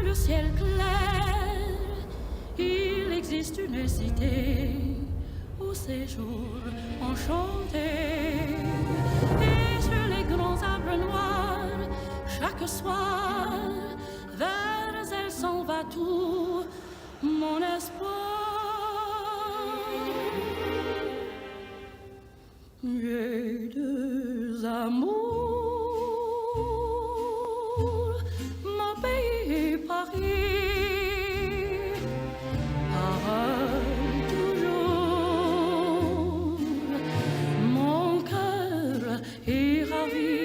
le ciel clair, il existe une cité au séjour enchanté. Et sur les grands arbres noirs, chaque soir, vers elle s'en va tout mon espoir. J'ai deux amours, mon pays et Paris, pareil toujours, mon cœur est ravi.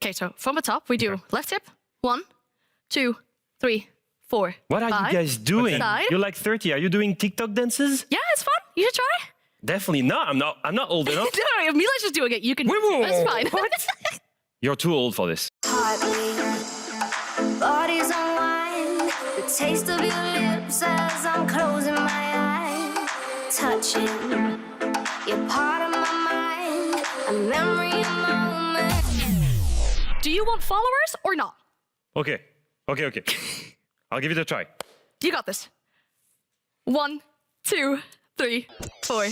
Okay, so from the top, we do left tip. 1, 2, 3, 4. What are 5. you guys doing? Side. You're like 30. Are you doing TikTok dances? Yeah, it's fun. You should try. Definitely not. I'm not old enough. No, Mila's just doing it. You can. Whoa, That's fine. what? You're too old for this. Heartbeat, bodies unwind, the taste of your lips as I'm closing my eyes, touching, you're part of my mind, a memory, a moment. Do you want followers or not? Okay. I'll give it a try. You got this. 1, 2, 3, 4.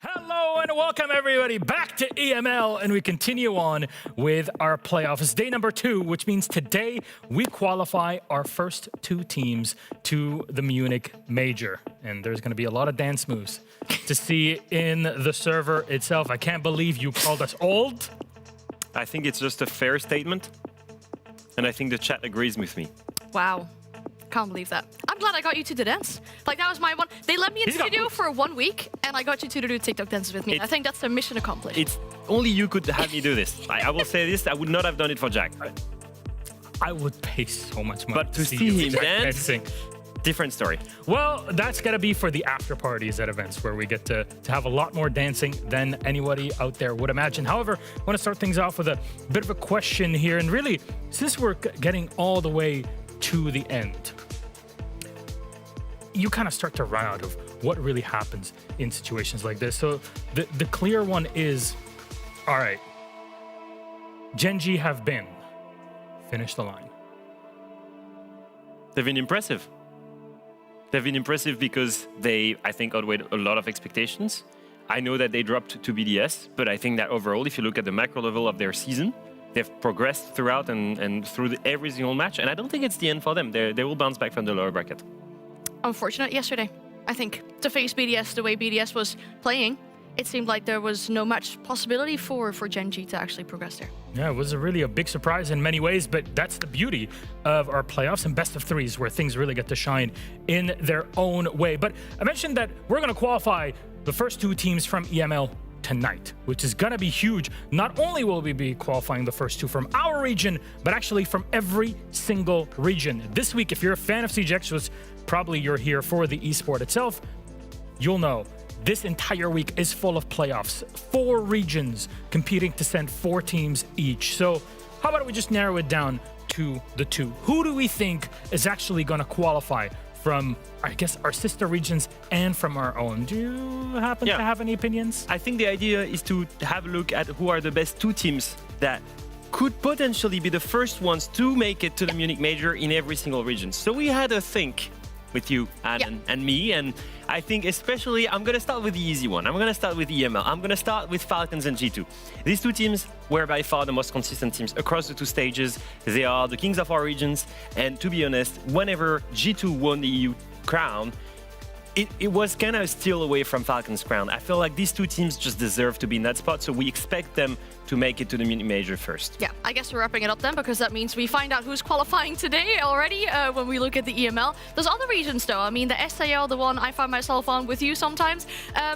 Hello and welcome everybody back to EML, and we continue on with our playoffs. It's day number 2, which means today we qualify our first 2 teams to the Munich Major. And there's going to be a lot of dance moves to see in the server itself. I can't believe you called us old. I think it's just a fair statement. And I think the chat agrees with me. Wow. Can't believe that. I'm glad I got you to the dance. Like, that was my one. They let me in the studio for 1 week, and I got you to do TikTok dances with me. I think that's a mission accomplished. It's only you could have me do this. I will say this, I would not have done it for Jack. I would pay so much money But to see him dancing, different story. Well, that's got to be for the after parties at events where we get to have a lot more dancing than anybody out there would imagine. However, I want to start things off with a bit of a question here. And really, since we're getting all the way to the end, you kind of start to run out of what really happens in situations like this. So the clear one is, all right, Gen.G have been. Finish the line. They've been impressive. They've been impressive because they, I think, outweighed a lot of expectations. I know that they dropped to BDS, but I think that overall, if you look at the macro level of their season, they've progressed throughout and through every single match. And I don't think it's the end for them. They will bounce back from the lower bracket. Unfortunate yesterday, I think. To face BDS the way BDS was playing, it seemed like there was no much possibility for Gen.G to actually progress there. Yeah, it was really a big surprise in many ways, but that's the beauty of our playoffs and best of threes, where things really get to shine in their own way. But I mentioned that we're going to qualify the first 2 teams from EML tonight, which is going to be huge. Not only will we be qualifying the first 2 from our region, but actually from every single region. This week, if you're a fan of CGX, which probably you're here for the esport itself, you'll know this entire week is full of playoffs. 4 regions competing to send 4 teams each. So how about we just narrow it down to the 2? Who do we think is actually going to qualify from, I guess, our sister regions and from our own? Do you happen to have any opinions? I think the idea is to have a look at who are the best 2 teams that could potentially be the first ones to make it to the Munich Major in every single region. So we had a think with you and me. And I think especially, I'm going to start with the easy one. I'm going to start with EML. I'm going to start with Falcons and G2. These two teams were by far the most consistent teams across the two stages. They are the kings of our regions. And to be honest, whenever G2 won the EU crown, it was kind of still away from Falcons' crown. I feel like these two teams just deserve to be in that spot, so we expect them to make it to the Munich Major first. Yeah, I guess we're wrapping it up then, because that means we find out who's qualifying today already when we look at the EML. There's other regions though. I mean, the SAL, the one I find myself on with you sometimes.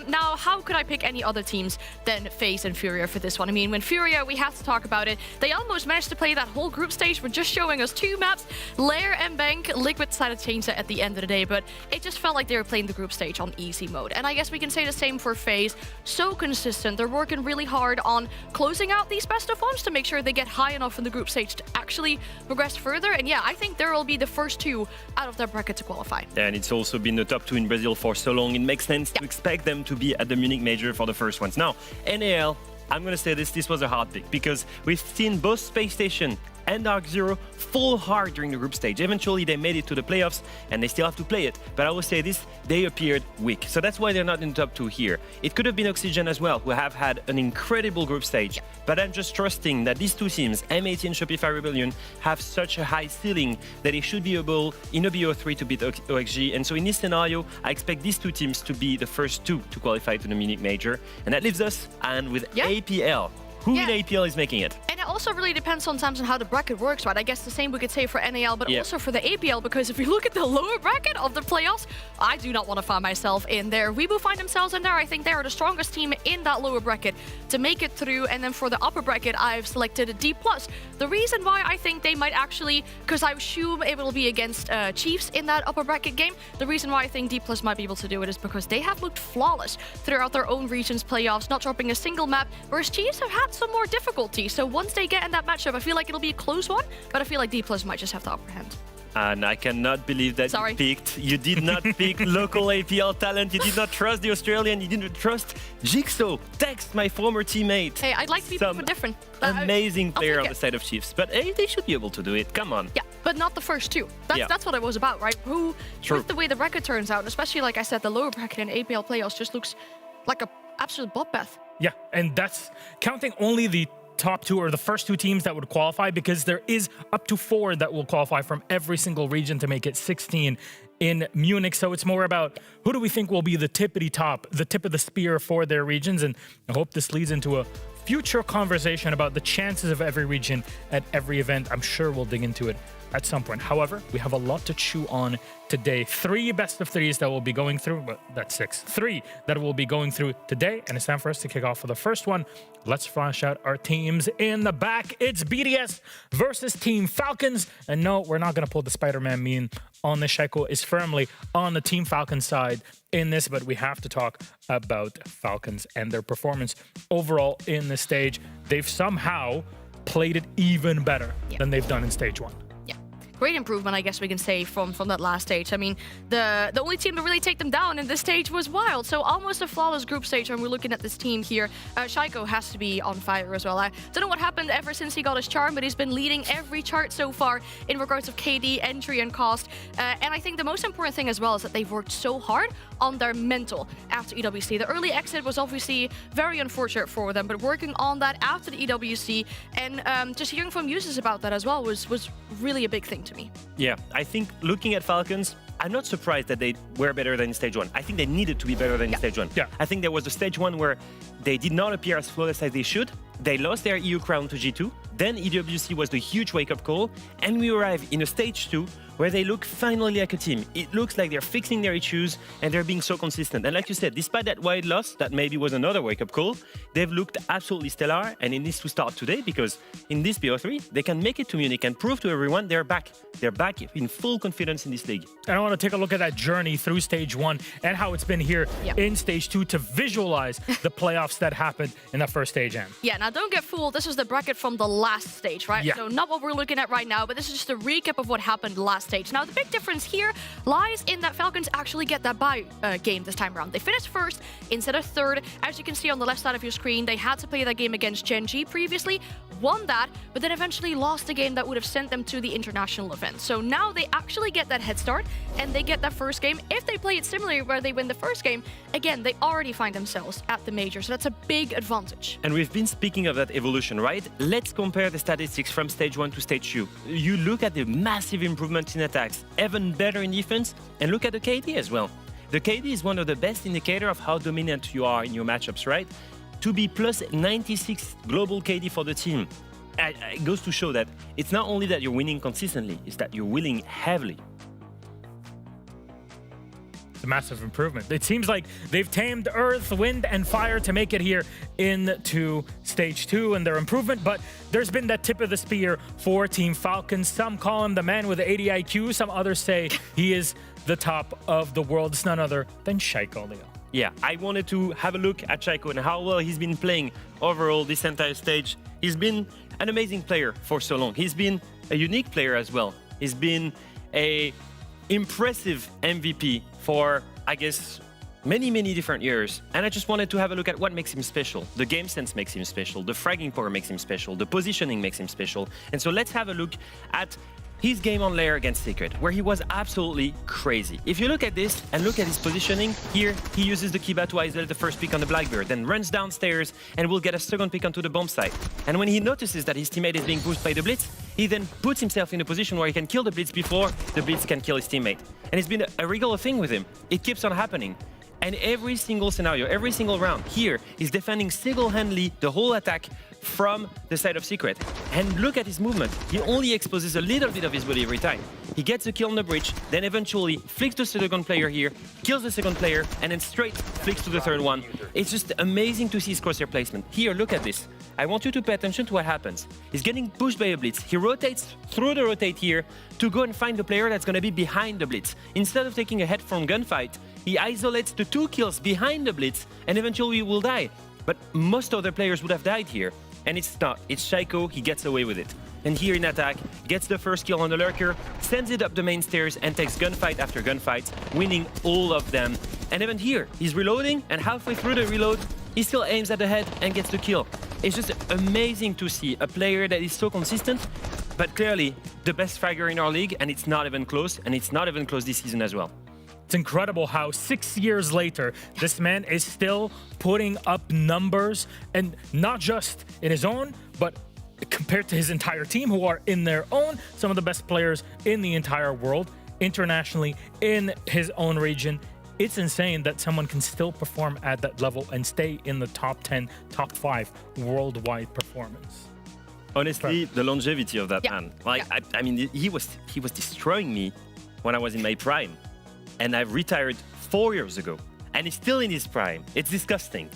Now, how could I pick any other teams than FaZe and Furia for this one? I mean, when Furia, we have to talk about it. They almost managed to play that whole group stage with just showing us two maps, Lair and Bank. Liquid decided to change that at the end of the day, but it just felt like they were playing the group stage on easy mode. And I guess we can say the same for FaZe. So consistent. They're working really hard on closing out these best of ones to make sure they get high enough in the group stage to actually progress further. And yeah, I think there will be the first two out of their bracket to qualify. And it's also been the top two in Brazil for so long. It makes sense to expect them to be at the Munich Major for the first ones. Now, NAL, I'm going to say this was a hard pick because we've seen both Space Station and Dark Zero fall hard during the group stage. Eventually, they made it to the playoffs, and they still have to play it. But I will say this, they appeared weak. So that's why they're not in the top two here. It could have been Oxygen as well, who have had an incredible group stage. But I'm just trusting that these two teams, M80 and Shopify Rebellion, have such a high ceiling that they should be able, in a BO3, to beat OXG. And so in this scenario, I expect these two teams to be the first two to qualify to the Munich Major. And that leaves us, and with APL. Who in APL is making it? And it also really depends sometimes on how the bracket works, right? I guess the same we could say for NAL, but also for the APL, because if you look at the lower bracket of the playoffs, I do not want to find myself in there. Weibo find themselves in there. I think they are the strongest team in that lower bracket to make it through. And then for the upper bracket, I've selected a D+. The reason why I think they might actually, because I assume it will be against Chiefs in that upper bracket game, the reason why I think D+ might be able to do it is because they have looked flawless throughout their own region's playoffs, not dropping a single map, whereas Chiefs have had some more difficulty. So once they get in that matchup, I feel like it'll be a close one, but I feel like D+ might just have the upper hand. And I cannot believe that you did not pick local APL talent. You did not trust the Australian. You didn't trust Jigsaw. Text, my former teammate. Hey, I'd like to be proven different. Amazing player on the side of Chiefs. But hey, they should be able to do it. Come on. Yeah, but not the first two. That's what it was about, right? With the way the bracket turns out, especially like I said, the lower bracket in APL playoffs just looks like a absolute bloodbath. Yeah, and that's counting only the top two or the first two teams that would qualify, because there is up to 4 that will qualify from every single region to make it 16 in Munich. So it's more about who do we think will be the tippity top, the tip of the spear for their regions. And I hope this leads into a future conversation about the chances of every region at every event. I'm sure we'll dig into it at some point. However, we have a lot to chew on today. 3 best of 3s that we'll be going through, but that's 6. 3 that we'll be going through today, and it's time for us to kick off for the first one. Let's flash out our teams in the back. It's BDS versus Team Falcons. And no, we're not going to pull the Spider-Man meme on this. Shaiko is firmly on the Team Falcons side in this, but we have to talk about Falcons and their performance overall in the stage. They've somehow played it even better than they've done in stage 1. Great improvement, I guess we can say, from that last stage. I mean, the only team to really take them down in this stage was Wild. So almost a flawless group stage when we're looking at this team here. Shaiko has to be on fire as well. I don't know what happened ever since he got his charm, but he's been leading every chart so far in regards of KD, entry, and cost. And I think the most important thing as well is that they've worked so hard on their mental after EWC. The early exit was obviously very unfortunate for them, but working on that after the EWC and just hearing from users about that as well was really a big thing to me. Yeah, I think looking at Falcons, I'm not surprised that they were better than in stage 1. I think they needed to be better than in stage 1. Yeah. I think there was a stage 1 where they did not appear as flawless as they should. They lost their EU crown to G2. Then EWC was the huge wake-up call. And we arrive in a stage 2 where they look finally like a team. It looks like they're fixing their issues and they're being so consistent. And like you said, despite that wide loss, that maybe was another wake-up call, they've looked absolutely stellar, and it needs to start today because in this BO3, they can make it to Munich and prove to everyone they're back. They're back in full confidence in this league. And I want to take a look at that journey through stage 1 and how it's been here in stage 2 to visualize the playoffs that happened in that first stage. Yeah, now don't get fooled. This is the bracket from the last stage, right? Yeah. So not what we're looking at right now, but this is just a recap of what happened last stage. Now, the big difference here lies in that Falcons actually get that bye game this time around. They finished first instead of third. As you can see on the left side of your screen, they had to play that game against Gen.G previously, won that, but then eventually lost the game that would have sent them to the international event. So now they actually get that head start, and they get that first game. If they play it similarly where they win the first game, again, they already find themselves at the major, so that's a big advantage. And we've been speaking of that evolution, right? Let's compare the statistics from stage 1 to stage 2. You look at the massive improvement in attacks, even better in defense, and look at the KD as well. The KD is one of the best indicators of how dominant you are in your matchups, right? To be plus 96 global KD for the team, it goes to show that it's not only that you're winning consistently, it's that you're winning heavily. It's a massive improvement. It seems like they've tamed Earth, Wind, and Fire to make it here into Stage 2 and their improvement, but there's been that tip of the spear for Team Falcons. Some call him the man with the 80 IQ, some others say he is the top of the world. It's none other than Shaiko, Leo. Yeah, I wanted to have a look at Shaiko and how well he's been playing overall this entire stage. He's been an amazing player for so long. He's been a unique player as well. He's been a impressive MVP for, I guess, many different years. And I just wanted to have a look at what makes him special. The game sense makes him special. The fragging power makes him special. The positioning makes him special. And so let's have a look at his game on Lair against Secret, where he was absolutely crazy. If you look at this and look at his positioning, here he uses the Kiba to isolate the first pick on the Blackbird, then runs downstairs and will get a second pick onto the bomb site. And when he notices that his teammate is being pushed by the Blitz, he then puts himself in a position where he can kill the Blitz before the Blitz can kill his teammate. And it's been a regular thing with him. It keeps on happening. And every single scenario, every single round here is defending single-handedly the whole attack from the side of Secret. And look at his movement. He only exposes a little bit of his body every time. He gets a kill on the bridge, then eventually flicks the second player here, kills the second player, and then straight flicks to the third one. It's just amazing to see his crosshair placement. Here, look at this. I want you to pay attention to what happens. He's getting pushed by a Blitz. He rotates through the rotate here to go and find the player that's going to be behind the Blitz. Instead of taking a head-front gunfight, he isolates the 2 kills behind the Blitz and eventually will die. But most other players would have died here. And it's not. It's Shaiko. He gets away with it. And here in attack, gets the first kill on the Lurker, sends it up the main stairs and takes gunfight after gunfight, winning all of them. And even here, he's reloading, and halfway through the reload, he still aims at the head and gets the kill. It's just amazing to see a player that is so consistent, but clearly the best fragger in our league, and it's not even close, and it's not even close this season as well. It's incredible how 6 years later, this man is still putting up numbers, and not just in his own, but compared to his entire team, who are in their own, some of the best players in the entire world, internationally, in his own region. It's insane that someone can still perform at that level and stay in the top 10, top 5 worldwide performance. Honestly, the longevity of that man. Like, Yeah. I mean, he was destroying me when I was in my prime. And I retired 4 years ago. And he's still in his prime. It's disgusting.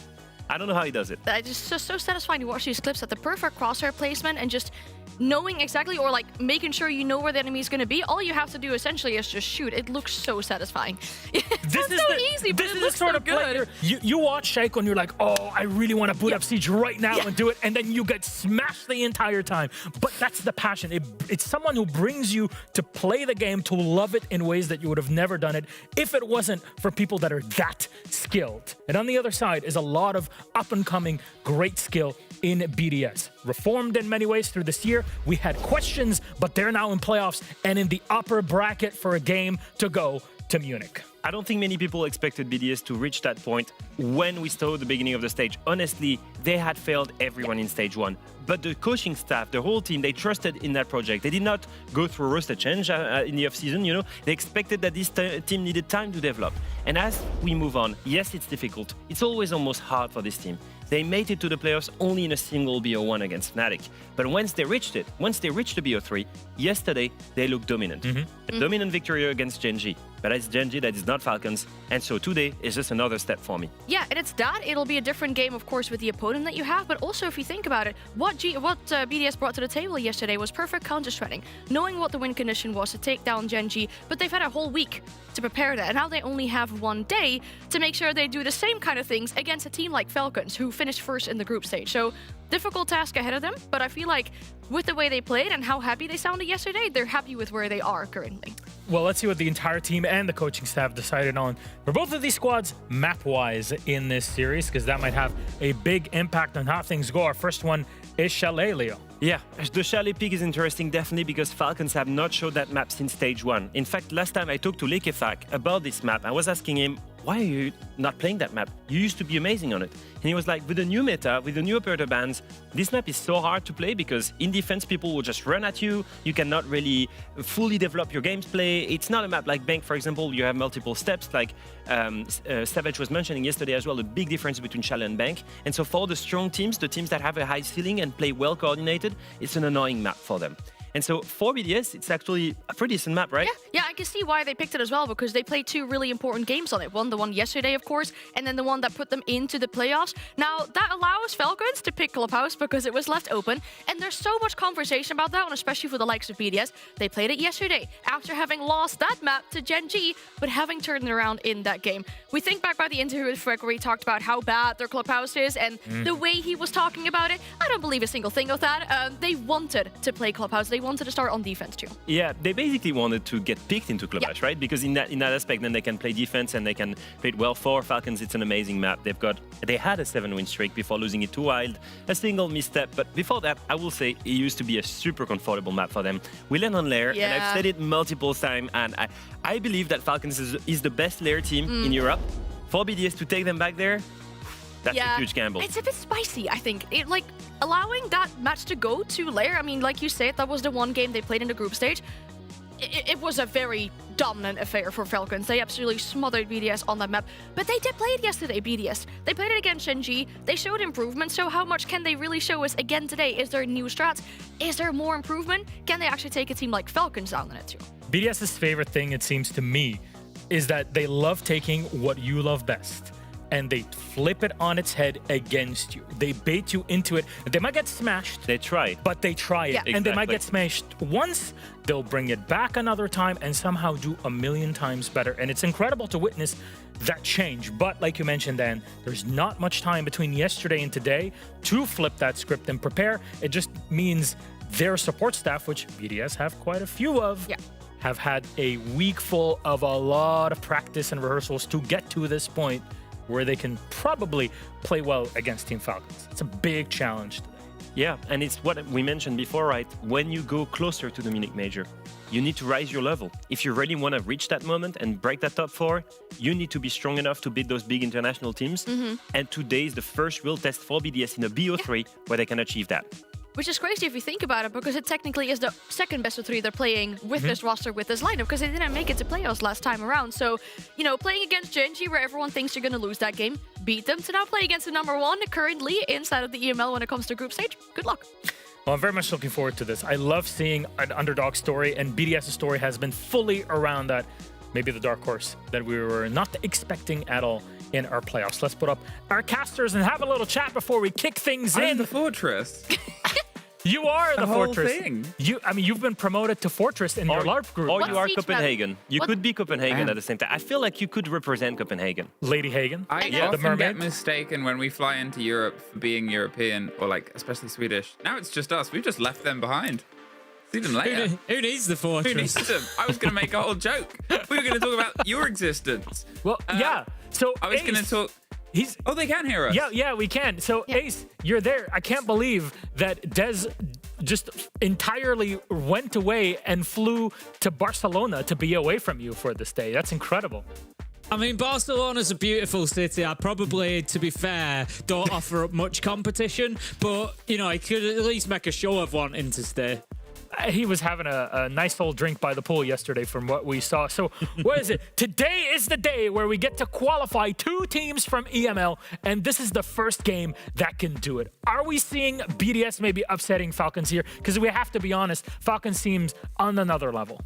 I don't know how he does it. It's just so satisfying to watch these clips at the perfect crosshair placement and just knowing exactly, or like making sure you know where the enemy is going to be. All you have to do essentially is just shoot. It looks so satisfying. It's so easy, but it looks so good. You watch Shaiko and you're like, oh, I really want to boot up Siege right now and do it. And then you get smashed the entire time. But that's the passion. It's someone who brings you to play the game, to love it in ways that you would have never done it if it wasn't for people that are that skilled. And on the other side is a lot of up-and-coming great skill in BDS. Reformed in many ways through this year. We had questions, but they're now in playoffs and in the upper bracket for a game to go to Munich. I don't think many people expected BDS to reach that point when we saw the beginning of the stage. Honestly, they had failed everyone in stage 1. But the coaching staff, the whole team, they trusted in that project. They did not go through a roster change in the off-season, you know. They expected that this team needed time to develop. And as we move on, yes, it's difficult. It's always almost hard for this team. They made it to the playoffs only in a single BO1 against Fnatic. But once they reached it, once they reached the BO3, yesterday, they looked dominant. A dominant victory against Gen.G. But as Gen.G, that is not Falcons. And so today is just another step for me. Yeah, and it's that. It'll be a different game, of course, with the opponent that you have. But also, if you think about it, what BDS brought to the table yesterday was perfect counter-strenging, knowing what the win condition was to take down Gen G. But they've had a whole week to prepare that. And now they only have one day to make sure they do the same kind of things against a team like Falcons, who finished first in the group stage. So difficult task ahead of them. But I feel like with the way they played and how happy they sounded yesterday, they're happy with where they are currently. Well, let's see what the entire team and the coaching staff decided on for both of these squads map-wise in this series, because that might have a big impact on how things go. Our first one is Chalet, Leo. Yeah, the Chalet pick is interesting definitely because Falcons have not showed that map since stage 1. In fact, last time I talked to Lekefak about this map, I was asking him, why are you not playing that map? You used to be amazing on it. And he was like, with the new meta, with the new operator bans, this map is so hard to play because in defense, people will just run at you. You cannot really fully develop your gameplay. It's not a map like Bank, for example. You have multiple steps, like Savage was mentioning yesterday as well, the big difference between Chalet and Bank. And so for the strong teams, the teams that have a high ceiling and play well coordinated, it's an annoying map for them. And so for BDS, it's actually a pretty decent map, right? Yeah, I can see why they picked it as well, because they played two really important games on it. The one yesterday, of course, and then the one that put them into the playoffs. Now, that allows Falcons to pick Clubhouse because it was left open, and there's so much conversation about that one, especially for the likes of BDS. They played it yesterday after having lost that map to Gen G, but having turned it around in that game. We think back by the interview with Fred where he talked about how bad their Clubhouse is, and the way he was talking about it, I don't believe a single thing of that. They wanted to play Clubhouse. They wanted to start on defense too. Yeah, they basically wanted to get picked into Clubhouse, right? Because in that aspect, then they can play defense and they can play it well. For Falcons, it's an amazing map. They had a 7-win streak before losing it to Wild, a single misstep. But before that, I will say it used to be a super comfortable map for them. We land on Lair, and I've said it multiple times, and I believe that Falcons is the best Lair team in Europe. For BDS to take them back there, that's a huge gamble. It's a bit spicy, I think. Allowing that match to go to Lair, I mean, like you said, that was the one game they played in the group stage. It was a very dominant affair for Falcons. They absolutely smothered BDS on that map. But they did play it yesterday, BDS. They played it against Gen G. They showed improvement. So how much can they really show us again today? Is there new strats? Is there more improvement? Can they actually take a team like Falcons down in it too? BDS's favorite thing, it seems to me, is that they love taking what you love best and they flip it on its head against you. They bait you into it. They might get smashed. They try. But they try it. Yeah. And they might get smashed once, they'll bring it back another time and somehow do a million times better. And it's incredible to witness that change. But like you mentioned, Dan, there's not much time between yesterday and today to flip that script and prepare. It just means their support staff, which BDS have quite a few of, have had a week full of a lot of practice and rehearsals to get to this point where they can probably play well against Team Falcons. It's a big challenge today. Yeah, and it's what we mentioned before, right? When you go closer to the Munich Major, you need to raise your level. If you really want to reach that moment and break that top 4, you need to be strong enough to beat those big international teams. And today is the first real test for BDS in a BO3 where they can achieve that. Which is crazy if you think about it, because it technically is the second best of 3 they're playing with this roster, with this lineup, because they didn't make it to playoffs last time around. So, playing against Gen G, where everyone thinks you're going to lose that game, beat them to now play against the number 1 currently inside of the EML when it comes to group stage. Good luck. Well, I'm very much looking forward to this. I love seeing an underdog story, and BDS's story has been fully around that. Maybe the dark horse that we were not expecting at all in our playoffs. Let's put up our casters and have a little chat before we kick things in. I'm the Fortress. You are the whole Fortress. thing. You've been promoted to Fortress in your LARP group. Or What you are siege Copenhagen. You What- could be Copenhagen at the same time. I feel like you could represent Copenhagen. Lady Hagen. I Yeah. The often mermaid. get mistaken when we fly into Europe for being European or especially Swedish. Now it's just us. We've just left them behind. See them later. Who needs the Who fortress? needs them? I was going to make a whole joke. We were going to talk about your existence. Well, yeah. So I was going to Ace, talk. He's Oh, they can hear us. yeah, we can. So Ace, you're there. I can't believe that Dez just entirely went away and flew to Barcelona to be away from you for this day. That's incredible. I mean, Barcelona's a beautiful city. I probably, to be fair, don't offer up much competition, but, I could at least make a show of wanting to stay. He was having a nice old drink by the pool yesterday from what we saw. So what is it? Today is the day where we get to qualify 2 teams from EML, and this is the first game that can do it. Are we seeing BDS maybe upsetting Falcons here? Because we have to be honest, Falcons seems on another level.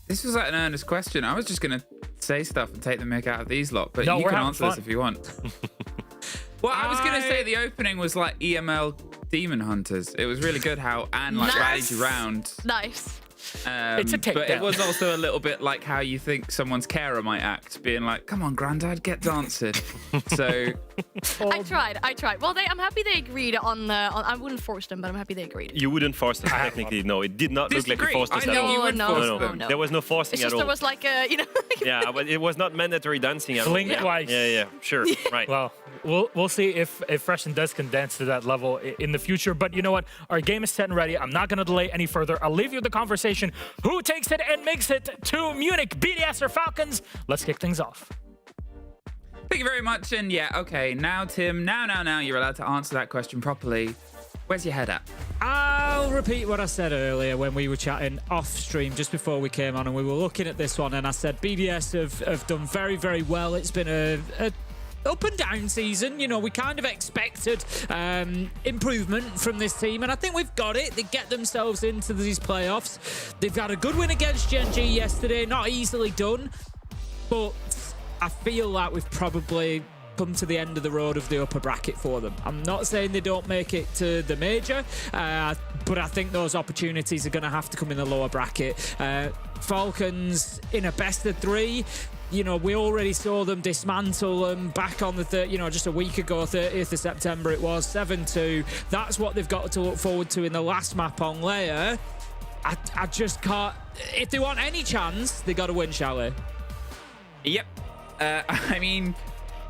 This was an earnest question. I was just going to say stuff and take the mick out of these lot, but No, you we're can having answer this fun. if you want. Well, I was gonna say the opening was like EML Demon Hunters. It was really good how Anne like rallied you round. Nice. It's a But it takedown. was also a little bit like how you think someone's carer might act, being like, "Come on, Grandad, get dancing." So I tried. Well, I'm happy they agreed on I wouldn't force them, but I'm happy they agreed. You wouldn't force us technically. No, it did not look like you Disagree. forced us I at think all. you would force No. them. There was no forcing It's at just all. there was like a, Yeah, but it was not mandatory dancing at all. Blink twice. Yeah, sure, right. Well, we'll see if Freshen does condense to that level in the future. But you know what? Our game is set and ready. I'm not going to delay any further. I'll leave you with the conversation. Who takes it and makes it to Munich? BDS or Falcons? Let's kick things off. thank you very much. And yeah, okay, now Tim, now you're allowed to answer that question properly. Where's your head at? I'll repeat what I said earlier when we were chatting off stream just before we came on and we were looking at this one, and I said BDS have done very, very well. It's been a up and down season. You know, we kind of expected improvement from this team, and I think we've got it. They get themselves into these playoffs. They've got a good win against Gen G yesterday, not easily done, but I feel like we've probably come to the end of the road of the upper bracket for them. I'm not saying they don't make it to the major, but I think those opportunities are going to have to come in the lower bracket. Falcons in a best of three. You know, we already saw them dismantle them back on the just a week ago, 30th of September it was, 7-2. That's what they've got to look forward to in the last map on Lair. I just can't. If they want any chance, they got to win Chalet. Yep. I mean,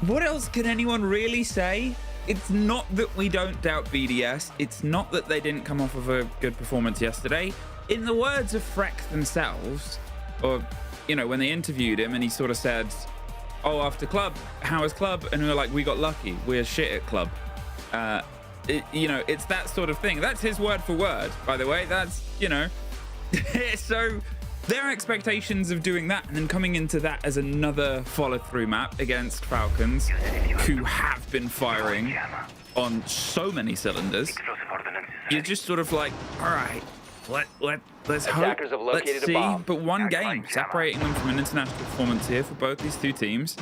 what else can anyone really say? It's not that we don't doubt BDS. It's not that they didn't come off of a good performance yesterday. In the words of Freck themselves, or, you know, when they interviewed him and he sort of said, "Oh, after Club, how is Club?" And we were like, "We got lucky. We're shit at Club." It's that sort of thing. That's his word for word, by the way. That's, so their expectations of doing that and then coming into that as another follow-through map against Falcons, who have been firing on so many cylinders, you're just sort of like, all right, let's hope, Attackers have located let's a see. bomb. But one game separating them from an international performance here for both these two teams.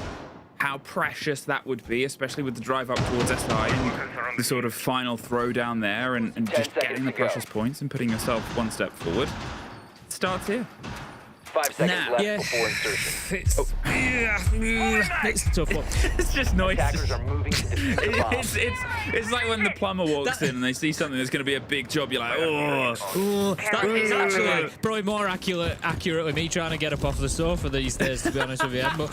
How precious that would be, especially with the drive up towards SI and the sort of final throw down there and just getting the precious points and putting yourself one step forward. It starts here. 5 seconds left Yeah. before insertion. It's a tough one. It's just noisy. Attackers are moving to defuse the bomb. It's like when the plumber walks in and they see something that's going to be a big job. You're like, oh. That is actually probably more accurately me trying to get up off the sofa these days, to be honest with you. But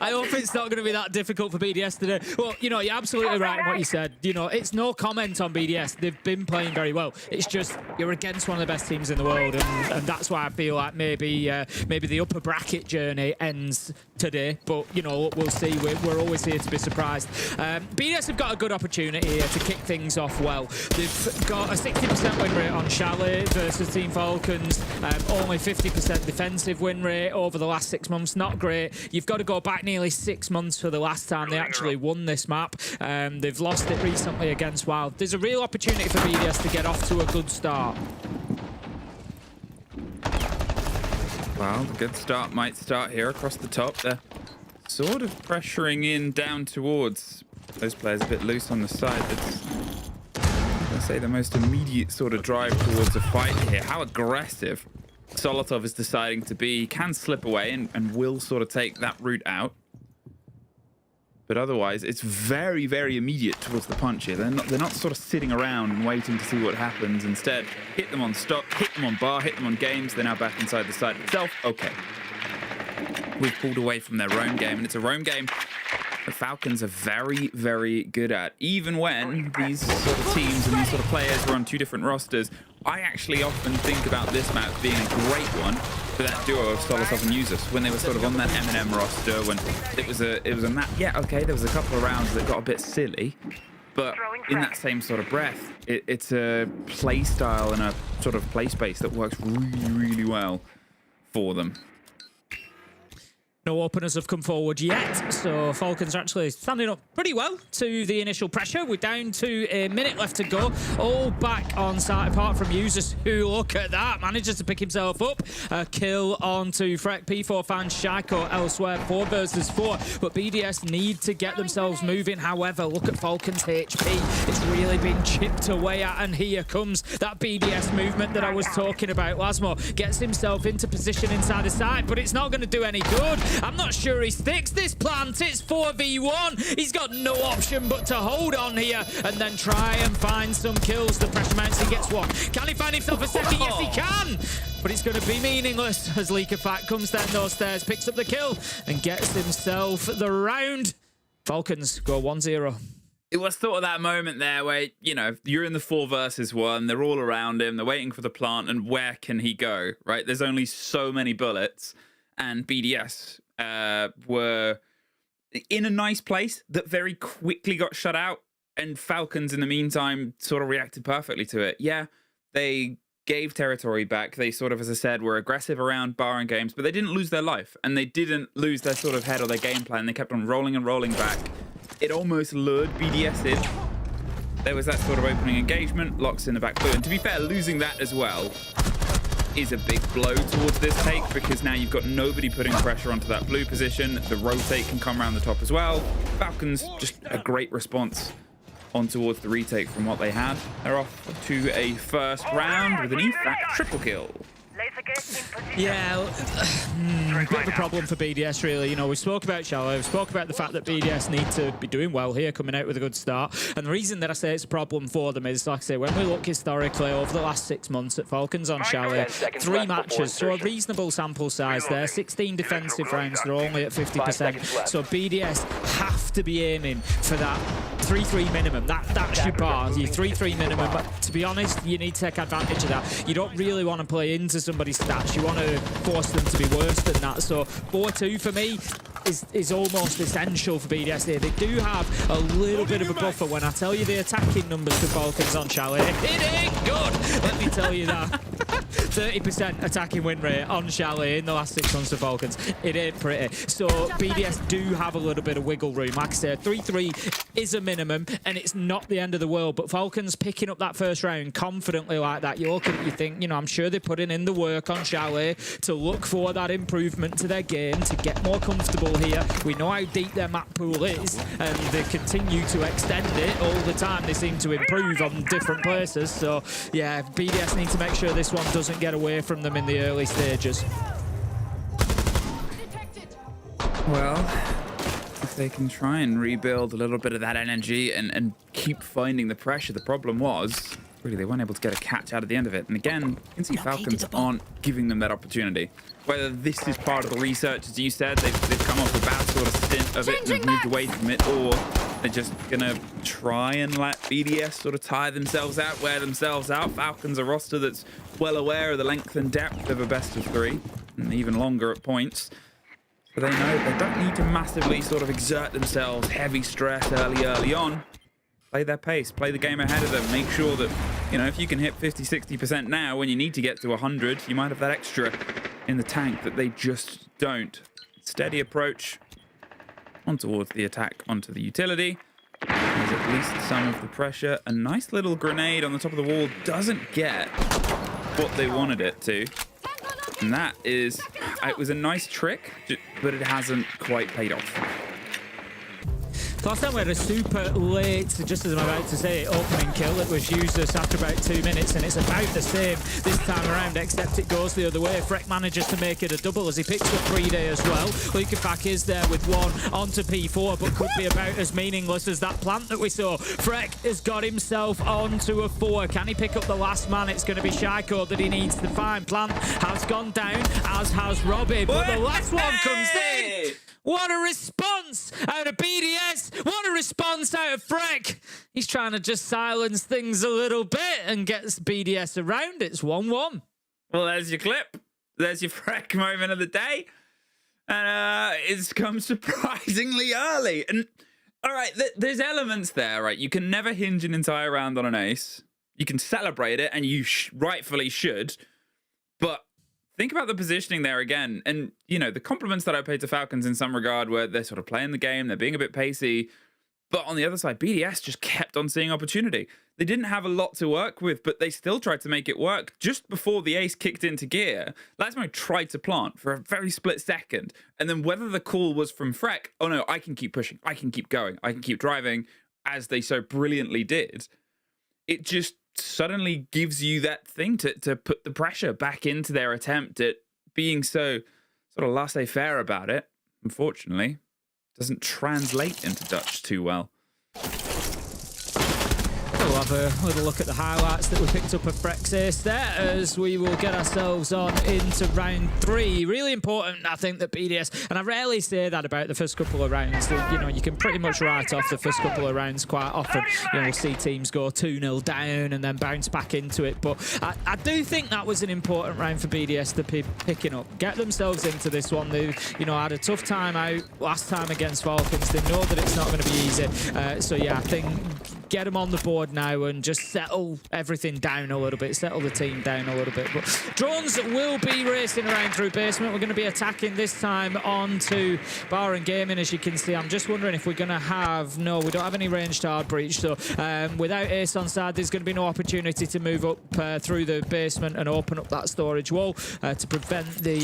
I hope it's not going to be that difficult for BDS today. Well, you're absolutely right in what you said. It's no comment on BDS. They've been playing very well. It's just you're against one of the best teams in the world, and that's why I feel like maybe the upper bracket journey ends today. But we'll see. We're always here to be surprised. BDS have got a good opportunity here to kick things off well. They've got a 60% win rate on Chalet versus Team Falcons. Only 50% defensive win rate over the last 6 months. Not great. You've got to go back nearly 6 months for the last time they actually won this map. They've lost it recently against Wild. There's a real opportunity for BDS to get off to a good start. Well, the good start might start here across the top. They're sort of pressuring in down towards those players a bit loose on the side. That's, let's say, the most immediate sort of drive towards a fight here. How aggressive Solotov is deciding to be. He can slip away and will sort of take that route out. But otherwise, it's very, very immediate towards the punch here. They're not sort of sitting around and waiting to see what happens. Instead, hit them on stock, hit them on bar, hit them on games. They're now back inside the side itself. Okay. We've pulled away from their roam game, and it's a roam game the Falcons are very, very good at. Even when these sort of teams and these sort of players are on two different rosters, I actually often think about this map being a great one for that duo of Solotov and Usus when they were sort of on that M&M roster, when it was a map. Yeah, okay, there was a couple of rounds that got a bit silly, but in that same sort of breath, it's a play style and a sort of play space that works really, really well for them. No openers have come forward yet, so Falcons are actually standing up pretty well to the initial pressure. We're down to a minute left to go. All back on site, apart from users who, look at that, manages to pick himself up. A kill onto Freck. P4 finds Shaiko elsewhere, 4 versus 4. But BDS need to get themselves moving. However, look at Falcons' HP. It's really been chipped away at, and here comes that BDS movement that I was talking about. Lasmo gets himself into position inside the side, but it's not going to do any good. I'm not sure he sticks this plant. It's 4v1. He's got no option but to hold on here and then try and find some kills. The pressure mounts, he gets one. Can he find himself a second? Yes, he can. But it's going to be meaningless as Leaker Fat comes down those stairs, picks up the kill, and gets himself the round. Falcons go 1-0. It was sort of that moment there where, you know, you're in the 4 versus 1, they're all around him, they're waiting for the plant, and where can he go, right? There's only so many bullets, and BDS were in a nice place that very quickly got shut out, and Falcons in the meantime sort of reacted perfectly to it. Yeah, they gave territory back. They sort of, as I said, were aggressive around Baron games, but they didn't lose their life, and they didn't lose their sort of head or their game plan. They kept on rolling and rolling back. It almost lured BDS in. There was that sort of opening engagement, locks in the back blue, and to be fair, losing that as well is a big blow towards this take, because now you've got nobody putting pressure onto that blue position. The rotate can come around the top as well. Falcons, just a great response on towards the retake from what they had. They're off to a first round with an EFAC triple kill. Yeah, bit of a problem for BDS, really. You know, we spoke about Chalet, we spoke about the fact that BDS need to be doing well here, coming out with a good start. And the reason that I say it's a problem for them is, like I say, when we look historically over the last 6 months at Falcons on Chalet, 3 matches, so a reasonable sample size there, 16 defensive rounds, they're only at 50%. So BDS have to be aiming for that 3-3 minimum. That's your bar, your 3-3 minimum. But to be honest, you need to take advantage of that. You don't really want to play into somebody's stats. You want to force them to be worse than that. So 4-2 for me is almost essential for BDS here. They do have a little bit of a buffer. When I tell you the attacking numbers for Falcons on Chalet, it ain't good. Let me tell you that. 30% attacking win rate on Chalet in the last 6 months of Falcons. It ain't pretty. So BDS do have a little bit of wiggle room. Like I said, 3-3 is a minimum, and it's not the end of the world. But Falcons picking up that first round confidently like that, you look at it, you think, you know, I'm sure they're putting in the work on Chalet to look for that improvement to their game, to get more comfortable here. We know how deep their map pool is, and they continue to extend it all the time. They seem to improve on different places. So yeah, BDS need to make sure this one doesn't get away from them in the early stages. Well, if they can try and rebuild a little bit of that energy and keep finding the pressure, the problem was really they weren't able to get a catch out at the end of it. And again, you can see Falcons aren't giving them that opportunity. Whether this is part of the research, as you said, they've come off a bad sort of stint of it and moved away from it, or they're just gonna try and let BDS sort of tire themselves out, wear themselves out. Falcons a roster that's well aware of the length and depth of a best of 3, and even longer at points. So they know they don't need to massively sort of exert themselves, heavy stress early on. Play their pace, play the game ahead of them, make sure that, you know, if you can hit 50-60% now when you need to get to 100, you might have that extra in the tank that they just don't. Steady approach on towards the attack onto the utility. There's at least some of the pressure. A nice little grenade on the top of the wall doesn't get what they wanted it to. And that is, it was a nice trick, but it hasn't quite paid off. Last time we had a super late, just as I'm about to say, opening kill that was used us after about 2 minutes, and it's about the same this time around, except it goes the other way. Freck manages to make it a double as he picks up 3-day as well. Lukafak is there with 1 onto P4, but could be about as meaningless as that plant that we saw. Freck has got himself onto a 4. Can he pick up the last man? It's going to be Shaiko that he needs to find. Plant has gone down, as has Robbie, but the last one comes in. What a response out of BDS. What a response out of Freck. He's trying to just silence things a little bit and gets BDS around. It's 1-1. Well, there's your clip. There's your Freck moment of the day. And it's come surprisingly early. And all right, there's elements there, right? You can never hinge an entire round on an ace. You can celebrate it, and you rightfully should. But think about the positioning there again. And, you know, the compliments that I paid to Falcons in some regard were they're sort of playing the game, they're being a bit pacey. But on the other side, BDS just kept on seeing opportunity. They didn't have a lot to work with, but they still tried to make it work. Just before the ace kicked into gear, Lasmo tried to plant for a very split second. And then whether the call was from Freck, oh no, I can keep pushing, I can keep going, I can keep driving, as they so brilliantly did, it just suddenly gives you that thing to put the pressure back into their attempt at being so sort of laissez-faire about it. Unfortunately, doesn't translate into Dutch too well. We'll have a little look at the highlights that we picked up of Freck's ace there as we will get ourselves on into round 3. Really important, I think, that BDS, and I rarely say that about the first couple of rounds, that, you know, you can pretty much write off the first couple of rounds quite often. You know, we'll see teams go 2-0 down and then bounce back into it. But I do think that was an important round for BDS to be picking up. Get themselves into this one. They, you know, had a tough time out last time against Falcons. They know that it's not going to be easy. So yeah, I think get them on the board now and just settle everything down a little bit, settle the team down a little bit. But drones will be racing around through basement. We're going to be attacking this time onto Bar and Gaming, as you can see. I'm just wondering if we're going to have... No, we don't have any ranged hard breach. So without ace on side, there's going to be no opportunity to move up through the basement and open up that storage wall to prevent the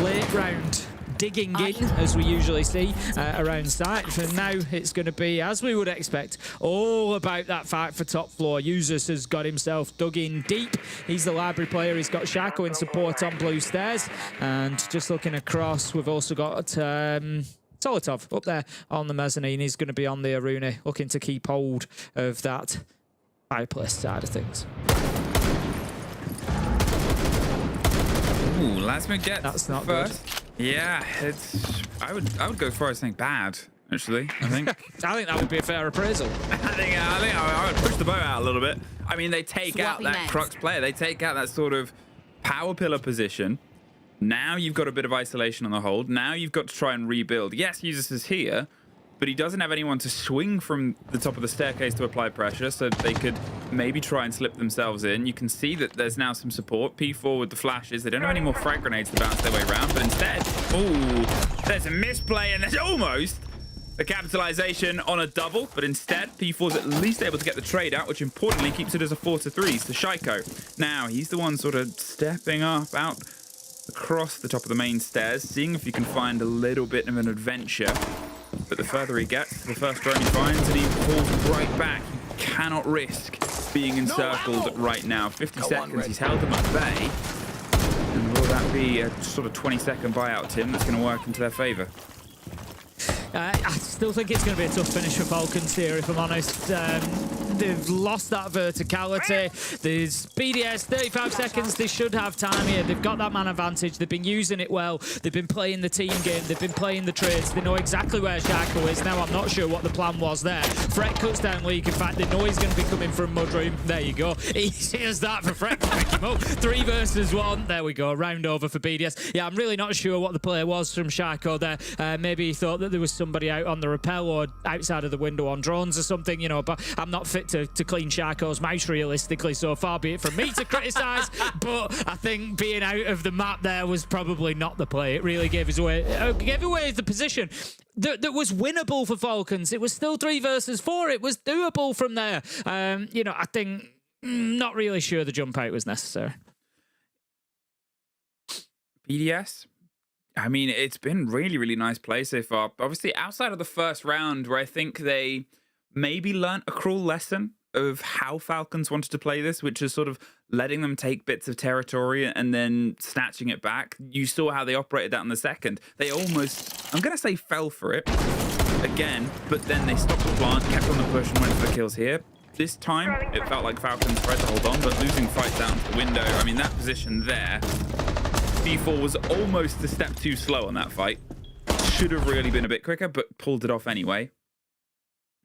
late round digging in, as we usually see around site. For now, it's going to be, as we would expect, all about that fight for top floor. Users has got himself dug in deep. He's the library player. He's got Shako in support on blue stairs. And just looking across, we've also got Solotov up there on the mezzanine. He's going to be on the Aruna, looking to keep hold of that fireplace side of things. Ooh, Lasmo gets That's not first. good. Yeah, it's... I would go as far as saying bad, actually, I think. I think that would be a fair appraisal. I think I would push the boat out a little bit. I mean, they take out that Crux player. They take out that sort of power pillar position. Now you've got a bit of isolation on the hold. Now you've got to try and rebuild. Yes, Usus is here, but he doesn't have anyone to swing from the top of the staircase to apply pressure, so they could maybe try and slip themselves in. You can see that there's now some support. P4 with the flashes. They don't have any more frag grenades to bounce their way around, but instead, ooh, there's a misplay, and there's almost the capitalization on a double, but instead, P4's at least able to get the trade out, which importantly keeps it as a 4-3 to Shiko. Now, he's the one sort of stepping up out across the top of the main stairs, seeing if he can find a little bit of an adventure. But the further he gets, the first drone he finds, and he pulls right back. He cannot risk being encircled right now. 50 seconds, he's held them at bay. And will that be a sort of 20-second buyout, Tim, that's going to work into their favor? I still think it's going to be a tough finish for Falcons here, if I'm honest. They've lost that verticality. There's BDS, 35 seconds. They should have time here. They've got that man advantage. They've been using it well. They've been playing the team game. They've been playing the trades. They know exactly where Shako is. Now, I'm not sure what the plan was there. Freck cuts down Leak. In fact, they know he's going to be coming from Mudroom. There you go. Easy as that for Freck to pick him up. 3 versus 1. There we go. Round over for BDS. Yeah, I'm really not sure what the play was from Shako there. Maybe he thought that there was somebody out on the rappel or outside of the window on drones or something, you know, but I'm not fit to clean Shako's mouse realistically, so far be it from me to criticise, but I think being out of the map there was probably not the play. It really gave away the position that was winnable for Falcons. It was still 3 versus 4. It was doable from there. You know, I think not really sure the jump out was necessary. BDS? I mean, it's been really, really nice play so far. Obviously, outside of the first round, where I think they maybe learnt a cruel lesson of how Falcons wanted to play this, which is sort of letting them take bits of territory and then snatching it back. You saw how they operated that in the second. They almost, I'm going to say fell for it again, but then they stopped the plant, kept on the push and went for the kills here. This time, it felt like Falcons tried to hold on, but losing fights out into the window, I mean, that position there, D4 was almost a step too slow on that fight. Should have really been a bit quicker, but pulled it off anyway.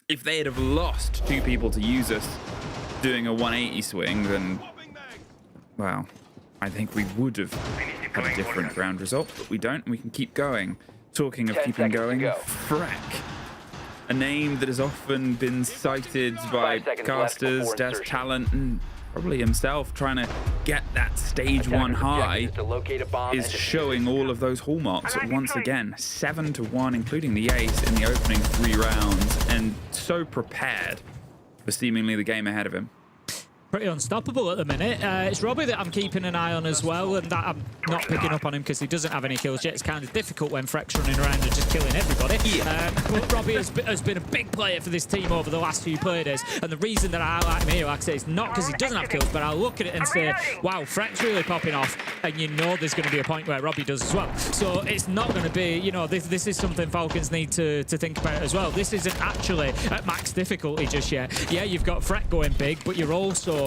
If they had have lost 2 people to use us doing a 180 swing, then, well, I think we would have had a different round result, but we don't, and we can keep going. Talking of keeping going, Freck, a name that has often been cited by casters, desk talent, and probably himself trying to get that stage 1 high, To locate a bomb is and defuse showing all of those hallmarks once again. 7-1, including the ace in the opening 3 rounds, and so prepared for seemingly the game ahead of him. Pretty unstoppable at the minute. It's Robbie that I'm keeping an eye on as well, and that I'm not picking up on him because he doesn't have any kills yet. It's kind of difficult when Freck's running around and just killing everybody. But Robbie has been a big player for this team over the last few play days, and the reason that I highlight him here, like I say, is not because he doesn't have kills, but I'll look at it and say, wow, Freck's really popping off, and you know there's going to be a point where Robbie does as well. So it's not going to be, you know, this is something Falcons need to think about as well. This isn't actually at max difficulty just yet. Yeah, you've got Freck going big, but you're also,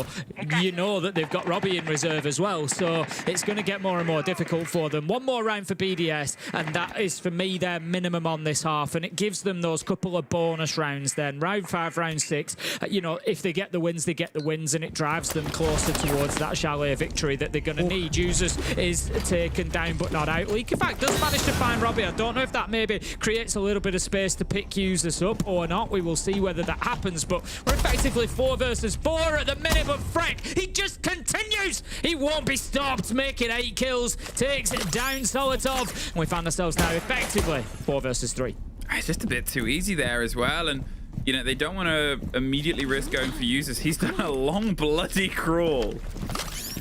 you know that they've got Robbie in reserve as well, so it's going to get more and more difficult for them. One more round for BDS, and that is for me their minimum on this half, and it gives them those couple of bonus rounds then. Round 5, round 6, you know, if they get the wins, they get the wins, and it drives them closer towards that Chalet victory that they're going to need. Users is taken down but not out. Leak, in fact, does manage to find Robbie. I don't know if that maybe creates a little bit of space to pick Users up or not. We will see whether that happens, but we're effectively 4 versus 4 at the minute, but Freck, he just continues. He won't be stopped, making 8 kills, takes it down Solotov, and we find ourselves now effectively 4 versus 3. It's just a bit too easy there as well, and you know, they don't want to immediately risk going for Users. He's done a long bloody crawl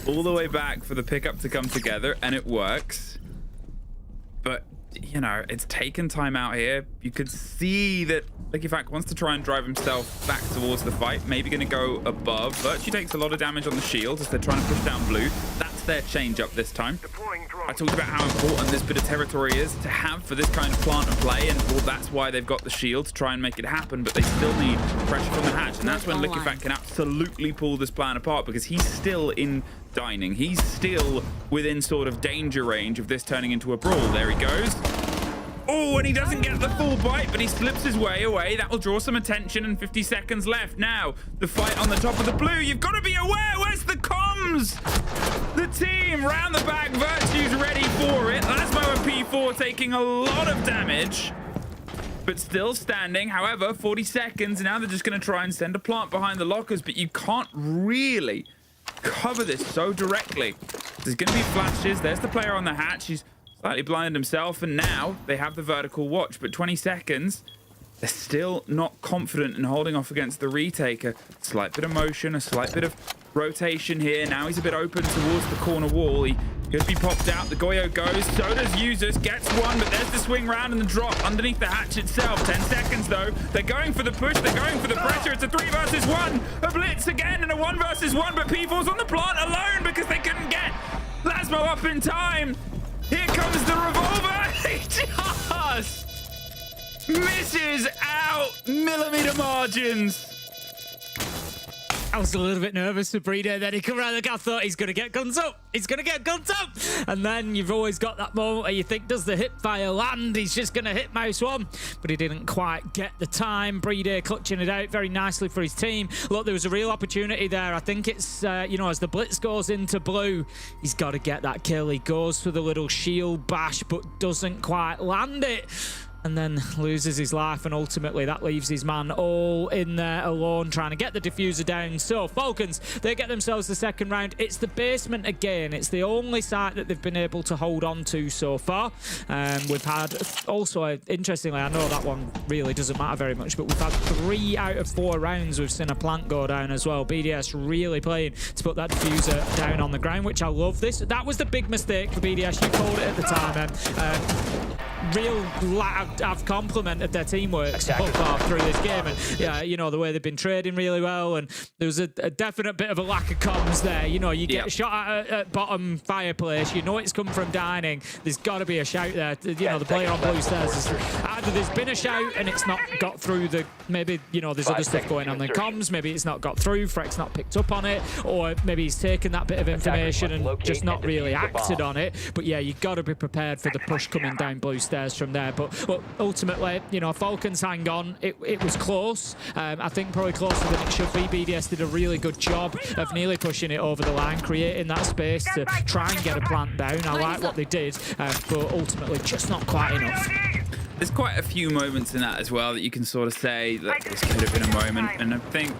all the way back for the pickup to come together, and it works. But you know, it's taken time out here. You could see that Liquifac wants to try and drive himself back towards the fight, maybe going to go above. Virtue takes a lot of damage on the shield as they're trying to push down blue. That's their change up this time. I talked about how important this bit of territory is to have for this kind of plant and play, and well, that's why they've got the shield to try and make it happen, but they still need pressure from the hatch, and that's when Liquifac can absolutely pull this plan apart, because he's still in dining. He's still within sort of danger range of this turning into a brawl. There he goes. Oh, and he doesn't get the full bite, but he slips his way away. That will draw some attention, and 50 seconds left. Now, the fight on the top of the blue. You've got to be aware. Where's the comms? The team round the back. Virtue's ready for it. Lasmo and P4 taking a lot of damage, but still standing. However, 40 seconds. Now they're just going to try and send a plant behind the lockers, but you can't really cover this so directly. There's going to be flashes. There's the player on the hatch. He's slightly blinded himself, and now they have the vertical watch, but 20 seconds, they're still not confident in holding off against the retaker. Slight bit of motion, a slight bit of rotation here. Now he's a bit open towards the corner wall. He could be popped out. The Goyo goes, so does Users, gets one, but there's the swing round and the drop underneath the hatch itself. 10 seconds though. They're going for the push, they're going for the pressure. It's a 3 versus 1, a blitz again, and a 1 versus 1, but P4's on the plant alone because they couldn't get Lasmo up in time. Here comes the revolver. He just misses out. Millimeter margins. I was a little bit nervous for Breeder. Then he come around and I thought he's going to get guns up. He's going to get guns up. And then you've always got that moment where you think, does the hip fire land? He's just going to hit mouse 1. But he didn't quite get the time. Breeder clutching it out very nicely for his team. Look, there was a real opportunity there. I think it's, you know, as the blitz goes into blue, he's got to get that kill. He goes for the little shield bash, but doesn't quite land it. And then loses his life, and ultimately that leaves his man all in there alone trying to get the diffuser down. So Falcons, they get themselves the second round. It's the basement again. It's the only site that they've been able to hold on to so far. We've had also, interestingly, I know that one really doesn't matter very much, but we've had 3 out of 4 rounds we've seen a plant go down as well. BDS really playing to put that diffuser down on the ground, which I love. That was the big mistake for BDS. You called it at the time, I've complimented their teamwork so far through this game, and yeah, you know, the way they've been trading really well, and there was a definite bit of a lack of comms there. You know, you get shot at bottom fireplace, you know it's come from dining, there's got to be a shout there. You know, the player on blue stairs, either there's been a shout and it's not got through the, maybe, you know, there's other stuff going on in comms, maybe it's not got through, Freck's not picked up on it, or maybe he's taken that bit of information and just not really acted on it. But yeah, you've got to be prepared for the push coming down blue stairs from there. But ultimately, you know, Falcons hang on. It was close. I think probably closer than it should be. BDS did a really good job of nearly pushing it over the line, creating that space to try and get a plant down. I like what they did, but ultimately just not quite enough. There's quite a few moments in that as well that you can sort of say that this could have been a moment, and I think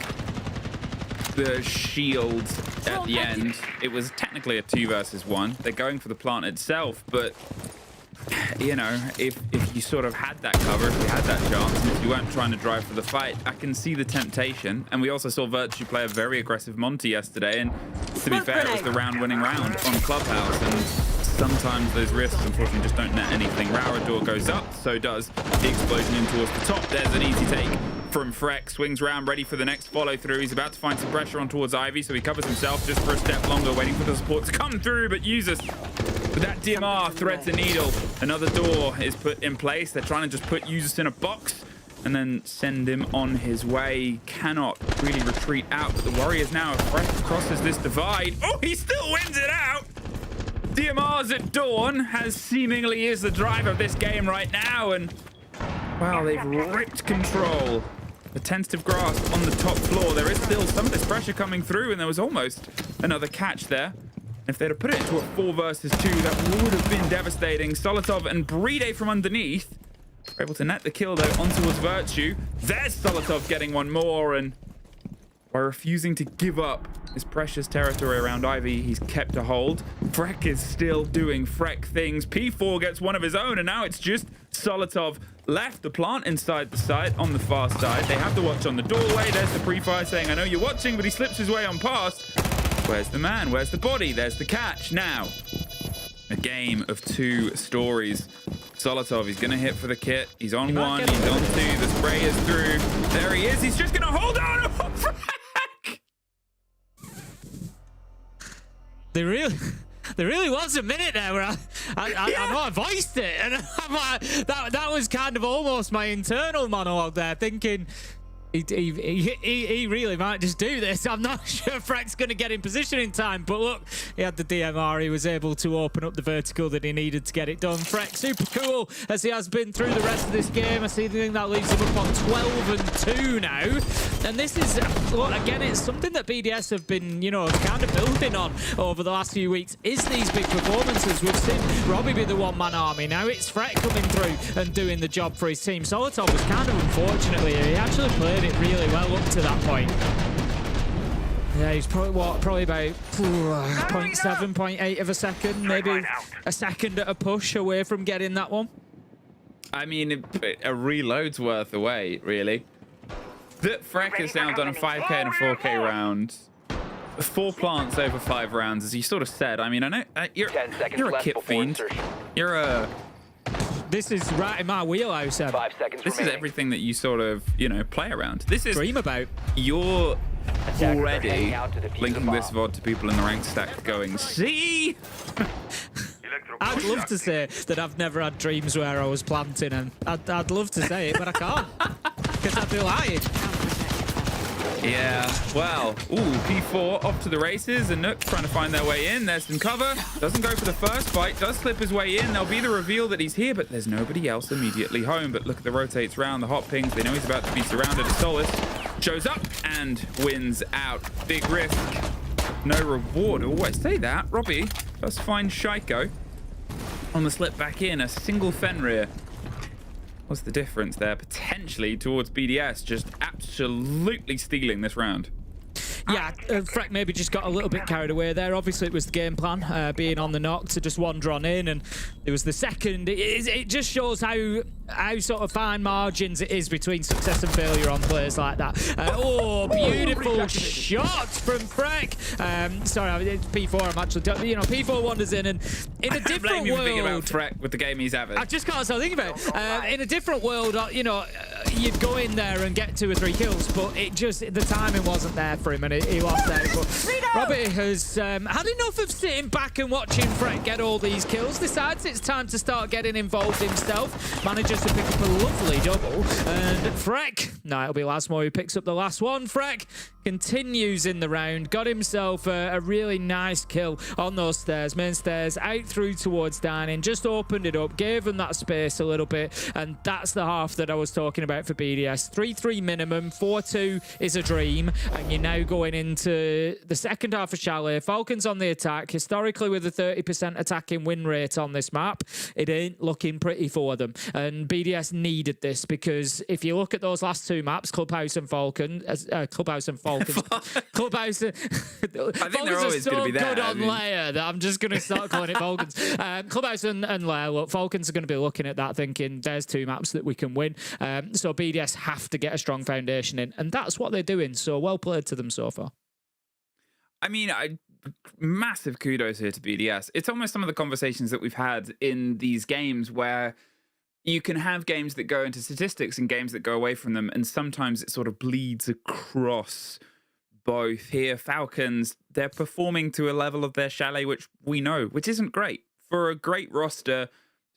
the shield at the end. It was technically a 2 versus 1. They're going for the plant itself, but you know, if you sort of had that cover, if you had that chance, and if you weren't trying to drive for the fight, I can see the temptation. And we also saw Virtue play a very aggressive Monty yesterday, and to be fair, it was the round-winning round on Clubhouse, and sometimes those risks, unfortunately, just don't net anything. Raurador goes up, so does the explosion in towards the top. There's an easy take from Freck. Swings round, ready for the next follow-through. He's about to find some pressure on towards Ivy, so he covers himself just for a step longer, waiting for the support to come through, but uses with that DMR threads a needle. Another door is put in place. They're trying to just put Usus in a box and then send him on his way. Cannot really retreat out, but the Warriors now, if Freck crosses this divide, oh, he still wins it out. DMR's at dawn, has seemingly is the driver of this game right now, and wow, they've ripped control. A tentative grasp on the top floor. There is still some of this pressure coming through, and there was almost another catch there. If they'd have put it into a 4 versus 2, that would have been devastating. Solotov and Bride from underneath are able to net the kill, though, on towards Virtue. There's Solotov getting one more, and by refusing to give up his precious territory around Ivy, he's kept a hold. Freck is still doing Freck things. P4 gets one of his own, and now it's just Solotov left. The plant inside the site on the far side. They have the watch on the doorway. There's the pre-fire saying, I know you're watching, but he slips his way on past. Where's the man? Where's the body? There's the catch. Now, a game of 2 stories. Solotov, he's going to hit for the kit. He's on 1, he's on 2. The spray is through. There he is. He's just going to hold on. Oh, Freck! There really was a minute there where I know I voiced it, and I'm like, that was kind of almost my internal monologue there, thinking he really might just do this. I'm not sure Freck's going to get in position in time, but look, he had the DMR. He was able to open up the vertical that he needed to get it done. Freck, super cool as he has been through the rest of this game. I see the thing that leaves him up on 12-2 now. And this is, well, again, it's something that BDS have been, you know, kind of building on over the last few weeks, is these big performances. We've seen Robbie be the one-man army. Now it's Freck coming through and doing the job for his team. Solotov was kind of unfortunately, he actually played it really well up to that point. Yeah, he's probably about 0.7, 0.8 of a second, maybe a second at a push away from getting that one. I mean, a reload's worth away, really. That Freck is now done a 5k and a 4k round. 4 plants over 5 rounds, as you sort of said. I mean, I know you're a kit fiend. You're a... This is right in my wheelhouse, Em. 5 seconds This remaining. is everything that you sort of, you know, play around. This is... Dream about. You're Attackers are already heading out to defuse linking the this bomb. VOD to people in the rank stack going, see? I'd love to say that I've never had dreams where I was planting, and I'd love to say it, but I can't. Because I'd be lying. Yeah, well, ooh, P4 off to the races, and Nook trying to find their way in. There's some cover. Doesn't go for the first fight. Does slip his way in. There'll be the reveal that he's here, but there's nobody else immediately home. But look at the rotates round, the hot pings. They know he's about to be surrounded. Solace shows up and wins out. Big risk, no reward. Oh, I say that. Robbie does find Shaiko on the slip back in. A single Fenrir. What's the difference there? Potentially towards BDS, just absolutely stealing this round. Yeah, Freck maybe just got a little bit carried away there. Obviously, it was the game plan, being on the knock to just wander on in, and it was the second. It just shows how sort of fine margins it is between success and failure on players like that. Oh, beautiful shot from Freck. Sorry, it's P4. I'm actually, you know, P4 wanders in, and in a different world. Thinking about Freck with the game he's having. I just can't stop thinking about it. In a different world, you know, you'd go in there and get 2 or 3 kills, but it just, the timing wasn't there for him, and he lost there. But Robbie has had enough of sitting back and watching Freck get all these kills. Decides it's time to start getting involved himself. Manages to pick up a lovely double. And Freck, no, it'll be Lasmo who picks up the last one. Freck continues in the round. Got himself a really nice kill on those stairs, main stairs, out through towards dining. Just opened it up, gave them that space a little bit. And that's the half that I was talking about for BDS. 3-3 minimum, 4-2 is a dream. And you're now going into the second half of Chalet. Falcons on the attack. Historically, with a 30% attacking win rate on this map, it ain't looking pretty for them. And BDS needed this, because if you look at those last 2 maps, Clubhouse and Falcons, Falcons. Clubhouse. I think they're always so going to be there. good on Lair that I'm just going to start calling it Falcons. Clubhouse and Lair, look, Falcons are going to be looking at that thinking there's 2 maps that we can win. So BDS have to get a strong foundation in, and that's what they're doing. So well played to them so far. I mean, massive kudos here to BDS. It's almost some of the conversations that we've had in these games where you can have games that go into statistics and games that go away from them, and sometimes it sort of bleeds across both. Here, Falcons, they're performing to a level of their Chalet, which we know, which isn't great. For a great roster,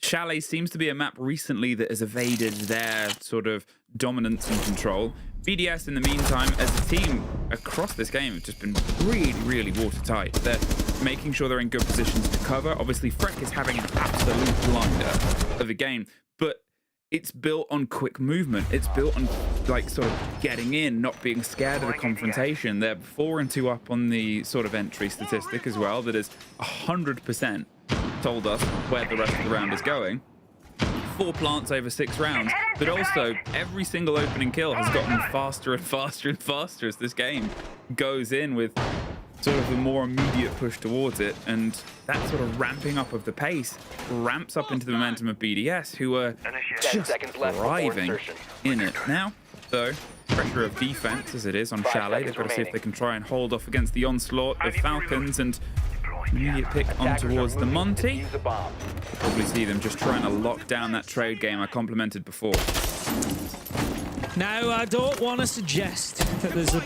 Chalet seems to be a map recently that has evaded their sort of dominance and control. BDS, in the meantime, as a team across this game, have just been really, really watertight. They're making sure they're in good positions to cover. Obviously, Freck is having an absolute blinder of a game, but it's built on quick movement. It's built on, like, sort of getting in, not being scared of the confrontation. They're 4 and 2 up on the sort of entry statistic as well. That is 100% told us where the rest of the round is going. 4 plants over 6 rounds, but also every single opening kill has gotten faster and faster and faster as this game goes in with sort of a more immediate push towards it, and that sort of ramping up of the pace ramps up into the momentum of BDS, who are just thriving in it now. So pressure of defense as it is on Chalet. They've got to see if they can try and hold off against the onslaught of Falcons, and immediate pick on towards the Monty. Probably see them just trying to lock down that trade game I complimented before. Now, I don't want to suggest that there's a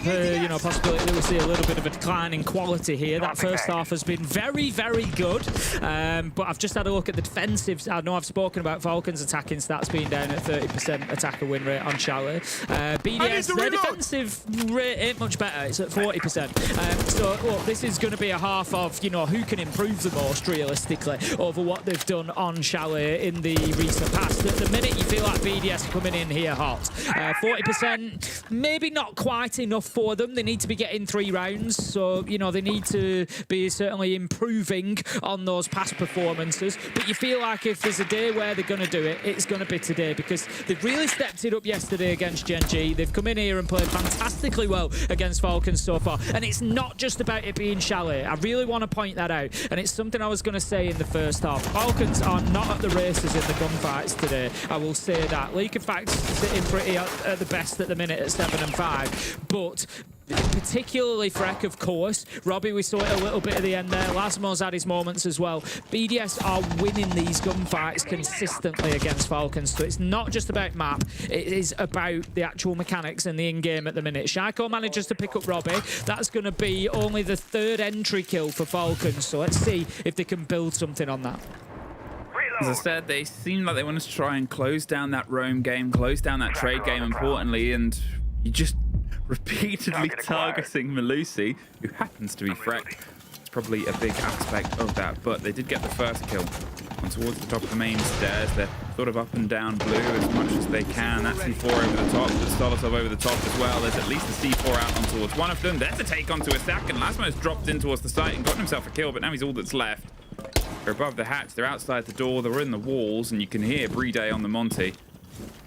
possibility that we see a little bit of a decline in quality here. That first half has been very, very good, but I've just had a look at the defensive. I know I've spoken about Falcons attacking stats being down at 30% attacker win rate on Chalet. BDS, their defensive rate ain't much better. It's at 40%. So, look, this is going to be a half of, who can improve the most realistically over what they've done on Chalet in the recent past. At the minute, you feel like BDS coming in here hot. 40%, maybe not quite enough for them. They need to be getting 3 rounds, so they need to be certainly improving on those past performances. But you feel like if there's a day where they're going to do it, it's going to be today, because they've really stepped it up yesterday against Gen G. They've come in here and played fantastically well against Falcons so far, and it's not just about it being Chalet. I really want to point that out, and it's something I was going to say in the first half. Falcons are not at the races in the gunfights today. I will say that. Leak of Facts sitting pretty at the best at the minute at 7 and 5, but particularly Freck, of course. Robbie, we saw it a little bit at the end there. Lasmo's had his moments as well. BDS are winning these gunfights consistently against Falcons, so it's not just about map, it is about the actual mechanics and the in-game at the minute. Shaiko manages to pick up Robbie. That's going to be only the 3rd entry kill for Falcons, so let's see if they can build something on that. As I said, they seem like they want to try and close down that roam game, close down that trade game, importantly, and you just repeatedly targeting Malusi, who happens to be Freck. It's probably a big aspect of that, but they did get the first kill. On towards the top of the main stairs, they're sort of up and down blue as much as they can. That C4 over the top, but Stolosov over the top as well. There's at least a C4 out on towards one of them. There's a take onto a second. Lasmo's dropped in towards the site and gotten himself a kill, but now he's all that's left. They're above the hatch, they're outside the door, they're in the walls, and you can hear Brede on the Monty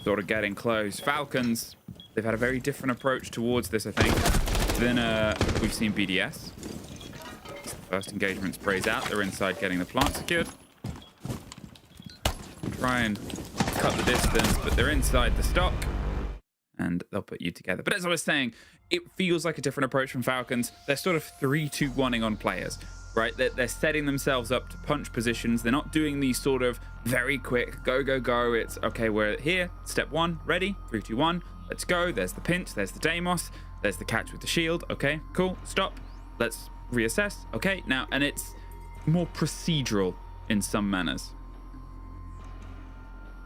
sort of getting close. Falcons, they've had a very different approach towards this, I think, than we've seen BDS. First engagement sprays out, they're inside getting the plant secured. Try and cut the distance, but they're inside the stock, and they'll put you together. But as I was saying, it feels like a different approach from Falcons. They're sort of 3-2-1-ing on players. Right, they're setting themselves up to punch positions. They're not doing these sort of very quick go, go, go. It's, okay, we're here. Step 1, ready, 3, 2, 1. Let's go. There's the pinch. There's the Deimos. There's the catch with the shield. Okay, cool. Stop. Let's reassess. Okay, now, and it's more procedural in some manners.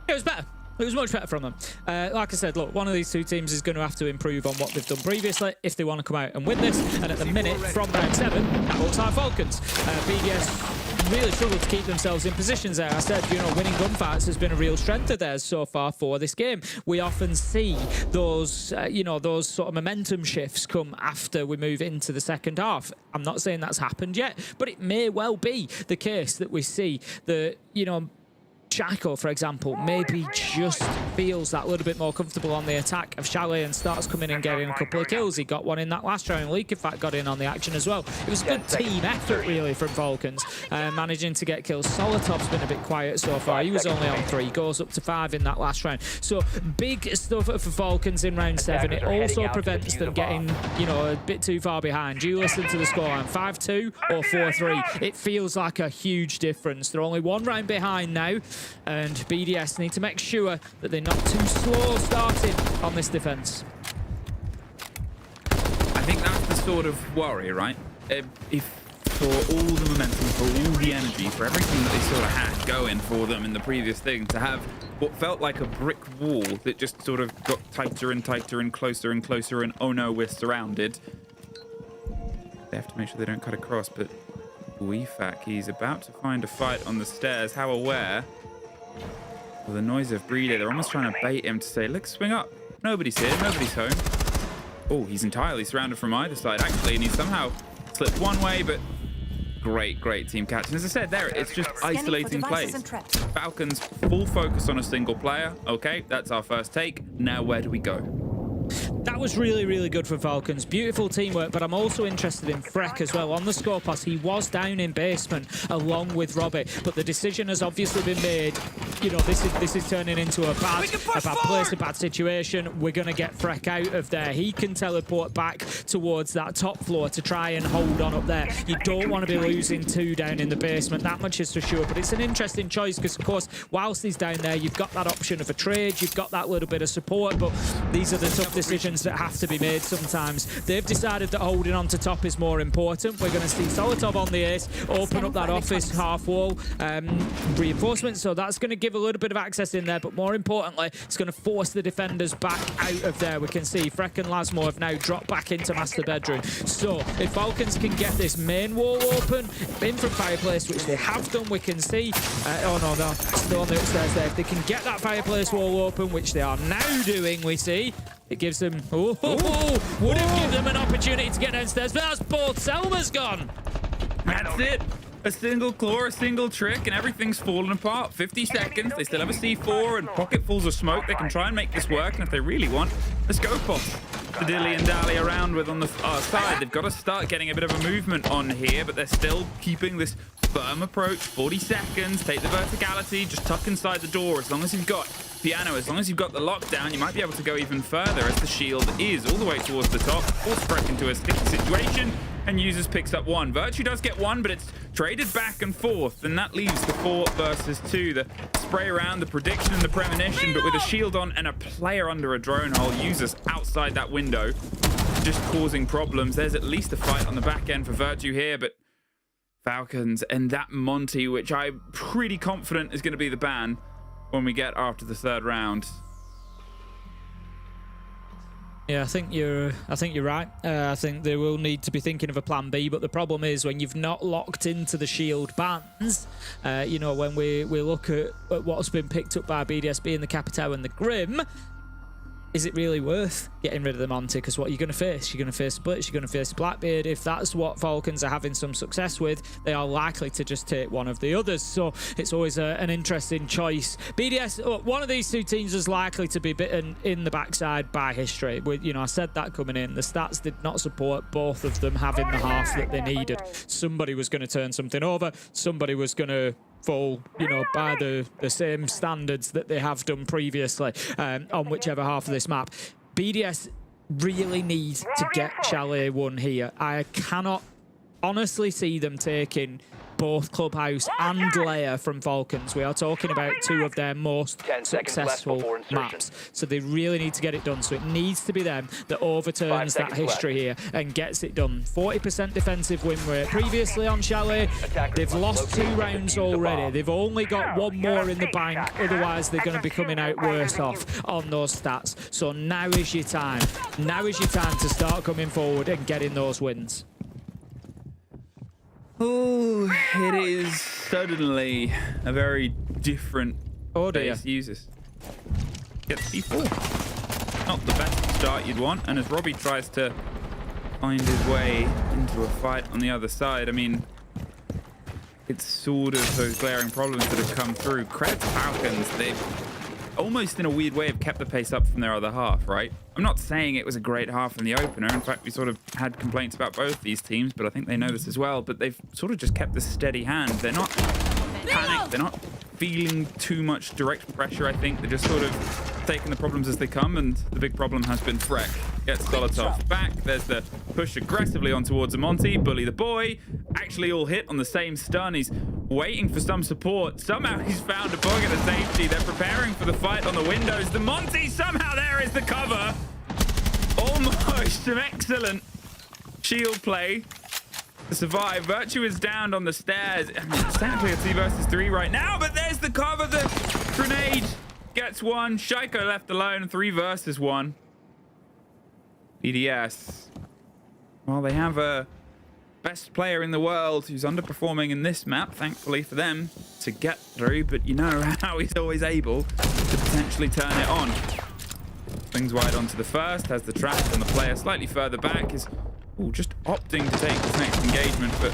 It was better. It was much better from them. Like I said, look, one of these 2 teams is going to have to improve on what they've done previously if they want to come out and win this. And at the minute, from round 7, that looks like Falcons. BDS really struggled to keep themselves in positions there. I said, winning gunfights has been a real strength of theirs so far for this game. We often see those, those sort of momentum shifts come after we move into the second half. I'm not saying that's happened yet, but it may well be the case that we see the, Shackle, for example, maybe just feels that little bit more comfortable on the attack of Chalet and starts coming and getting a couple of kills. He got one in that last round. Leak, in fact, got in on the action as well. It was a good team effort, really, from Falcons, managing to get kills. Solotop's been a bit quiet so far. He was only on 3, goes up to 5 in that last round. So big stuff for Falcons in round 7. It also prevents them getting, you know, a bit too far behind. You listen to the scoreline, 5-2 or 4-3. It feels like a huge difference. They're only 1 round behind now, and BDS need to make sure that they're not too slow starting on this defense. I think that's the sort of worry, right? If for all the momentum, for all the energy, for everything that they sort of had going for them in the previous thing, to have what felt like a brick wall that just sort of got tighter and tighter and closer, and oh no, we're surrounded. They have to make sure they don't cut across, but Weefak, he's about to find a fight on the stairs. How aware? Well, the noise of Breeder, they're almost trying to bait him to say, look, swing up. Nobody's here, nobody's home. Oh, he's entirely surrounded from either side, actually, and he somehow slipped one way, but great team catch. And as I said there, it's just isolating plays. Falcons, full focus on a single player. Okay, that's our first take. Now, where do we go? That was really good for Falcons. Beautiful teamwork, but I'm also interested in Freck as well. On the score pass, he was down in basement along with Robbie, but the decision has obviously been made. You know, this is turning into a bad place, a bad situation. We're going to get Freck out of there. He can teleport back towards that top floor to try and hold on up there. You don't want to be losing 2 down in the basement, that much is for sure, but it's an interesting choice because, of course, whilst he's down there, you've got that option of a trade, you've got that little bit of support, but these are the tough decisions that have to be made sometimes. They've decided that holding on to top is more important. We're going to see Solotov on the ace, open up that office half wall reinforcement, so that's going to give a little bit of access in there, but more importantly, it's going to force the defenders back out of there. We can see Freck and Lasmo have now dropped back into master bedroom. So if Falcons can get this main wall open, in from fireplace, which they have done, we can see, oh no, they're still on the upstairs there. If they can get that fireplace wall open, which they are now doing, we see, it gives them, would have given them an opportunity to get downstairs, but that's both Selma's gone. That's it. A single claw, a single trick, and everything's fallen apart. 50 seconds. They still have a C4 and pocketfuls of smoke. They can try and make this work, and if they really want, let's go, boss. The dilly and dally around with on the side. They've got to start getting a bit of a movement on here, but they're still keeping this firm approach. 40 seconds. Take the verticality. Just tuck inside the door. As long as you've got Piano, as long as you've got the lockdown, you might be able to go even further as the shield is all the way towards the top. Force Freck into a sticky situation, and Users picks up 1. Virtue does get 1, but it's traded back and forth, and that leaves the 4 versus 2. The spray around, the prediction and the premonition, but with a shield on and a player under a drone hole, Users outside that window, just causing problems. There's at least a fight on the back end for Virtue here, but Falcons and that Monty, which I'm pretty confident is going to be the ban when we get after the 3rd round. Yeah, I think you're right. I think they will need to be thinking of a plan B, but the problem is when you've not locked into the shield bans, you know, when we look at what's been picked up by BDS being the Capitao and the Grim, is it really worth getting rid of the Monty? Because what are you going to face? You're going to face Splits, you're going to face Blackbeard. If that's what Falcons are having some success with, they are likely to just take one of the others. So it's always an interesting choice. BDS, one of these 2 teams is likely to be bitten in the backside by history. You know, I said that coming in. The stats did not support both of them having the half that they needed. Somebody was going to turn something over. Somebody was going to fall, you know, by the same standards that they have done previously on whichever half of this map. BDS really need to get Chalet 1 here. I cannot honestly see them taking both Clubhouse and Lair from Falcons. We are talking about 2 of their most successful maps. So they really need to get it done. So it needs to be them that overturns that history here and gets it done. 40% defensive win rate previously on Chalet. They've lost 2 rounds already. They've only got 1 more in the bank. Otherwise, they're going to be coming out worse off on those stats. So now is your time. Now is your time to start coming forward and getting those wins. Oh, it is suddenly a very different base Users. Gets C4. Not the best start you'd want, and as Robbie tries to find his way into a fight on the other side, I mean, it's sort of those glaring problems that have come through. Credit to Falcons, they've almost in a weird way have kept the pace up from their other half, right? I'm not saying it was a great half in the opener. In fact, we sort of had complaints about both these teams, but I think they know this as well. But they've sort of just kept this steady hand. They're not panicked. They're not feeling too much direct pressure, I think. They're just sort of taking the problems as they come, and the big problem has been Freck. Gets Solotov back. There's the push aggressively on towards Monty. Bully the boy. Actually all hit on the same stun. He's waiting for some support. Somehow he's found a bug at a safety. They're preparing for the fight on the windows. The Monty, somehow there is the cover. Almost some excellent shield play to survive. Virtue is down on the stairs. I mean, it's technically a 2 versus 3 right now, but there's the cover. The grenade gets one. Shaiko left alone. 3 versus 1. BDS. Well, they have a best player in the world who's underperforming in this map, thankfully for them, to get through, but you know how he's always able to potentially turn it on. Swings wide onto the first, has the trap on the player slightly further back, is just opting to take this next engagement, but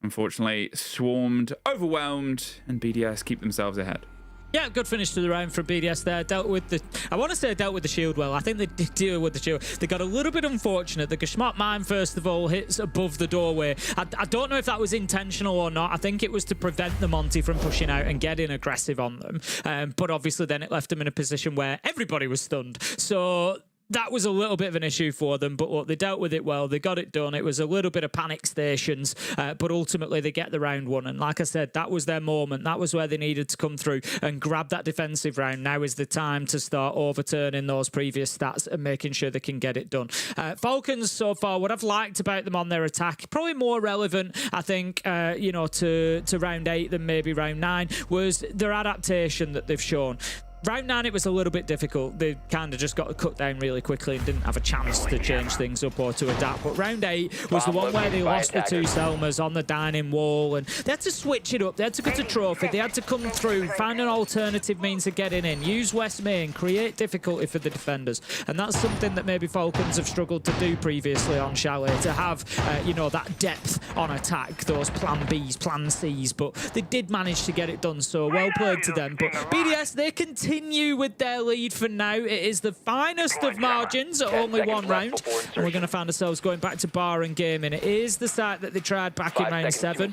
unfortunately swarmed, overwhelmed, and BDS keep themselves ahead. Yeah, good finish to the round from BDS there. Dealt with the shield well. I think they did deal with the shield. They got a little bit unfortunate. The Gashmot mine, first of all, hits above the doorway. I don't know if that was intentional or not. I think it was to prevent the Monty from pushing out and getting aggressive on them. But obviously then it left them in a position where everybody was stunned. So that was a little bit of an issue for them, but look, they dealt with it well. They got it done. It was a little bit of panic stations, but ultimately they get the round won. And like I said, that was their moment. That was where they needed to come through and grab that defensive round. Now is the time to start overturning those previous stats and making sure they can get it done. Falcons so far, what I've liked about them on their attack, probably more relevant, I think, to round 8 than maybe round 9, was their adaptation that they've shown. Round 9, it was a little bit difficult. They kind of just got cut down really quickly and didn't have a chance to change things up or to adapt. But round 8 was the one where they lost the 2 Selmas on the dining wall, and they had to switch it up. They had to go to trophy. They had to come through, find an alternative means of getting in, use West Main, create difficulty for the defenders. And that's something that maybe Falcons have struggled to do previously on Chalet, to have, that depth on attack, those plan Bs, plan Cs. But they did manage to get it done, so well played to them. But BDS, they continue with their lead for now. It is the finest of margins at only 1 round, and we're going to find ourselves going back to bar and gaming. It is the site that they tried back in round 7.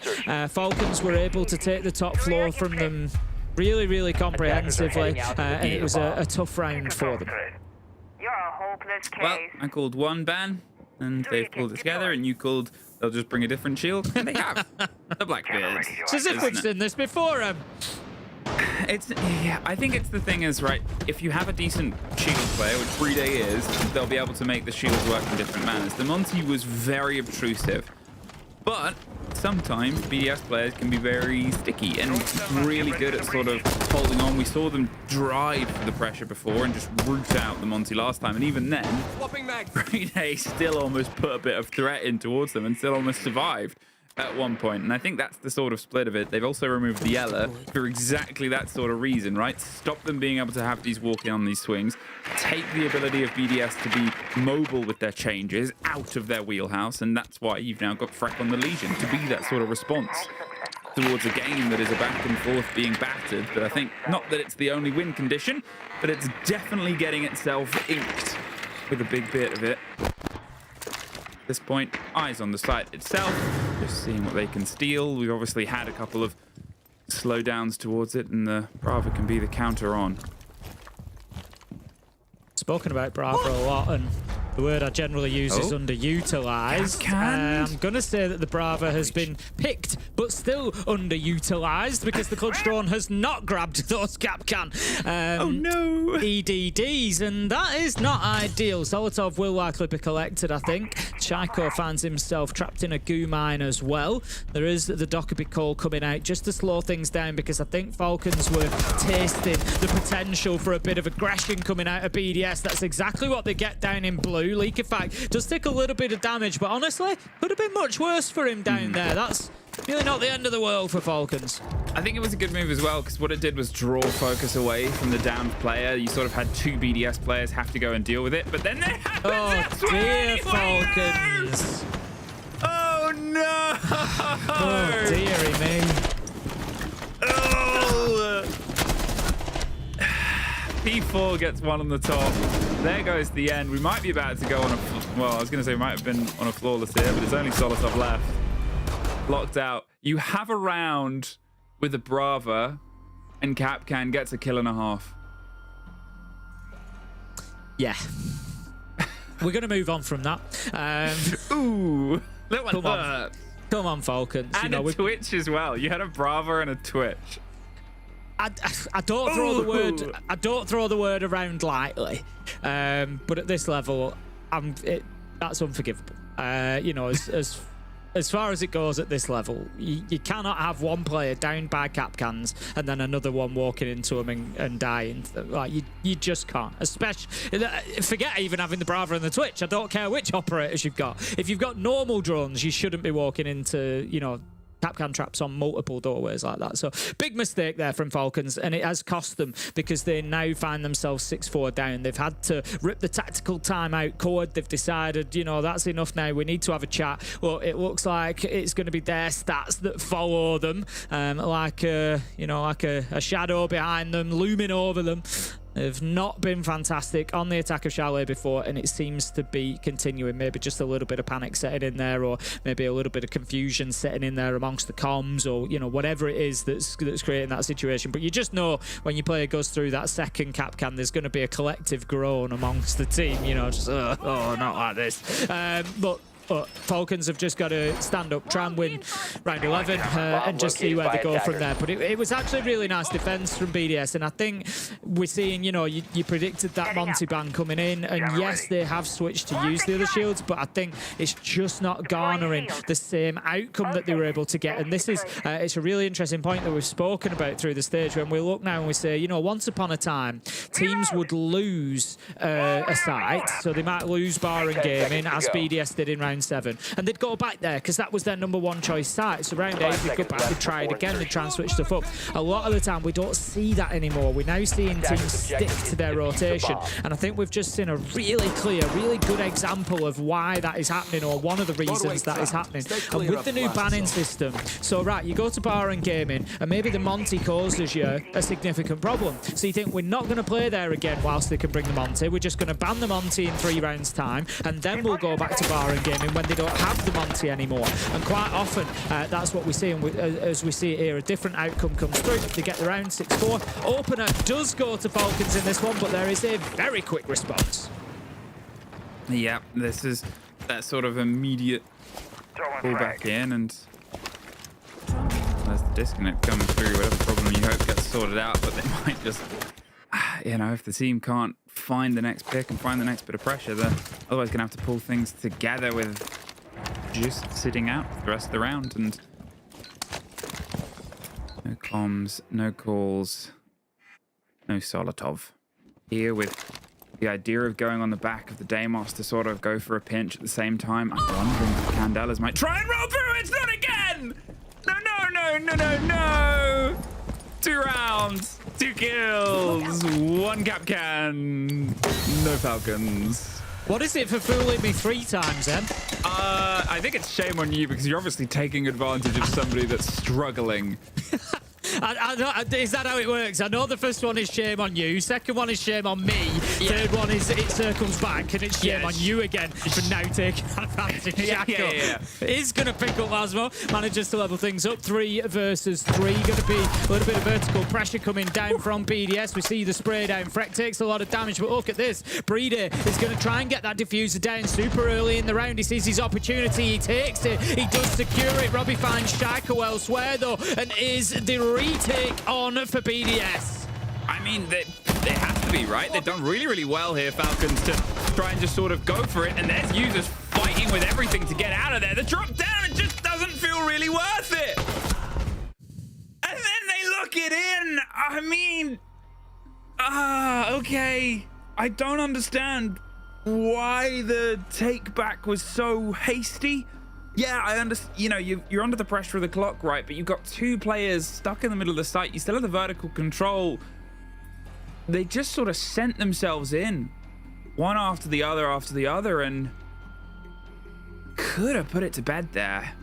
Falcons were able to take the top floor from them really, really comprehensively, and it was a tough round for them. You're a hopeless case. Well, I called one ban, and they've pulled it together, and you called they'll just bring a different shield, and they have. The Blackbeards. It's as if we've seen this before. I think it's the thing is, right, if you have a decent shield player, which Brede is, they'll be able to make the shields work in different manners. The Monty was very obtrusive, but sometimes BDS players can be very sticky and really good at sort of holding on. We saw them drive for the pressure before and just root out the Monty last time, and even then, Brede still almost put a bit of threat in towards them and still almost survived at one point. And I think that's the sort of split of it. They've also removed the Ella for exactly that sort of reason, right? Stop them being able to have these walking on these swings, take the ability of BDS to be mobile with their changes out of their wheelhouse, and that's why you've now got Freck on the Legion to be that sort of response towards a game that is a back and forth being battered. But I think not that it's the only win condition, but it's definitely getting itself inked with a big bit of it. At this point, eyes on the site itself, just seeing what they can steal. We've obviously had a couple of slowdowns towards it, and the Brava can be the counter on. Spoken about Brava a lot, and the word I generally use is underutilized. I'm going to say that the Brava has been picked, but still underutilized, because the clutch drone has not grabbed those Capcan EDDs, and that is not ideal. Solotov will likely be collected, I think. Chaiko finds himself trapped in a goo mine as well. There is the Dockerby call coming out just to slow things down, because I think Falcons were tasting the potential for a bit of aggression coming out of BDS. That's exactly what they get down in blue. Leak Effect does take a little bit of damage, but honestly, could have been much worse for him down there. That's really not the end of the world for Falcons. I think it was a good move as well, because what it did was draw focus away from the damned player. You sort of had 2 BDS players have to go and deal with it, but then they Oh dear, Falcons. Oh no! Oh, dearie me. Oh! P4 gets one on the top. There goes the end. We might be about to go on a... Well, I was going to say we might have been on a flawless here, but it's only Solotov left. Locked out. You have a round with a Brava, and Capcan gets a kill and a half. Yeah. We're going to move on from that. Ooh. That one hurt. Come on, Falcons. And a Twitch as well. You had a Brava and a Twitch. I don't throw the word. I don't throw the word around lightly, but at this level, that's unforgivable. As far as it goes at this level, you cannot have one player down by Capcans and then another one walking into them and dying. Like you just can't. Especially, forget even having the Brava and the Twitch. I don't care which operators you've got. If you've got normal drones, you shouldn't be walking into Capcan traps on multiple doorways like that. So big mistake there from Falcons, and it has cost them because they now find themselves 6-4 down. They've had to rip the tactical timeout cord. They've decided, that's enough now. We need to have a chat. Well, it looks like it's going to be their stats that follow them, like a shadow behind them, looming over them. They've not been fantastic on the attack of Chalet before, and it seems to be continuing. Maybe just a little bit of panic setting in there, or maybe a little bit of confusion setting in there amongst the comms, or whatever it is that's creating that situation. But you just know when your player goes through that second Capcan, there's going to be a collective groan amongst the team. Just not like this. But Falcons have just got to stand up, try and win round 11 and just see where they go from there. But it was actually really nice defense from BDS, and I think we're seeing, you predicted that Monty ban coming in, and yes, they have switched to use the other shields, but I think it's just not garnering the same outcome that they were able to get. And this is, it's a really interesting point that we've spoken about through the stage when we look now and we say, once upon a time, teams would lose a site, so they might lose Bar and Gaming, as BDS did in round 7, and they'd go back there because that was their #1 choice site. So round 8, they'd go back, they'd try it again, they'd try and switch stuff up. A lot of the time, we don't see that anymore. We're now seeing teams stick to their rotation, and I think we've just seen a really clear, really good example of why that is happening, or one of the reasons that is happening. And with the new banning system, so you go to Bar and Gaming, and maybe the Monty causes you a significant problem. So you think, we're not going to play there again whilst they can bring the Monty. We're just going to ban the Monty in 3 rounds' time, and then we'll go back to Bar and Gaming when they don't have the Monty anymore. And quite often, that's what we see. And as we see it here, a different outcome comes through. They get the round 6-4. Opener does go to Falcons in this one, but there is a very quick response. Yeah, this is that sort of immediate pull back in, and there's the disconnect coming through. Whatever problem you hope gets sorted out, but they might just, if the team can't find the next pick and find the next bit of pressure, they're otherwise going to have to pull things together with just sitting out for the rest of the round. And no comms, no calls, no Solotov. Here with the idea of going on the back of the Deimos to sort of go for a pinch at the same time. I'm wondering if Candelas might try and roll through. It's not again! No! 2 rounds, 2 kills, 1 Capcan, no Falcons. What is it for fooling me 3 times, then? I think it's shame on you because you're obviously taking advantage of somebody that's struggling. Is that how it works? I know the first one is shame on you, second one is shame on me, third one is it circles back and it's shame on you again for now taking advantage. Yeah. Is going to pick up Lasmo, manages to level things up. 3 versus 3, going to be a little bit of vertical pressure coming down from BDS. We see the spray down. Freck takes a lot of damage, but look at this. Breeder is going to try and get that diffuser down super early in the round. He sees his opportunity, he takes it, he does secure it. Robbie finds Shaiko elsewhere though, and is the retake on for BDS. I mean, they have to be, right? They've done really, really well here, Falcons, to try and just sort of go for it, and there's users fighting with everything to get out of there. The drop down, it just doesn't feel really worth it. And then they look it in. I mean, okay. I don't understand why the take back was so hasty. Yeah, I understand. You're under the pressure of the clock, right? But you've got 2 players stuck in the middle of the site. You still have the vertical control. They just sort of sent themselves in, one after the other, and could have put it to bed there.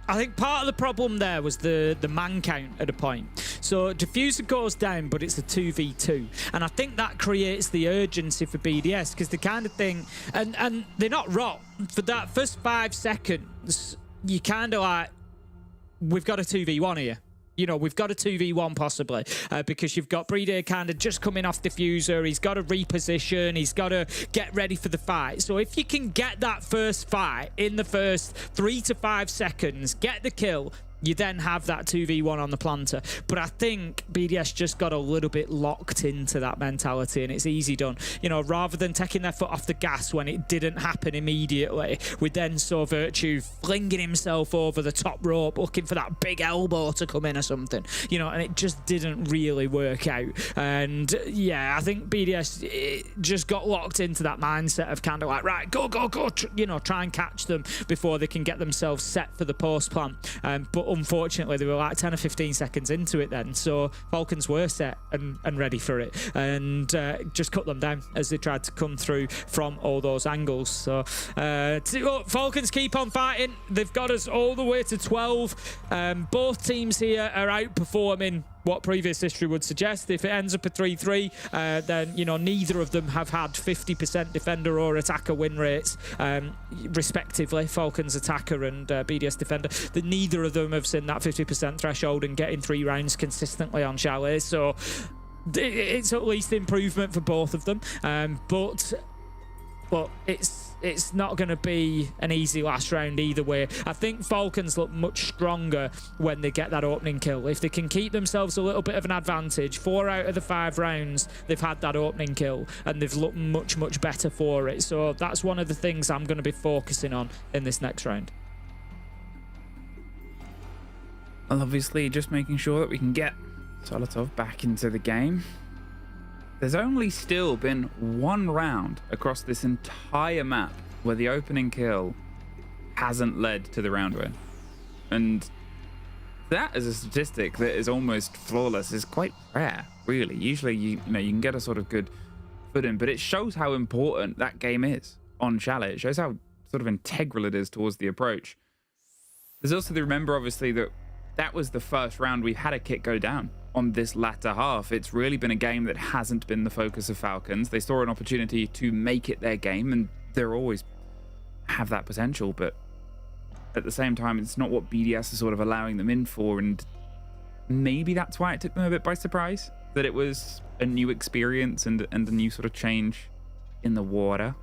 I think part of the problem there was the man count at a point. So Diffuser goes down, but it's a 2v2. And I think that creates the urgency for BDS because they kind of think, and they're not wrong, for that first 5 seconds, you kind of like, we've got a 2v1 here. You know, we've got a 2v1 possibly because you've got Breeder kind of just coming off Diffuser. He's got to reposition. He's got to get ready for the fight. So if you can get that first fight in the first 3 to 5 seconds, get the kill, you then have that 2v1 on the planter. But I think BDS just got a little bit locked into that mentality, and it's easy done. You know, rather than taking their foot off the gas when it didn't happen immediately, we then saw Virtue flinging himself over the top rope, looking for that big elbow to come in or something. You know, and it just didn't really work out. And yeah, I think BDS just got locked into that mindset of kind of like, right, go, you know, try and catch them before they can get themselves set for the post plan. But unfortunately, they were like 10 or 15 seconds into it then. So Falcons were set and ready for it and just cut them down as they tried to come through from all those angles. So Falcons keep on fighting. They've got us all the way to 12. Both teams here are outperforming what previous history would suggest. If it ends up a 3-3, then, you know, neither of them have had 50% defender or attacker win rates, respectively, Falcons attacker and BDS defender. Neither of them have seen that 50% threshold and getting 3 rounds consistently on Chalet. So it's at least improvement for both of them. But it's not going to be an easy last round either way. I think Falcons look much stronger when they get that opening kill. If they can keep themselves a little bit of an advantage, 4 out of the 5 rounds, they've had that opening kill and they've looked much, much better for it. So that's one of the things I'm going to be focusing on in this next round. Well, obviously, just making sure that we can get Solotov back into the game. There's only still been 1 round across this entire map where the opening kill hasn't led to the round win. And that is a statistic that is almost flawless, is quite rare, really. Usually, you can get a sort of good footing, but it shows how important that game is on Chalet. It shows how sort of integral it is towards the approach. There's also to remember, obviously, that was the first round we've had a kit go down on this latter half. It's really been a game that hasn't been the focus of Falcons. They saw an opportunity to make it their game, and they're always have that potential, but at the same time, it's not what BDS is sort of allowing them in for, and maybe that's why it took them a bit by surprise, that it was a new experience and a new sort of change in the water.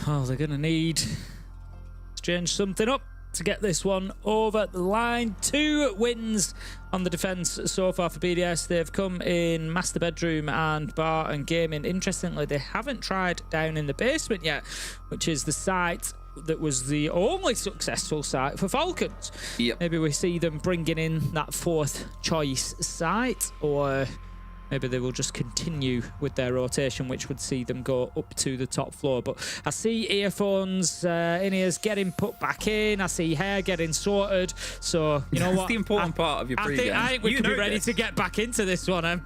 Oh, they're going to need to change something up to get this one over the line. 2 wins on the defense so far for BDS. They've come in Master Bedroom and Bar and Gaming. Interestingly, they haven't tried down in the basement yet, which is the site that was the only successful site for Falcons. Yep. Maybe we see them bringing in that 4th choice site, or maybe they will just continue with their rotation, which would see them go up to the top floor. But I see earphones, in-ears getting put back in. I see hair getting sorted. So, you know what? That's the important part of your pregame. I think we could be ready to get back into this one.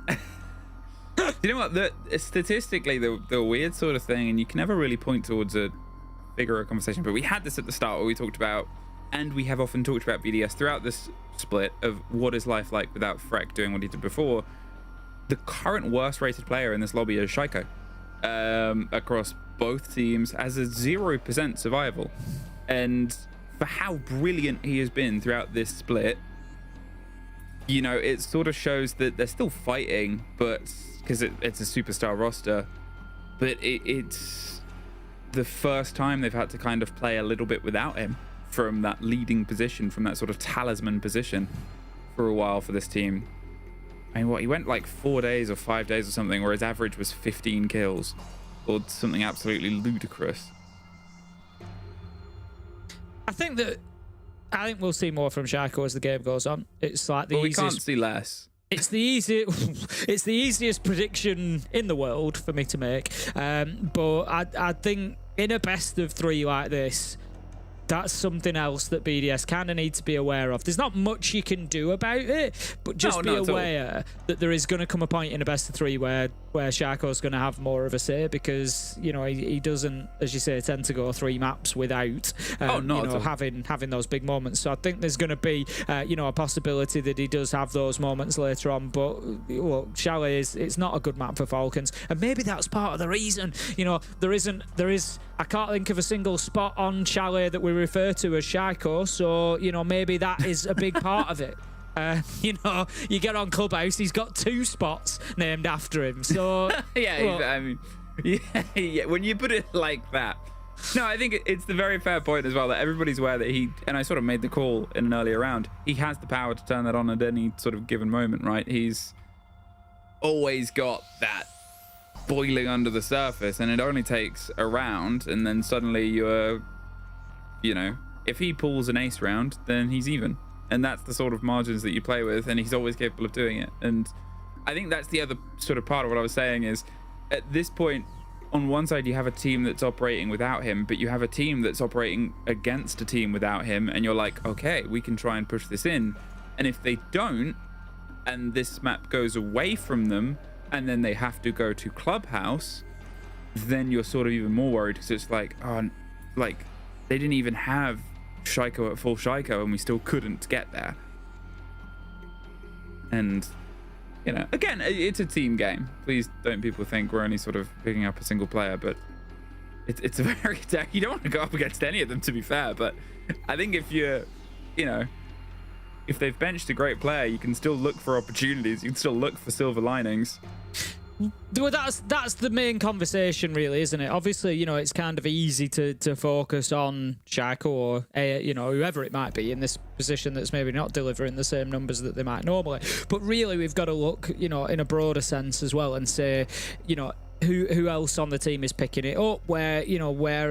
You know what? Statistically, the weird sort of thing, and you can never really point towards a bigger conversation, but we had this at the start where we talked about, and we have often talked about BDS throughout this split, of what is life like without Freck doing what he did before. The current worst rated player in this lobby is Shaiko. Across both teams, has a 0% survival. And for how brilliant he has been throughout this split, you know, it sort of shows that they're still fighting, but because it's a superstar roster, but it's the first time they've had to kind of play a little bit without him from that leading position, from that sort of talisman position for a while for this team. I mean, he went like 4 days or 5 days or something where his average was 15 kills or something absolutely ludicrous. I think we'll see more from Shaiko as the game goes on. It's like the easiest. We can't see less. It's the easiest prediction in the world for me to make. But I think in a best of 3 like this, that's something else that BDS kind of need to be aware of. There's not much you can do about it, but just be aware that there is going to come a point in a best of 3 where where Sharko's going to have more of a say because, you know, he doesn't, as you say, tend to go 3 maps without having those big moments. So I think there's going to be, you know, a possibility that he does have those moments later on. But, well, Chalet it's not a good map for Falcons. And maybe that's part of the reason, you know, I can't think of a single spot on Chalet that we refer to as Sharko. So, you know, maybe that is a big part of it. You know, you get on Clubhouse, he's got 2 spots named after him. So I mean, yeah, when you put it like that. No, I think it's the very fair point as well that everybody's aware that and I sort of made the call in an earlier round, he has the power to turn that on at any sort of given moment, right? He's always got that boiling under the surface, and it only takes a round, and then suddenly you're, you know, if he pulls an ace round, then he's even. And that's the sort of margins that you play with, and he's always capable of doing it. And I think that's the other sort of part of what I was saying is, at this point, on one side you have a team that's operating without him, but you have a team that's operating against a team without him, and you're like, okay, we can try and push this in. And if they don't, and this map goes away from them, and then they have to go to Clubhouse, then you're sort of even more worried, because it's like, oh, like, they didn't even have Sharko at full Sharko and we still couldn't get there. And, you know, again, it's a team game. Please don't people think we're only sort of picking up a single player, but it's a very, you don't want to go up against any of them, to be fair, but I think if you're, you know, if they've benched a great player, you can still look for opportunities, you can still look for silver linings. Well, that's the main conversation, really, isn't it? Obviously, you know, it's kind of easy to focus on Sharko or, you know, whoever it might be in this position that's maybe not delivering the same numbers that they might normally. But really, we've got to look, you know, in a broader sense as well and say, you know, who else on the team is picking it up? Where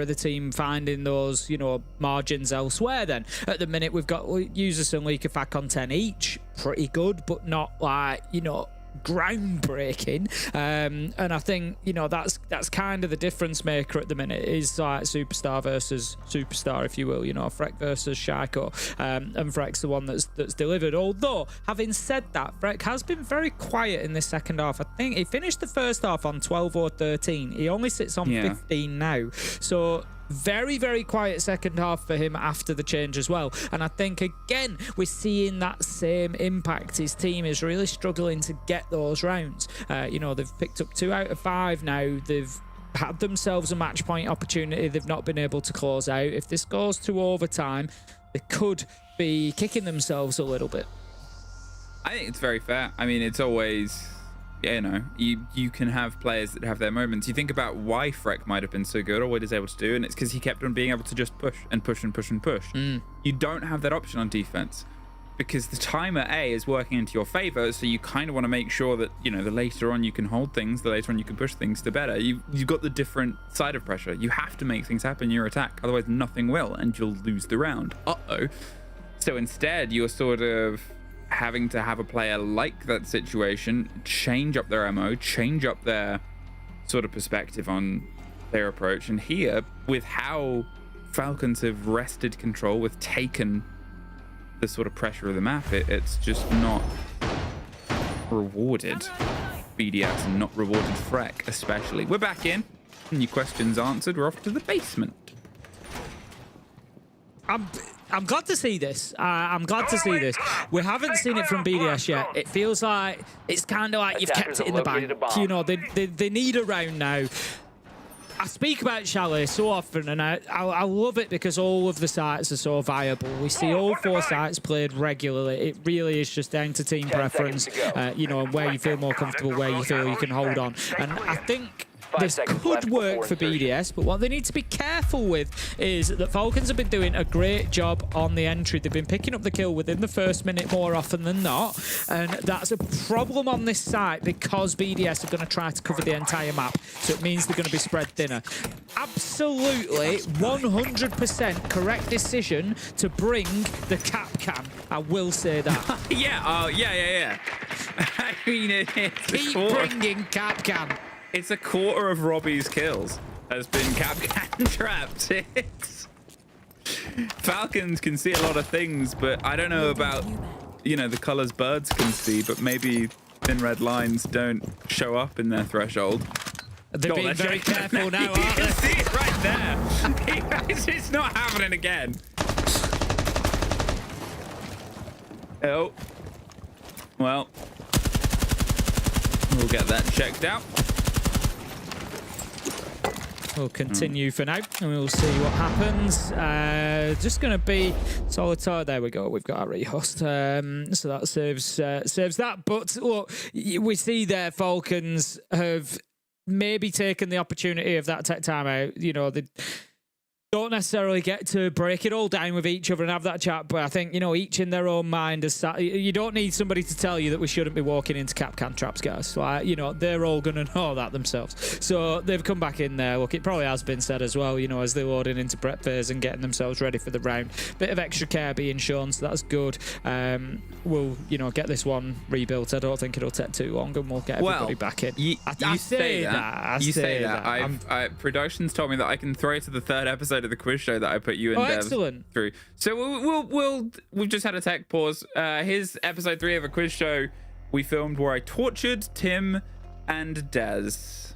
are the team finding those, you know, margins elsewhere then? At the minute, we've got Users and Leak of Fact on 10 each. Pretty good, but not like, you know, groundbreaking. And I think, you know, that's kind of the difference maker at the minute, is like superstar versus superstar, if you will, you know, Freck versus Sharko. And Freck's the one that's delivered. Although, having said that, Freck has been very quiet in this second half. I think he finished the first half on 12 or 13. He only sits on 15 now. So very, very quiet second half for him after the change as well. And I think, again, we're seeing that same impact. His team is really struggling to get those rounds. You know, they've picked up 2 out of 5 now. They've had themselves a match point opportunity they've not been able to close out. If this goes to overtime, they could be kicking themselves a little bit. I think it's very fair. I mean, it's always, you know, you can have players that have their moments. You think about why Freck might have been so good or what he's able to do, and it's because he kept on being able to just push and push and push and push. You don't have that option on defense because the timer A is working into your favor, so you kind of want to make sure that, you know, the later on you can hold things, the later on you can push things, the better. You've got the different side of pressure. You have to make things happen in your attack, otherwise nothing will, and you'll lose the round. So instead, you're sort of having to have a player like that situation change up their MO, change up their sort of perspective on their approach. And here, with how Falcons have wrested control, with taken the sort of pressure of the map, it's just not rewarded BDS and not rewarded Freck, especially. We're back in, and your questions answered. We're off to the basement. I'm glad to see this. I'm glad to see this. We haven't seen it from BDS yet. It feels like it's kind of like you've kept it in the bank. You know, they need a round now. I speak about Chalet so often, and I love it because all of the sites are so viable. We see all 4 sites played regularly. It really is just down to team preference, you know, and where you feel more comfortable, where you feel you can hold on. And I think this could work for BDS, but what they need to be careful with is that Falcons have been doing a great job on the entry. They've been picking up the kill within the first minute more often than not, and that's a problem on this site because BDS are going to try to cover the entire map, so it means they're going to be spread thinner. Absolutely 100% correct decision to bring the cap cam. I will say that. Yeah. I mean, keep bringing cap cam. It's a quarter of Robbie's kills has been Capcan trapped. Falcons can see a lot of things, but I don't know about, you know, the colors birds can see, but maybe thin red lines don't show up in their threshold. They're being very careful now, You aren't can they? see it right there. It's not happening again. Oh. Well. We'll get that checked out. We'll continue for now, and we'll see what happens. Just going to be solitaire. There we go. We've got our rehost. So that serves that. But look, we see there Falcons have maybe taken the opportunity of that tech timeout. You know, they don't necessarily get to break it all down with each other and have that chat, but I think, you know, each in their own mind has sat, you don't need somebody to tell you that we shouldn't be walking into cap can traps, guys. Like, you know, they're all going to know that themselves. So they've come back in there. Look, it probably has been said as well, you know, as they're loading into prep phase and getting themselves ready for the round. Bit of extra care being shown, so that's good. We'll, you know, get this one rebuilt. I don't think it'll take too long, and we'll get everybody back in. You say that. Production's told me that I can throw it to the third episode of the quiz show that I put you and Dev through. So we've just had a tech pause. Here's episode 3 of a quiz show we filmed where I tortured Tim and Dez.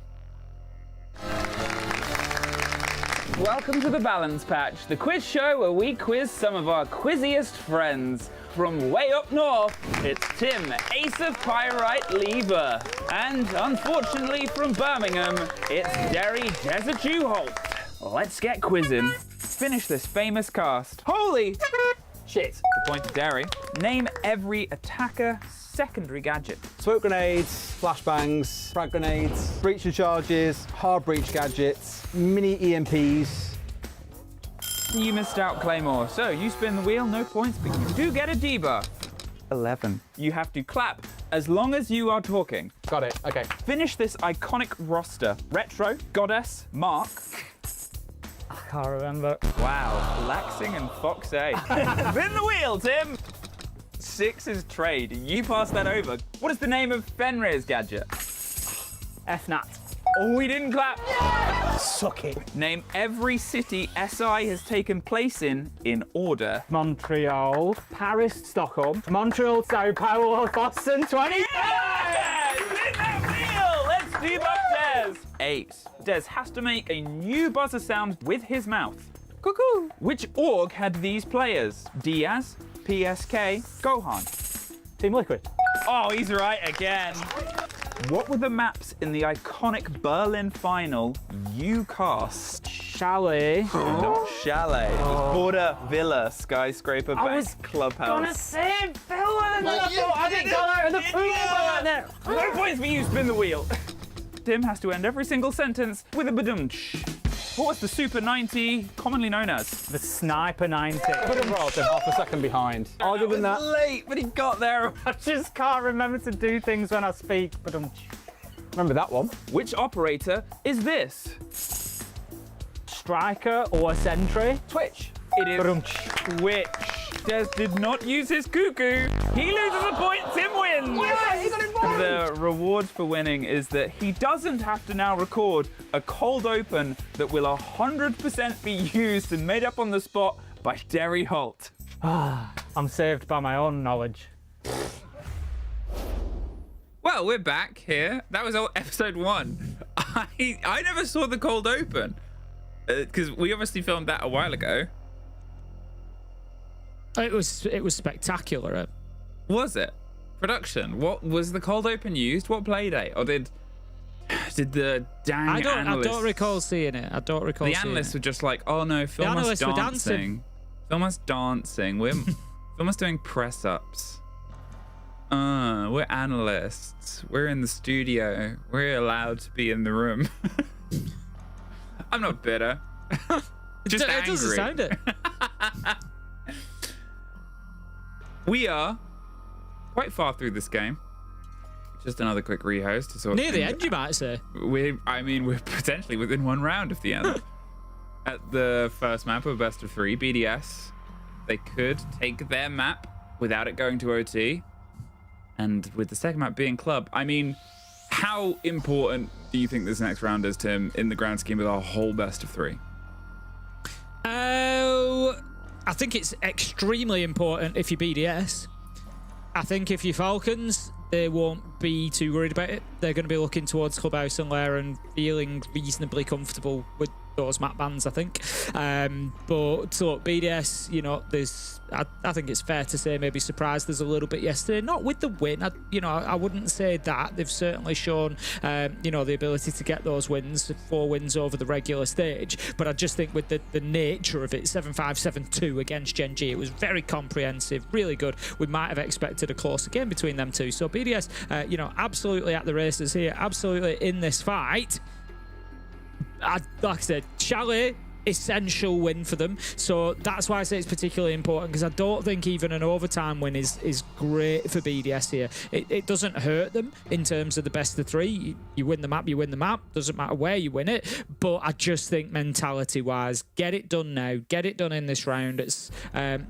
Welcome to the Balance Patch, the quiz show where we quiz some of our quizziest friends. From way up north, it's Tim, Ace of Pyrite Lever. And unfortunately from Birmingham, it's Derry Desert Holt. Let's get quizzing. Finish this famous cast. Holy shit. The point to Derry. Name every attacker secondary gadget. Smoke grenades, flashbangs, frag grenades, breacher charges, hard breach gadgets, mini EMPs. You missed out, Claymore. So you spin the wheel, no points, but you do get a debuff. 11. You have to clap as long as you are talking. Got it, okay. Finish this iconic roster. Retro, Goddess, Mark. I can't remember. Wow, Laxing and Fox A. Spin the wheel, Tim. 6 is trade. You pass that over. What is the name of Fenrir's gadget? FNAT. Oh, we didn't clap. Suck it. Name every city SI has taken place in order. Montreal, Paris, Stockholm, Montreal, Sao Paulo, Boston, 20. Yes! Spin that wheel! Let's debug Des. 8. Des has to make a new buzzer sound with his mouth. Cuckoo. Which org had these players? Diaz, PSK, Gohan. Team Liquid. Oh, he's right again. What were the maps in the iconic Berlin final you cast? Chalet. Not Chalet. It was Border Villa, Skyscraper Bank, Clubhouse. Gonna say Villa, and then I thought I didn't got out of the pool right there. No points for you, spin the wheel. Tim has to end every single sentence with a badumch. What was the Super 90 commonly known as? The Sniper 90. Could have rolled half a second behind. Other than that, Late, but he got there. I just can't remember to do things when I speak, but remember that one. Which operator is this? Striker or Sentry. Twitch. It is Twitch. Des did not use his cuckoo. He loses a point, Tim wins. Yeah, he got it wrong. The reward for winning is that he doesn't have to now record a cold open that will 100% be used and made up on the spot by Derry Holt. I'm saved by my own knowledge. Well, we're back here. That was all episode 1. I never saw the cold open because we obviously filmed that a while ago. It was spectacular. Was it? Production. What was the cold open used? What play date? Or did the dang I analysts... don't recall seeing it. I don't recall. The seeing analysts it. were just like, oh no, film us analysts were dancing. dancing. Film us dancing. We're film us doing press ups. We're analysts. We're in the studio. We're allowed to be in the room. I'm not bitter. Just angry. It doesn't sound it. We are quite far through this game. Just another quick rehost to sort Near the end, you might say. We're potentially within one round of the end. At the first map of best of 3, BDS, they could take their map without it going to OT. And with the second map being club, I mean, how important do you think this next round is, Tim, in the grand scheme of our whole best of 3? I think it's extremely important if you're BDS. I think if you're Falcons, they won't be too worried about it. They're going to be looking towards Clubhouse and Lair and feeling reasonably comfortable with those map bans, I think. But so BDS, you know, I think it's fair to say maybe surprised us a little bit yesterday. Not with the win, I wouldn't say that. They've certainly shown, you know, the ability to get those wins, 4 wins over the regular stage. But I just think with the nature of it, 7-5, 7-2 against Gen G, it was very comprehensive, really good. We might have expected a closer game between them two. So BDS, you know, absolutely at the races here, absolutely in this fight. Like I said, Chalet, essential win for them. So that's why I say it's particularly important, because I don't think even an overtime win is great for BDS here. It doesn't hurt them in terms of the best of 3. You win the map, you win the map. Doesn't matter where you win it. But I just think mentality-wise, get it done now. Get it done in this round. It's,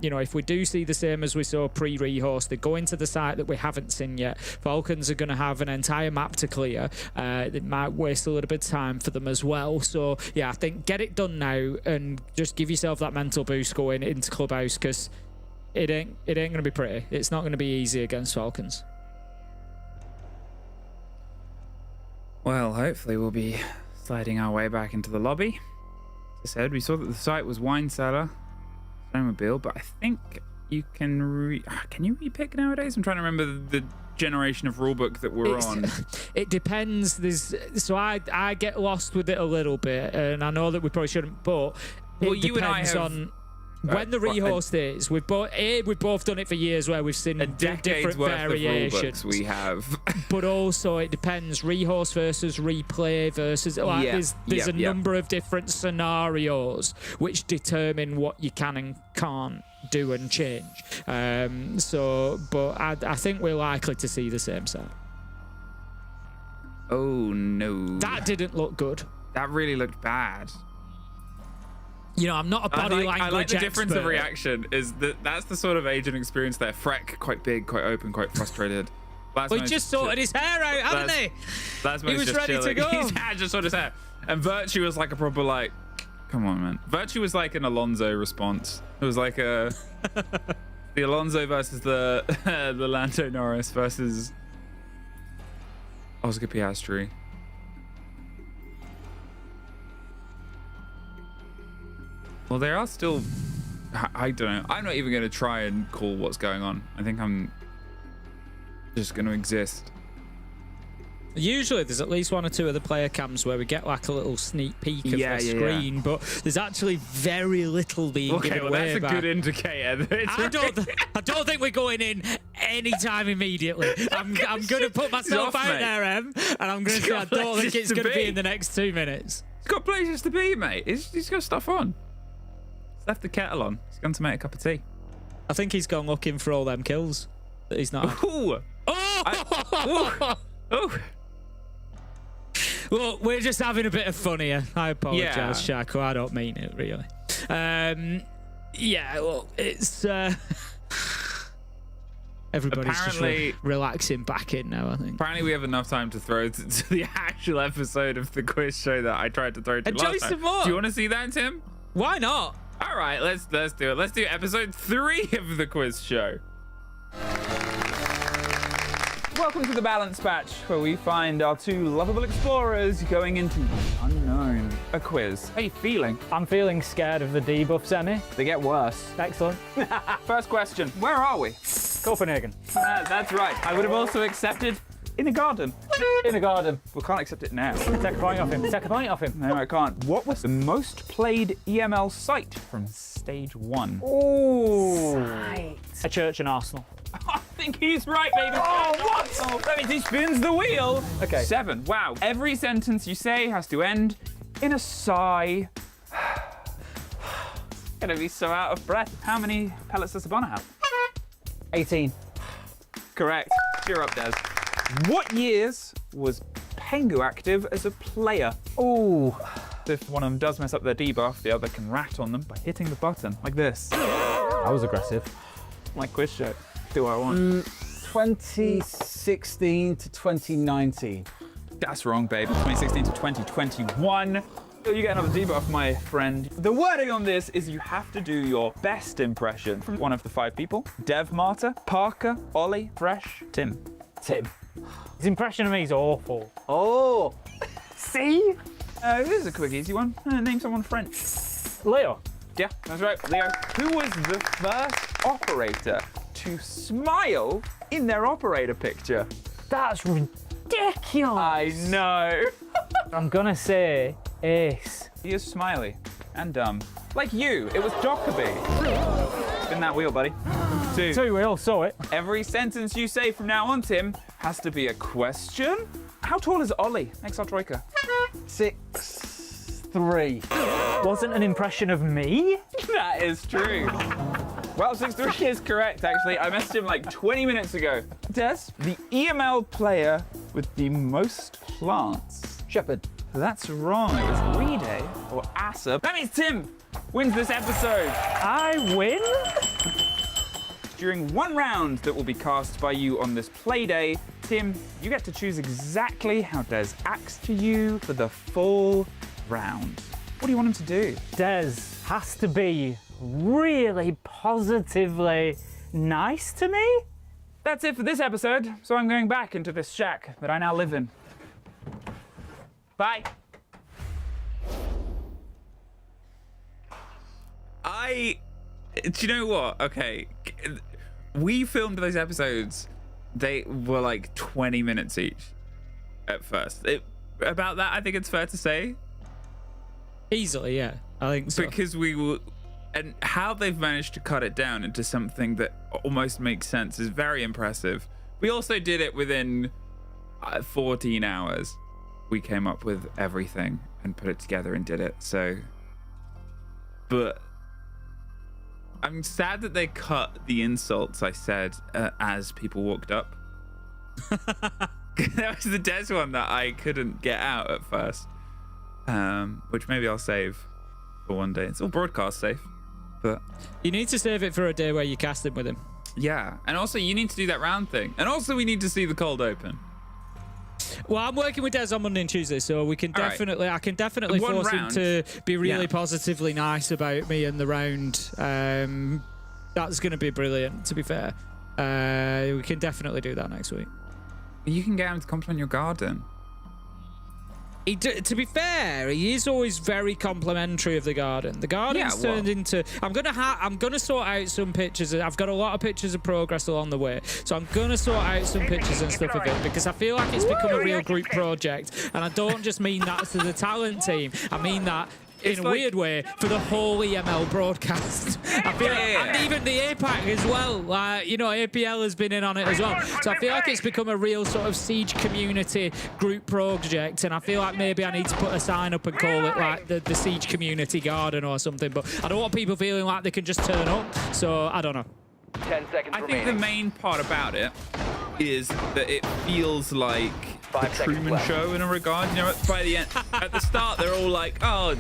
you know, if we do see the same as we saw pre-rehost, they go into the site that we haven't seen yet. Falcons are going to have an entire map to clear. It might waste a little bit of time for them as well. So, yeah, I think get it done now and just give yourself that mental boost going into Clubhouse, because it ain't going to be pretty. It's not going to be easy against Falcons. Well, hopefully we'll be sliding our way back into the lobby. As I said, we saw that the site was wine cellar, snowmobile, but I think you can you repick nowadays? I'm trying to remember the generation of rulebook that we're on. It depends. So I get lost with it a little bit, and I know that we probably shouldn't, but it depends on when the rehost is. We've both done it for years, where we've seen different variations. We have, but also it depends. Rehost versus replay versus there's a number of different scenarios which determine what you can and can't do and change. But I think we're likely to see the same set. Oh no, that didn't look good. That really looked bad. You know, I'm not a body language I like the expert. difference of reaction is that's the sort of age and experience there. Freck, quite big, quite open, quite frustrated. He just sorted his hair out, hadn't he? He was ready to go. His hair just sorted his hair. And Virtue was like a proper like, come on, man. Virtue was like an Alonso response. It was like the Alonso versus the Lando Norris versus Oscar Piastri. Well, there are still... I don't know. I'm not even going to try and call what's going on. I think I'm just going to exist. Usually there's at least 1 or 2 of the player cams where we get like a little sneak peek of their screen, but there's actually very little being given away. That's a good indicator. I don't think we're going in anytime immediately. I'm going to put myself out there, Em, and I'm going to say I don't think it's going to be in the next 2 minutes. He's got places to be, mate. He's got stuff on. He's left the kettle on. He's gone to make a cup of tea. I think he's gone looking for all them kills that he's not. Ooh. Oh! Well, we're just having a bit of fun here. I apologise, Shaco. I don't mean it, really. Well, it's... Everybody's just relaxing back in now, I think. Apparently we have enough time to throw to the actual episode of the quiz show that I tried to throw to last time. Do you want to see that, Tim? Why not? All right, let's do it. Let's do episode 3 of the quiz show. Welcome to the Balance Patch, where we find our 2 lovable explorers going into the unknown. A quiz. How are you feeling? I'm feeling scared of the debuffs, Emmy. They get worse. Excellent. First question. Where are we? Copenhagen. That's right. I would have also accepted in a garden. In a garden. We can't accept it now. Take a point off him. Take a point off him. No, I can't. What was the most played EML site from stage 1? Ooh. A church in Arsenal. I think he's right, baby. Oh, what? Oh, that means he spins the wheel. Okay. 7. Wow. Every sentence you say has to end in a sigh. Gonna be so out of breath. How many pellets does Sabana have? 18. Correct. You're up, Des. What years was Pengu active as a player? Ooh. If one of them does mess up their debuff, the other can rat on them by hitting the button, like this. That was aggressive. My quiz show. Do what I want. 2016 to 2019. That's wrong, babe. 2016 to 2021. You get another debuff, my friend. The wording on this is you have to do your best impression from one of the 5 people. Dev, Marta, Parker, Ollie, Fresh, Tim. Tim. His impression of me is awful. Oh, See? This is a quick, easy one. Name someone French. Leo. Yeah, that's right, Leo. Who was the first operator to smile in their operator picture? That's ridiculous. I know. I'm gonna say Ace. He is smiley and dumb. Like you, it was Dockerby. Spin that wheel, buddy. Two. We all saw it. Every sentence you say from now on, Tim, has to be a question. How tall is Ollie? Next our troika. 6'3". Wasn't an impression of me? That is true. Well, 6'3" is correct, actually. I messaged him like 20 minutes ago. Des, the EML player with the most plants. Shepherd. That's wrong. It was Rede or Asa. That means Tim wins this episode. I win? During one round that will be cast by you on this play day, Tim, you get to choose exactly how Des acts to you for the full round. What do you want him to do? Des has to be really positively nice to me. That's it for this episode, so I'm going back into this shack that I now live in. Bye. Do you know what? Okay. We filmed those episodes. They were like 20 minutes each at first. About that, I think it's fair to say. Easily, yeah. I think so. Because we were... And how they've managed to cut it down into something that almost makes sense is very impressive. We also did it within 14 hours. We came up with everything and put it together and did it. So, but I'm sad that they cut the insults I said as people walked up. That was the Des one that I couldn't get out at first, which maybe I'll save for one day. It's all broadcast safe, but you need to save it for a day where you cast it with him. Yeah, and also you need to do that round thing, and also we need to see the cold open. Well, I'm working with Des on Monday and Tuesday, so we can definitely, I can definitely force him to be really positively nice about me in the round. That's going to be brilliant, to be fair. We can definitely do that next week. You can get him to compliment your garden. To be fair, he is always very complimentary of the garden. The garden's turned into. I'm gonna sort out some pictures. I've got a lot of pictures of progress along the way, so I'm gonna sort out some pictures and stuff of it because I feel like it's become a real group project, and I don't just mean that to the talent team. I mean that in a weird way for the whole EML broadcast. I feel and even the APAC as well. You know, APL has been in on it as well. So I feel like it's become a real sort of Siege community group project, and I feel like maybe I need to put a sign up and call it like the Siege Community Garden or something. But I don't want people feeling like they can just turn up. So I don't know. 10 seconds I think the main part about it is that it feels like the Truman Show in a regard. You know, by the end, at the start, they're all like, "Oh,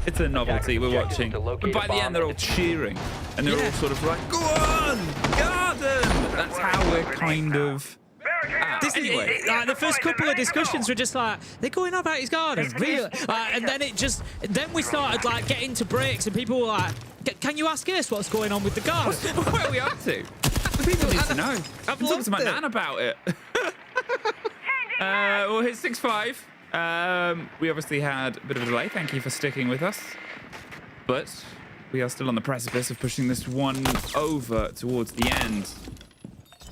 it's a novelty we're watching," but by the end, they're all cheering and they're all sort of like, "Go on, garden!" That's how we're kind of. Anyway, like the first couple of discussions were just like they're going on about his garden, really, and then we started like getting to breaks, and people were like, "Can you ask us what's going on with the garden? What are we up to? The people need to know. I'm talking to my nan about it." Well, here's 6-5. We obviously had a bit of a delay. Thank you for sticking with us, but we are still on the precipice of pushing this one over towards the end.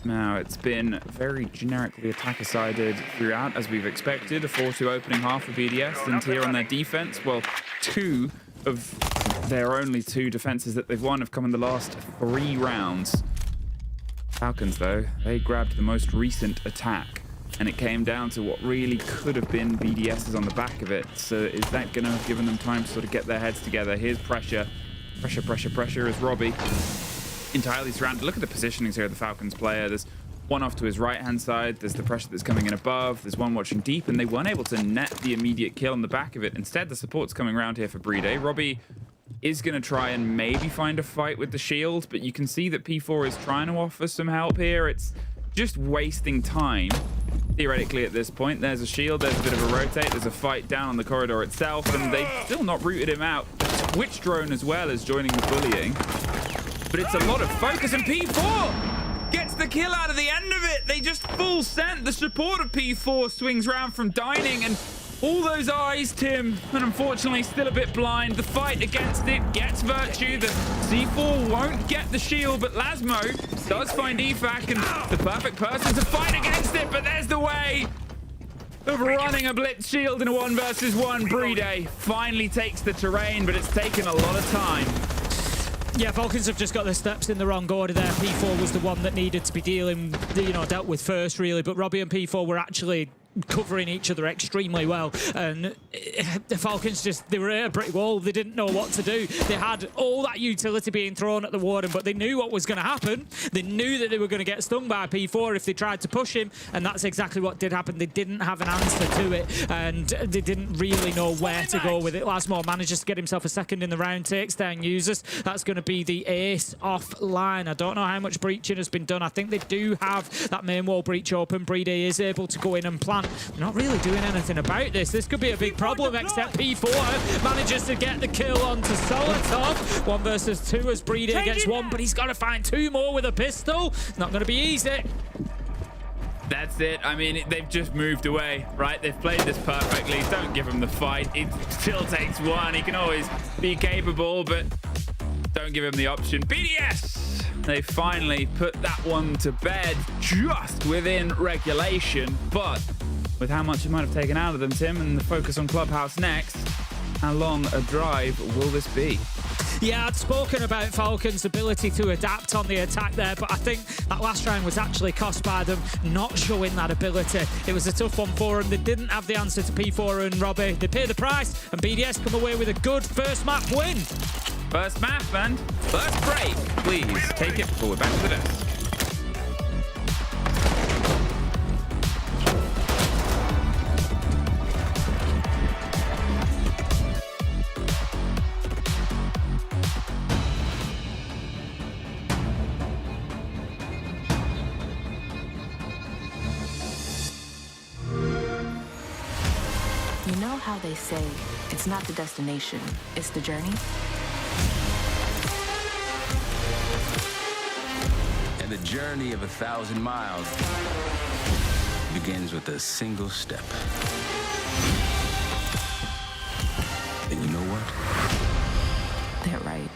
Now, it's been very generically attacker-sided throughout, as we've expected. A 4-2 opening half for BDS, and here on their defense, well, 2 of their only 2 defenses that they've won have come in the last 3 rounds. Falcons, though, they grabbed the most recent attack, and it came down to what really could have been BDS's on the back of it. So is that going to have given them time to sort of get their heads together? Here's pressure. Pressure as Robbie entirely surrounded. Look at the positionings here of the Falcons player. There's one off to his right-hand side. There's the pressure that's coming in above. There's one watching deep, and they weren't able to net the immediate kill on the back of it. Instead, the support's coming around here for Brede. Robbie is going to try and maybe find a fight with the shield, but you can see that P4 is trying to offer some help here. It's just wasting time, theoretically, at this point. There's a shield, there's a bit of a rotate, there's a fight down on the corridor itself, and they've still not rooted him out. Twitch drone as well as joining the bullying. But it's a lot of focus, and P4 gets the kill out of the end of it. They just full sent. The support of P4 swings round from dining, and all those eyes, Tim, and unfortunately still a bit blind. The fight against it gets Virtue. The C4 won't get the shield, but Lasmo does find EFAC and the perfect person to fight against it, but there's the way of running a Blitz shield in a 1 versus 1. Brede finally takes the terrain, but it's taken a lot of time. Yeah, Falcons have just got their steps in the wrong order there. P4 was the one that needed to be dealt with first, really, but Robbie and P4 were actually covering each other extremely well, and the Falcons they were at a brick wall. They didn't know what to do. They had all that utility being thrown at the Warden, but they knew what was going to happen. They knew that they were going to get stung by P4 if they tried to push him, and that's exactly what did happen. They didn't have an answer to it, and they didn't really know where to go with it. Lasmo manages to get himself a second in the round, takes down users. That's going to be the ace offline. I don't know how much breaching has been done. I think they do have that main wall breach open. Brede is able to go in and plant. Not really doing anything about this. This could be a big problem, except P4 manages to get the kill onto Solotov. 1 versus 2 as Brede gets 1, but he's got to find 2 more with a pistol. Not going to be easy. That's it. I mean, they've just moved away, right? They've played this perfectly. Don't give him the fight. It still takes 1. He can always be capable, but don't give him the option. BDS! They finally put that one to bed just within regulation, but with how much it might have taken out of them, Tim, and the focus on Clubhouse next, how long a drive will this be? Yeah, I'd spoken about Falcons' ability to adapt on the attack there, but I think that last round was actually cost by them not showing that ability. It was a tough one for them. They didn't have the answer to P4 and Robbie. They pay the price, and BDS come away with a good first map win. First map and first break. Please take it before we're back to the desk. You know how they say it's not the destination, it's the journey? And the journey of 1,000 miles begins with a single step. And you know what? They're right.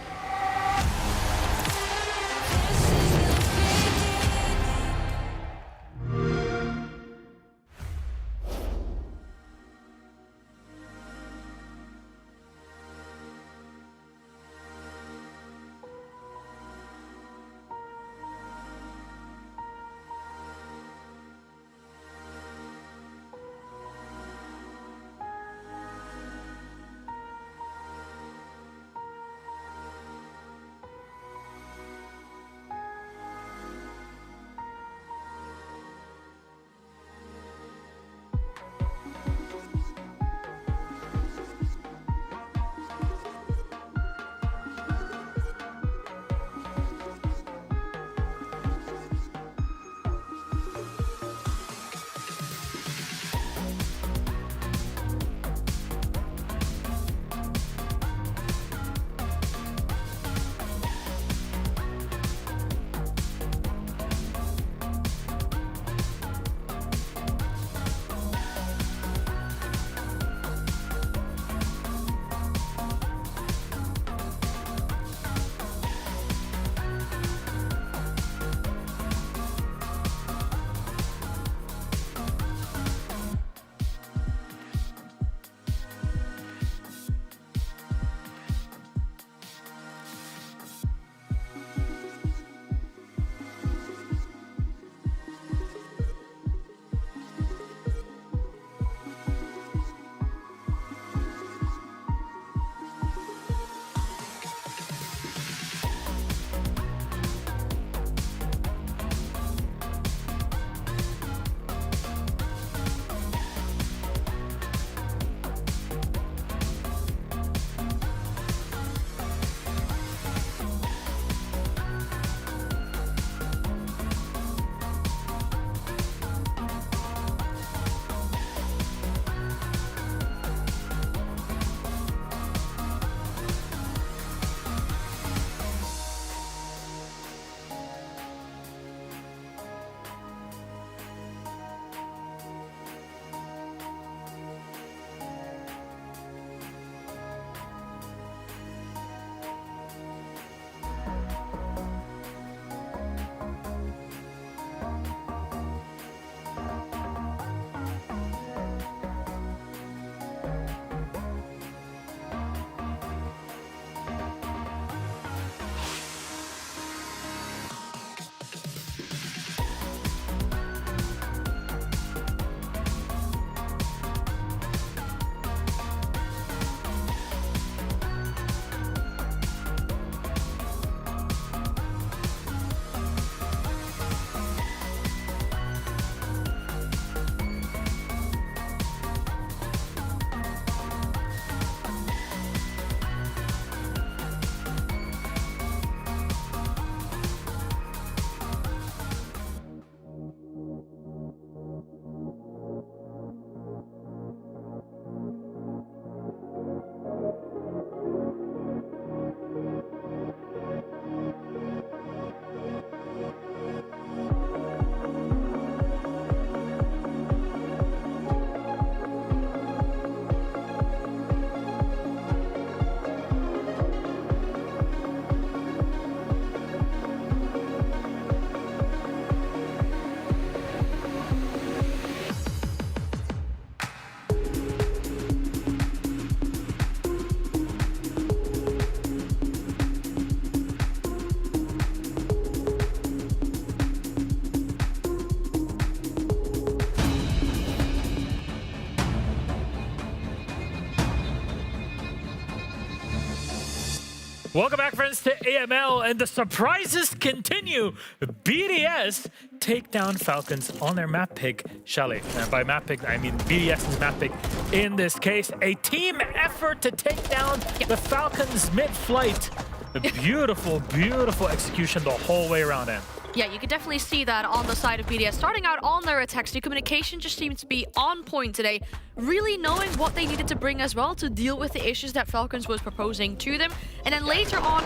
Welcome back, friends, to EML, and the surprises continue. BDS take down Falcons on their map pick, Chalet. And by map pick, I mean BDS's map pick. In this case, a team effort to take down the Falcons mid-flight. A beautiful, beautiful execution the whole way around, Anne. Yeah, you can definitely see that on the side of BDS. Starting out on their attacks, the communication just seems to be on point today. Really knowing what they needed to bring as well to deal with the issues that Falcons was proposing to them. And then later on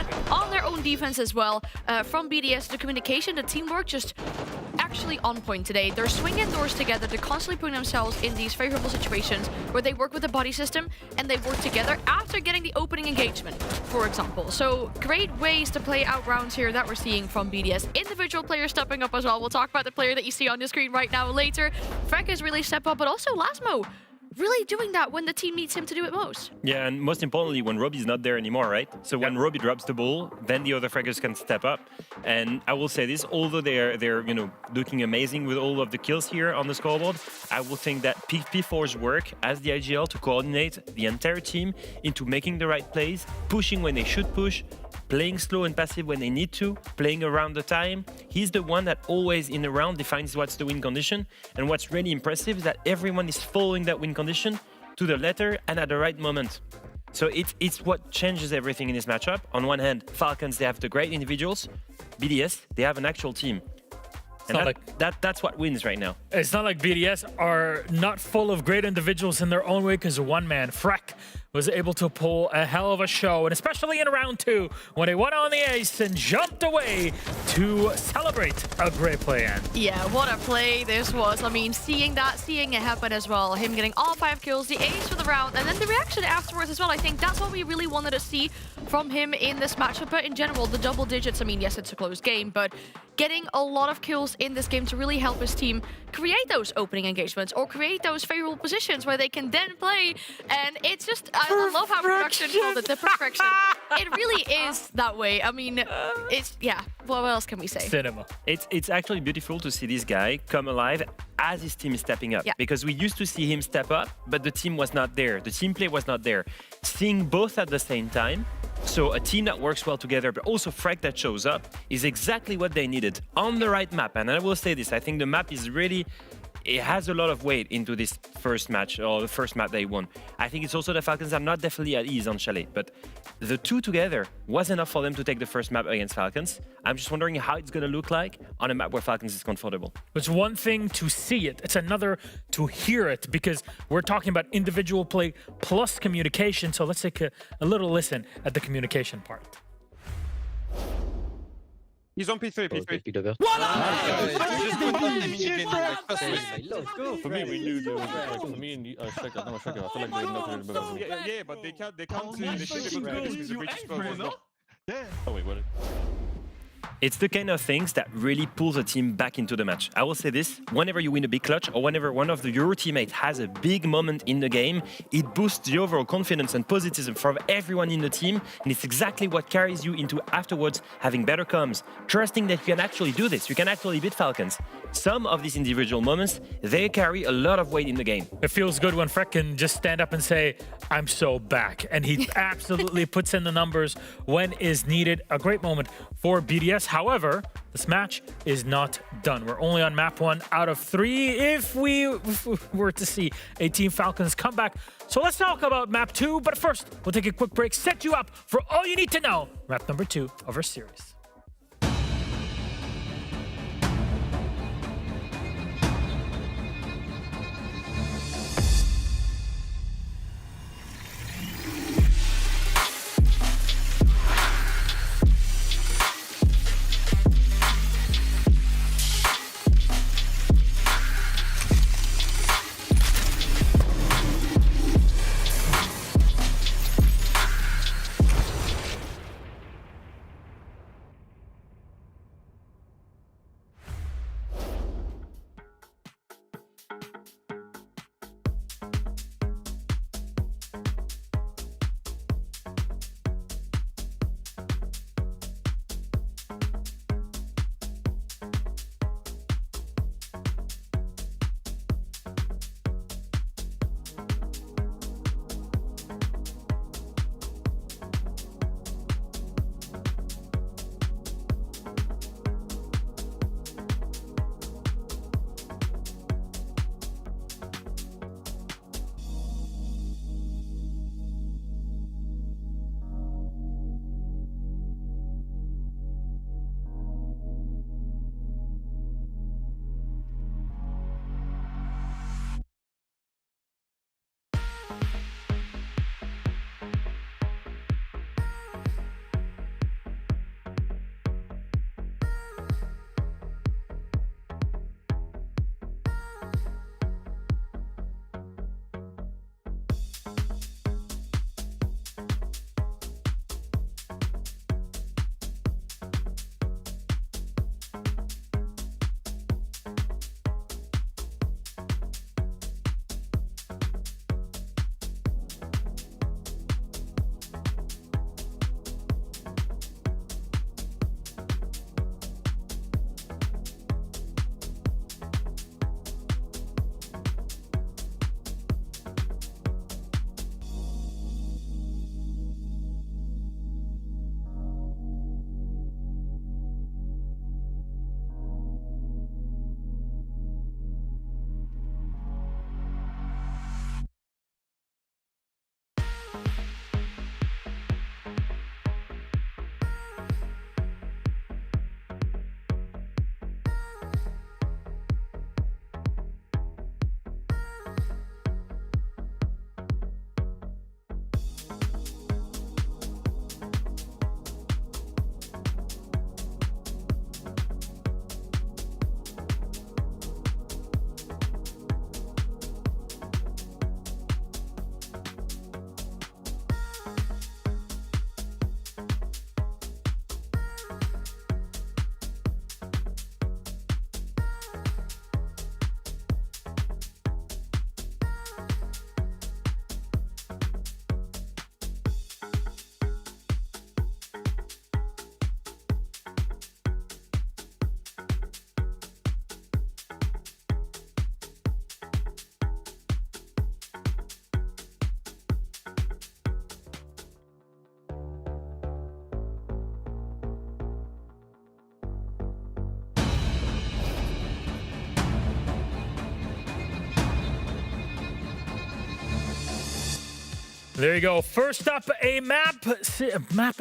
their own defense as well, from BDS, the communication, the teamwork just actually on point today. They're swinging doors together. They're constantly putting themselves in these favorable situations where they work with the body system and they work together after getting the opening engagement, for example. So great ways to play out rounds here that we're seeing from BDS. Individual players stepping up as well. We'll talk about the player that you see on the screen right now later. Frank has really stepped up, but also Lasmo really doing that when the team needs him to do it most. Yeah, and most importantly, when Robbie's not there anymore, right? So when Robbie drops the ball, then the other fraggers can step up. And I will say this, although they're looking amazing with all of the kills here on the scoreboard, I will think that P4's work as the IGL to coordinate the entire team into making the right plays, pushing when they should push, playing slow and passive when they need to, playing around the time. He's the one that always in the round defines what's the win condition. And what's really impressive is that everyone is following that win condition to the letter and at the right moment. So it's what changes everything in this matchup. On one hand, Falcons, they have the great individuals. BDS, they have an actual team. And that's what wins right now. It's not like BDS are not full of great individuals in their own way, because one man, Freck, was able to pull a hell of a show, and especially in round 2, when he went on the ace and jumped away to celebrate a great play, Anne. Yeah, what a play this was. I mean, seeing it happen as well. Him getting all 5 kills, the ace for the round, and then the reaction afterwards as well. I think that's what we really wanted to see from him in this matchup. But in general, the double digits, I mean, yes, it's a close game, but getting a lot of kills in this game to really help his team create those opening engagements or create those favorable positions where they can then play. And it's just, I love how production called it the perfection. It really is that way. I mean, it's, yeah, what else can we say? Cinema. It's actually beautiful to see this guy come alive as his team is stepping up. Yeah. Because we used to see him step up, but the team was not there. The team play was not there. Seeing both at the same time, so a team that works well together, but also Frag that shows up, is exactly what they needed on the right map. And I will say this, I think the map is really, it has a lot of weight into this first match, or the first map they won. I think it's also the Falcons are not definitely at ease on Chalet, but the two together was enough for them to take the first map against Falcons. I'm just wondering how it's going to look like on a map where Falcons is comfortable. It's one thing to see it, it's another to hear it, because we're talking about individual play plus communication. So let's take a little listen at the communication part. He's on P3, P3. What? Let's go. For me, we knew they were like, for me and Shaka, I feel like they're not going to be. Yeah, but they can't they should be good because the breach spell was not. Yeah. Oh, wait, what? It's the kind of things that really pulls a team back into the match. I will say this, whenever you win a big clutch or whenever one of your teammates has a big moment in the game, it boosts the overall confidence and positivism from everyone in the team, and it's exactly what carries you into afterwards having better comms, trusting that you can actually do this, you can actually beat Falcons. Some of these individual moments, they carry a lot of weight in the game. It feels good when Freck can just stand up and say, I'm so back, and he absolutely puts in the numbers when is needed. A great moment for BDS. However, this match is not done. We're only on map 1 out of 3 if we were to see a Team Falcons come back. So let's talk about map 2, but first, we'll take a quick break, set you up for all you need to know. Map number 2 of our series. There you go. First up, a map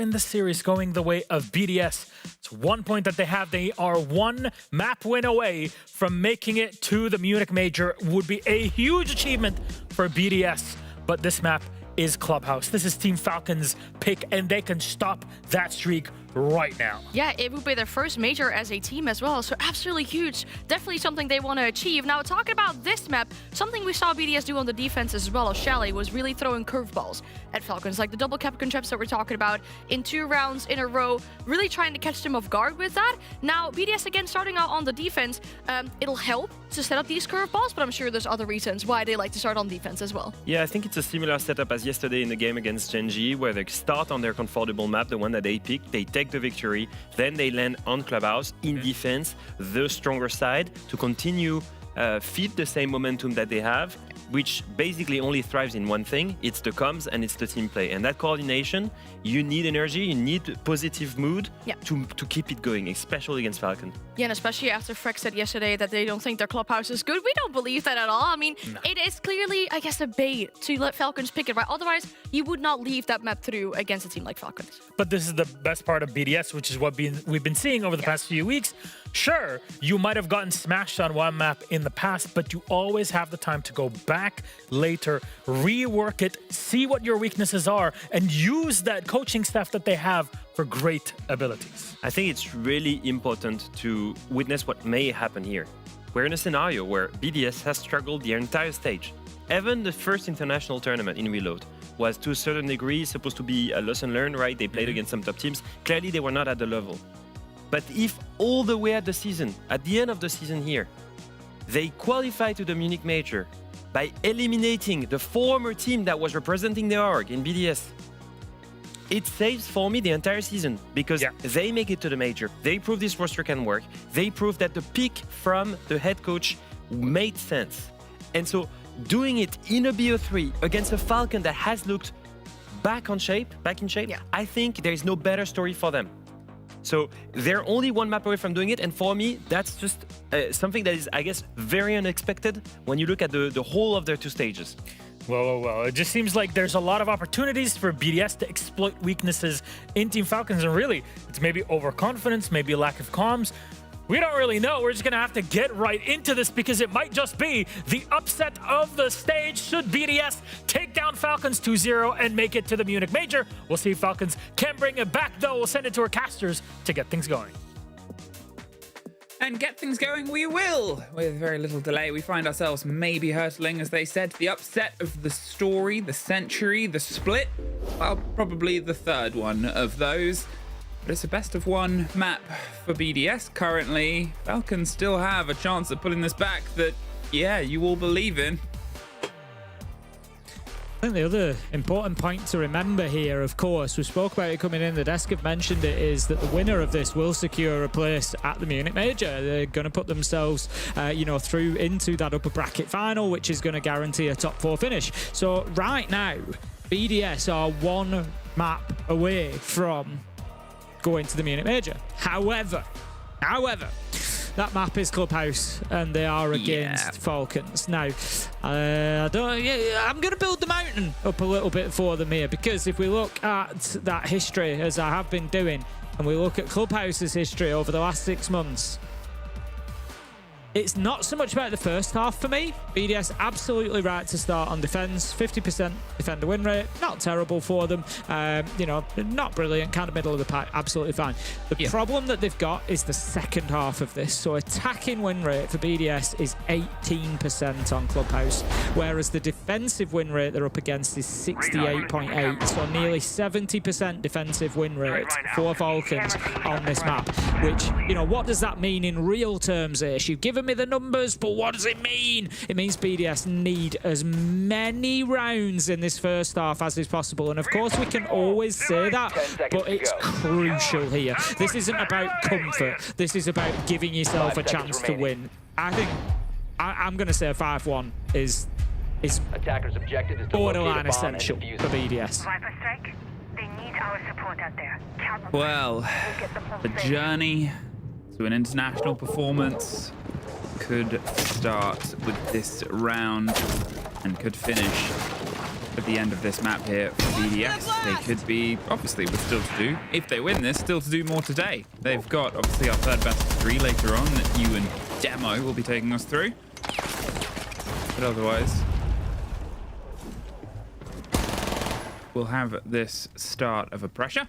in the series going the way of BDS. It's 1 point that they have. They are 1 map win away from making it to the Munich Major. Would be a huge achievement for BDS, but this map is Clubhouse. This is Team Falcons' pick, and they can stop that streak right now. Yeah, it would be their first major as a team as well, so absolutely huge. Definitely something they want to achieve. Now, talking about this map, something we saw BDS do on the defense as well. Chalet was really throwing curveballs at Falcons, like the double Capricorn traps that we're talking about in 2 rounds in a row, really trying to catch them off guard with that. Now, BDS again starting out on the defense, it'll help to set up these curveballs, but I'm sure there's other reasons why they like to start on defense as well. Yeah, I think it's a similar setup as yesterday in the game against Genji, where they start on their comfortable map, the one that they picked, they take the victory, then they land on Clubhouse in defense, the stronger side, to continue feed the same momentum that they have, which basically only thrives in one thing. It's the comms and it's the team play. And that coordination, you need energy, you need positive mood to keep it going, especially against Falcon. Yeah, and especially after Freck said yesterday that they don't think their Clubhouse is good. We don't believe that at all. I mean, it is clearly, I guess, a bait to let Falcons pick it, right? Otherwise, you would not leave that map through against a team like Falcons. But this is the best part of BDS, which is what we've been seeing over the past few weeks. Sure, you might have gotten smashed on one map in the past, but you always have the time to go back later, rework it, see what your weaknesses are, and use that coaching staff that they have for great abilities. I think it's really important to witness what may happen here. We're in a scenario where BDS has struggled the entire stage. Even the first international tournament in Reload was to a certain degree supposed to be a lesson learned, right? They played against some top teams. Clearly, they were not at the level. But if all the way at the season, at the end of the season here, they qualify to the Munich Major by eliminating the former team that was representing the org in BDS, it saves for me the entire season, because they make it to the Major. They prove this roster can work. They prove that the pick from the head coach made sense. And so doing it in a BO3 against a Falcon that has looked back in shape, I think there is no better story for them. So they're only 1 map away from doing it, and for me, that's just something that is, I guess, very unexpected when you look at the whole of their 2 stages. Well, it just seems like there's a lot of opportunities for BDS to exploit weaknesses in Team Falcons, and really, it's maybe overconfidence, maybe lack of comms. We don't really know. We're just going to have to get right into this, because it might just be the upset of the stage should BDS take down Falcons 2-0 and make it to the Munich Major. We'll see if Falcons can bring it back, though. We'll send it to our casters to get things going. And get things going we will. With very little delay, we find ourselves maybe hurtling, as they said, the upset of the story, the century, the split. Well, probably the 3rd one of those. But it's a best-of-1 map for BDS currently. Falcons still have a chance of pulling this back that, yeah, you all believe in. I think the other important point to remember here, of course, we spoke about it coming in, the desk have mentioned it, is that the winner of this will secure a place at the Munich Major. They're going to put themselves, through into that upper bracket final, which is going to guarantee a top 4 finish. So right now, BDS are 1 map away from going to the Munich Major. However, that map is Clubhouse, and they are against Falcons. Now, I'm going to build the mountain up a little bit for them here, because if we look at that history, as I have been doing, and we look at Clubhouse's history over the last 6 months, it's not so much about the first half for me. BDS absolutely right to start on defense. 50% defender win rate, not terrible for them. Not brilliant, kind of middle of the pack, absolutely fine. The problem that they've got is the second half of this. So attacking win rate for BDS is 18% on Clubhouse, whereas the defensive win rate they're up against is 68.8. So nearly 70% defensive win rate for Falcons on this map, which, what does that mean in real terms, Ish? You've given me the numbers, but what does it mean? It means BDS need as many rounds in this first half as is possible, and of course we can always say that, but it's crucial here. This isn't about comfort. This is about giving yourself a chance to win. I think I'm going to say a 5-1 is Attacker's objective is to borderline essential for BDS. Viper Strike, they need our support out there. Count on Well, the journey to an international performance could start with this round and could finish at the end of this map here for BDS. They could be, obviously, with still to do, if they win this, still to do more today. They've got, obviously, our third best of 3 later on that you and Demo will be taking us through. But otherwise, we'll have this start of a pressure.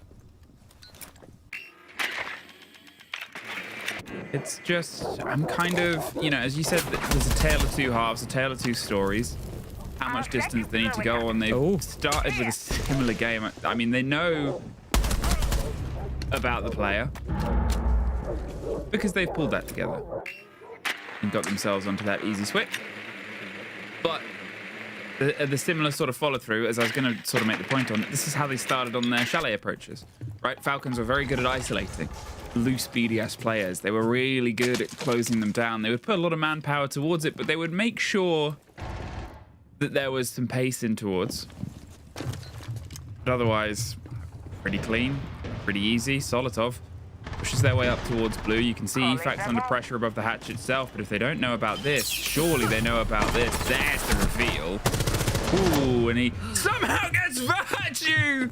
It's just, I'm kind of, you know, as you said, there's a tale of two halves, a tale of two stories. How much distance they need to go on. They've started with a similar game. I mean, they know about the player because they've pulled that together and got themselves onto that easy switch. But the similar sort of follow through, as I was going to sort of make the point on, this is how they started on their Chalet approaches, right? Falcons were very good at isolating loose BDS players. They were really good at closing them down. They would put a lot of manpower towards it, but they would make sure that there was some pace in towards. But otherwise, pretty clean, pretty easy. Solitov pushes their way up towards blue. You can see EFAC's under pressure above the hatch itself, but if they don't know about this, surely they know about this. There's the reveal. Ooh, and he somehow gets Virtue!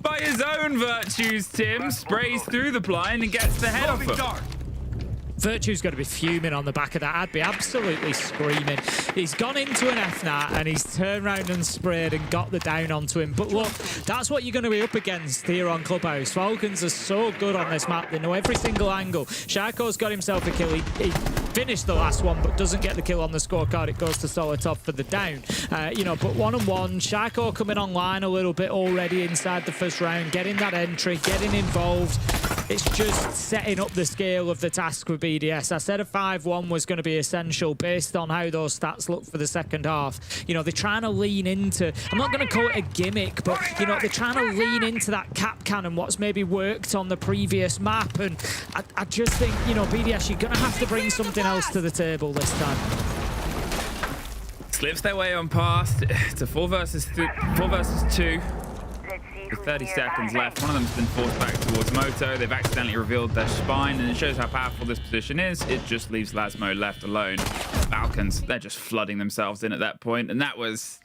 By his own virtues, Tim sprays through the blind and gets the head off him. Virtue's got to be fuming on the back of that. I'd be absolutely screaming. He's gone into an FNAT and he's turned around and sprayed and got the down onto him. But look, that's what you're going to be up against here on Clubhouse. Falcons are so good on this map. They know every single angle. Sharko's got himself a kill. He finished the last one, but doesn't get the kill on the scorecard. It goes to Solitov for the down. You know, but 1-on-1, Sharko coming online a little bit already inside the first round, getting that entry, getting involved. It's just setting up the scale of the task for BDS. I said a 5-1 was going to be essential based on how those stats look for the second half. You know, they're trying to lean into, I'm not going to call it a gimmick, but, you know, they're trying to lean into that cap cannon, what's maybe worked on the previous map. And I just think, you know, BDS, you're going to have to bring something else to the table this time. Slips their way on past. It's a 4 versus 2. With 30 seconds left, one of them's been forced back towards Moto. They've accidentally revealed their spine, and it shows how powerful this position is. It just leaves Lasmo left alone. Falcons, they're just flooding themselves in at that point, and that was,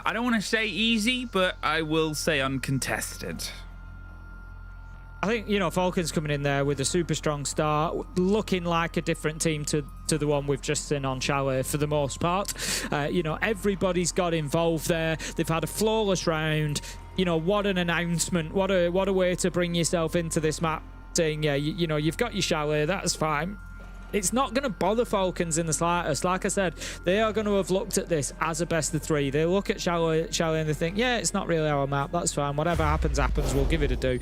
I don't want to say easy, but I will say uncontested. I think, you know, Falcons coming in there with a super strong start, looking like a different team to the one we've just seen on Chalet for the most part. You know, everybody's got involved there. They've had a flawless round. You know, what an announcement. What a way to bring yourself into this map, saying, yeah, you know, you've got your Chalet, that's fine. It's not going to bother Falcons in the slightest. Like I said, they are going to have looked at this as a best of 3. They look at Chalet and they think, yeah, it's not really our map. That's fine. Whatever happens, happens. We'll give it a do.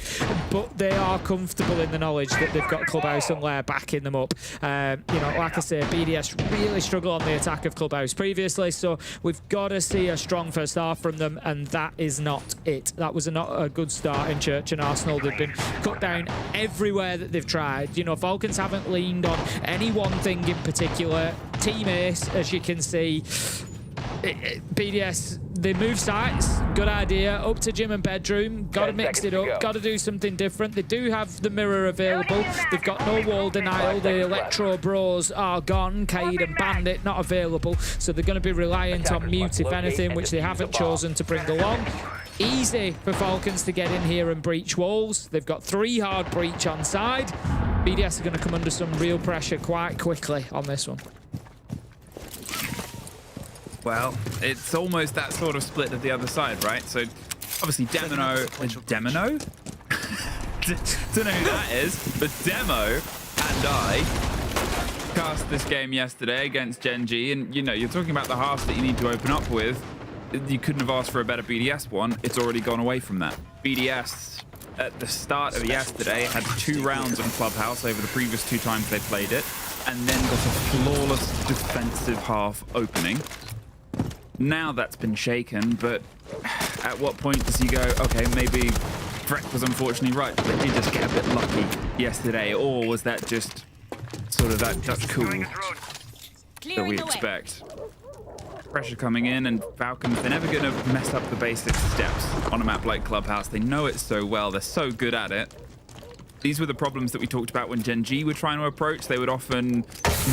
But they are comfortable in the knowledge that they've got Clubhouse and Lair backing them up. You know, like I say, BDS really struggled on the attack of Clubhouse previously, so we've got to see a strong first half from them, and that is not it. That was not a good start in Church and Arsenal. They've been cut down everywhere that they've tried. You know, Falcons haven't leaned on any one thing in particular. Team Ace, as you can see, BDS, they move sites, good idea, up to gym and bedroom, got to mix it up, got to do something different. They do have the mirror available, they've got no wall denial, the Electro Bros are gone, Cade and Bandit not available, so they're going to be reliant on Mute if anything, which they haven't chosen to bring along. Easy for Falcons to get in here and breach walls. They've got 3 hard breach on side. BDS are going to come under some real pressure quite quickly on this one. Well, it's almost that sort of split at the other side, right? So, obviously, Demino... Demino? Don't know who that is, but Demo and I cast this game yesterday against Gen G, and, you know, you're talking about the halves that you need to open up with. You couldn't have asked for a better BDS one. It's already gone away from that. BDS, at the start of yesterday, had 2 rounds on Clubhouse over the previous 2 times they played it, and then got a flawless defensive half opening. Now that's been shaken, but at what point does he go, okay, maybe Freck was unfortunately right, but they did just get a bit lucky yesterday, or was that just sort of that Dutch cool that we expect? Pressure coming in, and Falcons, they're never going to mess up the basic steps on a map like Clubhouse. They know it so well. They're so good at it. These were the problems that we talked about when Gen G were trying to approach. They would often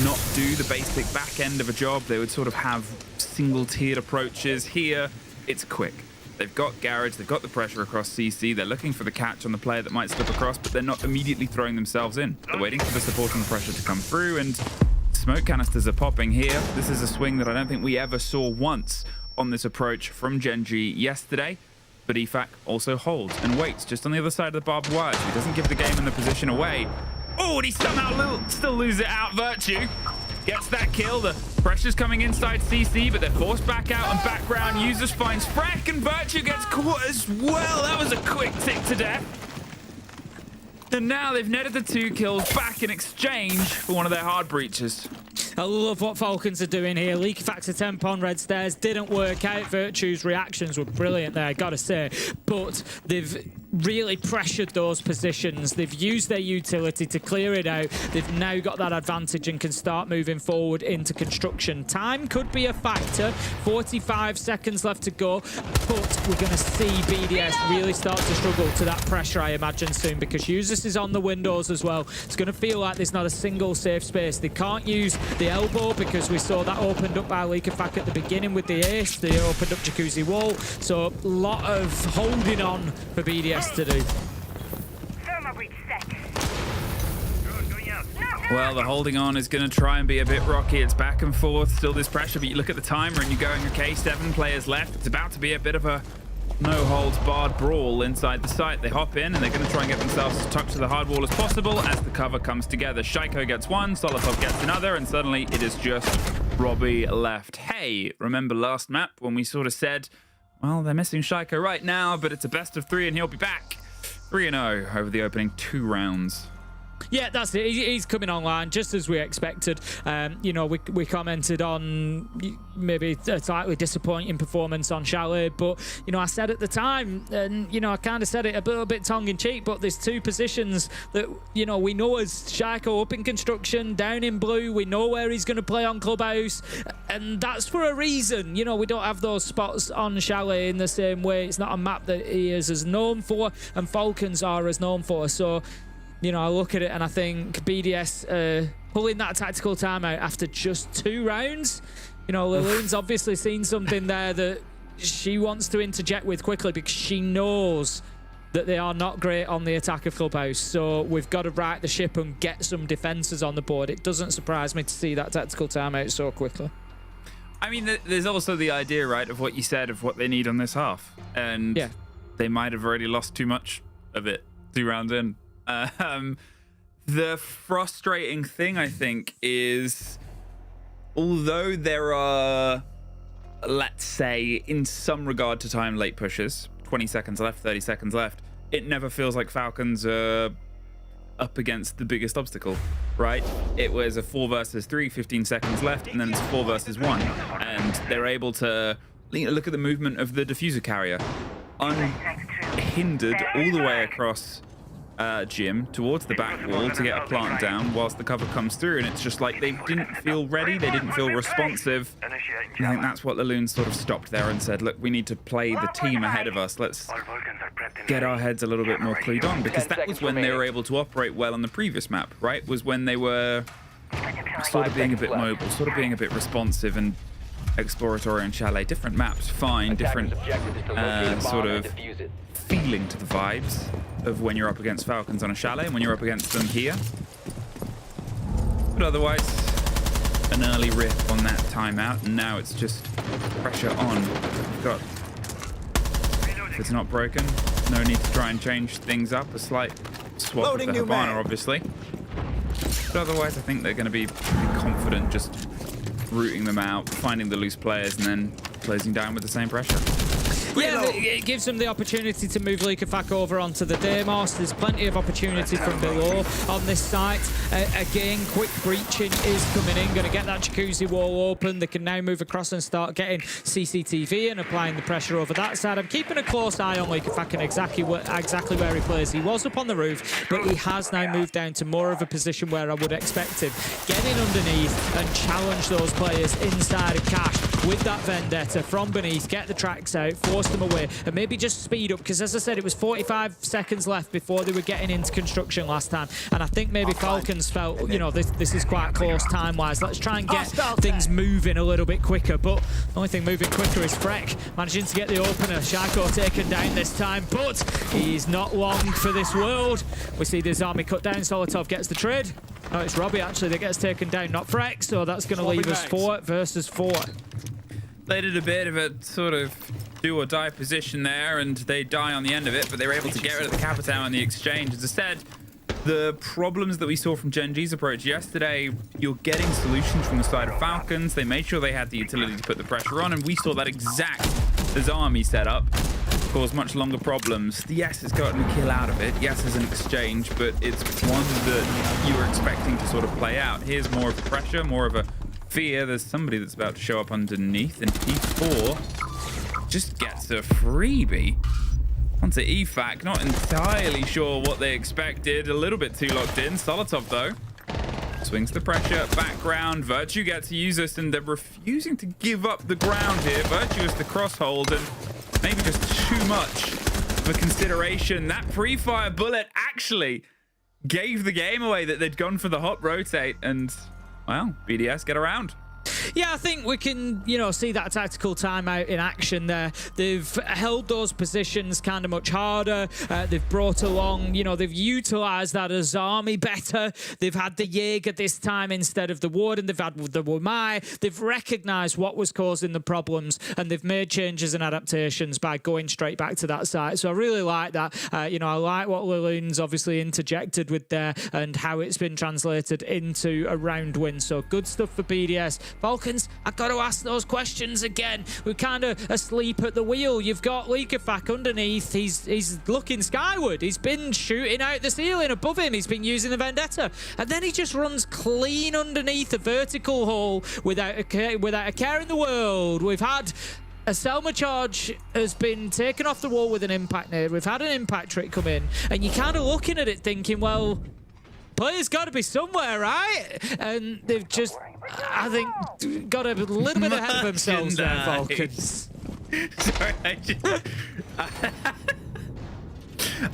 not do the basic back end of a job. They would sort of have single-tiered approaches. Here, it's quick. They've got Garage, they've got the pressure across CC. They're looking for the catch on the player that might slip across, but they're not immediately throwing themselves in. They're waiting for the support and pressure to come through, and smoke canisters are popping here. This is a swing that I don't think we ever saw once on this approach from Gen G yesterday. But EFAC also holds and waits just on the other side of the barbed wire. He doesn't give the game and the position away. Oh, and he somehow still loses it out. Virtue gets that kill. The pressure's coming inside CC, but they're forced back out on background. Users finds Freck, and Virtue gets caught as well. That was a quick tick to death. And now they've netted the 2 kills back in exchange for one of their hard breaches. I love what Falcons are doing here. Leak Factor 10 on red stairs didn't work out. Virtue's reactions were brilliant there, gotta say. But they've really pressured those positions. They've used their utility to clear it out. They've now got that advantage and can start moving forward into construction. Time could be a factor. 45 seconds left to go. But we're going to see BDS really start to struggle to that pressure, I imagine, soon, because Users is on the windows as well. It's going to feel like there's not a single safe space. They can't use the elbow because we saw that opened up by Leakafak at the beginning with the ace. They opened up Jacuzzi wall. So a lot of holding on for BDS to do. Well, the holding on is going to try and be a bit rocky. It's back and forth, still this pressure, but you look at the timer and you're going, okay, 7 players left. It's about to be a bit of a no-holds-barred brawl inside the site. They hop in and they're going to try and get themselves as tucked to the hard wall as possible as the cover comes together. Shaiko gets one, Solotov gets another, and suddenly it is just Robbie left. Hey, remember last map when we sort of said, well, they're missing Shaiko right now, but it's a best of 3 and he'll be back. 3-0 over the opening 2 rounds. Yeah, that's it. He's coming online just as we expected. You know, we commented on maybe a slightly disappointing performance on Chalet, but, you know, I said at the time, and, you know, I kind of said it a little bit tongue-in-cheek, but there's 2 positions that, you know, we know as Shaiko up in construction, down in blue, we know where he's going to play on Clubhouse, and that's for a reason. You know, we don't have those spots on Chalet in the same way. It's not a map that he is as known for, and Falcons are as known for, so... You know, I look at it and I think BDS pulling that tactical timeout after just 2 rounds. You know, Lillian's obviously seen something there that she wants to interject with quickly because she knows that they are not great on the attack of Clubhouse. So we've got to right the ship and get some defenses on the board. It doesn't surprise me to see that tactical timeout so quickly. I mean, there's also the idea, right, of what you said of what they need on this half. And yeah, they might have already lost too much of it 2 rounds in. The frustrating thing, I think, is although there are, let's say, in some regard to time, late pushes, 20 seconds left, 30 seconds left, it never feels like Falcons are up against the biggest obstacle, right? It was a 4 versus 3, 15 seconds left, and then it's 4 versus 1. And they're able to look at the movement of the diffuser carrier, unhindered all the way across Jim towards the back wall to get a plant down whilst the cover comes through, and it's just like they didn't feel ready, they didn't feel responsive. And I think that's what Laloon sort of stopped there and said, look, we need to play the team ahead of us. Let's get our heads a little bit more clued on, because that was when they were able to operate well on the previous map, right? Was when they were sort of being a bit mobile, sort of being a bit responsive and exploratory and Chalet. Different maps, fine, different sort of feeling to the vibes of when you're up against Falcons on a Chalet and when you're up against them here. But otherwise, an early rip on that timeout, and now it's just pressure on. Got, if it's not broken, no need to try and change things up. A slight swap with the Habana, obviously. But otherwise, I think they're going to be pretty confident just rooting them out, finding the loose players, and then closing down with the same pressure. Yeah, it gives them the opportunity to move Leakafak over onto the Deimos. There's plenty of opportunity from below on this site. Again, quick breaching is coming in. Going to get that Jacuzzi wall open. They can now move across and start getting CCTV and applying the pressure over that side. I'm keeping a close eye on Leakafak and exactly where he plays. He was up on the roof, but he has now moved down to more of a position where I would expect him. Getting get in underneath and challenge those players inside of Cash with that Vendetta from beneath, get the tracks out, force them away, and maybe just speed up, because as I said, it was 45 seconds left before they were getting into construction last time, and I think maybe Falcons felt, you know, this is quite close time-wise. Let's try and get things moving a little bit quicker, but the only thing moving quicker is Freck, managing to get the opener. Shaiko taken down this time, but he's not long for this world. We see this army cut down. Solotov gets the trade. No, it's Robbie actually that gets taken down, not Freck, so that's going to leave us 4 versus 4. They did a bit of a sort of do or die position there, and they die on the end of it, but they were able to get rid of the Capitão on the exchange. As I said, the problems that we saw from Gen G's approach yesterday, you're getting solutions from the side of Falcons. They made sure they had the utility to put the pressure on, and we saw that exact as army setup cause much longer problems. Yes, it's gotten a kill out of it. Yes, it's an exchange, but it's one that you were expecting to sort of play out. Here's more of a pressure, more of a fear. There's somebody that's about to show up underneath, and E4 just gets a freebie onto EFAC. Not entirely sure what they expected. A little bit too locked in. Solotov, though, swings the pressure. Background. Virtue gets to use this, and they're refusing to give up the ground here. Virtue is the cross-hold, and maybe just too much of a consideration. That pre-fire bullet actually gave the game away, that they'd gone for the hot rotate, and, well, BDS get around. Yeah, I think we can, you know, see that tactical timeout in action there. They've held those positions kind of much harder. They've brought along, you know, they've utilised that as army better. They've had the Jaeger this time instead of the Warden. They've had the Wamai. They've recognised what was causing the problems, and they've made changes and adaptations by going straight back to that site. So I really like that. You know, I like what Lillian's obviously interjected with there and how it's been translated into a round win. So good stuff for BDS. Falcons, I've got to ask those questions again. We're kind of asleep at the wheel. You've got Leakafak underneath. He's looking skyward. He's been shooting out the ceiling above him. He's been using the Vendetta. And then he just runs clean underneath a vertical hole without a care in the world. We've had a Selma charge has been taken off the wall with an impact nade. We've had an impact trick come in. And you're kind of looking at it thinking, well, players got to be somewhere, right? And they've just, I think, got a little bit ahead of themselves there, Falcons. Sorry,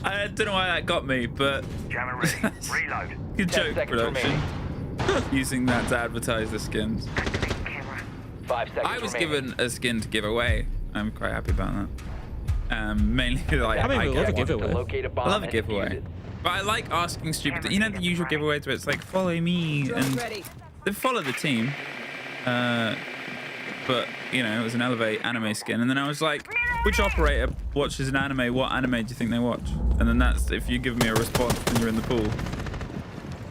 I don't know why that got me, but Reload. good joke, production. Using that to advertise the skins. 5 seconds I was remaining. given a skin to give away. I'm quite happy about that. Mainly like I mean, we love a get giveaway. Locate a bomb I love a and giveaway. defuse it. But I like asking stupid, you know, the usual giveaways where it's like, follow me, and they follow the team. But, you know, it was an Elevate anime skin. And then I was like, which operator watches an anime? What anime do you think they watch? And then that's, if you give me a response when you're in the pool.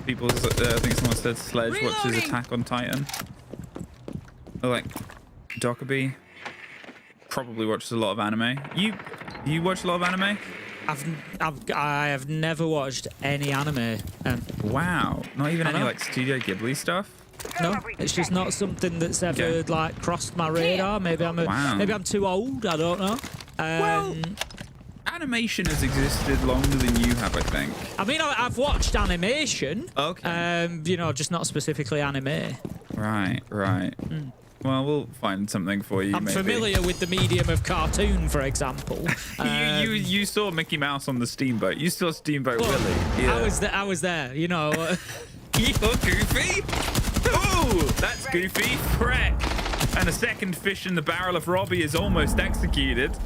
People, I think someone said Sledge watches Attack on Titan. Or like, Dockerby probably watches a lot of anime. You watch a lot of anime? I have never watched any anime. Wow, not even any like Studio Ghibli stuff? No, it's just not something that's ever like crossed my radar. Maybe I'm too old. I don't know. Well, animation has existed longer than you have, I think. I mean, I've watched animation. Okay. You know, just not specifically anime. Right. Well, we'll find something for you. I'm maybe. familiar with the medium of cartoon, for example. You saw Mickey Mouse on the steamboat. You saw Steamboat Willie. Yeah. I was there. You know. You're Goofy. Oh, that's Goofy. Freck. And a second fish in the barrel of Robbie is almost executed.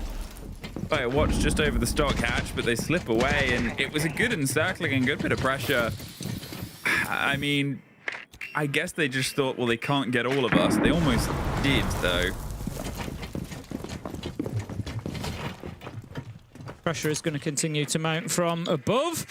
I watched just over the stock hatch, but they slip away, and it was a good encircling and good bit of pressure. I mean, I guess they just thought, well, they can't get all of us. They almost did, though. Pressure is going to continue to mount from above.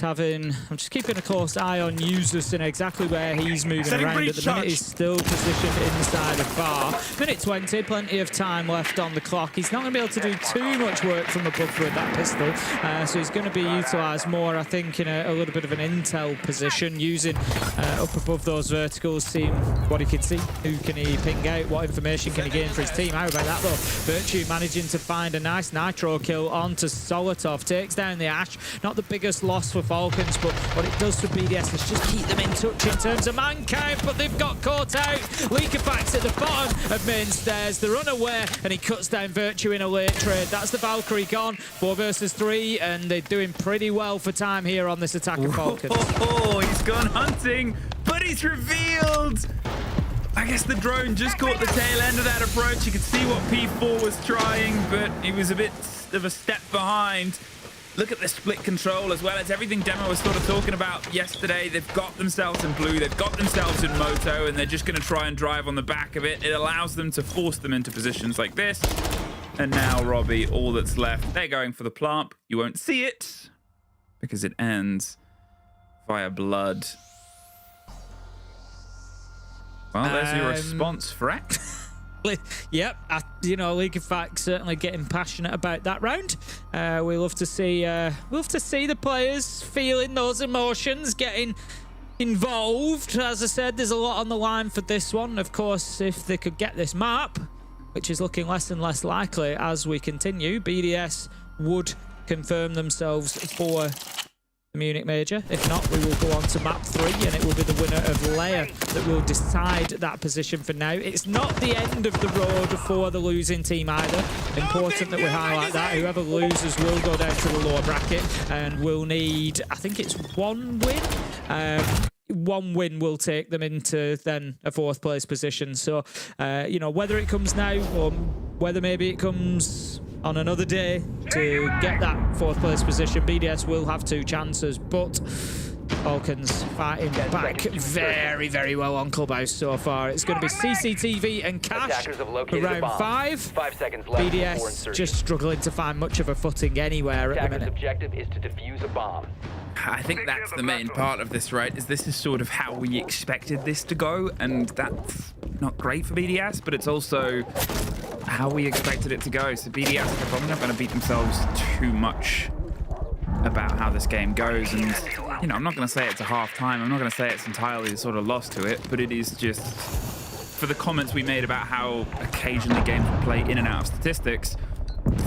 I'm just keeping a close eye on Usus and exactly where he's moving around. At the minute, he's still positioned inside of bar. Minute 20, plenty of time left on the clock. He's not going to be able to do too much work from above with that pistol. So he's going to be utilised more, I think, in a little bit of an intel position, using up above those verticals, seeing what he can see. Who can he ping out? What information can he gain for his team? How about that, though? Virtue managing to find a nice nitro kill onto Solotov. Takes down the Ash. Not the biggest loss loss for Falcons, but what it does for BDS is just keep them in touch in terms of man count, but they've got caught out. Leakerfax at the bottom of main stairs. They're unaware, and he cuts down Virtue in a late trade. That's the Valkyrie gone. 4 versus 3, and they're doing pretty well for time here on this attack of Falcons. Oh, he's gone hunting, but he's revealed. I guess the drone just caught the tail end of that approach. You could see what P4 was trying, but he was a bit of a step behind. Look at the split control as well. It's everything Demo was sort of talking about yesterday. They've got themselves in blue, they've got themselves in moto, and they're just going to try and drive on the back of it. It allows them to force them into positions like this. And now, Robbie, all that's left, they're going for the plant. You won't see it because it ends via blood. Well, there's your response, Freck. Yep, you know, League of Facts certainly getting passionate about that round. We love to see the players feeling those emotions, getting involved. As I said, there's a lot on the line for this one. Of course, if they could get this map, which is looking less and less likely as we continue, BDS would confirm themselves for the Munich Major. If not, we will go on to map 3, and it will be the winner of Lair that will decide that position for now. It's not the end of the road for the losing team either. Important that we highlight that. Whoever loses will go down to the lower bracket and will need, I think it's 1 win. 1 win will take them into then a 4th place position. So, you know, whether it comes now or whether maybe it comes on another day to get that 4th place position, BDS will have 2 chances, but Falcons fighting back very, very well on Clubhouse so far. It's going to be CCTV and Cash for round 5. 5 seconds left. BDS just struggling to find much of a footing anywhere at the minute. Objective is to defuse a bomb. I think that's the main part of this, right? Is this is sort of how we expected this to go, and that's not great for BDS, but it's also how we expected it to go. So BDS are probably not going to beat themselves too much about how this game goes, and you know, I'm not going to say it's a half time, I'm not going to say it's entirely sort of lost to it, but it is just, for the comments we made about how occasionally games will play in and out of statistics,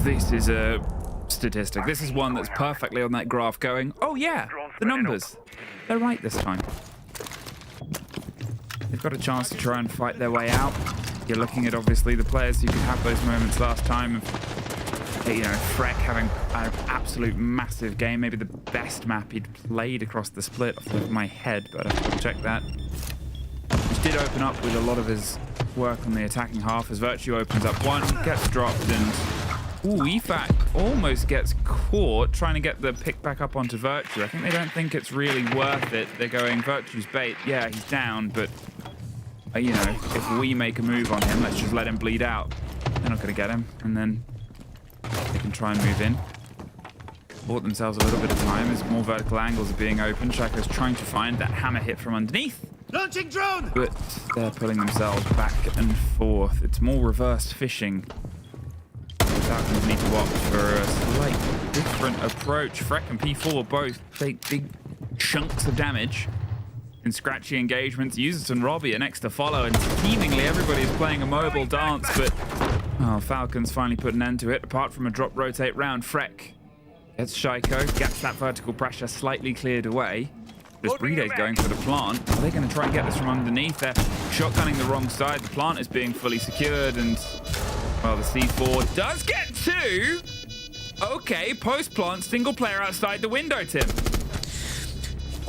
this is a statistic. This is one that's perfectly on that graph going, oh yeah, the numbers, they're right this time. They've got a chance to try and fight their way out. You're looking at obviously the players who could have those moments last time of, you know, Freck having an absolute massive game, maybe the best map he'd played across the split off the top of my head, but I have to check that. Which did open up with a lot of his work on the attacking half as Virtue opens up 1, gets dropped, and ooh, EFAC almost gets caught trying to get the pick back up onto Virtue. I think they don't think it's really worth it. They're going, Virtue's bait, yeah, he's down, but you know, if we make a move on him, let's just let him bleed out. They're not going to get him, and then they can try and move in. Bought themselves a little bit of time as more vertical angles are being opened. Shaco's trying to find that hammer hit from underneath. Launching drone! But they're pulling themselves back and forth. It's more reverse fishing. Falcons need to watch for a slight different approach. Freck and P4 both take big chunks of damage in scratchy engagements. Uses and Robbie are next to follow, and seemingly everybody is playing a mobile dance, but oh, Falcons finally put an end to it. Apart from a drop rotate round, Freck gets Shaiko, gets that vertical pressure slightly cleared away. This Breede's going for the plant. Are they going to try and get this from underneath? They're shotgunning the wrong side. The plant is being fully secured, and well, the C4 does get 2. Okay, post-plant, single player outside the window, Tim.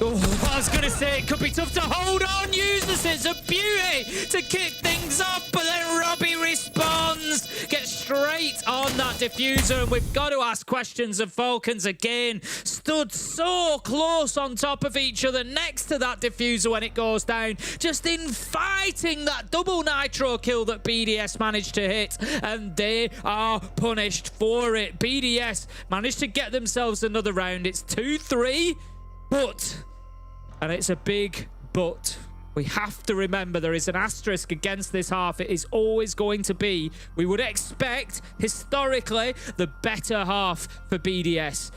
Oh, I was going to say it could be tough to hold on. Useless, it's a beauty to kick things off, but then Robbie responds. Gets straight on that diffuser, and we've got to ask questions of Falcons again. Stood so close on top of each other next to that diffuser when it goes down. Just in fighting that double nitro kill that BDS managed to hit, and they are punished for it. BDS managed to get themselves another round. It's 2-3. But, and it's a big but, we have to remember there is an asterisk against this half. It is always going to be, we would expect, historically, the better half for BDS.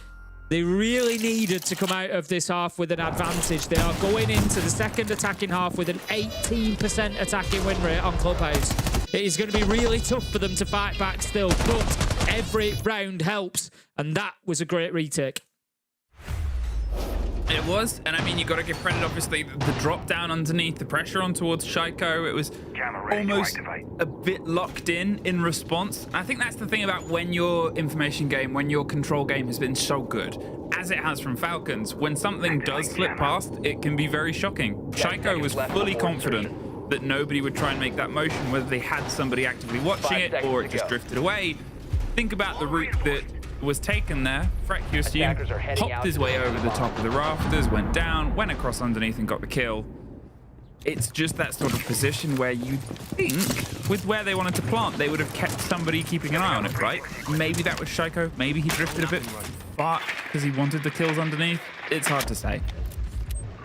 They really needed to come out of this half with an advantage. They are going into the second attacking half with an 18% attacking win rate on Clubhouse. It is going to be really tough for them to fight back still, but every round helps, and that was a great retake. It was, and I mean, you got to give credit, obviously, the drop down underneath, the pressure on towards Shaiko. It was almost a bit locked in response. I think that's the thing about when your information game, when your control game has been so good, as it has from Falcons, when something does slip past, it can be very shocking. Shaiko was fully confident that nobody would try and make that motion, whether they had somebody actively watching it or it just drifted away. Think about the route that was taken there. Freck, you assume, hopped his way over the top of the rafters, went down, went across underneath and got the kill. It's just that sort of position where you think, with where they wanted to plant, they would have kept somebody keeping an eye on it, right? Maybe that was Shaiko. Maybe he drifted a bit far because he wanted the kills underneath. It's hard to say.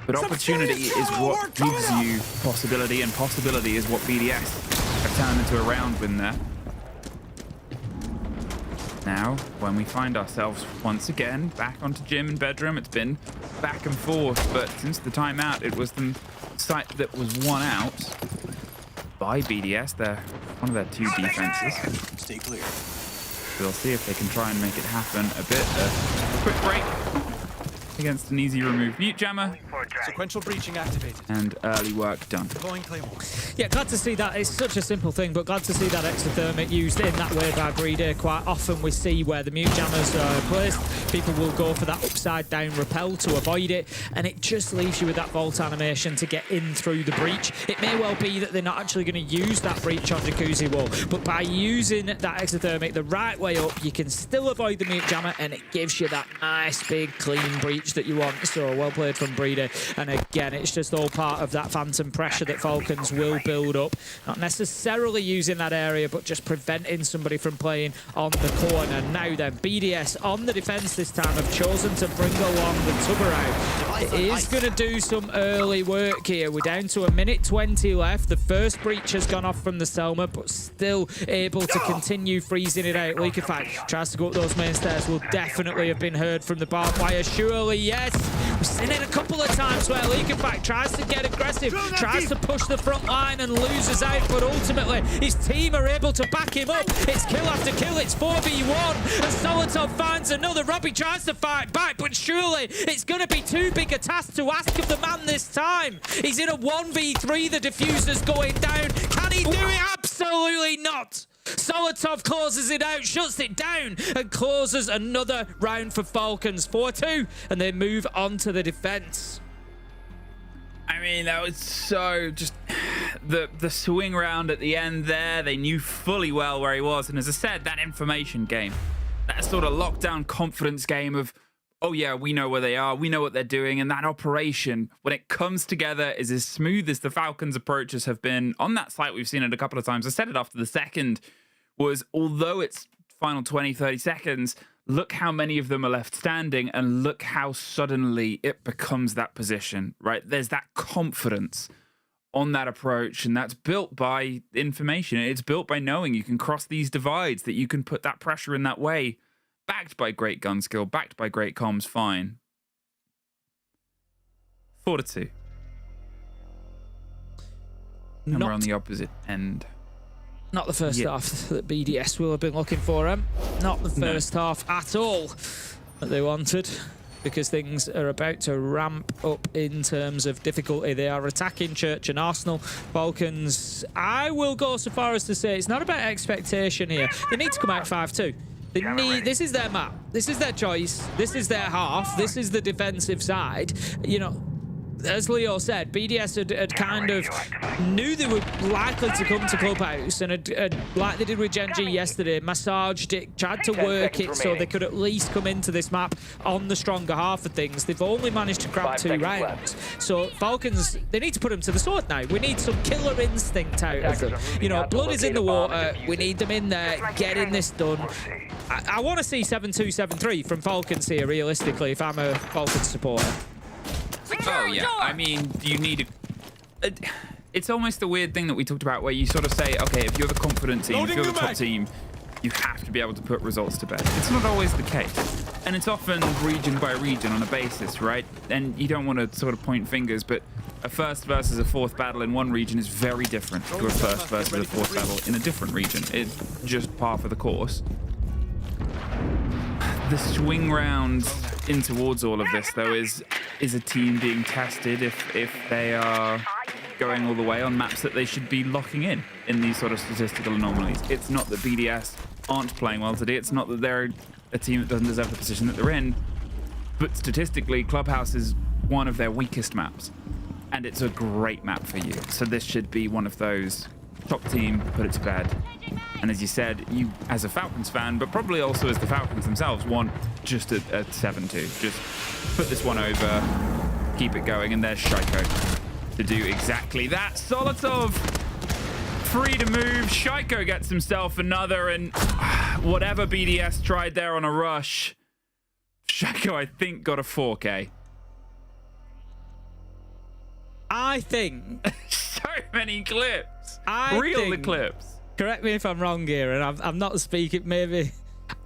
But opportunity is what gives you possibility, and possibility is what BDS have turned into a round win there. Now, when we find ourselves once again back onto gym and bedroom, it's been back and forth, but since the timeout, it was the site that was won out by BDS. They're one of their 2 defenses. Stay clear. We'll see if they can try and make it happen a bit. Quick break against an easy remove mute jammer. Sequential breaching activated. And early work done. Yeah, glad to see that. It's such a simple thing, but glad to see that exothermic used in that way by Breeder. Quite often we see where the mute jammers are placed, people will go for that upside down rappel to avoid it, and it just leaves you with that vault animation to get in through the breach. It may well be that they're not actually going to use that breach on Jacuzzi wall, but by using that exothermic the right way up, you can still avoid the mute jammer, and it gives you that nice big clean breach that you want. So well played from Breeder. And again, it's just all part of that phantom pressure that Falcons will build up. Not necessarily using that area, but just preventing somebody from playing on the corner. Now then, BDS on the defense this time have chosen to bring along the Tubber out. It is going to do some early work here. We're down to 1:20 left. The first breach has gone off from the Selma, but still able to continue freezing it out. Liquefy tries to go up those main stairs. Will definitely have been heard from the barbed wire. Surely, yes. We've seen it a couple of times where Liquefy tries to get aggressive, tries to push the front line and loses out, but ultimately his team are able to back him up. It's kill after kill, it's 4v1, and Solotov finds another. Robbie tries to fight back, but surely it's going to be too big a task to ask of the man this time. He's in a 1v3, the diffuser's going down. Can he do it? Absolutely not. Solotov closes it out, shuts it down, and closes another round for Falcons. 4-2, and they move on to the defense. I mean, that was so just the swing round at the end there. They knew fully well where he was, and as I said, that information game, that sort of lockdown confidence game of, oh yeah, we know where they are, we know what they're doing, and that operation, when it comes together, is as smooth as the Falcons' approaches have been on that site. We've seen it a couple of times. I said it after the second, was although it's final 20, 30 seconds, look how many of them are left standing, and look how suddenly it becomes that position, right? There's that confidence on that approach, and that's built by information. It's built by knowing you can cross these divides, that you can put that pressure in that way. Backed by great gun skill, backed by great comms, fine. 4-2. And we're on the opposite end. Not the first half that BDS will have been looking for him. Not the first half at all that they wanted, because things are about to ramp up in terms of difficulty. They are attacking Church and Arsenal. Falcons, I will go so far as to say it's not about expectation here. They need to come out 5-2. They need, this is their map. This is their choice. This is their half. This is the defensive side. You know, as Leo said, BDS had kind of knew they were likely to come to Clubhouse, and had, like they did with Gen G yesterday, massaged it, tried to work it so they could at least come into this map on the stronger half of things. They've only managed to grab 2 rounds. So Falcons, they need to put them to the sword now. We need some killer instinct out of them. You know, blood is in the water. We need them in there, getting this done. I want to see 7-2, 7-3 from Falcons here, realistically, if I'm a Falcons supporter. Oh, yeah. I mean, you need it's almost the weird thing that we talked about where you sort of say, okay, if you're the confident team, if you're the top team, you have to be able to put results to bed. It's not always the case. And it's often region by region on a basis, right? And you don't want to sort of point fingers, but a first versus a fourth battle in one region is very different to a first versus a fourth battle in a different region. It's just par for the course. The swing rounds in towards all of this, though, is a team being tested if they are going all the way on maps that they should be locking in these sort of statistical anomalies. It's not that BDS aren't playing well today. It's not that they're a team that doesn't deserve the position that they're in. But statistically, Clubhouse is one of their weakest maps. And it's a great map for you. So this should be one of those. Top team, put it to bed. And as you said, you as a Falcons fan, but probably also as the Falcons themselves, want just a 7-2. Just put this one over, keep it going, and there's Shaiko to do exactly that. Solotov free to move. Shaiko gets himself another, and whatever BDS tried there on a rush, Shaiko, I think, got a 4K. I think so many clips. The clips. Correct me if I'm wrong here, and I'm not speaking. Maybe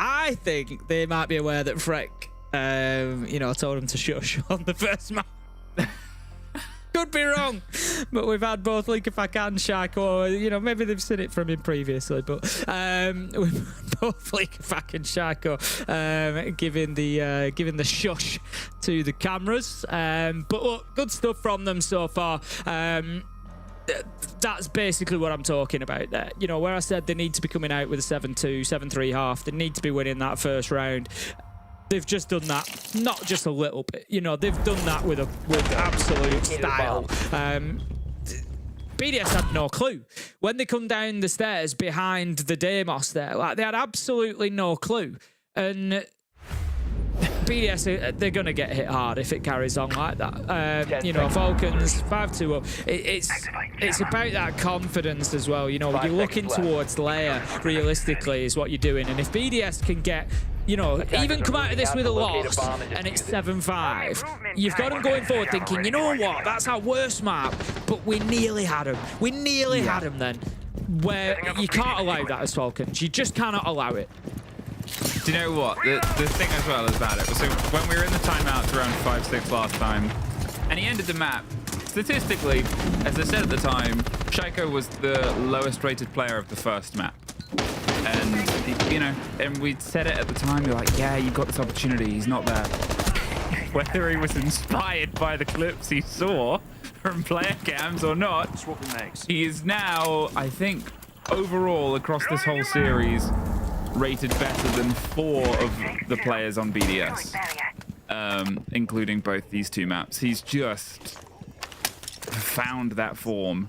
I think they might be aware that Freck, told them to shush on the first map. Could be wrong, but we've had both Linkafak and Shaiko. Maybe they've seen it from him previously, but we've had both Linkafak and Shaiko giving the shush to the cameras. But look, good stuff from them so far. That's basically what I'm talking about there. Where I said they need to be coming out with a 7-2, 7-3 half. They need to be winning that first round. They've just done that, not just a little bit. They've done that with absolute style. BDS had no clue. When they come down the stairs behind the Deimos there, they had absolutely no clue. And BDS, they're going to get hit hard if it carries on like that. Falcons 5-2 up. It's about that confidence as well. You're looking towards Lair, realistically, is what you're doing. And if BDS can get, even come out of this with a loss and it's 7-5, you've got them going forward thinking, you know what, that's our worst map, but we nearly had him. We nearly had him then. Where you can't allow that as Falcons. You just cannot allow it. Do you know what? The thing as well is about it. So when we were in the timeouts around 5-6 last time, and he ended the map, statistically, as I said at the time, Shaiko was the lowest rated player of the first map. And, and we said it at the time, you're like, yeah, you've got this opportunity, he's not there. Whether he was inspired by the clips he saw from player cams or not, he is now, I think, overall across this whole series, rated better than 4 of the players on BDS, including both these two maps. He's just found that form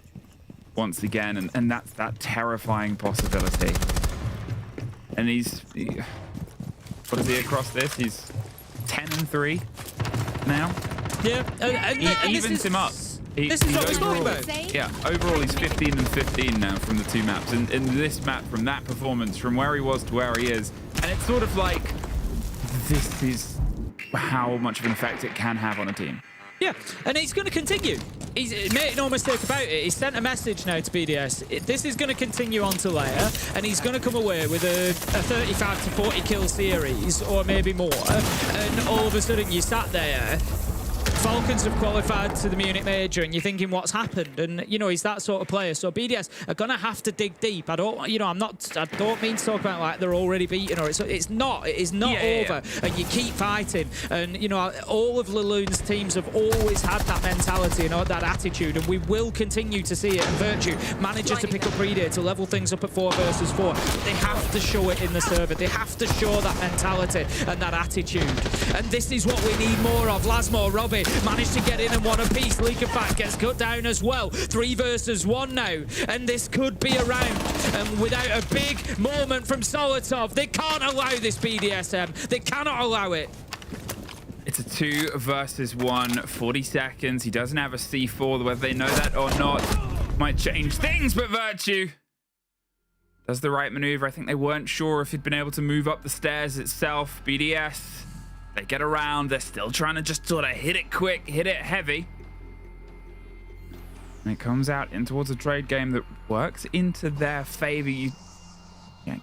once again, and that's that terrifying possibility. And what is he across this? He's 10-3 now. Yeah, and he evens him up. This is what we're talking about. Yeah, overall he's 15-15 now from the two maps. And in this map, from that performance, from where he was to where he is, and it's sort of like, this is how much of an effect it can have on a team. Yeah, and he's going to continue. He's made no mistake about it. He sent a message now to BDS. This is going to continue on to Lair, and he's going to come away with a 35-40 kill series, or maybe more. And all of a sudden, you sat there. Falcons have qualified to the Munich Major, and you're thinking, what's happened? And he's that sort of player. So BDS are gonna have to dig deep. I don't mean to talk about like they're already beaten, or it's not. It is not over, and you keep fighting. And all of Laloon's teams have always had that mentality and that attitude, and we will continue to see it. And Virtue manages to pick up Predator to level things up at 4 versus 4. But they have to show it in the server. They have to show that mentality and that attitude. And this is what we need more of. Lasmo, Robbie managed to get in and one apiece. Linkafak gets cut down as well. 3 versus 1 now, and this could be a round. And without a big moment from Solotov, they can't allow this BDSM. They cannot allow it. It's a 2 versus 1, 40 seconds. He doesn't have a C4, whether they know that or not might change things, but Virtue does the right maneuver. I think they weren't sure if he'd been able to move up the stairs itself. BDS, they get around. They're still trying to just sort of hit it quick, hit it heavy. And it comes out in towards a trade game that works into their favor.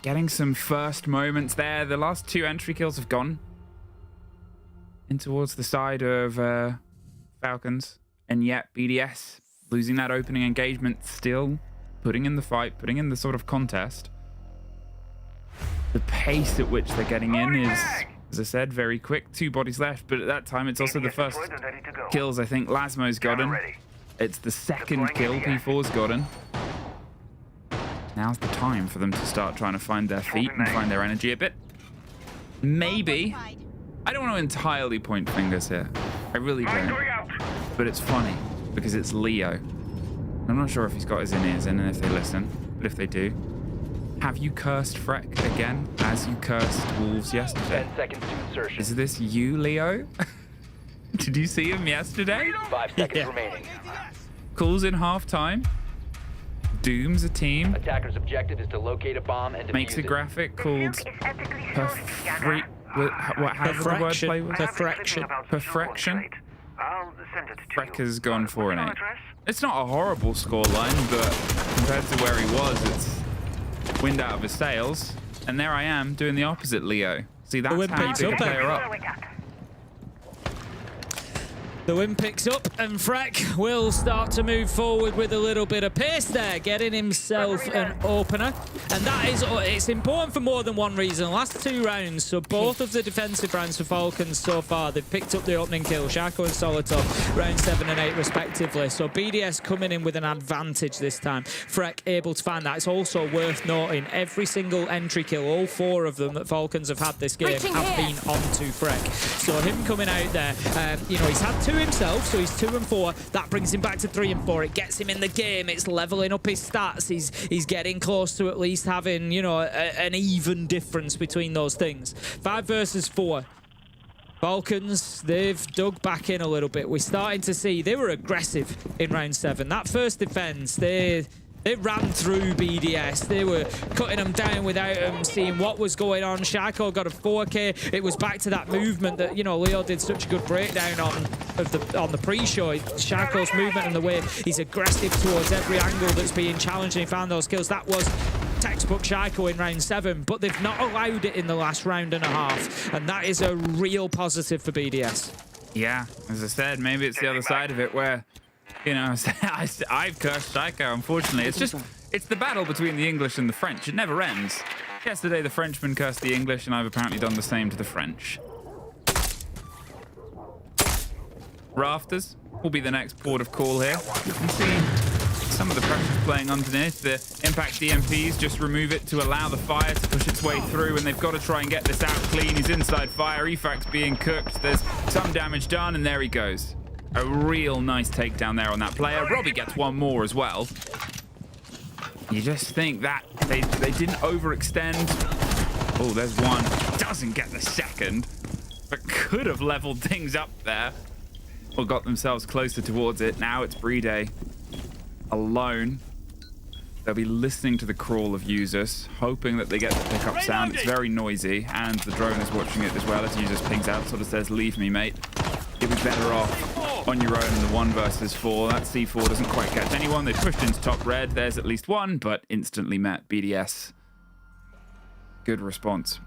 Getting some first moments there. The last 2 entry kills have gone in towards the side of Falcons. And yet BDS losing that opening engagement, still putting in the fight, putting in the sort of contest. The pace at which they're getting in is As I said, very quick, 2 bodies left, but at that time it's also the first kills I think Lasmo's gotten. It's the second kill P4's gotten. Now's the time for them to start trying to find their feet and find their energy a bit. Maybe. I don't want to entirely point fingers here. I really don't. But it's funny because it's Leo. I'm not sure if he's got his in-ears in and if they listen, but if they do. Have you cursed Freck again as you cursed Wolves yesterday? 10 seconds to insertion. Is this you, Leo? Did you see him yesterday? 5 seconds remaining. Calls in half-time. Dooms a team. Attacker's objective is to locate a bomb and defuse Makes a it. graphic called Perfrection. Freck has gone 4-8. It's not a horrible scoreline, but compared to where he was, it's wind out of his sails. And there I am doing the opposite, Leo. See, that's how you pick a player up. The win picks up, and Freck will start to move forward with a little bit of pace there, getting himself an opener. And that is, it's important for more than one reason. Last 2 rounds, so both of the defensive rounds for Falcons so far, they've picked up the opening kill, Shaco and Solotov, round 7 and 8 respectively. So BDS coming in with an advantage this time. Freck able to find that. It's also worth noting, every single entry kill, all 4 of them that Falcons have had this game have been onto Freck. So him coming out there, you know, he's had 2 himself, so he's 2 and 4. That brings him back to 3 and 4. It gets him in the game. It's leveling up his stats. He's getting close to at least having, you know, an even difference between those things. 5 versus 4. Falcons, they've dug back in a little bit. We're starting to see they were aggressive in round 7. That first defense, they ran through BDS. They were cutting them down without them seeing what was going on. Shaco got a 4K. It was back to that movement that, you know, Leo did such a good breakdown on the pre-show. Shaco's movement and the way he's aggressive towards every angle that's being challenged, and he found those kills. That was textbook Shaco in round 7, but they've not allowed it in the last round and a half, and that is a real positive for BDS. Yeah, as I said, maybe it's the other side of it where, you know, I've cursed Shaco, unfortunately. It's the battle between the English and the French. It never ends. Yesterday, the Frenchmen cursed the English, and I've apparently done the same to the French. Rafters will be the next port of call here. You can see some of the pressure playing underneath. The impact DMPs just remove it to allow the fire to push its way through, and they've got to try and get this out clean. He's inside fire. EFAC's being cooked. There's some damage done, and there he goes. A real nice takedown there on that player. Robbie gets 1 more as well. You just think that they didn't overextend. Oh, there's 1. Doesn't get the second, but could have leveled things up there. Or got themselves closer towards it. Now it's Brede alone. They'll be listening to the crawl of users, hoping that they get the pickup sound. It's very noisy, and the drone is watching it as well as users pings out, sort of says, leave me, mate. You'll be better off on your own in the 1 versus 4. That C4 doesn't quite catch anyone. They pushed into top red. There's at least 1, but instantly met. BDS. Good response.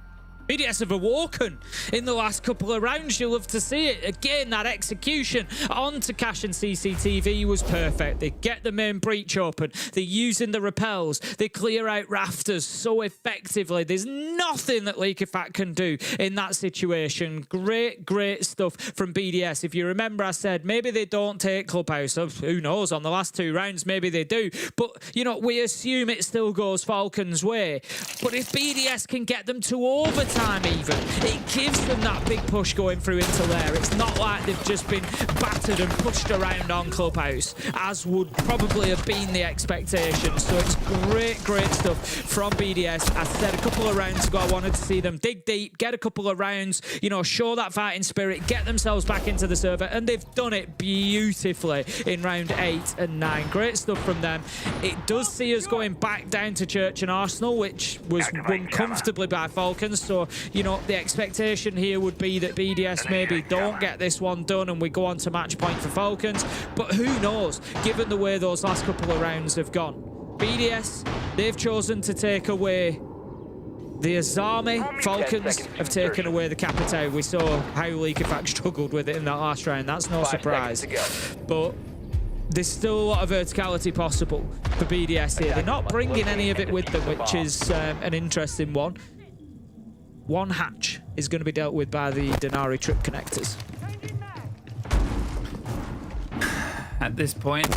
BDS have awoken in the last couple of rounds. You'll love to see it. Again, that execution onto Cash and CCTV was perfect. They get the main breach open. They're using the repels. They clear out rafters so effectively. There's nothing that Leakerfat can do in that situation. Great, great stuff from BDS. If you remember, I said maybe they don't take Clubhouse. Who knows? On the last 2 rounds, maybe they do. But, you know, we assume it still goes Falcons' way. But if BDS can get them to overtime, even, it gives them that big push going through into Lair. It's not like they've just been battered and pushed around on Clubhouse, as would probably have been the expectation. So it's great, great stuff from BDS. I said a couple of rounds ago I wanted to see them dig deep, get a couple of rounds, you know, show that fighting spirit, get themselves back into the server, and they've done it beautifully in round 8 and 9. Great stuff from them. It does see us going back down to Church and Arsenal, which was won comfortably by Falcons. So, you know, the expectation here would be that BDS maybe don't get this one done and we go on to match point for Falcons. But who knows, given the way those last couple of rounds have gone. BDS, they've chosen to take away the Azami. Falcons have taken away the Capitao. We saw how Leakerfat struggled with it in that last round. That's no surprise. But there's still a lot of verticality possible for BDS here. They're not bringing any of it with them, which is an interesting one. one hatch is going to be dealt with by the Denari trip connectors. At this point,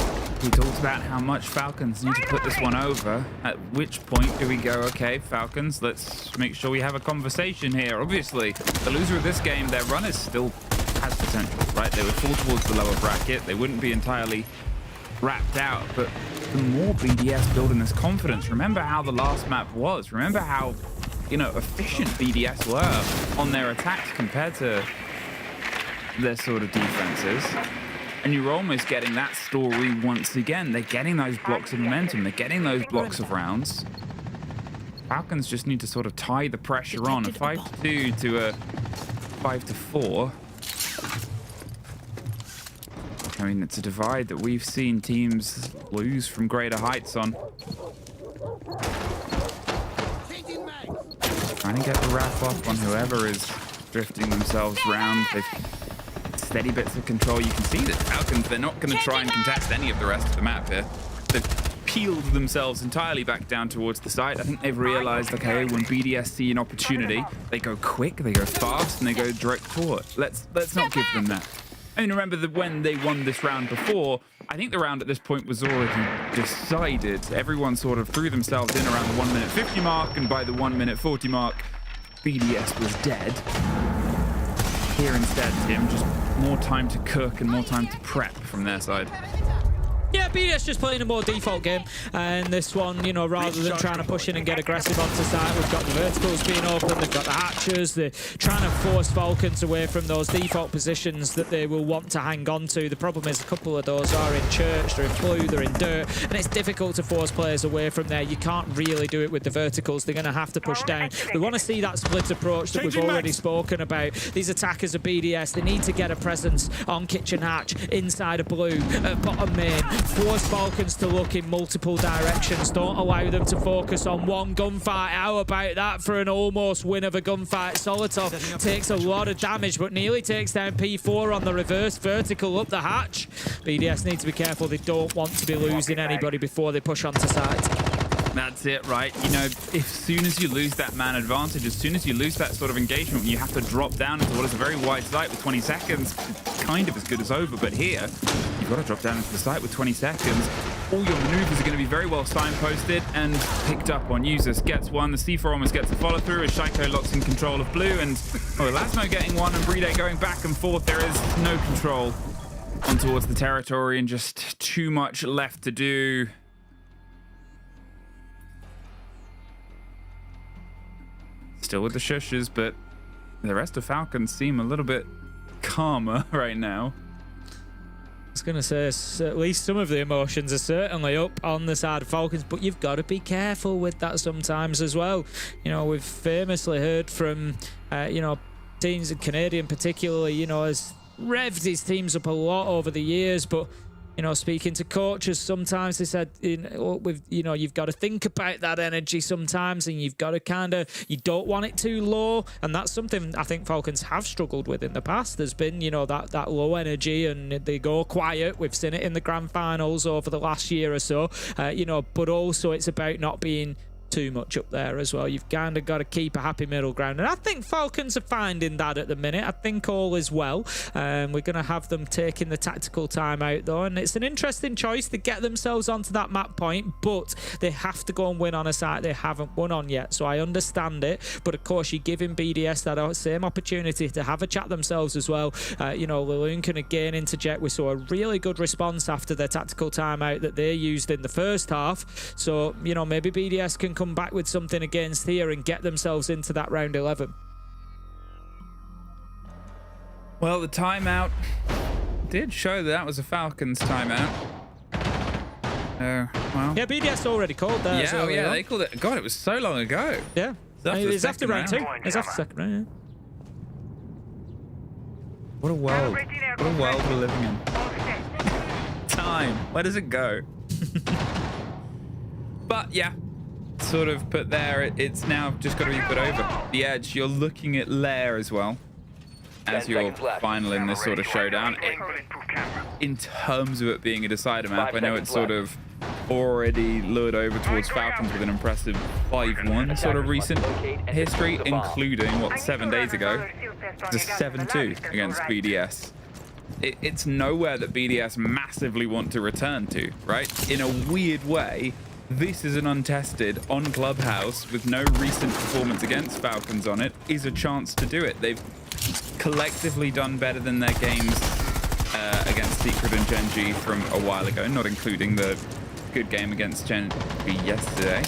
we talked about how much Falcons need to put this one over. At which point do we go, okay, Falcons, let's make sure we have a conversation here. Obviously, the loser of this game, their runners still has potential, right? They would fall towards the lower bracket. They wouldn't be entirely wrapped out, but the more BDS build in this confidence, remember how the last map was. Remember how, you know, efficient BDS were on their attacks compared to their sort of defenses. And you're almost getting that story once again. They're getting those blocks of momentum. They're getting those blocks of rounds. Falcons just need to sort of tie the pressure on. A 5-2 to a 5-4. I mean, it's a divide that we've seen teams lose from greater heights on. Trying to get the wrap off on whoever is drifting themselves round. They've steady bits of control. You can see that Falcons, they're not going to try and contest any of the rest of the map here. They've peeled themselves entirely back down towards the site. I think they've realized, okay, when BDS see an opportunity, they go quick, they go fast, and they go direct for it. Let's not give them that. I mean, remember that when they won this round before, I think the round at this point was already decided. Everyone sort of threw themselves in around the 1 minute 50 mark, and by the 1 minute 40 mark, BDS was dead. Here instead, Tim, just more time to cook and more time to prep from their side. Yeah, BDS just playing a more default game, and this one, you know, rather than trying to push in and get aggressive onto site, we've got the verticals being open, they've got the hatches, they're trying to force Falcons away from those default positions that they will want to hang on to. The problem is a couple of those are in church, they're in blue, they're in dirt, and it's difficult to force players away from there. You can't really do it with the verticals. They're going to have to push down. We want to see that split approach that we've already spoken about. These attackers of BDS, they need to get a presence on kitchen hatch, inside of blue, at bottom main. Force Falcons to look in multiple directions. Don't allow them to focus on one gunfight. How about that for an almost win of a gunfight? Solitov takes a lot of damage, but nearly takes down P4 on the reverse vertical up the hatch. BDS need to be careful. They don't want to be losing anybody before they push onto site. That's it, right? You know, as soon as you lose that man advantage, as soon as you lose that sort of engagement, you have to drop down into what is a very wide site with 20 seconds. It's kind of as good as over, but here, you've got to drop down into the site with 20 seconds. All your maneuvers are going to be very well signposted and picked up on. Users gets one, the C4 almost gets a follow through as Shaiko locks in control of blue, and Lasmo getting one and Bride going back and forth. There is no control on towards the territory and just too much left to do. Still with the shushes, but the rest of Falcons seem a little bit calmer right now. I was going to say, at least some of the emotions are certainly up on the side of Falcons, but you've got to be careful with that sometimes as well. You know, we've famously heard from, you know, teams in Canadian particularly, you know, has revved his teams up a lot over the years, but you know, speaking to coaches, sometimes they said, you know, you've got to think about that energy sometimes, and you've got to kind of, you don't want it too low, and that's something I think Falcons have struggled with in the past. There's been, you know, that low energy, and they go quiet. We've seen it in the grand finals over the last year or so, you know, but also it's about not being too much up there as well. You've kind of got to keep a happy middle ground, and I think Falcons are finding that at the minute. I think all is well. We're going to have them taking the tactical time out though, and it's an interesting choice to get themselves onto that map point, but they have to go and win on a site they haven't won on yet, so I understand it, but of course you're giving BDS that same opportunity to have a chat themselves as well. You know, Laloon can again interject. We saw a really good response after their tactical timeout that they used in the first half, so you know, maybe BDS can come back with something against here and get themselves into that round 11. Well, the timeout did show that was a Falcons timeout. Well. Yeah, BDS already called that. Yeah, yeah, they called it. God, it was so long ago. Yeah. It's after round 2. It's after second round, yeah. What a world. What a world we're living in. Time. Where does it go? But yeah, sort of put there, it's now just got to be put over the edge. You're looking at Lair as well as your final in this sort of showdown. In terms of it being a decider map, I know it's sort of already lured over towards Falcons with an impressive 5-1 sort of recent history, including, 7 days ago, the 7-2 against BDS. It's nowhere that BDS massively want to return to, right? In a weird way, this is an untested on Clubhouse with no recent performance against Falcons on it, is a chance to do it. They've collectively done better than their games against Secret and Gen G from a while ago, not including the good game against Gen G yesterday.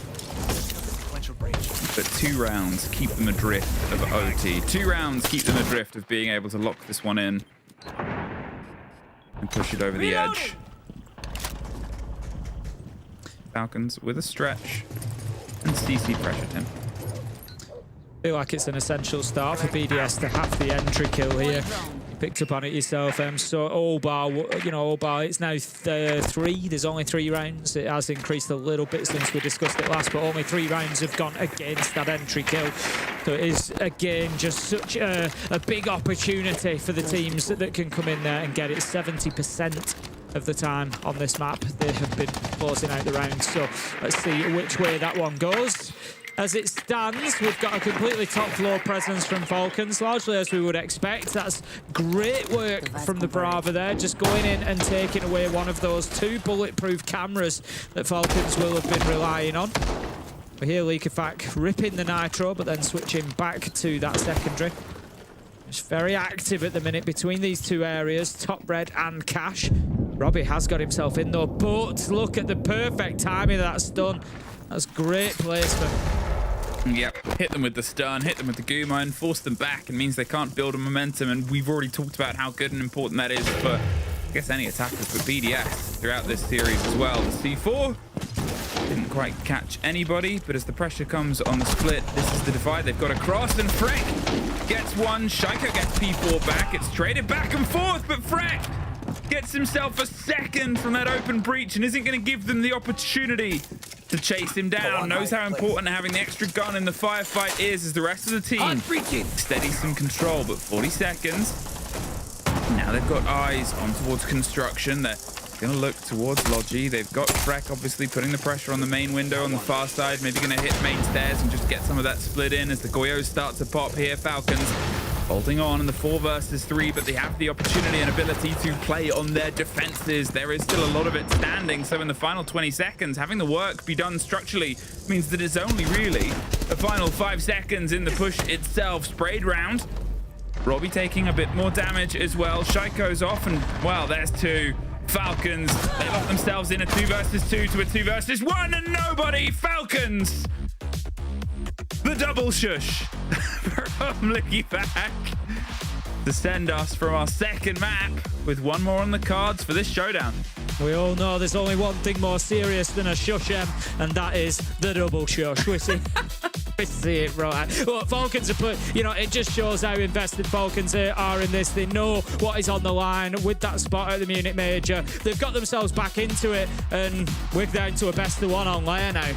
But 2 rounds keep them adrift of OT. 2 rounds keep them adrift of being able to lock this one in and push it over the edge. Falcons with a stretch and CC pressured him. I feel like it's an essential start for BDS to have the entry kill here. You picked up on it yourself, so all bar, it's now 3. There's only 3 rounds. It has increased a little bit since we discussed it last, but only 3 rounds have gone against that entry kill. So it is, again, just such a big opportunity for the teams that can come in there and get it. 70% of the time on this map, they have been closing out the rounds. So let's see which way that one goes. As it stands, we've got a completely top floor presence from Falcons, largely as we would expect. That's great work from the Brava there, just going in and taking away one of those 2 bulletproof cameras that Falcons will have been relying on. We hear Leakafak ripping the nitro, but then switching back to that secondary. It's very active at the minute between these 2 areas, Top Red and Cash. Robbie has got himself in though, but look at the perfect timing of that stun. That's great placement. Yep, hit them with the stun, hit them with the Guma, and force them back. It means they can't build a momentum, and we've already talked about how good and important that is for, I guess, any attackers, but BDS throughout this series as well. The C4 didn't quite catch anybody, but as the pressure comes on the split, this is the divide they've got to cross, and Freck gets one, Shaiko gets P4 back, it's traded back and forth, but Freck gets himself a second from that open breach and isn't going to give them the opportunity to chase him down. Knows how important having the extra gun in the firefight is as the rest of the team steadies some control, but 40 seconds. Now they've got eyes on towards construction. They're going to look towards Logi. They've got Freck obviously putting the pressure on the main window on the far side. Maybe going to hit main stairs and just get some of that split in as the Goyos start to pop here. Falcons holding on in the 4 versus 3, but they have the opportunity and ability to play on their defenses. There is still a lot of it standing, so in the final 20 seconds, having the work be done structurally means that it's only really the final 5 seconds in the push itself. Sprayed round. Robbie taking a bit more damage as well. Shaiko's off, and well, there's 2. Falcons, they lock themselves in a 2 versus 2 to a 2 versus 1, and nobody. Falcons, the double shush from Licky back to send us from our second map with 1 more on the cards for this showdown. We all know there's only one thing more serious than a shush, and that is the double shush. We see it, right? Well, Falcons are put, it just shows how invested Falcons are in this. They know what is on the line with that spot at the Munich Major. They've got themselves back into it, and we're down to a best of 1 on Lair now.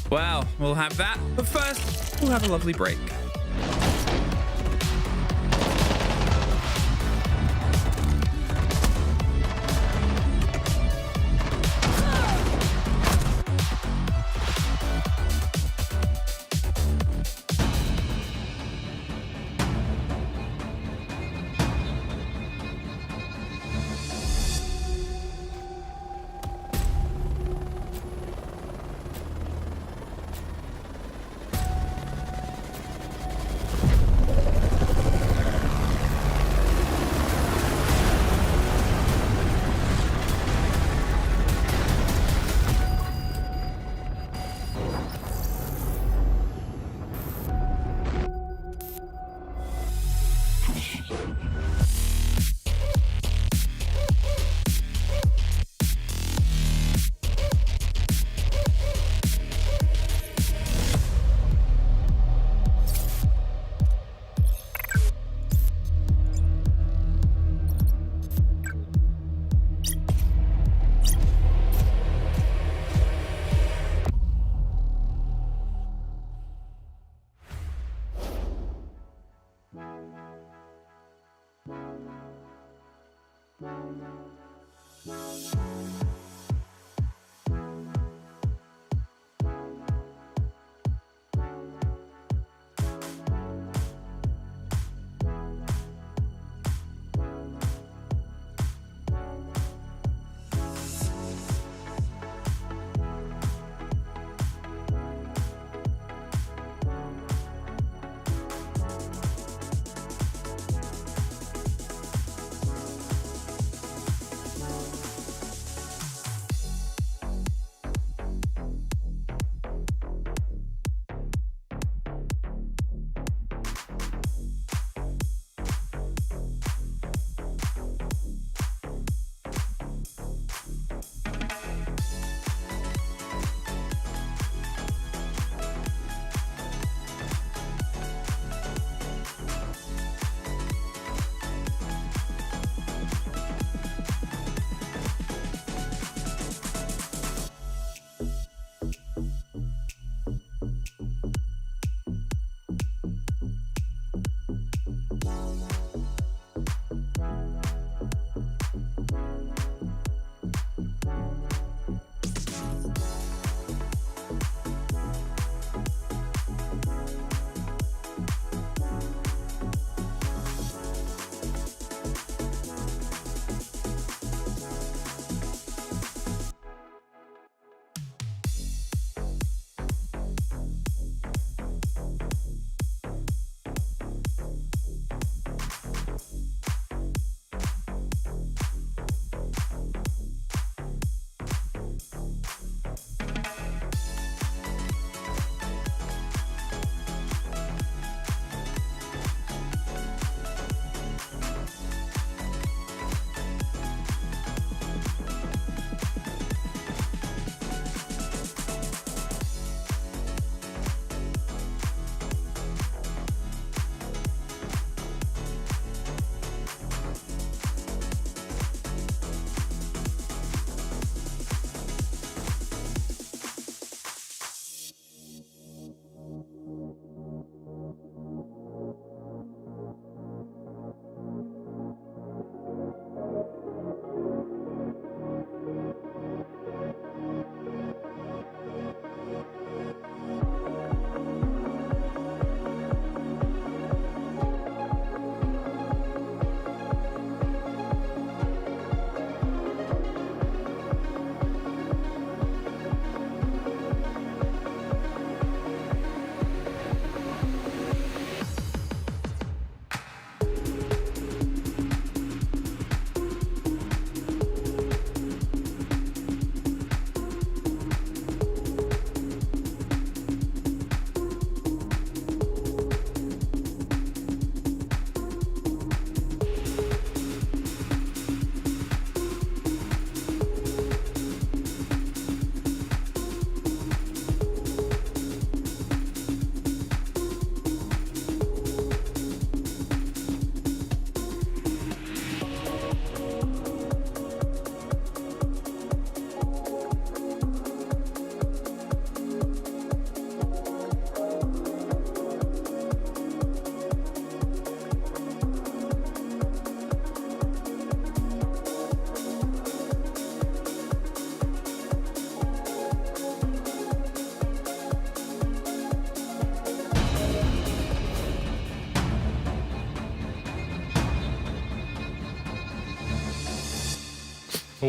Well, we'll have that, but first, we'll have a lovely break.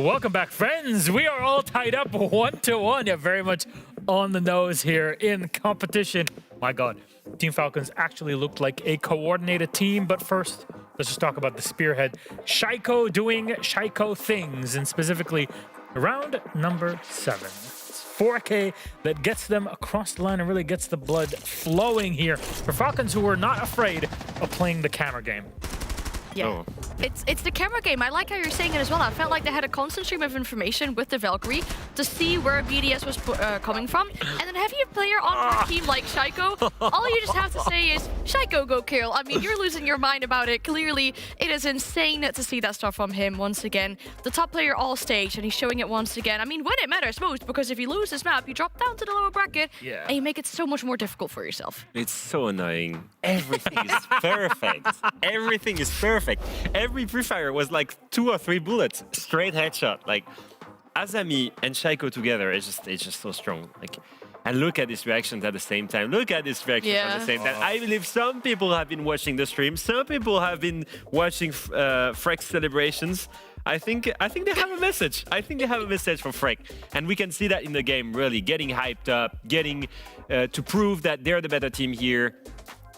Welcome back, friends. We are all tied up 1-1. Yeah, very much on the nose here in competition. My God, Team Falcons actually looked like a coordinated team. But first, let's just talk about the spearhead. Shaiko doing Shaiko things, and specifically round number 7. It's 4K that gets them across the line and really gets the blood flowing here for Falcons, who were not afraid of playing the camera game. Yeah. Oh. It's the camera game. I like how you're saying it as well. I felt like they had a constant stream of information with the Valkyrie to see where BDS was coming from. And then having a player on your team like Shaiko, all you just have to say is, Shaiko, go kill. I mean, you're losing your mind about it. Clearly, it is insane to see that stuff from him once again. The top player all stage, and he's showing it once again. I mean, when it matters most, because if you lose this map, you drop down to the lower bracket, and you make it so much more difficult for yourself. It's so annoying. Everything is perfect. Everything is perfect. Every pre-fire was like 2 or 3 bullets, straight headshot. Like Azami and Shaiko together, it's just so strong. Like, and look at his reactions at the same time. Look at his reactions at the same time. I believe some people have been watching the stream. Some people have been watching Freck's celebrations. I think they have a message. I think they have a message for Freck, and we can see that in the game. Really getting hyped up, getting to prove that they're the better team here.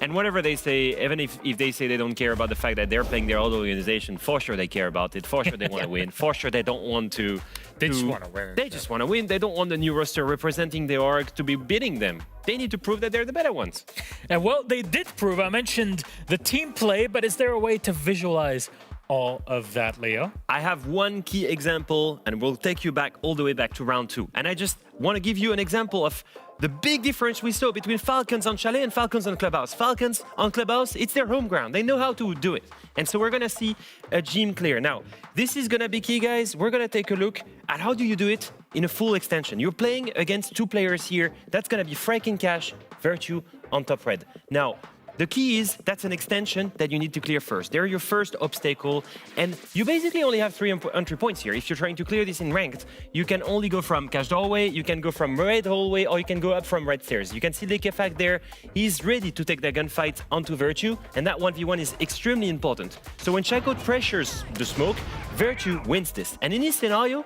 And whatever they say, even if they say they don't care about the fact that they're playing their own organization, for sure they care about it. For sure they want to win. For sure they don't want to... They just want to win. They just want to win. They don't want the new roster representing the org to be beating them. They need to prove that they're the better ones. And well, they did prove. I mentioned the team play, but is there a way to visualize all of that, Leo? I have one key example, and we'll take you back all the way back to round 2. And I just want to give you an example of the big difference we saw between Falcons on Chalet and Falcons on Clubhouse. Falcons on Clubhouse, it's their home ground. They know how to do it. And so we're going to see a gym clear. Now, this is going to be key, guys. We're going to take a look at how do you do it in a full extension. You're playing against 2 players here. That's going to be Freck and Cash, Virtue on top red. Now, the key is that's an extension that you need to clear first. They're your first obstacle, and you basically only have 3 entry points here. If you're trying to clear this in ranked, you can only go from Cash Doorway, you can go from Red Hallway, or you can go up from Red Stairs. You can see the fact there. He's ready to take the gunfight onto Virtue, and that 1v1 is extremely important. So when Shaiko pressures the smoke, Virtue wins this. And in this scenario,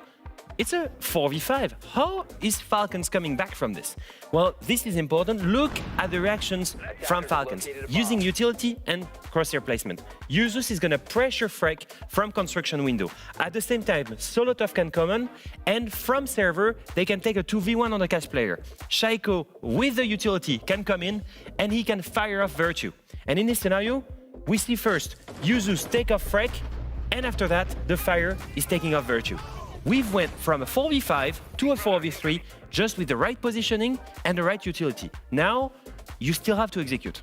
it's a 4v5. How is Falcons coming back from this? Well, this is important. Look at the reactions from Falcons using utility and crosshair placement. Usus is going to pressure Freck from construction window. At the same time, Solotov can come on, and from server, they can take a 2v1 on the Cash player. Shaiko, with the utility, can come in, and he can fire off Virtue. And in this scenario, we see first Usus take off Freck, and after that, the fire is taking off Virtue. We've went from a 4v5 to a 4v3 just with the right positioning and the right utility. Now, you still have to execute.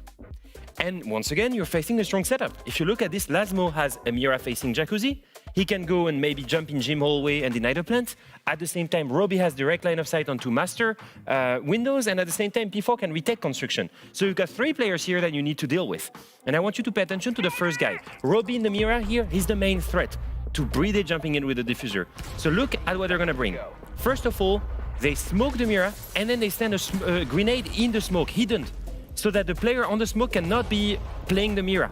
And once again, you're facing a strong setup. If you look at this, Lasmo has a Mira facing Jacuzzi. He can go and maybe jump in Gym Hallway and deny the plant. At the same time, Robbie has direct line of sight onto Master windows, and at the same time, P4 can retake construction. So you've got 3 players here that you need to deal with. And I want you to pay attention to the first guy. Robbie in the Mira here, he's the main threat to Bride jumping in with the diffuser. So look at what they're gonna bring. First of all, they smoke the Mira, and then they stand a grenade in the smoke, hidden, so that the player on the smoke cannot be playing the Mira.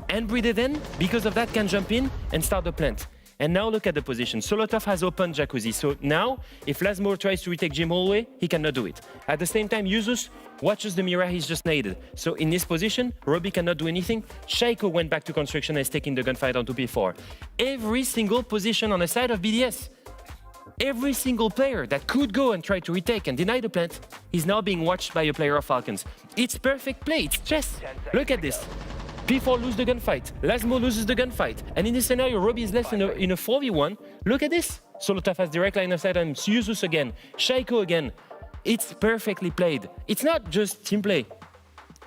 And Bride then, because of that, can jump in and start the plant. And now look at the position. Solotov has opened Jacuzzi. So now, if Lasmo tries to retake Gym Hallway, he cannot do it. At the same time, Usus watches the Mira he's just naded. So in this position, Robbie cannot do anything. Shaiko went back to construction and is taking the gunfight onto P4. Every single position on the side of BDS, every single player that could go and try to retake and deny the plant is now being watched by a player of Falcons. It's perfect play. It's chess. Look at this. P4 loses the gunfight. Lasmo loses the gunfight. And in this scenario, Robbie is left in a 4v1. Look at this. Solotov has direct line of sight on Usus again. Shaiko again. It's perfectly played. It's not just team play.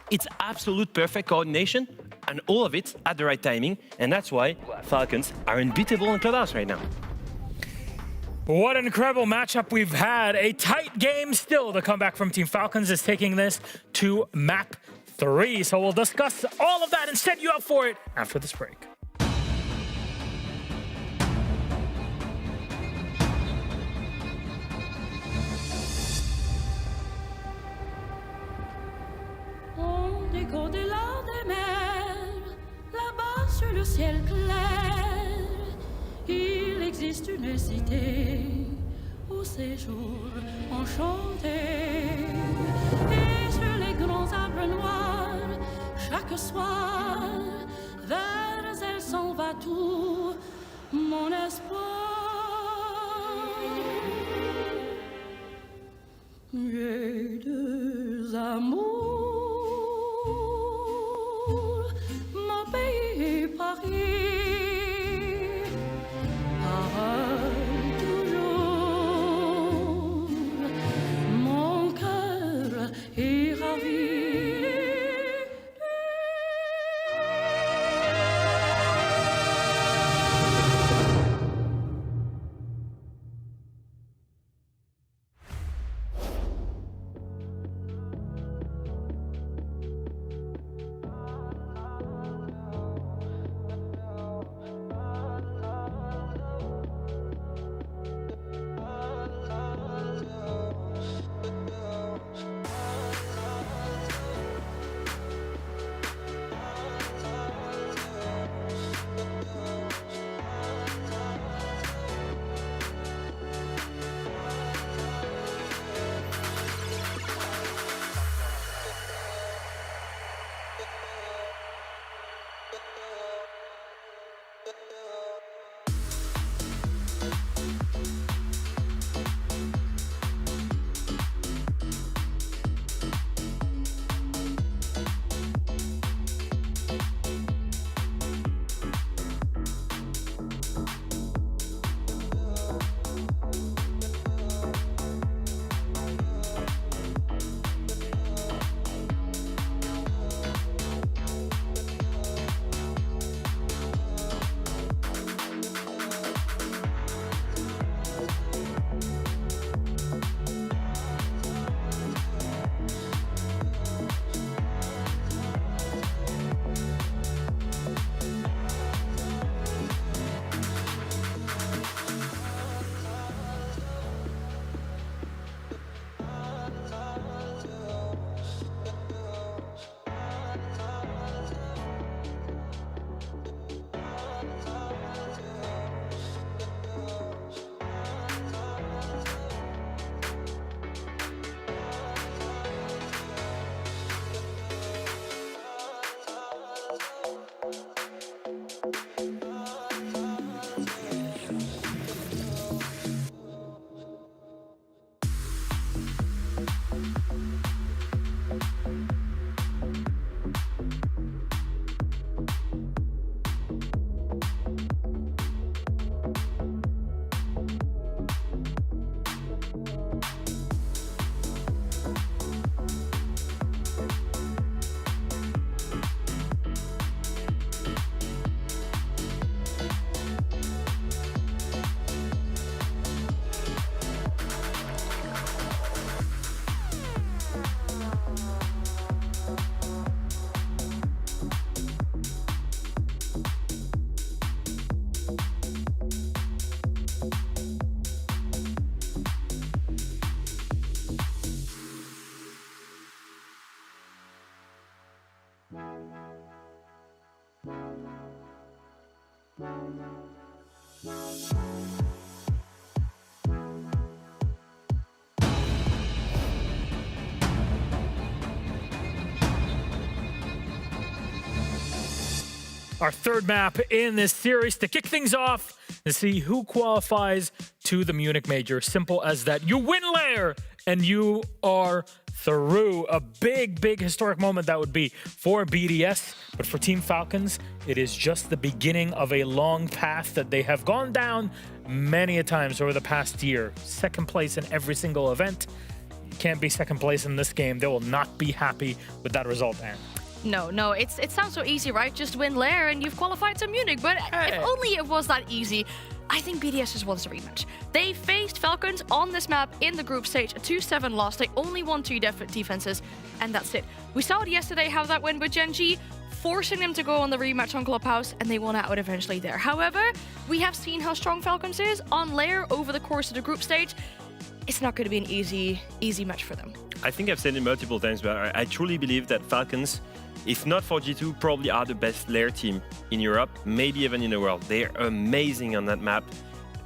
It's absolute perfect coordination, and all of it at the right timing. And that's why Falcons are unbeatable in Clubhouse right now. What an incredible matchup we've had. A tight game still. The comeback from Team Falcons is taking this to map 3. So we'll discuss all of that and set you up for it after this break. Au-delà des mers, là-bas sur le ciel clair, il existe existe une cité où séjour enchanté. Et sur les grands arbres noirs, chaque soir, vers elle s'en va tout mon espoir. J'ai deux amours, mon pays Paris, pareil toujours, mon cœur est ravi. Our third map in this series to kick things off and see who qualifies to the Munich Major. Simple as that. You win Lair and you are through. A big, big historic moment that would be for BDS, but for Team Falcons, it is just the beginning of a long path that they have gone down many a times over the past year. Second place in every single event. You can't be second place in this game. They will not be happy with that result, Aaron. No, it sounds so easy, right? Just win Lair and you've qualified to Munich. But if only it was that easy. I think BDS just wants a rematch. They faced Falcons on this map in the group stage, a 2-7 loss. They only won 2 defenses, and that's it. We saw it yesterday how that went with Gen G, forcing them to go on the rematch on Clubhouse, and they won out eventually there. However, we have seen how strong Falcons is on Lair over the course of the group stage. It's not going to be an easy match for them. I think I've said it multiple times, but I truly believe that Falcons, if not for G2, probably are the best Lair team in Europe, maybe even in the world. They're amazing on that map.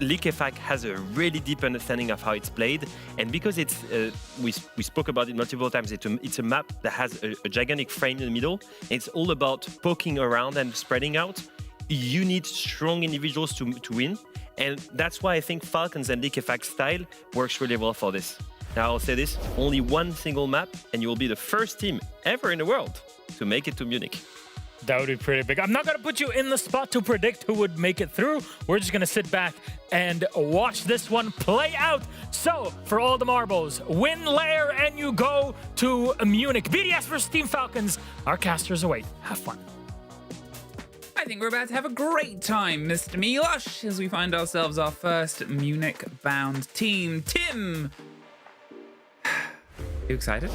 Liquefact has a really deep understanding of how it's played, and because it's we spoke about it multiple times. It's a map that has a gigantic frame in the middle. It's all about poking around and spreading out. You need strong individuals to win, and that's why I think Falcons and Liquefact style works really well for this. Now I'll say this: only one single map, and you will be the first team ever in the world to make it to Munich. That would be pretty big. I'm not going to put you in the spot to predict who would make it through. We're just going to sit back and watch this one play out. So, for all the marbles, win Lair and you go to Munich. BDS versus Team Falcons. Our casters await. Have fun. I think we're about to have a great time, Mr. Milosh, as we find ourselves our first Munich-bound team. Tim! You excited?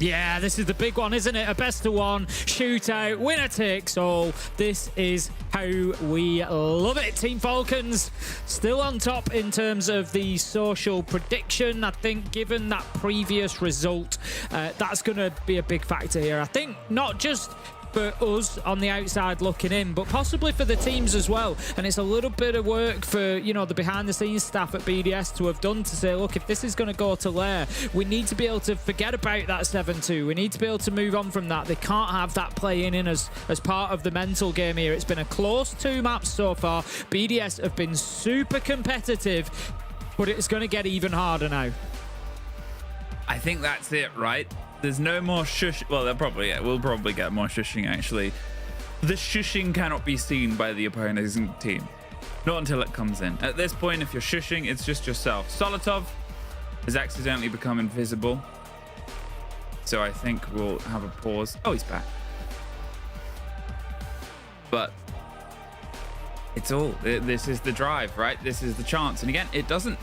Yeah, this is the big one, isn't it? A best of one, shootout, winner takes all. This is how we love it. Team Falcons still on top in terms of the social prediction. I think given that previous result, that's going to be a big factor here. I think not just for us on the outside looking in, but possibly for the teams as well. And it's a little bit of work for, you know, the behind the scenes staff at BDS to have done to say, look, if this is going to go to Lair, we need to be able to forget about that 7-2. We need to be able to move on from that. They can't have that playing in as part of the mental game here. It's been a close 2 maps so far. BDS have been super competitive, but it's going to get even harder now. I think that's it, right? There's no more shush. Well, we'll probably get more shushing, actually. The shushing cannot be seen by the opposing team. Not until it comes in. At this point, if you're shushing, it's just yourself. Solotov has accidentally become invisible. So I think we'll have a pause. Oh, he's back. But it's all, this is the drive, right? This is the chance. And again, it doesn't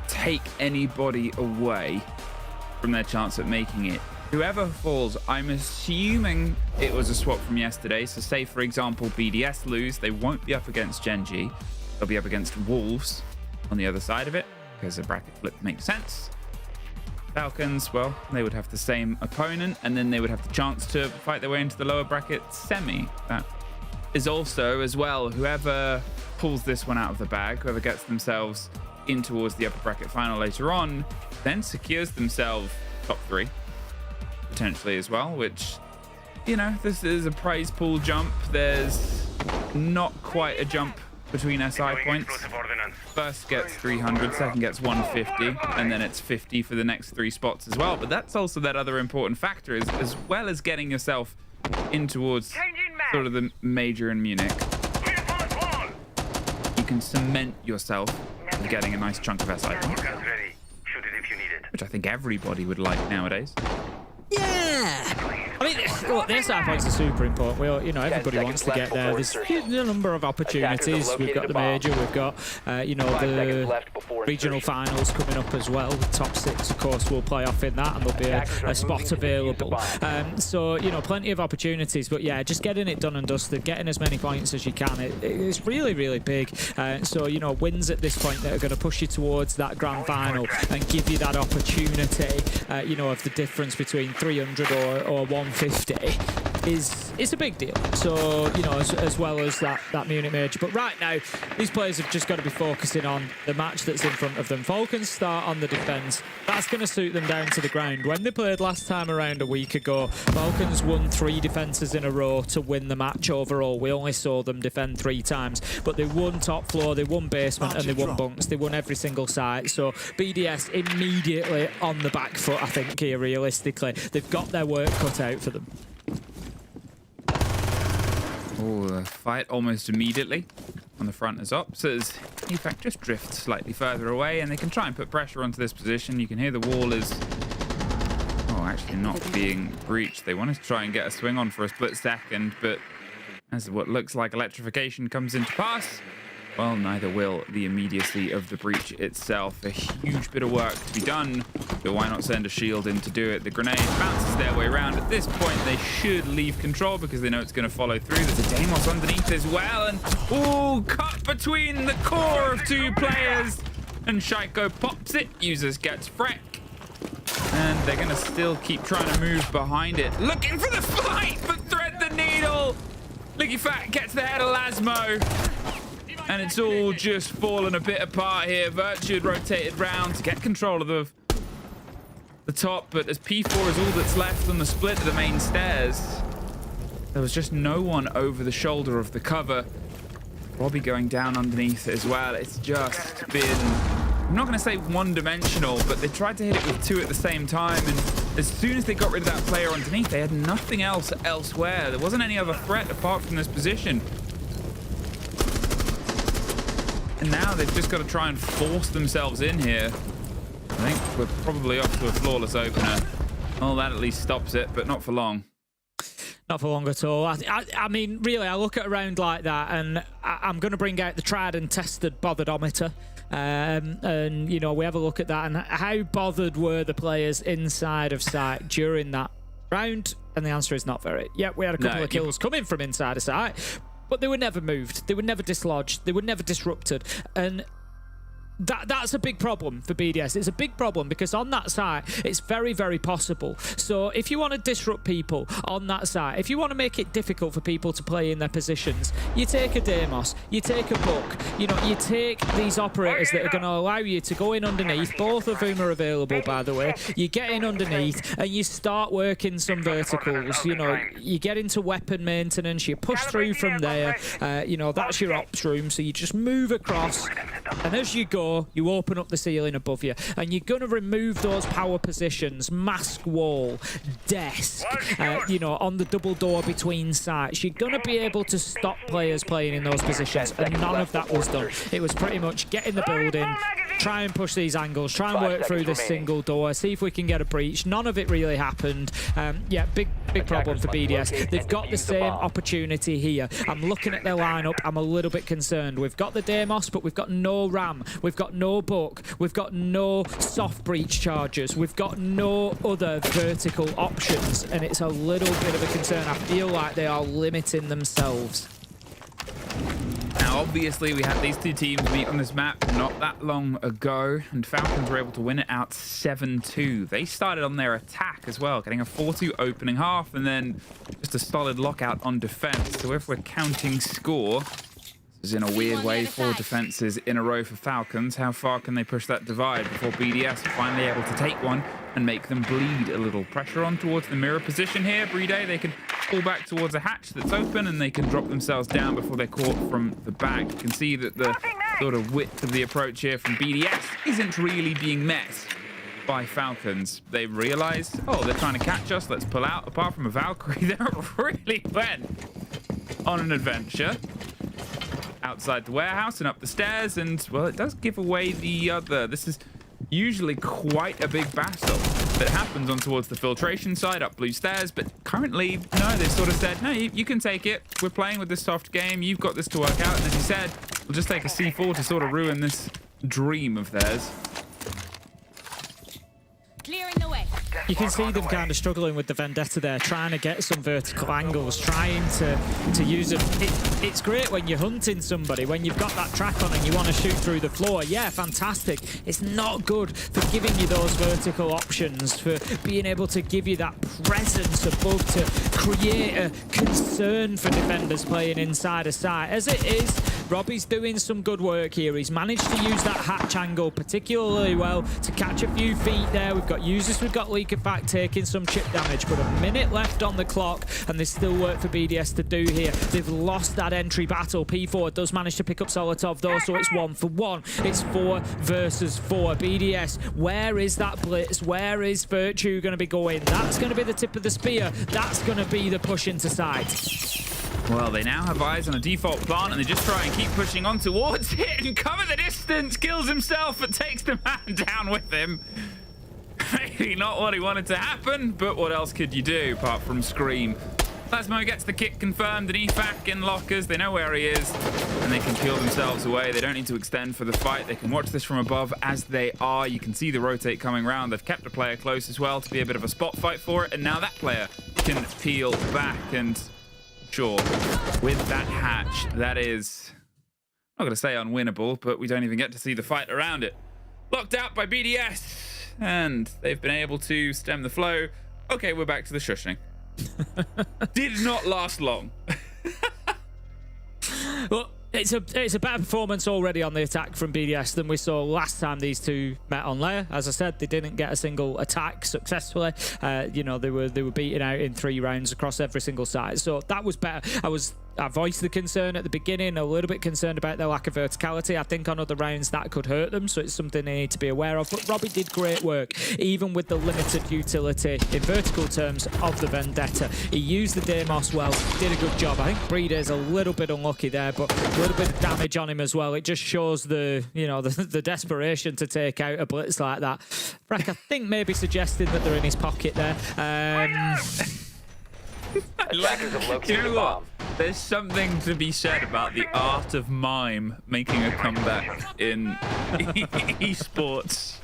take anybody away from their chance at making it. Whoever falls, I'm assuming it was a swap from yesterday. So say, for example, BDS lose, they won't be up against Genji. They'll be up against Wolves on the other side of it, because a bracket flip makes sense. Falcons, well, they would have the same opponent, and then they would have the chance to fight their way into the lower bracket semi. That is also, as well, whoever pulls this one out of the bag, whoever gets themselves in towards the upper bracket final later on, then secures themselves top 3. Potentially as well, which, you know, this is a prize pool jump. There's not quite a jump between SI points. First gets 300, second gets 150, and then it's 50 for the next 3 spots as well. But that's also that other important factor, is as well as getting yourself in towards sort of the major in Munich, you can cement yourself with getting a nice chunk of SI points, which I think everybody would like nowadays. Yeah! I mean, look, the SI points are super important. We all, you know, everybody wants to get there. There's a number of opportunities. We've got the major, we've got, you know, the regional finals coming up as well. The top 6, of course, will play off in that, and there'll be a spot available. So, you know, plenty of opportunities. But yeah, just getting it done and dusted, getting as many points as you can, it's really, really big. So, you know, wins at this point that are going to push you towards that grand final and give you that opportunity, you know, of the difference between 300 or 150 is a big deal. So, you know, as well as that Munich major. But right now, these players have just got to be focusing on the match that's in front of them. Falcons start on the defense. That's going to suit them down to the ground. When they played last time around a week ago, Falcons won 3 defenses in a row to win the match overall. We only saw them defend 3 times, but they won top floor, they won basement, and they won bunks. They won every single site. So BDS immediately on the back foot, I think, here, realistically. They've got their work cut out for them. Oh, the fight almost immediately on the front is up. So as in fact just drift slightly further away, and they can try and put pressure onto this position. You can hear the wall is actually not being breached. They wanted to try and get a swing on for a split second, but as what looks like electrification comes into pass, well, neither will the immediacy of the breach itself. A huge bit of work to be done, but why not send a shield in to do it? The grenade bounces their way around. At this point, they should leave control because they know it's going to follow through. There's a Deimos underneath as well, and cut between the core of 2 players, and Shaiko pops it. Users gets Freck, and they're going to still keep trying to move behind it, looking for the fight, but thread the needle. Liquefact gets the head of Lasmo. And it's all just fallen a bit apart here. Virtue had rotated round to get control of the top, but as P4 is all that's left on the split of the main stairs, there was just no one over the shoulder of the cover. Robbie going down underneath as well. It's just been, I'm not going to say one-dimensional, but they tried to hit it with two at the same time, and as soon as they got rid of that player underneath, they had nothing else elsewhere. There wasn't any other threat apart from this position. And now they've just got to try and force themselves in here. I think we're probably off to a flawless opener. Well, that at least stops it, but not for long. Not for long at all. I mean, really, I look at a round like that, and I'm going to bring out the tried and tested botheredometer. And, you know, we have a look at that, and how bothered were the players inside of sight during that round? And the answer is not very. Yeah, we had a couple of kills coming from inside of sight, but they were never moved. They were never dislodged. They were never disrupted. And that's a big problem for BDS. It's a big problem because on that side, it's very, very possible. So if you want to disrupt people on that side, if you want to make it difficult for people to play in their positions, you take a Deimos, you take a Buck, you know, you take these operators that are going to allow you to go in underneath, both of whom are available, by the way. You get in underneath and you start working some verticals. You know, you get into weapon maintenance, you push through from there. You know, that's your ops room. So you just move across, and as you go, you open up the ceiling above you, and you're going to remove those power positions, mask wall, desk, you know, on the double door between sites. You're going to be able to stop players playing in those positions, and none of that was done. It was pretty much get in the building, try and push these angles, try and work through this single door, see if we can get a breach. None of it really happened. Yeah, big problem for BDS. They've got the same opportunity here. I'm looking at their lineup. I'm a little bit concerned. We've got the Deimos, but we've got no Ram. We've got no Buck. We've got no soft breach charges. We've got no other vertical options, and it's a little bit of a concern. I feel like they are limiting themselves. Now, obviously, we had these two teams meet on this map not that long ago, and Falcons were able to win it out 7-2. They started on their attack as well, getting a 4-2 opening half, and then just a solid lockout on defense. So if we're counting score, this is in a weird way 4 defenses in a row for Falcons. How far can they push that divide before BDS are finally able to take one and make them bleed a little? Pressure on towards the mirror position here. Brede, they can pull back towards a hatch that's open, and they can drop themselves down before they're caught from the back. You can see that the sort of width of the approach here from BDS isn't really being met by Falcons. They realize, oh, they're trying to catch us, let's pull out. Apart from a Valkyrie, they really went on an adventure outside the warehouse and up the stairs, and well, it does give away the other. This is usually quite a big battle that happens on towards the filtration side up blue stairs, but currently, no, they've sort of said, no, you can take it. We're playing with this soft game. You've got this to work out. And as you said, we'll just take a C4 to sort of ruin this dream of theirs. Clearing the way. You can see them kind of struggling with the Vendetta there, trying to get some vertical angles, trying to use it. It's great when you're hunting somebody, when you've got that track on and you want to shoot through the floor. Yeah, fantastic. It's not good for giving you those vertical options, for being able to give you that presence above to create a concern for defenders playing inside a site. As it is, Robbie's doing some good work here. He's managed to use that hatch angle particularly well to catch a few feet there. We've got users, we've got Leak Effect taking some chip damage, but a minute left on the clock, and there's still work for BDS to do here. They've lost that entry battle. P4 does manage to pick up Solotov though, so it's 1-for-1. It's 4 versus 4. BDS, where is that blitz? Where is Virtue going to be going? That's going to be the tip of the spear. That's going to be the push into sight. Well, they now have eyes on a default plant, and they just try and keep pushing on towards it and cover the distance. Kills himself, but takes the man down with him. Maybe not what he wanted to happen, but what else could you do apart from scream? Plasmo gets the kick confirmed, and EFAC in lockers. They know where he is, and they can peel themselves away. They don't need to extend for the fight. They can watch this from above as they are. You can see the rotate coming around. They've kept a player close as well to be a bit of a spot fight for it, and now that player can peel back. And sure, with that hatch, that is, I'm not going to say unwinnable, but we don't even get to see the fight around it. Locked out by BDS, and they've been able to stem the flow. Okay, we're back to the shushing. Did not last long. Well, It's a better performance already on the attack from BDS than we saw last time these two met on Lair. As I said, they didn't get a single attack successfully. You know, they were beaten out in 3 rounds across every single side. So that was better. I voiced the concern at the beginning, a little bit concerned about their lack of verticality. I think on other rounds that could hurt them, so it's something they need to be aware of. But Robbie did great work, even with the limited utility in vertical terms of the Vendetta. He used the Deimos well, did a good job. I think Breeder's a little bit unlucky there, but a little bit of damage on him as well. It just shows the, you know, the desperation to take out a blitz like that. Brack, I think maybe suggested that they're in his pocket there. Attackers have located You know a what? bomb. There's something to be said about the art of mime making a comeback in esports.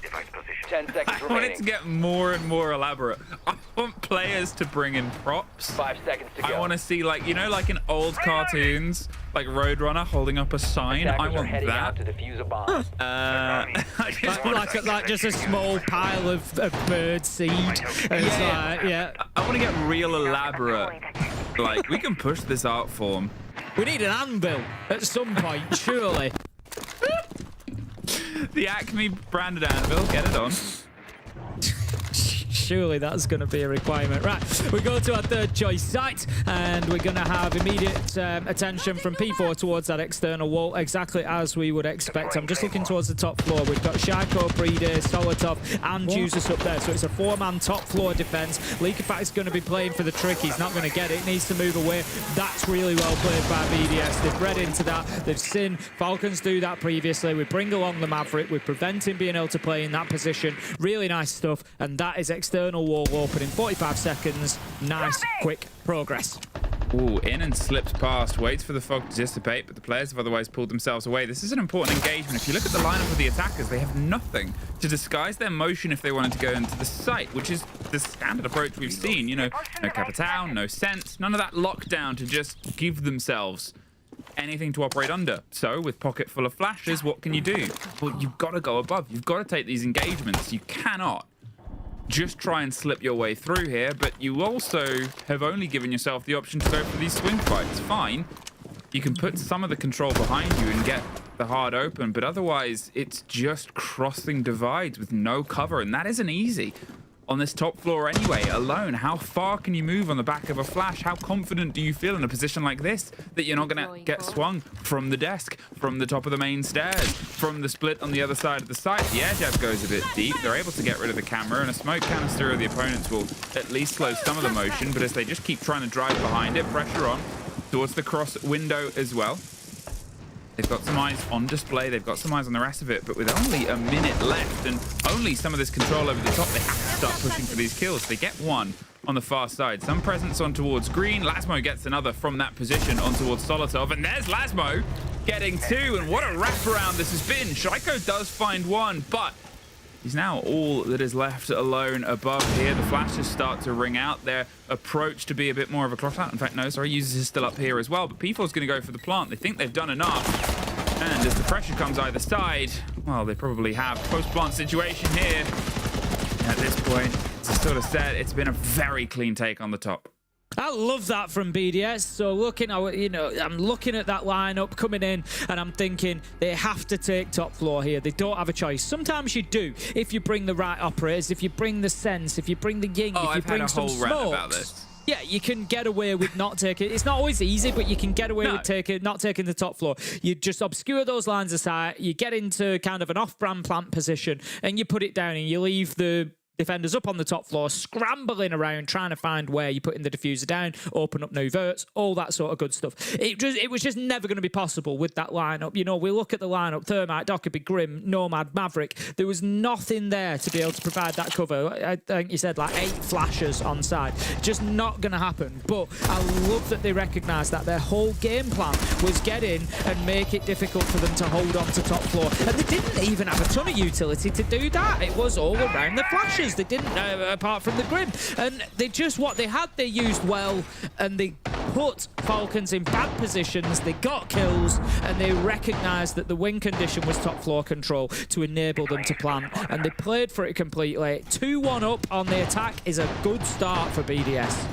10 seconds I want it remaining. to get more and more elaborate. I want players to bring in props. 5 seconds to go. I want to see, like, you know, like in old cartoons, like Roadrunner holding up a sign. Attackers I are want heading out that. to defuse a bomb. I just want like just a small pile of bird seed. And it's like, yeah. I want to get real elaborate. Like, we can push this art form. We need an anvil at some point, surely. The Acme branded anvil, get it on. Surely that's going to be a requirement. Right, we go to our third choice site, and we're going to have immediate attention from P4 towards that external wall, exactly as we would expect. I'm just looking towards the top floor. We've got Shaiko, Breeder, Solotov, and Jesus up there. So it's a 4-man top floor defense. Leakerfat is going to be playing for the trick. He's not going to get it. Needs to move away. That's really well played by BDS. They've read into that. They've seen Falcons do that previously. We bring along the Maverick. We prevent him being able to play in that position. Really nice stuff. And that is external wall open in 45 seconds. Nice, quick progress. Ooh, in and slips past, waits for the fog to dissipate, but the players have otherwise pulled themselves away. This is an important engagement. If you look at the lineup of the attackers, they have nothing to disguise their motion if they wanted to go into the site, which is the standard approach we've seen. You know, no Capitao, no sense, none of that lockdown to just give themselves anything to operate under. So with pocket full of flashes, what can you do? Well, you've got to go above. You've got to take these engagements. You cannot just try and slip your way through here, but you also have only given yourself the option to go for these swing fights. Fine, you can put some of the control behind you and get the hard open, but otherwise it's just crossing divides with no cover, and that isn't easy on this top floor anyway, alone. How far can you move on the back of a flash? How confident do you feel in a position like this that you're not gonna get swung from the desk, from the top of the main stairs, from the split on the other side of the site? The air jab goes a bit deep. They're able to get rid of the camera, and a smoke canister of the opponents will at least slow some of the motion, but as they just keep trying to drive behind it, pressure on towards the cross window as well. They've got some eyes on display, they've got some eyes on the rest of it, but with only a minute left and only some of this control over the top, they have to start pushing for these kills. They get one on the far side. Some presence on towards green. Lasmo gets another from that position on towards Solotov, and there's Lasmo getting 2, and what a wraparound this has been. Shaiko does find 1, but he's now all that is left alone above here. The flashes start to ring out. Their approach to be a bit more of a clock out. In fact, no, sorry, Users is still up here as well, but P4's going to go for the plant. They think they've done enough. And as the pressure comes either side, well, they probably have. Post-plant situation here. At this point, as I sort of said, it's been a very clean take on the top. I love that from BDS. So looking, I'm looking at that lineup coming in, and I'm thinking they have to take top floor here. They don't have a choice. Sometimes you do, if you bring the right operators, if you bring the sense, if you bring the ying, if you bring some smokes. About this. Yeah, you can get away with not taking. It's not always easy, but you can get away with not taking the top floor. You just obscure those lines of sight. You get into kind of an off-brand plant position, and you put it down, and you leave the defenders up on the top floor, scrambling around, trying to find where you're putting the diffuser down, open up new verts, all that sort of good stuff. It was just never going to be possible with that lineup. You know, we look at the lineup, Thermite, Dockerby, Grim, Nomad, Maverick. There was nothing there to be able to provide that cover. I think you said like 8 flashes on side. Just not going to happen. But I love that they recognise that their whole game plan was get in and make it difficult for them to hold on to top floor. And they didn't even have a ton of utility to do that. It was all around the flashes. They didn't, apart from the Grim. And they just, what they had, they used well, and they put Falcons in bad positions. They got kills, and they recognised that the win condition was top floor control to enable them to plant. And they played for it completely. 2-1 up on the attack is a good start for BDS.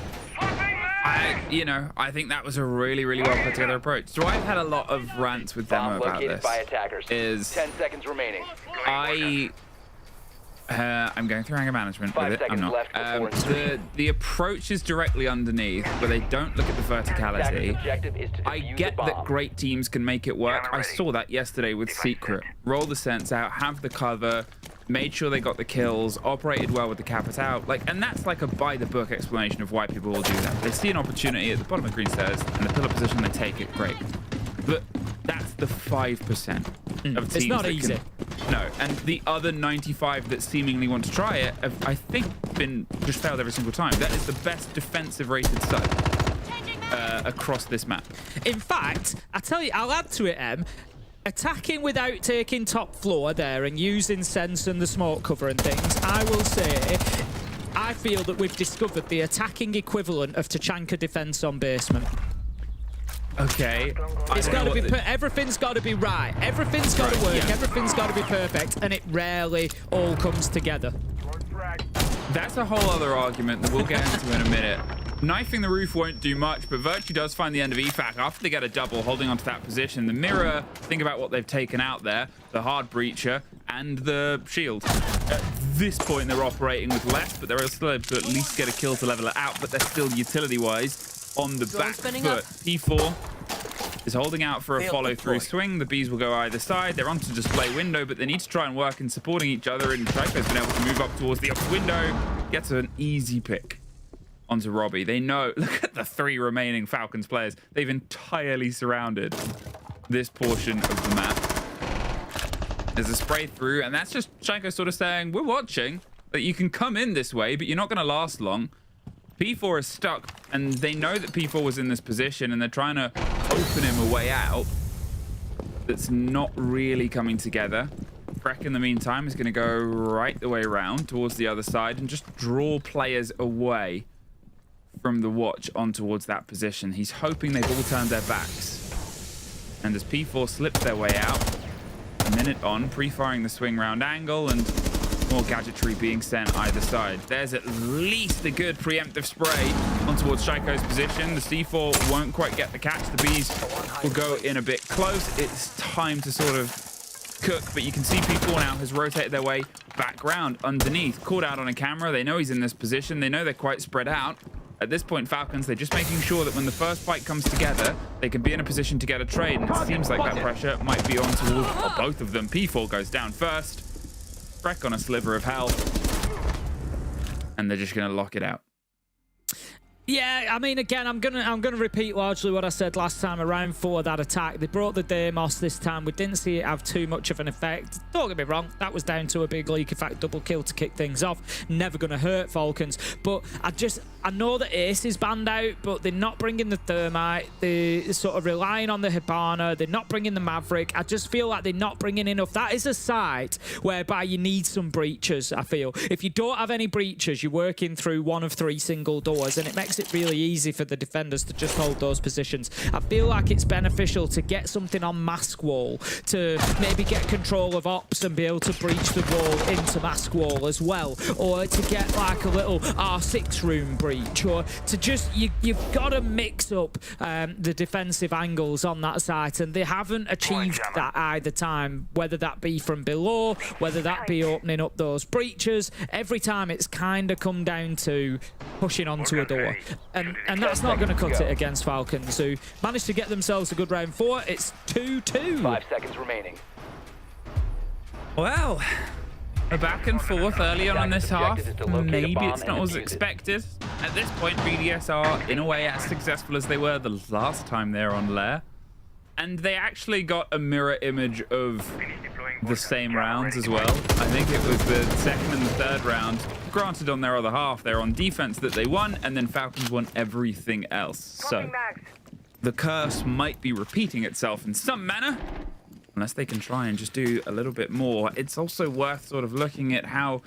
I think that was a really, really well put together approach. So I've had a lot of rants with Demo Bomb about located this. by attackers. 10 seconds remaining. I'm going through anger management with it. I'm not. Left before The approach is directly underneath, where they don't look at the verticality. Objective is to I defuse get the that bomb. great teams can make it work. I saw that yesterday with Secret. Roll the sense out, have the cover, made sure they got the kills, operated well with the Capitao. And that's like a by-the-book explanation of why people will do that. They see an opportunity at the bottom of green stairs, and the pillar position, they take it. Great. But that's the 5% of teams. It's not easy. No, and the other 95 that seemingly want to try it have, I think, just failed every single time. That is the best defensive rated site across this map. In fact, I tell you, I'll add to it, attacking without taking top floor there and using sense and the smoke cover and things, I will say, I feel that we've discovered the attacking equivalent of Tachanka defense on basement. Okay. It's got to be everything's got to be right. Everything's got to work. Yeah. Everything's got to be perfect, and it rarely all comes together. That's a whole other argument that we'll get into in a minute. Knifing the roof won't do much, but Virtue does find the end of EFAC after they get a double, holding onto that position. The mirror, think about what they've taken out there, the hard breacher and the shield. At this point, they're operating with less, but they're still able to at least get a kill to level it out, but they're still utility-wise on the back foot. P4 is holding out for a follow-through swing. The Bees will go either side. They're onto display window, but they need to try and work in supporting each other, and Trico's been able to move up towards the upper window. Gets an easy pick onto Robbie. They know, look at the 3 remaining Falcons players. They've entirely surrounded this portion of the map. There's a spray through, and that's just Trico sort of saying, we're watching, that you can come in this way, but you're not going to last long. P4 is stuck, and they know that P4 was in this position, and they're trying to open him a way out that's not really coming together. Freck, in the meantime, is going to go right the way around towards the other side and just draw players away from the watch on towards that position. He's hoping they've all turned their backs. And as P4 slips their way out, a minute on, pre-firing the swing round angle, and more gadgetry being sent either side. There's at least a good preemptive spray on towards Shaiko's position. The C4 won't quite get the catch. The Bees will go in a bit close. It's time to sort of cook, but you can see P4 now has rotated their way back round underneath. Caught out on a camera. They know he's in this position. They know they're quite spread out. At this point, Falcons, they're just making sure that when the first fight comes together, they can be in a position to get a trade. And it seems like that pressure might be on towards both of them. P4 goes down first. Freck on a sliver of health, and they're just going to lock it out. Yeah, I mean, again, I'm gonna repeat largely what I said last time around for that attack. They brought the Deimos this time. We didn't see it have too much of an effect. Don't get me wrong, that was down to a big leak effect double kill to kick things off. Never gonna hurt Falcons. But I know that Ace is banned out, but they're not bringing the Thermite. They're sort of relying on the Hibana. They're not bringing the Maverick. I just feel like they're not bringing enough. That is a site whereby you need some breachers, I feel. If you don't have any breachers, you're working through one of 3 single doors, and it makes it really easy for the defenders to just hold those positions. I feel like it's beneficial to get something on mask wall, to maybe get control of ops and be able to breach the wall into mask wall as well, or to get like a little R6 room breach, or to just, you've got to mix up the defensive angles on that site, and they haven't achieved that either time, whether that be from below, whether that be opening up those breaches. Every time it's kind of come down to pushing onto a door, and that's not going to cut it against Falcons, who managed to get themselves a good round 4. It's 2-2. 5 seconds remaining. Well, a back and forth early on in this half. Maybe it's not as expected. At this point, BDS are, in a way, as successful as they were the last time they were on Lair. And they actually got a mirror image of the same rounds as well. I think it was the second and the third round. Granted, on their other half, they're on defense that they won, and then Falcons won everything else. So the curse might be repeating itself in some manner, unless they can try and just do a little bit more. It's also worth sort of looking at how,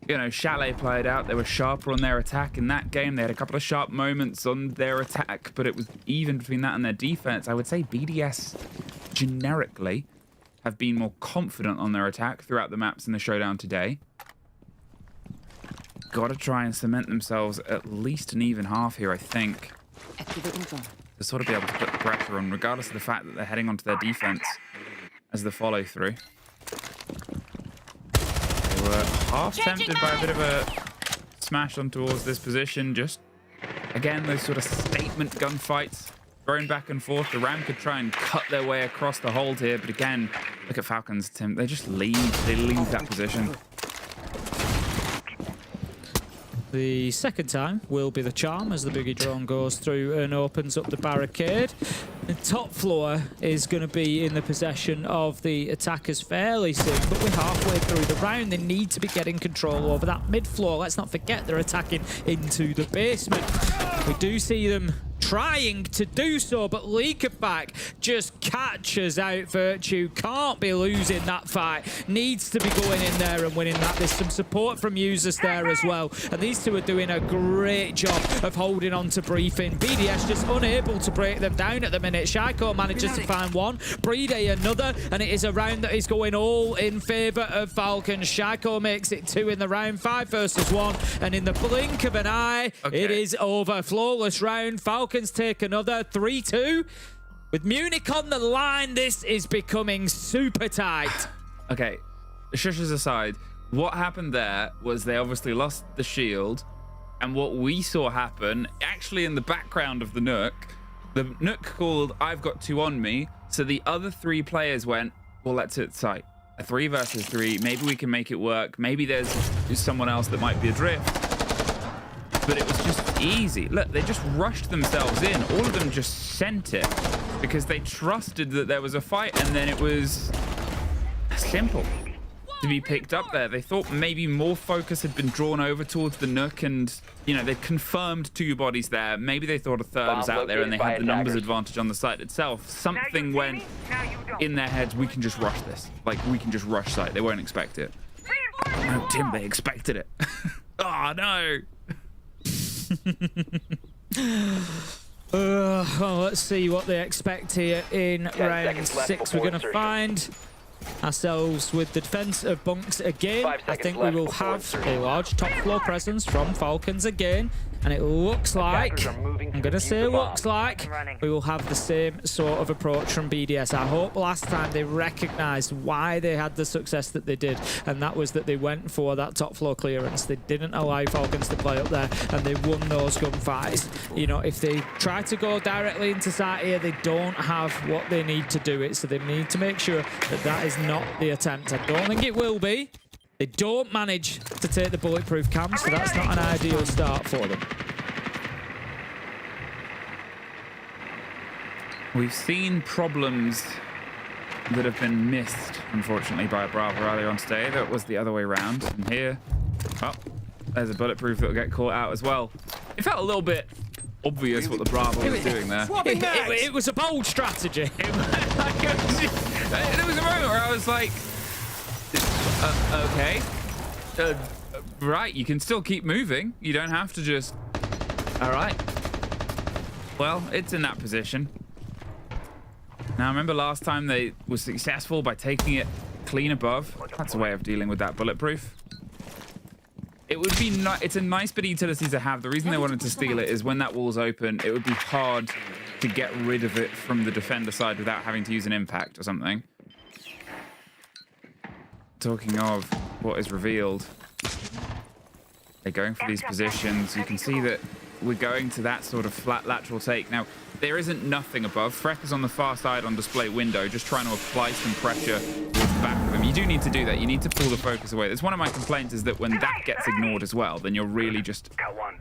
you know, Chalet played out. They were sharper on their attack in that game. They had a couple of sharp moments on their attack, but it was even between that and their defense. I would say BDS generically have been more confident on their attack throughout the maps in the showdown today. Got to try and cement themselves at least an even half here, I think. to sort of be able to put the pressure on, regardless of the fact that they're heading onto their defense as the follow-through. They were half tempted by a bit of a smash on towards this position. Just, again, those sort of statement gunfights. Thrown back and forth. The Ram could try and cut their way across the hold here, but again, look at Falcons, Tim. They just leave. They leave that position. The second time will be the charm as the boogie drone goes through and opens up the barricade. The top floor is going to be in the possession of the attackers fairly soon, but we're halfway through the round. They need to be getting control over that mid floor. Let's not forget they're attacking into the basement. We do see them trying to do so, but Leakerback just catches out Virtue. Can't be losing that fight. Needs to be going in there and winning that. There's some support from users there as well. And these two are doing a great job of holding on to briefing. BDS just unable to break them down at the minute. Shaiko manages to find one. Brede another. And it is a round that is going all in favor of Falcons. Shaiko makes it 2 in the round. 5 versus 1. And in the blink of an eye, it is over. Flawless round. Falcons take another 3-2. With Munich on the line, this is becoming super tight. Okay, shushes aside, what happened there was they obviously lost the shield, and what we saw happen, actually in the background of the Nook called, "I've got 2 on me," so the other 3 players went, well, let's hit sight. A 3 versus 3, maybe we can make it work, maybe there's someone else that might be adrift. But it was just easy. Look, they just rushed themselves in. All of them just sent it because they trusted that there was a fight, and then it was simple to be picked up there. They thought maybe more focus had been drawn over towards the Nook, and, you know, they'd confirmed 2 bodies there. Maybe they thought a 3rd was out there and they had the numbers advantage on the site itself. Something went in their heads, we can just rush this. Like, we can just rush site. They won't expect it. No, Tim, they expected it. Oh, no. Well, let's see what they expect here in round 6. We're going to find ourselves with the defense of bunks again. I think we will have a large top floor presence from Falcons again. And it looks like, I'm going to say looks like, we will have the same sort of approach from BDS. I hope last time they recognized why they had the success that they did, and that was that they went for that top floor clearance. They didn't allow Falcons to play up there, and they won those gunfights. You know, if they try to go directly into site here, they don't have what they need to do it, so they need to make sure that that is not the attempt. I don't think it will be. They don't manage to take the bulletproof cam, so that's not an ideal start for them. We've seen problems that have been missed, unfortunately, by Bravo earlier on today. That was the other way around. And here, oh, there's a bulletproof that will get caught out as well. It felt a little bit obvious what the Bravo was doing there. It was a bold strategy. There was a moment where I was like, okay, right, you can still keep moving. You don't have to just, all right. Well, it's in that position. Now, remember last time they were successful by taking it clean above? That's a way of dealing with that bulletproof. It would be it's a nice bit of utility to have. The reason they wanted to steal it is when that wall's open, it would be hard to get rid of it from the defender side without having to use an impact or something. Talking of what is revealed, they're going for these positions. You can see that we're going to that sort of flat lateral take. Now, there isn't nothing above. Freck is on the far side on display window, just trying to apply some pressure towards the back of him. You do need to do that. You need to pull the focus away. That's one of my complaints, is that when that gets ignored as well, then you're really just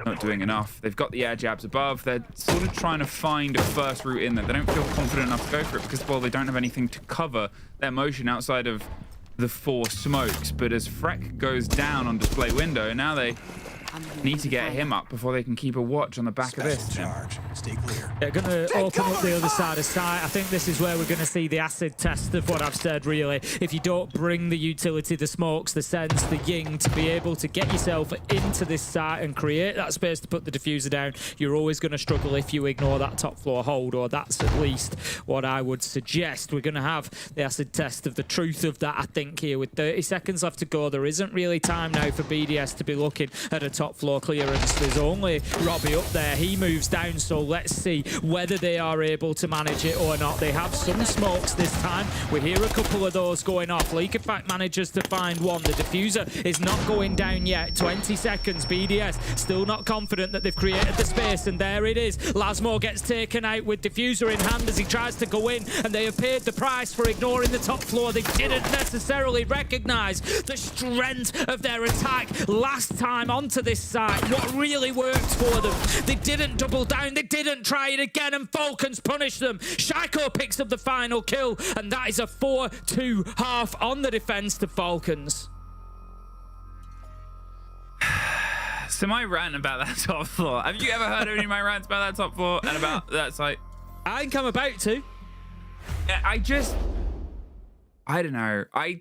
not doing enough. They've got the air jabs above. They're sort of trying to find a first route in there. They don't feel confident enough to go for it because, well, they don't have anything to cover their motion outside of the 4 smokes. But as Freck goes down on display window, now they need to get him up before they can keep a watch on the back of this. Stay clear. They're going to open up the other side of site. I think this is where we're going to see the acid test of what I've said, really. If you don't bring the utility, the smokes, the sense, the ying, to be able to get yourself into this site and create that space to put the diffuser down, you're always going to struggle if you ignore that top floor hold, or that's at least what I would suggest. We're going to have the acid test of the truth of that, I think, here. With 30 seconds left to go, there isn't really time now for BDS to be looking at a top floor clearance. There's only Robbie up there. He moves down so let's see whether they are able to manage it or not. They have some smokes this time. We hear a couple of those going off. Leak Effect manages to find one. The diffuser is not going down yet. 20 seconds. BDS still not confident that they've created the space, and there it is. Lasmo gets taken out with diffuser in hand as he tries to go in, and they have paid the price for ignoring the top floor. They didn't necessarily recognize the strength of their attack last time onto this side. What really worked for them. They didn't double down. They didn't try it again, and Falcons punish them. Shaiko picks up the final kill, and that is a 4-2 half on the defense to Falcons. So my rant about that top floor. Have you ever heard any of my rants about that top floor and about that site? I think I'm about to. I don't know. I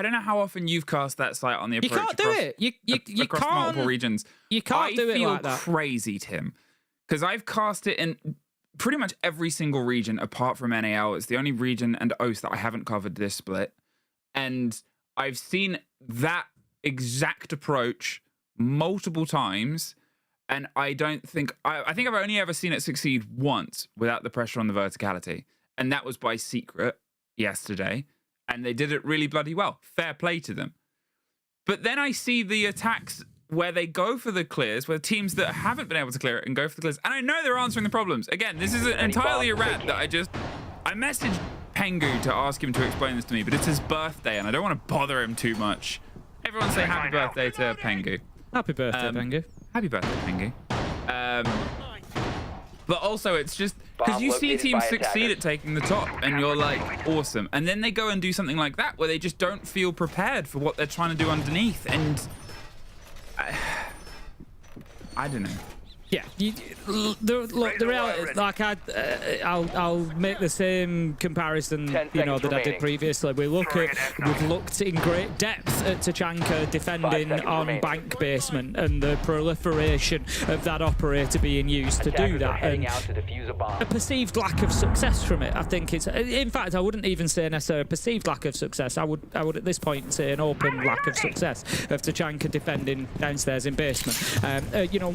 don't know how often you've cast that site on the approach. You can't do it. You across can't. multiple regions. You can't do it like that. I feel crazy, Tim, because I've cast it in pretty much every single region apart from NAL. It's the only region and OS that I haven't covered this split, and I've seen that exact approach multiple times. And I think I've only ever seen it succeed once without the pressure on the verticality, and that was by Secret yesterday, and they did it really bloody well. Fair play to them. But then I see the attacks where they go for the clears, where teams that haven't been able to clear it and go for the clears, and I know they're answering the problems. Again, this is entirely a rant that I messaged Pengu to ask him to explain this to me, but it's his birthday, and I don't want to bother him too much. Everyone say happy birthday to Pengu. Happy birthday, Pengu. Happy birthday, Pengu. But also, it's just because you see teams succeed at taking the top, and you're like, awesome. And then they go and do something like that, where they just don't feel prepared for what they're trying to do underneath. And I don't know. Yeah, the reality is, like, I'll make the same comparison, that I did previously. We've looked in great depth at Tachanka defending on bank basement and the proliferation of that operator being used to do that, and a perceived lack of success from it. I think it's, in fact, I wouldn't even say necessarily a perceived lack of success. I would at this point say an open lack of success of Tachanka defending downstairs in basement.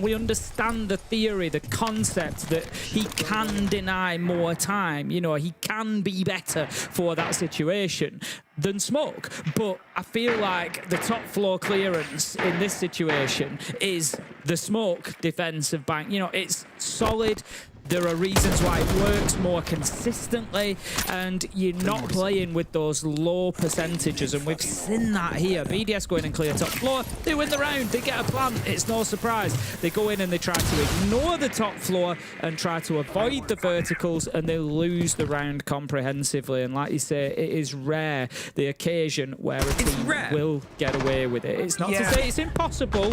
We understand the theory, the concept that he can deny more time. He can be better for that situation than Smoke. But I feel like the top floor clearance in this situation is the Smoke defense of bank. It's solid. There are reasons why it works more consistently, and you're not playing with those low percentages, and we've seen that here. BDS go in and clear top floor, they win the round, they get a plant, it's no surprise. They go in and they try to ignore the top floor and try to avoid the verticals, and they lose the round comprehensively. And like you say, it is rare, the occasion where a team will get away with it. It's not to say it's impossible,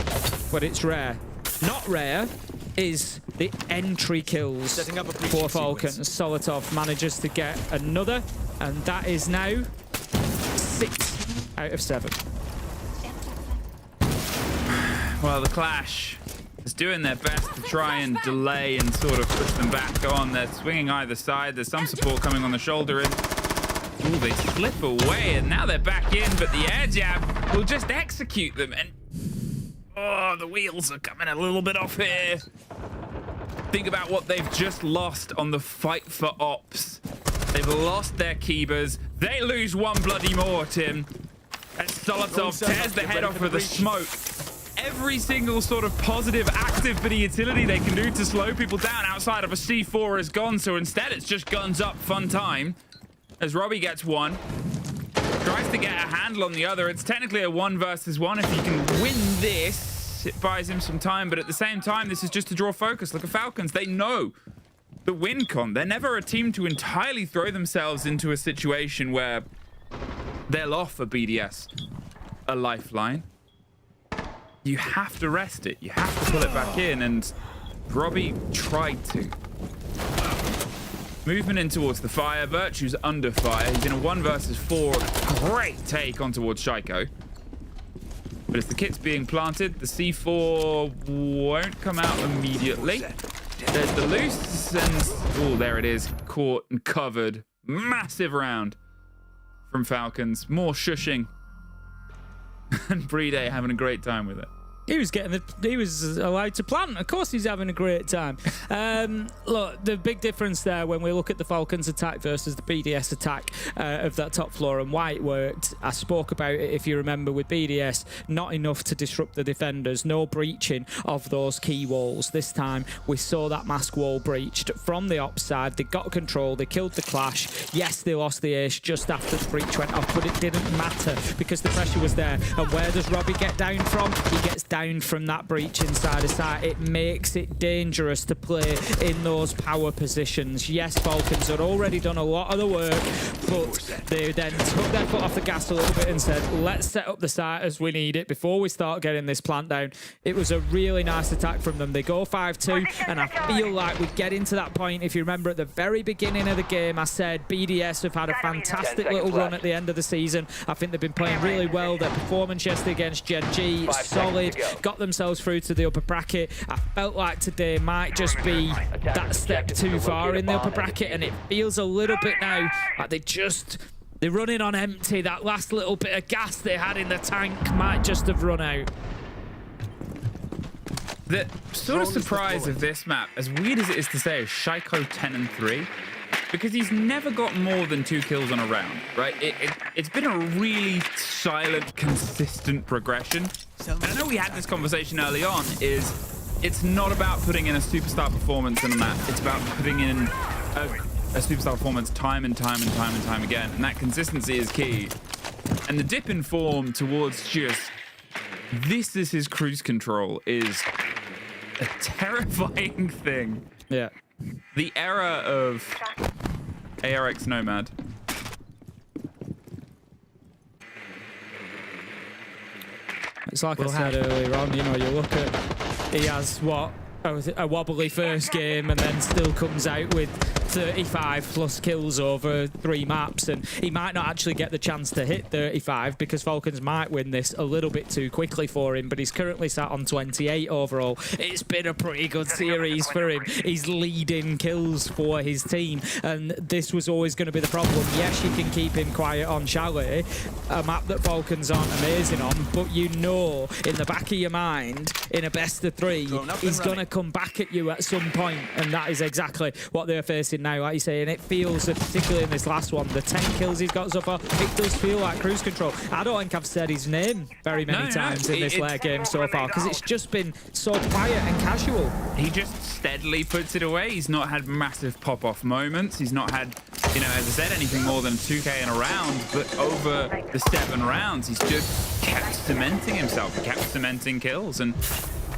but it's rare. Not rare is the entry kills for Falcons. Solotov manages to get another, and that is now 6 out of 7. Well, the Clash is doing their best to try and delay and sort of push them back on. They're swinging either side. There's some support coming on the shoulder. Ooh, they slip away, and now they're back in, but the air jab will just execute them. And the wheels are coming a little bit off here. Think about what they've just lost on the fight for ops. They've lost their keepers. They lose one bloody more, Tim. As Solotov tears the head off with the smoke. Every single sort of positive active bit of utility they can do to slow people down outside of a C4 is gone. So instead, it's just guns up, fun time. As Robbie gets one. Tries to get a handle on the other. It's technically a 1 versus 1. If you can win this, it buys him some time. But at the same time, this is just to draw focus. Look at Falcons. They know the win con. They're never a team to entirely throw themselves into a situation where they'll offer BDS a lifeline. You have to rest it. You have to pull it back in. And Robbie tried to. Movement in towards the fire. Virtue's under fire. He's in a 1 versus 4. Great take on towards Shaiko. But as the kit's being planted, the C4 won't come out immediately. There's the loose, and oh, there it is. Caught and covered. Massive round from Falcons. More shushing. And Brede having a great time with it. He was allowed to plant. Of course he's having a great time. Look, the big difference there when we look at the Falcons attack versus the BDS attack of that top floor and why it worked. I spoke about it, if you remember, with BDS, not enough to disrupt the defenders, no breaching of those key walls. This time we saw that mask wall breached from the ops side. They got control, they killed the clash. Yes, they lost the ace just after the breach went off, but it didn't matter because the pressure was there. And where does Robbie get down from? He gets down from that breach inside of sight. It makes it dangerous to play in those power positions. Yes, Falcons had already done a lot of the work, but they then took their foot off the gas a little bit and said, let's set up the site as we need it before we start getting this plant down. It was a really nice attack from them. They go 5-2, and I feel like we get into that point. If you remember at the very beginning of the game, I said BDS have had a fantastic little run at the end of the season. I think they've been playing really well. Their performance yesterday against Gen G, solid. Got themselves through to the upper bracket. I felt like today might just be that step too far in the upper bracket, and it feels a little bit now like they're running on empty. That last little bit of gas they had in the tank might just have run out. The sort of surprise of this map, as weird as it is to say, is Shaiko 10-3. Because he's never got more than 2 kills on a round, right? It's been a really silent, consistent progression. And I know we had this conversation early on, it's not about putting in a superstar performance in a map. It's about putting in a superstar performance time and time and time and time again. And that consistency is key. And the dip in form towards just, this is his cruise control, is a terrifying thing. Yeah. The era of ARX Nomad. It's like I said earlier on, you know, you look at, he has what, a wobbly first game and then still comes out with 35 plus kills over 3 maps, and he might not actually get the chance to hit 35 because Falcons might win this a little bit too quickly for him, but he's currently sat on 28 overall. It's been a pretty good series for him. He's leading kills for his team, and this was always going to be the problem. Yes, you can keep him quiet on Chalet, a map that Falcons aren't amazing on, but you know in the back of your mind, in a best of 3, he's going to come back at you at some point, and that is exactly what they're facing now, like you say. And it feels, particularly in this last one, the 10 kills he's got so far, it does feel like cruise control. I don't think I've said his name very many times in this Lair game so far, because it's just been so quiet and casual. He just steadily puts it away. He's not had massive pop-off moments. He's not had, you know, as I said, anything more than 2K in a round, but over the 7 rounds, he's just kept cementing himself. He kept cementing kills, and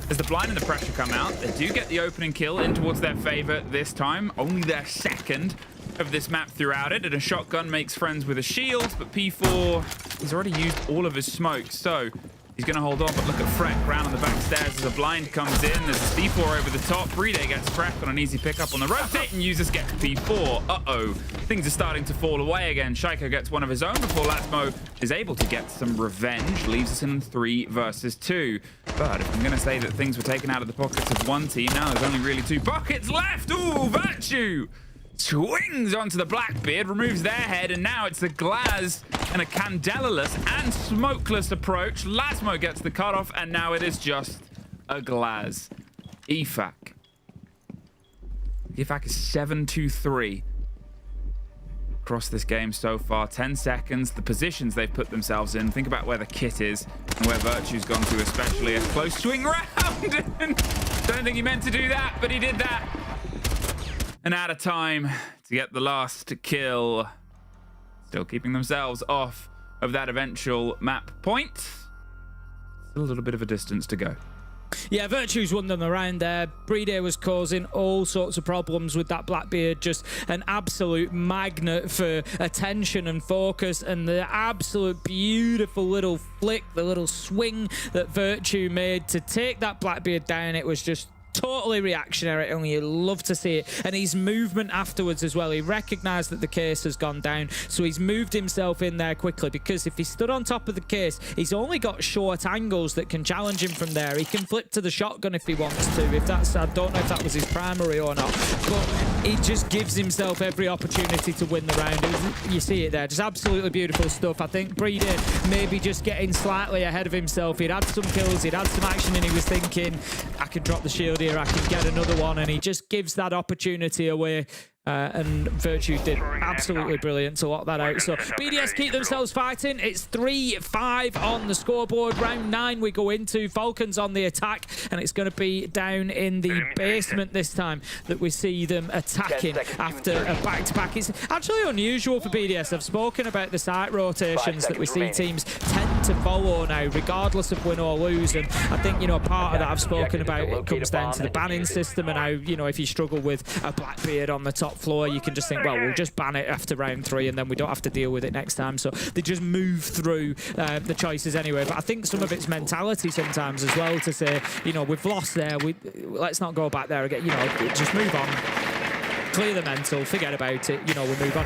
as the blind and the pressure come out, they do get the opening kill in towards their favor this time. Only their second of this map throughout it, and a shotgun makes friends with a shield, but P4, he's already used all of his smoke, so he's going to hold on. But look at Freck round on the back stairs as a blind comes in. There's a C4 over the top. Brede gets Freck on an easy pickup on the rotate, and users get P4. Uh-oh. Things are starting to fall away again. Shaiko gets one of his own before Lasmo is able to get some revenge. Leaves us in 3 versus 2. But if I'm going to say that things were taken out of the pockets of one team, now there's only really 2 pockets left. Ooh, Virtue swings onto the Blackbeard, removes their head, and now it's a Glaz and a Candellaless and smokeless approach. Lasmo gets the cutoff, and now it is just a Glaz. EFAC. EFAC is 7-2-3 across this game so far. 10 seconds, the positions they've put themselves in. Think about where the kit is and where Virtue's gone to, especially a close swing round. Don't think he meant to do that, but he did that. And out of time to get the last kill. Still keeping themselves off of that eventual map point. Still a little bit of a distance to go. Yeah, Virtue's won them around there. Brede was causing all sorts of problems with that Blackbeard. Just an absolute magnet for attention and focus. And the absolute beautiful little flick, the little swing that Virtue made to take that Blackbeard down. It was just totally reactionary, and you love to see it. And his movement afterwards as well, he recognised that the case has gone down, so he's moved himself in there quickly, because if he stood on top of the case, he's only got short angles that can challenge him from there. He can flip to the shotgun if he wants to. If that's, I don't know if that was his primary or not, but he just gives himself every opportunity to win the round. You see it there, just absolutely beautiful stuff. I think Breeder maybe just getting slightly ahead of himself. He'd had some kills, he'd had some action, and he was thinking, I can drop the shield here, I can get another one, and he just gives that opportunity away. And Virtue did absolutely brilliant to lock that out. So BDS keep themselves fighting. It's 3-5 on the scoreboard. Round 9 we go into. Falcons on the attack, and it's going to be down in the basement this time that we see them attacking after a back-to-back. It's actually unusual for BDS. I've spoken about the site rotations that we see teams tend to follow now, regardless of win or lose. And I think, you know, part of that I've spoken about, it comes down to the banning system and how, you know, if you struggle with a Blackbeard on the top floor, you can just think, well, we'll just ban it after round 3 and then we don't have to deal with it next time. So they just move through the choices anyway. But I think some of it's mentality sometimes as well, to say, you know, we've lost there, let's not go back there again, you know, just move on. Clear the mental, forget about it, you know, we'll move on.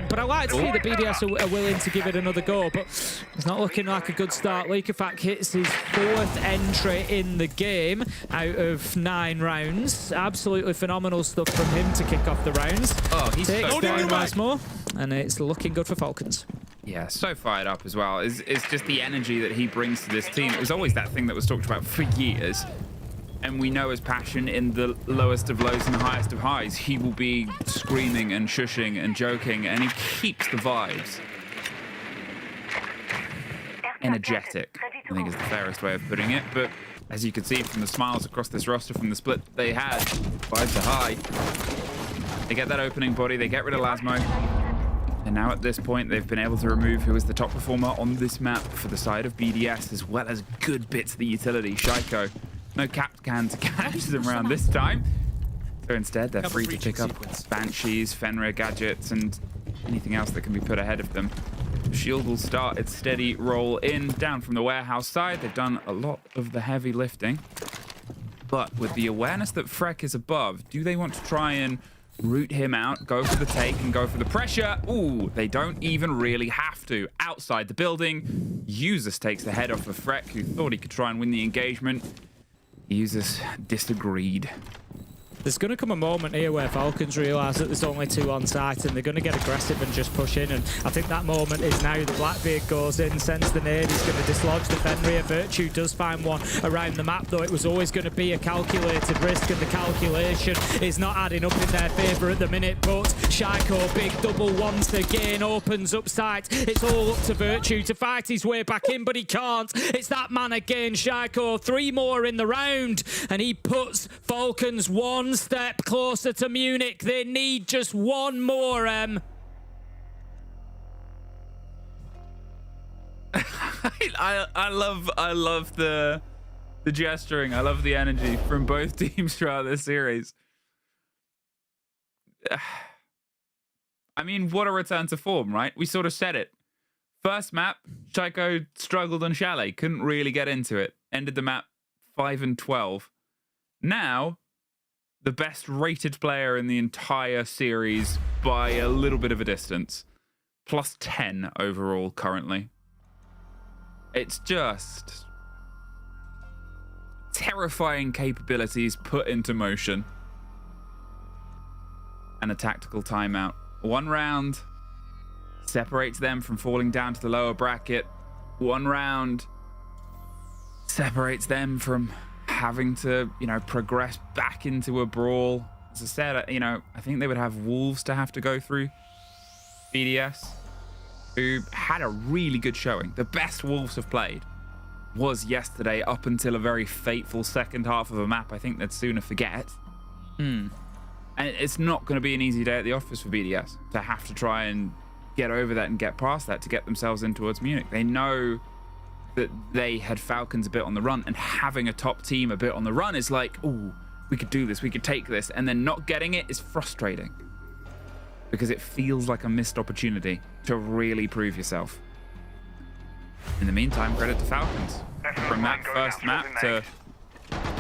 But I like to see the BDS are willing to give it another go, but it's not looking like a good start. Leakafak hits his 4th entry in the game out of 9 rounds. Absolutely phenomenal stuff from him to kick off the rounds. Oh, he's so down once more, and it's looking good for Falcons. Yeah, so fired up as well. It's just the energy that he brings to this team. It was always that thing that was talked about for years. And we know his passion in the lowest of lows and the highest of highs. He will be screaming and shushing and joking, and he keeps the vibes energetic, I think is the fairest way of putting it. But as you can see from the smiles across this roster from the split they had, vibes are high. They get that opening body, they get rid of Lasmo. And now at this point, they've been able to remove who is the top performer on this map for the side of BDS, as well as good bits of the utility, Shaiko. No cap can to catch them around this time. So instead, they're free to pick up Banshees, Fenrir gadgets, and anything else that can be put ahead of them. Shield will start its steady roll in, down from the warehouse side. They've done a lot of the heavy lifting. But with the awareness that Freck is above, do they want to try and root him out, go for the take, and go for the pressure? Ooh, they don't even really have to. Outside the building, Usus takes the head off of Freck, who thought he could try and win the engagement. Usus disagreed. There's going to come a moment here where Falcons realise that there's only 2 on site, and they're going to get aggressive and just push in. And I think that moment is now. The Blackbeard goes in, sends the nade, he's going to dislodge the Fenrir. Virtue does find one around the map, though it was always going to be a calculated risk, and the calculation is not adding up in their favour at the minute. But Shaiko, big double once again, opens up sight. It's all up to Virtue to fight his way back in, but he can't. It's that man again, Shaiko. 3 more in the round, and he puts Falcons 1 step closer to Munich. They need just 1 more, I love the gesturing. I love the energy from both teams throughout this series. I mean, what a return to form, right? We sort of said it. First map, Shaiko struggled on Chalet, couldn't really get into it. Ended the map 5-12. Now, the best rated player in the entire series by a little bit of a distance. Plus 10 overall currently. It's just terrifying capabilities put into motion. And a tactical timeout. 1 round separates them from falling down to the lower bracket. 1 round separates them from having to, you know, progress back into a brawl. As I said, you know, I think they would have Wolves to have to go through. BDS, who had a really good showing. The best Wolves have played was yesterday, up until a very fateful second half of a map I think they'd sooner forget. And it's not going to be an easy day at the office for BDS to have to try and get over that and get past that to get themselves in towards Munich. They know that they had Falcons a bit on the run, and having a top team a bit on the run is like, oh, we could do this, we could take this, and then not getting it is frustrating because it feels like a missed opportunity to really prove yourself. In the meantime, credit to Falcons. From that first map to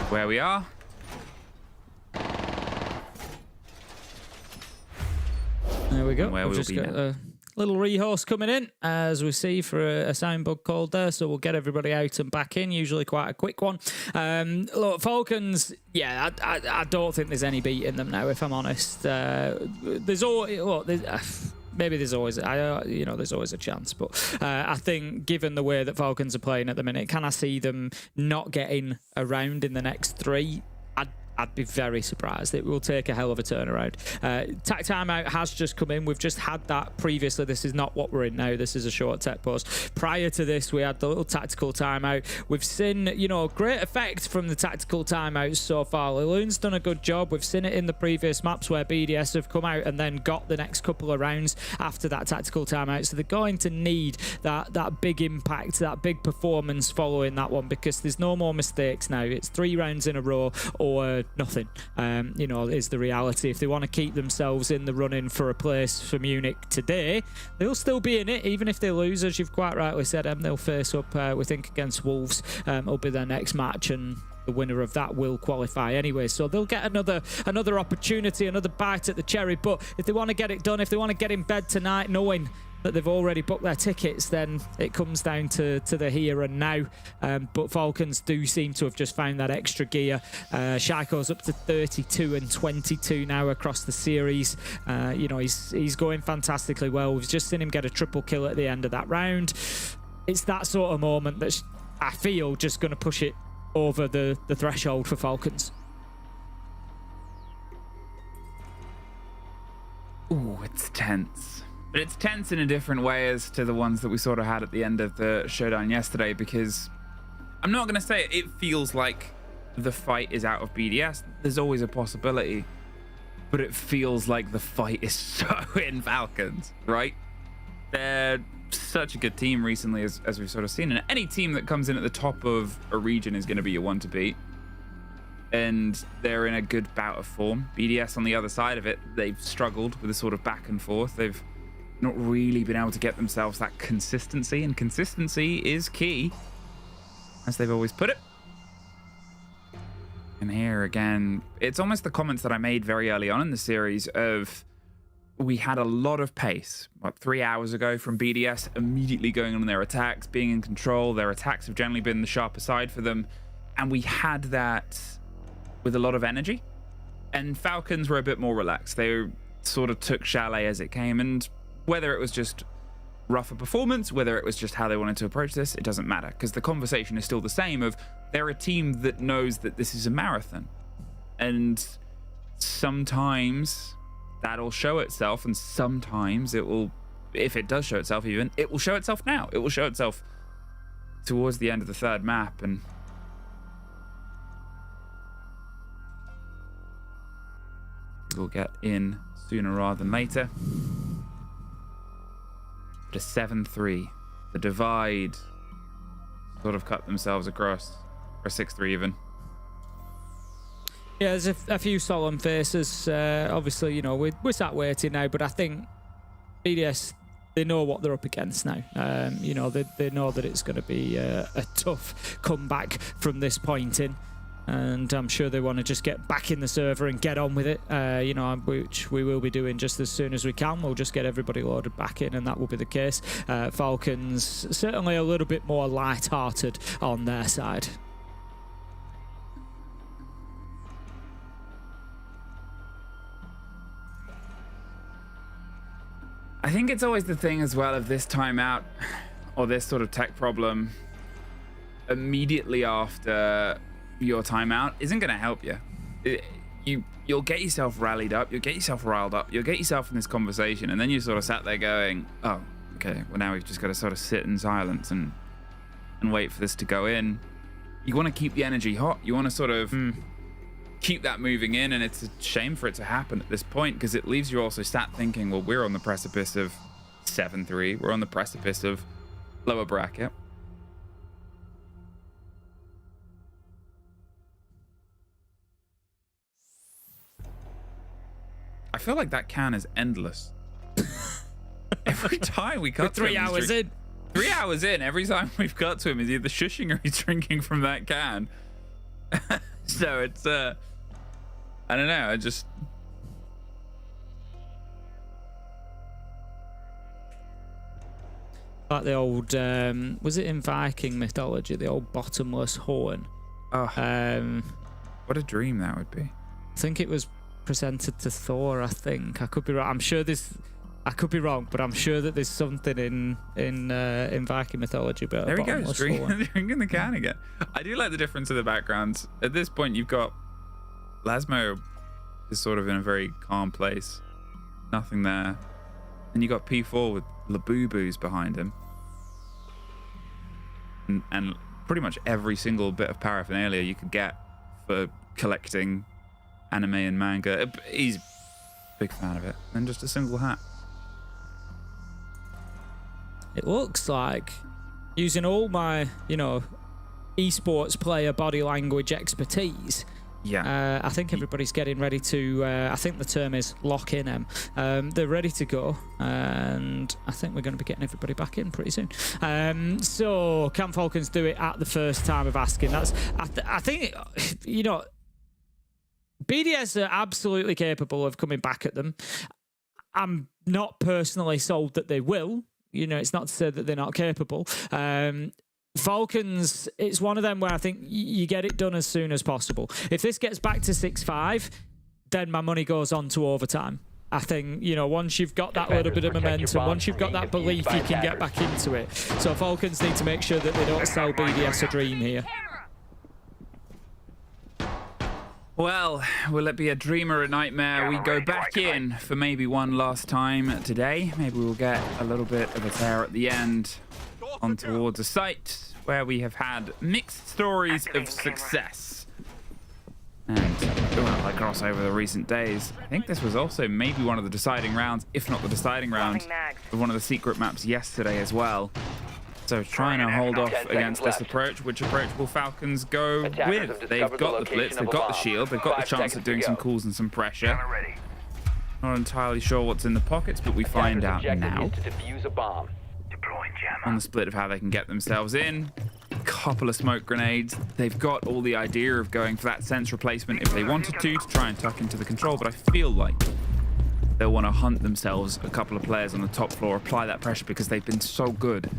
where we are, There we go. Where We've we'll just be got now. a little rehouse coming in, as we see, for a sound bug called there. So we'll get everybody out and back in, usually quite a quick one. Look, Falcons, yeah, I don't think there's any beating them now, if I'm honest. There's always... Well, maybe there's always, there's always a chance. But I think, given the way that Falcons are playing at the minute, can I see them not getting around in the next 3? I'd be very surprised. It will take a hell of a turnaround. Tech timeout has just come in. We've just had that previously. This is not what we're in now. This is a short tech pause. Prior to this, we had the little tactical timeout. We've seen, great effect from the tactical timeouts so far. Liloon's done a good job. We've seen it in the previous maps where BDS have come out and then got the next couple of rounds after that tactical timeout. So they're going to need that big impact, that big performance following that one, because there's no more mistakes now. It's 3 rounds in a row or nothing, is the reality. If they want to keep themselves in the running for a place for Munich today, they'll still be in it, even if they lose, as you've quite rightly said. They'll face up, we think, against Wolves. It'll be their next match, and the winner of that will qualify anyway. So they'll get another opportunity, another bite at the cherry. But if they want to get it done, if they want to get in bed tonight knowing that they've already booked their tickets, then it comes down to the here and now. But Falcons do seem to have just found that extra gear. Shaiko's up to 32 and 22 now across the series. He's going fantastically well. We've just seen him get a triple kill at the end of that round. It's that sort of moment that's, I feel, just going to push it over the threshold for Falcons. Ooh, it's tense. But it's tense in a different way as to the ones that we sort of had at the end of the showdown yesterday, because I'm not going to say it feels like the fight is out of BDS. There's always a possibility. But it feels like the fight is so in Falcons, right? They're such a good team recently, as we've sort of seen. And any team that comes in at the top of a region is going to be your one to beat. And they're in a good bout of form. BDS on the other side of it, they've struggled with a sort of back and forth. They've not really been able to get themselves that consistency, and consistency is key, as they've always put it. And here again, it's almost the comments that I made very early on in the series of, we had a lot of pace, 3 hours ago, from BDS immediately going on their attacks, being in control. Their attacks have generally been the sharper side for them, and we had that with a lot of energy. And Falcons were a bit more relaxed. They sort of took Chalet as it came, and whether it was just rougher performance, whether it was just how they wanted to approach this, it doesn't matter, because the conversation is still the same of, they're a team that knows that this is a marathon. And sometimes that'll show itself, and sometimes it will, if it does show itself even, it will show itself now. It will show itself towards the end of the 3rd map, and we'll get in sooner rather than later. But a 7-3. The divide sort of cut themselves across, or 6-3 even. Yeah, there's a few solemn faces. Obviously, we're sat waiting now, but I think BDS, they know what they're up against now. They know that it's going to be a tough comeback from this point in. And I'm sure they want to just get back in the server and get on with it, which we will be doing just as soon as we can. We'll just get everybody loaded back in, and that will be the case. Falcons certainly a little bit more light-hearted on their side. I think it's always the thing as well of this timeout, or this sort of tech problem, immediately after your timeout isn't going to help you. You'll get yourself rallied up, you'll get yourself riled up, you'll get yourself in this conversation, and then you sort of sat there going, oh, okay, well, now we've just got to sort of sit in silence and wait for this to go in. You want to keep the energy hot, you want to sort of keep that moving in, and it's a shame for it to happen at this point, because it leaves you also sat thinking, well, we're on the precipice of 7-3, we're on the precipice of lower bracket. I feel like that can is endless. Every time we cut to him, 3 hours in. 3 hours in, every time we've got to him, he's either shushing or he's drinking from that can. So it's, I don't know, Like the old, was it in Viking mythology, the old bottomless horn? Oh, what a dream that would be. I think it was presented to Thor, I think. I could be wrong. I could be wrong, but I'm sure that there's something in Viking mythology about There a he goes, bottomless horn. drinking the can again. I do like the difference of the backgrounds. At this point, you've got Lasmo is sort of in a very calm place. Nothing there. And you got P4 with Labubu's behind him. And pretty much every single bit of paraphernalia you could get for collecting anime and manga. He's a big fan of it. And just a single hat. It looks like, using all my, esports player body language expertise, I think everybody's getting ready to, I think the term is lock in them. They're ready to go, and I think we're going to be getting everybody back in pretty soon. So, can Falcons do it at the first time of asking? I think, BDS are absolutely capable of coming back at them. I'm not personally sold that they will. It's not to say that they're not capable. Falcons, it's one of them where I think you get it done as soon as possible. If this gets back to 6-5, then my money goes on to overtime. I think, once you've got that little bit of momentum, once you've got that belief, you can get back into it. So Falcons need to make sure that they don't sell BDS a dream here. Well, will it be a dream or a nightmare? We go back in for maybe one last time today. Maybe we'll get a little bit of a tear at the end on towards a site where we have had mixed stories of success. And across over the recent days, I think this was also maybe one of the deciding rounds, if not the deciding round, of one of the secret maps yesterday as well. So trying to hold off against this approach. Which approach will Falcons go with? They've got the blitz, they've got the shield, they've got the chance of doing some calls and some pressure. Not entirely sure what's in the pockets, but we find out now. On the split of how they can get themselves in. Couple of smoke grenades. They've got all the idea of going for that sense replacement if they wanted to try and tuck into the control, but I feel like they'll want to hunt themselves a couple of players on the top floor, apply that pressure because they've been so good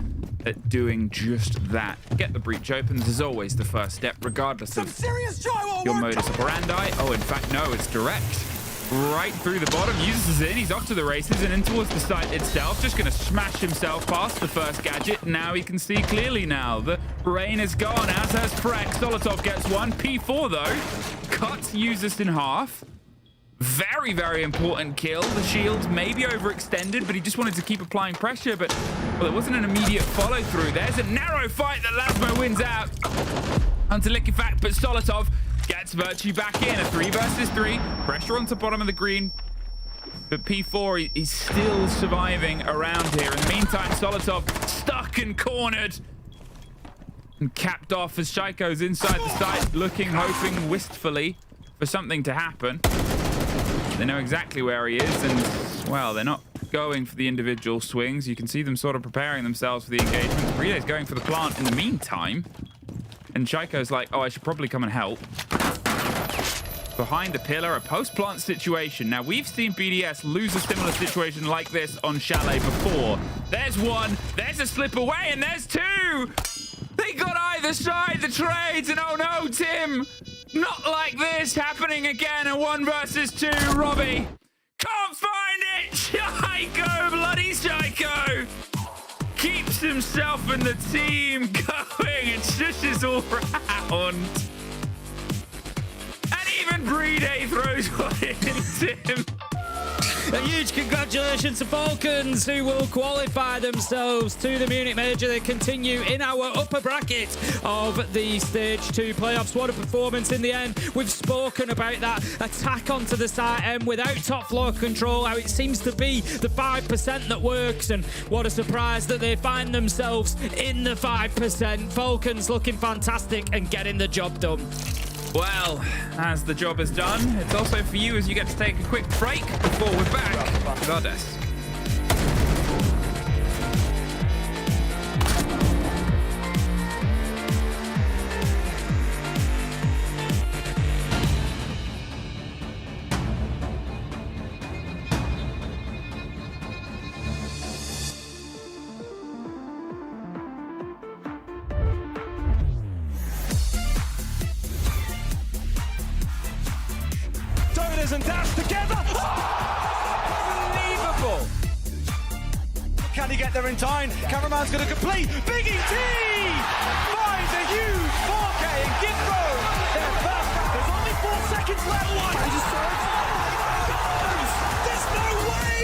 at doing just that. Get the breach open is always the first step, regardless of your modus operandi. Oh, in fact, no, it's direct. Right through the bottom, uses in, he's off to the races and in towards the site itself, just going to smash himself past the first gadget. Now he can see clearly now. The rain is gone, as has Prek. Solotov gets one. P4, though, cuts Usus in half. Very, very important kill. The shield may be overextended, but he just wanted to keep applying pressure, but, well, there wasn't an immediate follow-through. There's a narrow fight that Lasmo wins out. Onto Liquifact, but Solotov gets Virtue back in. A 3 versus 3. Pressure onto bottom of the green. But P4, he's still surviving around here. In the meantime, Solotov stuck and cornered. And capped off as Shaiko's inside the site, looking, hoping wistfully for something to happen. They know exactly where he is, and, well, they're not going for the individual swings. You can see them sort of preparing themselves for the engagement. Relay's going for the plant in the meantime. And Shaiko's like, oh, I should probably come and help. Behind the pillar, a post-plant situation. Now, we've seen BDS lose a similar situation like this on Chalet before. There's one, there's a slip away, and there's two! They got either side, the trades, and oh no, Tim! Not like this, happening again, a 1 versus 2, Robbie. Can't find it! Shaiko, bloody Shaiko! Keeps himself and the team going and shushes all round. And even Brede throws one into him. A huge congratulations to Falcons, who will qualify themselves to the Munich Major. They continue in our upper bracket of the Stage 2 playoffs. What a performance in the end. We've spoken about that attack onto the site end without top floor control, how it seems to be the 5% that works, and what a surprise that they find themselves in the 5%. Falcons looking fantastic and getting the job done. Well, as the job is done, it's also for you as you get to take a quick break before we're back with our desk. scissors and dash together. Unbelievable. Can he get there in time? Cameraman's going to complete. Big ET finds a huge 4K and Gitbo. There's only 4 seconds left. There's no way.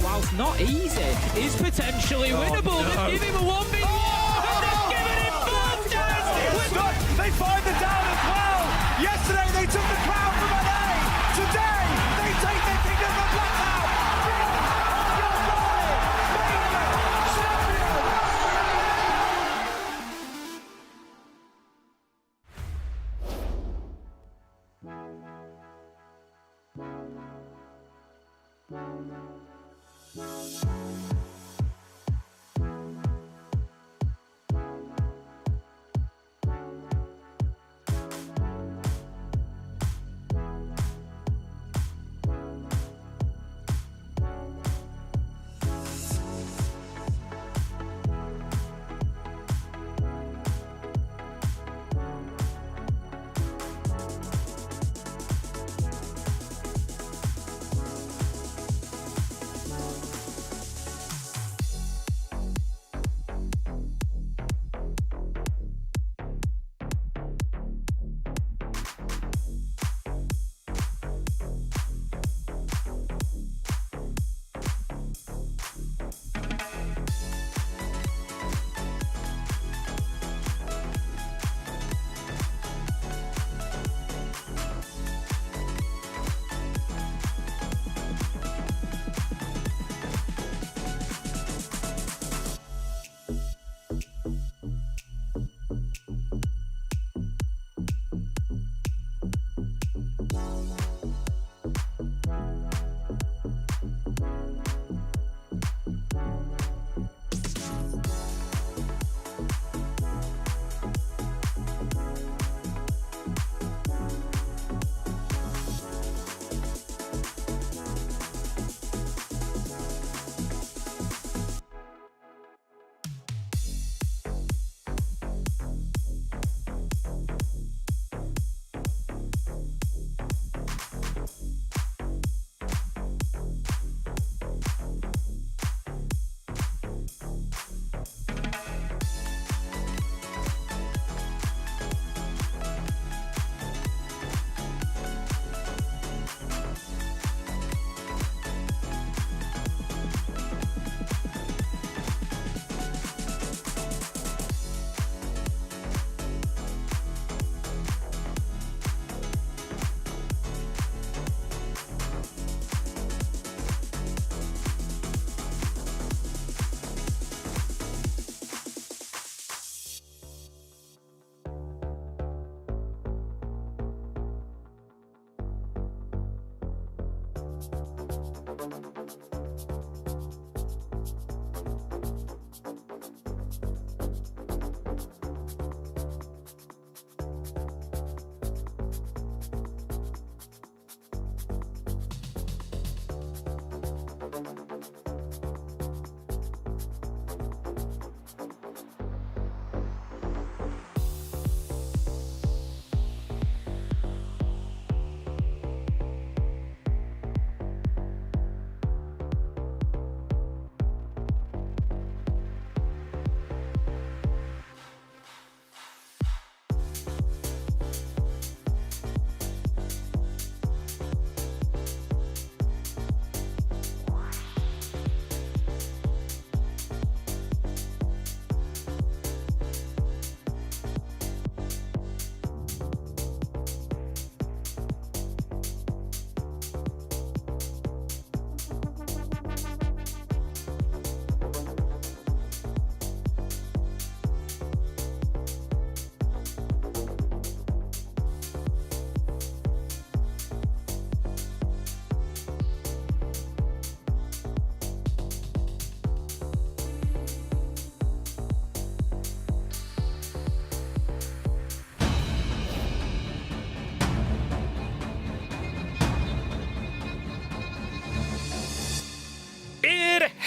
Whilst not easy, is potentially winnable. No. Give him a 1v1. They've given him both chances. They find the down as well. Yesterday they took the crown from LA. Today they take the kingdom from Blackout.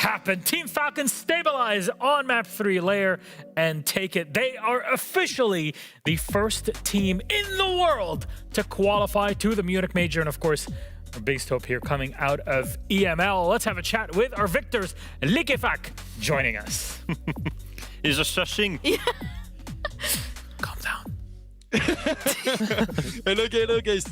happened. Team Falcons stabilize on map 3 Lair and take it. They are officially the first team in the world to qualify to the Munich Major. And of course, our biggest hope here coming out of EML. Let's have a chat with our victors. Likefak joining us. He's just shushing. Yeah. Calm down. Hello guys.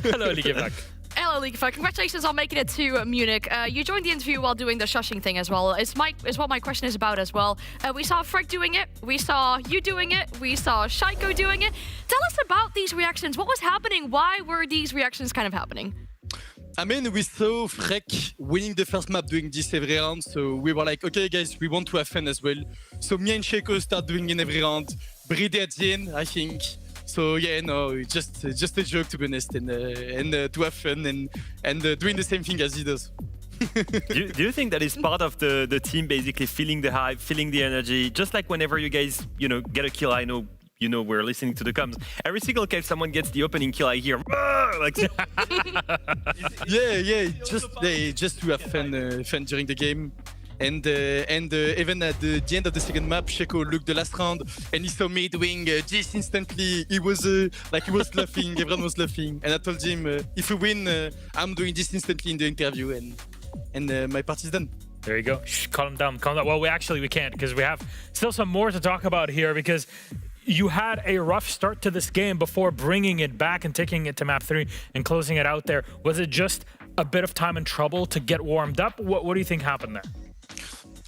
Hello, Likefak. Hello, Likefak. Congratulations on making it to Munich. You joined the interview while doing the shushing thing as well. It's what my question is about as well. We saw Freck doing it. We saw you doing it. We saw Shaiko doing it. Tell us about these reactions. What was happening? Why were these reactions kind of happening? I mean, we saw Freck winning the first map doing this every round, so we were like, okay guys, we want to have fun as well. So me and Shaiko start doing in every round. Bride at the end, I think. So yeah, no, it's just a joke to be honest, and to have fun and doing the same thing as he does. do you think that is part of the team basically feeling the hype, feeling the energy, just like whenever you guys get a kill? I know we're listening to the comms. Every single time someone gets the opening kill, I hear like. just to have fun during the game. And even at the end of the second map, Shaiko looked the last round and he saw me doing this instantly. He was laughing, everyone was laughing. And I told him, if we win, I'm doing this instantly in the interview and my part is done. There you go. Shh, calm down. Well, we can't because we have still some more to talk about here because you had a rough start to this game before bringing it back and taking it to map 3 and closing it out there. Was it just a bit of time and trouble to get warmed up? What do you think happened there?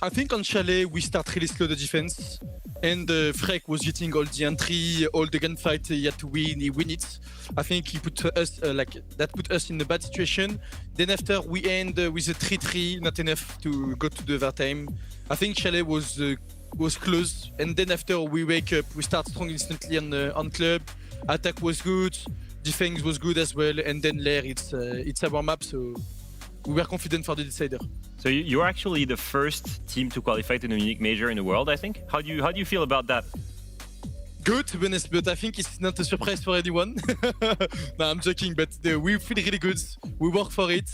I think on Chalet, we start really slow the defense. And Freck was hitting all the entry, all the gunfight he had to win, he win it. I think he put us, that put us in a bad situation. Then after we end with a 3-3, not enough to go to the overtime. I think Chalet was close. And then after we wake up, we start strong instantly on club. Attack was good, defense was good as well. And then Lair, it's our map, so we were confident for the decider. So you're actually the first team to qualify to the Munich Major in the world, I think. How do you feel about that? Good, to be honest, but I think it's not a surprise for anyone. No, I'm joking, but we feel really good. We work for it,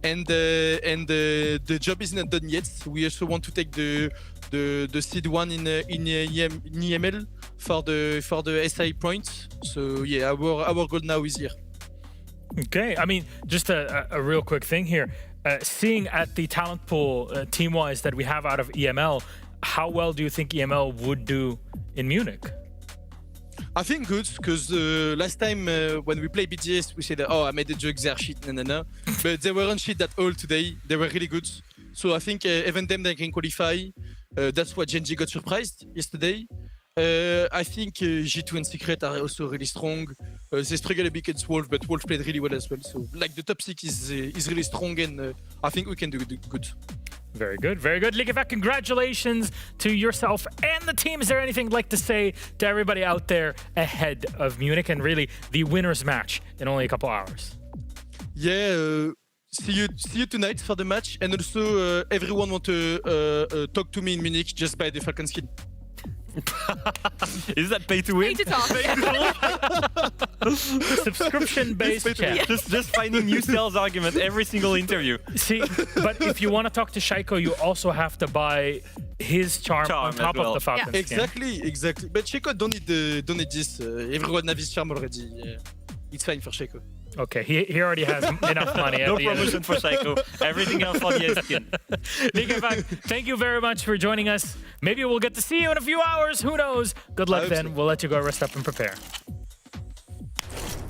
and the job is not done yet. We also want to take the seed 1 in EML for the SI points. So yeah, our goal now is here. Okay, I mean, just a real quick thing here. Seeing at the talent pool team-wise that we have out of EML, how well do you think EML would do in Munich? I think good, because last time when we played BGS, we said, oh, I made a joke, they're shit, no. But they weren't shit at all today. They were really good. So I think even them, they can qualify. That's why Genji got surprised yesterday. I think G2 and Secret are also really strong. They struggle a bit against Wolf, but Wolf played really well as well. So like the top 6 is really strong, and I think we can do good. Very good, very good. Likefak, congratulations to yourself and the team. Is there anything you'd like to say to everybody out there ahead of Munich and really the winners match in only a couple hours? Yeah, see you tonight for the match, and also everyone want to talk to me in Munich, just buy the Falcon skin. Is that pay to win? Pay to talk. Subscription-based chat. Just finding new sales argument every single interview. See, but if you want to talk to Shaiko, you also have to buy his charm on top of the Falcons. Exactly. But Shaiko don't need this. Everyone has his charm already. It's fine for Shaiko. Okay, he already has enough money. No promotion for Shaiko. Everything else for the skin. Likefak, thank you very much for joining us. Maybe we'll get to see you in a few hours. Who knows? Good luck then. So. We'll let you go rest up and prepare.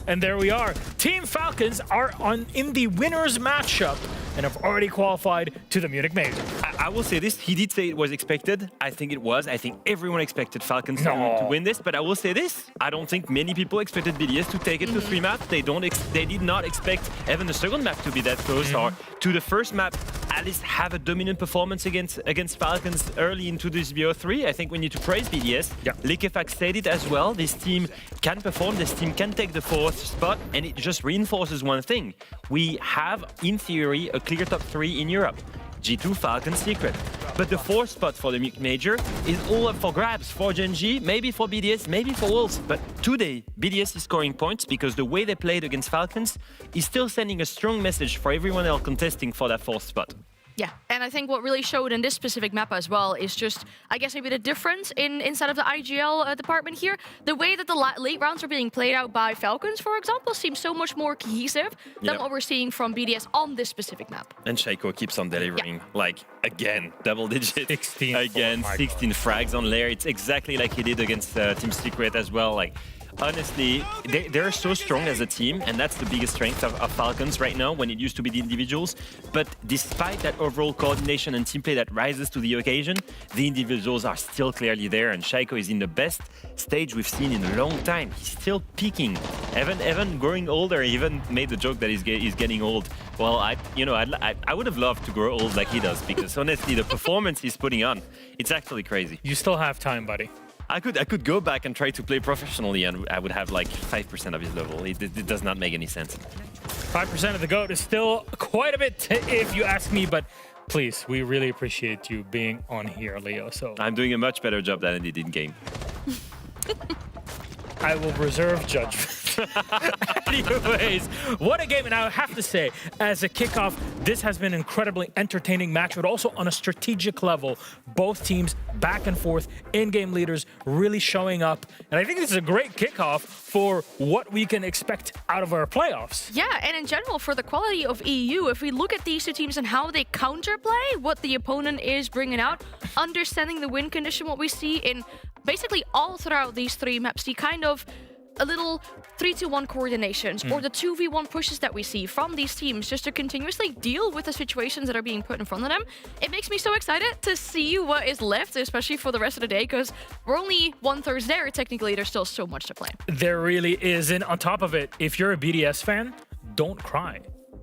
And there we are. Team Falcons are in the winners matchup and have already qualified to the Munich Major. I will say this. He did say it was expected. I think it was. I think everyone expected Falcons to win this. But I will say this. I don't think many people expected BDS to take it to 3 maps. They did not expect even the second map to be that close or to the first map at least have a dominant performance against Falcons early into this BO3. I think we need to praise BDS. Yeah. Likefak said it as well. This team can perform. This team can take the 4th spot, and it just reinforces one thing. We have, in theory, a clear top 3 in Europe. G2, Falcons, Secret. But the 4th spot for the Major is all up for grabs for Genji, maybe for BDS, maybe for Wolves. But today, BDS is scoring points because the way they played against Falcons is still sending a strong message for everyone else contesting for that 4th spot. Yeah, and I think what really showed in this specific map as well is just, I guess, maybe the difference inside of the IGL department here. The way that the late rounds are being played out by Falcons, for example, seems so much more cohesive than what we're seeing from BDS on this specific map. And Shaiko keeps on delivering, like, again, double digits. 16. Again, 16 frags on Lair. It's exactly like he did against Team Secret as well. Like, honestly, they're so strong as a team, and that's the biggest strength of Falcons right now when it used to be the individuals. But despite that overall coordination and team play that rises to the occasion, the individuals are still clearly there, and Shaiko is in the best stage we've seen in a long time. He's still peaking. Even growing older, he even made the joke that he's getting old. Well, I would have loved to grow old like he does, because honestly, the performance he's putting on, it's actually crazy. You still have time, buddy. I could go back and try to play professionally, and I would have like 5% of his level. It does not make any sense. 5% of the GOAT is still quite a bit, if you ask me, but please, we really appreciate you being on here, Leo. So I'm doing a much better job than I did in game. I will reserve judgment. Anyways, what a game. And I have to say, as a kickoff, this has been an incredibly entertaining match, but also on a strategic level. Both teams back and forth, in-game leaders really showing up. And I think this is a great kickoff for what we can expect out of our playoffs. Yeah, and in general, for the quality of EU, if we look at these two teams and how they counterplay what the opponent is bringing out, understanding the win condition, what we see in basically all throughout these three maps, the kind of a little 3-2-1 coordinations or the 2v1 pushes that we see from these teams just to continuously deal with the situations that are being put in front of them. It makes me so excited to see what is left, especially for the rest of the day, because we're only 1/3 there. Technically, there's still so much to play. There really is. And on top of it, if you're a BDS fan, don't cry,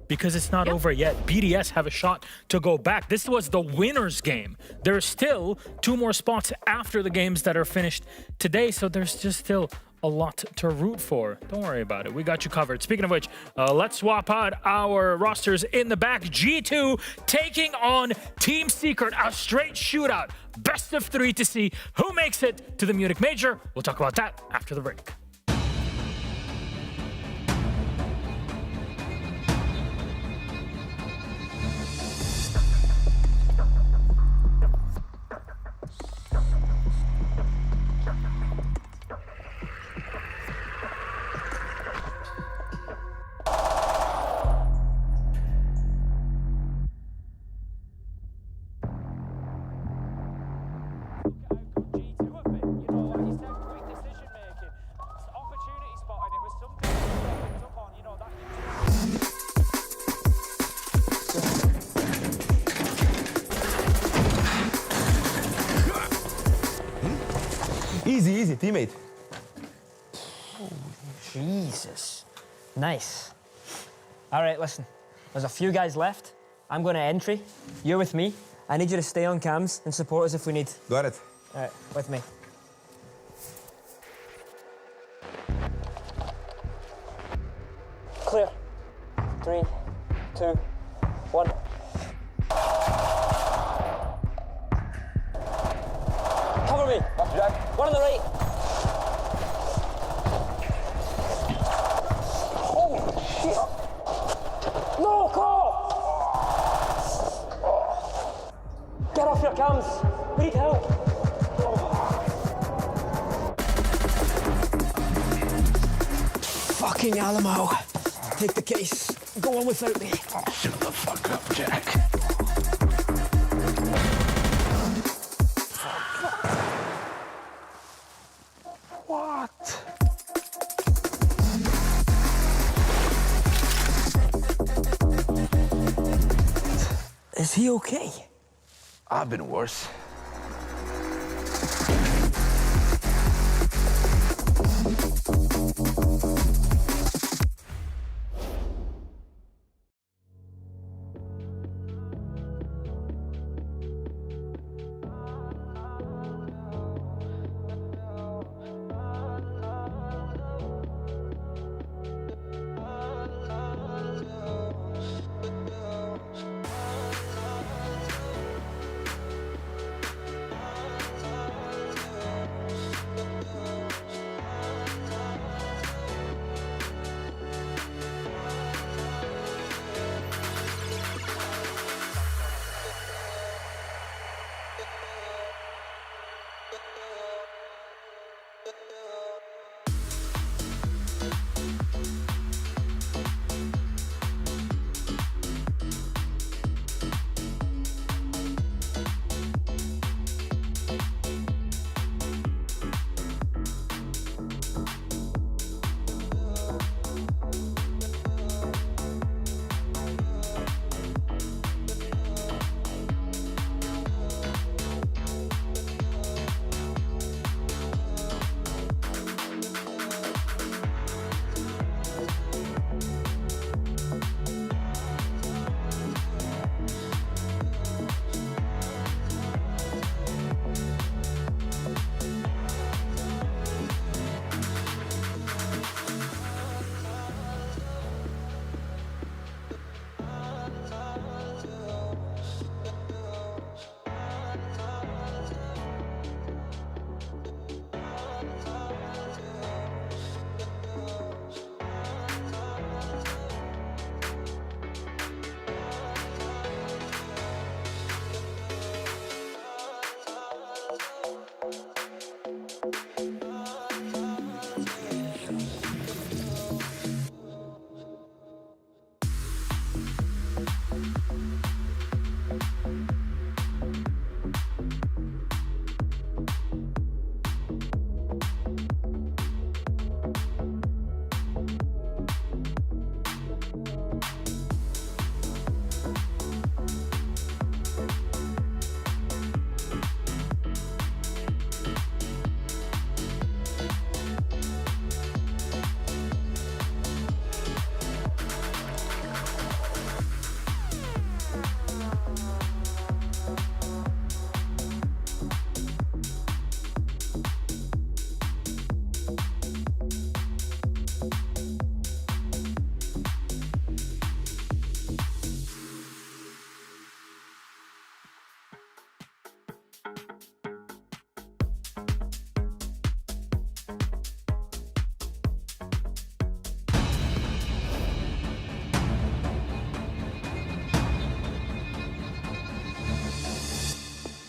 because it's not over yet. BDS have a shot to go back. This was the winner's game. There's still 2 more spots after the games that are finished today, so there's just still a lot to root for. Don't worry about it. We got you covered. Speaking of which, let's swap out our rosters in the back. G2 taking on Team Secret, a straight shootout. Best of 3 to see who makes it to the Munich Major. We'll talk about that after the break. Easy, easy, teammate. Oh, Jesus. Nice. All right, listen. There's a few guys left. I'm going to entry. You're with me. I need you to stay on cams and support us if we need. Got it. All right, with me. Clear. 3, 2, 1. Cover me. One on the right. Oh, shit. No, call! Get off your cams. We need help. Fucking Alamo. Take the case. Go on without me. Shut the fuck up, Jack. What? Is he okay? I've been worse.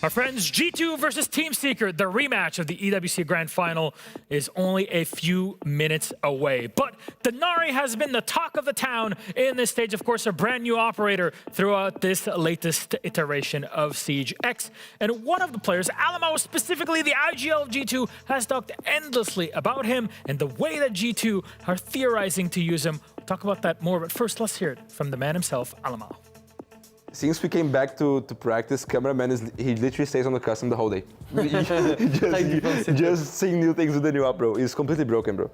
Our friends, G2 versus Team Secret, the rematch of the EWC Grand Final is only a few minutes away. But Denari has been the talk of the town in this stage, of course, a brand new operator throughout this latest iteration of Siege X. And one of the players, Alamo, specifically the IGL of G2, has talked endlessly about him and the way that G2 are theorizing to use him. We'll talk about that more, but first, let's hear it from the man himself, Alamo. Since we came back to practice, cameraman he literally stays on the custom the whole day. just seeing new things with the new up, bro. He's completely broken, bro.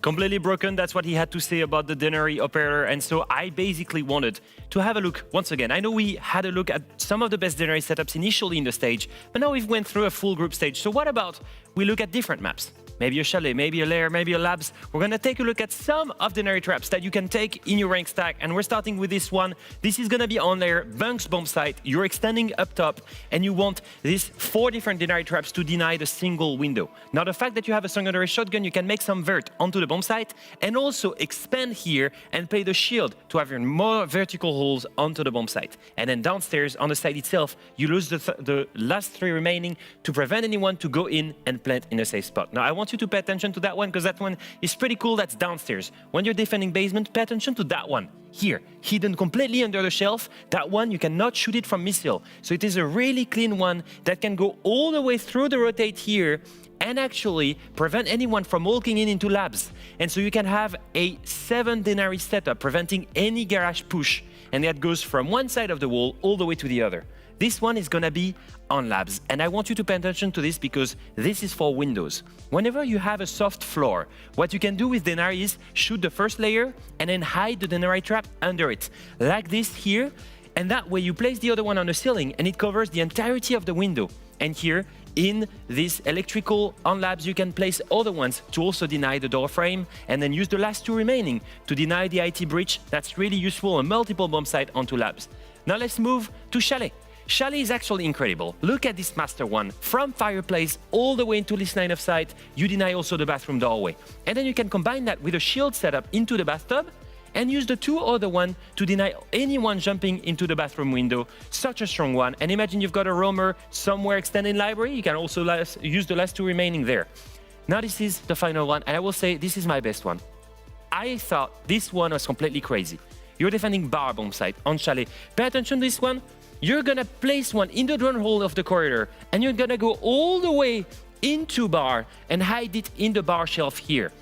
Completely broken, that's what he had to say about the Denari operator. And so I basically wanted to have a look once again. I know we had a look at some of the best Denari setups initially in the stage, but now we've went through a full group stage. So what about we look at different maps? Maybe a Chalet, maybe a Lair, maybe a Labs. We're gonna take a look at some of the Denari traps that you can take in your rank stack. And we're starting with this one. This is gonna be on Lair, Bunk's bomb site. You're extending up top and you want these 4 different Denari traps to deny the single window. Now the fact that you have a secondary shotgun, you can make some vert onto the bomb site and also expand here and play the shield to have even more vertical holes onto the bomb site. And then downstairs on the site itself, you lose the last 3 remaining to prevent anyone to go in and plant in a safe spot. Now I want you to pay attention to that one because that one is pretty cool. That's downstairs. When you're defending basement, pay attention to that one. Here, hidden completely under the shelf. That one, you cannot shoot it from missile. So it is a really clean one that can go all the way through the rotate here and actually prevent anyone from walking into labs. And so you can have a 7 Denari setup preventing any garage push. And that goes from one side of the wall all the way to the other. This one is gonna be on labs. And I want you to pay attention to this because this is for windows. Whenever you have a soft floor, what you can do with Denari is shoot the first layer and then hide the Denari trap under it. Like this here. And that way you place the other one on the ceiling and it covers the entirety of the window. And here in this electrical on labs, you can place other ones to also deny the door frame and then use the last 2 remaining to deny the IT breach. That's really useful on multiple bomb sites onto labs. Now let's move to Chalet. Chalet is actually incredible. Look at this master one. From fireplace all the way into this line of sight, you deny also the bathroom doorway. And then you can combine that with a shield setup into the bathtub and use the 2 other one to deny anyone jumping into the bathroom window. Such a strong one. And imagine you've got a roamer somewhere extended library. You can also use the last 2 remaining there. Now this is the final one. And I will say this is my best one. I thought this one was completely crazy. You're defending bar bomb site on Chalet. Pay attention to this one. You're gonna place one in the drone hole of the corridor and you're gonna go all the way into bar and hide it in the bar shelf here.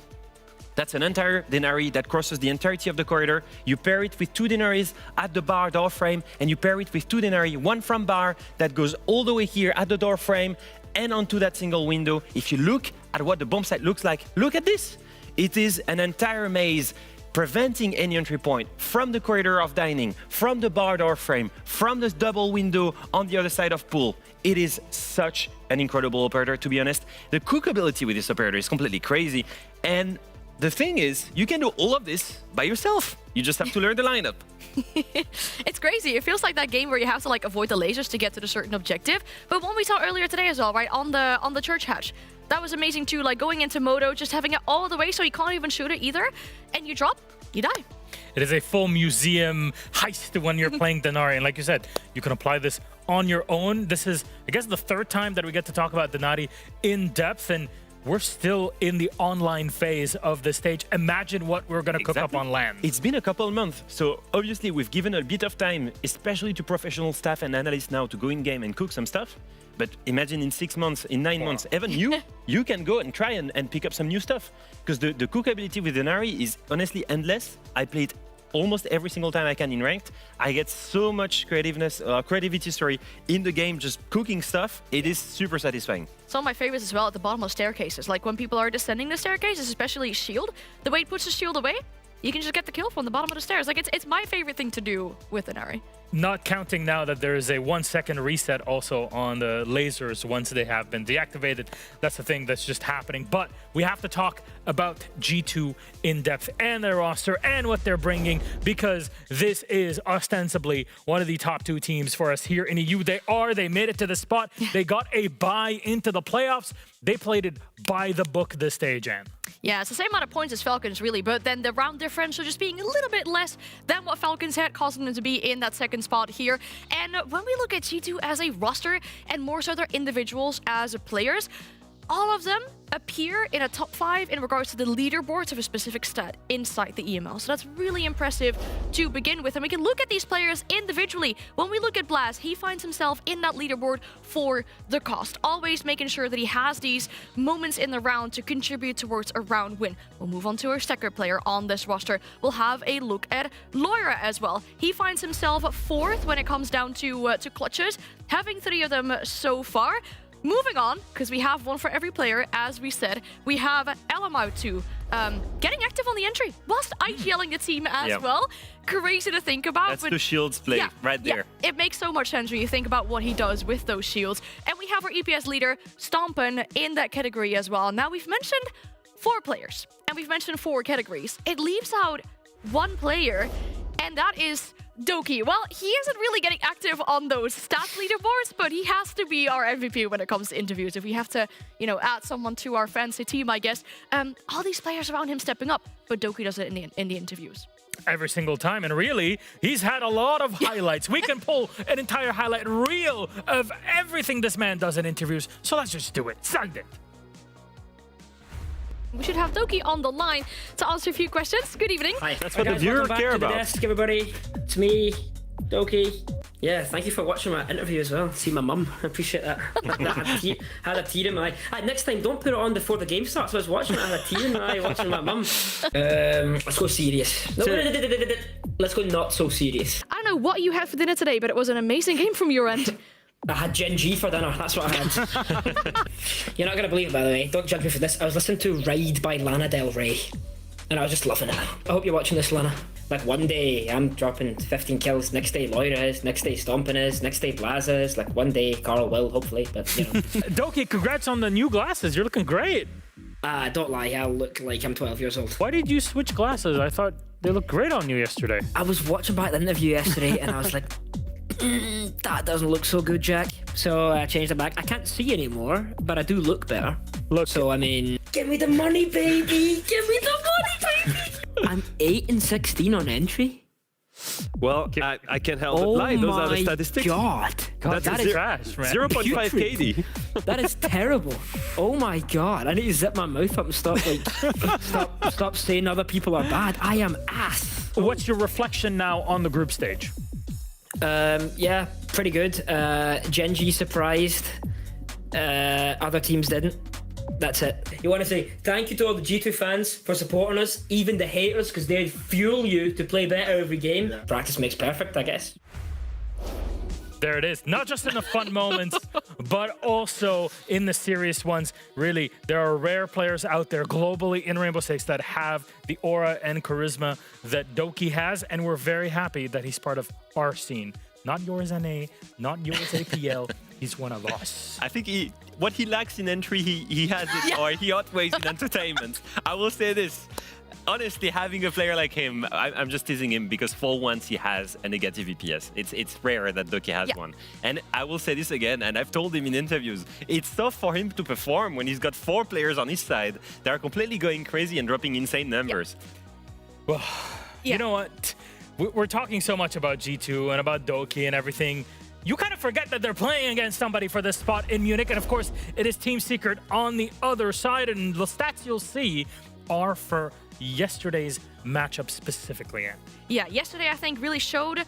That's an entire Denari that crosses the entirety of the corridor. You pair it with 2 Denaris at the bar door frame and you pair it with 2 Denari, one from bar that goes all the way here at the door frame and onto that single window. If you look at what the bomb site looks like, look at this. It is an entire maze preventing any entry point from the corridor of dining, from the bar door frame, from the double window on the other side of pool. It is such an incredible operator, to be honest. The cookability with this operator is completely crazy. And the thing is, you can do all of this by yourself. You just have to learn the lineup. It's crazy. It feels like that game where you have to like avoid the lasers to get to the certain objective. But one we saw earlier today as well, right? On the church hatch. That was amazing too, like going into Moto, just having it all the way so you can't even shoot it either. And you drop, you die. It is a full museum heist when you're playing Denari. And like you said, you can apply this on your own. This is, I guess, the 3rd time that we get to talk about Denari in depth. And we're still in the online phase of the stage. Imagine what we're going to cook up on land. It's been a couple of months. So obviously we've given a bit of time, especially to professional staff and analysts now to go in game and cook some stuff. But imagine in 6 months, in 9 months, even you can go and try and pick up some new stuff. Because the cookability with Denari is honestly endless. I play it almost every single time I can in ranked. I get so much creativity in the game, just cooking stuff. It is super satisfying. Some of my favorites as well at the bottom of staircases. Like when people are descending the staircases, especially shield, the way it puts the shield away, you can just get the kill from the bottom of the stairs. Like it's my favorite thing to do with Denari. Not counting now that there is a 1-second reset also on the lasers once they have been deactivated. That's the thing that's just happening. But we have to talk about G2 in depth and their roster and what they're bringing, because this is ostensibly one of the top 2 teams for us here in EU. They made it to the spot. They got a bye into the playoffs. They played it by the book this stage, Anne. Yeah, it's the same amount of points as Falcons, really, but then the round differential just being a little bit less than what Falcons had, causing them to be in that second spot here. And when we look at G2 as a roster, and more so their individuals as players, all of them appear in a top 5 in regards to the leaderboards of a specific stat inside the EML. So that's really impressive to begin with. And we can look at these players individually. When we look at Blaz, he finds himself in that leaderboard for the cost, always making sure that he has these moments in the round to contribute towards a round win. We'll move on to our second player on this roster. We'll have a look at Lair as well. He finds himself 4th when it comes down to clutches, having 3 of them so far. Moving on, because we have one for every player, as we said, we have Elamautu getting active on the entry, whilst IGLing the team as well. Crazy to think about. That's the shields play right there. Yeah, it makes so much sense when you think about what he does with those shields. And we have our EPS leader, Stompen, in that category as well. Now, we've mentioned 4 players, and we've mentioned 4 categories. It leaves out 1 player, and that is Doki. Well, he isn't really getting active on those stats leaderboards, but he has to be our MVP when it comes to interviews. If we have to, you know, add someone to our fancy team, I guess. All these players around him stepping up, but Doki does it in the interviews. Every single time, and really, he's had a lot of highlights. We can pull an entire highlight reel of everything this man does in interviews, so let's just do it. Send it. We should have Doki on the line to answer a few questions. Good evening. Hi. That's what the viewer care about. Desk, everybody. It's me, Doki. Yeah, thank you for watching my interview as well. See my mum. I appreciate that. I had a tear in my eye. Next time, don't put it on before the game starts. I was watching it. I had a tear in my eye watching my mum. Let's go serious. No, let's go not so serious. I don't know what you had for dinner today, but it was an amazing game from your end. I had Gen G for dinner, that's what I had. You're not going to believe it, by the way. Don't judge me for this. I was listening to Ride by Lana Del Rey, and I was just loving it. I hope you're watching this, Lana. Like, one day I'm dropping 15 kills, next day Lair is, next day Stompen is, next day Blaz is, like one day Carl will, hopefully, but you know. Doki, congrats on the new glasses. You're looking great. Don't lie, I look like I'm 12 years old. Why did you switch glasses? I thought they looked great on you yesterday. I was watching back the interview yesterday, and I was like, that doesn't look so good, Jack. So I changed it back. I can't see anymore, but I do look better. Look. So I mean, give me the money, baby. Give me the money, baby. I'm 8 and 16 on entry. Well, I can't help but lie. Those are the statistics. God, that is trash, man. 0.5 KD. That is terrible. Oh my God, I need to zip my mouth up and stop saying other people are bad. I am ass. What's your reflection now on the group stage? Yeah, pretty good. Gen G surprised. Other teams didn't. That's it. You want to say thank you to all the G2 fans for supporting us, even the haters, because they fuel you to play better every game. Yeah. Practice makes perfect, I guess. There it is. Not just in the fun moments, but also in the serious ones. Really, there are rare players out there globally in Rainbow Six that have the aura and charisma that Doki has, and we're very happy that he's part of our scene. Not yours, NA, not yours, APL. He's one of us. I think what he lacks in entry, he has it, or he outweighs in entertainment. I will say this. Honestly, having a player like him, I'm just teasing him because for once he has a negative EPS. It's rare that Doki has one. And I will say this again, and I've told him in interviews, it's tough for him to perform when he's got 4 players on his side that are completely going crazy and dropping insane numbers. Well, you know what? We're talking so much about G2 and about Doki and everything. You kind of forget that they're playing against somebody for this spot in Munich. And of course, it is Team Secret on the other side. And the stats you'll see are for yesterday's matchup specifically. Yeah, yesterday I think really showed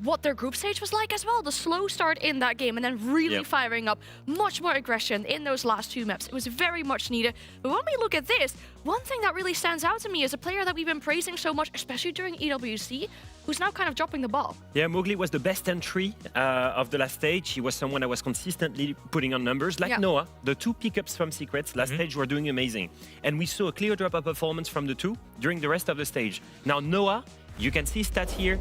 what their group stage was like as well. The slow start in that game and then really firing up much more aggression in those last 2 maps. It was very much needed. But when we look at this, one thing that really stands out to me is a player that we've been praising so much, especially during EWC, who's now kind of dropping the ball. Yeah, Mowgli was the best entry of the last stage. He was someone that was consistently putting on numbers. Like Noah, the 2 pickups from Secrets last stage were doing amazing. And we saw a clear drop of performance from the 2 during the rest of the stage. Now Noah, you can see stats here,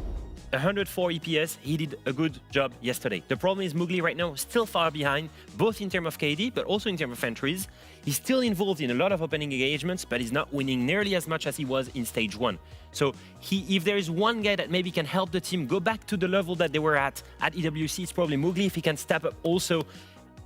104 EPS. He did a good job yesterday. The problem is Mowgli right now still far behind, both in terms of KD, but also in terms of entries. He's still involved in a lot of opening engagements, but he's not winning nearly as much as he was in stage 1. So if there is one guy that maybe can help the team go back to the level that they were at EWC, it's probably Mowgli. If he can step up also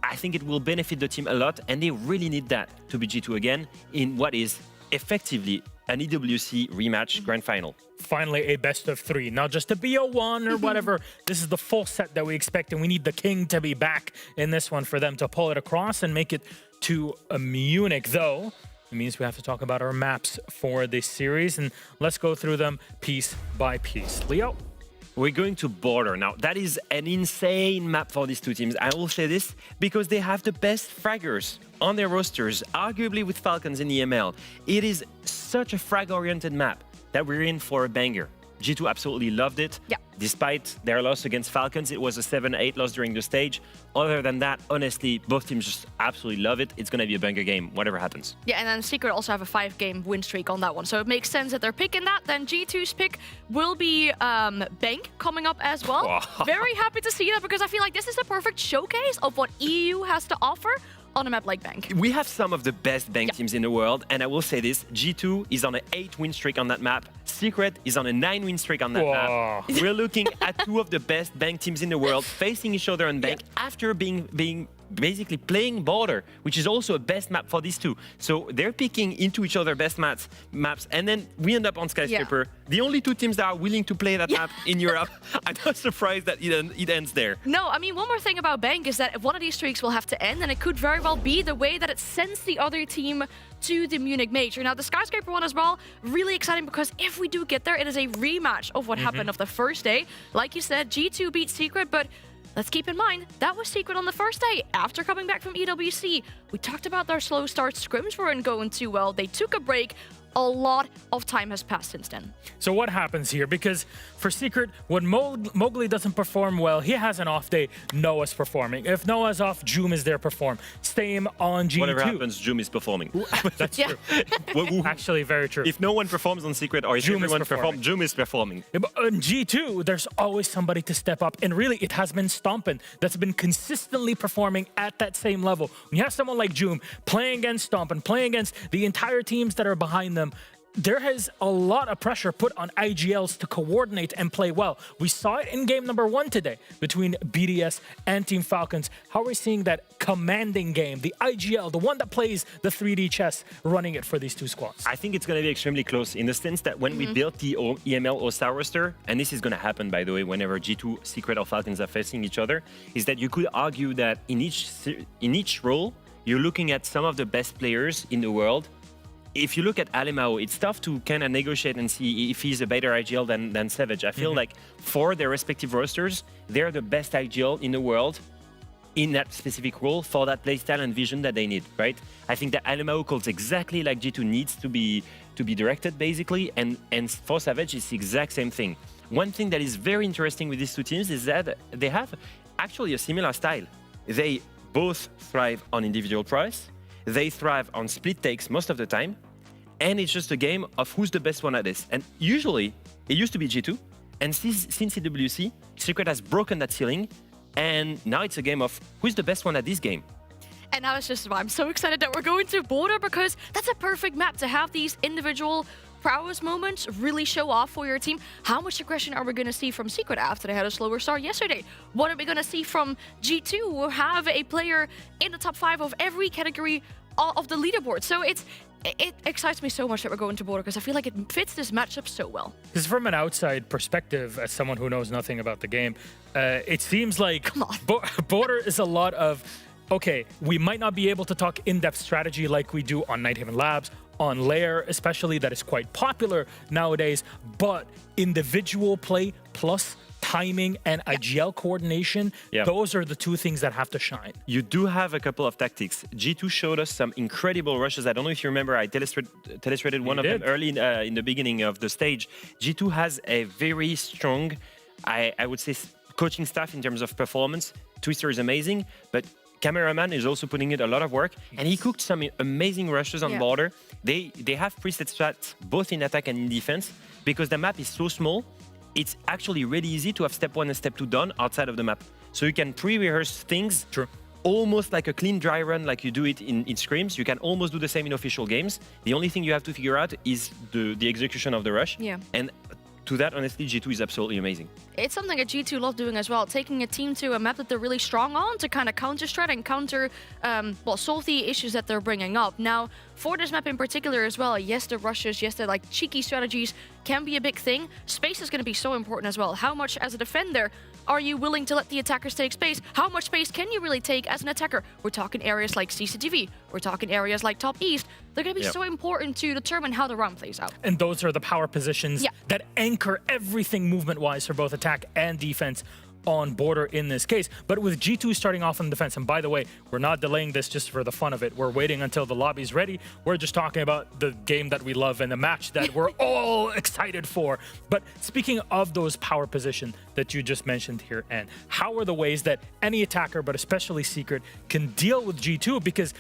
I think it will benefit the team a lot, and they really need that to be G2 again in what is effectively an EWC rematch grand final. Finally, a best of 3, not just a BO1 or whatever. This is the full set that we expect, and we need the king to be back in this one for them to pull it across and make it to Munich, though. It means we have to talk about our maps for this series, and let's go through them piece by piece. Leo? We're going to Border. Now, that is an insane map for these two teams. I will say this because they have the best fraggers on their rosters, arguably with Falcons in EML. It is such a frag-oriented map that we're in for a banger. G2 absolutely loved it. Yeah. Despite their loss against Falcons, it was a 7-8 loss during the stage. Other than that, honestly, both teams just absolutely love it. It's going to be a banger game, whatever happens. Yeah, and then Secret also have a 5-game win streak on that one. So it makes sense that they're picking that. Then G2's pick will be Bank coming up as well. Wow. Very happy to see that because I feel like this is the perfect showcase of what EU has to offer on a map like Bank. We have some of the best Bank teams in the world, and I will say this, G2 is on an 8-win streak on that map. Secret is on a 9-win streak on that map. We're looking at two of the best Bank teams in the world facing each other on Bank after being basically playing Border, which is also a best map for these two. So they're picking into each other best maps, and then we end up on Skyscraper. The only two teams that are willing to play that map in Europe. I'm not surprised that it ends there. No, I mean, one more thing about Bank is that one of these streaks will have to end, and it could very well be the way that it sends the other team to the Munich Major. Now, the Skyscraper one as well, really exciting because if we do get there, it is a rematch of what happened of the first day. Like you said, G2 beat Secret, but let's keep in mind, that was Secret on the first day after coming back from EWC. We talked about their slow start. Scrims weren't going too well. They took a break. A lot of time has passed since then. So what happens here? Because for Secret, when Mowgli doesn't perform well, he has an off day, Noah's performing. If Noah's off, Joom is there perform. Same on G2. Whatever happens, Joom is performing. That's true. Actually, very true. If no one performs on Secret or if Joom everyone performs, Joom is performing. Yeah, but on G2, there's always somebody to step up. And really, it has been Stompin that's been consistently performing at that same level. When you have someone like Joom playing against Stompin, playing against the entire teams that are behind them, there has a lot of pressure put on IGLs to coordinate and play well. We saw it in game number 1 today between BDS and Team Falcons. How are we seeing that commanding game, the IGL, the one that plays the 3D chess, running it for these two squads? I think it's going to be extremely close in the sense that when we built the EML All-Star roster, and this is going to happen, by the way, whenever G2, Secret, or Falcons are facing each other, is that you could argue that in each role, you're looking at some of the best players in the world. If you look at Alemao, it's tough to kind of negotiate and see if he's a better IGL than Savage. I feel like for their respective rosters, they're the best IGL in the world in that specific role for that playstyle and vision that they need, right? I think that Alemao calls exactly like G2 needs to be directed, basically, and for Savage, it's the exact same thing. One thing that is very interesting with these two teams is that they have actually a similar style. They both thrive on individual price. They thrive on split takes most of the time, and it's just a game of who's the best one at this. And usually, it used to be G2, and since EWC, Secret has broken that ceiling, and now it's a game of who's the best one at this game. And now it's just, I'm so excited that we're going to Border because that's a perfect map to have these individual prowess moments really show off for your team. How much aggression are we going to see from Secret after they had a slower start yesterday? What are we going to see from G2, who have a player in the top 5 of every category of the leaderboard? So it excites me so much that we're going to Border because I feel like it fits this matchup so well. Because from an outside perspective, as someone who knows nothing about the game, it seems like Border is a lot of, okay, we might not be able to talk in-depth strategy like we do on Nighthaven Labs, on Lair especially, that is quite popular nowadays, but individual play plus timing and IGL coordination, those are the two things that have to shine. You do have a couple of tactics. G2 showed us some incredible rushes. I don't know if you remember, I telestrated one of them early in the beginning of the stage. G2 has a very strong, I would say, coaching staff in terms of performance. Twister is amazing, but Cameraman is also putting in a lot of work, and he cooked some amazing rushes on Border. They have preset strats both in attack and in defense because the map is so small. It's actually really easy to have step 1 and step 2 done outside of the map. So you can pre-rehearse things almost like a clean dry run like you do it in scrims. You can almost do the same in official games. The only thing you have to figure out is the execution of the rush. Yeah. And to that, honestly, G2 is absolutely amazing. It's something that G2 love doing as well, taking a team to a map that they're really strong on to kind of counter-strat and solve the issues that they're bringing up. Now, for this map in particular as well, yes, the rushes, yes, the cheeky strategies can be a big thing. Space is going to be so important as well. How much as a defender are you willing to let the attackers take space? How much space can you really take as an attacker? We're talking areas like CCTV. We're talking areas like Top East. They're going to be so important to determine how the round plays out. And those are the power positions that anchor everything movement-wise for both attack and defense on border in this case. But with G2 starting off on defense, and by the way, we're not delaying this just for the fun of it. We're waiting until the lobby's ready. We're just talking about the game that we love and the match that we're all excited for. But speaking of those power positions that you just mentioned here, Anne, how are the ways that any attacker, but especially Secret, can deal with G2? Because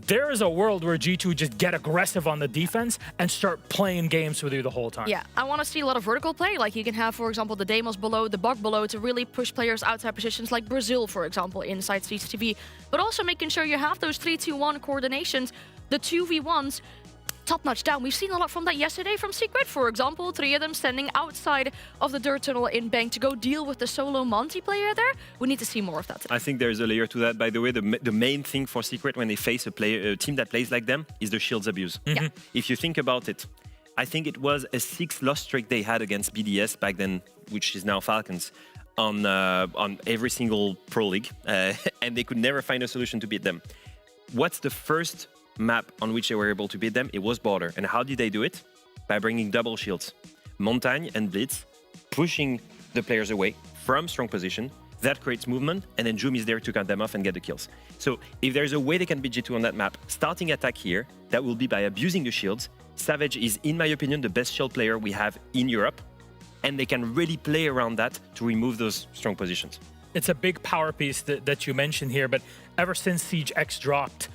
there is a world where G2 just get aggressive on the defense and start playing games with you the whole time. Yeah, I want to see a lot of vertical play. Like you can have, for example, the Demos below, the Bug below to really push players outside positions like Brazil, for example, inside CCTV. But also making sure you have those 3-2-1 coordinations, the 2v1s, top-notch down. We've seen a lot from that yesterday from Secret, for example. 3 of them standing outside of the dirt tunnel in Bank to go deal with the solo Monty player there. We need to see more of that today. I think there's a layer to that. By the way, the main thing for Secret when they face a team that plays like them is the shields abuse. Yeah. If you think about it, I think it was a 6-loss streak they had against BDS back then, which is now Falcons, on every single Pro League, and they could never find a solution to beat them. What's the first map on which they were able to beat them? It was border. And how did they do it? By bringing double shields. Montagne and Blitz, pushing the players away from strong position. That creates movement, and then Joom is there to cut them off and get the kills. So if there's a way they can beat G2 on that map, starting attack here, that will be by abusing the shields. Savage is, in my opinion, the best shield player we have in Europe, and they can really play around that to remove those strong positions. It's a big power piece that you mentioned here, but ever since Siege X dropped,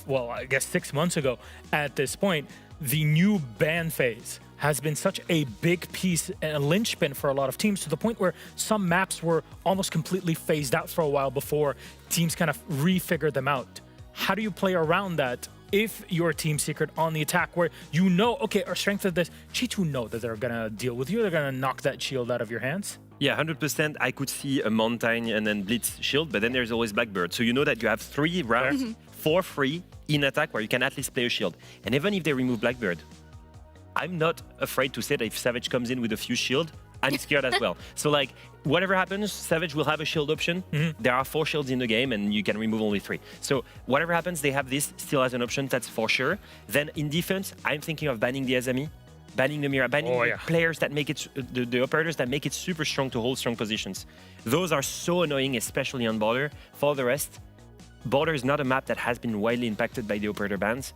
well, I guess 6 months ago at this point, the new ban phase has been such a big piece and a linchpin for a lot of teams, to the point where some maps were almost completely phased out for a while before teams kind of refigured them out. How do you play around that if you're Team Secret on the attack, where you know, okay, our strength of this, G2 know that they're gonna deal with you, they're gonna knock that shield out of your hands? Yeah, 100%. I could see a Mountain and then Blitz shield, but then there's always Blackbird. So you know that you have 3 rounds for free in attack where you can at least play a shield. And even if they remove Blackbird, I'm not afraid to say that if Savage comes in with a few shield, I'm scared as well. So like, whatever happens, Savage will have a shield option. There are 4 shields in the game and you can remove only 3. So whatever happens, they have this still as an option, that's for sure. Then in defense, I'm thinking of banning the Azami, banning the Mira, banning the players that make it, the operators that make it super strong to hold strong positions. Those are so annoying, especially on border. For the rest, border is not a map that has been widely impacted by the operator bans.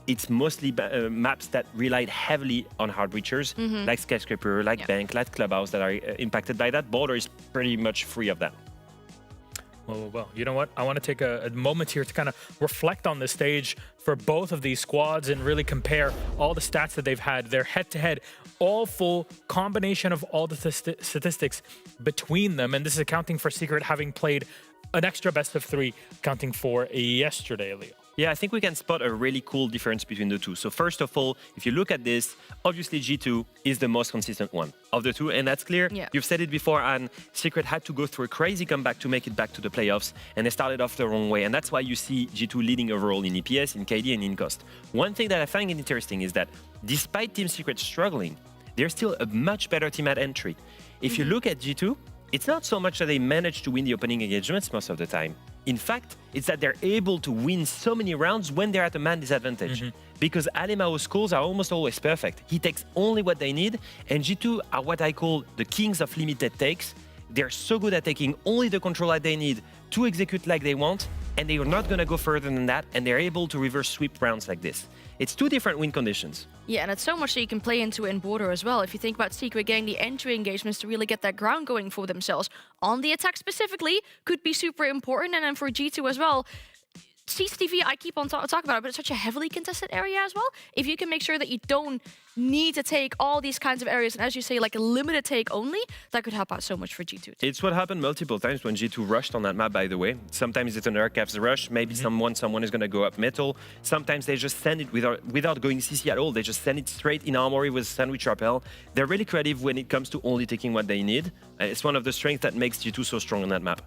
It's mostly maps that relied heavily on hard breachers, like Skyscraper, like Bank, like Clubhouse, that are impacted by that. Border is pretty much free of that. Well, you know what? I want to take a moment here to kind of reflect on the stage for both of these squads and really compare all the stats that they've had. Their head-to-head, all full combination of all the statistics between them. And this is accounting for Secret having played an extra best of 3, accounting for yesterday, Leo. Yeah, I think we can spot a really cool difference between the two. So first of all, if you look at this, obviously G2 is the most consistent one of the two, and that's clear. Yeah. You've said it before, and Secret had to go through a crazy comeback to make it back to the playoffs, and they started off the wrong way, and that's why you see G2 leading overall in EPS, in KD, and in cost. One thing that I find interesting is that despite Team Secret struggling, they're still a much better team at entry. If you look at G2, it's not so much that they manage to win the opening engagements most of the time. In fact, it's that they're able to win so many rounds when they're at a man disadvantage. Because Alemao's calls are almost always perfect. He takes only what they need, and G2 are what I call the kings of limited takes. They're so good at taking only the control that they need to execute like they want, and they are not going to go further than that, and they're able to reverse sweep rounds like this. It's 2 different win conditions. Yeah, and it's so much that you can play into in border as well. If you think about Secret getting the entry engagements to really get that ground going for themselves, on the attack specifically, could be super important. And then for G2 as well, CCTV, I keep on talking about it, but it's such a heavily contested area as well. If you can make sure that you don't need to take all these kinds of areas, and as you say, like a limited take only, that could help out so much for G2. It's what happened multiple times when G2 rushed on that map, by the way. Sometimes it's an Aircavs rush, maybe someone is going to go up middle. Sometimes they just send it without going CC at all. They just send it straight in armory with sandwich rappel. They're really creative when it comes to only taking what they need. It's one of the strengths that makes G2 so strong on that map.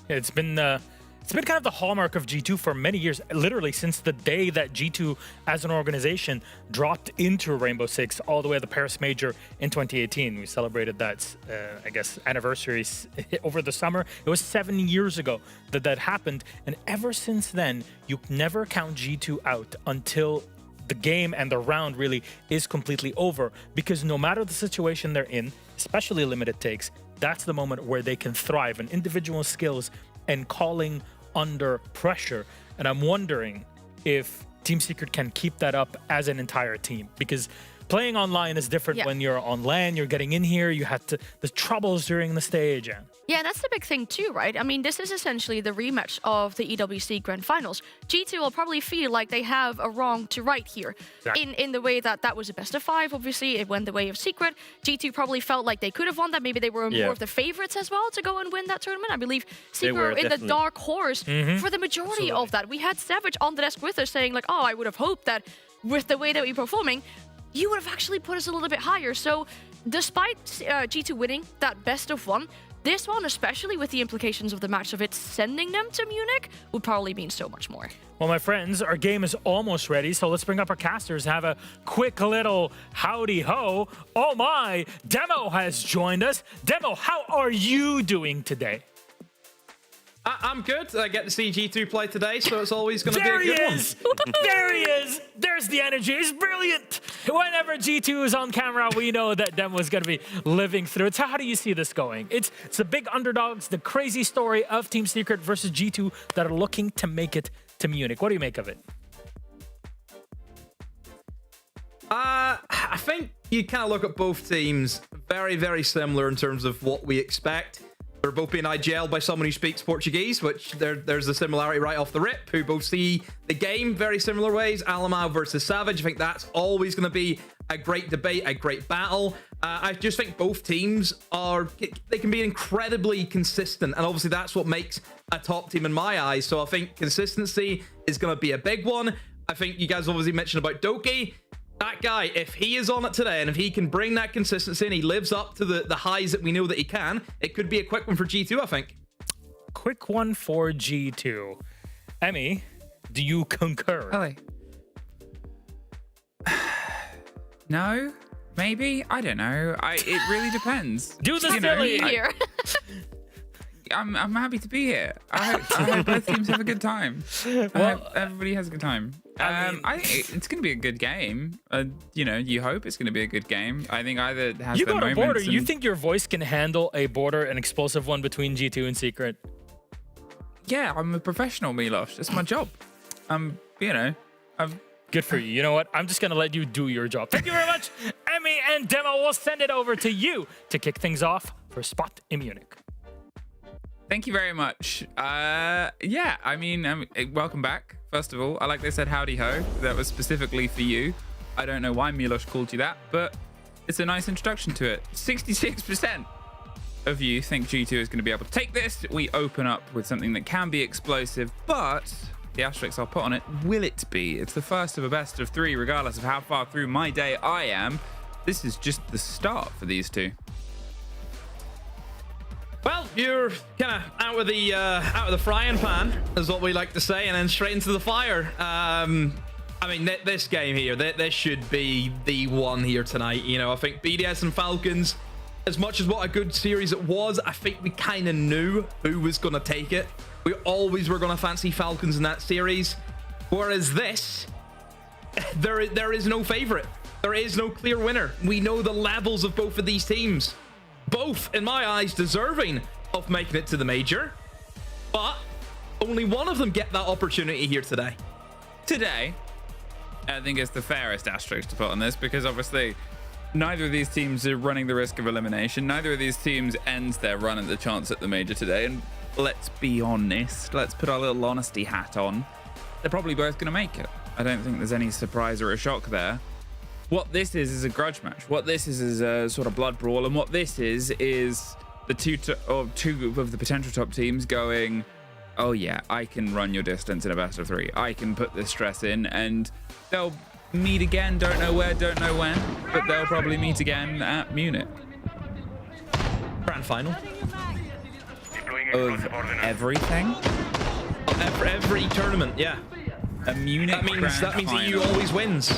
Yeah, it's been kind of the hallmark of G2 for many years, literally since the day that G2 as an organization dropped into Rainbow Six all the way at the Paris Major in 2018. We celebrated that, I guess, anniversary over the summer. It was 7 years ago that happened. And ever since then, you never count G2 out until the game and the round really is completely over. Because no matter the situation they're in, especially limited takes, that's the moment where they can thrive in individual skills and calling under pressure. And I'm wondering if Team Secret can keep that up as an entire team, because playing online is different when you're on LAN, you're getting in here, you had the troubles during the stage. Yeah, that's the big thing too, right? I mean, this is essentially the rematch of the EWC Grand Finals. G2 will probably feel like they have a wrong to right here. Exactly. In the way that was a best of 5, obviously. It went the way of Secret. G2 probably felt like they could have won that. Maybe they were more of the favorites as well to go and win that tournament. I believe Secret were in the dark horse for the majority of that. We had Savage on the desk with us saying like, oh, I would have hoped that with the way that we're performing, you would have actually put us a little bit higher. So despite G2 winning that best of 1, this one, especially with the implications of the match of it sending them to Munich, would probably mean so much more. Well, my friends, our game is almost ready, so let's bring up our casters, have a quick little howdy ho. Oh my, Demo has joined us. Demo, how are you doing today? I'm good. I get to see G2 play today, so it's always going to be a good one. There he is! There's the energy. It's brilliant! Whenever G2 is on camera, we know that Demo is going to be living through it. So how do you see this going? It's the big underdogs, the crazy story of Team Secret versus G2 that are looking to make it to Munich. What do you make of it? I think you kind of look at both teams very, very similar in terms of what we expect. They're both being IGL'd by someone who speaks Portuguese, which there's a similarity right off the rip, who both see the game very similar ways. Alamau versus Savage, I think that's always going to be a great debate, a great battle. I just think both teams they can be incredibly consistent, and obviously that's what makes a top team in my eyes. So I think consistency is going to be a big one. I think you guys obviously mentioned about Doki. That guy, if he is on it today and if he can bring that consistency and he lives up to the highs that we know that he can, it could be a quick one for G2, I think. Quick one for G2. Emmy, do you concur? No, maybe. I don't know. It really depends. Do the silly here. I'm happy to be here. I hope both teams have a good time. I hope everybody has a good time. I think it's going to be a good game. You hope it's going to be a good game. I think either has you their go to moments. border. You think your voice can handle a border, an explosive one between G2 and Secret? Yeah, I'm a professional, Milos. It's my job. Good for you. You know what? I'm just going to let you do your job. Thank you very much, Emmy and Demo. We'll send it over to you to kick things off for Spot in Munich. Thank you very much. Welcome back. First of all, I like they said howdy ho. That was specifically for you. I don't know why Milos called you that, but it's a nice introduction to it. 66% of you think G2 is going to be able to take this. We open up with something that can be explosive, but the asterisks I'll put on it, will it be? It's the first of a best of 3, regardless of how far through my day I am. This is just the start for these two. Well, you're kind of out of the frying pan, is what we like to say, and then straight into the fire. This game here, this should be the one here tonight. I think BDS and Falcons, as much as what a good series it was, I think we kind of knew who was going to take it. We always were going to fancy Falcons in that series. Whereas this, there is no favorite. There is no clear winner. We know the levels of both of these teams. Both, in my eyes, deserving of making it to the major, but only one of them get that opportunity here today. I think it's the fairest asterisk to put on this, because obviously neither of these teams are running the risk of elimination. Neither of these teams ends their run at the chance at the major today. And let's be honest, let's put our little honesty hat on. they're probably both going to make it. I don't think there's any surprise or a shock there. What this is a grudge match. What this is a sort of blood brawl. And what this is the two of the potential top teams going, oh yeah, I can run your distance in a best of 3. I can put this stress in, and they'll meet again. Don't know where, don't know when, but they'll probably meet again at Munich. Grand final. Of everything? Every tournament, yeah. A Munich That means final. EU always wins.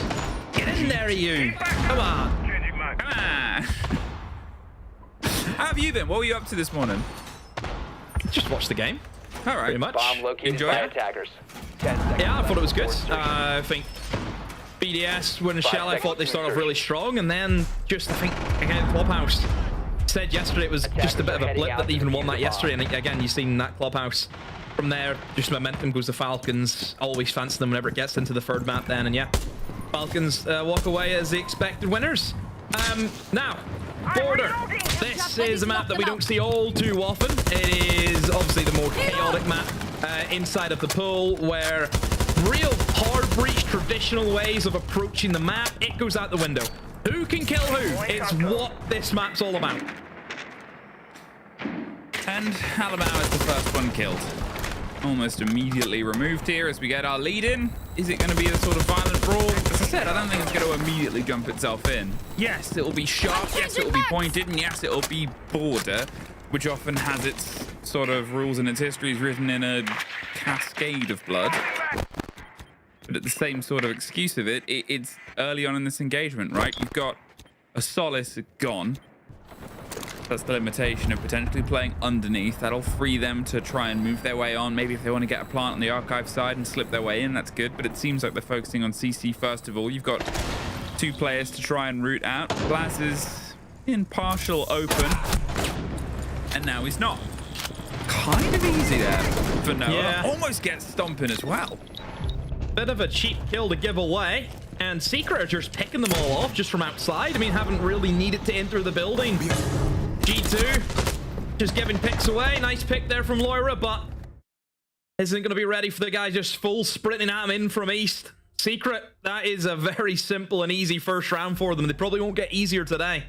Get in there, EU. Come on. Come on. How have you been? What were you up to this morning? Just watch the game. All right. Pretty much. Bomb located Enjoy by it? attackers. 10 seconds. Yeah, I thought it was good. Before insertion. I think BDS when 5 Chalet, I thought they seconds started off insertion. really strong, and then just I think again Clubhouse said yesterday it was just a bit of a blip that they even won that yesterday, and again you've seen that Clubhouse. From there, just momentum goes to Falcons. Always fancy them whenever it gets into the third map then, and yeah, Falcons walk away as the expected winners. Now, Border. This is a map that we don't see all too often. It is obviously the more chaotic map inside of the pool, where real hard breach traditional ways of approaching the map, it goes out the window. Who can kill who is what this map's all about. And Alabama is the first one killed. Almost immediately removed here as we get our lead in. Is it going to be a sort of violent brawl? As I said, I don't think it's going to immediately jump itself in. Yes, it will be sharp. Yes, it will be pointed. And yes, it will be border, which often has its sort of rules and its histories written in a cascade of blood. But at the same sort of excuse of it's early on in this engagement, right? You've got a Solace gone. That's the limitation of potentially playing underneath. That'll free them to try and move their way on. Maybe if they want to get a plant on the archive side and slip their way in, that's good. But it seems like they're focusing on CC first of all. You've got 2 players to try and root out. Blaz is in partial open. And now he's not. Kind of easy there for Noah. Yeah. Almost gets stomping as well. Bit of a cheap kill to give away. And Secret are just picking them all off just from outside. I mean, haven't really needed to enter the building. G2 just giving picks away. Nice pick there from Lair, but isn't going to be ready for the guy just full sprinting at him in from east. Secret, that is a very simple and easy first round for them. They probably won't get easier today.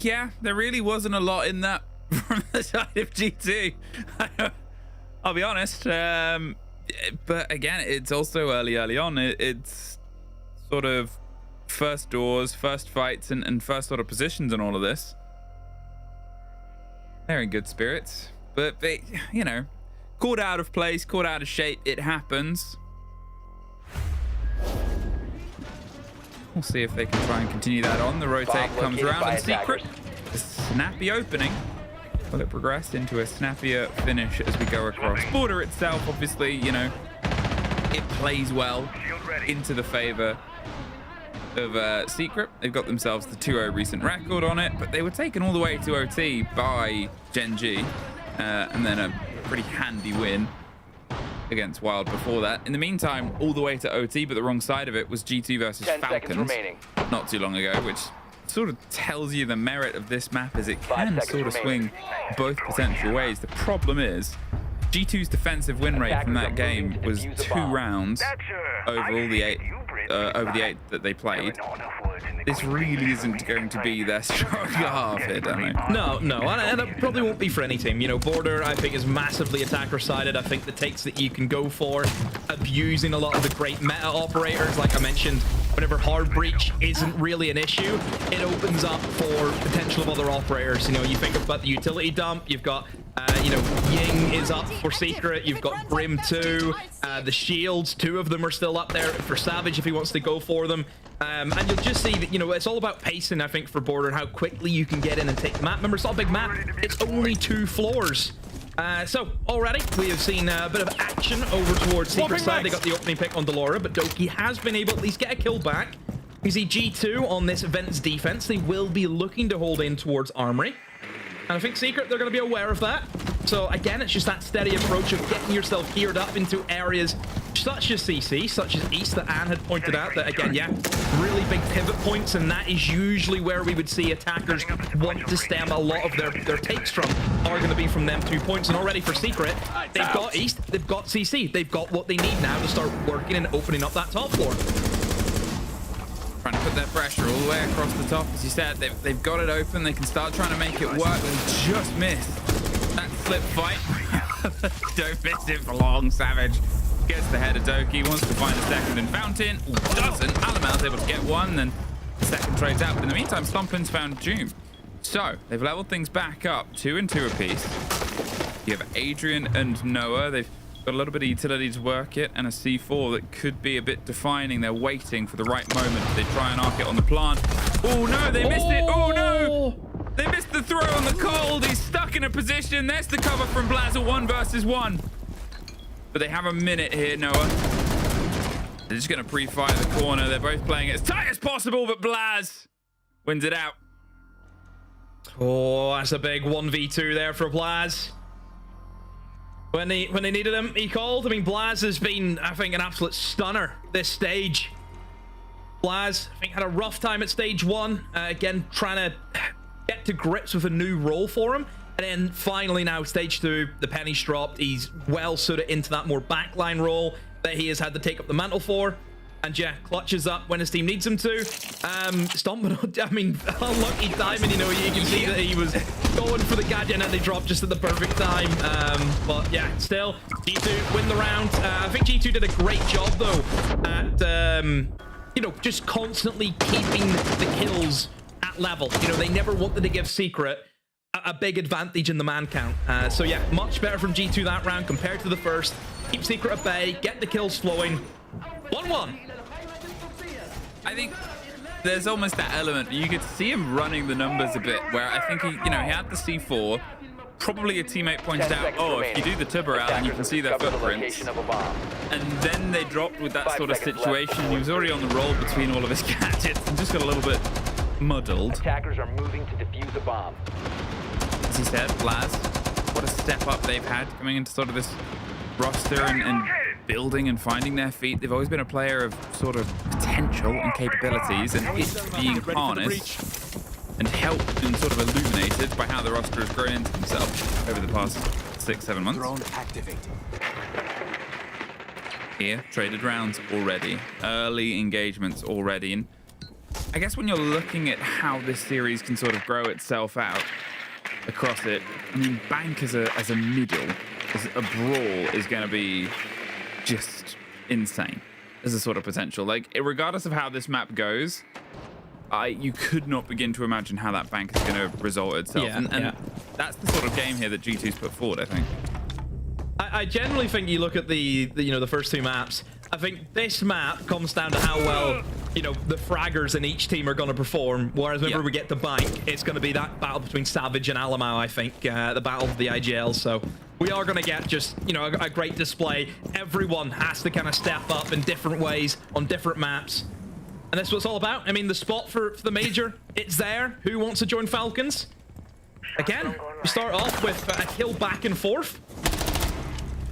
Yeah, there really wasn't a lot in that from the side of G2. I'll be honest. But again, it's also early on. It's sort of first doors, first fights, and first sort of positions and all of this. They're in good spirits, but they, you know, caught out of place, caught out of shape. It happens. We'll see if they can try and continue that on. The rotate comes around, and Secret, a snappy opening. Will it progress into a snappier finish as we go across? Border itself, obviously, you know, it plays well into the favor of Secret. They've got themselves the 2-0 recent record on it, but they were taken all the way to OT by Gen G, and then a pretty handy win against Wild before that. In the meantime, all the way to OT, but the wrong side of it was G2 versus 10 Falcons seconds remaining. not too long ago, which sort of tells you the merit of this map, as it can sort of swing both potential ways. The problem is G2's defensive win rate from that game was 2 rounds over all the 8 that they played. This really isn't going to be their strong half here, don't they? No, and it probably won't be for any team. You know, Border, I think, is massively attacker-sided. I think the takes that you can go for, abusing a lot of the great meta operators, like I mentioned, whenever hard breach isn't really an issue, it opens up for potential of other operators. You know, you think about the utility dump, you've got, you know, Ying is up for Secret, you've got Brim 2, the shields, 2 of them are still up there for Savage if he wants to go for them. And you'll just see that, you know, it's all about pacing, I think, for Border, and how quickly you can get in and take the map. Remember, it's not a big map. It's only 2 floors. So, already, we have seen a bit of action over towards Secret side. They got the opening pick on Delora, but Doki has been able to at least get a kill back. You see G2 on this Vents defense. They will be looking to hold in towards Armory. And I think Secret, they're going to be aware of that. So, again, it's just that steady approach of getting yourself geared up into areas such as CC, such as East that Anne had pointed out that, again, yeah, really big pivot points, and that is usually where we would see attackers want to stem a lot of their takes from, are going to be from them 2 points. And already for Secret, they've got East, they've got CC, they've got what they need now to start working and opening up that top floor. Trying to put their pressure all the way across the top. As you said, they've got it open. They can start trying to make it work. They just missed that slip fight. Don't miss it for long. Savage gets the head of Doki. Wants to find a second in Fountain. Doesn't. Alamal's able to get one. Then the second trades out. But in the meantime, Stompin's found Doom. So they've leveled things back up. 2 and 2 apiece. You have Adrian and Noah. They've got a little bit of utility to work it, and a C4 that could be a bit defining. They're waiting for the right moment. They try and arc it on the plant. Oh no, they missed it. Oh no, they missed the throw on the cold. He's stuck in a position. There's the cover from Blazer, 1 versus 1. But they have a minute here, Noah. They're just going to pre-fire the corner. They're both playing it as tight as possible, but Blaz wins it out. Oh, that's a big 1v2 there for Blaz. When they needed him, he called. I mean, Blaz has been, I think, an absolute stunner this stage. Blaz, I think, had a rough time at stage 1. Again, trying to get to grips with a new role for him. And then finally now, stage 2, the penny's dropped. He's well suited into that more backline role that he has had to take up the mantle for. And yeah, clutches up when his team needs him to. Stompin, I mean, unlucky timing, you know, you can see that he was going for the gadget and they dropped just at the perfect time. But yeah, still, G2 win the round. I think G2 did a great job, though, at, you know, just constantly keeping the kills at level. You know, they never wanted to give Secret a big advantage in the man count. So yeah, much better from G2 that round compared to the first. Keep Secret at bay, get the kills flowing. 1-1. I think there's almost that element. You could see him running the numbers a bit, where I think he had the C4. Probably a teammate pointed out, oh, if you do the Tibber out, and you can see their footprints. And then they dropped with that sort of situation. He was already on the roll between all of his gadgets and just got a little bit muddled. Attackers are moving to defuse a bomb. As he said, Blaz, what a step up they've had coming into sort of this roster and building and finding their feet. They've always been a player of sort of potential and capabilities, and it's being harnessed and helped and sort of illuminated by how the roster has grown into themselves over the past 6-7 months. Drone activated. Here, traded rounds already, early engagements already, and I guess when you're looking at how this series can sort of grow itself out across it, I mean, Bank as a middle, as a brawl is going to be just insane as a sort of potential. Like, regardless of how this map goes, you could not begin to imagine how that Bank is going to resolve itself. Yeah, and that's the sort of game here that G2's put forward, I think. I generally think you look at the first 2 maps. I think this map comes down to how well, you know, the fraggers in each team are going to perform. Whereas whenever we get to Bank, it's going to be that battle between Savage and Alamau, I think, the battle of the IGL. So we are going to get just, you know, a great display. Everyone has to kind of step up in different ways on different maps. And that's what it's all about. I mean, the spot for the major, it's there. Who wants to join Falcons? Again, we start off with a kill back and forth.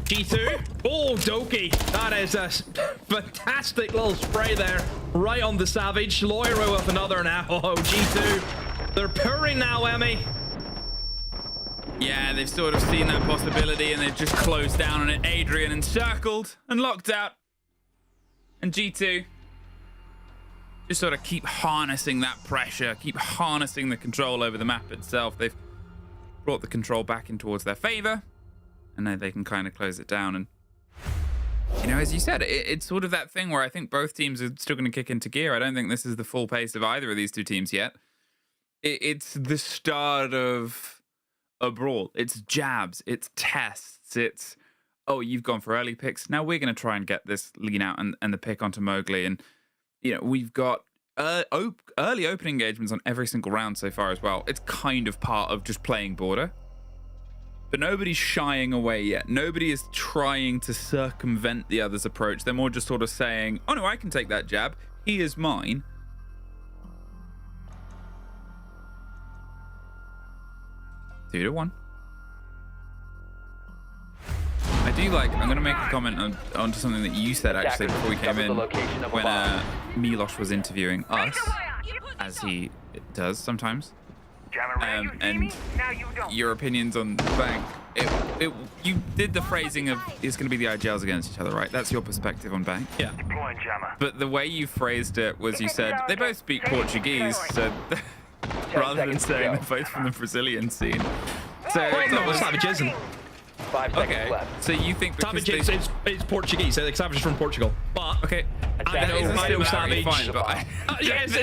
G2. Oh, Doki. That is a fantastic little spray there. Right on the Savage. Lair with another now. Oh, G2. They're purring now, Emmy. Yeah, they've sort of seen that possibility and they've just closed down on it. Adrian encircled and locked out. And G2 just sort of keep harnessing that pressure, keep harnessing the control over the map itself. They've brought the control back in towards their favor, and then they can kind of close it down. And, you know, as you said, it's sort of that thing where I think both teams are still going to kick into gear. I don't think this is the full pace of either of these 2 teams yet. It's the start of a brawl. It's jabs, it's tests, it's, oh, you've gone for early picks. Now we're going to try and get this lean out and the pick onto Mowgli. And, you know, we've got early open engagements on every single round so far as well. It's kind of part of just playing border. But nobody's shying away yet. Nobody is trying to circumvent the other's approach. They're more just sort of saying, oh no, I can take that jab. He is mine. Two to one. I do do like, I'm going to make a comment onto something that you said actually before we came in, when Milosh was interviewing us, as he does sometimes, and your opinions on Bank. You did the phrasing of it's going to be the IGLs against each other, right? That's your perspective on Bank. Yeah. But the way you phrased it was you said they both speak Portuguese, so rather than saying they're both from the Brazilian scene. So no, Savage isn't. 5 seconds left. So you think because Savage it's Portuguese, like Savage is from Portugal. But okay, I know Savage. Fine, but yes, they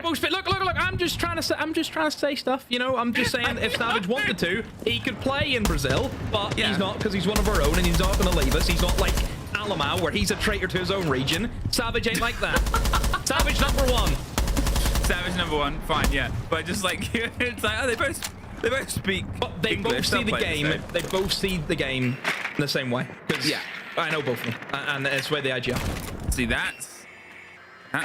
both speak. Look! I'm just trying to say stuff. You know, I'm just saying if Savage wanted to, he could play in Brazil, but he's not because he's one of our own and he's not going to leave us. He's not like Alamau, where he's a traitor to his own region. Savage ain't like that. Savage number 1. Savage number 1. Fine, yeah. But just like it's like they both speak. But they English, both see the game. They both see the game in the same way. Yeah, I know both of them, and it's where the IGL. See, that's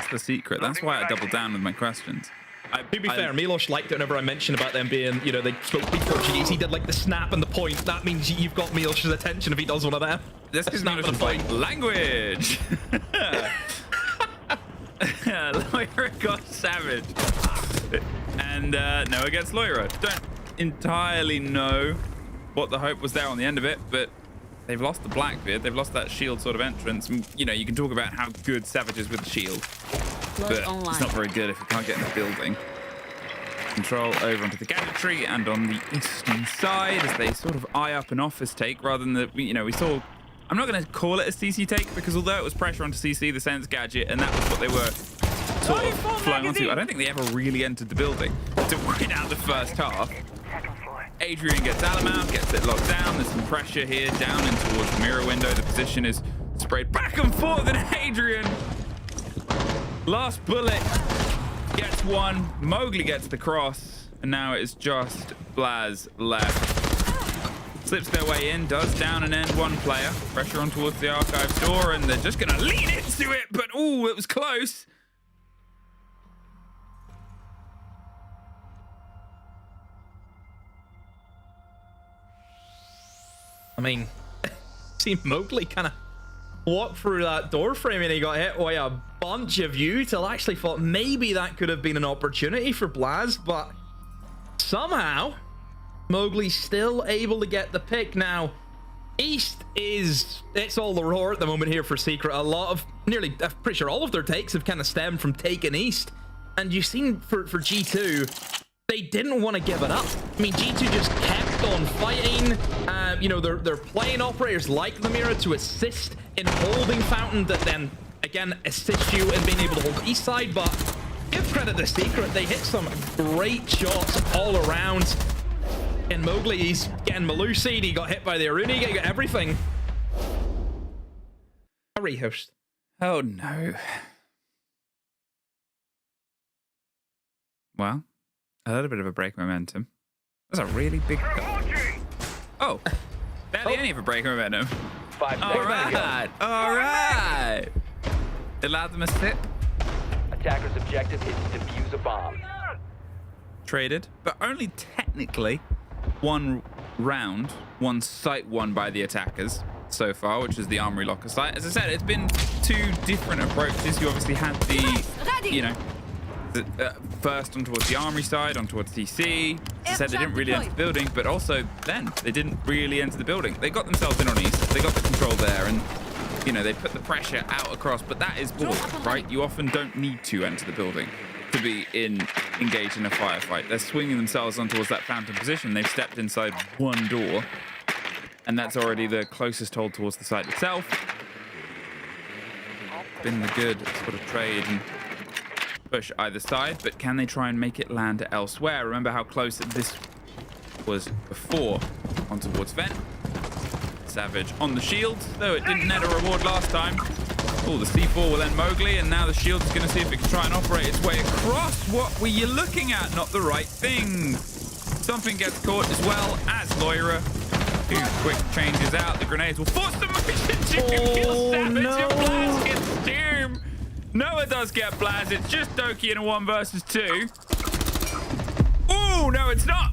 the secret. That's why I doubled down with my questions. To be fair, Milosh liked it whenever I mentioned about them being, you know, they spoke Portuguese. He did like the snap and the point. That means you've got Milosh's attention if he does one of them. This is not a point. Language. Lair got Savage, and Noah gets Lair. Don't entirely know what the hope was there on the end of it, but they've lost the Blackbeard. They've lost that shield sort of entrance. And, you know, you can talk about how good Savage is with the shield, but it's not very good if you can't get in the building. Control over onto the gadgetry and on the eastern side as they sort of eye up an office take rather than the, you know, we saw. I'm not going to call it a CC take because although it was pressure onto CC, the Sense gadget, and that was what they were sort of flowing onto, I don't think they ever really entered the building to win out the first half. Adrian gets Alamau, gets it locked down. There's some pressure here down in towards the mirror window. The position is sprayed back and forth, and Adrian, last bullet, gets one. Mowgli gets the cross, and now it is just Blaz left. Slips their way in, does down and end one player. Pressure on towards the archive door, and they're just going to lean into it, but ooh, it was close. I mean, see Mowgli kind of walk through that door frame and he got hit by a bunch of you till I actually thought maybe that could have been an opportunity for Blaz, but somehow Mowgli's still able to get the pick. Now, East it's all the roar at the moment here for Secret. A lot of, I'm pretty sure all of their takes have kind of stemmed from taking East. And you've seen for G2, they didn't want to give it up. I mean, G2 just kept on fighting. You know, they're playing operators like the Mirror to assist in holding Fountain that then, again, assist you in being able to hold the East side. But give credit to Secret. They hit some great shots all around. And Mowgli, he's getting Malusi'd. He got hit by the Aruni. He got everything. A rehost. Oh, no. Well, a little bit of a break momentum. That's a really big... Oh, barely any of a break momentum. 5 seconds. All right. Allowed them a sip. Attacker's objective is to defuse a bomb. Traded, but only technically one round, one site won by the attackers so far, which is the Armory Locker site. As I said, it's been 2 different approaches. You obviously had the, you know, first on towards the Armory side, on towards TC. As I said, they didn't really enter the building, but also then they didn't really enter the building. They got themselves in on East. They got the control there, and you know, they put the pressure out across, but that is ball, right? You often don't need to enter the building to be engaged in a firefight. They're swinging themselves on towards that Fountain position. They've stepped inside one door, and that's already the closest hold towards the site itself. Been the good sort of trade and push either side, but can they try and make it land elsewhere? Remember how close this was before on towards Vent. Savage on the shield, though it didn't net a reward last time. Oh, the C4 will end Mowgli, and now the shield is going to see if it can try and operate its way across. What were you looking at? Not the right thing. Something gets caught as well as Loira. 2 quick changes out. The grenades will force the motion to kill Savage, and Blaz gets Doom. Noah does get Blaz. It's just Doki in a 1 versus 2. Oh, no, it's not.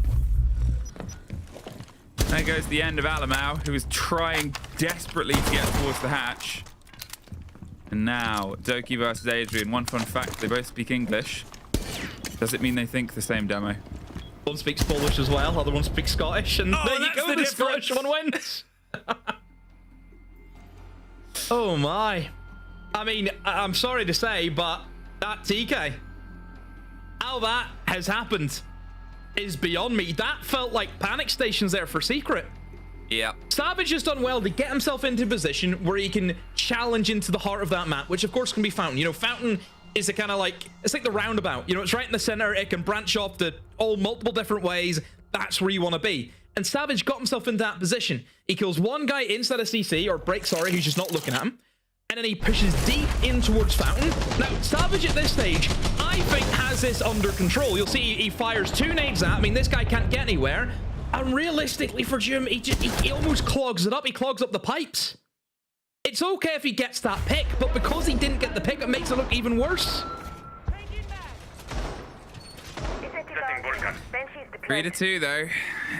there goes the end of Alamau, who is trying desperately to get towards the hatch. And now, Doki versus Adrian. One fun fact, they both speak English. Does it mean they think the same demo? One speaks Polish as well, other one speaks Scottish, and there you go, the Scottish one wins. Oh my. I mean, I'm sorry to say, but that TK, how that has happened is beyond me. That felt like panic stations there for Secret. Yeah. Savage has done well to get himself into a position where he can challenge into the heart of that map, which of course can be Fountain. You know, Fountain is a kind of like, it's like the roundabout. You know, it's right in the center. It can branch off to all multiple different ways. That's where you want to be. And Savage got himself into that position. He kills one guy inside a CC, or break, sorry, who's just not looking at him. And then he pushes deep in towards Fountain. Now, Savage at this stage, I think, has this under control. You'll see he fires 2 nades at. I mean, this guy can't get anywhere. And realistically for Jim, he almost clogs it up. He clogs up the pipes. It's okay if he gets that pick, but because he didn't get the pick, it makes it look even worse. 3-2 though,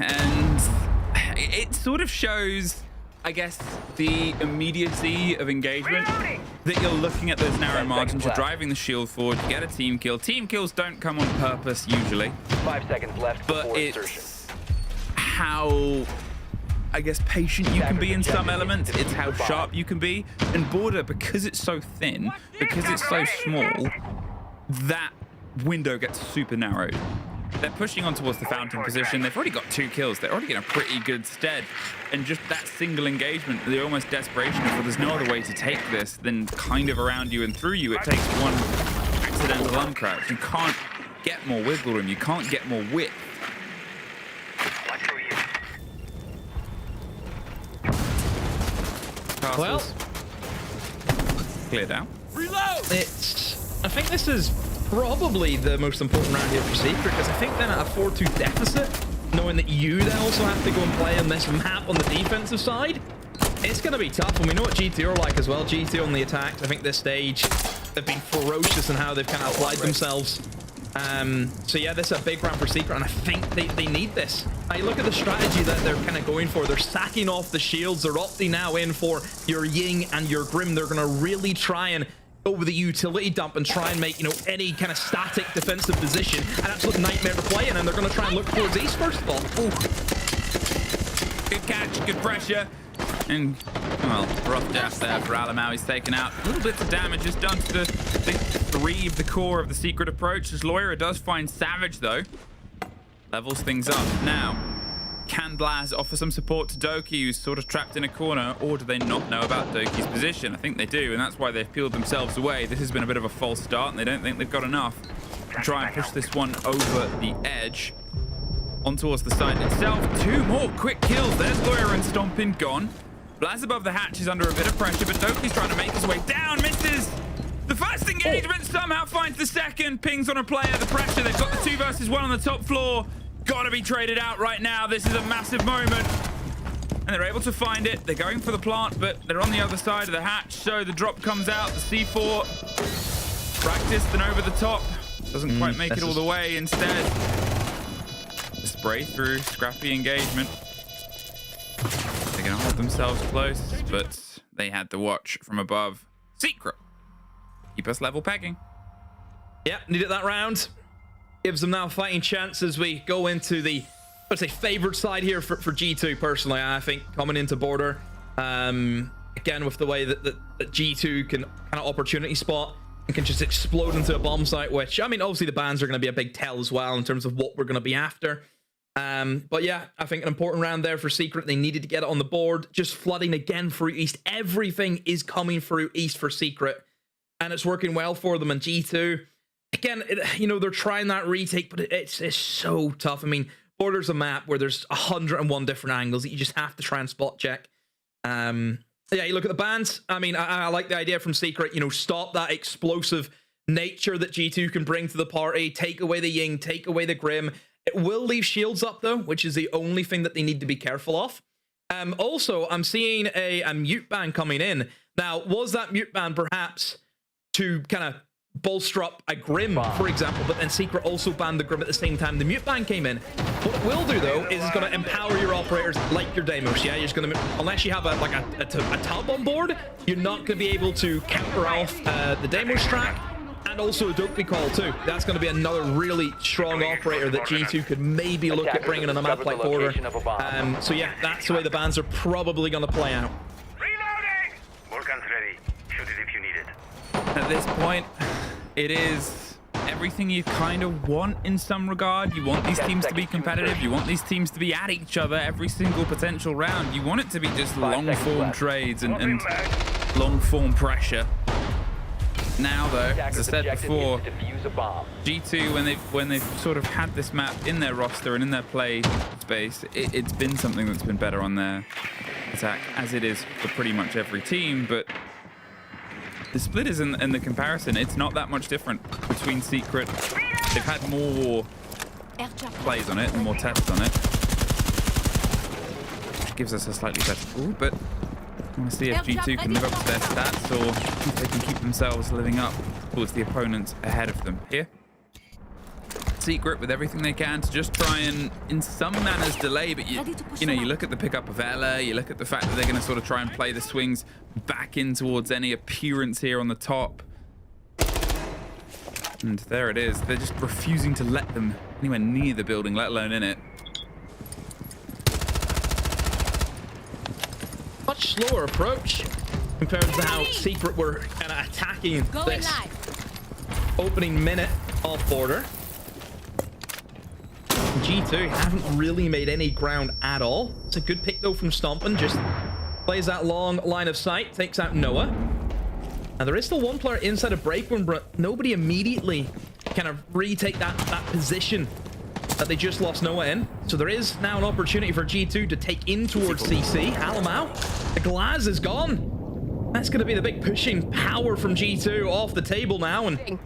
and it sort of shows, I guess, the immediacy of engagement that you're looking at those narrow margins. You're driving the shield forward, you get a team kill. Team kills don't come on purpose usually. 5 seconds left. But it's how, I guess, patient you can be in some elements. It's how sharp you can be. And Border, because it's so thin, because it's so small, that window gets super narrowed. They're pushing on towards the Fountain position. They've already got 2 kills. They're already in a pretty good stead. And just that single engagement, the almost desperation of, well, there's no other way to take this than kind of around you and through you. It takes one accidental uncrouch. You can't get more wiggle room. You can't get more width. Well, clear down. Reload! I think this is probably the most important round here for Secret, because I think then at a 4-2 deficit, knowing that you then also have to go and play on this map on the defensive side, it's going to be tough. And we know what G2 are like as well. G2 on the attack, I think this stage, they've been ferocious in how they've kind of applied themselves. So yeah, this is a big round for Secret, and I think they need this. I look at the strategy that they're kind of going for. They're sacking off the shields. They're opting now in for your Ying and your Grim. They're going to really try and go with the utility dump and try and make, you know, any kind of static defensive position an absolute nightmare to play in, and they're going to try and look towards East first of all. Ooh. Good catch, good pressure. And, well, rough death there for Alamau. He's taken out little bits of damage. It's done to the 3 of the core of the Secret approach. As Lair does find Savage, though. Levels things up. Now, can Blaz offer some support to Doki, who's sort of trapped in a corner, or do they not know about Doki's position? I think they do, and that's why they've peeled themselves away. This has been a bit of a false start, and they don't think they've got enough to try and push this one over the edge. On towards the side itself. 2 more quick kills. There's Lair and Stompin gone. Blaz above the hatch is under a bit of pressure, but Doki's trying to make his way down. Misses the first engagement, somehow finds the second. Pings on a player. The pressure. They've got the 2 versus 1 on the top floor. Gotta be traded out right now. This is a massive moment. And they're able to find it. They're going for the plant, but they're on the other side of the hatch. So the drop comes out. The C4 practiced and over the top. Doesn't quite make it all the way. Instead, the spray through. Scrappy engagement. They're going to hold themselves close, but they had the watch from above. Secret. Keep us level pegging. Yeah, needed that round. Gives them now a fighting chance as we go into the, let's say, favored side here for G2 personally. I think coming into Border, again, with the way that G2 can kind of opportunity spot and can just explode into a bomb site, which, I mean, obviously the bans are going to be a big tell as well in terms of what we're going to be after. But yeah, I think an important round there for Secret. They needed to get it on the board. Just flooding again for East. Everything is coming through East for Secret, and it's working well for them. And G2, again, you know, they're trying that retake, but it's so tough. I mean, Border's a map where there's 101 different angles that you just have to try and spot check. Yeah, you look at the bans. I mean, I like the idea from Secret, you know, stop that explosive nature that G2 can bring to the party, take away the Ying, take away the Grim. It will leave shields up, though, which is the only thing that they need to be careful of. Also, I'm seeing a mute ban coming in. Now, was that mute ban perhaps to kind of bolster up a Grim, for example, but then Secret also banned the Grim at the same time the mute ban came in. What it will do, though, is it's going to empower your operators like your Deimos, yeah? You're just going to, unless you have a tub on board, you're not going to be able to counter off the Deimos track, and also a Dokbi call, too. That's going to be another really strong operator that G2 could maybe look at bringing on a map like Border. So yeah, that's the way the bans are probably going to play out. Reloading! More guns ready. Shoot it if you need it. At this point, it is everything you kind of want in some regard. You want these teams to be competitive. You want these teams to be at each other every single potential round. You want it to be just long-form trades and long-form pressure. Now, though, as I said before, G2, when they've sort of had this map in their roster and in their play space, it's been something that's been better on their attack, as it is for pretty much every team. But the split is in the comparison. It's not that much different between Secret. They've had more plays on it and more tests on it, which gives us a slightly better pool. But I want to see if G2 can live up to their stats, or if they can keep themselves living up towards the opponents ahead of them. Here, Secret with everything they can to just try and, in some manners, delay. But you know, you look at the pickup of Ella, you look at the fact that they're going to sort of try and play the swings back in towards any appearance here on the top. And there it is. They're just refusing to let them anywhere near the building, let alone in it. Much slower approach compared to how Secret were kind of attacking this opening minute of Border. G2 haven't really made any ground at all. It's a good pick though from Stompin. Just plays that long line of sight, takes out Noah. Now there is still one player inside of Breakroom, but nobody immediately kind of retake that position that they just lost Noah in. So there is now an opportunity for G2 to take in towards CC. Alamau, the glass is gone. That's going to be the big pushing power from G2 off the table now. And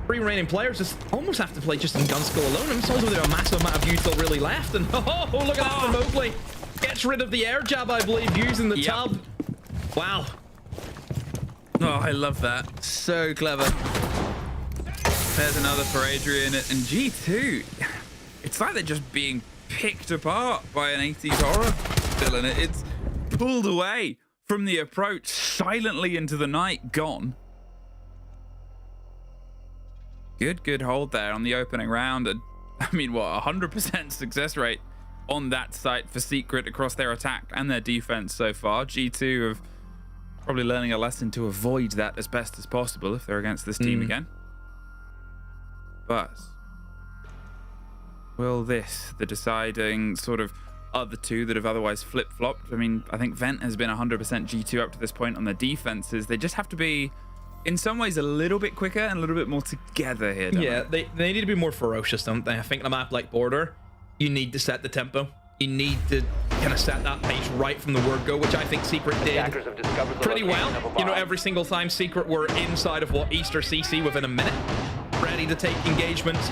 three remaining players just almost have to play just in Gunskill alone. I'm sorry, there a massive amount of util really left. And oh, look at that from Mobley. Gets rid of the air jab, I believe, using the tub. Wow. Oh, I love that. So clever. There's another for Adrian. And G2, it's like they're just being picked apart by an 80s horror villain. It's pulled away from the approach silently into the night, gone. Good hold there on the opening round. And I mean, what, 100% success rate on that site for Secret across their attack and their defense so far. G2 have probably learning a lesson to avoid that as best as possible if they're against this team again. But will this, the deciding sort of other two that have otherwise flip-flopped? I mean, I think Vent has been 100% G2 up to this point on their defenses. They just have to be, in some ways, a little bit quicker and a little bit more together here, don't they need to be more ferocious, don't they? I think in a map like Border, you need to set the tempo. You need to kind of set that pace right from the word go, which I think Secret did pretty well. You know, every single time Secret were inside of what, East or CC within a minute, ready to take engagements,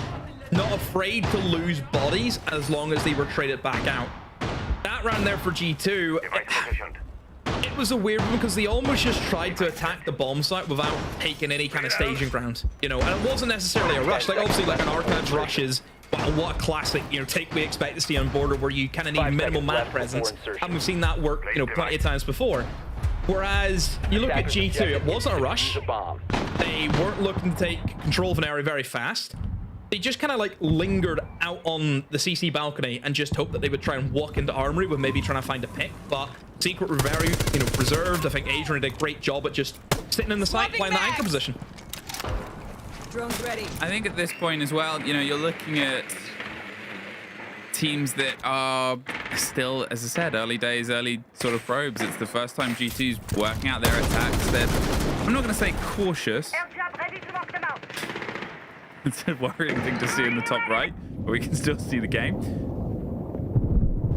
not afraid to lose bodies as long as they were traded back out. That round there for G2, it was a weird one because they almost just tried to attack the bomb site without taking any kind of staging ground, you know, and it wasn't necessarily a rush. Like, obviously, like an Archives rush is, wow, what a classic, you know, take we expect to see on Border, where you kind of need minimal map presence, and we've seen that work, you know, plenty of times before. Whereas you look at G2, it wasn't a rush. They weren't looking to take control of an area very fast. They just kind of like lingered out on the CC balcony and just hoped that they would try and walk into Armory with maybe trying to find a pick. But Secret were very, you know, reserved. I think Adrian did a great job at just sitting in the site, playing the anchor position. Drones ready. I think at this point as well, you know, you're looking at teams that are still, as I said, early days, early sort of probes. It's the first time G2's working out their attacks. They're, I'm not going to say cautious. It's a worrying thing to see in the top right, but we can still see the game.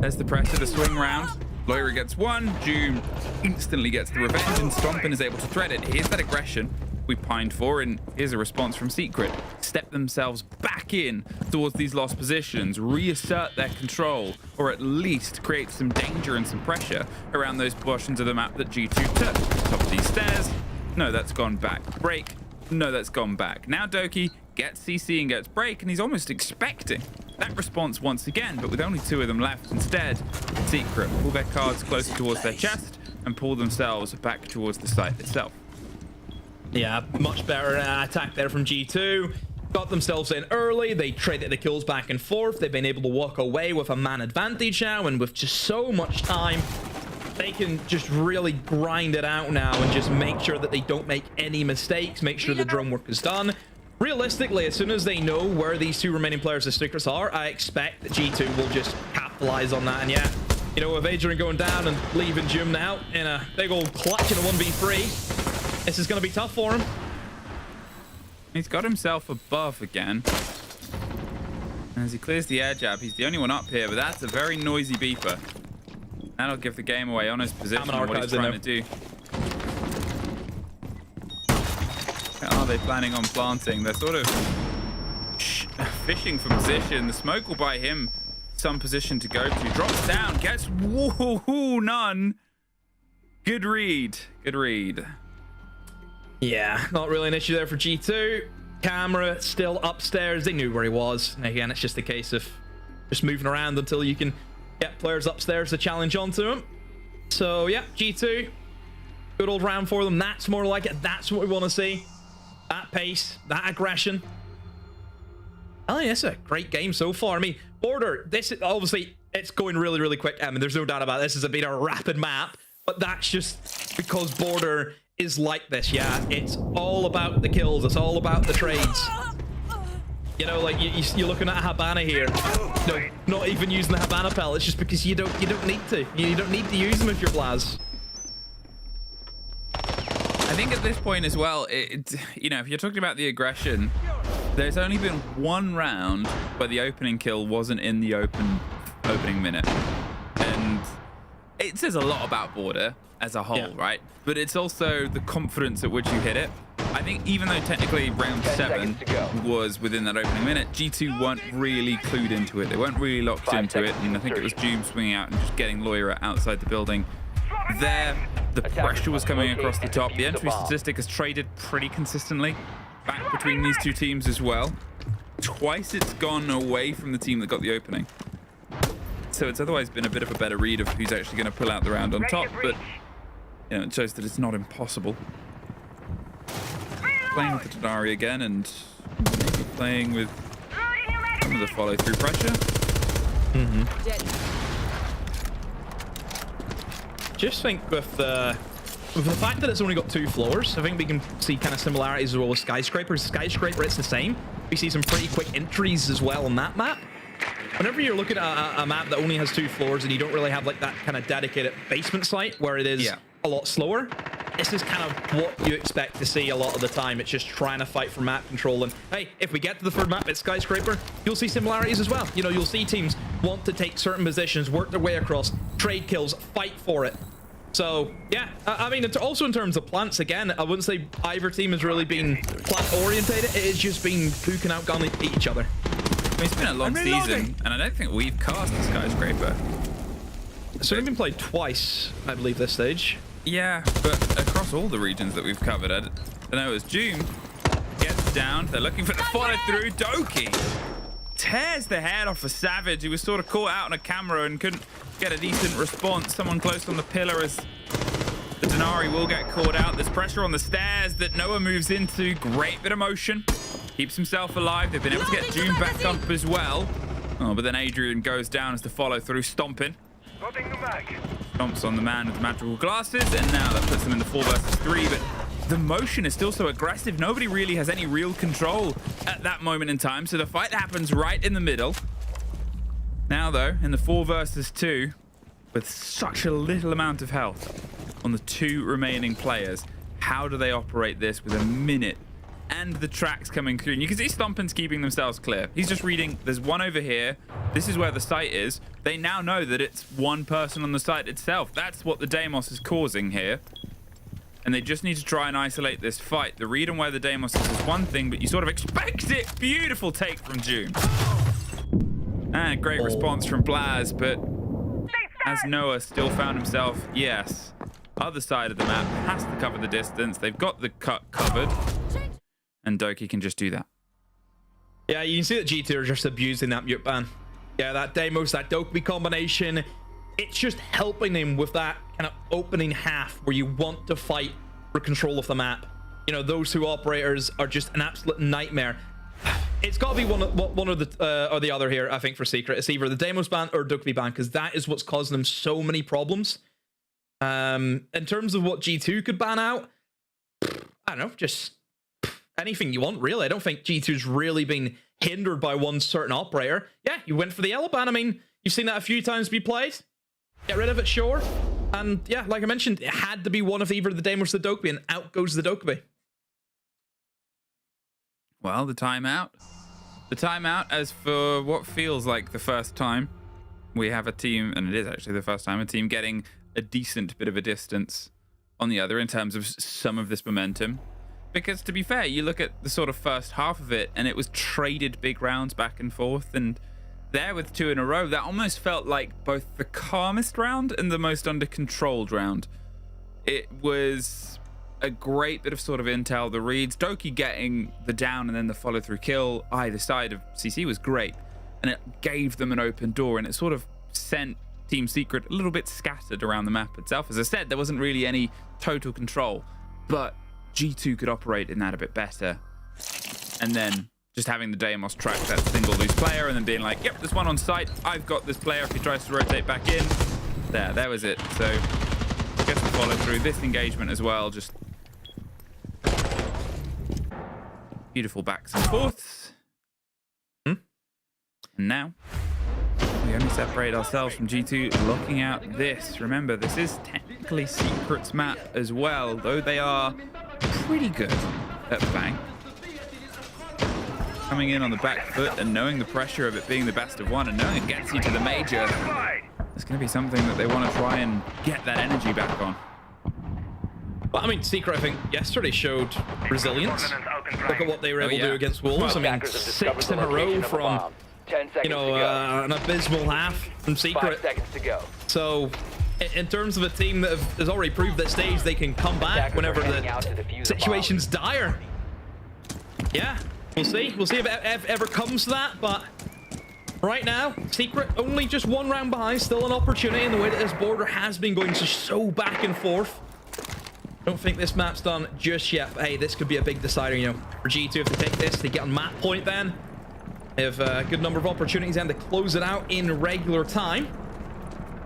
There's the pressure, the swing round. Lair gets one, Doom instantly gets the revenge, and Stompin is able to thread it. Here's that aggression we pined for, and here's a response from Secret. Step themselves back in towards these lost positions, reassert their control, or at least create some danger and some pressure around those portions of the map that G2 took. Top of these stairs. No, that's gone back. Break. No, that's gone back. Now Doki gets CC and gets break, and he's almost expecting that response once again, but with only 2 of them left. Instead, Secret pull their cards closer towards their chest and pull themselves back towards the site itself. Yeah, much better attack there from G2. Got themselves in early. They traded the kills back and forth. They've been able to walk away with a man advantage now, and with just so much time, they can just really grind it out now and just make sure that they don't make any mistakes, make sure the drone work is done. Realistically, as soon as they know where these 2 remaining players of Secrets are, I expect that G2 will just capitalize on that. And yeah, you know, with Adrian going down and leaving Jum now in a big old clutch in a 1v3, this is going to be tough for him. He's got himself above again. And as he clears the air jab, he's the only one up here, but that's a very noisy beeper. That'll give the game away on his position and what he's trying to do. Are they planning on planting? They're sort of fishing for position. The smoke will buy him some position to go to. Drops down, gets none. Good read. Good read. Yeah, not really an issue there for G2. Camera still upstairs. They knew where he was. And again, it's just a case of just moving around until you can get players upstairs to challenge onto him. So yeah, G2, good old round for them. That's more like it. That's what we want to see. That pace, that aggression. I think it's a great game so far. I mean, Border, this is obviously, it's going really, really quick. I mean, there's no doubt about it. This has been a rapid map, but that's just because Border is like this. Yeah, it's all about the kills. It's all about the trades. You know, like you're looking at a Habana here. No, not even using the Habana pellet. It's just because you don't need to. You don't need to use them if you're Blaz. I think at this point as well, you know, if you're talking about the aggression, there's only been 1 round where the opening kill wasn't in the opening minute, and it says a lot about Border as a whole, right? But it's also the confidence at which you hit it. I think even though technically round 7 was within that opening minute, G2 weren't really clued into it. They weren't really locked into it, and I think it was Doom swinging out and just getting Lair outside the building. There, the pressure was coming across the top. The entry statistic has traded pretty consistently back between these 2 teams as well. Twice it's gone away from the team that got the opening. So it's otherwise been a bit of a better read of who's actually going to pull out the round on top, but you know, it shows that it's not impossible. Playing with the Tenari again, and maybe playing with some of the follow-through pressure. Just think with the fact that it's only got 2 floors, I think we can see kind of similarities as well with Skyscraper. Skyscraper, it's the same. We see some pretty quick entries as well on that map. Whenever you're looking at a map that only has 2 floors and you don't really have like that kind of dedicated basement site where it is a lot slower, this is kind of what you expect to see a lot of the time. It's just trying to fight for map control. And hey, if we get to the 3rd map at Skyscraper, you'll see similarities as well. You know, you'll see teams want to take certain positions, work their way across, trade kills, fight for it. So yeah, I mean, it's also in terms of plants, again, I wouldn't say either team has really been plant orientated. It has just been who can outgun each other. I mean, it's been a long season, and I don't think we've cast the Skyscraper. It's only been played twice, I believe, this stage. Yeah, but across all the regions that we've covered, I don't know, as Doom gets down, they're looking for the follow-through. Doki tears the head off a Savage who was sort of caught out on a camera and couldn't get a decent response. Someone close on the pillar as the Denari will get caught out. There's pressure on the stairs that Noah moves into. Great bit of motion. Keeps himself alive. They've been able to get Doom back up as well. Oh, but then Adrian goes down as the follow-through, stomping. Stomps on the man with the magical glasses, and now that puts them in the 4 versus 3, but the motion is still so aggressive. Nobody really has any real control at that moment in time, so the fight happens right in the middle. Now, though, in the 4 versus 2, with such a little amount of health on the 2 remaining players, how do they operate this with a minute and the tracks coming through? And you can see Stompin's keeping themselves clear. He's just reading, there's one over here. This is where the site is. They now know that it's one person on the site itself. That's what the Deimos is causing here. And they just need to try and isolate this fight. The read on where the Deimos is one thing, but you sort of expect it. Beautiful take from June. And a great response from Blaz, but as Noah still found himself, yes, other side of the map, has to cover the distance. They've got the cut covered. and Doki can just do that. Yeah, you can see that G2 are just abusing that mute ban. Yeah, that Deimos, that Dokkaebi combination, it's just helping him with that kind of opening half where you want to fight for control of the map. You know, those two operators are just an absolute nightmare. It's got to be one of the or the other here, I think, for Secret. It's either the Deimos ban or Dokkaebi ban, because that is what's causing them so many problems. In terms of what G2 could ban out, I don't know, just anything you want, really. I don't think G2's really been hindered by one certain operator. Yeah, you went for the yellow ban. I mean, you've seen that a few times be played. Get rid of it, sure. And yeah, like I mentioned, it had to be one of either the Deimos or the Dokkaebi, and out goes the Dokkaebi. Well, the timeout. The timeout, as for what feels like the first time we have a team, and it is actually the first time, a team getting a decent bit of a distance on the other in terms of some of this momentum. Because to be fair, you look at the sort of first half of it, and it was traded big rounds back and forth, and there with 2 in a row, that almost felt like both the calmest round and the most under controlled round. It was a great bit of sort of intel. The reads, Doki getting the down and then the follow through kill either side of CC was great, and it gave them an open door, and it sort of sent Team Secret a little bit scattered around the map itself. As I said, there wasn't really any total control, but G2 could operate in that a bit better. And then just having the Deimos track that single loose player and then being like, yep, there's one on site. I've got this player if he tries to rotate back in. There was it. So I guess the follow through this engagement as well. Just beautiful backs and forths. And now we only separate ourselves from G2, locking out this. Remember, this is technically Secret's map as well, though they are pretty good at Fang. Coming in on the back foot and knowing the pressure of it being the best of one and knowing it gets you to the major, it's going to be something that they want to try and get that energy back on. Well, I mean, Secret, I think, yesterday showed resilience. Look at what they were able to do against Wolves. I mean, 6 in a row from, you know, an abysmal half from Secret. 5 seconds to go. So, in terms of a team that has already proved that stage they can come back whenever the situation's dire. Yeah, we'll see. We'll see if it ever comes to that, but right now, Secret only just 1 round behind, still an opportunity in the way that this border has been going so back and forth. Don't think this map's done just yet, but hey, this could be a big decider, you know, for G2. If they take this, they get on map point then. They have a good number of opportunities and to close it out in regular time.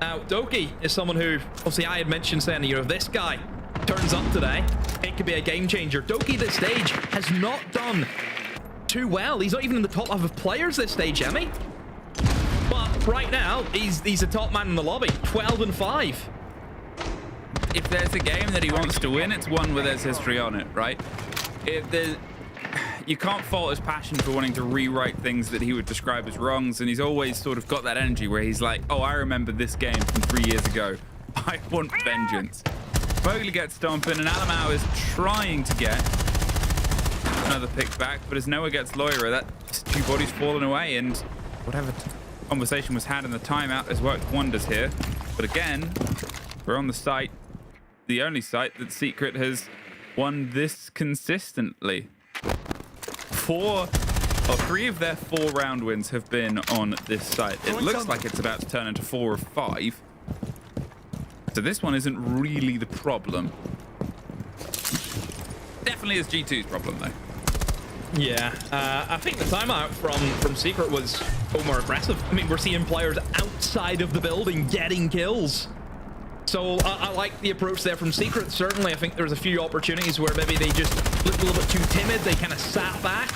Now, Doki is someone who, obviously, I had mentioned saying, you know, if this guy turns up today, it could be a game changer. Doki this stage has not done too well. He's not even in the top half of players this stage, Emmy. But right now, he's a top man in the lobby, 12 and 5. If there's a game that he wants to win, it's one where there's history on it, right? You can't fault his passion for wanting to rewrite things that he would describe as wrongs, and he's always sort of got that energy where he's like, oh, I remember this game from 3 years ago. I want vengeance. Mowgli gets stomping, and Alamau is trying to get another pick back, but as Noah gets Lair, that 2 bodies fallen away, and whatever conversation was had in the timeout has worked wonders here. But again, we're on the site, the only site that Secret has won this consistently. 3 of their 4 round wins have been on this site. It looks like it's about to turn into 4 or 5. So this one isn't really the problem. Definitely is G2's problem though. Yeah, I think the timeout from Secret was more aggressive. I mean, we're seeing players outside of the building getting kills. So I like the approach there from Secret. Certainly, I think there's a few opportunities where maybe they just looked a little bit too timid. They kind of sat back.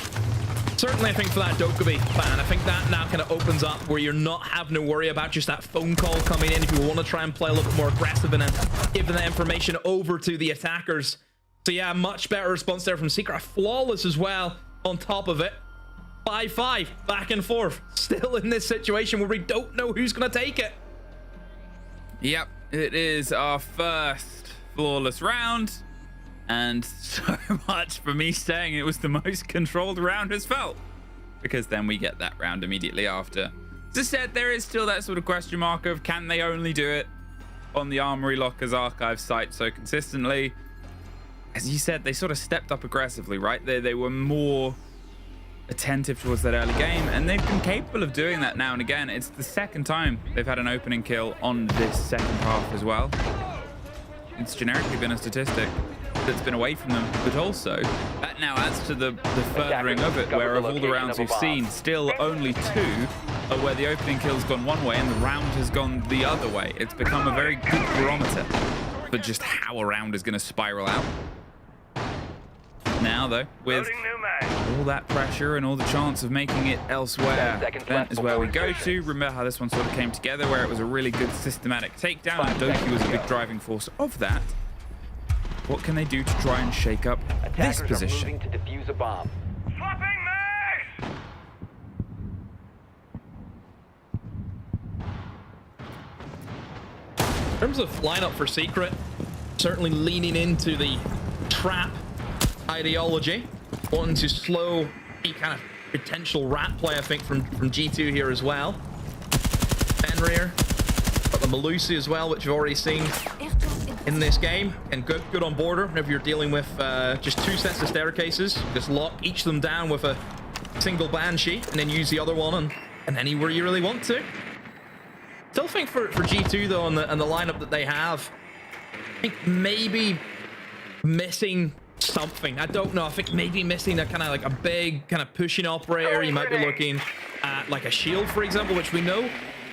Certainly, I think for that Dokkaebi fan, I think that now kind of opens up where you're not having to worry about just that phone call coming in if you want to try and play a little bit more aggressive and giving that information over to the attackers. So yeah, much better response there from Secret. Flawless as well on top of it. 5-5, back and forth. Still in this situation where we don't know who's going to take it. Yep, it is our first flawless round. And so much for me saying it was the most controlled round has felt. Because then we get that round immediately after. As I said, there is still that sort of question mark of can they only do it on the Armory Lockers archive site so consistently? as you said, they sort of stepped up aggressively, right? They were more attentive towards that early game, and they've been capable of doing that now and again. It's the second time they've had an opening kill on this second half as well. It's generically been a statistic that's been away from them, but also that now adds to the furthering of it, where of all the rounds we've seen, still only 2 are where the opening kill's gone one way and the round has gone the other way. It's become a very good barometer for just how a round is going to spiral out. Now, though, with all that pressure and all the chance of making it elsewhere, that is where we go to. Remember how this one sort of came together, where it was a really good systematic takedown, and Doki was a big driving force of that. What can they do to try and shake up this position? Moving to defuse a bomb. In terms of lineup for Secret, certainly leaning into the trap ideology, wanting to slow the kind of potential rat play, I think, from G2 here as well. Fenrir, got the Melusi as well, which we've already seen in this game, and good on border. Whenever you're dealing with just 2 sets of staircases, just lock each of them down with a single Banshee, and then use the other one and anywhere you really want to. Still think for G2 though, and the lineup that they have, I think maybe missing something. I don't know. I think maybe missing a kind of like a big kind of pushing operator. You might be looking at like a shield, for example, which we know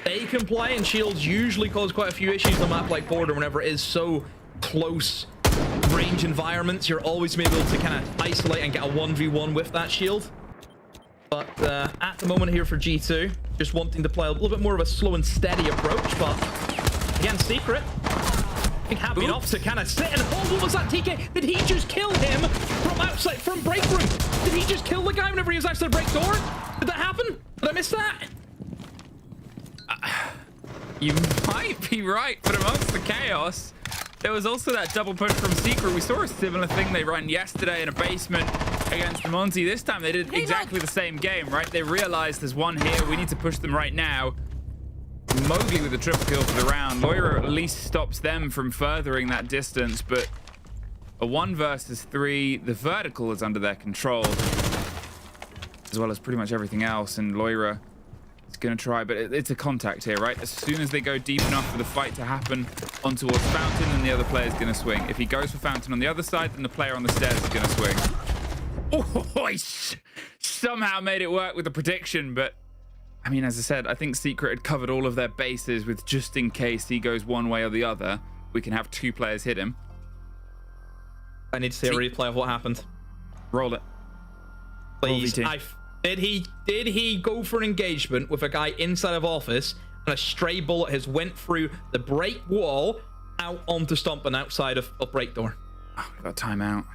they can play, and shields usually cause quite a few issues on a map like border whenever it is so close range environments. You're always able to kind of isolate and get a 1v1 with that shield. But at the moment here for G2, just wanting to play a little bit more of a slow and steady approach. But again, Secret, I think happy enough to kind of sit and hold. What was that, TK? Did he just kill him from outside, from break room? Did he just kill the guy whenever he was outside break door? Did that happen? Did I miss that? You might be right, but amongst the chaos, there was also that double push from Secret. We saw a similar thing they ran yesterday in a basement against the Monty. This time they did exactly the same game, right? They realized there's one here. We need to push them right now. Mowgli with the triple kill for the round. Lair at least stops them from furthering that distance, but a 1 versus 3, the vertical is under their control, as well as pretty much everything else, and Lair is going to try, but it's a contact here, right? As soon as they go deep enough for the fight to happen on towards Fountain, then the other player is going to swing. If he goes for Fountain on the other side, then the player on the stairs is going to swing. Oh, he somehow made it work with the prediction, but I mean, as I said, I think Secret had covered all of their bases with just in case he goes one way or the other, we can have 2 players hit him. I need to see a replay of what happened. Roll it. Please. Did he go for an engagement with a guy inside of office, and a stray bullet has went through the break wall out onto Stomp and outside of break door? Oh, we got timeout.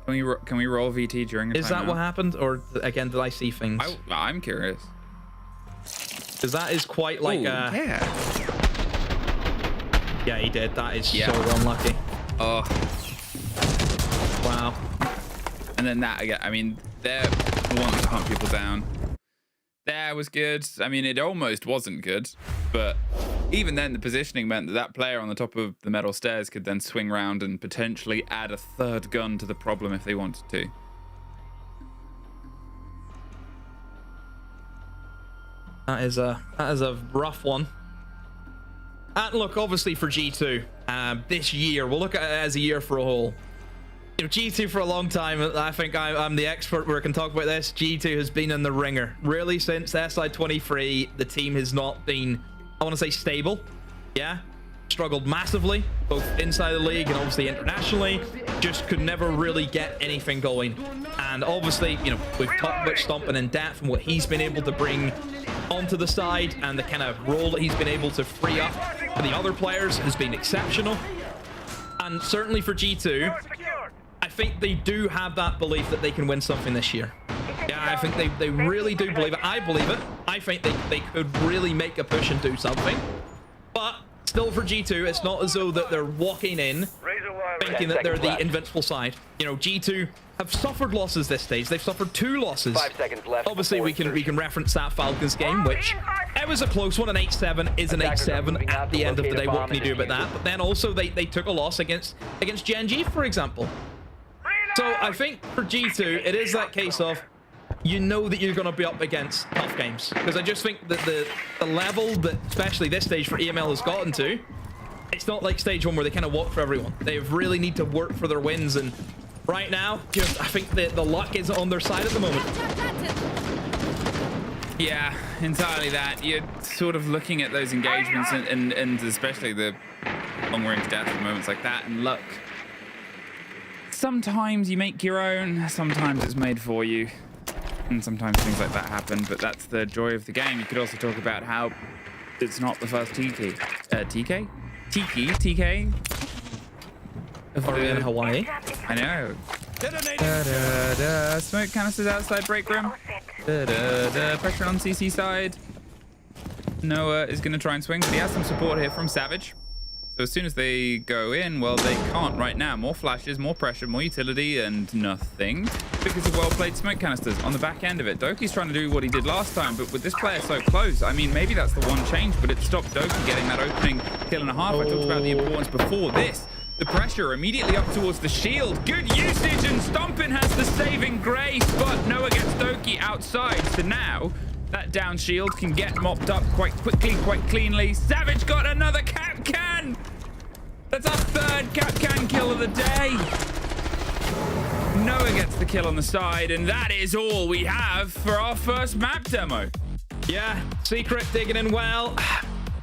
Can we roll VT during a timeout? Is that what happened, or again did I see things? I'm curious. Because that is quite like yeah, he did. That is so unlucky. Oh, wow. And then that again. I mean, they're the ones to hunt people down. That was good. I mean, it almost wasn't good, but even then, the positioning meant that that player on the top of the metal stairs could then swing round and potentially add a 3rd gun to the problem if they wanted to. That is a rough one. And look, obviously for G2, this year, we'll look at it as a year for a whole. You know, G2 for a long time, I think I'm the expert where I can talk about this. G2 has been in the ringer. Really, since SI23, the team has not been, I want to say, stable. Yeah, struggled massively, both inside the league and obviously internationally. Just could never really get anything going. And obviously, you know, we've talked about Stompin in depth and what he's been able to bring onto the side, and the kind of role that he's been able to free up for the other players has been exceptional. And certainly for G2, I think they do have that belief that they can win something this year. Yeah, I think they really do believe it. I believe it. I think they could really make a push and do something. But still for G2, it's not as though that they're walking in thinking that they're the invincible side. You know, G2 have suffered losses this stage. They've suffered 2 losses. 5 seconds left. Obviously, we can reference that Falcons game, which It was a close one. An 8-7 is an 8-7 at the end of the day. What can you do about that? But then also they took a loss against Gen G, for example. So I think for G2, it is that case of you know that you're going to be up against tough games. Because I just think that the level that especially this stage for EML has gotten to, it's not like stage 1 where they kind of walk for everyone. They really need to work for their wins. And right now, I think the luck isn't on their side at the moment. Yeah, entirely that. You're sort of looking at those engagements and especially the long-range death moments like that and luck. Sometimes you make your own, sometimes it's made for you. And sometimes things like that happen, but that's the joy of the game. You could also talk about how it's not the first TK Are we in Hawaii? I know. Smoke canisters outside break room. Pressure on CC side. Noah is going to try and swing, but he has some support here from Savage. So as soon as they go in, well, they can't right now. More flashes, more pressure, more utility, and nothing because of well-played smoke canisters on the back end of it. Doki's trying to do what he did last time, but with this player so close, I mean, maybe that's the one change, but it stopped Doki getting that opening kill and a half. I talked about the importance before this. The pressure immediately up towards the shield. Good usage, and Stompin has the saving grace, but Noah gets Doki outside. So now that down shield can get mopped up quite quickly, quite cleanly. Savage got another cap can. That's our third cap can kill of the day. Noah gets the kill on the side, and that is all we have for our first map demo. Yeah, Secret digging in well.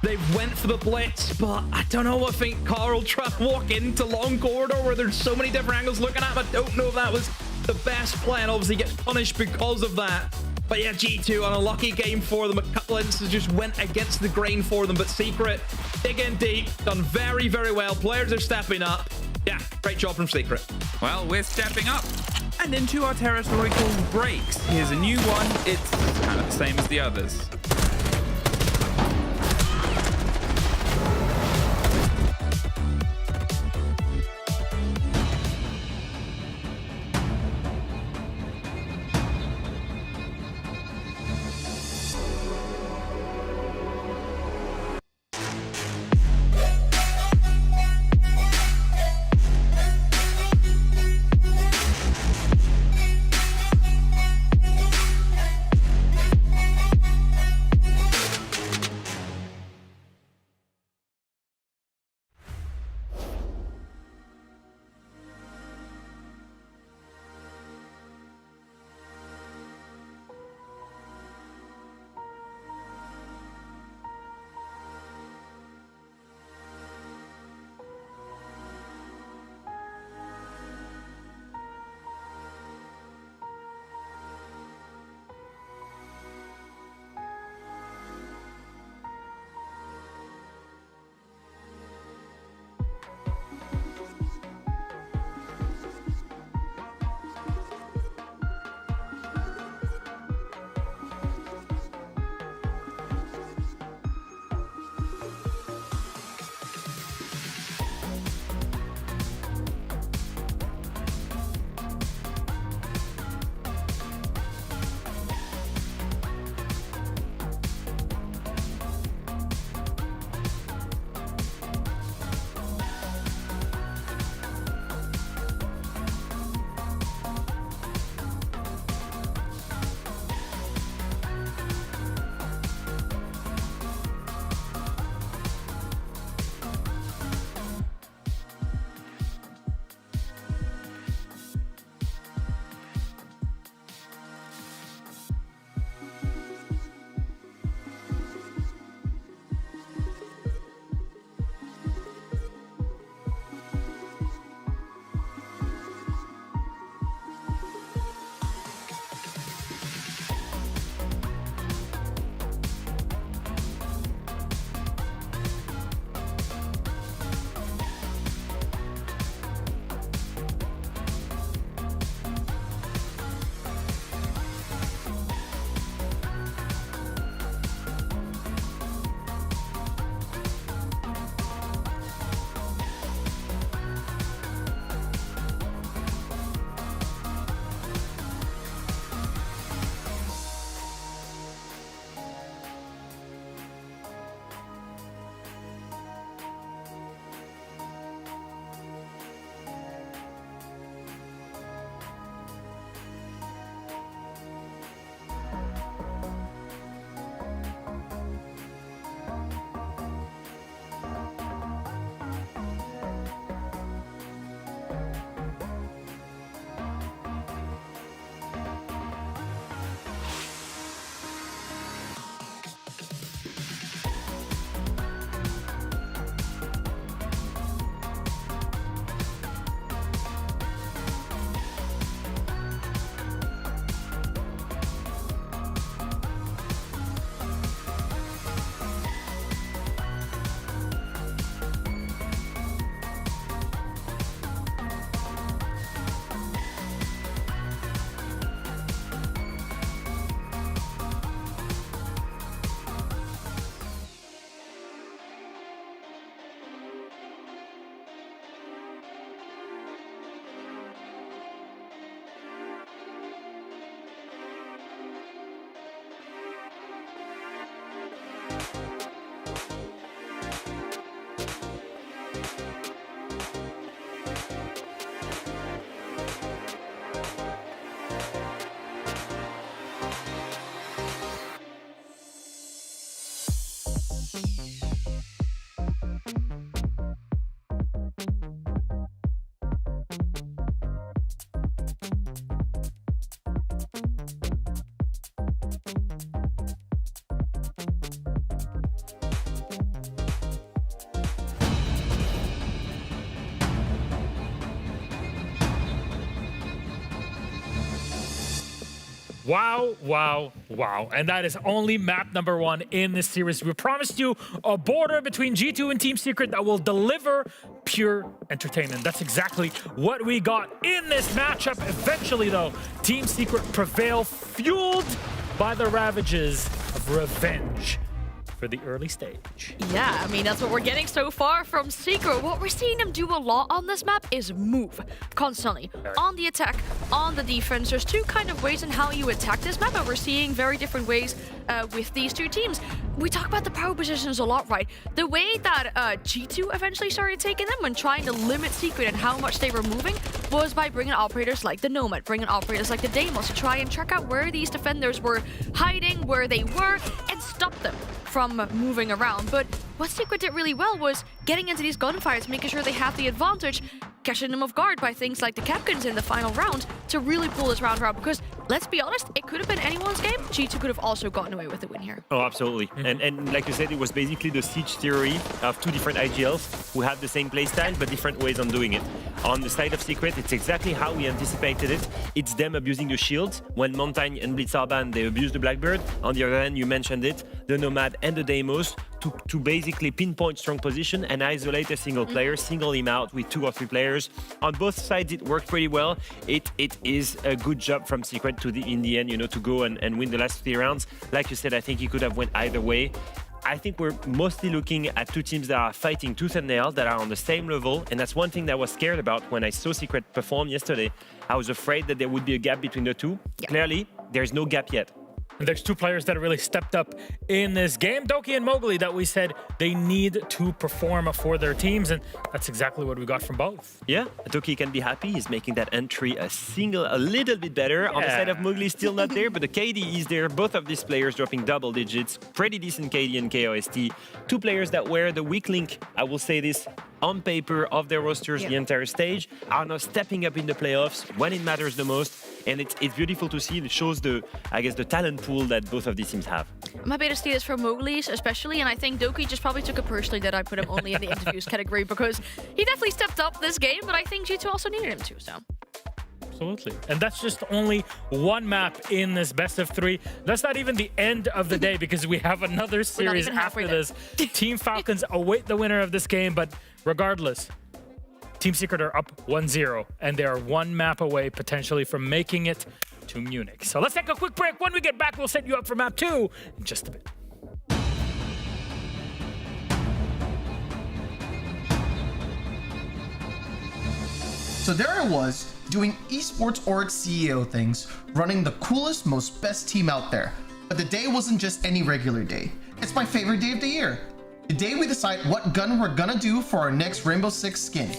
They went for the blitz, but I don't know. I think Carl tried to walk into long corridor where there's so many different angles looking at him. I don't know if that was the best play, and obviously gets punished because of that. But yeah, G2 on a lucky game for them. A couple of instances just went against the grain for them, but Secret digging deep, done very, very well. Players are stepping up. Yeah, great job from Secret. Well, we're stepping up and into our territory called Breaks. Here's a new one. It's kind of the same as the others. Wow, wow, wow. And that is only map number 1 in this series. We promised you a border between G2 and Team Secret that will deliver pure entertainment. That's exactly what we got in this matchup. Eventually, though, Team Secret prevail, fueled by the ravages of revenge for the early stage. Yeah, I mean, that's what we're getting so far from Secret. What we're seeing them do a lot on this map is move constantly. On the attack, on the defense. There's two kind of ways in how you attack this map, and we're seeing very different ways with these two teams. We talk about the power positions a lot, right? The way that G2 eventually started taking them when trying to limit Secret and how much they were moving was by bringing operators like the Nomad, bringing operators like the Deimos to try and check out where these defenders were hiding, where they were, and stop them from moving around. But what Secret did really well was getting into these gunfights, making sure they have the advantage, catching them off guard by things like the Capcans in the final round to really pull this round around. Because let's be honest, it could have been anyone's game. G2 could have also gotten away with the win here. Oh, absolutely. And like you said, it was basically the siege theory of two different IGLs who have the same playstyle but different ways on doing it. On the side of Secret, it's exactly how we anticipated it. It's them abusing the shields. When Montaigne and Blitz are banned, they abuse the Blackbird. On the other hand, you mentioned it, the Nomad and the Deimos to basically pinpoint strong position and isolate a single player, single him out with 2 or 3 players. On both sides, it worked pretty well. It is a good job from Secret in the end, you know, to go and win the last 3 rounds. Like you said, I think it could have went either way. I think we're mostly looking at two teams that are fighting tooth and nail, that are on the same level, and that's one thing that I was scared about when I saw Secret perform yesterday. I was afraid that there would be a gap between the two. Yeah. Clearly, there's no gap yet. And there's 2 players that have really stepped up in this game, Doki and Mowgli, that we said they need to perform for their teams, and that's exactly what we got from both. Yeah, Doki can be happy. He's making that entry a little bit better. Yeah. On the side of Mowgli, still not there, but the KD is there. Both of these players dropping double digits. Pretty decent KD and KOST. 2 players that were the weak link, I will say this, on paper of their rosters the entire stage, are now stepping up in the playoffs when it matters the most. And it's beautiful to see. It shows the talent pool that both of these teams have. I'm happy to see this from Mowgli's especially, and I think Doki just probably took it personally that I put him only in the interviews category because he definitely stepped up this game, but I think G2 also needed him to, so. Absolutely. And that's just only one map in this best of 3. That's not even the end of the day because we have another series after this. Team Falcons await the winner of this game, but regardless, Team Secret are up 1-0, and they are 1 map away potentially from making it to Munich. So let's take a quick break. When we get back, we'll set you up for map 2 in just a bit. So there I was, doing Esports Org CEO things, running the coolest, most best team out there. But the day wasn't just any regular day. It's my favorite day of the year. The day we decide what gun we're gonna do for our next Rainbow Six skin.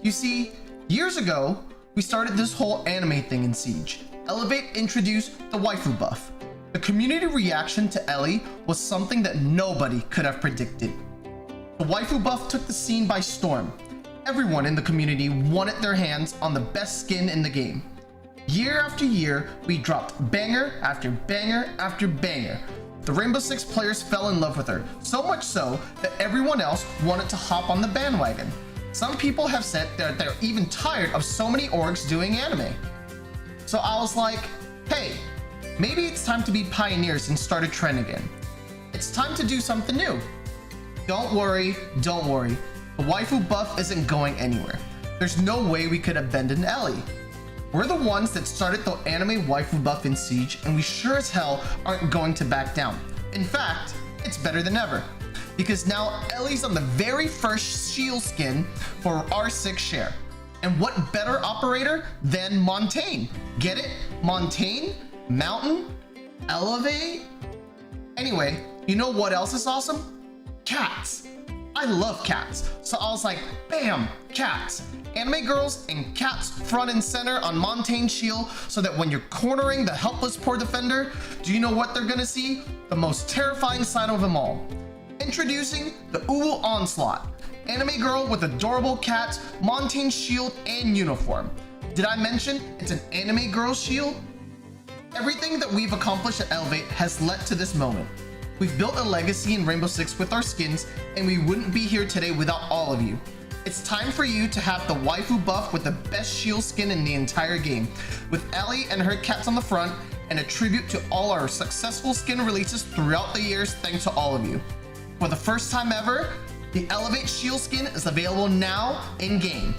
You see, years ago, we started this whole anime thing in Siege. Elevate introduced the waifu buff. The community reaction to Ellie was something that nobody could have predicted. The waifu buff took the scene by storm. Everyone in the community wanted their hands on the best skin in the game. Year after year, we dropped banger after banger after banger. The Rainbow Six players fell in love with her, so much so that everyone else wanted to hop on the bandwagon. Some people have said that they're even tired of so many orgs doing anime. So I was like, hey, maybe it's time to be pioneers and start a trend again. It's time to do something new. Don't worry, don't worry. The waifu buff isn't going anywhere. There's no way we could abandon Ellie. We're the ones that started the anime waifu buff in Siege, and we sure as hell aren't going to back down. In fact, it's better than ever. Because now Ellie's on the very first shield skin for R6 share. And what better operator than Montaigne? Get it? Montaigne? Mountain? Elevate? Anyway, you know what else is awesome? Cats. I love cats. So I was like, bam, cats. Anime girls and cats front and center on Montaigne shield so that when you're cornering the helpless poor defender, do you know what they're gonna see? The most terrifying sight of them all. Introducing the Uwu Onslaught. Anime girl with adorable cats, Montaigne shield, and uniform. Did I mention it's an anime girl shield? Everything that we've accomplished at Elevate has led to this moment. We've built a legacy in Rainbow Six with our skins, and we wouldn't be here today without all of you. It's time for you to have the waifu buff with the best shield skin in the entire game, with Ellie and her cats on the front, and a tribute to all our successful skin releases throughout the years, thanks to all of you. For the first time ever, the Elevate Shield skin is available now in-game.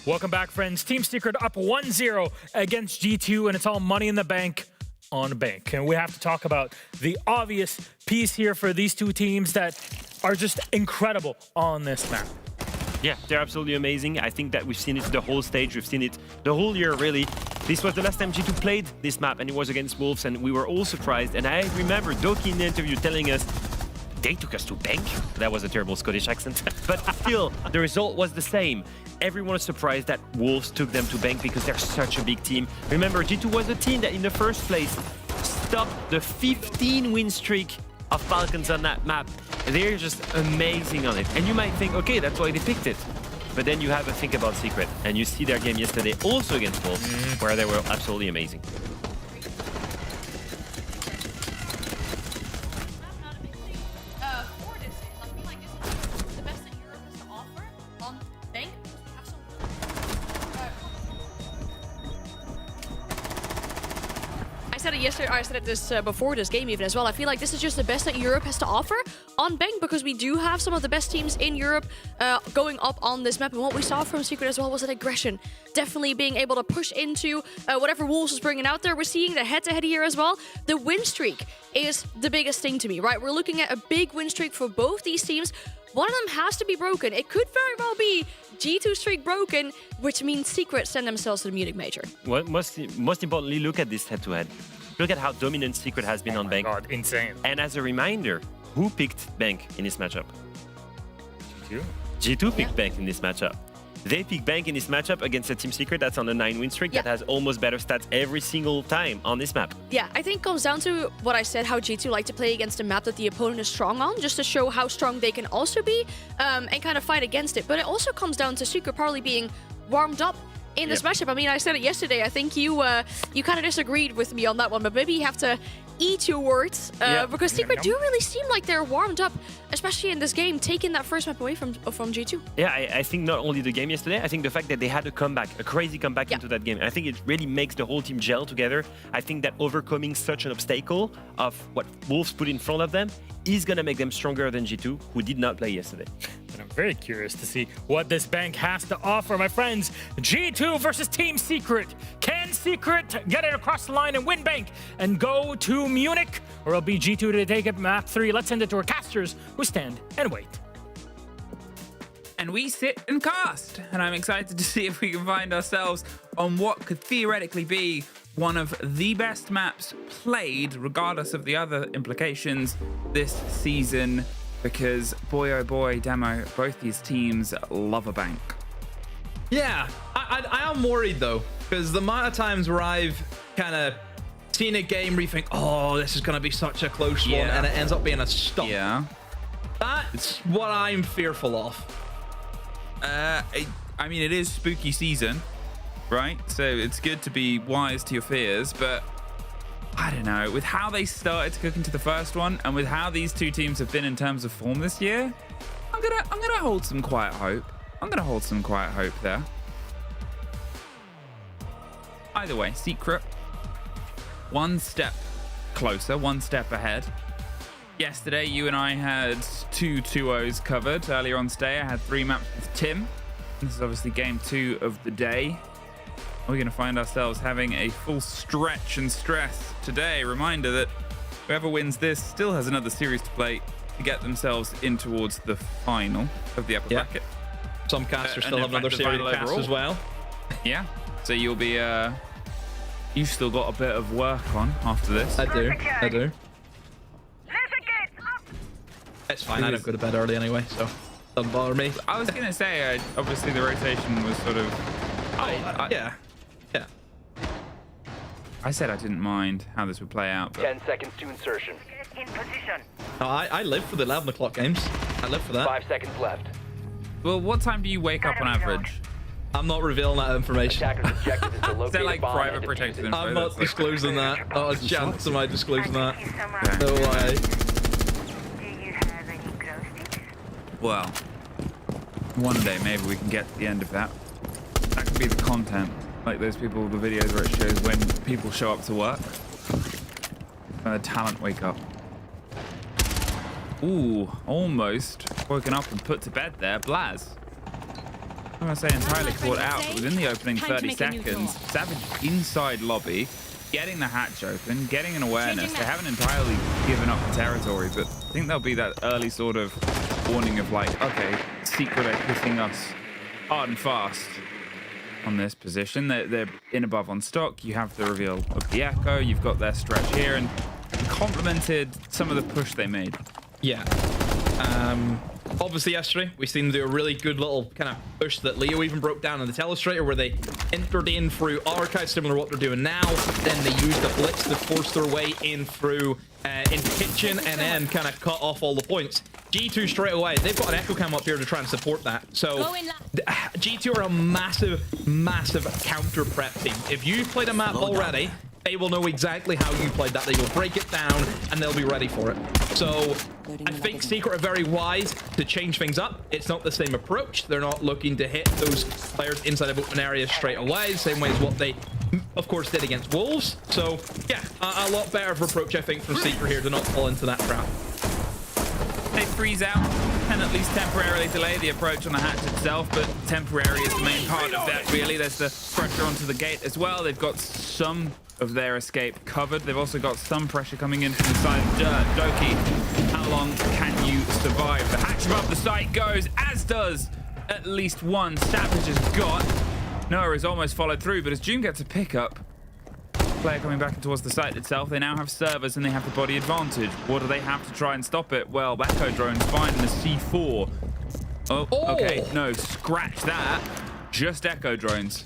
Welcome back, friends. Team Secret up 1-0 against G2, and it's all money in the bank on bank. And we have to talk about the obvious piece here for these two teams that are just incredible on this map. Yeah, they're absolutely amazing. I think that we've seen it the whole stage. We've seen it the whole year, really. This was the last time G2 played this map, and it was against Wolves, and we were all surprised. And I remember Doki in the interview telling us, they took us to bank. That was a terrible Scottish accent. But still, the result was the same. Everyone was surprised that Wolves took them to bank because they're such a big team. Remember, G2 was a team that in the first place stopped the 15-win streak of Falcons on that map. They're just amazing on it. And you might think, okay, that's why they picked it. But then you have a think about Secret, and you see their game yesterday also against Wolves, where they were absolutely amazing. I said it this before this game even as well. I feel like this is just the best that Europe has to offer on Bank, because we do have some of the best teams in Europe going up on this map. And what we saw from Secret as well was an aggression. Definitely being able to push into whatever Wolves is bringing out there. We're seeing the head-to-head here as well. The win streak is the biggest thing to me, right? We're looking at a big win streak for both these teams. One of them has to be broken. It could very well be G2 streak broken, which means Secret send themselves to the Munich Major. Well, most importantly, look at this head-to-head. Look at how dominant Secret has been on Bank. God, insane. And as a reminder, who picked Bank in this matchup? G2. G2 picked Bank in this matchup. They pick Bank in this matchup against a Team Secret that's on a 9-win streak that has almost better stats every single time on this map. Yeah, I think it comes down to what I said, how G2 like to play against a map that the opponent is strong on, just to show how strong they can also be and kind of fight against it. But it also comes down to Secret probably being warmed up in this matchup. I mean, I said it yesterday. I think you kind of disagreed with me on that one, but maybe you have to eat your words because Secret do really seem like they're warmed up, especially in this game, taking that first map away from G2. Yeah, I think not only the game yesterday, I think the fact that they had a comeback, a crazy comeback into that game. I think it really makes the whole team gel together. I think that overcoming such an obstacle of what Wolves put in front of them is going to make them stronger than G2, who did not play yesterday. And I'm very curious to see what this Bank has to offer, my friends. G2 versus Team Secret. Can Secret get it across the line and win Bank and go to Munich? Or will it be G2 to take it map 3? Let's send it to our casters who stand and wait. And we sit and cast. And I'm excited to see if we can find ourselves on what could theoretically be one of the best maps played, regardless of the other implications this season. Because boy, oh boy, Demo, both these teams love a Bank. Yeah, I am worried though, because the amount of times where I've kind of seen a game where you think, oh, this is going to be such a close one, and it ends up being a stomp. Yeah. That's what I'm fearful of. I mean, it is spooky season, right? So it's good to be wise to your fears, but I don't know. With how they started to cook into the first one, and with how these two teams have been in terms of form this year, I'm gonna hold some quiet hope. I'm gonna hold some quiet hope there. Either way, Secret, one step closer, one step ahead. Yesterday, you and I had 2 2-0s covered. Earlier on today, I had 3 maps with Tim. This is obviously game 2 of the day. We're going to find ourselves having a full stretch and stress today. Reminder that whoever wins this still has another series to play to get themselves in towards the final of the upper bracket. Some casters still have another series to cast as well. Yeah, so you'll be... you've still got a bit of work on after this. I do. It's fine, I don't go to bed early anyway, so doesn't bother me. I was going to say, obviously the rotation was sort of... yeah. I said I didn't mind how this would play out, but... 10 seconds to insertion. In position. No, I live for the 11 o'clock games. I live for that. 5 seconds left. Well, what time do you wake up on average? I'm not revealing that information. Attacker's objective is to Is locate that like a bomb private and defuse protected it. info? I'm not disclosing that. Not a chance am I disclosing that. Okay. No way. Do you have any glow sticks? Well, one day maybe we can get to the end of that. That could be the content. Like those people, the videos where it shows when people show up to work. When the talent wake up. Ooh, almost woken up and put to bed there. Blaz. I'm going to say entirely caught out, but within the opening 30 seconds, Savage inside lobby, getting the hatch open, getting an awareness. They haven't entirely given up the territory, but I think there'll be that early sort of warning of like, okay, Secret are hitting us hard and fast on this position. They're in above on stock. You have the reveal of the Echo. You've got their stretch here, and complemented some of the push they made. Yeah. Obviously yesterday we seen them do a really good little kind of push that Leo even broke down in the telestrator, where they entered in through Archive, similar to what they're doing now. Then they used the blitz to force their way in through into kitchen, and then kind of cut off all the points. G2 straight away, they've got an echo cam up here to try and support that. So G2 are a massive counter prep team. If you've played a map already, they will know exactly how you played that. They will break it down and they'll be ready for it. So I think Secret are very wise to change things up. It's not the same approach. They're not looking to hit those players inside of open areas straight away, same way as what they of course did against Wolves. So yeah, a lot better of approach, I think, from Secret here to not fall into that trap. They freeze out and at least temporarily delay the approach on the hatch itself, but temporary is the main part of that, really. There's the pressure onto the gate as well. They've got some of their escape covered. They've also got some pressure coming in from the side of Dirt. Doki, how long can you survive? The hatch above the site goes, as does at least one. Savage has got. Noah has almost followed through, but as June gets a pickup, player coming back towards the site itself. They now have servers and they have the body advantage. What do they have to try and stop it? Well, Echo drone's fine in the C4. Oh, okay. No, scratch that. Just Echo drones.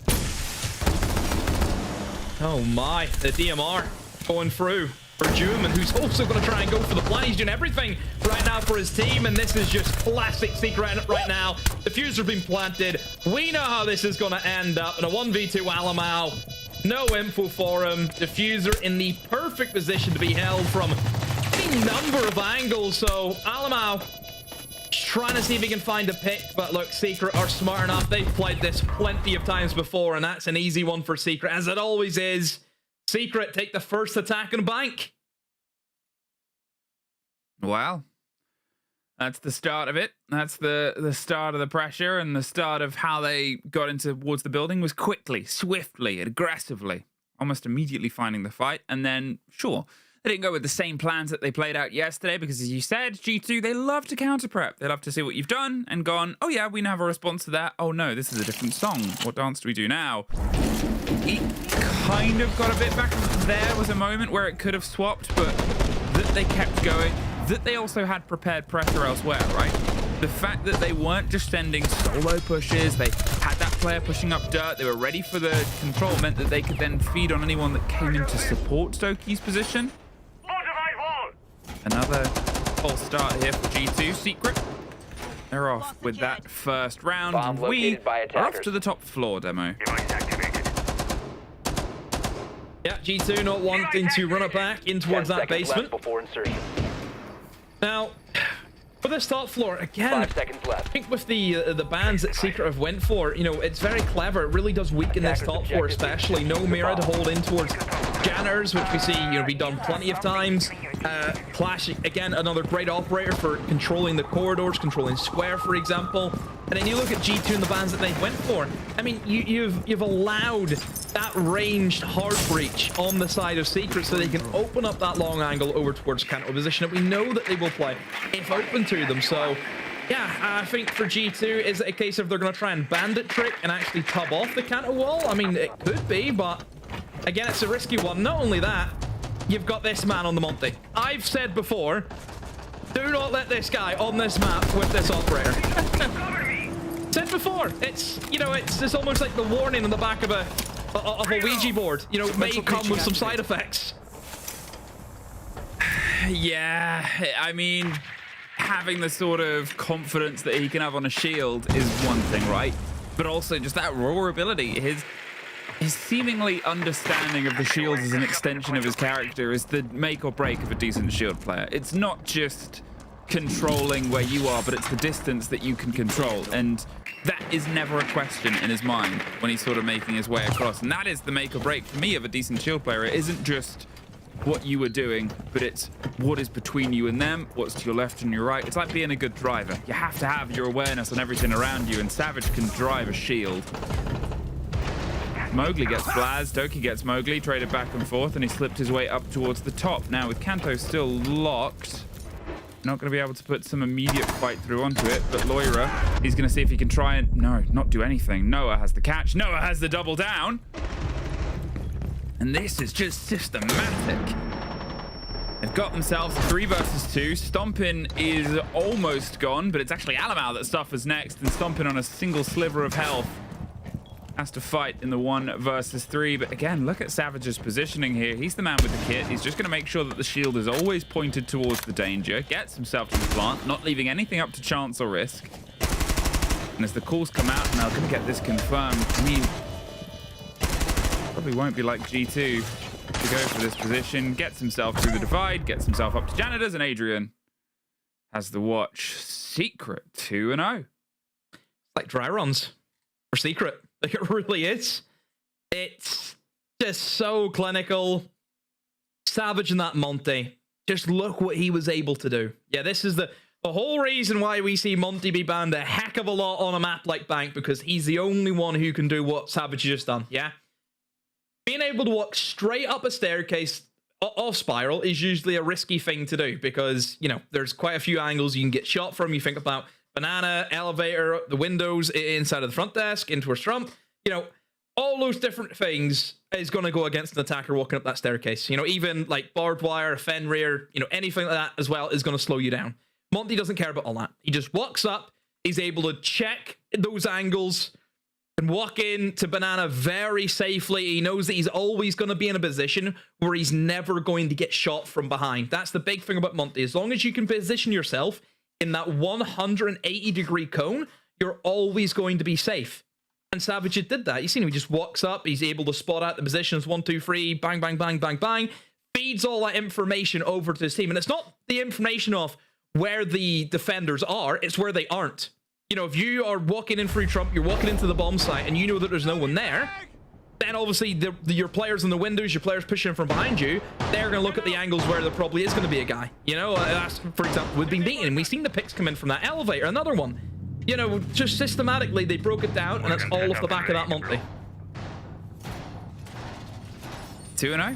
Oh my, the DMR going through for Juman, who's also going to try and go for the plan. He's doing everything right now for his team, and this is just classic Secret right now. The fuse's been planted. We know how this is going to end up in a 1v2 Alamau. No info for him. Diffuser in the perfect position to be held from any number of angles. So Alamau trying to see if he can find a pick, but look, Secret are smart enough. They've played this plenty of times before, and that's an easy one for Secret, as it always is. Secret take the first attack and bank. Wow. That's the start of it. That's the start of the pressure, and the start of how they got into towards the building was quickly, swiftly, aggressively, almost immediately finding the fight. And then, sure, they didn't go with the same plans that they played out yesterday because, as you said, G2, they love to counter prep. They love to see what you've done and gone, oh yeah, we now have a response to that. Oh no, this is a different song. What dance do we do now? It kind of got a bit back. There was a moment where it could have swapped, but that they kept going, that they also had prepared pressure elsewhere, right? The fact that they weren't just sending solo pushes, they had that player pushing up dirt, they were ready for the control, meant that they could then feed on anyone that came in to support Stokey's position. Another false start here for G2. Secret, they're off with that first round. Bomb We located by are off attackers. to the top floor, Demo. Yeah, G2 not wanting to run it back in towards 10 that seconds left basement. before insertion. Now, for this top floor, again, 5 seconds left. I think with the bans that Secret have went for, you know, it's very clever. It really does weaken this top floor, especially. No mirror to hold in towards janitors, which we see, you know, be done plenty of times. Clash, again, another great operator for controlling the corridors, controlling square, for example. And then you look at G2 and the bans that they went for. I mean, you've allowed that ranged hard breach on the side of Secret so they can open up that long angle over towards Kanto position that we know that they will play if open to them. So yeah, I think for G2, is it a case of they're going to try and bandit trick and actually tub off the Kanto wall? I mean, it could be, but again, it's a risky one. Not only that, you've got this man on the Monty. I've said before, do not let this guy on this map with this operator. Said before, it's, you know, it's almost like the warning on the back of a Ouija board. You know, may come with some side effects. Yeah, I mean, having the sort of confidence that he can have on a shield is one thing, right? But also just that raw ability, his seemingly understanding of the shields as an extension of his character is the make or break of a decent shield player. It's not just controlling where you are, but it's the distance that you can control. And that is never a question in his mind when he's sort of making his way across. And that is the make or break for me of a decent shield player. It isn't just what you were doing, but it's what is between you and them, what's to your left and your right. It's like being a good driver. You have to have your awareness on everything around you, and Savage can drive a shield. Mowgli gets Blaz, Doki gets Mowgli, traded back and forth, and he slipped his way up towards the top. Now with Kanto still locked, not going to be able to put some immediate fight through onto it, but Loira, he's going to see if he can try and, no, not do anything. Noah has the catch. Noah has the double down. And this is just systematic. They've got themselves 3 versus 2. Stompin is almost gone, but it's actually Alamau that suffers next, and Stompin on a single sliver of health has to fight in the 1 versus 3. But again, look at Savage's positioning here. He's the man with the kit. He's just going to make sure that the shield is always pointed towards the danger, gets himself to the plant, not leaving anything up to chance or risk. And as the calls come out, now going to get this confirmed, we probably won't be like G2 to go for this position. Gets himself through the divide, gets himself up to janitors, and Adrian has the watch. Secret 2-0. Like dry runs for Secret. Like, it really is. It's just so clinical. Savage in that Monty. Just look what he was able to do. Yeah, this is the whole reason why we see Monty be banned a heck of a lot on a map like Bank, because he's the only one who can do what Savage just done, yeah? Being able to walk straight up a staircase off Spiral is usually a risky thing to do because, you know, there's quite a few angles you can get shot from. You think about banana, elevator, the windows inside of the front desk, into a strump. You know, all those different things is going to go against an attacker walking up that staircase. You know, even like barbed wire, Fenrir, you know, anything like that as well is going to slow you down. Monty doesn't care about all that. He just walks up, he's able to check those angles, and walk in to Banana very safely. He knows that he's always going to be in a position where he's never going to get shot from behind. That's the big thing about Monty. As long as you can position yourself in that 180-degree cone, you're always going to be safe. And Savage did that. You see him, he just walks up, he's able to spot out the positions, 1, 2, 3, bang, bang, bang, bang, bang, feeds all that information over to his team. And it's not the information of where the defenders are, it's where they aren't. You know, if you are walking in through Trump, you're walking into the bomb site, and you know that there's no one there, then obviously your players in the windows, your players pushing in from behind you, they're going to look at the angles where there probably is going to be a guy. You know, that's, for example, we've been beaten, and we've seen the picks come in from that elevator, another one. You know, just systematically, they broke it down, and it's all off the back of that Monty. 2-0.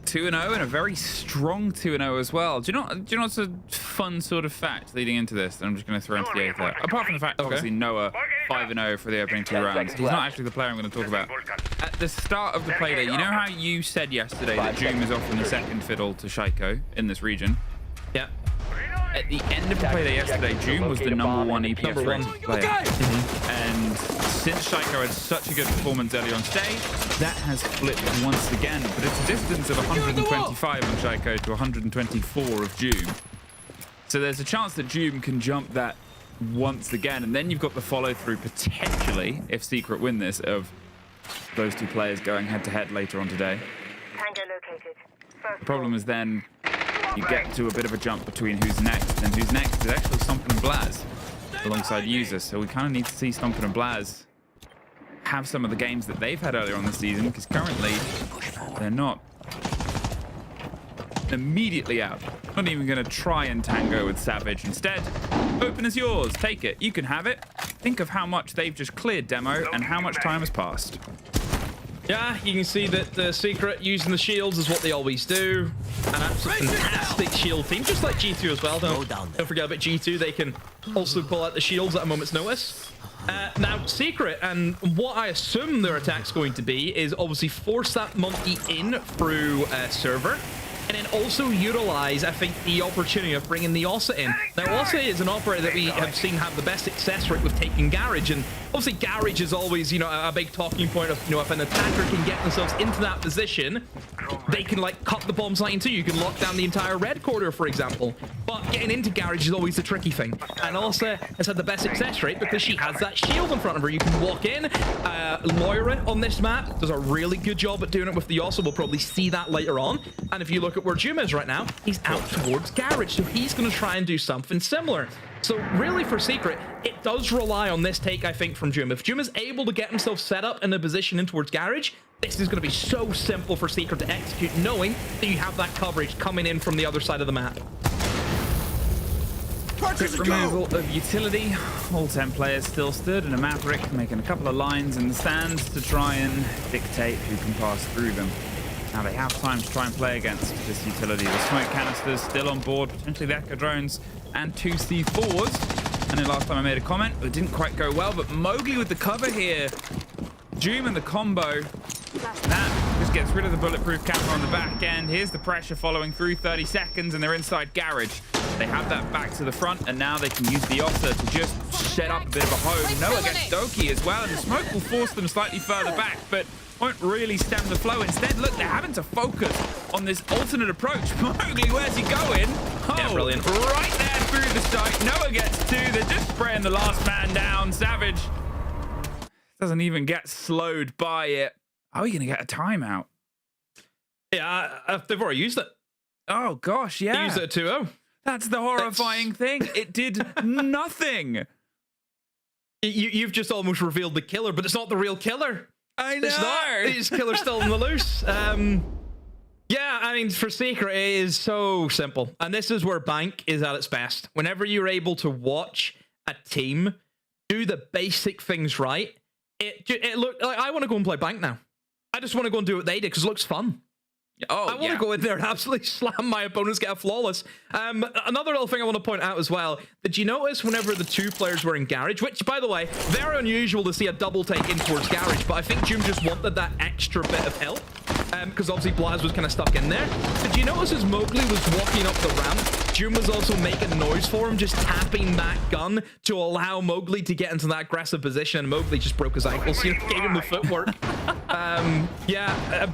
2-0 and a very strong 2-0 as well. Do you know what's a fun sort of fact leading into this that I'm just going to throw into the ether? Apart from the fact, obviously, Noah 5-0 for the opening 2 rounds. He's not actually the player I'm going to talk about. At the start of the play day, you know how you said yesterday that Joom is often the second fiddle to Shaiko in this region? Yeah. At the end of the play day yesterday, Joom was the #1 EPF rated player. And since Shaiko had such a good performance early on stage, that has flipped once again. But it's a distance of 125 on Shaiko to 124 of Joom. So there's a chance that Joom can jump that once again. And then you've got the follow through potentially, if Secret win this, of those two players going head to head later on today. The problem is then you get to a bit of a jump between who's next, and who's next is actually Stompin' and Blaz alongside users. So we kind of need to see Stompin' and Blaz have some of the games that they've had earlier on the season, because currently they're not immediately out. Not even going to try and tango with Savage. Instead, open is yours. Take it. You can have it. Think of how much they've just cleared demo and how much time has passed. Yeah, you can see that the Secret using the shields is what they always do. An absolute fantastic shield team, just like G2 as well. Don't forget about G2. They can also pull out the shields at a moment's notice. Now, Secret, and what I assume their attack's going to be, is obviously force that monkey in through server, and then also utilize, I think, the opportunity of bringing the Ossa in. Now, Ossa is an operator that we have seen have the best success rate with taking Garage, and obviously Garage is always, you know, a big talking point of, you know, if an attacker can get themselves into that position, they can, like, cut the bomb site in two. You can lock down the entire red corridor, for example. But getting into Garage is always the tricky thing. And Ossa has had the best success rate because she has that shield in front of her. You can walk in. Lair on this map does a really good job at doing it with the Ossa. We'll probably see that later on. And if you look at where Joom is right now, he's out towards Garage. So he's going to try and do something similar. So really for Secret, it does rely on this take, I think, from Joom. If Joom is able to get himself set up in a position in towards Garage, this is going to be so simple for Secret to execute, knowing that you have that coverage coming in from the other side of the map. Quick removal of utility. All 10 players still stood, and a Maverick making a couple of lines in the stands to try and dictate who can pass through them. Now they have time to try and play against this utility. The smoke canisters still on board, potentially the Echo drones and 2 C4s. And then last time I made a comment, it didn't quite go well, but Mowgli with the cover here. Joom and the combo. That just gets rid of the bulletproof camera on the back end. Here's the pressure following through, 30 seconds, and they're inside Garage. They have that back to the front, and now they can use the Ossa to just set up a bit of a home. Noah gets Doki as well, and the smoke will force them slightly further back, but won't really stem the flow. Instead, look, they're having to focus on this alternate approach. Mowgli, where's he going? Oh, yeah, brilliant. Right there through the site. Noah gets 2. They're just spraying the last man down. Savage doesn't even get slowed by it. Are we going to get a timeout? Yeah, they've already used it. Oh, gosh, yeah. They used it at 2-0. That's the horrifying thing. It did nothing. You've just almost revealed the killer, but it's not the real killer. I know. It's not. This killer's still on the loose. Yeah, I mean, for Secret, it is so simple. And this is where Bank is at its best. Whenever you're able to watch a team do the basic things right, it look like I want to go and play Bank now. I just want to go and do what they did because it looks fun. I want to go in there and absolutely slam my opponents, get a flawless. Another little thing I want to point out as well. Did you notice whenever the two players were in garage, which, by the way, very unusual to see a double take in towards garage, but I think Doom just wanted that extra bit of help, because obviously Blaz was kind of stuck in there. Did you notice as Mowgli was walking up the ramp, Doom was also making noise for him, just tapping that gun to allow Mowgli to get into that aggressive position, and Mowgli just broke his ankles, gave him the footwork.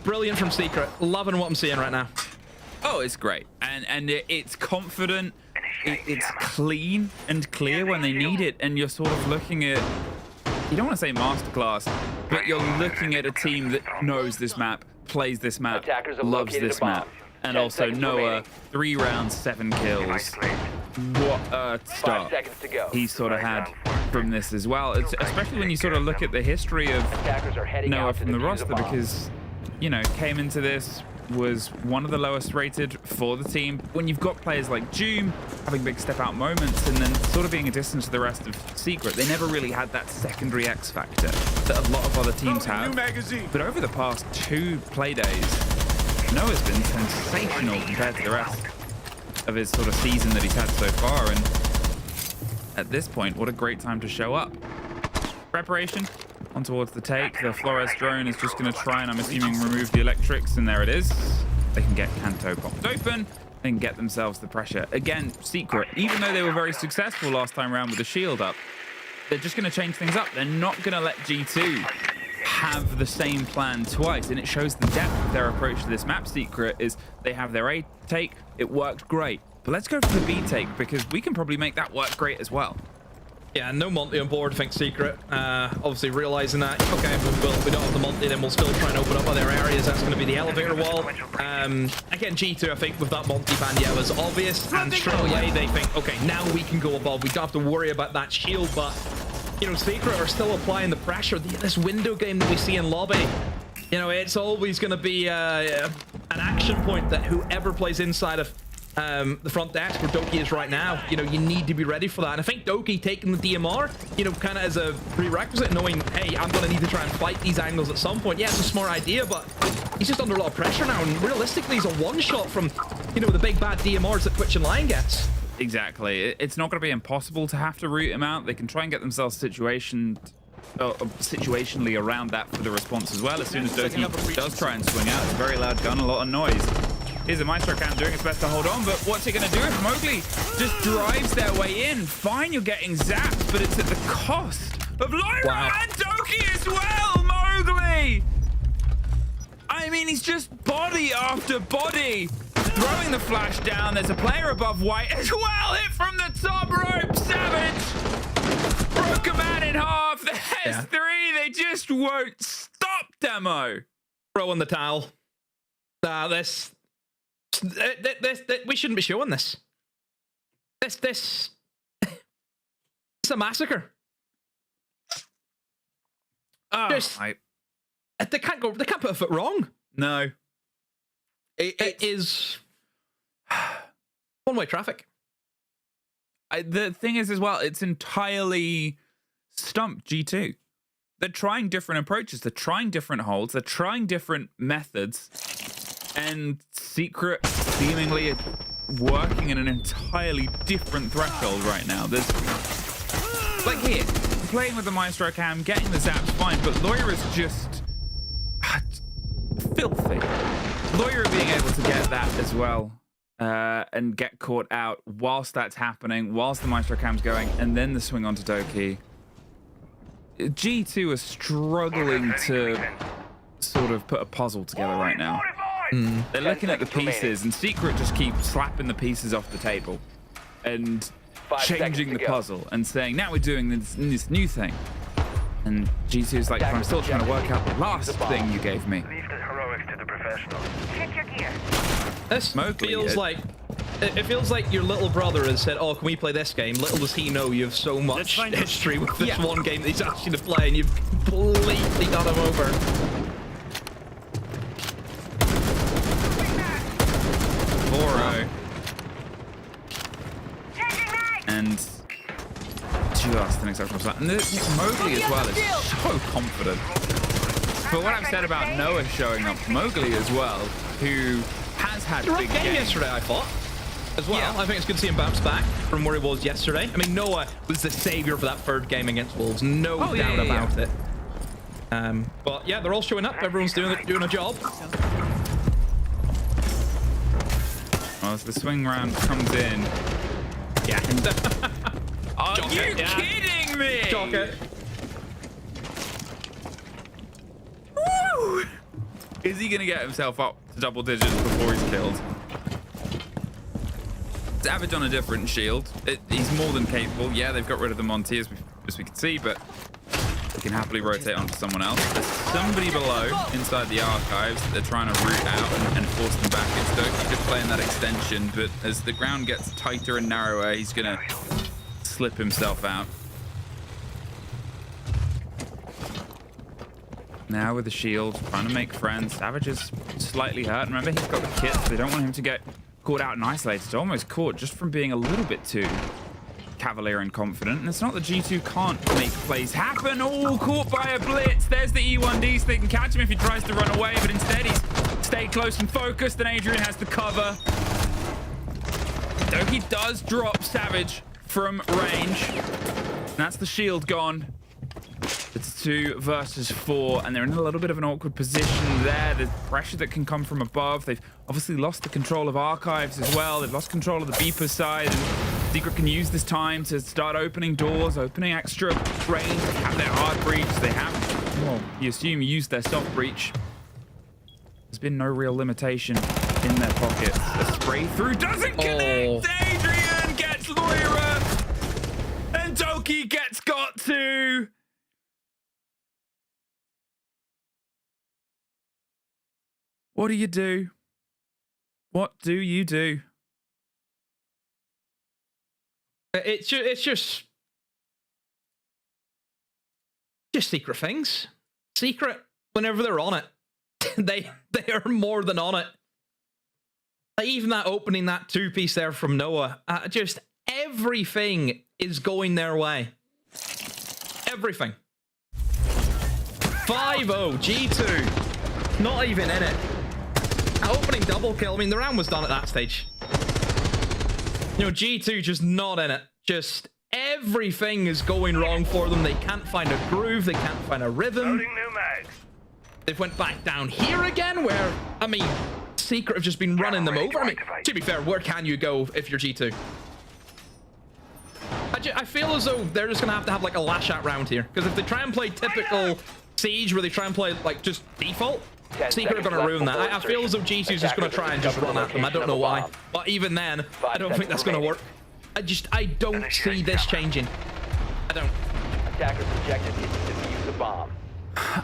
Brilliant from Secret. Loving what I'm seeing right now. Oh, it's great. And it's confident. It's clean and clear when they need it. And you're sort of looking at, you don't want to say masterclass, but you're looking at a team that knows this map, plays this map, loves this map. And also Noah, 3 rounds, 7 kills. What a start he sort of had from this as well. It's, especially when you sort of look at the history of Noah from the roster, because, you know, came into this, was one of the lowest rated for the team. When you've got players like Doom having big step out moments and then sort of being a distance to the rest of Secret, they never really had that secondary X factor that a lot of other teams have. But over the past 2 play days, Noah's been sensational compared to the rest of his sort of season that he's had so far. And at this point, what a great time to show up. Preparation on towards the take. The Flores drone is just going to try and, I'm assuming, remove the electrics, and there it is. They can get Kanto popped open and get themselves the pressure. Again, Secret, even though they were very successful last time around with the shield up, they're just going to change things up. They're not going to let G2 have the same plan twice, and it shows the depth of their approach to this map. Secret is they have their A take, it worked great, but let's go for the B take, because we can probably make that work great as well. Yeah, no Monty on board, I think Secret. Obviously realizing that, okay, we don't have the Monty, then we'll still try and open up other areas. That's going to be the elevator wall. Again, G2, I think, with that Monty ban, yeah, was obvious, and straight away they think, okay, now we can go above. We don't have to worry about that shield, but, you know, Secret are still applying the pressure. This window game that we see in lobby, you know, it's always going to be an action point that whoever plays inside of the front desk where Doki is right now, you know, you need to be ready for that. And I think Doki taking the DMR, you know, kind of as a prerequisite, knowing, hey, I'm going to need to try and fight these angles at some point. Yeah, it's a smart idea, but he's just under a lot of pressure now. And realistically, he's a one-shot from, you know, the big bad DMRs that Twitch and Lion gets. Exactly. It's not going to be impossible to have to root him out. They can try and get themselves situationally around that for the response as well. As soon as Doki does try and swing out, it's a very loud gun, a lot of noise. Here's a Maestro Cam doing its best to hold on, but what's he going to do if Mowgli just drives their way in? Fine, you're getting zapped, but it's at the cost of Lyra and Doki as well, Mowgli! I mean, he's just body after body. Throwing the flash down. There's a player above White as well. Hit from the top rope. Savage. Broke a man in half. There's 3. They just won't stop, Demo. Throw in the towel. This we shouldn't be showing this. It's a massacre. Oh, they can't put a foot wrong. No. It is one-way traffic. The thing is as well, it's entirely stumped G2. They're trying different approaches. They're trying different holds. They're trying different methods. And Secret seemingly working in an entirely different threshold right now. There's, like here, playing with the Maestro Cam, getting the zaps, fine, but Lawyer is just filthy. Lawyer being able to get that as well and get caught out whilst that's happening, whilst the Maestro Cam's going, and then the swing onto Doki. G2 are struggling to sort of put a puzzle together right now. They're looking at the pieces, and Secret just keep slapping the pieces off the table and changing the puzzle and saying, now we're doing this new thing. And G2 is like, I'm still trying to work out the last thing you gave me. Leave the heroics to the professionals. Check your gear. This feels like it feels like your little brother has said, oh, can we play this game? Little does he know you have so much history with this one game that he's asked you to play, and you've completely done him over. 4-0. And just an exceptional start. And Mowgli as well is so confident. But what I've said about Noah showing up, Mowgli as well, who has had big game games yesterday, I thought. As well. Yeah. I think it's good to see him bounce back from where he was yesterday. I mean, Noah was the savior for that third game against Wolves. No doubt about it. But yeah, they're all showing up. Everyone's doing a job. Well, as the swing round comes in. Yeah. Are you kidding me? Chalk it. Woo! Is he going to get himself up to double digits before he's killed? Savage on a different shield. He's more than capable. Yeah, they've got rid of the Monty as we can see, but we can happily rotate onto someone else. There's somebody below inside the archives that they're trying to root out and force them back. It's Doki just playing that extension, but as the ground gets tighter and narrower, he's going to slip himself out. Now with the shield, trying to make friends. Savage is slightly hurt. Remember, he's got the kits. They don't want him to get caught out and isolated. It's almost caught just from being a little bit too cavalier and confident. And it's not that G2 can't make plays happen. Oh, caught by a blitz. There's the E1D, so they can catch him if he tries to run away, but instead he's stayed close and focused, and Adrian has the cover. Doki does drop Savage from range. And that's the shield gone. It's 2 versus 4, and they're in a little bit of an awkward position there. There's pressure that can come from above. They've obviously lost the control of archives as well. They've lost control of the beeper side. And Secret can use this time to start opening doors, opening extra range. They have their hard breach. They have, well, you assume, used their soft breach. There's been no real limitation in their pockets. The spray through doesn't connect. Adrian gets Lair, and Doki gets got to. What do you do? What do you do? It's just Secret things. Secret, whenever they're on it, they are more than on it. Like even that opening, that 2-piece there from Noah, just everything is going their way. Everything. 5-0, G2, not even in it. Opening double kill. I mean, the round was done at that stage. You know, G2 just not in it. Just everything is going wrong for them. They can't find a groove. They can't find a rhythm. They've went back down here again, where, I mean, Secret have just been running them over. I mean, to be fair, where can you go if you're G2? I feel as though they're just going to have like a lash out round here. Because if they try and play typical Siege, where they try and play like just default, Secret are going to ruin that. I feel as though G2 is just going to try and just run at them. I don't know why. But even then, I don't think that's going to work. I don't see this changing. I don't. Attacker projected to defuse the bomb.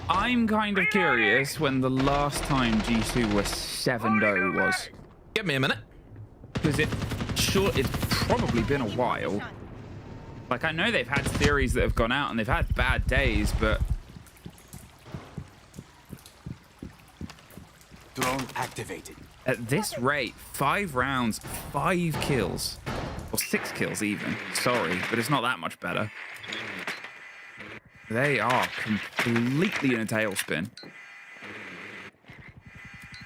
I'm kind of curious when the last time G2 were 7-0 was. Give me a minute. Because it's probably been a while. Like, I know they've had series that have gone out and they've had bad days, but... Drone activated. At this rate, 5 rounds, 5 kills. Or 6 kills even. Sorry, but it's not that much better. They are completely in a tailspin.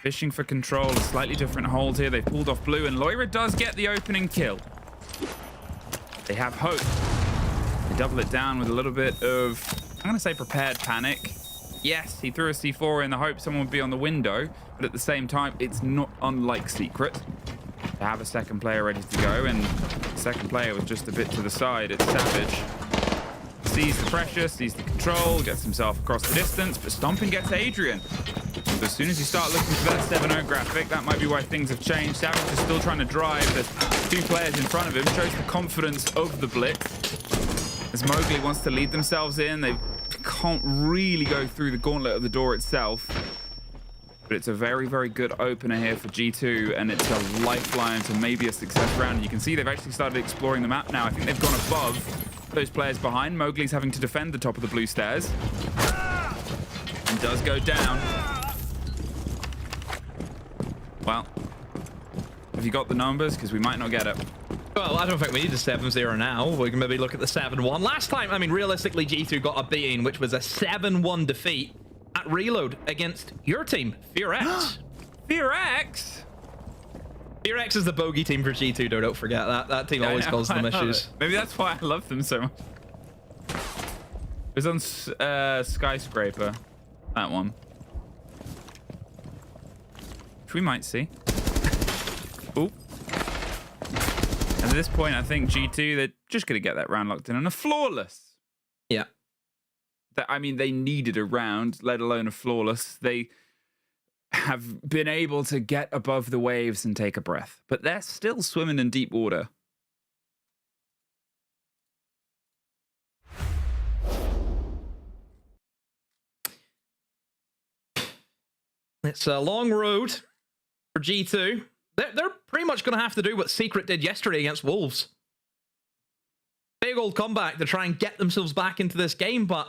Fishing for control, a slightly different hold here. They pulled off blue, and Lair does get the opening kill. They have hope. They double it down with a little bit of, I'm going to say, prepared panic. Yes, he threw a C4 in the hope someone would be on the window, but at the same time, it's not unlike Secret to have a second player ready to go, and the second player was just a bit to the side. It's Savage. Sees the pressure, sees the control, gets himself across the distance, but Stomping gets Adrian. So as soon as you start looking for that 7-0 graphic, that might be why things have changed. Savage is still trying to drive. There's 2 players in front of him, shows the confidence of the blitz. As Mowgli wants to lead themselves in, they can't really go through the gauntlet of the door itself. But it's a very, very good opener here for G2, and it's a lifeline to maybe a success round. And you can see they've actually started exploring the map now. I think they've gone above those players behind. Mowgli's having to defend the top of the blue stairs. And does go down. Well, have you got the numbers? Because we might not get it. Well, I don't think we need a 7-0 now. We can maybe look at the 7-1. Last time, I mean, realistically, G2 got a beating, which was a 7-1 defeat at reload against your team, FearX. FearX? FearX is the bogey team for G2, don't forget that. That team always causes them issues. Maybe that's why I love them so much. It was on Skyscraper, that one. Which we might see. Ooh. And at this point, I think G2, they're just going to get that round locked in on a flawless. Yeah. I mean, they needed a round, let alone a flawless. They have been able to get above the waves and take a breath, but they're still swimming in deep water. It's a long road for G2. They're pretty much going to have to do what Secret did yesterday against Wolves. Big old comeback to try and get themselves back into this game, but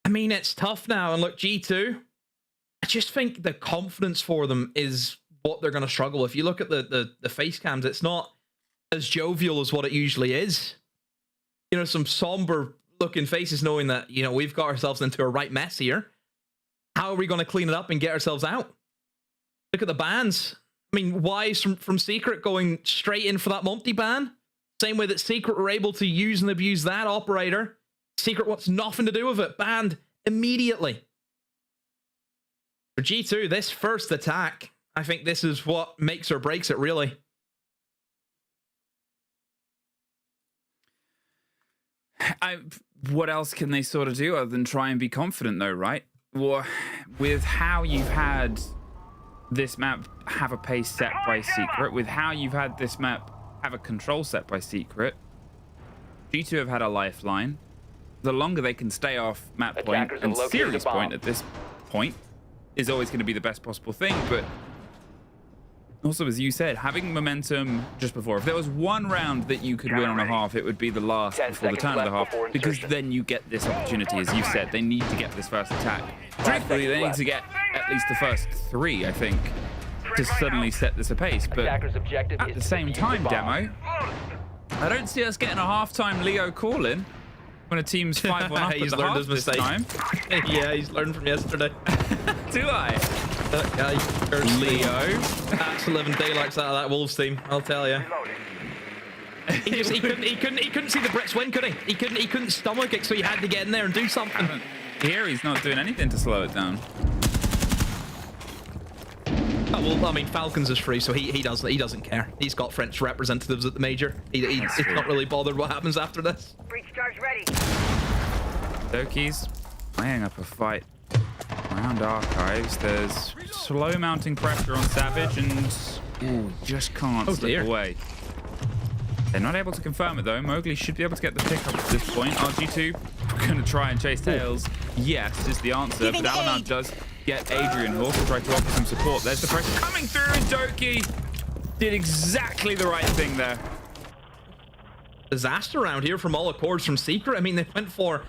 I mean, it's tough now. And look, G2, I just think the confidence for them is what they're going to struggle. If you look at the face cams, it's not as jovial as what it usually is. You know, some somber looking faces knowing that, you know, we've got ourselves into a right mess here. How are we going to clean it up and get ourselves out? Look at the bans. I mean, Wise from Secret going straight in for that Monty ban. Same way that Secret were able to use and abuse that operator. Secret wants nothing to do with it. Banned immediately. For G2, this first attack, I think this is what makes or breaks it, really. What else can they sort of do other than try and be confident, though, right? Well, with how you've had this map have a pace set by Secret, with how you've had this map have a control set by Secret, G2 have had a lifeline. The longer they can stay off map point and series point at this point is always going to be the best possible thing, but also, as you said, having momentum just before. If there was one round that you could win on a half, it would be the last before the turn of the half, because then you get this opportunity, as you said. They need to get this first attack. Truthfully, they need to get at least the first 3, I think, to suddenly set this apace. But at the same time, Demo, I don't see us getting a halftime Leo call-in when a team's 5-1 up at the half this time. Yeah, he's learned from yesterday. Do I? Leo. That's 11 daylights out of that Wolves team, I'll tell you. He couldn't see the Brits win, could he? He couldn't stomach it, so he had to get in there and do something. Here, he's not doing anything to slow it down. Oh, well, I mean, Falcons is free, so he doesn't care. He's got French representatives at the major. He's not really bothered what happens after this. Breach charge ready. Doki's laying up a fight around Archives. There's slow mounting pressure on Savage, and just can't slip away. They're not able to confirm it, though. Mowgli should be able to get the pick up at this point. RG2 going to try and chase Tails. Yes, is the answer, but Alamount does get Adrian Hawk to try to offer some support. There's the pressure coming through, and Doki did exactly the right thing there. Disaster round here from all accords from Secret. I mean, they went for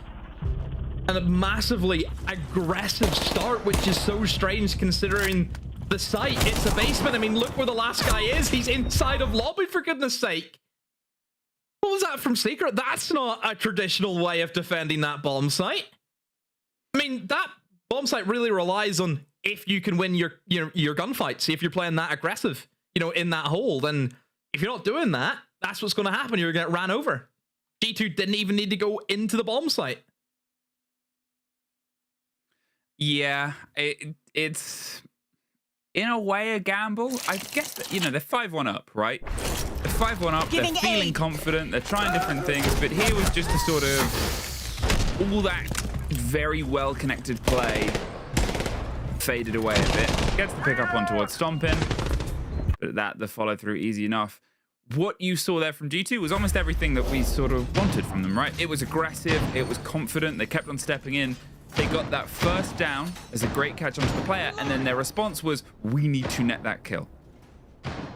a massively aggressive start, which is so strange considering the site. It's a basement. I mean, look where the last guy is. He's inside of lobby, for goodness sake. What was that from Secret? That's not a traditional way of defending that bomb site. I mean, that bomb site really relies on if you can win your gunfights, if you're playing that aggressive, you know, in that hole. Then if you're not doing that, that's what's going to happen. You're going to get ran over. G2 didn't even need to go into the bomb site. Yeah, it's in a way a gamble. I guess that, you know, they're 5-1 up, right? They're 5-1 up, they're feeling confident, they're trying different things, but here was just a sort of all that very well-connected play faded away a bit. Gets the pick up on towards Stomping, but the follow-through easy enough. What you saw there from G2 was almost everything that we sort of wanted from them, right? It was aggressive, it was confident, they kept on stepping in. They got that first down as a great catch onto the player, and then their response was, we need to net that kill.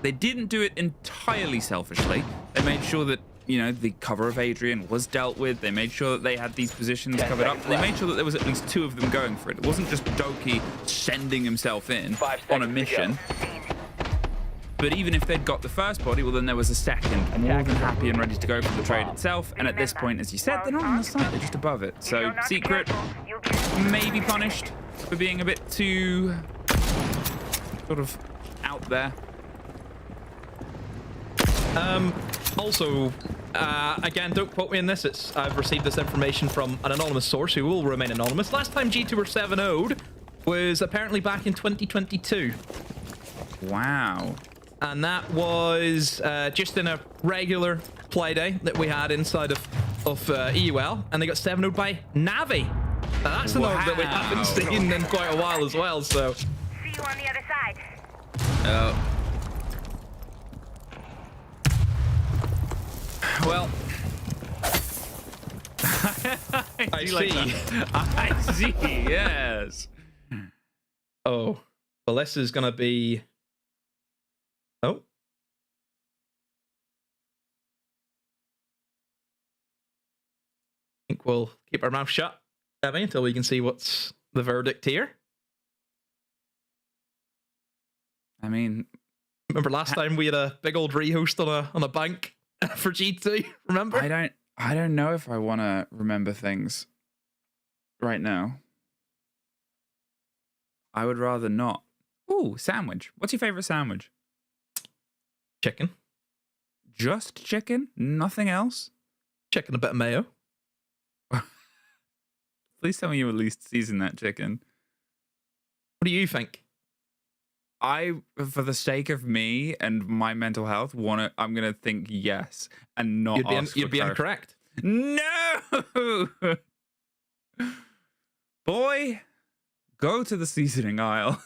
They didn't do it entirely selfishly. They made sure that, you know, the cover of Adrian was dealt with. They made sure that they had these positions covered up. They made sure that there was at least 2 of them going for it. It wasn't just Doki sending himself in on a mission. But even if they'd got the first body, well, then there was a second, more than happy and ready to go for the trade itself. And at this point, as you said, they're not on the site, they're just above it. So Secret may be punished, for being a bit too sort of out there. Also, again, don't quote me on this. I've received this information from an anonymous source who will remain anonymous. Last time G2 were 7-0'd was apparently back in 2022. Wow. And that was just in a regular play day that we had inside of EUL, and they got 7-0'd by Navi. Now, that's an org that we haven't seen in quite a while as well, so... See you on the other side. Oh. Well... I see. I see, yes. Oh. Well, this is going to be... Oh. I think we'll keep our mouth shut, Debbie, until we can see what's the verdict here. I mean... Remember last time we had a big old rehost on a bank for G2? Remember? I don't know if I want to remember things right now. I would rather not. Ooh, sandwich. What's your favorite sandwich? Chicken. Just chicken? Nothing else? Chicken, a bit of mayo. Please tell me you at least season that chicken. What do you think? For the sake of me and my mental health, I'm gonna think yes and not. You'd be incorrect. No, boy, go to the seasoning aisle.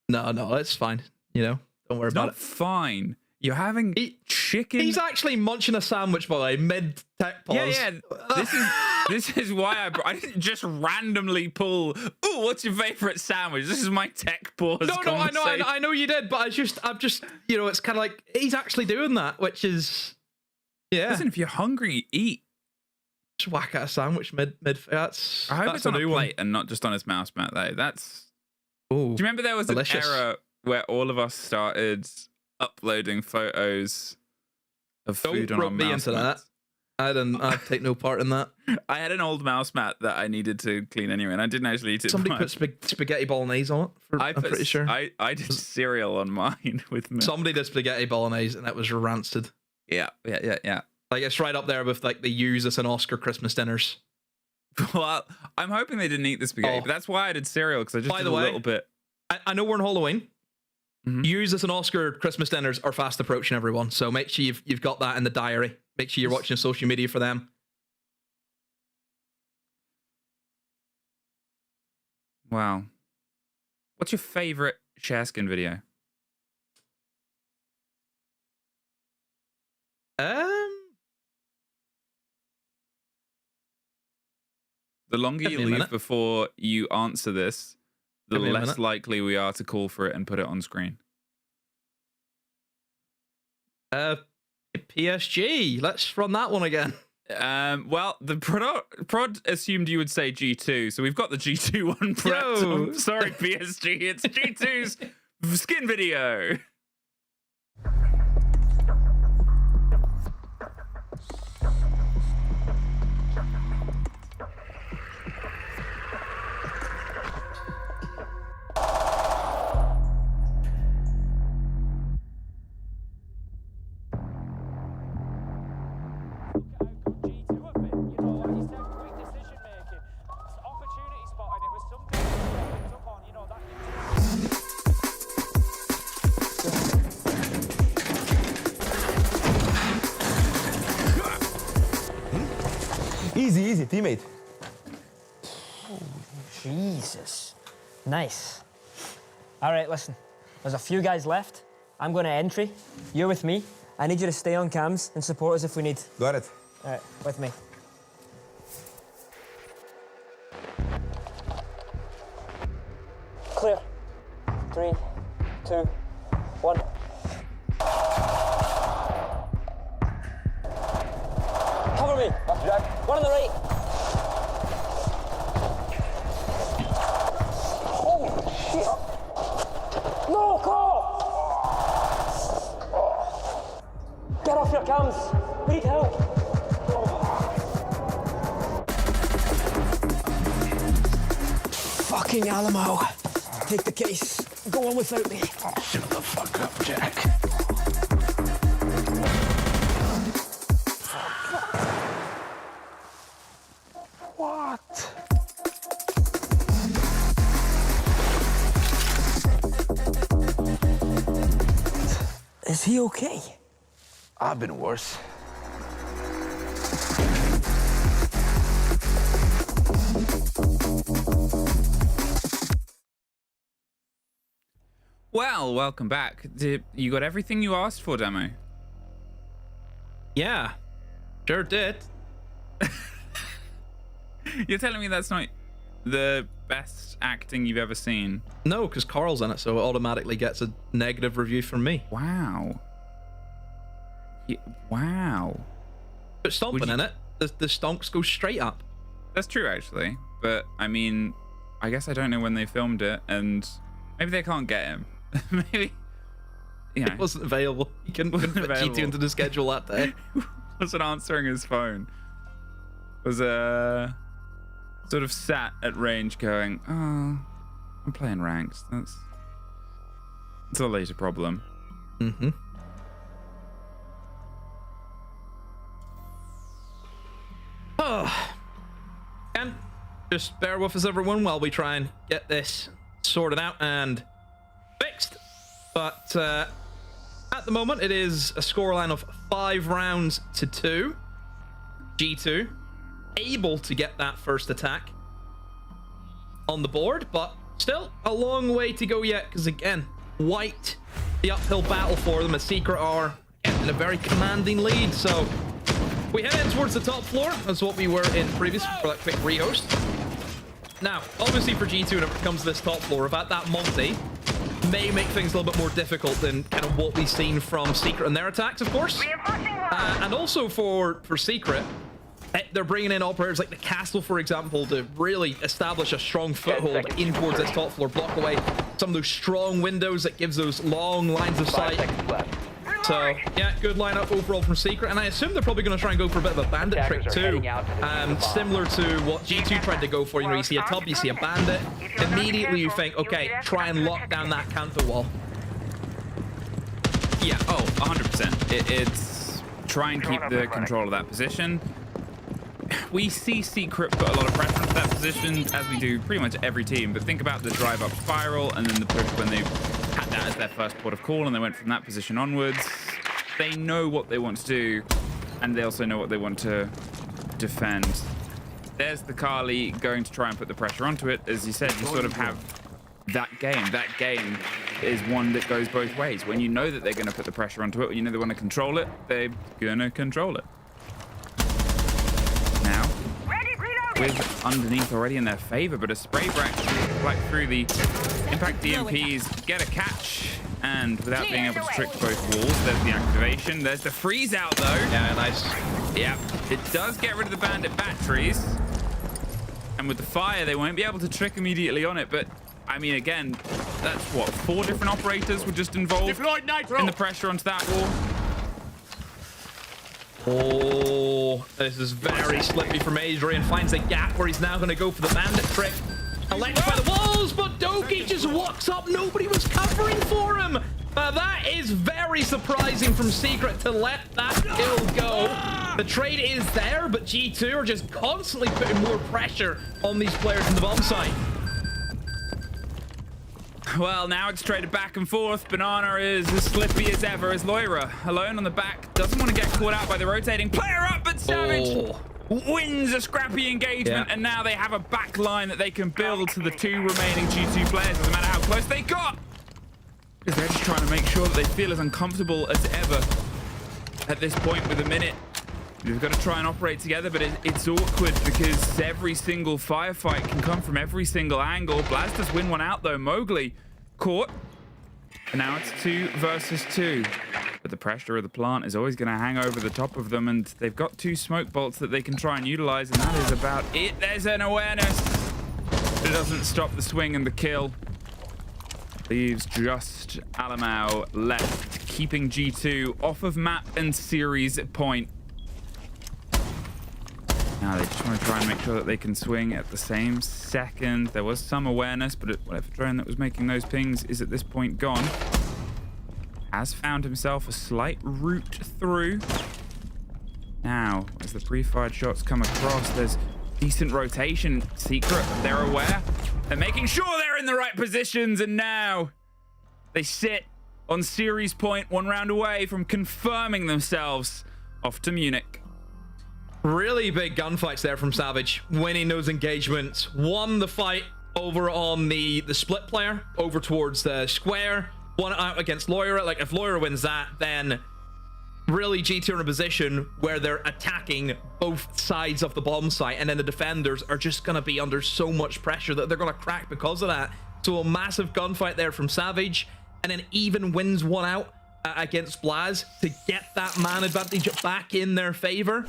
No, it's fine. You know, don't worry about it. Fine. You're having chicken. He's actually munching a sandwich, by the way, mid tech pause. Yeah. This is why I didn't just randomly pull. Ooh, what's your favorite sandwich? This is my tech pause. No, I know you did, but I'm just, you know, it's kind of like he's actually doing that, which is, yeah. Listen, if you're hungry, eat. Just whack at a sandwich mid. I hope it's on a plate and not just on his mouse mat, though. That's. Ooh, do you remember there was delicious. an era where all of us started uploading photos of food on our mouse mats? I'd take no part in that. I had an old mouse mat that I needed to clean anyway, and I didn't actually eat it. Somebody put spaghetti bolognese on it. I'm pretty sure. I did cereal on mine with milk. Somebody did spaghetti bolognese, and that was rancid. Yeah. Like, it's right up there with, like, they use this in Oscar Christmas dinners. Well, I'm hoping they didn't eat the spaghetti, but that's why I did cereal, because I just did a little bit. I know we're in Halloween. Use this in Oscar Christmas dinners are fast approaching, everyone. So make sure you've got that in the diary. Make sure you're watching social media for them. Wow. What's your favorite Shaskin video? The longer you leave before you answer this, the less likely we are to call for it and put it on screen. PSG. Let's run that one again. Well, the prod assumed you would say G2, so we've got the G2 one prepped. Sorry, PSG. It's G2's skin video. Easy, teammate. Oh, Jesus. Nice. All right, listen. There's a few guys left. I'm going to entry. You're with me. I need you to stay on cams and support us if we need. Got it. All right, with me. Clear. 3, 2, 1. Cover me. One on the right. Oh, shit. No, call! Get off your cams. We need help. Fuck. Fucking Alamo. Take the case. Go on without me. Shut the fuck up, Jack. What? Is he okay? I've been worse. Well, welcome back. You got everything you asked for, Demo? Yeah, sure did. You're telling me that's not the best acting you've ever seen? No, because Carl's in it, so it automatically gets a negative review from me. Wow. Wow. But stomping in it, the stonks go straight up. That's true, actually. But, I mean, I guess I don't know when they filmed it, and maybe they can't get him. Maybe, you know. It wasn't available. He couldn't fit G2 into the schedule that day. Wasn't answering his phone. Was sort of sat at range going, oh, I'm playing ranks. That's a later problem. Mm-hmm. Oh. And just bear with us, everyone, while we try and get this sorted out and fixed. But at the moment, it is a scoreline of 5 rounds to 2. G2 able to get that first attack on the board, but still a long way to go yet, because again, White, the uphill battle for them as Secret are in a very commanding lead. So we head in towards the top floor. That's what we were in previous for that quick rehost. Now, obviously for G2, whenever it comes to this top floor, about that Monty may make things a little bit more difficult than kind of what we've seen from Secret and their attacks, of course. And also for Secret, they're bringing in operators like the Castle, for example, to really establish a strong foothold in towards this top floor, block away some of those strong windows that gives those long lines of sight. So, yeah, good lineup overall from Secret, and I assume they're probably going to try and go for a bit of a bandit trick too. Similar to what G2 tried to go for. You know, you see a tub, you see a bandit, immediately you think, okay, try and lock down that counter wall. Yeah, oh, 100%. It's try and keep the control of that position. We see Secret put a lot of pressure into that position, as we do pretty much every team, but think about the drive up spiral and then the push when they had that as their first port of call and they went from that position onwards. They know what they want to do, and they also know what they want to defend. There's the Kali going to try and put the pressure onto it. As you said, you sort of have that game. That game is one that goes both ways. When you know that they're going to put the pressure onto it, when you know they want to control it, they're going to control it. Now, with underneath already in their favor, but a spray black through the impact DMPs, get a catch, and without being able to trick both walls, there's the activation. There's the freeze out though. Yeah, nice. Yeah, it does get rid of the bandit batteries, and with the fire, they won't be able to trick immediately on it. But I mean, again, that's what, 4 different operators were just involved in the pressure onto that wall. Oh, this is very slippy from Adrian. Finds a gap where he's now going to go for the bandit trick. Electrify the walls, but Doki just walks up. Nobody was covering for him. That is very surprising from Secret to let that kill go. The trade is there, but G2 are just constantly putting more pressure on these players in the bomb site. Well, now it's traded back and forth. Banana is as slippy as ever as Lair. Alone on the back. Doesn't want to get caught out by the rotating player up, but Savage wins a scrappy engagement, and now they have a back line that they can build to the 2 remaining G2 players, doesn't matter how close they got. Because they're just trying to make sure that they feel as uncomfortable as ever at this point with a minute. You've got to try and operate together, but it's awkward because every single firefight can come from every single angle. Blasters win one out though. Mowgli caught. And now it's 2 versus 2. But the pressure of the plant is always going to hang over the top of them, and they've got 2 smoke bolts that they can try and utilize, and that is about it. There's an awareness. But it doesn't stop the swing and the kill. Leaves just Alamau left, keeping G2 off of map and series point. Now they just want to try and make sure that they can swing at the same second. There was some awareness, but whatever drone that was making those pings is at this point gone. Has found himself a slight route through. Now, as the pre-fired shots come across, there's decent rotation. Secret, they're aware. They're making sure they're in the right positions, and now they sit on series point, 1 round away from confirming themselves off to Munich. Really big gunfights there from Savage, winning those engagements. Won the fight over on the split player, over towards the square. Won it out against Lair. Like, if Lair wins that, then really G2 are in a position where they're attacking both sides of the bomb site, and then the defenders are just going to be under so much pressure that they're going to crack because of that. So a massive gunfight there from Savage, and then even wins one out against Blaz to get that man advantage back in their favor,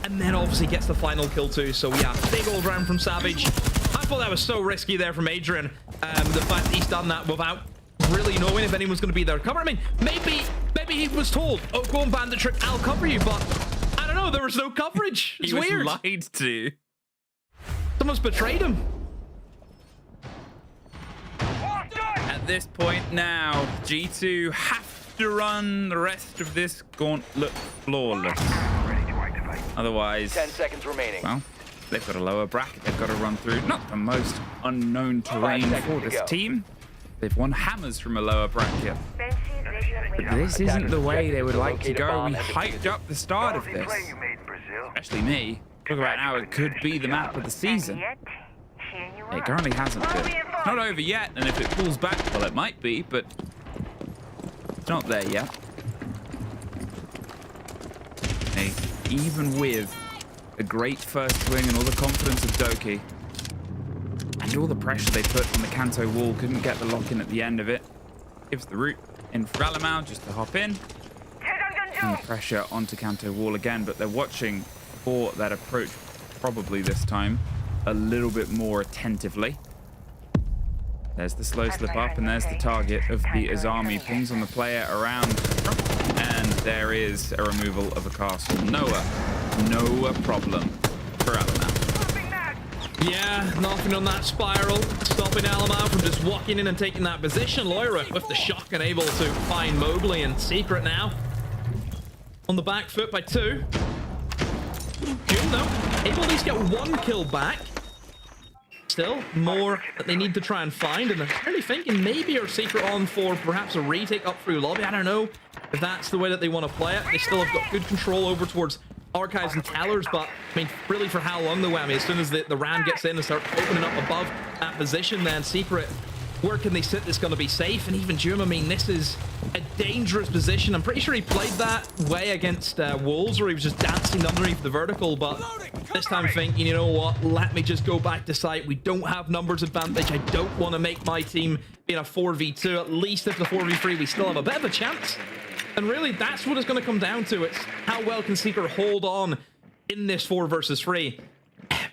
and then obviously gets the final kill too. So yeah, big old round from Savage. I thought that was so risky there from Adrian, the fact that he's done that without really knowing if anyone's going to be there to cover. I mean, maybe he was told, oh, go on bandit trick, I'll cover you, but I don't know, there was no coverage. It's weird. He was lied to. Someone's betrayed him. At this point now, G2 have to run the rest of this gauntlet flawless. Otherwise, 10 seconds remaining. Well, they've got a lower bracket they've got to run through. Not the most unknown terrain for this team. They've won hammers from a lower bracket. But this isn't the way they would like to go. We hyped up the start of this. Especially me. Talk about how it could be the map of the season. It currently hasn't been. It's not over yet, and if it pulls back, well, it might be, but it's not there yet. Hey, even with a great first swing and all the confidence of Doki, and all the pressure they put on the Kanto wall, couldn't get the lock in at the end of it. Gives the route in for Alamau just to hop in. And the pressure onto Kanto wall again, but they're watching for that approach probably this time a little bit more attentively. There's the slow slip up, and there's the target of the Azami. Pings on the player around, and there is a removal of a castle. No problem for Alamau. Yeah, nothing on that spiral, stopping Alamau from just walking in and taking that position. Lair with the shotgun able to find Mowgli and Secret now. On the back foot by 2. Jim, though, able to at least get 1 kill back. Still, more that they need to try and find, and they're really thinking maybe our Secret on for perhaps a retake up through lobby. I don't know if that's the way that they want to play it. They still have got good control over towards Archives and Tellers, but I mean, really for how long, the whammy? As soon as the Ram gets in and start opening up above that position, then Secret, where can they sit that's going to be safe? And even Jum, I mean, this is a dangerous position. I'm pretty sure he played that way against Wolves, where he was just dancing underneath the vertical, but this time thinking, you know what, let me just go back to site. We don't have numbers advantage. I don't want to make my team be in a 4v2. At least if the 4v3, we still have a bit of a chance. And really, that's what it's going to come down to. It's how well can Secret hold on in this 4 versus 3.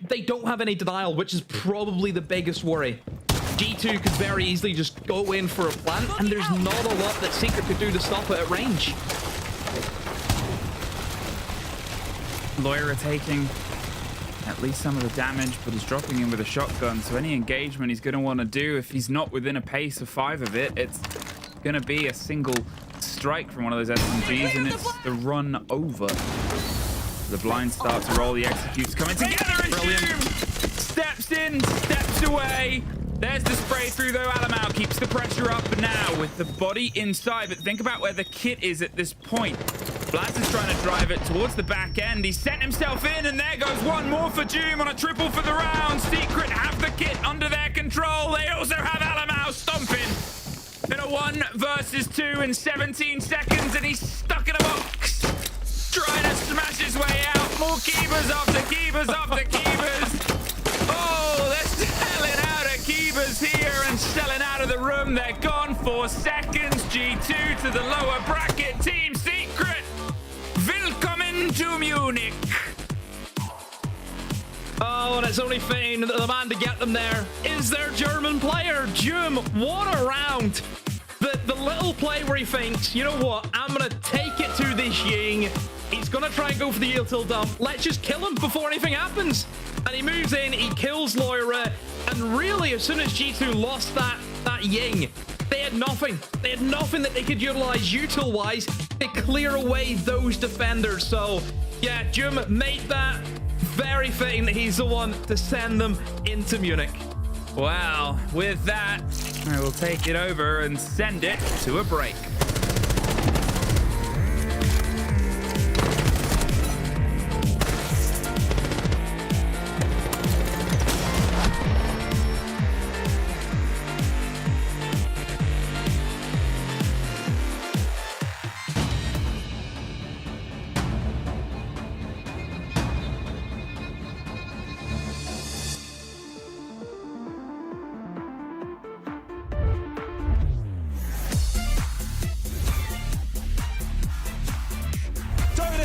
They don't have any denial, which is probably the biggest worry. G2 could very easily just go in for a plant, and there's not a lot that Secret could do to stop it at range. Lair taking at least some of the damage, but he's dropping in with a shotgun, so any engagement he's going to want to do, if he's not within a pace of 5 of it, it's going to be a single strike from one of those SMGs, and it's the run over. The blind starts to roll, the executes coming together, and Brilliant. Steps in, steps away. There's the spray through, though. Alamau keeps the pressure up now with the body inside, but think about where the kit is at this point. Blaz is trying to drive it towards the back end. He sent himself in, and there goes one more for Doom on a triple for the round. Secret have the kit under their control. They also have Alamau stomping in a 1 versus 2 in 17 seconds, and he's stuck in a box, trying to smash his way out. More keepers after keepers after keepers. Oh, they're selling out of keepers here and selling out of the room. They're gone for seconds. G2 to the lower bracket. Team Secret, willkommen to Munich. Oh, and it's only fitting that the man to get them there is their German player, Jum. What a round. The little play where he thinks, you know what, I'm going to take it to this Ying. He's going to try and go for the util dump. Let's just kill him before anything happens. And he moves in, he kills Lair, and really, as soon as G2 lost that Ying, they had nothing. They had nothing that they could utilize util-wise to clear away those defenders. So, yeah, Jum made that very fitting that he's the one to send them into Munich. Wow, with that, I will take it over and send it to a break.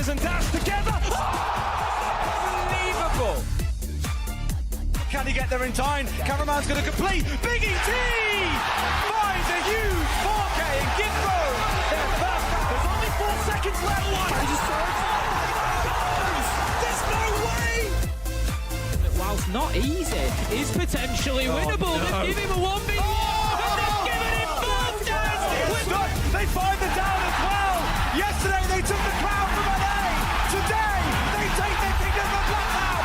And dash together. Unbelievable. Can he get there in time? Cameraman's going to complete. Big ET finds a huge 4K and Gitbo. There's only 4 seconds left. There's no way. Whilst not easy, is potentially winnable. No. They've given him a 1v1. And they've given him both guys. They find the down as well. Yesterday they took the crown from LA. Today they take the kingdom of Blackout.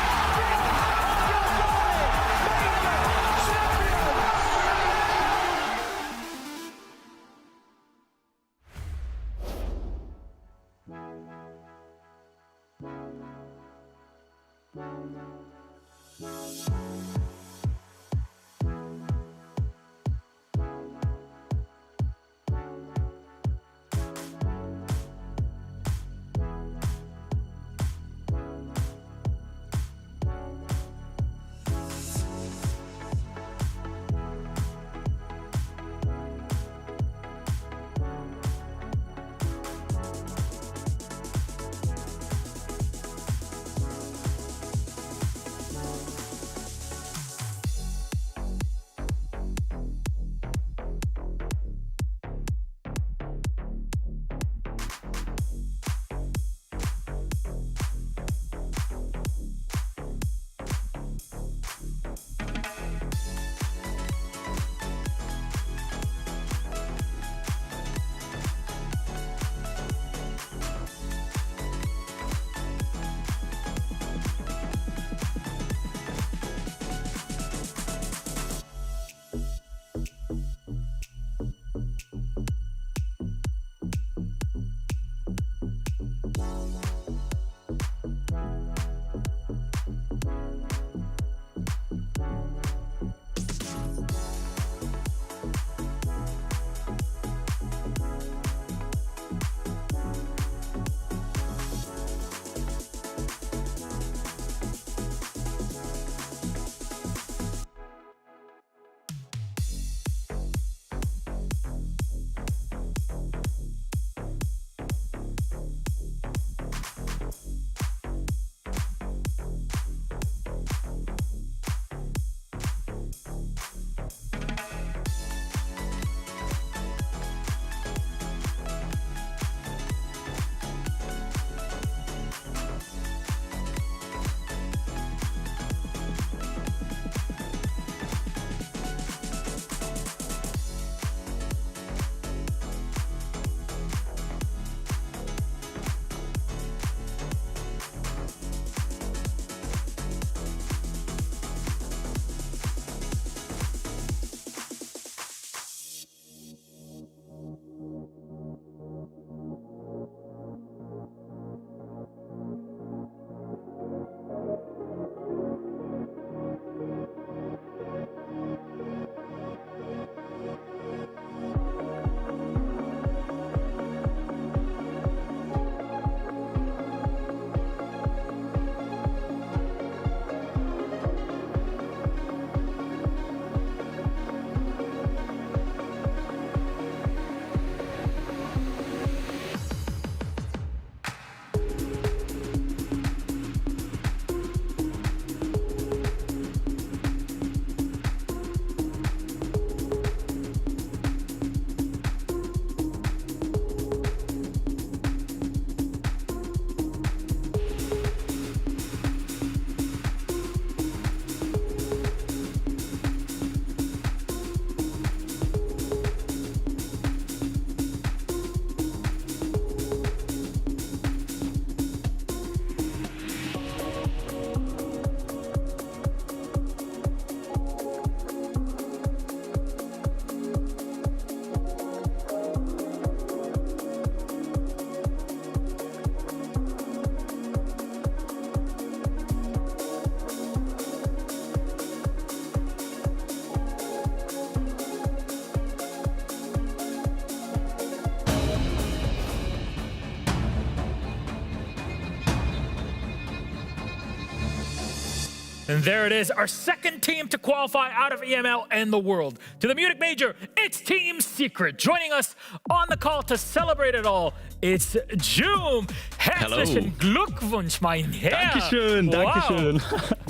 And there it is, our second team to qualify out of EML and the world. To the Munich Major, it's Team Secret. Joining us on the call to celebrate it all, it's Joom. Herzlichen Glückwunsch, mein Herr. Dankeschön, Dankeschön.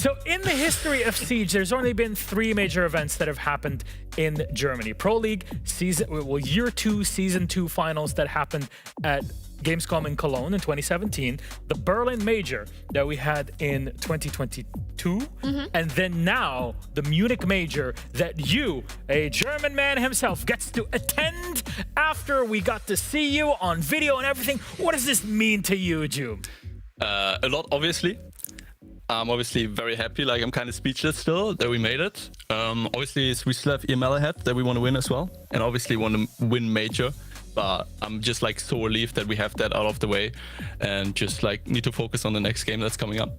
So in the history of Siege, there's only been 3 major events that have happened in Germany. Pro League, Year 2, Season 2 finals that happened at Gamescom in Cologne in 2017, the Berlin Major that we had in 2022, and then now the Munich Major that you, a German man himself, gets to attend after we got to see you on video and everything. What does this mean to you, Joom? A lot, obviously. I'm obviously very happy, like I'm kind of speechless still that we made it. Obviously, we still have EML ahead that we want to win as well, and obviously want to win Major. But I'm just like so relieved that we have that out of the way and just like need to focus on the next game that's coming up.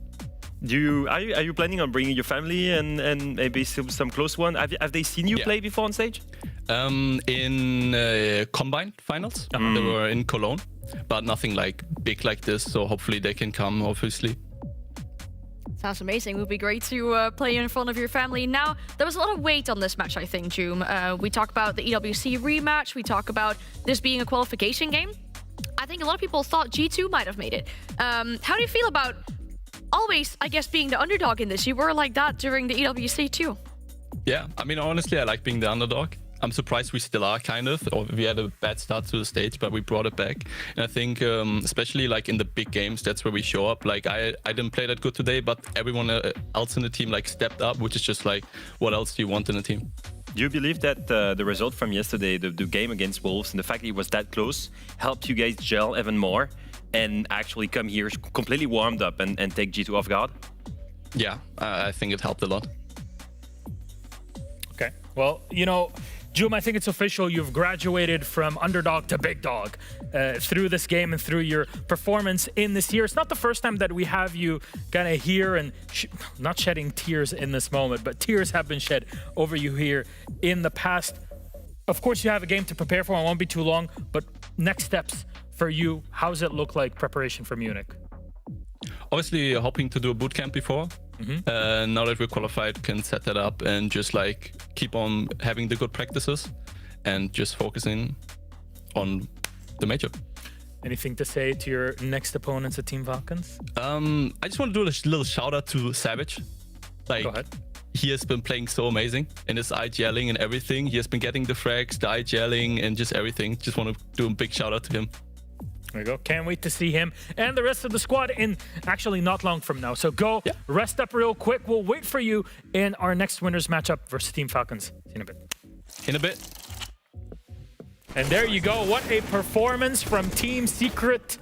Are you planning on bringing your family and maybe some close one? Have they seen you play before on stage? In combined finals, they were in Cologne, but nothing like big like this. So hopefully they can come, obviously. Sounds amazing. It would be great to play in front of your family. Now, there was a lot of weight on this match, I think, Joom. We talk about the EWC rematch. We talk about this being a qualification game. I think a lot of people thought G2 might have made it. How do you feel about always, I guess, being the underdog in this? You were like that during the EWC too. Yeah, I mean, honestly, I like being the underdog. I'm surprised we still are, kind of. Or we had a bad start to the stage, but we brought it back. And I think, especially like in the big games, that's where we show up. Like I didn't play that good today, but everyone else in the team like stepped up, which is just like, what else do you want in a team? Do you believe that the result from yesterday, the game against Wolves, and the fact that it was that close, helped you guys gel even more and actually come here completely warmed up and take G2 off guard? Yeah, I think it helped a lot. Okay, well, you know, Joom, I think it's official. You've graduated from underdog to big dog through this game and through your performance in this year. It's not the first time that we have you kind of here and not shedding tears in this moment, but tears have been shed over you here in the past. Of course, you have a game to prepare for. It won't be too long, but next steps for you, how does it look like preparation for Munich? Obviously, hoping to do a bootcamp before. Now that we're qualified, can set that up and just like keep on having the good practices and just focusing on the major. Anything to say to your next opponents at Team Falcons? I just want to do a little shout out to Savage. Like, go ahead. He has been playing so amazing in his IGLing and everything. He has been getting the frags, the IGLing, and just everything. Just want to do a big shout out to him. There we go. Can't wait to see him and the rest of the squad in actually not long from now. So go rest up real quick. We'll wait for you in our next winners matchup versus Team Falcons. See you in a bit. In a bit. And there you go. What a performance from Team Secret.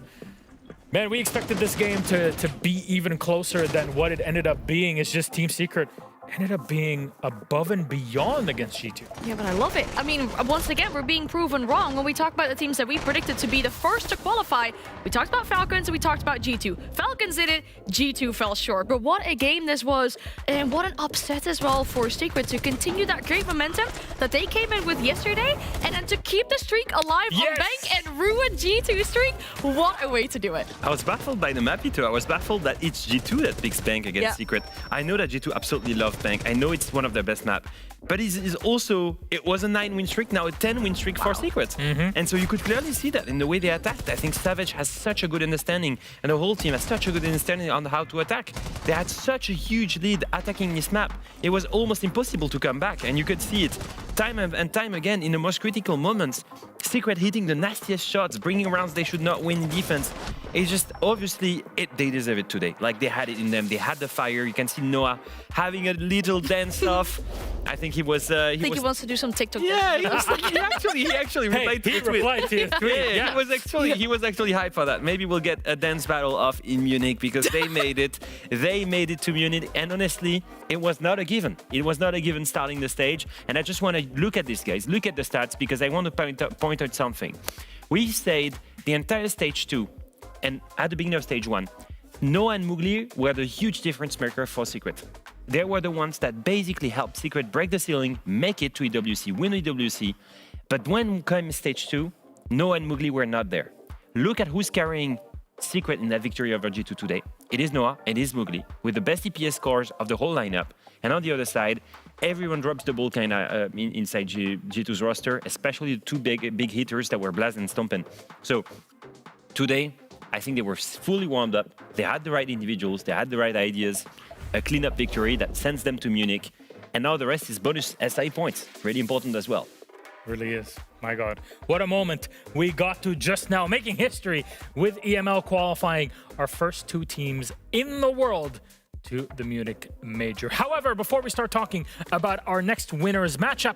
Man, we expected this game to be even closer than what it ended up being. It's just Team Secret ended up being above and beyond against G2. Yeah, but I love it. I mean, once again, we're being proven wrong when we talk about the teams that we predicted to be the first to qualify. We talked about Falcons and we talked about G2. Falcons did it, G2 fell short. But what a game this was, and what an upset as well for Secret to continue that great momentum that they came in with yesterday, and then to keep the streak alive on Bank and ruin G2's streak. What a way to do it. I was baffled by the map, too. I was baffled that it's G2 that picks Bank against Secret. I know that G2 absolutely loves Bank. I know it's one of their best maps, but it was a 9-win streak, now a 10-win streak for Secret. And so you could clearly see that in the way they attacked. I think Savage has such a good understanding, and the whole team has such a good understanding on how to attack. They had such a huge lead attacking this map. It was almost impossible to come back, and you could see it time and time again in the most critical moments. Secret hitting the nastiest shots, bringing rounds they should not win in defense. It's just, obviously, they deserve it today. Like, they had it in them. They had the fire. You can see Noah having a little dance off. I think he was... I think he wants to do some TikTok. Yeah, he actually replied to the tweet. Yeah, he was actually hyped for that. Maybe we'll get a dance battle off in Munich because they made it. They made it to Munich, and honestly, it was not a given. It was not a given starting the stage, and I just want to look at this, guys. Look at the stats because I want to point out something. We stayed the entire stage 2, and at the beginning of stage 1, Noah and Mugli were the huge difference maker for Secret. They were the ones that basically helped Secret break the ceiling, make it to EWC, win EWC. But when came stage 2, Noah and Mugli were not there. Look at who's carrying Secret in that victory over G2 today. it is Noah and it is Mowgli with the best EPS scores of the whole lineup. And on the other side, everyone drops the ball kind of inside G2's roster, especially the two big hitters that were Blast and Stompen. So today, I think they were fully warmed up. They had the right individuals, they had the right ideas, a clean-up victory that sends them to Munich. And now the rest is bonus SI points. Really important as well. Really is. My God. What a moment we got to just now, making history with EML qualifying our first two teams in the world to the Munich Major. However, before we start talking about our next winners matchup,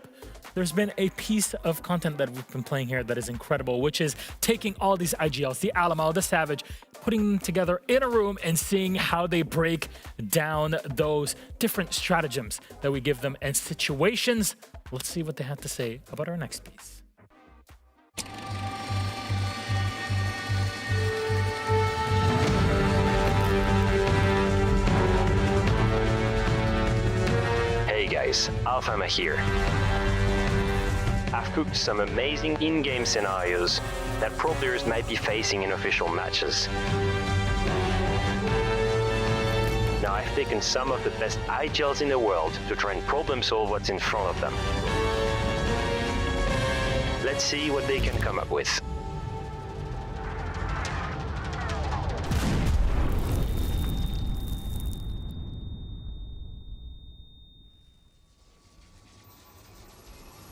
there's been a piece of content that we've been playing here that is incredible, which is taking all these IGLs, the Alamo, the Savage, putting them together in a room and seeing how they break down those different stratagems that we give them and situations. Let's see what they have to say about our next piece. Hey guys, Alfama here. I've cooked some amazing in-game scenarios that pro players might be facing in official matches. Now I've taken some of the best IGLs in the world to try and problem solve what's in front of them. Let's see what they can come up with.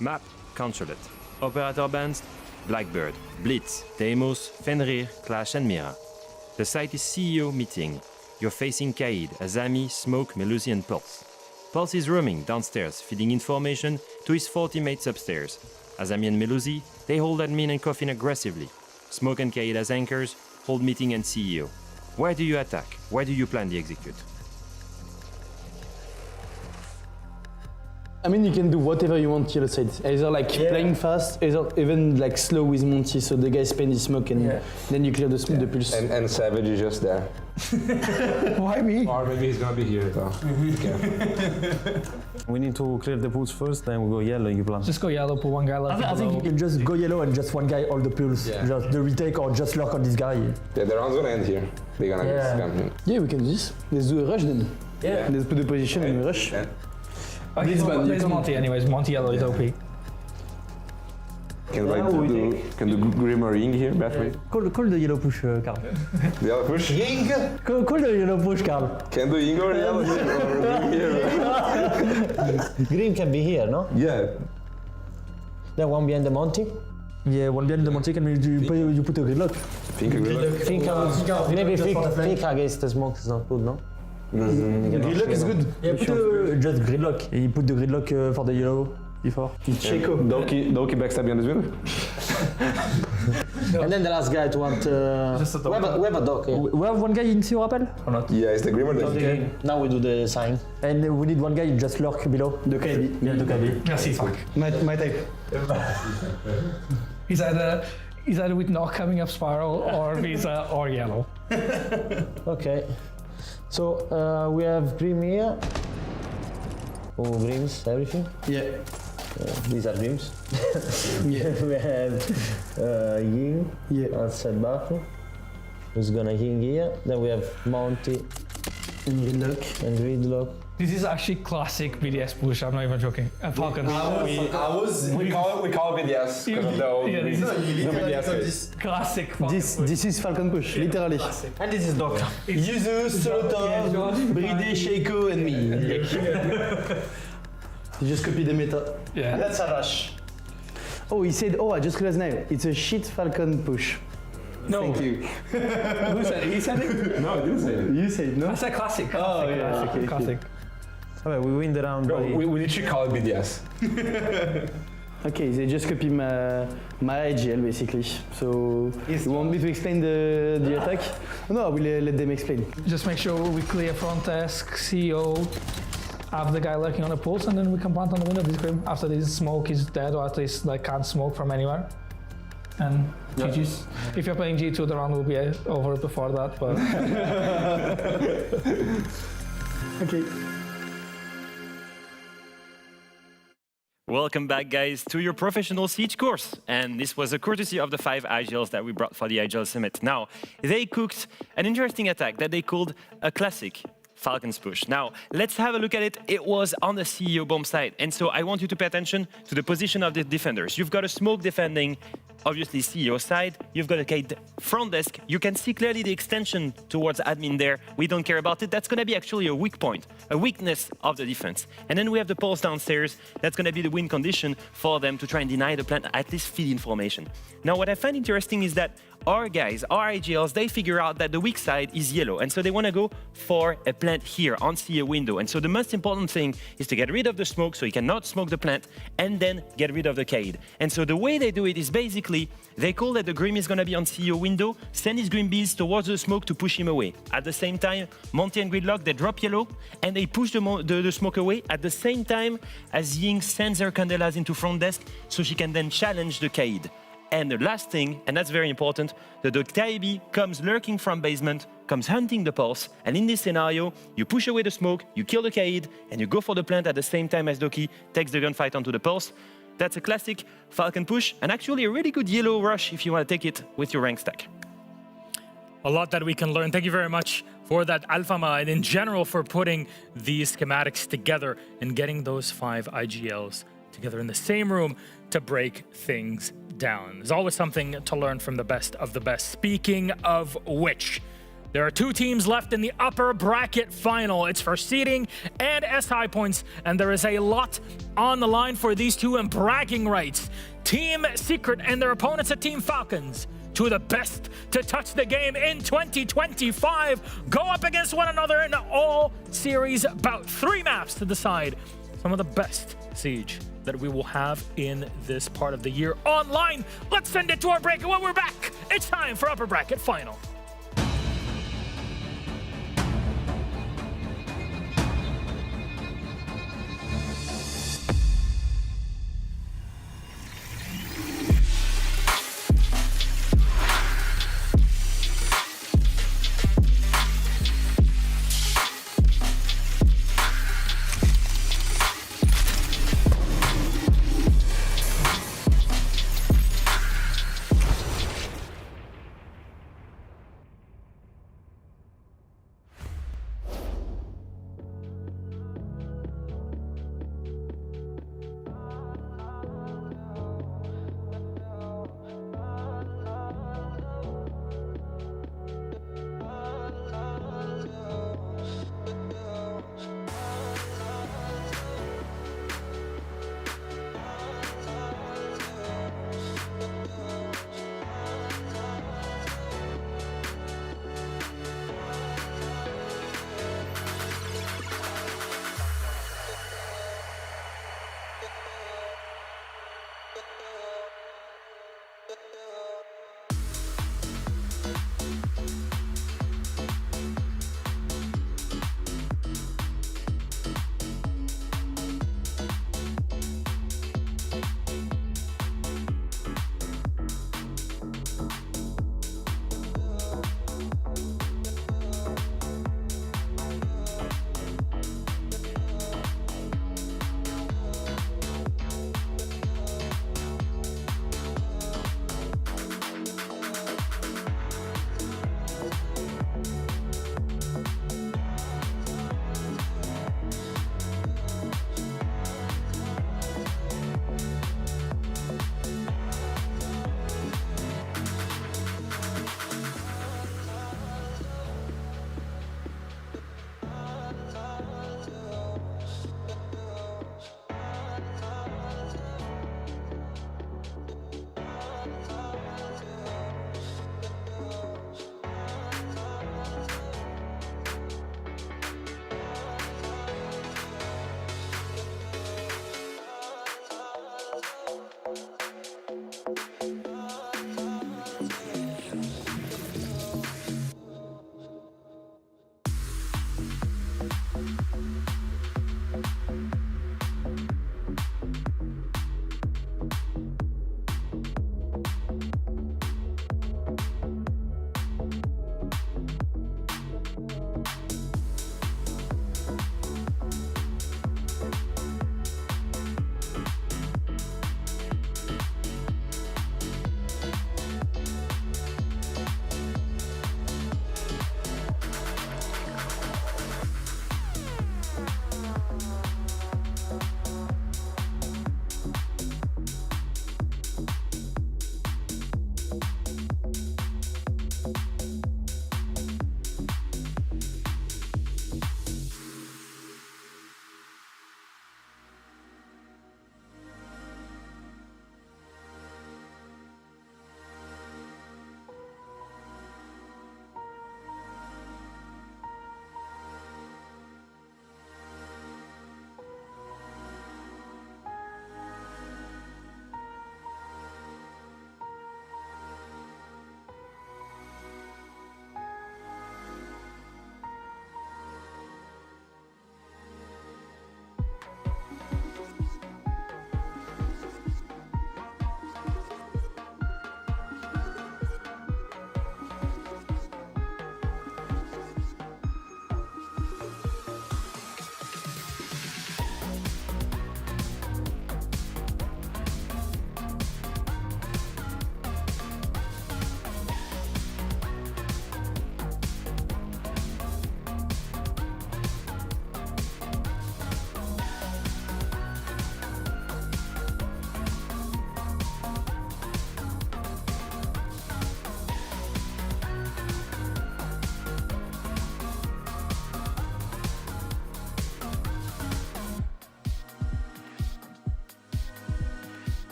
Map, Consulate. Operator bands, Blackbird, Blitz, Deimos, Fenrir, Clash and Mira. The site is CEO meeting. You're facing Kaid, Azami, Smoke, Melusi and Pulse. Pulse is roaming downstairs, feeding information to his 4 teammates upstairs. Azami and Melusi, they hold admin and coffin aggressively. Smoke and Kaid as anchors, hold meeting and CEO. Where do you attack? Where do you plan the execute? I mean, you can do whatever you want yellow side. Either like playing fast, either even like slow with Monty, so the guy spend his smoke and then you clear the pulse. And Savage is just there. Why me? Or maybe he's gonna be here though. We need to clear the pools first, then we go yellow, you plan. Just go yellow, put one guy left. I think you can just go yellow and just one guy all the pulse. Just the retake or just lurk on this guy. Yeah, the round's gonna end here. They're gonna get scammed. Yeah, we can do this. Let's do a rush then. Yeah. Let's put the position and we rush. Okay, there's Monty anyways. Monty yellow is OP. Can do Grimmer-ing here, Battery. Call the yellow push, Carl. The yellow push? Ying! Call the yellow push, Carl. Can do Ying or yellow here? Green can be here, no? Yeah. Then one behind the Monty? Yeah, one behind the Monty, can you put a gridlock? Maybe think against the smoke is not good, no? Gridlock is good. Yeah, put just gridlock. You put the gridlock for the yellow before. Checo. Doki backstab behind the winner. And then the last guy to want... we have a dog, yeah. We have one guy in CO rappel? Or not? Yeah, it's the Grimmer. Okay. Now we do the sign. And we need one guy just lurk below. The KB. Yeah, the KB. Merci, Frank. My type. He's either with knock coming up spiral or Visa or yellow. Okay. So we have Grim here. Oh, Grims, everything? Yeah. These are Grims. Yeah. We have Ying outside Baku. Who's gonna Ying here. Then we have Monty. And Gridlock. This is actually classic BDS push, I'm not even joking. Falcons. We call it BDS because of the old BDS. Classic Falcon push. This is Falcon push, literally. And this is Doc. Yuzu, Solotov, Bride, Sheiko, and me. You just copy the meta. Yeah. That's a rush. Oh, he said, I just realized now, it's a shit Falcon push. No. Thank you. Who said it? He said it? No, I didn't say it. You said no? I said classic. Oh, yeah. Okay, classic. Okay, we win the round. We literally call it BDS. Okay, they just copy my IGL basically. So you want me to explain the attack? No, I will let them explain. Just make sure we clear front desk, CEO, have the guy lurking on the pulse, and then we can plant on the window of this grim after this smoke is dead, or at least like can't smoke from anywhere. And GG's. If you're playing G2, the round will be over before that, but... Okay. Welcome back, guys, to your professional siege course. And this was a courtesy of the 5 IGLs that we brought for the IGL Summit. Now, they cooked an interesting attack that they called a classic Falcons push. Now, let's have a look at it. It was on the CEO bomb side. And so I want you to pay attention to the position of the defenders. You've got a smoke defending, obviously, CEO side. You've got a Chalet front desk. You can see clearly the extension towards admin there. We don't care about it. That's going to be actually a weak point, a weakness of the defense. And then we have the pulse downstairs. That's going to be the win condition for them to try and deny the plant, at least feed information. Now, what I find interesting is that our guys, our IGLs, they figure out that the weak side is yellow. And so they want to go for a plant here on CEO window. And so the most important thing is to get rid of the smoke so he cannot smoke the plant and then get rid of the Chalet. And so the way they do it is basically they call that the Grim is going to be on CEO window, send his Grim Bees towards the smoke to push him away. At the same time, Monty and Gridlock, they drop yellow and they push the smoke away at the same time as Ying sends her Candelas into front desk so she can then challenge the Chalet. And the last thing, and that's very important, the Taibi comes lurking from basement, comes hunting the pulse, and in this scenario, you push away the smoke, you kill the Chalet, and you go for the plant at the same time as Doki takes the gunfight onto the pulse. That's a classic Falcon push, and actually a really good yellow rush if you want to take it with your rank stack. A lot that we can learn. Thank you very much for that, Alfama, and in general for putting these schematics together and getting those 5 IGLs together in the same room to break things down. There's always something to learn from the best of the best. Speaking of which, there are 2 teams left in the upper bracket final. It's for seeding and SI points, and there is a lot on the line for these 2 in bragging rights. Team Secret and their opponents at Team Falcons, 2 of the best to touch the game in 2025, go up against one another in all series bout. 3 maps to decide some of the best Siege that we will have in this part of the year online. Let's send it to our break, and when we're back, it's time for Upper Bracket Final.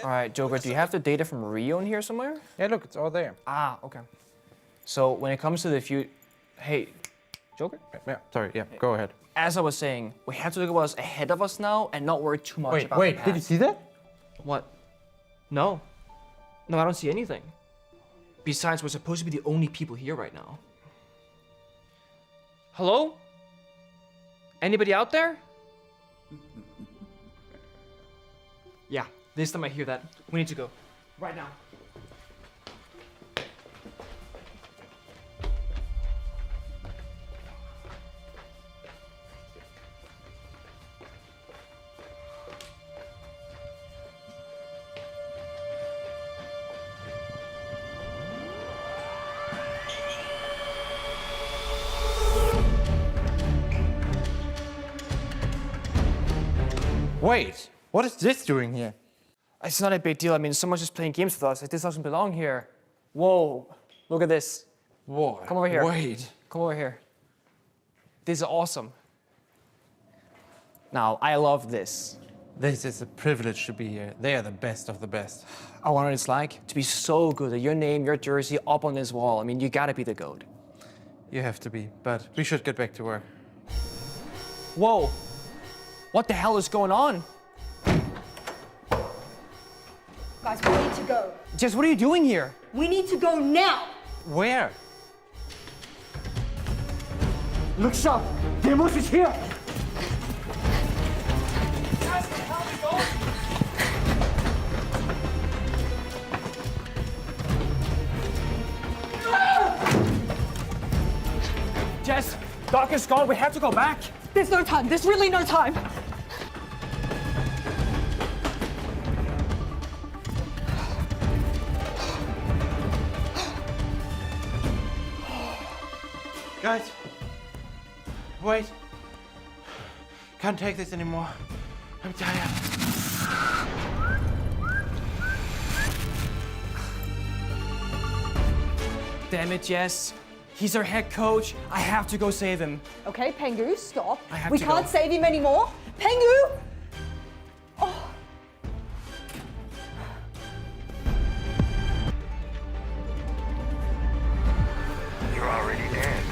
All right, Joker, do you have the data from Rio in here somewhere? Yeah, look, it's all there. Ah, okay. So when it comes to the hey, Joker? Yeah, sorry, yeah, go ahead. As I was saying, we have to look at what's ahead of us now and not worry too much about the past. Did you see that? What? No. No, I don't see anything. Besides, we're supposed to be the only people here right now. Hello? Anybody out there? Yeah, this time I hear that. We need to go. Right now. Wait, what is this doing here? It's not a big deal. I mean, someone's just playing games with us. Like, this doesn't belong here. Whoa, look at this. Whoa. Come over here. Wait. Come over here. This is awesome. Now, I love this. This is a privilege to be here. They are the best of the best. I wonder what it's like to be so good at your name, your jersey up on this wall. I mean, you gotta be the GOAT. You have to be, but we should get back to work. Whoa. What the hell is going on? Guys, we need to go. Jess, what are you doing here? We need to go now. Where? Look sharp. The emotion is here. Jess, Doc is gone. We have to go back. There's no time. There's really no time. Guys, wait. Can't take this anymore. I'm tired. Damn it, Jess. He's our head coach. I have to go save him. Okay, Pengu, stop. I have We to can't go. save him anymore. Pengu! Oh. You're already dead.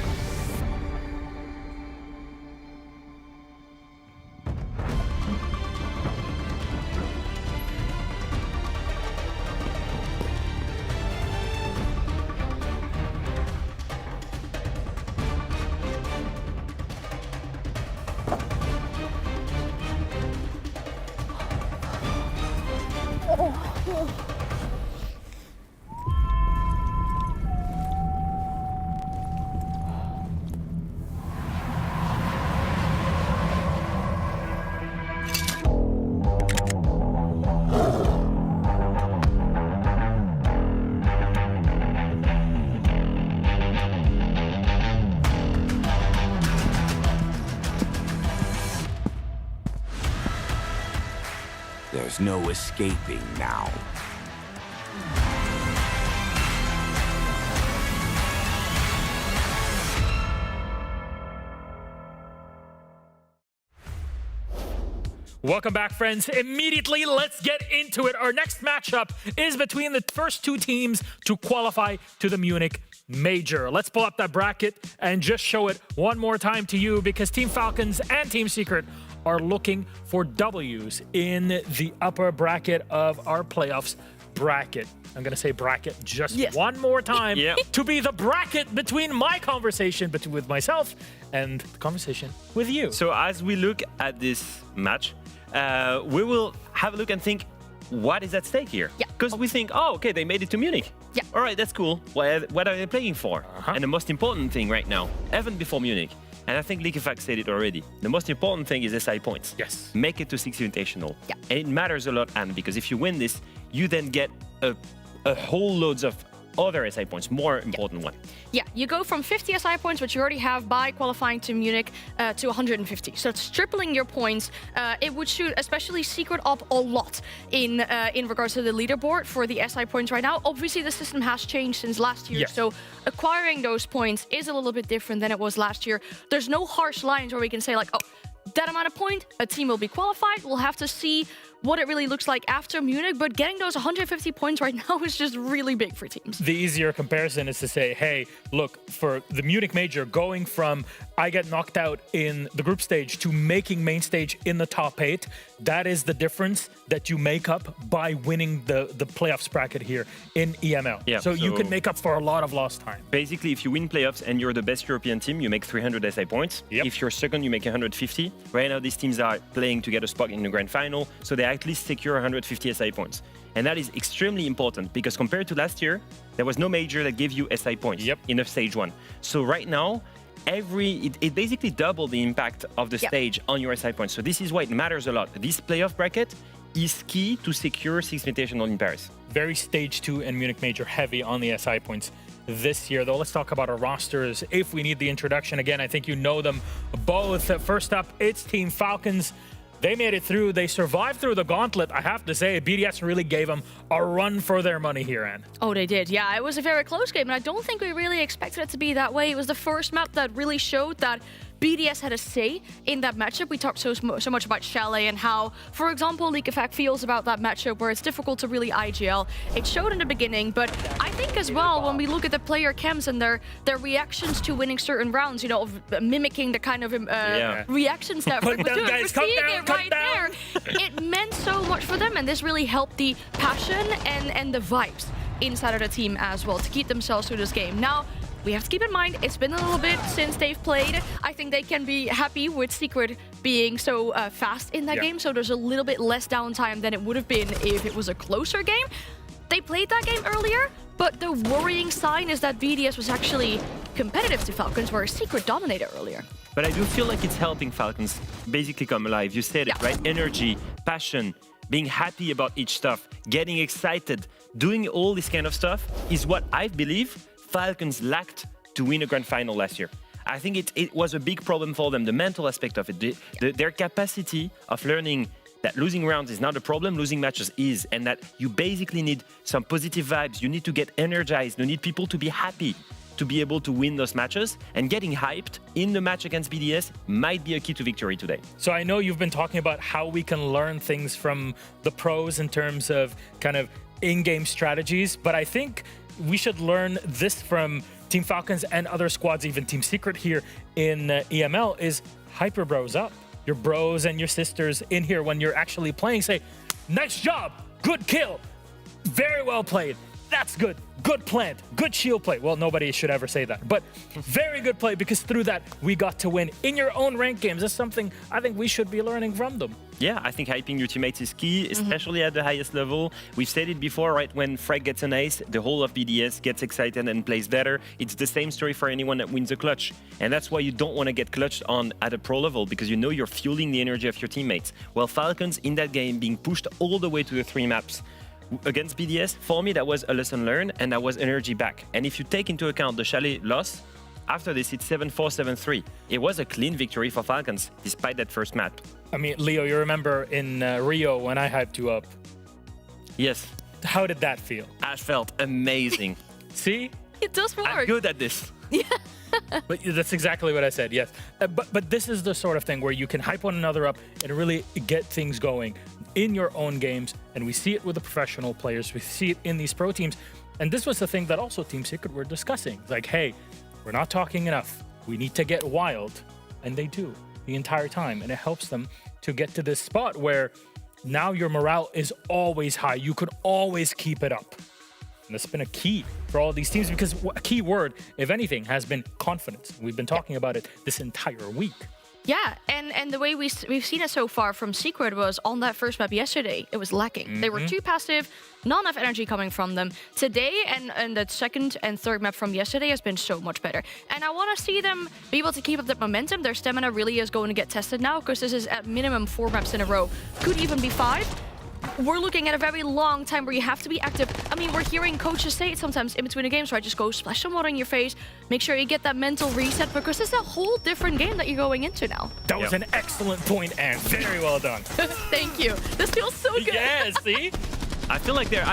There's no escaping now. Welcome back, friends. Immediately, let's get into it. Our next matchup is between the first two teams to qualify to the Munich Major. Let's pull up that bracket and just show it one more time to you, because Team Falcons and Team Secret are looking for W's in the upper bracket of our playoffs bracket. I'm going to say bracket just one more time to be the bracket between my conversation with myself and the conversation with you. So as we look at this match, we will have a look and think, what is at stake here? Because we think, oh, okay, they made it to Munich. All right, that's cool. What are they playing for? And the most important thing right now, even before Munich, and I think Liquefact said it already, the most important thing is SI points. Yes. Make it to 6 Invitational. And it matters a lot, Anne, because if you win this, you then get a whole loads of other SI points, more important one. Yeah, you go from 50 SI points, which you already have by qualifying to Munich, to 150. So it's tripling your points. It would shoot especially Secret up a lot in regards to the leaderboard for the SI points right now. Obviously, the system has changed since last year, so acquiring those points is a little bit different than it was last year. There's no harsh lines where we can say like, oh, that amount of point, a team will be qualified. We'll have to see what it really looks like after Munich, but getting those 150 points right now is just really big for teams. The easier comparison is to say, hey, look, for the Munich Major, going from I get knocked out in the group stage to making main stage in the top 8, that is the difference that you make up by winning the playoffs bracket here in EML. Yeah, so you can make up for a lot of lost time. Basically, if you win playoffs and you're the best European team, you make 300 SI points. If you're second, you make 150. Right now, these teams are playing to get a spot in the grand final, so they at least secure 150 SI points. And that is extremely important because compared to last year, there was no major that gave you SI points in a stage 1. So right now, it basically doubled the impact of the stage on your SI points. So this is why it matters a lot. This playoff bracket is key to secure 6 Invitational in Paris. Very stage 2 and Munich Major heavy on the SI points this year, though. Let's talk about our rosters if we need the introduction. Again, I think you know them both. First up, it's Team Falcons. They made it through. They survived through the gauntlet. I have to say, BDS really gave them a run for their money here, Anne. Oh, they did. Yeah, it was a very close game, and I don't think we really expected it to be that way. It was the first map that really showed that BDS had a say in that matchup. We talked so much about Chalet and how, for example, League Effect feels about that matchup where it's difficult to really IGL. It showed in the beginning, but I think as well, when we look at the player chems and their reactions to winning certain rounds, you know, of mimicking the kind of reactions that Frick was doing. We're seeing it right there. It meant so much for them, and this really helped the passion and the vibes inside of the team as well to keep themselves through this game. Now, we have to keep in mind, it's been a little bit since they've played. I think they can be happy with Secret being so fast in that game, so there's a little bit less downtime than it would have been if it was a closer game. They played that game earlier, but the worrying sign is that BDS was actually competitive to Falcons, where Secret dominated earlier. But I do feel like it's helping Falcons basically come alive. You said it, right? Energy, passion, being happy about each stuff, getting excited, doing all this kind of stuff is what I believe Falcons lacked to win a grand final last year. I think it was a big problem for them, the mental aspect of it, their capacity of learning that losing rounds is not a problem, losing matches is, and that you basically need some positive vibes, you need to get energized, you need people to be happy to be able to win those matches, and getting hyped in the match against BDS might be a key to victory today. So I know you've been talking about how we can learn things from the pros in terms of kind of in-game strategies, but I think we should learn this from Team Falcons and other squads, even Team Secret here in EML, is hyper bros up. Your bros and your sisters in here when you're actually playing say, nice job, good kill, very well played, that's good, good plant, good shield play. Well, nobody should ever say that, but very good play, because through that, we got to win in your own ranked games. That's something I think we should be learning from them. Yeah, I think hyping your teammates is key, especially at the highest level. We've said it before, right? When Frag gets an ace, the whole of BDS gets excited and plays better. It's the same story for anyone that wins a clutch. And that's why you don't want to get clutched on at a pro level, because you know you're fueling the energy of your teammates. Well, Falcons in that game being pushed all the way to the 3 maps against BDS, for me, that was a lesson learned, and that was energy back. And if you take into account the Chalet loss, after this, it's 7-4, 7-3. It was a clean victory for Falcons, despite that first map. I mean, Leo, you remember in Rio when I hyped you up? Yes. How did that feel? I felt amazing. See? It does work. I'm good at this. Yeah. But that's exactly what I said, yes. But this is the sort of thing where you can hype one another up and really get things going in your own games. And we see it with the professional players. We see it in these pro teams. And this was the thing that also Team Secret were discussing. Like, hey, we're not talking enough. We need to get wild. And they do the entire time. And it helps them to get to this spot where now your morale is always high. You could always keep it up. And that's been a key for all these teams, because a key word, if anything, has been confidence. We've been talking about it this entire week. Yeah, and the way we've seen it so far from Secret was on that first map yesterday, it was lacking. They were too passive, not enough energy coming from them. Today, and the second and third map from yesterday has been so much better. And I want to see them be able to keep up that momentum. Their stamina really is going to get tested now, because this is at minimum 4 maps in a row. Could even be 5. We're looking at a very long time where you have to be active. I mean, we're hearing coaches say it sometimes in between the games, right? Just go splash some water in your face, make sure you get that mental reset, because it's a whole different game that you're going into now. That was an excellent point, Anne. Very well done. Thank you. This feels so good. Yeah, see? I feel like they're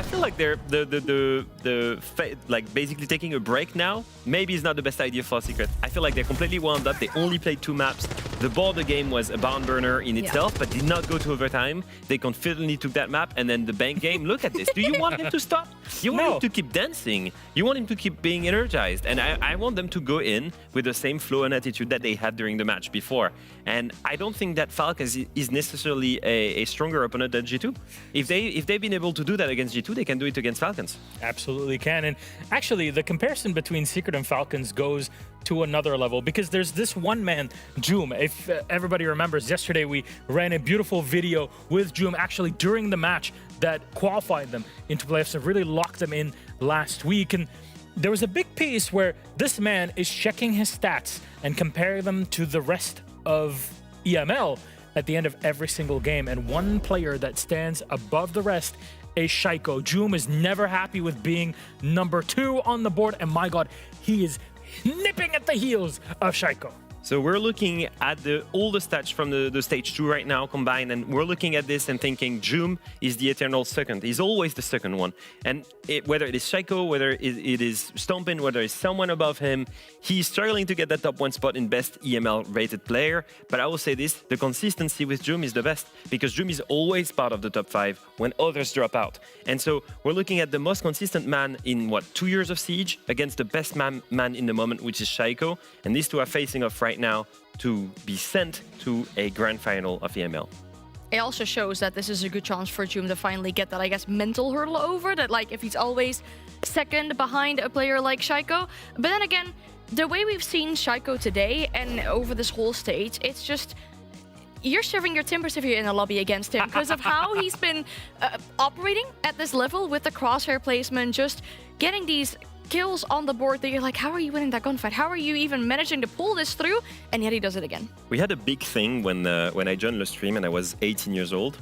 like basically taking a break now. Maybe it's not the best idea for Secret. I feel like they're completely wound up. They only played 2 maps. The border game was a barn burner in itself, but did not go to overtime. They confidently took that map, and then the bank game. Look at this. Do you want him to stop? You want him to keep dancing. You want him to keep being energized. And I want them to go in with the same flow and attitude that they had during the match before. And I don't think that Falcons is necessarily a stronger opponent than G2. If they've been able to do that against G2, they can do it against Falcons. Absolutely can. And actually, the comparison between Secret and Falcons goes to another level because there's this one man, Joom. If everybody remembers, yesterday we ran a beautiful video with Joom actually during the match that qualified them into playoffs and really locked them in last week. And there was a big piece where this man is checking his stats and comparing them to the rest of EML at the end of every single game. And one player that stands above the rest is Shaiko. Joom is never happy with being number 2 on the board. And my God, he is nipping at the heels of Shaiko. So we're looking at all the stats from the stage 2 right now combined, and we're looking at this and thinking Joom is the eternal second. He's always the second one. And whether it is Shaiko, whether it is Stompin, whether it's someone above him, he's struggling to get that top 1 spot in best EML rated player. But I will say this, the consistency with Joom is the best because Joom is always part of the top 5 when others drop out. And so we're looking at the most consistent man in 2 years of Siege against the best man in the moment, which is Shaiko. And these two are facing off right now to be sent to a grand final of EML. It also shows that this is a good chance for Joom to finally get that, I guess, mental hurdle over. That, like, if he's always second behind a player like Shaiko. But then again, the way we've seen Shaiko today and over this whole stage, it's just... You're shivering your timbers if you're in a lobby against him because of how he's been operating at this level with the crosshair placement, just getting these kills on the board that you're like, how are you winning that gunfight? How are you even managing to pull this through? And yet he does it again. We had a big thing when I joined the stream and I was 18 years old.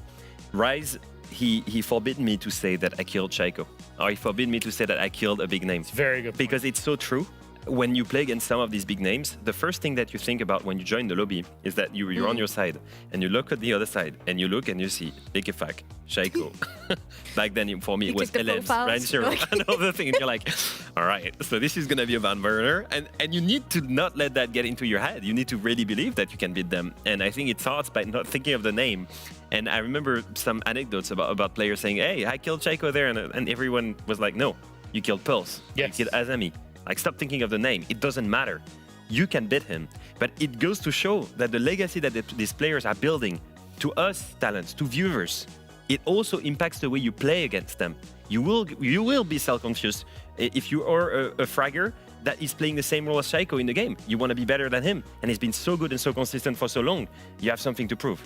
Rise, he forbid me to say that I killed Shaiko. Or he forbid me to say that I killed a big name. It's very good point. Because it's so true. When you play against some of these big names, the first thing that you think about when you join the lobby is that you're on your side and you look at the other side and you look and you see Ikefak, Shaiko. Back then, for me, it was Elens, Rancher, and all the thing. And you're like, all right, so this is going to be a van burner. And you need to not let that get into your head. You need to really believe that you can beat them. And I think it starts by not thinking of the name. And I remember some anecdotes about players saying, hey, I killed Shaiko there. And everyone was like, no, you killed Pulse. Yes. You killed Azami. Like, stop thinking of the name. It doesn't matter. You can beat him. But it goes to show that the legacy that these players are building to us talents, to viewers, it also impacts the way you play against them. You will be self-conscious if you are a fragger that is playing the same role as Shaiko in the game. You want to be better than him. And he's been so good and so consistent for so long. You have something to prove.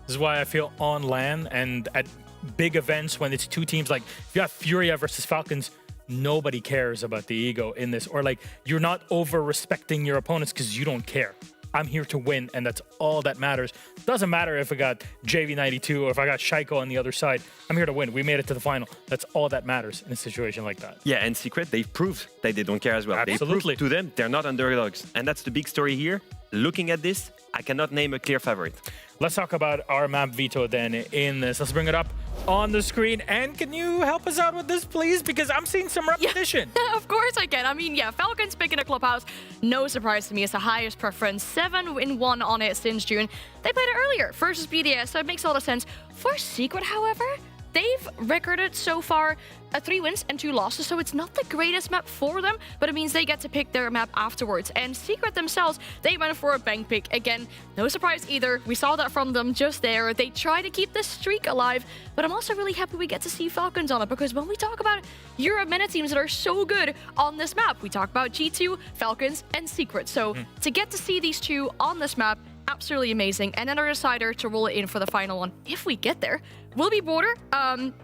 This is why I feel on LAN and at big events when it's 2 teams, like if you have Furia versus Falcons, nobody cares about the ego in this, or like you're not over respecting your opponents because you don't care. I'm here to win, and that's all that matters. Doesn't matter if I got JV92 or if I got Shaiko on the other side. I'm here to win. We made it to the final. That's all that matters in a situation like that. Yeah, and Secret, they've proved that they don't care as well. Absolutely. They proved to them they're not underdogs, and that's the big story here. Looking at this, I cannot name a clear favorite. Let's talk about our map veto then in this. Let's bring it up on the screen. And can you help us out with this, please? Because I'm seeing some repetition. Yeah, of course I can. I mean, yeah, Falcons picking a Clubhouse. No surprise to me. It's the highest preference. 7-1 on it since June. They played it earlier versus BDS, so it makes a lot of sense. For Secret, however, they've recorded so far 3 wins and 2 losses, so it's not the greatest map for them, but it means they get to pick their map afterwards. And Secret themselves, they went for a bank pick. Again, no surprise either. We saw that from them just there. They try to keep this streak alive, but I'm also really happy we get to see Falcons on it, because when we talk about Europe meta teams that are so good on this map, we talk about G2, Falcons, and Secret. So to get to see these 2 on this map, absolutely amazing. And then our decider to roll it in for the final one, if we get there, will be Border.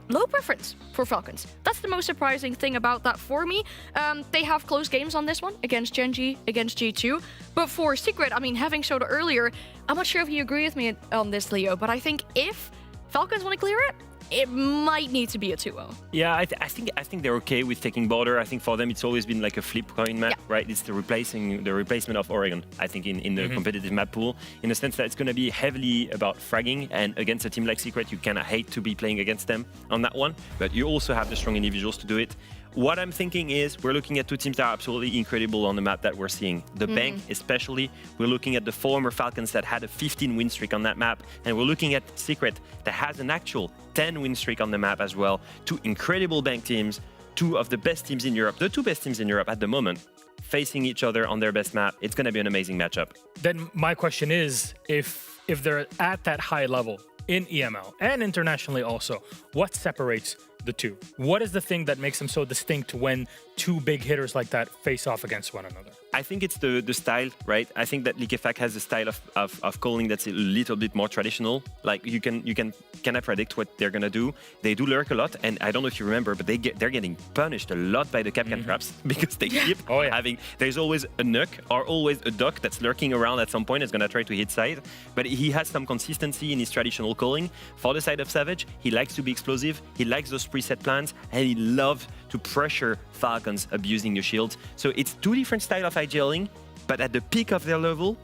Low preference for Falcons. That's the most surprising thing about that for me. They have close games on this one against Gen.G, against G2. But for Secret, I mean, having showed earlier, I'm not sure if you agree with me on this, Leo, but I think if Falcons want to clear it, it might need to be a 2-0. Yeah, I think they're okay with taking border. I think for them it's always been like a flip coin map, right? It's the replacement of Oregon. I think in the competitive map pool, in the sense that it's going to be heavily about fragging, and against a team like Secret, you kind of hate to be playing against them on that one. But you also have the strong individuals to do it. What I'm thinking is we're looking at two teams that are absolutely incredible on the map that we're seeing. The Bank, especially. We're looking at the former Falcons that had a 15 win streak on that map. And we're looking at Secret that has an actual 10 win streak on the map as well. Two incredible Bank teams, two of the best teams in Europe, the two best teams in Europe at the moment, facing each other on their best map. It's going to be an amazing matchup. Then my question is, if they're at that high level in EML and internationally also, what separates the two? What is the thing that makes them so distinct when two big hitters like that face off against one another? I think it's the style, right? I think that Liquefact has a style of calling that's a little bit more traditional. Like you can kind of predict what they're gonna do. They do lurk a lot, and I don't know if you remember, but they're getting punished a lot by the Capcan traps because they keep having. There's always a nuke or always a duck that's lurking around at some point. Is gonna try to hit side, but he has some consistency in his traditional calling. For the side of Savage, he likes to be explosive. He likes those preset plans, and he loves to pressure Falcons abusing the shield. So it's two different styles of IGLing, but at the peak of their level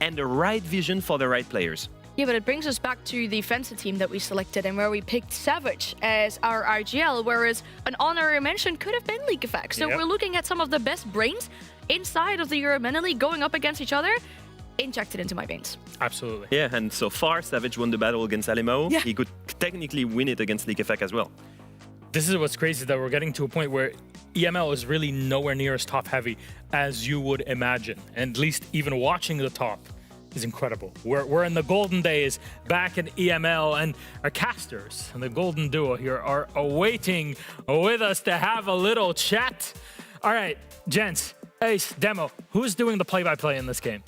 and the right vision for the right players. Yeah, but it brings us back to the Fencer team that we selected and where we picked Savage as our IGL, whereas an honorary mention could have been Liquefact. So we're looking at some of the best brains inside of the European League going up against each other, injected into my veins. Absolutely. Yeah, and so far, Savage won the battle against Alemao. Yeah. He could technically win it against Liquefact as well. This is what's crazy, that we're getting to a point where EML is really nowhere near as top heavy as you would imagine. And at least even watching the top is incredible. We're in the golden days back in EML, and our casters and the golden duo here are awaiting with us to have a little chat. All right, gents, Ace, Demo, who's doing the play-by-play in this game?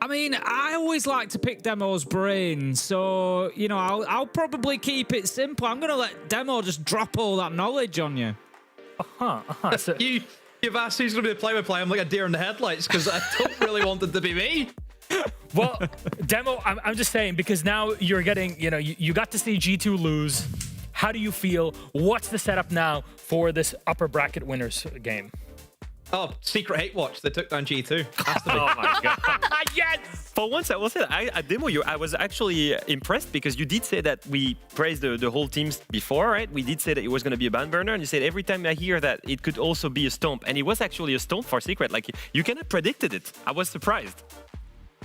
I mean, I always like to pick Demo's brain, so, you know, I'll probably keep it simple. I'm going to let Demo just drop all that knowledge on you. So You've asked who's going to be the play-by-play. I'm like a deer in the headlights because I don't really want it to be me. Well, Demo, I'm just saying, because now you're getting, you know, you got to see G2 lose. How do you feel? What's the setup now for this upper bracket winners game? Oh, Secret Hate Watch. They took down G2. Has to be. Oh my god. Yes! For once, I will say that at Demo, I was actually impressed because you did say that we praised the whole teams before, right? We did say that it was going to be a ban burner, and you said every time I hear that, it could also be a stomp. And it was actually a stomp for Secret. Like, you kind of predicted it. I was surprised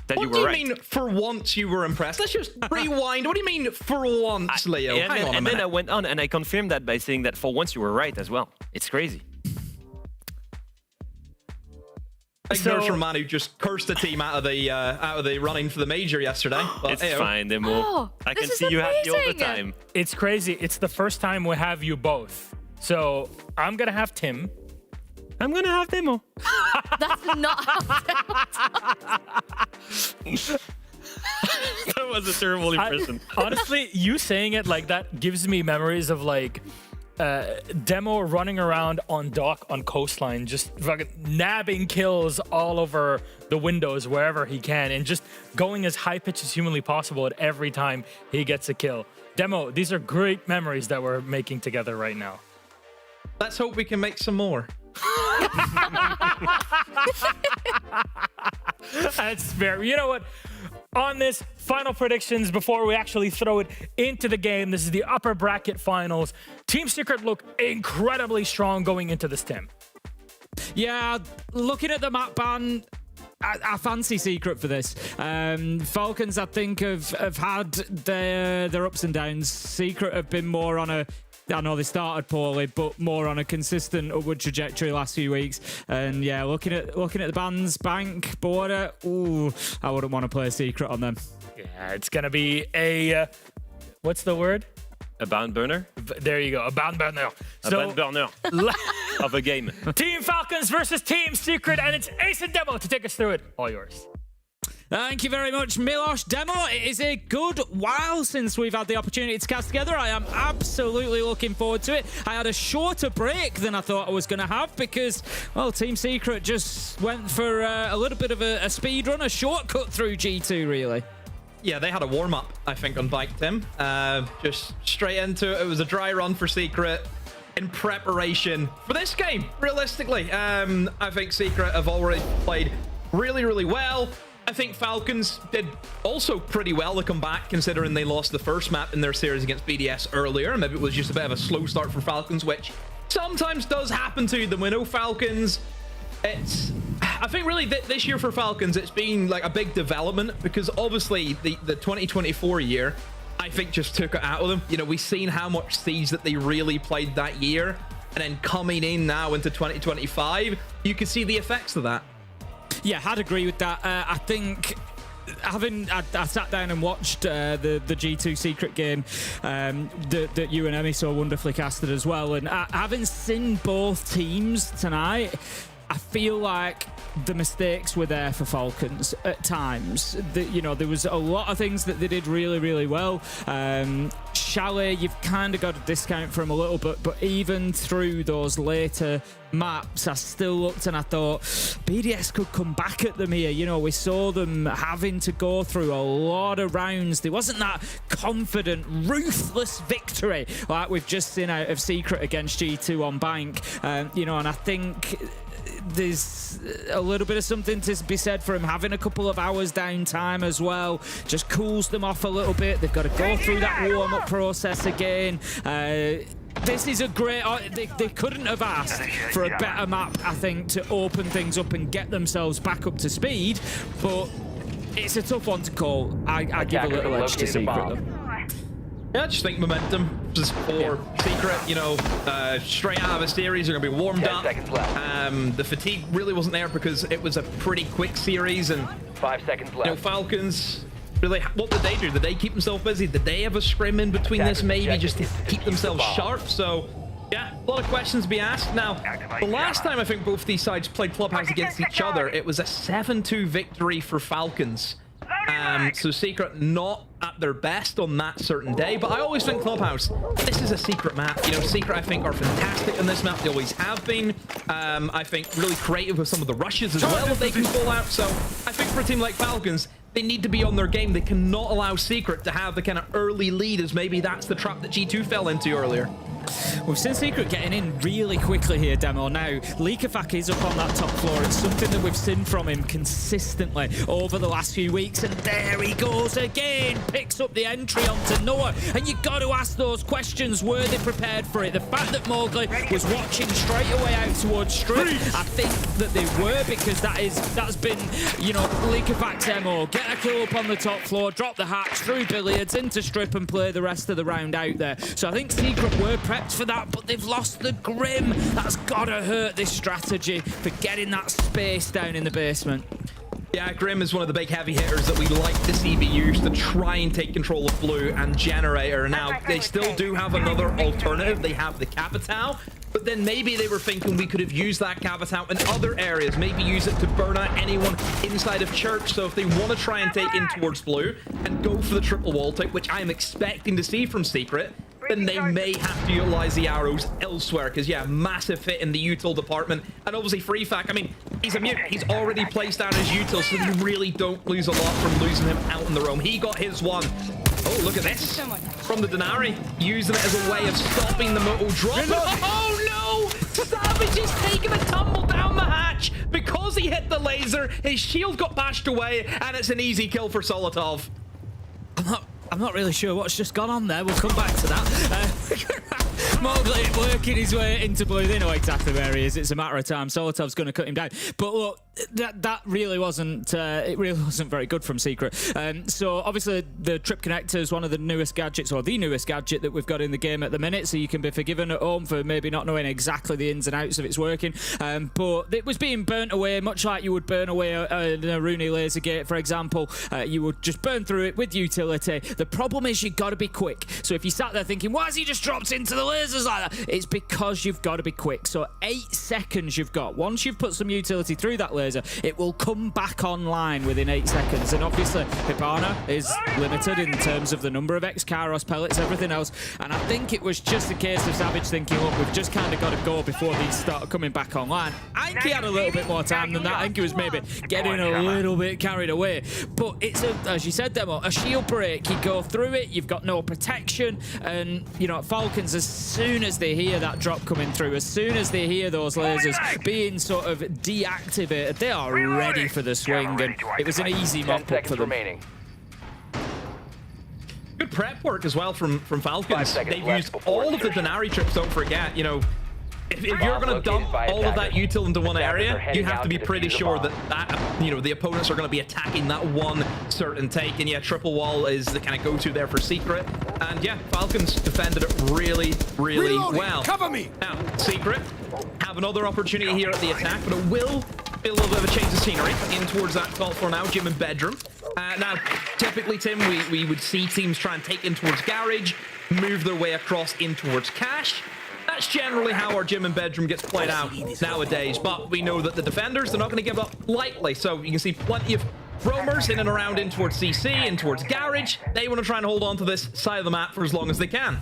that you were right. What do you mean, for once you were impressed? Let's just rewind. What do you mean, for once, Leo? Hang on a minute. Then I went on, and I confirmed that by saying that for once you were right as well. It's crazy. Big nerves from man who just cursed the team out of the running for the major yesterday. But, it's fine, Demo. I can see you happy all the time. It's crazy. It's the first time we have you both. So I'm going to have Tim. I'm going to have Demo. That's not how That was a terrible impression. Honestly, you saying it like that gives me memories of like Demo running around on dock on coastline, just fucking nabbing kills all over the windows wherever he can, and just going as high pitch as humanly possible at every time he gets a kill. Demo, these are great memories that we're making together right now. Let's hope we can make some more. That's fair. You know what? On this, final predictions before we actually throw it into the game. This is the upper bracket finals. Team Secret look incredibly strong going into this, Tim. Yeah, looking at the map ban, I fancy Secret for this. Falcons, I think, have had their ups and downs. Secret have been more on a... I know they started poorly, but more on a consistent upward trajectory last few weeks. And yeah, looking at the bans, Bank, Border, ooh, I wouldn't want to play a Secret on them. Yeah, it's gonna be a what's the word? A ban burner? There you go, a ban burner. A ban burner of a game. Team Falcons versus Team Secret, and it's Ace and Demo to take us through it. All yours. Thank you very much, Milosh. Demo, it is a good while since we've had the opportunity to cast together. I am absolutely looking forward to it. I had a shorter break than I thought I was going to have because, well, Team Secret just went for a little bit of a speed run, a shortcut through G2, really. Yeah, they had a warm-up, I think, on Bike, Tim. Just straight into it. It was a dry run for Secret in preparation for this game, realistically. I think Secret have already played really, really well. I think Falcons did also pretty well to come back, considering they lost the first map in their series against BDS earlier. Maybe it was just a bit of a slow start for Falcons, which sometimes does happen to them. We know Falcons, I think really this year for Falcons, it's been like a big development, because obviously the 2024 year, I think just took it out of them. You know, we've seen how much Siege that they really played that year, and then coming in now into 2025, you can see the effects of that. Yeah, I'd agree with that. I think I sat down and watched the G2 Secret game that you and Emmy so wonderfully casted as well, and having seen both teams tonight, I feel like the mistakes were there for Falcons at times. You know, there was a lot of things that they did really, really well. Chalet, you've kind of got a discount from a little bit, but even through those later maps, I still looked and I thought BDS could come back at them here. You know, we saw them having to go through a lot of rounds. There wasn't that confident, ruthless victory like we've just seen out of Secret against G2 on Bank. You know, and I think there's a little bit of something to be said for him having a couple of hours downtime as well. Just cools them off a little bit. They've got to go through that warm-up process again. This is a great... They couldn't have asked for a better map, I think, to open things up and get themselves back up to speed. But it's a tough one to call. I give a little edge to Secret, though. Yeah, I just think momentum just for Secret, you know, straight out of a series, they're going to be warmed up. The fatigue really wasn't there because it was a pretty quick series, and 5 seconds left. You know, Falcons, really, what did they do? Did they keep themselves busy? Did they have a scrim in between this, maybe, just to keep themselves sharp? So, yeah, a lot of questions to be asked. Now, the last time I think both these sides played Clubhouse against each other, it was a 7-2 victory for Falcons. So Secret not at their best on that certain day, but I always think Clubhouse, this is a Secret map. You know, Secret, I think, are fantastic in this map. They always have been. I think really creative with some of the rushes as well that they can pull out. So I think for a team like Falcons, they need to be on their game. They cannot allow Secret to have the kind of early lead, as maybe that's the trap that G2 fell into earlier. We've seen Secret getting in really quickly here, Demo. Now, Likafak is up on that top floor. It's something that we've seen from him consistently over the last few weeks. And there he goes again. Picks up the entry onto Noah. And you've got to ask those questions. Were they prepared for it? The fact that Mowgli was watching straight away out towards Strip, I think that they were, because that's been, you know, Likafak's MO. Get a kill up on the top floor, drop the hatch through Billiards into Strip and play the rest of the round out there. So I think Secret were prepped for that, but they've lost the Grim. That's gotta hurt this strategy for getting that space down in the basement. Yeah, Grim is one of the big heavy hitters that we like to see be used to try and take control of Blue and Generator. Now, they still do have another alternative. They have the Capital, but then maybe they were thinking we could have used that Capital in other areas, maybe use it to burn out anyone inside of Church. So if they want to try and take in towards Blue and go for the triple wall type, which I am expecting to see from Secret, then they may have to utilize the arrows elsewhere, because yeah, massive hit in the util department. And obviously Freefak, I mean, he's a mute. He's already placed down his util, so you really don't lose a lot from losing him out in the roam. He got his one. Oh, look at this. From the Denari, using it as a way of stopping the Moto drop. Oh no! Savage is taking a tumble down the hatch because he hit the laser. His shield got bashed away, and it's an easy kill for Solotov. I'm not really sure what's just gone on there. We'll come back to that. Mowgli working his way into Blue. They know exactly where he is. It's a matter of time. Solotov's going to cut him down. But look, that really wasn't it really wasn't very good from Secret. So obviously the trip connector is one of the newest gadgets, or the newest gadget that we've got in the game at the minute, so you can be forgiven at home for maybe not knowing exactly the ins and outs of its working. But it was being burnt away, much like you would burn away a Rooney laser gate, for example. You would just burn through it with utility. The problem is you've got to be quick. So if you sat there thinking, why has he just dropped into the lasers like that? It's because you've got to be quick. So 8 seconds you've got. Once you've put some utility through that laser, laser. It will come back online within 8 seconds. And obviously, Hibana is limited in terms of the number of X-Kairos pellets, everything else. And I think it was just a case of Savage thinking, look, we've just kind of got to go before these start coming back online. I think he had a little bit more time than that. I think he was maybe getting a little bit carried away. But it's, as you said, Demo, a shield break. You go through it, you've got no protection. And, you know, Falcons, as soon as they hear that drop coming through, as soon as they hear those lasers being sort of deactivated, they are ready for the swing. And it was an easy mop-up for them. Good prep work as well from Falcons. They've used all of the Denari trips, don't forget. You know, if you're going to dump all of that util into one area, you have to be pretty sure that you know, the opponents are going to be attacking that one certain take. And yeah, triple wall is the kind of go-to there for Secret. And yeah, Falcons defended it really, really well. Cover me! Now, Secret have another opportunity here at the attack, but it will be a little bit of a change of scenery in towards that call for now, gym and bedroom. Now, typically, Tim, we would see teams try and take in towards garage, move their way across in towards cache. That's generally how our gym and bedroom gets played out nowadays, but we know that the defenders, they're not going to give up lightly. So you can see plenty of roamers in and around in towards CC, in towards garage. They want to try and hold on to this side of the map for as long as they can.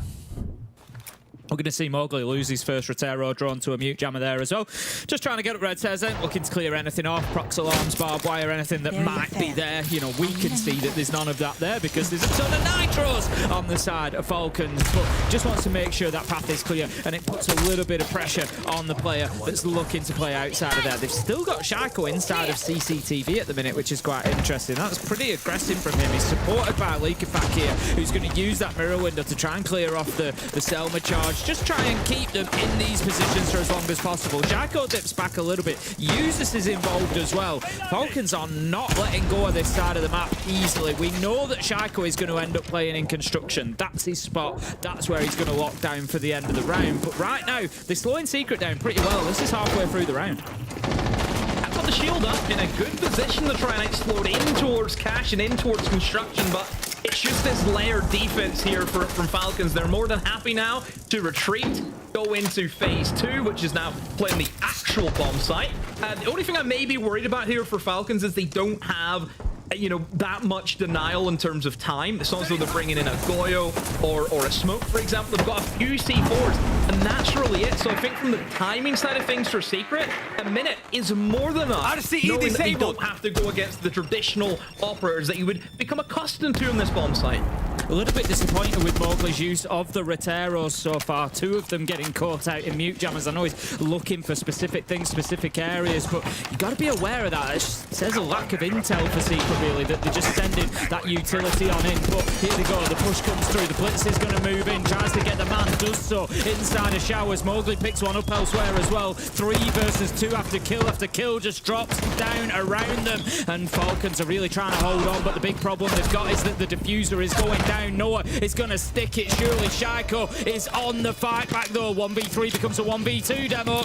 We're going to see Mowgli lose his first Rotero, drawn to a mute jammer there as well. Just trying to get up Red Stairs then, looking to clear anything off, prox alarms, barbed wire, anything that might be there. You know, we can see that there's none of that there because there's a ton of nitros on the side of Falcons, but just wants to make sure that path is clear, and it puts a little bit of pressure on the player that's looking to play outside of there. They've still got Shaiko inside of CCTV at the minute, which is quite interesting. That's pretty aggressive from him. He's supported by Leakafak here, who's going to use that mirror window to try and clear off the Selma charge. Just try and keep them in these positions for as long as possible. Shaiko dips back a little bit. Useless is involved as well. Falcons are not letting go of this side of the map easily. We know that Shaiko is going to end up playing in construction. That's his spot. That's where he's going to lock down for the end of the round. But right now, they're slowing Secret down pretty well. This is halfway through the round. I've got the shield up in a good position to try and explode in towards cache and in towards construction, but it's just this Lair defense here from Falcons. They're more than happy now to retreat, go into phase 2, which is now playing the actual bomb site. The only thing I may be worried about here for Falcons is they don't have, you know, that much denial in terms of time. It's not as though they're bringing in a Goyo or a Smoke, for example. They've got a few C4s, and that's really it. So I think from the timing side of things for Secret, a minute is more than enough. Knowing that they don't have to go against the traditional operators that you would become accustomed to in this bomb site. A little bit disappointed with Mowgli's use of the Roteros so far. 2 of them getting caught out in mute jammers. I know he's looking for specific things, specific areas, but you've got to be aware of that. It says a lack of intel for Secret, really, that they're just sending that utility on in. But here they go. The push comes through. The Blitz is going to move in, tries to get the man, does so inside of showers. Mowgli picks one up elsewhere as well. 3 versus 2 after kill just drops down around them. And Falcons are really trying to hold on, but the big problem they've got is that the diffuser is going down. Noah is going to stick it. Surely Shaiko is on the fight back though. 1v3 becomes a 1v2 demo.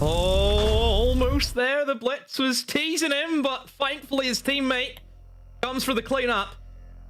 Almost there. The Blitz was teasing him, but thankfully his teammate comes for the cleanup.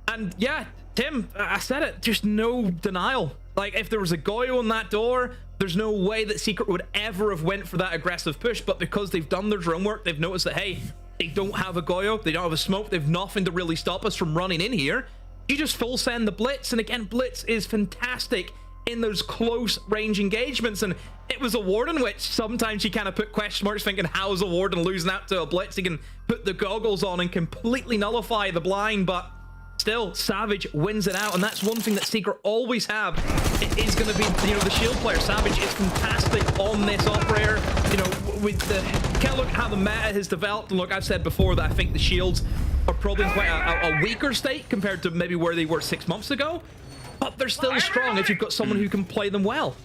And yeah, Tim, I said it, just no denial. Like, if there was a Goyo on that door, there's no way that Secret would ever have went for that aggressive push, but because they've done their drone work, they've noticed that, hey, they don't have a Goyo, they don't have a Smoke, they've nothing to really stop us from running in here. You just full send the Blitz, and again, Blitz is fantastic in those close range engagements, and it was a Warden, which sometimes you kind of put question marks thinking, how's a Warden losing out to a Blitz? He can put the goggles on and completely nullify the blind, but still, Savage wins it out, and that's one thing that Secret always have. It is going to be, you know, the shield player. Savage is fantastic on this operator. You know, with the kind of look at how the meta has developed, and look, I've said before that I think the shields are probably in quite a weaker state compared to maybe where they were 6 months ago, but they're still strong if you've got someone who can play them well.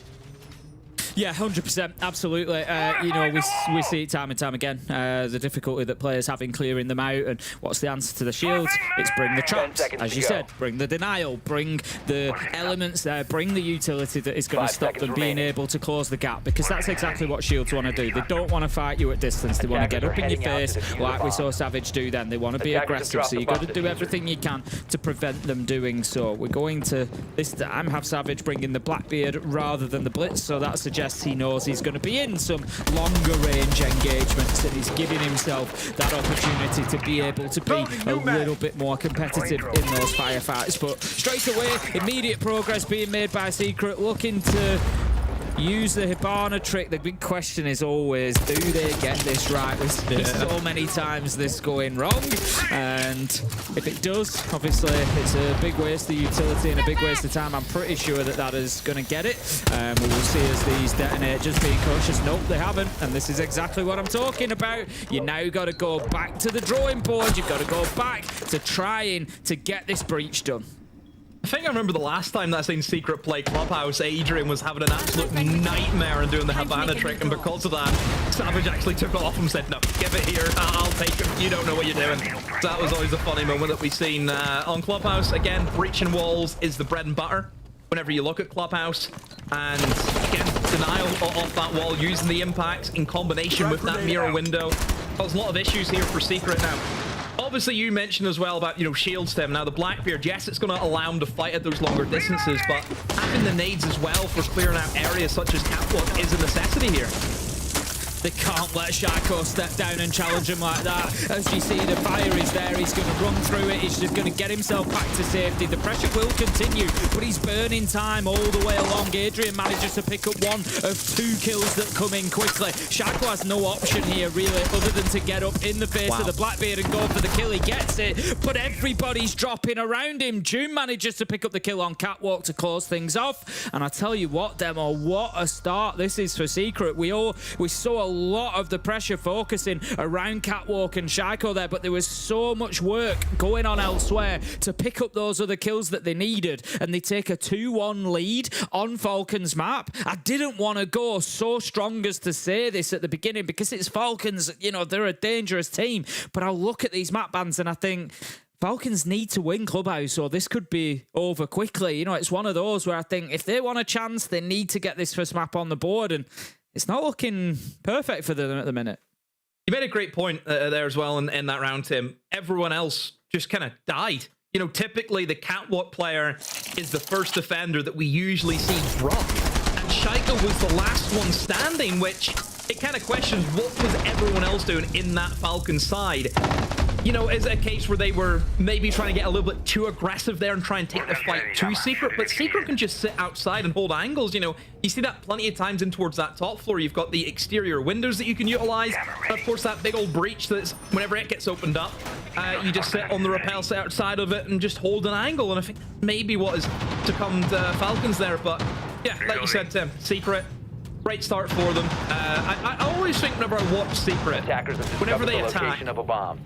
Yeah, 100%, absolutely. You know, we see it time and time again, the difficulty that players have in clearing them out. And what's the answer to the shields? It's bring the traps, as you said, bring the denial, bring the elements there, bring the utility that is going to stop them being able to close the gap, because that's exactly what shields want to do. They don't want to fight you at distance. They want to get up in your face like we saw Savage do then. They want to be aggressive, so you've got to do everything you can to prevent them doing so. We're going to, this time, have Savage bring in the Blackbeard rather than the Blitz, so that suggests tests he knows he's going to be in, some longer range engagements, and he's giving himself that opportunity to be able to be a little bit more competitive in those firefights. But straight away, immediate progress being made by Secret, looking to use the Hibana trick. The big question is always, do they get this right? We see so many times this going wrong, and if it does, obviously it's a big waste of utility and a big waste of time. I'm pretty sure that that is going to get it. We will see as these detonate, just being cautious. Nope, they haven't, and this is exactly what I'm talking about. You now got to go back to the drawing board. You've got to go back to trying to get this breach done. I think I remember the last time that I seen Secret play Clubhouse, Adrian was having an absolute nightmare and doing the Havana trick, and because of that, Savage actually took it off and said, no, give it here, I'll take it, you don't know what you're doing. So that was always a funny moment that we've seen on Clubhouse. Again, breaching walls is the bread and butter whenever you look at Clubhouse, and again, denial off that wall, using the impacts in combination with that mirror window. There's a lot of issues here for Secret now. Obviously, you mentioned as well about, shield stem. Now, the Blackbeard, yes, it's going to allow him to fight at those longer distances, but having the nades as well for clearing out areas such as Catwalk is a necessity here. They can't let Shaco step down and challenge him like that. As you see, the fire is there. He's going to run through it. He's just going to get himself back to safety. The pressure will continue, but he's burning time all the way along. Adrian manages to pick up one of 2 kills that come in quickly. Shaco has no option here, really, other than to get up in the face of the Blackbeard and go for the kill. He gets it, but everybody's dropping around him. June manages to pick up the kill on Catwalk to close things off. And I tell you what, Demo, what a start this is for Secret. We saw a lot of the pressure focusing around Catwalk and Shaco there, but there was so much work going on elsewhere to pick up those other kills that they needed, and they take a 2-1 lead on Falcons map. I didn't want to go so strong as to say this at the beginning because it's Falcons, they're a dangerous team, but I'll look at these map bans and I think Falcons need to win Clubhouse or this could be over quickly. It's one of those where I think if they want a chance, they need to get this first map on the board, and it's not looking perfect for them at the minute. You made a great point there as well in that round, Tim. Everyone else just kind of died. Typically the Catwalk player is the first defender that we usually see drop. And Shaiko was the last one standing, which it kind of questions what was everyone else doing in that Falcon side. Is it a case where they were maybe trying to get a little bit too aggressive there and try and take the fight to Secret? But Secret can just sit outside and hold angles. You see that plenty of times in towards that top floor. You've got the exterior windows that you can utilize. And of course, that big old breach that's whenever it gets opened up, you just sit on the rappel, sit outside of it and just hold an angle. And I think maybe what is to come to Falcons there. But yeah, like you said, Tim, Secret. Great start for them. I always think whenever I watch Secret, whenever they attack,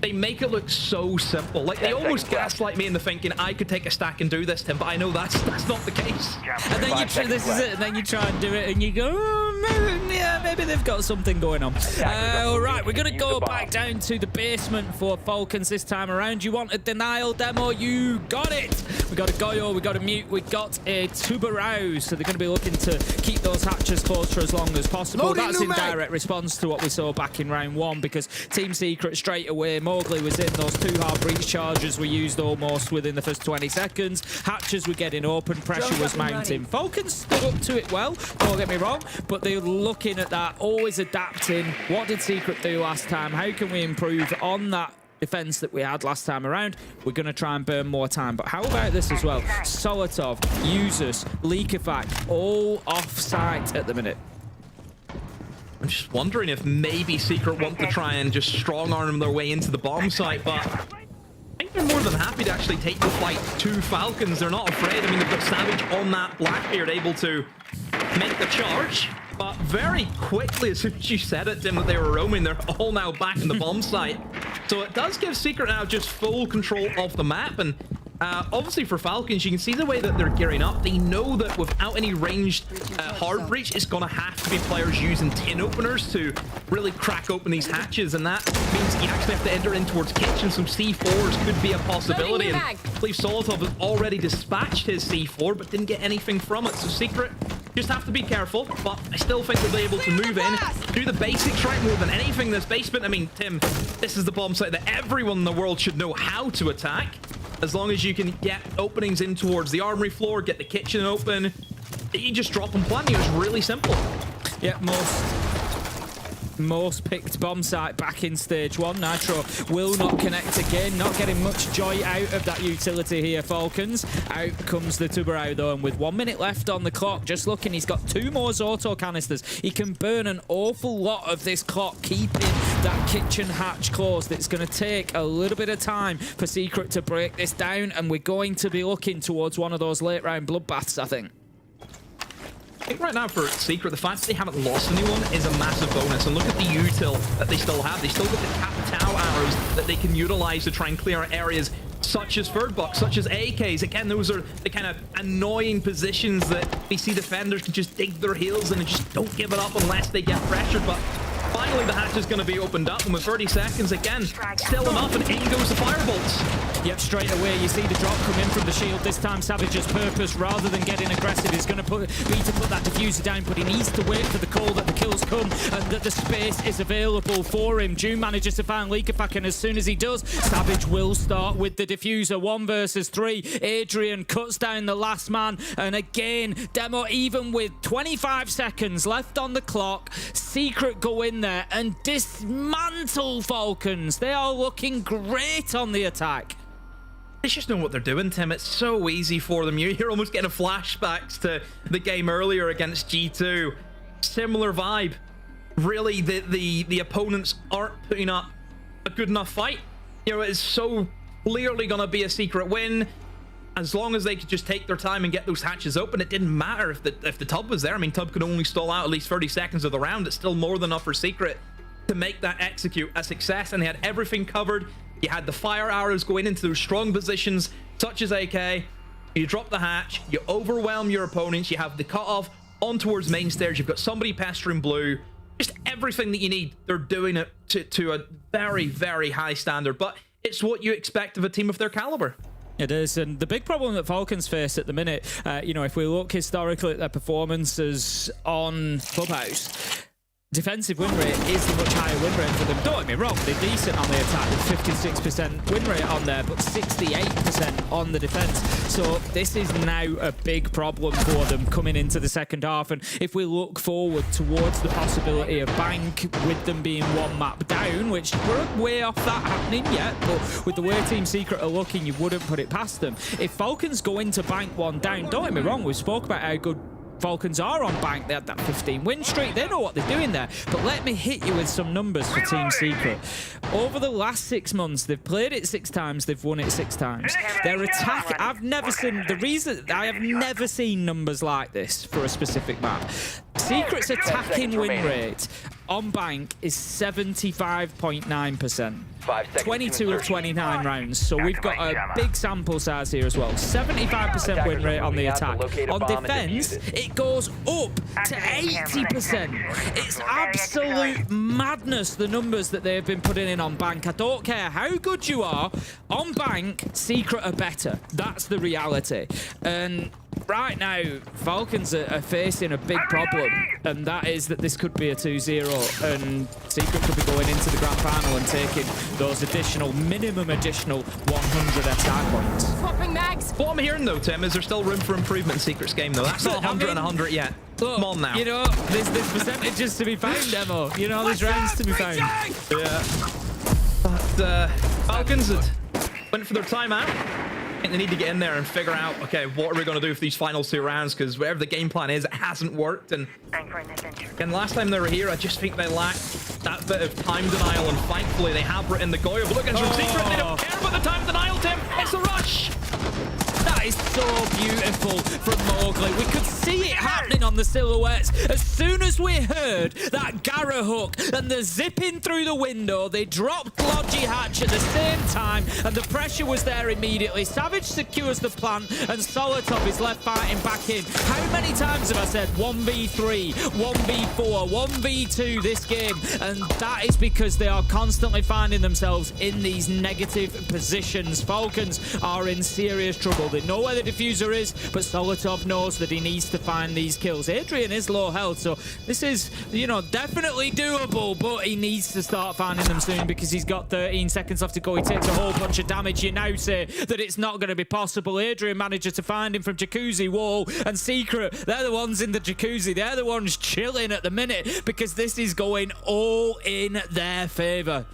they make it look so simple. Like, they almost gaslight me into thinking I could take a stack and do this, Tim, but I know that's not the case. And then this is it, and then you try and do it, and you go, maybe they've got something going on. All right, we're going to go back down to the basement for Falcons this time around. You want a denial demo? You got it. We got a Goyo, we got a Mute, we got a Tubarau, so they're going to be looking to keep those hatches closed for as long as possible. That's in direct response to what we saw back in round 1, because Team Secret straight away, Mowgli was in, those 2 hard breach charges were used almost within the first 20 seconds. Hatches were getting open, pressure was mounting. Falcons stood up to it well, don't get me wrong, but they're looking at that, always adapting. What did Secret do last time? How can we improve on that defense that we had last time around? We're going to try and burn more time. But how about this as well? Solotov, Usus, Leakifact, all off-site at the minute. I'm just wondering if maybe Secret want to try and just strong-arm their way into the bomb site, but I think they're more than happy to actually take the fight to Falcons. They're not afraid. I mean, they've got Savage on that Blackbeard able to make the charge, but very quickly, as soon as you said it, Tim, that they were roaming, they're all now back in the bomb site. So it does give Secret now just full control of the map, and obviously for Falcons, you can see the way that they're gearing up. They know that without any ranged hard breach, it's going to have to be players using tin openers to really crack open these hatches, and that means you actually have to enter in towards kitchen. Some C4s could be a possibility, and I believe Solotov has already dispatched his C4, but didn't get anything from it. So Secret just have to be careful, but I still think they'll be able to move in, do the basics right more than anything. This basement, I mean, Tim, this is the bomb site that everyone in the world should know how to attack. As long as you can get openings in towards the armory floor, get the kitchen open, you just drop them plenty. It's really simple. Yeah, most picked bomb site back in stage 1. Nitro will not connect again, not getting much joy out of that utility here, Falcons. Out comes the Tubarão though, and with 1 minute left on the clock, just looking, he's got 2 more Zorto canisters. He can burn an awful lot of this clock, keeping that kitchen hatch closed. It's going to take a little bit of time for Secret to break this down, and we're going to be looking towards one of those late round bloodbaths, I think. I think right now for Secret, the fact that they haven't lost anyone is a massive bonus. And look at the util that they still have. They still got the Capitao arrows that they can utilize to try and clear areas such as third box, such as AKs. Again, those are the kind of annoying positions that BC defenders can just dig their heels in and just don't give it up unless they get pressured. But finally, the hatch is going to be opened up, and with 30 seconds, again, still enough, and in goes the firebolts. Yep, straight away, you see the drop come in from the shield. This time, Savage's purpose, rather than getting aggressive, is going to put that diffuser down, but he needs to wait for the call that the kills come and that the space is available for him. June manages to find Leakafak, and as soon as he does, Savage will start with the diffuser. 1 versus 3. Adrian cuts down the last man, and again, Demo, even with 25 seconds left on the clock, Secret go in there and dismantle Falcons. They are looking great on the attack. They just know what they're doing, Tim. It's so easy for them. You're almost getting flashbacks to the game earlier against G2. Similar vibe. Really, the opponents aren't putting up a good enough fight. You know, it's so clearly going to be a Secret win. As long as they could just take their time and get those hatches open, it didn't matter if the Tub was there. I mean, Tub could only stall out at least 30 seconds of the round. It's still more than enough for Secret to make that execute a success, and they had everything covered. You had the fire arrows going into those strong positions, such as AK. You drop the hatch, you overwhelm your opponents, you have the cutoff on towards main stairs, you've got somebody pestering blue. Just everything that you need. They're doing it to a very, very high standard, but it's what you expect of a team of their caliber. It is, and the big problem that Falcons face at the minute, you know, if we look historically at their performances on Clubhouse, defensive win rate is the much higher win rate for them. Don't get me wrong, they're decent on the attack with 56% win rate on there, but 68% on the defense. So this is now a big problem for them coming into the second half. And if we look forward towards the possibility of Bank with them being 1 map down, which we're way off that happening yet, but with the way Team Secret are looking, you wouldn't put it past them. If Falcons go into Bank 1 down, don't get me wrong, we spoke about how good Falcons are on Bank. They had that 15 win streak. They know what they're doing there. But let me hit you with some numbers for Team Secret. Over the last 6 months, they've played it 6 times. They've won it 6 times. Their attack, I've never seen numbers like this for a specific map. Secret's attacking win rate on Bank is 75.9%. 22 of 29 rounds, so we've got a big sample size here as well. 75% win rate on the attack. On defense, it goes up to 80%. It's absolute madness, the numbers that they've been putting in on Bank. I don't care how good you are, on Bank, Secret are better. That's the reality. And right now, Falcons are facing a big problem, and that is that this could be a 2-0, and Secret could be going into the grand final and taking those minimum additional 100 attack points. Swapping mags. What I'm hearing though, Tim, is there's still room for improvement in Secret's game though. That's not 100 and 100 yet. Look, come on now. You know, there's percentages to be found, Demo. You know, there's rounds to be found. Yeah. But Falcons went for their timeout. I think they need to get in there and figure out, okay, what are we going to do for these final 2 rounds? Because whatever the game plan is, it hasn't worked. And last time they were here, I just think they lacked that bit of time denial. And thankfully, they have written the Goyo. But look at from Secret, they don't care about the time denial, Tim. It's a rush. That is so beautiful from Mowgli. We could see it happening on the silhouettes. As soon as we heard that Gara hook and the zipping through the window, they dropped Logi Hatch at the same time, and the pressure was there immediately. Savage secures the plant, and Solotov is left fighting back in. How many times have I said 1v3, 1v4, 1v2 this game? And that is because they are constantly finding themselves in these negative positions. Falcons are in serious trouble. They know know where the diffuser is, but Solotov knows that he needs to find these kills. Adrian is low health, so this is, you know, definitely doable, but he needs to start finding them soon because he's got 13 seconds left to go. He takes a whole bunch of damage. You now say that it's not going to be possible. Adrian manages to find him from Jacuzzi, Wall, and Secret. They're the ones in the Jacuzzi. They're the ones chilling at the minute because this is going all in their favor.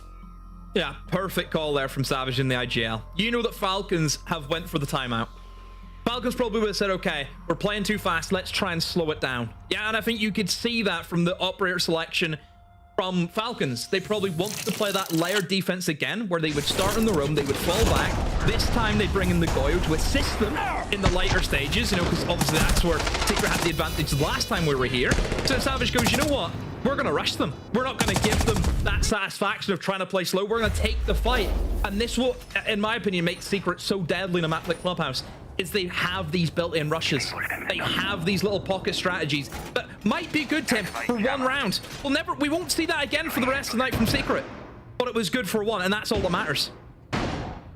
Yeah, perfect call there from Savage in the IGL. You know that Falcons have went for the timeout. Falcons probably would have said, okay, we're playing too fast, let's try and slow it down. Yeah, and I think you could see that from the operator selection from Falcons. They probably want to play that layered defense again, where they would start in the roam, they would fall back. This time they bring in the Goyo to assist them in the later stages, you know, because obviously that's where Secret had the advantage the last time we were here. So Savage goes, you know what? We're going to rush them. We're not going to give them that satisfaction of trying to play slow. We're going to take the fight. And this will, in my opinion, make Secret so deadly in a map like Clubhouse, is they have these built-in rushes. They have these little pocket strategies that might be good, Tim, for one round. We won't see that again for the rest of the night from Secret. But it was good for one, and that's all that matters.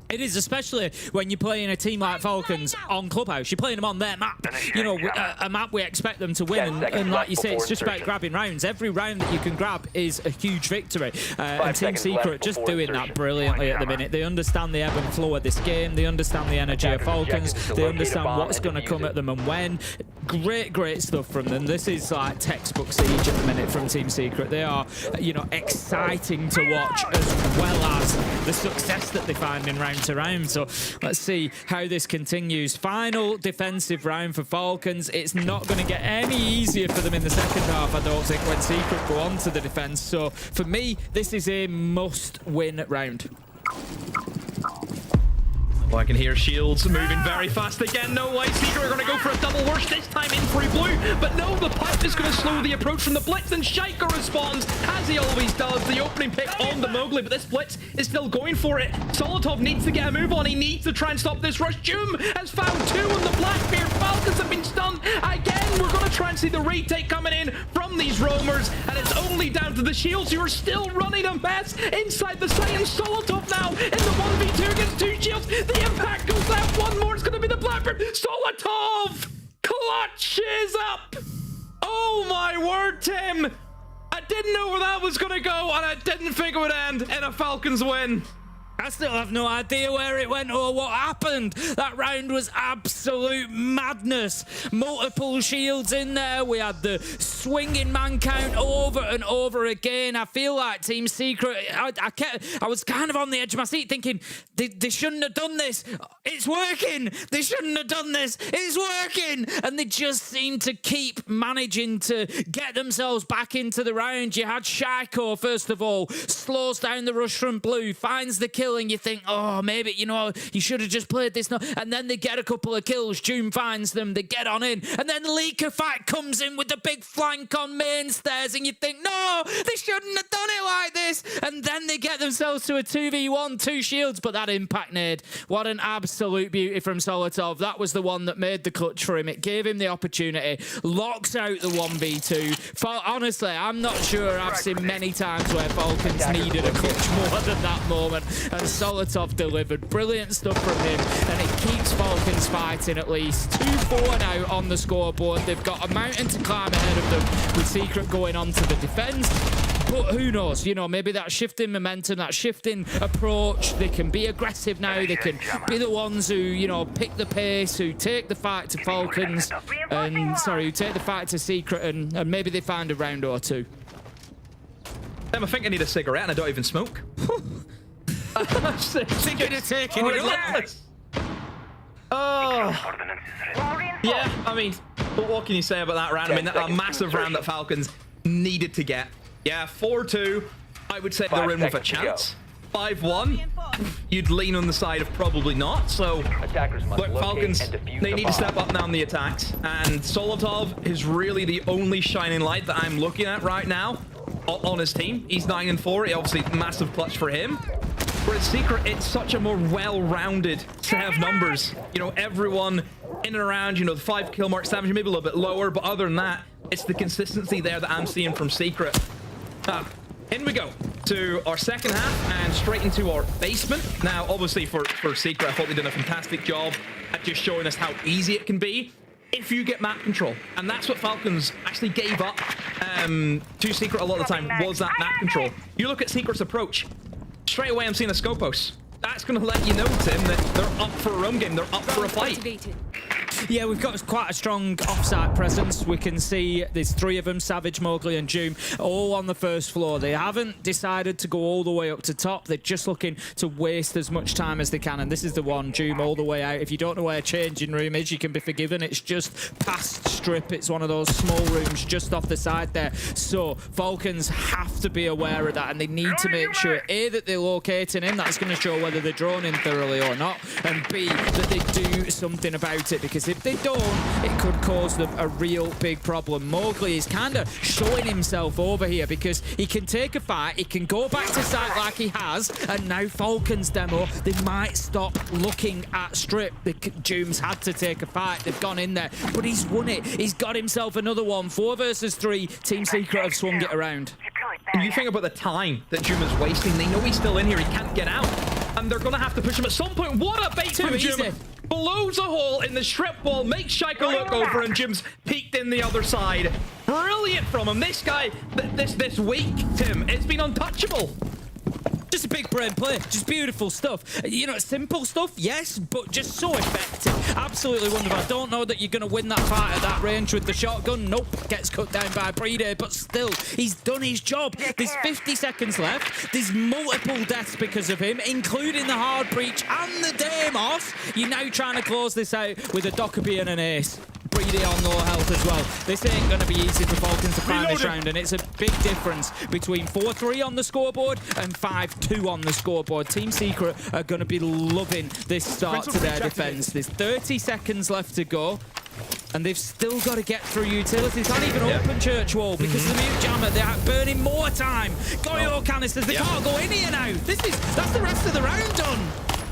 It is, especially when you're playing a team like Falcons on Clubhouse. You're playing them on their map. You know, a map we expect them to win. And like you say, it's just about grabbing rounds. Every round that you can grab is a huge victory. And Team Secret just doing that brilliantly at the minute. They understand the ebb and flow of this game. They understand the energy of Falcons. They understand what's going to come at them and when. Great stuff from them. This is like textbook Siege at the minute from Team Secret. They are, you know, exciting to watch as well as the success that they find in round to round. So let's see how this continues. Final defensive round for Falcons. It's not going to get any easier for them in the second half, I don't think, when Secret go on to the defense. So for me, this is a must-win round. Oh, I can hear Shields moving very fast again. No way. Secret are going to go for a double worst, this time in through blue. But no, the pipe is going to slow the approach from the Blitz, and Shaika responds, as he always does. The opening pick on the Mowgli, but this Blitz is still going for it. Solotov needs to get a move on. He needs to try and stop this rush. Doom has found two on the Blackbeard. Falcons have been stunned. Again, we're going to try and see the retake coming in from these roamers, and it's only down to the Shields who are still running a mess inside the site, and Solotov now in the 1v2 against two Shields. The impact goes left. One more. It's going to be the Blackbird. Solotov clutches up. Oh my word, Tim. I didn't know where that was going to go, and I didn't think it would end in a Falcons win. I still have no idea where it went or what happened. That round was absolute madness. Multiple shields in there. We had the swinging man count over and over again. I feel like Team Secret, I was kind of on the edge of my seat thinking, they shouldn't have done this. It's working. They shouldn't have done this. It's working. And they just seem to keep managing to get themselves back into the round. You had Shaiko, first of all, slows down the rush from blue, finds the kill, and you think, oh, maybe, you know, you should have just played this. And then they get a couple of kills. June finds them. They get on in. And then Leaker Fact comes in with the big flank on main stairs, and you think, no, they shouldn't have done it like this. And then they get themselves to a 2v1, two shields. But that impact nade, what an absolute beauty from Solotov. That was the one that made the clutch for him. It gave him the opportunity. Locks out the 1v2. Honestly, I'm not sure I've seen many times where Falcons needed a clutch more than that moment. And Solotov delivered. Brilliant stuff from him. And it keeps Falcons fighting at least. 2-4 now on the scoreboard. They've got a mountain to climb ahead of them with Secret going on to the defense. But who knows? You know, maybe that shifting momentum, that shifting approach, they can be aggressive now. They can be the ones who, you know, pick the pace, who take the fight to Falcons, and, sorry, who take the fight to Secret, and maybe they find a round or two. I think I need a cigarette and I don't even smoke. Thinking of taking it. Oh. Yeah, I mean, what can you say about that round? I mean, a massive round that Falcons needed to get. Yeah, 4-2. I would say they're in with a chance. 5-1. You'd lean on the side of probably not. So, look, Falcons, they need to step up now on the attacks. And Solotov is really the only shining light that I'm looking at right now on his team. He's 9-4. Obviously, massive clutch for him. Whereas Secret, it's such a more well-rounded set of numbers. You know, everyone in and around, you know, the 5 kill mark, Savage maybe a little bit lower, but other than that, it's the consistency there that I'm seeing from Secret. In we go to our second half and straight into our basement. Now, obviously, for Secret, I thought they did a fantastic job at just showing us how easy it can be if you get map control. And that's what Falcons actually gave up to Secret a lot of the time, was that map control. You look at Secret's approach, straight away I'm seeing a Scopos. That's going to let you know, Tim, that they're up for a roam game, they're up for a fight. Yeah, we've got quite a strong offsite presence. We can see there's 3 of them, Savage, Mowgli and Doom, all on the first floor. They haven't decided to go all the way up to top. They're just looking to waste as much time as they can. And this is the one, Doom, all the way out. If you don't know where a changing room is, you can be forgiven. It's just past strip. It's one of those small rooms just off the side there. So Falcons have to be aware of that, and they need to make sure, A, that they're locating him. That's going to show whether they're drawn in thoroughly or not. And B, that they do something about it, because if they don't, it could cause them a real big problem. Mowgli is kind of showing himself over here because he can take a fight, he can go back to site like he has, and now Falcons demo, they might stop looking at strip. The Doom's had to take a fight, they've gone in there, but he's won it. He's got himself another one. 4 versus 3, Team Secret have swung it around. And you think about the time that Doom is wasting. They know he's still in here, he can't get out, and they're going to have to push him at some point. What a bait from Doom! Blows a hole in the strip wall, makes Shaika look over, and Jim's peeked in the other side. Brilliant from him. This guy, this week, Tim, it's been untouchable. Just a big brain play, just beautiful stuff. You know, simple stuff, yes, but just so effective. Absolutely wonderful. I don't know that you're going to win that fight at that range with the shotgun. Nope, gets cut down by Brede, but still, he's done his job. There's 50 seconds left. There's multiple deaths because of him, including the hard breach and the Deimos. You're now trying to close this out with a Dokkaebi and an ace. Brede on low health as well. This ain't going to be easy for Falcons to find this round, and it's a big difference between 4-3 on the scoreboard and 5-2 on the scoreboard. Team Secret are going to be loving this start to their defense. There's 30 seconds left to go, and they've still got to get through utilities. Can't even open Church Wall because of the mute jammer. They're burning more time. Goyo canisters, they can't go in here now. That's the rest of the round done.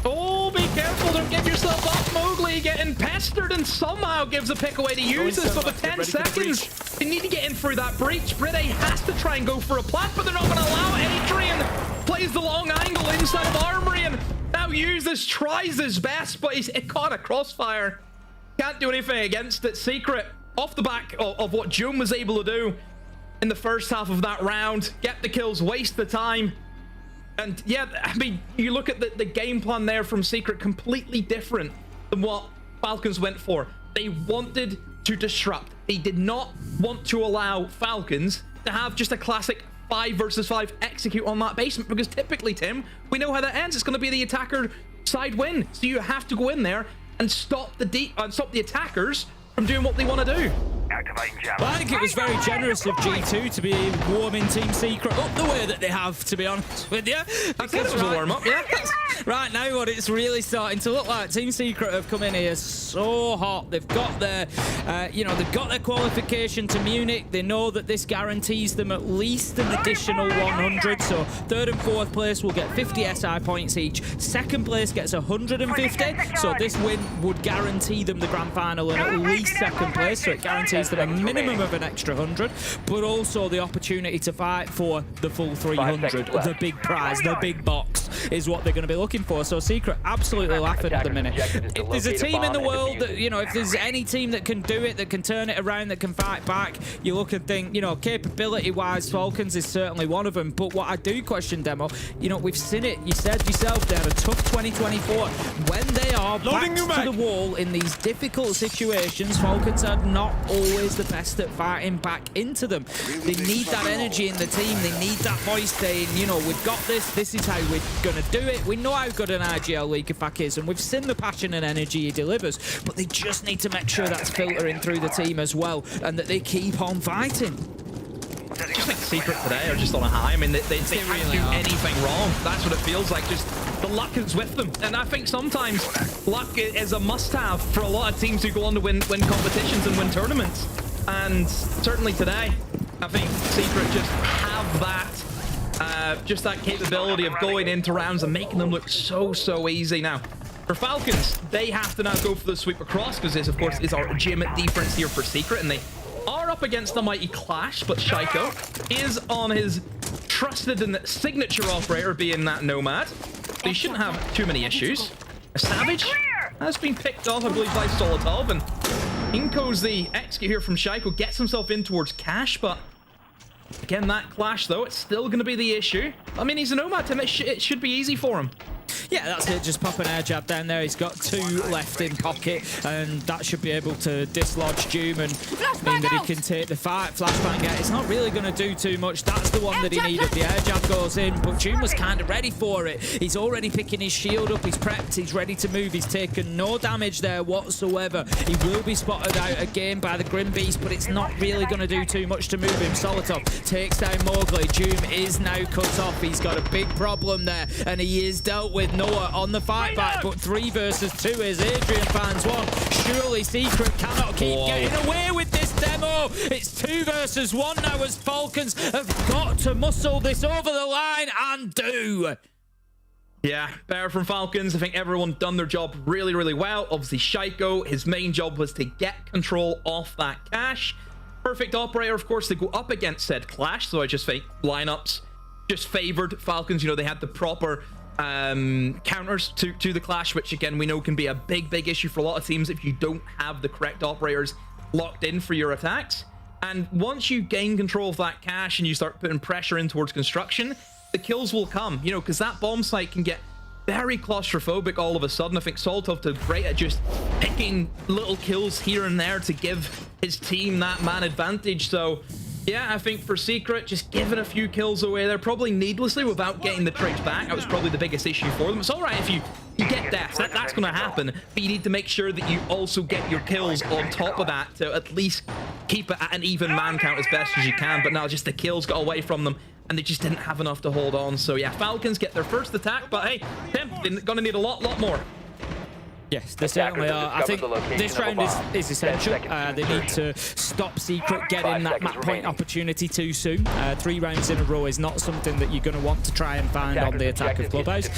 Oh, be careful, don't give yourself up. Mowgli getting pestered and somehow gives a pick away to use this. So with 10 seconds, they need to get in through that breach. Brede has to try and go for a plant, but they're not going to allow it. Adrian plays the long angle inside of Armory, and now uses, tries his best, but he's caught a crossfire. Can't do anything against it. Secret, off the back of what June was able to do in the first half of that round, get the kills, waste the time. And yeah, I mean, you look at the game plan there from Secret, completely different than what Falcons went for. They wanted to disrupt. They did not want to allow Falcons to have just a classic 5 versus 5 execute on that basement, because typically, Tim, we know how that ends. It's going to be the attacker side win. So you have to go in there and stop the attackers from doing what they want to do. Well, I think it was very generous of G2 to be warming Team Secret up the way that they have, to be honest with you. Because it was a warm-up, yeah. Right now, what it's really starting to look like, Team Secret have come in here so hot. They've got their, they've got their qualification to Munich. They know that this guarantees them at least an additional 100. So 3rd and 4th place will get 50 SI points each. 2nd place gets 150. So this win would guarantee them the grand final and at least 2nd place. So it guarantees them a minimum of an extra 100, but also the opportunity to fight for the full 300. The big prize, the big box is what they're going to be looking for. So Secret absolutely laughing at the minute. If there's a team in the world that, if there's any team that can do it, that can turn it around, that can fight back, you look and think, capability-wise, Falcons is certainly one of them. But what I do question, Demo, we've seen it. You said yourself, they had a tough 2024. When they are back to the wall in these difficult situations, Falcons are not always the best at fighting back into them. They need that energy in the team. They need that voice saying, we've got this. This is how we're going to do it. We know how good an IGL Leakerfack is, and we've seen the passion and energy he delivers, but they just need to make sure that's filtering through the team as well, and that they keep on fighting. I just think Secret today are just on a high. I mean, they can't do anything wrong. That's what it feels like. Just the luck is with them. And I think sometimes luck is a must-have for a lot of teams who go on to win competitions and win tournaments. And certainly today, I think Secret just have that, just that capability of going into rounds and making them look so easy. Now, for Falcons, they have to now go for the sweep across, because this, of course, is our legitimate difference here for Secret, and they are up against the mighty Clash, but Shaiko is on his trusted and signature operator, being that Nomad. So he shouldn't have too many issues. A Savage has been picked off, I believe, by Solotov, and Inko's the execute here from Shaiko, gets himself in towards Cash, but again, that clash, though, it's still going to be the issue. I mean, he's a Nomad, Tim. It should be easy for him. Yeah, that's it. Just pop an air jab down there. He's got 2 left in pocket, and that should be able to dislodge Doom and mean that he can take the fight. Flashbang out. It's not really going to do too much. That's the one that he needed. The air jab goes in, but Doom was kind of ready for it. He's already picking his shield up. He's prepped. He's ready to move. He's taken no damage there whatsoever. He will be spotted out again by the Grim Beast, but it's not really going to do too much to move him. Solotov takes down Mowgli. Doom is now cut off. He's got a big problem there, and he is dealt with. Noah on the fight back, but 3 versus 2 is Adrian finds 1. Surely Secret cannot keep getting away with this demo. It's 2 versus 1 now as Falcons have got to muscle this over the line and do. Yeah, better from Falcons. I think everyone done their job really, really well. Obviously, Shaiko, his main job was to get control off that cache. Perfect operator, of course, to go up against said clash. So I just think lineups just favored Falcons. You know, they had the proper counters to the clash, which again we know can be a big issue for a lot of teams if you don't have the correct operators locked in for your attacks. And once you gain control of that cache and you start putting pressure in towards construction, the kills will come, you know, because that bomb site can get very claustrophobic all of a sudden. I think Solotov did great at just picking little kills here and there to give his team that man advantage. So yeah, I think for Secret, just giving a few kills away there, probably needlessly without getting the trades back. That was probably the biggest issue for them. It's all right if you get deaths, that's going to happen, but you need to make sure that you also get your kills on top of that to at least keep it at an even man count as best as you can. But now just the kills got away from them, and they just didn't have enough to hold on. So yeah, Falcons get their first attack, but hey, Tim, they're going to need a lot more. Yes, they certainly are. I think this round is essential. They need to stop Secret getting that map point opportunity too soon. 3 rounds in a row is not something that you're going to want to try and find on the attack of Clubhouse.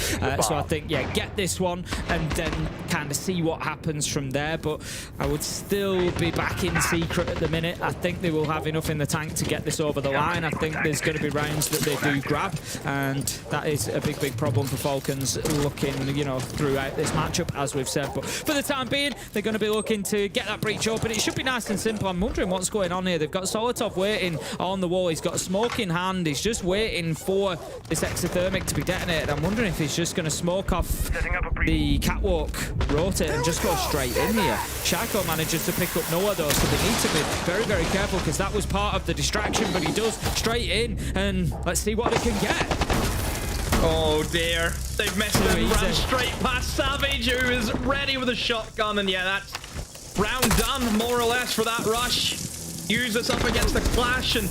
So I think, yeah, get this one and then kind of see what happens from there. But I would still be backing Secret at the minute. I think they will have enough in the tank to get this over the line. I think there's going to be rounds that they do grab, and that is a big problem for Falcons looking, you know, throughout this matchup, as we've said. But for the time being, they're going to be looking to get that breach open. It should be nice and simple. I'm wondering what's going on here. They've got Solotov waiting on the wall. He's got a smoke in hand. He's just waiting for this exothermic to be detonated. I'm wondering if he's just going to smoke off the catwalk, rotate, and just go straight in here. Shaiko manages to pick up Noah, though, so they need to be very careful, because that was part of the distraction, but he does straight in, and let's see what they can get. Oh dear, they've messed it and ran straight past Savage, who is ready with a shotgun, and yeah, that's round done, more or less, for that rush. Use this up against the clash, and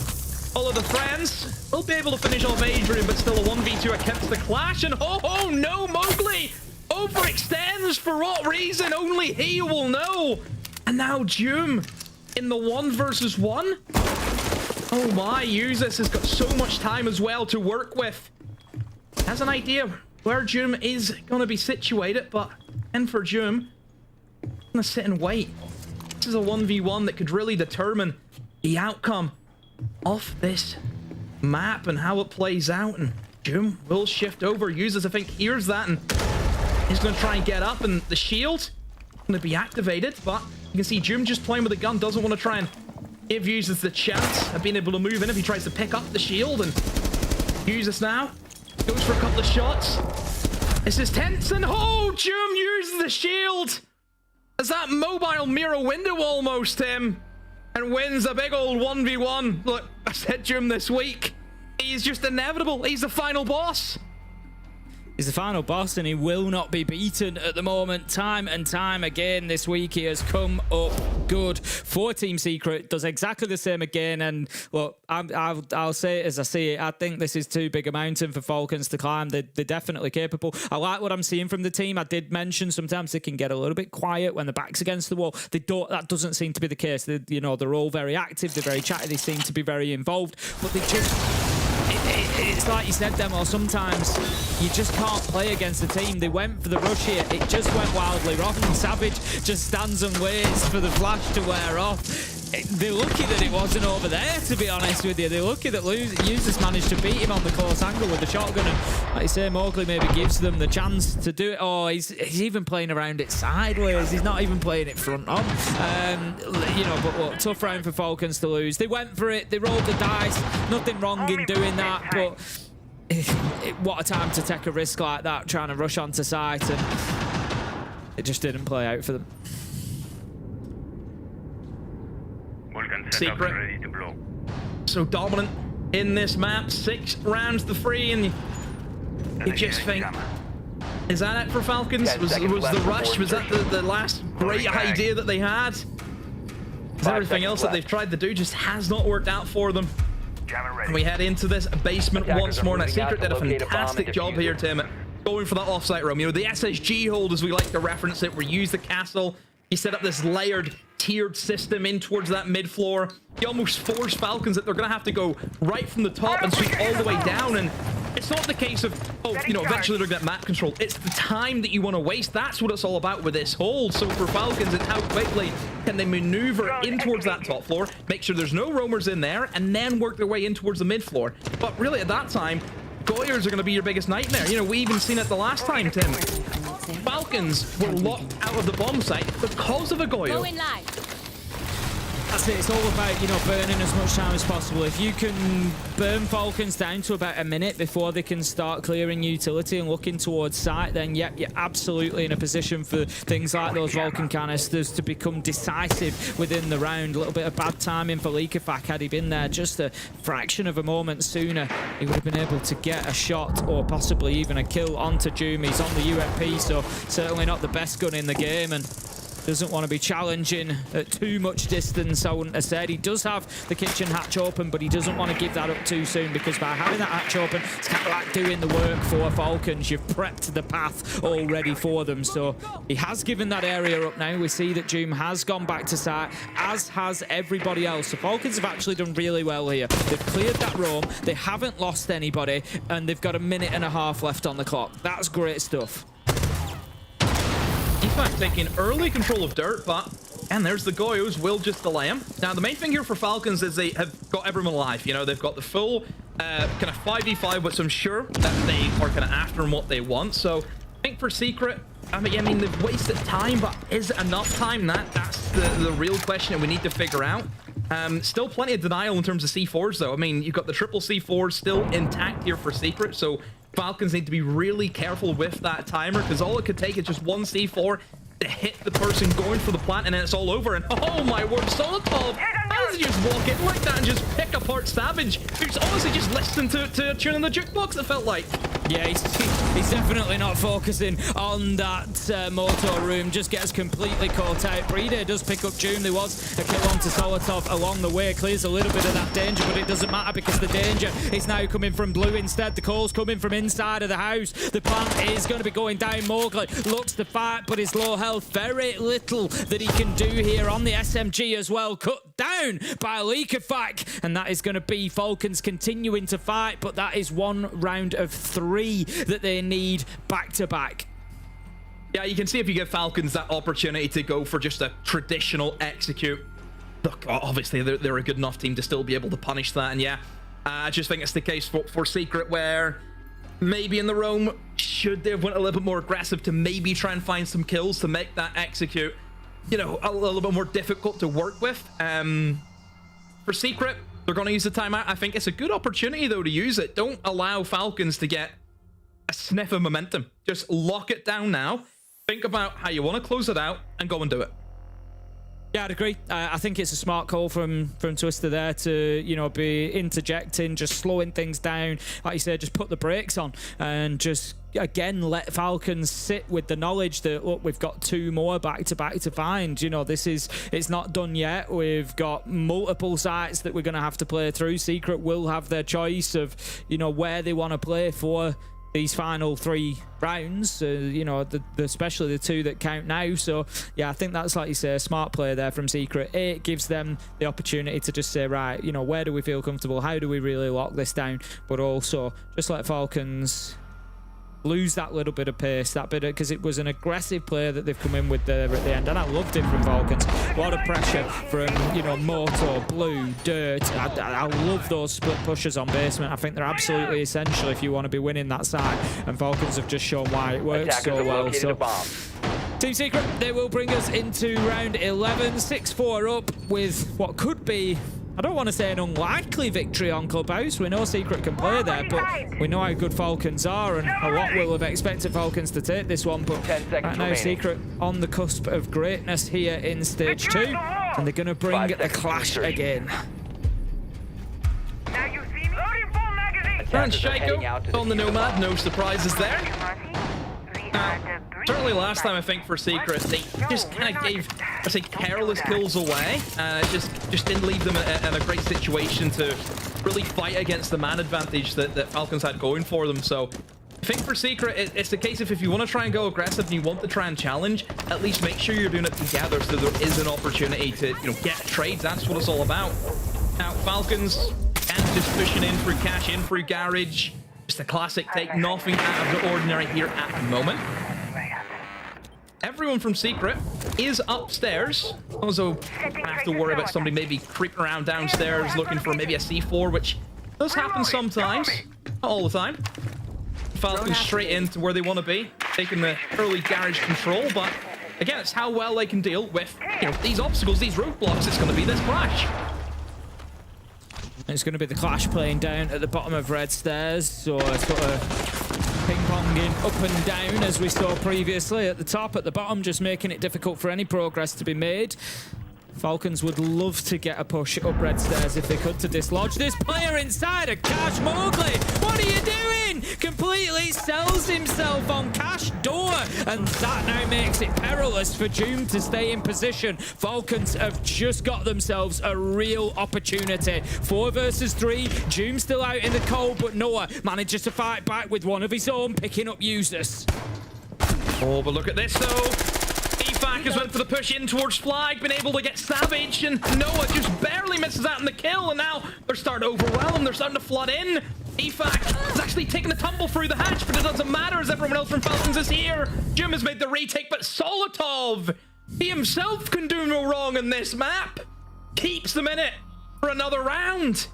all of the friends will be able to finish off Adrian, but still a 1v2 against the clash, and oh no, Mowgli overextends. For what reason? Only he will know. And now Doom in the 1 versus 1. Oh my, Uzis has got so much time as well to work with. Has an idea where Doom is going to be situated, but and for Doom, I'm going to sit and wait. This is a 1v1 that could really determine the outcome of this map and how it plays out, and Doom will shift over. Users, I think, hears that, and he's going to try and get up, and the shield going to be activated, but you can see Doom just playing with a gun, doesn't want to try and give Users the chance of being able to move in if he tries to pick up the shield, and Users now goes for a couple of shots. This is tense, and oh, Doom uses the shield as that mobile mirror window almost, Tim, and wins a big old 1v1. Look, I said Doom this week. He's just inevitable. He's the final boss. He's the final boss, and he will not be beaten at the moment. Time and time again this week, he has come up good for Team Secret. Does exactly the same again, and look, I'll say it as I see it. I think this is too big a mountain for Falcons to climb. They're definitely capable. I like what I'm seeing from the team. I did mention sometimes they can get a little bit quiet when the back's against the wall. They don't. That doesn't seem to be the case. They're all very active. They're very chatty. They seem to be very involved, but they just... It's like you said, Demo, sometimes you just can't play against the team. They went for the rush here. It just went wildly wrong. Savage just stands and waits for the flash to wear off. they're lucky that it wasn't over there, to be honest with you. They're lucky that users managed to beat him on the close angle with the shotgun. And like you say, Mowgli maybe gives them the chance to do it. Oh, he's even playing around it sideways. He's not even playing it front on. You know, but look, tough round for Falcons to lose. They went for it. They rolled the dice. Nothing wrong in doing that, but what a time to take a risk like that, trying to rush onto site, and it just didn't play out for them. Secret, so dominant in this map, 6 rounds to 3, and you just think, is that it for Falcons? Was the rush, was that the last great idea that they had? Everything else that they've tried to do just has not worked out for them. And we head into this basement once more, and Secret did a fantastic job here, Tim, going for that offsite roam. You know, the SSG hold, as we like to reference it, where you use the castle, you set up this layered, tiered system in towards that mid floor. You almost force Falcons that they're going to have to go right from the top and sweep all the way down. And it's not the case of, oh, you know, eventually they're going to get map control. It's the time that you want to waste. That's what it's all about with this hold. So for Falcons, it's how quickly can they maneuver in towards that top floor, make sure there's no roamers in there, and then work their way in towards the mid floor. But really, at that time, Goyers are going to be your biggest nightmare. You know, we even seen it the last time, Tim. Falcons were locked out of the bomb site because of a Goyo. That's it. It's all about, you know, burning as much time as possible. If you can burn Falcons down to about a minute before they can start clearing utility and looking towards site, then yep, you're absolutely in a position for things like those Vulcan canisters to become decisive within the round. A little bit of bad timing for Leakafak. Had he been there just a fraction of a moment sooner, he would have been able to get a shot or possibly even a kill onto Doom. He's on the UMP, so certainly not the best gun in the game, and doesn't want to be challenging at too much distance, I wouldn't have said. He does have the kitchen hatch open, but he doesn't want to give that up too soon, because by having that hatch open, it's kind of like doing the work for Falcons. You've prepped the path already for them. So he has given that area up now. We see that Doom has gone back to site, as has everybody else. So Falcons have actually done really well here. They've cleared that roam. They haven't lost anybody, and they've got a minute and a half left on the clock. That's great stuff. EFAC taking early control of dirt, and there's the Goyos, will just delay him. Now, the main thing here for Falcons is they have got everyone alive. You know, they've got the full kind of 5v5, which I'm sure that they are kind of after and what they want. So I think for Secret, I mean, they've wasted time, but is it enough time? That's the real question that we need to figure out. Still plenty of denial in terms of C4s, though. I mean, you've got the triple C4s still intact here for Secret, so Falcons need to be really careful with that timer, because all it could take is just one C4 to hit the person going for the plant, and then it's all over. And oh my word, Solotov, how does he just walk in like that and just pick apart Savage, who's honestly just listening to a tune in the jukebox, it felt like. Yeah, he's definitely not focusing on that motor room. Just gets completely caught out. Brede does pick up Doom. There was a kill onto Solotov along the way. Clears a little bit of that danger, but it doesn't matter, because the danger is now coming from blue instead. The call's coming from inside of the house. The plant is going to be going down. Mowgli looks to fight, but his low health. Very little that he can do here on the SMG as well. Cut down by Leakafak, and that is going to be Falcons continuing to fight, but that is 1 round of 3 that they need back to back. Yeah, you can see if you give Falcons that opportunity to go for just a traditional execute. Look, obviously they're a good enough team to still be able to punish that, and yeah, I just think it's the case for Secret, where maybe in the roam, should they have went a little bit more aggressive to maybe try and find some kills to make that execute, you know, a little bit more difficult to work with. For Secret, they're going to use the timeout. I think it's a good opportunity, though, to use it. Don't allow Falcons to get a sniff of momentum. Just lock it down now. Think about how you want to close it out and go and do it. Yeah, I'd agree. I think it's a smart call from Twister there to, you know, be interjecting, just slowing things down. Like you said, just put the brakes on and just, again, let Falcons sit with the knowledge that, look, we've got 2 more back-to-back to find. You know, it's not done yet. We've got multiple sites that we're going to have to play through. Secret will have their choice of, you know, where they want to play for these final 3 rounds, you know, especially the 2 that count now. So yeah, I think that's, like you say, a smart play there from Secret. It gives them the opportunity to just say, right, you know, where do we feel comfortable? How do we really lock this down? But also just let Falcons lose that little bit of pace, that bit, because it was an aggressive player that they've come in with there at the end, and I loved it from Falcons. A lot of pressure from, you know, Moto, Blue, Dirt. I love those split pushes on basement. I think they're absolutely essential if you want to be winning that side, and Falcons have just shown why it works so well. So Team Secret, they will bring us into round 11, 6-4 up with what could be, I don't want to say an unlikely victory on Clubhouse. We know Secret can play there, but we know how good Falcons are, and a lot will have expected Falcons to take this one. But right now, Secret on the cusp of greatness here in stage 2, and they're going to bring the clash again. And Shaco on the Nomad, no surprises there. Certainly last time, I think, for Secret, they just kind of gave, let's say, careless kills away. Just didn't leave them in a great situation to really fight against the man advantage that Falcons had going for them. So I think for Secret, it's the case of if you want to try and go aggressive and you want to try and challenge, at least make sure you're doing it together so there is an opportunity to, you know, get trades. That's what it's all about. Now, Falcons, and just pushing in through cash, in through garage. Just a classic take, nothing out of the ordinary here at the moment. Everyone from Secret is upstairs. Also, I have to worry about somebody maybe creeping around downstairs looking for maybe a C4, which does happen sometimes, not all the time. Falcons straight into where they want to be, taking the early garage control, but again, it's how well they can deal with, you know, these obstacles, these roadblocks. It's going to be this clash. It's going to be the clash playing down at the bottom of red stairs, so it's got a ping-ponging up and down as we saw previously. At the top, at the bottom, just making it difficult for any progress to be made. Falcons would love to get a push up red stairs if they could to dislodge this player inside of Cash. Mowgli, what are you doing? Completely sells himself on Cash door, and that now makes it perilous for Doom to stay in position. Falcons have just got themselves a real opportunity. 4 versus 3, Doom still out in the cold, but Noah manages to fight back with one of his own, picking up users. Oh, but look at this though. EFAC has went for the push in towards Flag, been able to get Savage, and Noah just barely misses out on the kill, and now they're starting to overwhelm, they're starting to flood in. EFAC is actually taking a tumble through the hatch, but it doesn't matter as everyone else from Falcons is here. Jim has made the retake, but Solotov, he himself can do no wrong in this map. Keeps them in it for another round.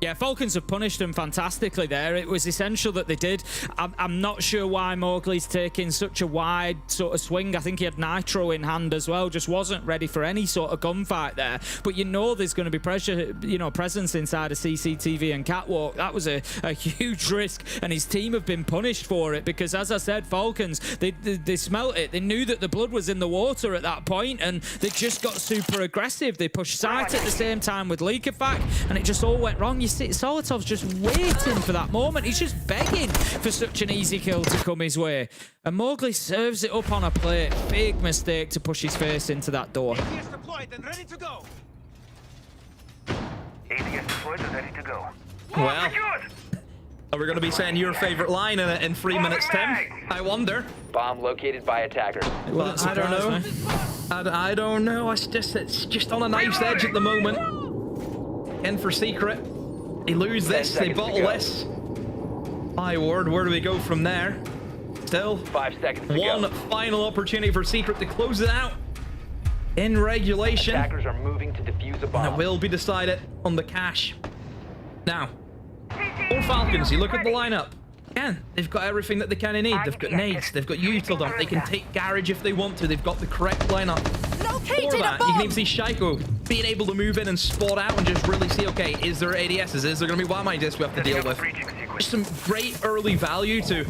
Yeah, Falcons have punished them fantastically there. It was essential that they did. I'm not sure why Mowgli's taking such a wide sort of swing. I think he had Nitro in hand as well. Just wasn't ready for any sort of gunfight there. But you know there's going to be pressure, you know, presence inside of CCTV and Catwalk. That was a huge risk, and his team have been punished for it because, as I said, Falcons, they smelt it. They knew that the blood was in the water at that point, and they just got super aggressive. They pushed sight at the same time with Leakafac, and it just all went wrong. You see, Solotov's just waiting for that moment. He's just begging for such an easy kill to come his way. And Mowgli serves it up on a plate. Big mistake to push his face into that door. APS deployed and ready to go. APS deployed and ready to go. Well, are we going to be saying your favorite line in 3 minutes, Tim? I wonder. Bomb located by attacker. But I don't know. I don't know. It's just on a knife's edge at the moment. In for Secret. They lose this, they bottle this. My word, where do we go from there? Still, 5 seconds to one go. final opportunity for Secret to close it out. In regulation. Attackers are moving to defuse a bomb. And it will be decided on the cash. Now, for Falcons, you look at the lineup. Again, they've got everything that they kind of need. They've got nades, they've got util dump, they can take garage if they want to. They've got the correct lineup. For that, you can even see Shaiko being able to move in and spot out and just really see, okay, is there ADSs? Is there going to be YMI discs we have to deal with? Just some great early value to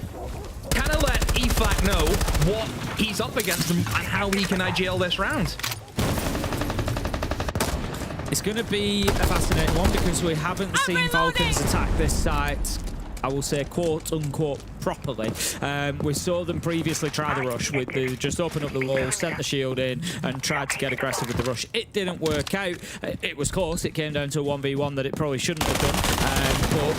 kind of let EFAC know what he's up against and how he can IGL this round. It's going to be a fascinating one because we haven't seen Falcons attack this site, I will say, quote unquote, properly. We saw them previously try the rush with the just open up the wall, sent the shield in, and tried to get aggressive with the rush. It didn't work out. It was close. It came down to a 1v1 that it probably shouldn't have done. But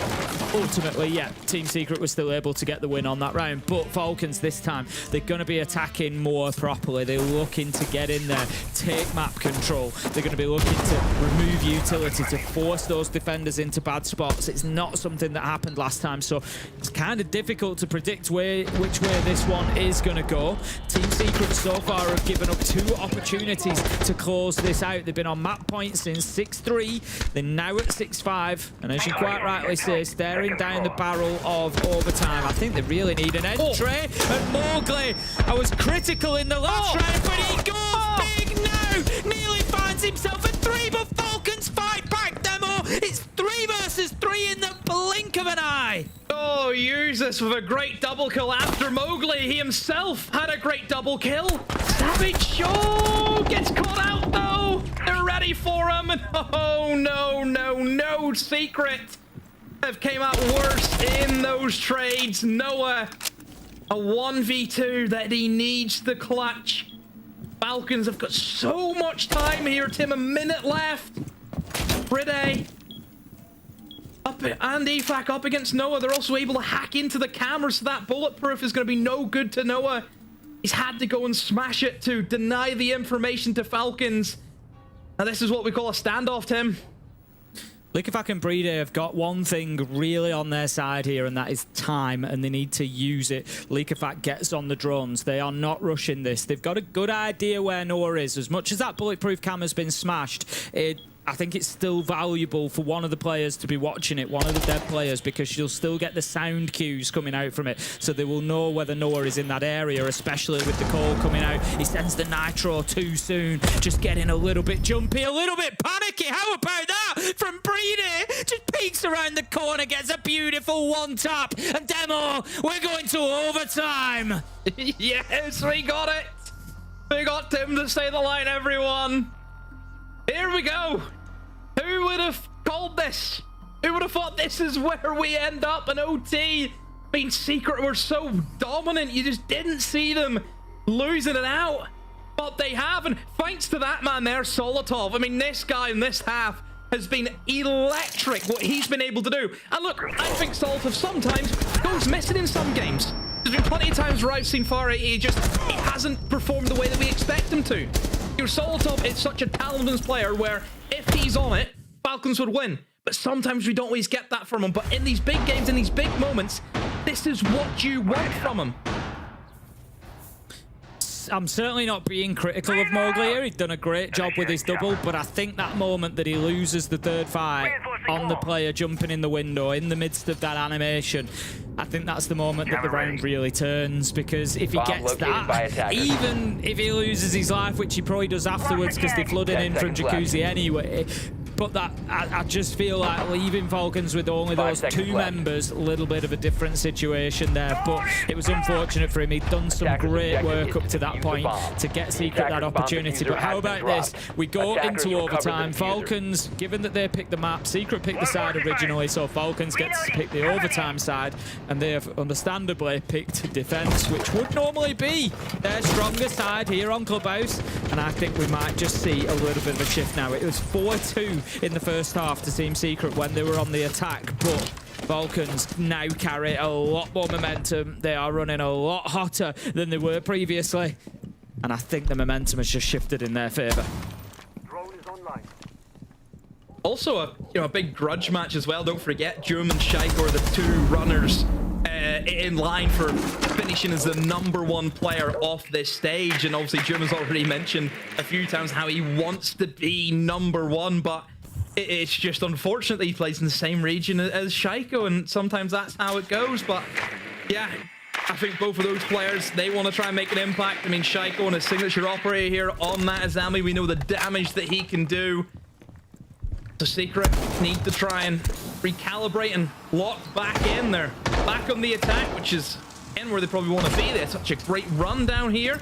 ultimately, yeah, Team Secret was still able to get the win on that round. But Falcons this time, they're going to be attacking more properly. They're looking to get in there, take map control. They're going to be looking to remove utility, to force those defenders into bad spots. It's not something that happened last time, so it's kind of difficult difficult to predict which way this one is going to go. Team Secret so far have given up 2 opportunities to close this out. They've been on map point since 6-3. They're now at 6-5. And as you quite rightly say, staring down the barrel of overtime. I think they really need an entry. And Mowgli, I was critical in the last round, but he goes big now. Nearly finds himself a 3, but Falcons fight back. Demo, it's 3 versus 3 in the blink of an eye. Oh, use this with a great double kill after Mowgli. He himself had a great double kill. Savage, gets caught out though. They're ready for him. Oh, no. Secret have came out worse in those trades. Noah, a 1v2 that he needs the clutch. Falcons have got so much time here, Tim. A minute left. Friday and EFAC up against Noah. They're also able to hack into the camera, so that bulletproof is going to be no good to Noah. He's had to go and smash it to deny the information to Falcons. Now this is what we call a standoff, Tim. Likafak and Brede have got one thing really on their side here, and that is time, and they need to use it. Likafak gets on the drones. They are not rushing this. They've got a good idea where Noah is. As much as that bulletproof cam has been smashed, I think it's still valuable for one of the players to be watching it, one of the dead players, because you'll still get the sound cues coming out from it. So they will know whether Noah is in that area, especially with the call coming out. He sends the nitro too soon, just getting a little bit jumpy, a little bit panicky. How about that from Brede? Just peeks around the corner, gets a beautiful 1-tap. And Demo, we're going to overtime. Yes, we got it. We got Tim to say the line, everyone. Here we go. Who would have called this? Who would have thought this is where we end up? An OT. Being Secret were so dominant, you just didn't see them losing it out. But they have, and thanks to that man there, Solotov. I mean, this guy in this half has been electric, what he's been able to do. And look, I think Solotov sometimes goes missing in some games. There's been plenty of times where I've seen Faray, he hasn't performed the way that we expect him to. Your Solotov is such a talented player where if he's on it, Falcons would win. But sometimes we don't always get that from him. But in these big games, in these big moments, this is what you want from him. I'm certainly not being critical of Mowgli here. He's done a great job with his double, but I think that moment that he loses the 3rd fight on the player jumping in the window in the midst of that animation, I think that's the moment that the round really turns, because if he gets that, even if he loses his life, which he probably does afterwards because they're flooding in from Jacuzzi anyway, but that I just feel like leaving Falcons with only those 2 members, a little bit of a different situation there. But it was unfortunate for him. He'd done some great work up to that point to get Secret that opportunity. But how about this? We go into overtime. Falcons, given that they picked the map, Secret picked the side originally, so Falcons gets to pick the overtime side, and they have understandably picked defense, which would normally be their stronger side here on Clubhouse. And I think we might just see a little bit of a shift now. It was 4-2 in the first half to Team Secret when they were on the attack, but Falcons now carry a lot more momentum. They are running a lot hotter than they were previously, and I think the momentum has just shifted in their favor. Also a big grudge match as well. Don't forget, Jum and Shaiko are the 2 runners in line for finishing as the #1 player off this stage. And obviously Jum has already mentioned a few times how he wants to be #1, but it's just unfortunate that he plays in the same region as Shaiko, and sometimes that's how it goes. But yeah, I think both of those players, they want to try and make an impact. I mean, Shaiko and his signature operator here on that Azami, we know the damage that he can do. The Secret need to try and recalibrate and lock back in there. Back on the attack, which is in where they probably want to be. There's such a great run down here.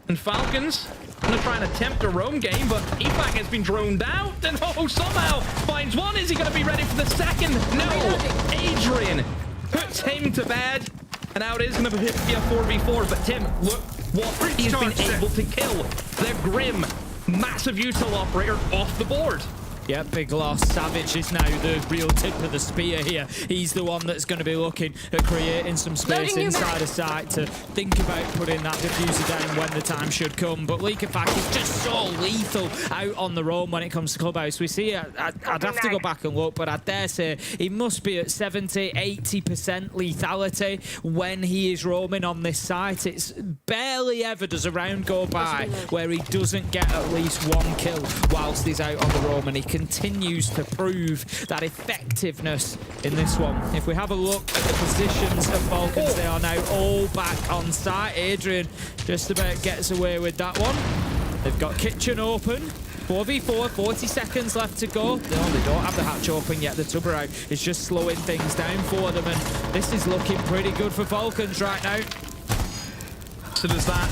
And Falcons going to try and attempt a roam game, but EFAC has been droned out. And somehow finds one. Is he going to be ready for the second? No. Adrian puts him to bed. And now it is going to be a 4v4. But Tim, look what he's been able to kill. The Grim, massive util operator off the board. Yeah, big loss. Savage is now the real tip of the spear here. He's the one that's going to be looking at creating some space inside a site to think about putting that diffuser down when the time should come. But Leakafak is just so lethal out on the roam when it comes to Clubhouse. We see, I'd have to go back and look, but I dare say he must be at 70, 80% lethality when he is roaming on this site. It's barely ever does a round go by where he doesn't get at least one kill whilst he's out on the roam, and he continues to prove that effectiveness in this one. If we have a look at the positions of Falcons, they are now all back on site. Adrian just about gets away with that one. They've got kitchen open. 4v4, 40 seconds left to go. No, they don't have the hatch open yet. The tubber out is just slowing things down for them, and this is looking pretty good for Falcons right now. So does that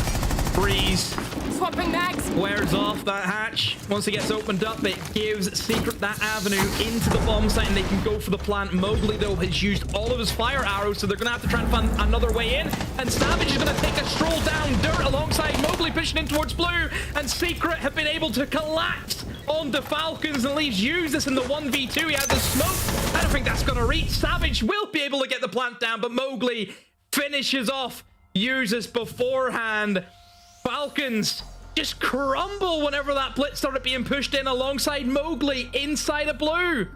freeze. Swapping mags. Wears off that hatch. Once it gets opened up, it gives Secret that avenue into the bomb site, and they can go for the plant. Mowgli, though, has used all of his fire arrows, so they're going to have to try and find another way in. And Savage is going to take a stroll down dirt alongside Mowgli, pushing in towards blue. And Secret have been able to collapse on the Falcons, and leaves Use in the 1v2. He has the smoke. I don't think that's going to reach. Savage will be able to get the plant down, but Mowgli finishes off Uses beforehand. Falcons just crumble whenever that blitz started being pushed in alongside Mowgli inside of blue.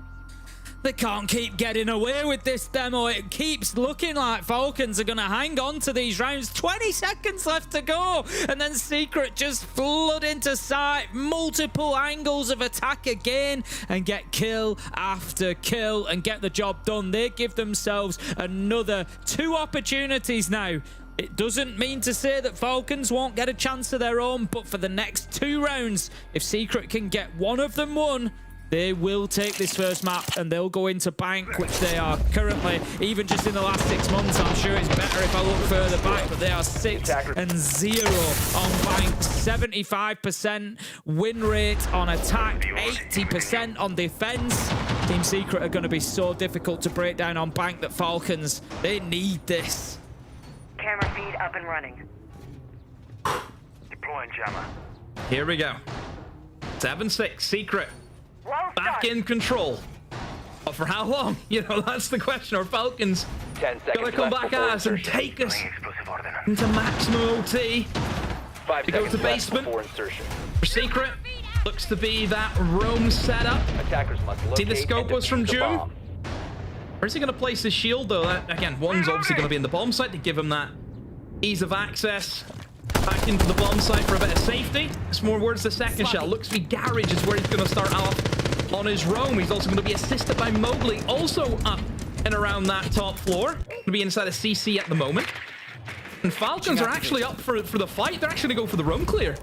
They can't keep getting away with this demo. It keeps looking like Falcons are going to hang on to these rounds. 20 seconds left to go. And then Secret just flood into sight. Multiple angles of attack again. And get kill after kill and get the job done. They give themselves another 2 opportunities now. It doesn't mean to say that Falcons won't get a chance of their own, but for the next 2 rounds, if Secret can get one of them won, they will take this first map and they'll go into bank, which they are currently, even just in the last 6 months. I'm sure it's better if I look further back, but they are 6-0 on bank, 75% win rate on attack, 80% on defense. Team Secret are going to be so difficult to break down on bank that Falcons, they need this. Camera feed up and running. Deploying jammer. Here we go. 7-6, Secret. Back in control. But for how long? You know, that's the question. Are Falcons 10 seconds gonna come back at us and take us into maximum OT? 5 to go to basement. For Secret, looks to be that roam setup. Attackers must See the locate scope and was from defuse the June. bomb. Where's he going to place his shield, though? Again, one's obviously going to be in the bomb site to give him that ease of access back into the bomb site for a bit of safety. It's more words the second shell. Looks to be Garage is where he's going to start off on his roam. He's also going to be assisted by Mowgli, also up and around that top floor. Going to be inside a CC at the moment. And Falcons are actually up for the fight. They're actually going to go for the roam clear.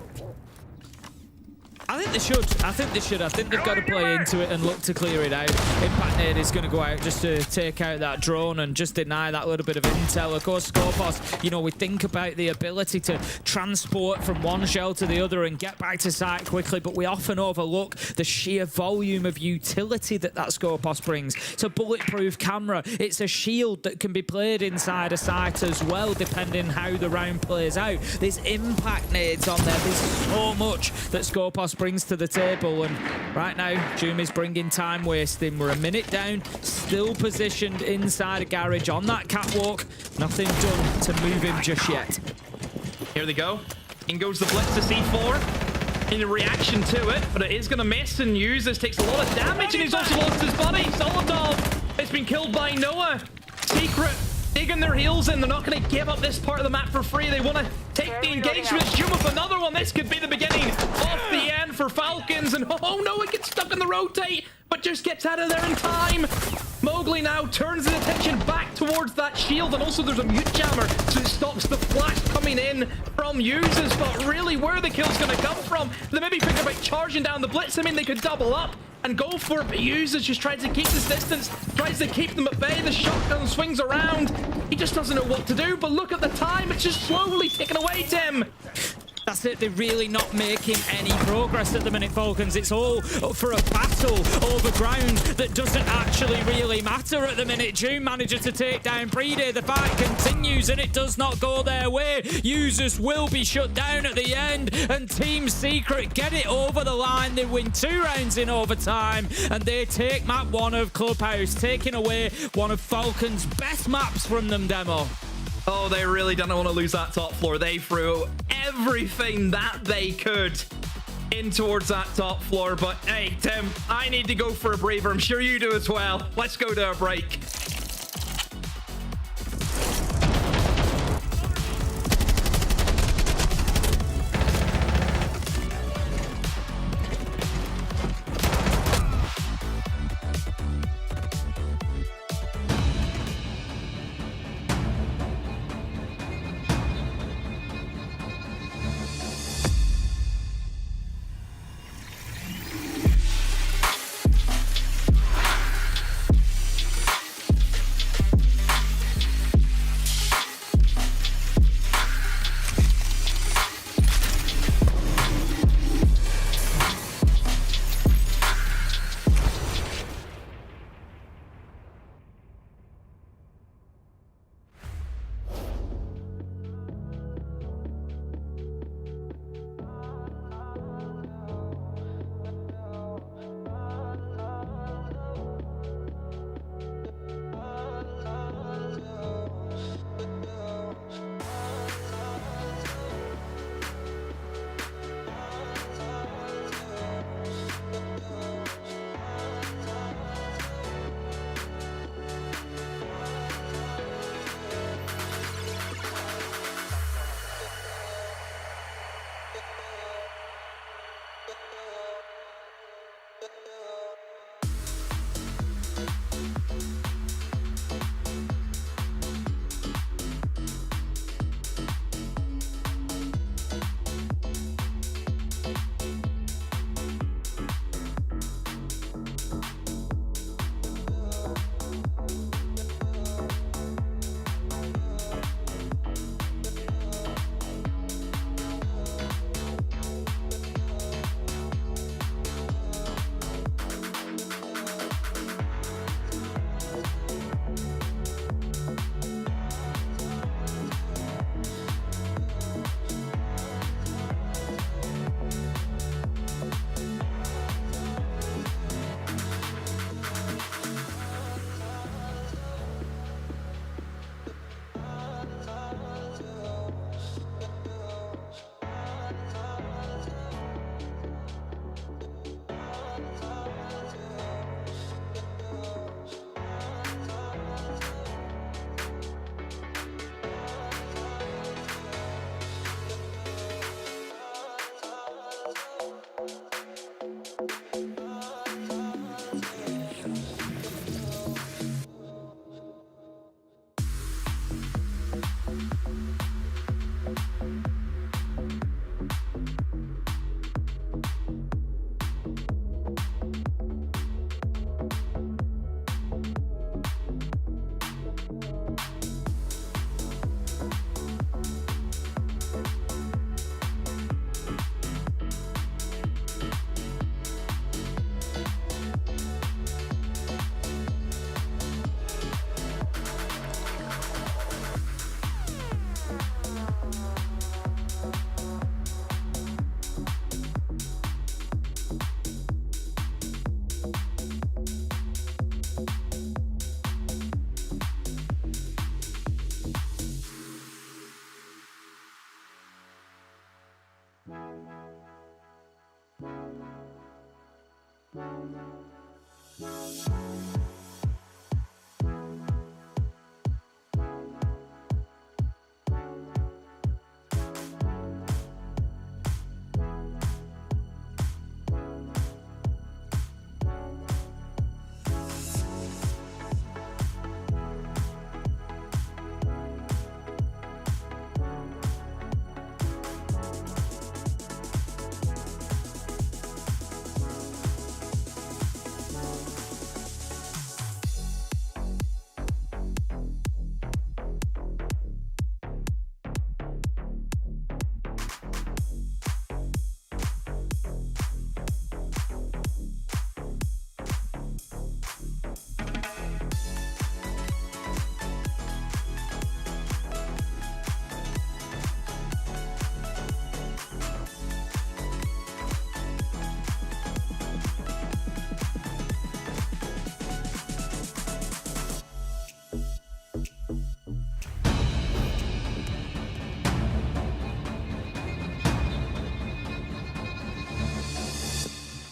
I think they should. I think they've got to play into it and look to clear it out. Impact Nade is going to go out just to take out that drone and just deny that little bit of intel. Of course, Scorpos, you know, we think about the ability to transport from one shell to the other and get back to site quickly, but we often overlook the sheer volume of utility that Scorpos brings. It's a bulletproof camera. It's a shield that can be played inside a site as well, depending how the round plays out. There's impact nades on there. There's so much that Scorpos brings to the table, and right now Jumi's bringing time wasting. We're a minute down, still positioned inside a garage on that catwalk. Nothing done to move him just yet. Here they go. In goes the blitz to C4 in reaction to it, but it is going to miss, and Uses takes a lot of damage, and he's also lost his buddy. Solidov has been killed by Noah. Secret digging their heels in. They're not going to give up this part of the map for free. They want to take the engagement. Jum up another one. This could be the beginning of the end for Falcons. And oh no, it gets stuck in the rotate, but just gets out of there in time. Mowgli now turns his attention back towards that shield, and also there's a mute jammer, so it stops the flash coming in from Uses. But really, where the kill's going to come from? They maybe think about charging down the blitz. I mean, they could double up and go for it, but Uses just tries to keep this distance, tries to keep them at bay. The shotgun swings around. He just doesn't know what to do, but look at the time. It's just slowly ticking away, Tim. That's it. They're really not making any progress at the minute, Falcons. It's all for a battle over ground that doesn't actually really matter at the minute. June manages to take down Breeder. The fight continues and it does not go their way. Users will be shut down at the end, and Team Secret get it over the line. They win 2 rounds in overtime and they take map 1 of Clubhouse, taking away one of Falcons' best maps from them, Demo. Oh, they really didn't want to lose that top floor. They threw everything that they could in towards that top floor. But hey, Tim, I need to go for a breather. I'm sure you do as well. Let's go to a break.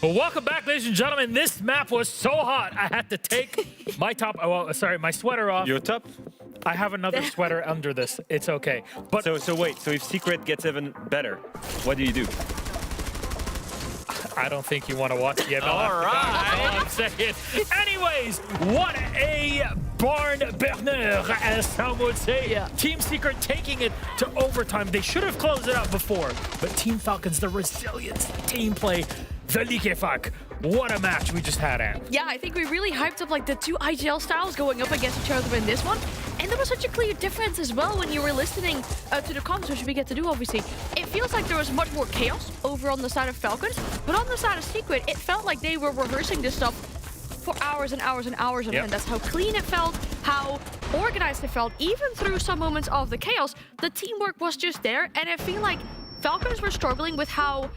Well, welcome back, ladies and gentlemen. This map was so hot, I had to take my my sweater off. Your top? I have another sweater under this. It's okay. But so wait. So if Secret gets even better, what do you do? I don't think you want to watch the EML. All right. That's all I'm saying. Anyways, what a barn burner, as some would say. Yeah. Team Secret taking it to overtime. They should have closed it out before. But Team Falcons, the resilience, the team play, the liquefac. What a match we just had, Anne. Yeah, I think we really hyped up like the two IGL styles going up against each other in this one. And there was such a clear difference as well when you were listening to the comms, which we get to do, obviously. It feels like there was much more chaos over on the side of Falcons, but on the side of Secret, it felt like they were rehearsing this stuff for hours and hours and hours on end. That's how clean it felt, how organized it felt. Even through some moments of the chaos, the teamwork was just there, and I feel like Falcons were struggling with how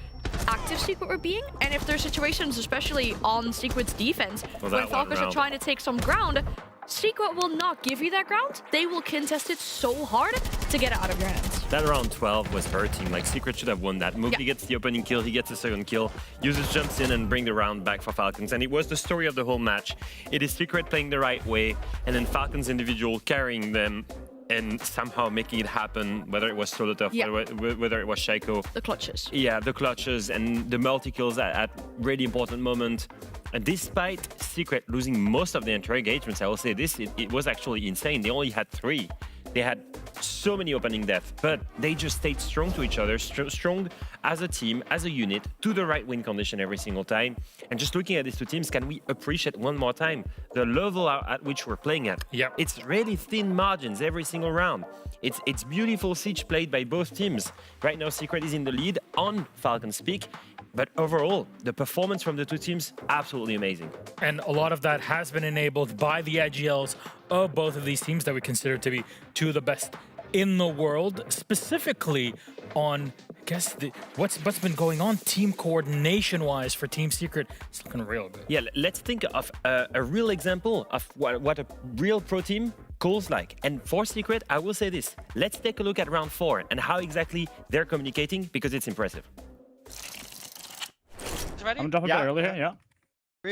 active Secret were being, and if there's situations, especially on Secret's defense, when Falcons are trying to take some ground, Secret will not give you that ground. They will contest it so hard to get it out of your hands. That round 12 was hurting. Like, Secret should have won that. Mowgli gets the opening kill, he gets the second kill. Users jumps in and bring the round back for Falcons. And it was the story of the whole match. It is Secret playing the right way, and then Falcons individual carrying them and somehow making it happen, whether it was Solotov, whether it was Shaiko. The clutches. Yeah, the clutches and the multi-kills at really important moment. And despite Secret losing most of the entire engagements, I will say this, it was actually insane. They only had 3. They had so many opening deaths, but they just stayed strong to each other, strong as a team, as a unit, to the right win condition every single time. And just looking at these two teams, can we appreciate one more time the level at which we're playing at? Yeah. It's really thin margins every single round. It's beautiful siege played by both teams. Right now, Secret is in the lead on Falcons Peak. But overall, the performance from the two teams, absolutely amazing. And a lot of that has been enabled by the IGLs of both of these teams that we consider to be two of the best in the world, specifically on, I guess, what's been going on team coordination-wise for Team Secret. It's looking real good. Yeah, let's think of a real example of what a real pro team calls like. And for Secret, I will say this. Let's take a look at round 4 and how exactly they're communicating, because it's impressive. Ready? I'm dropping a bit earlier, yeah.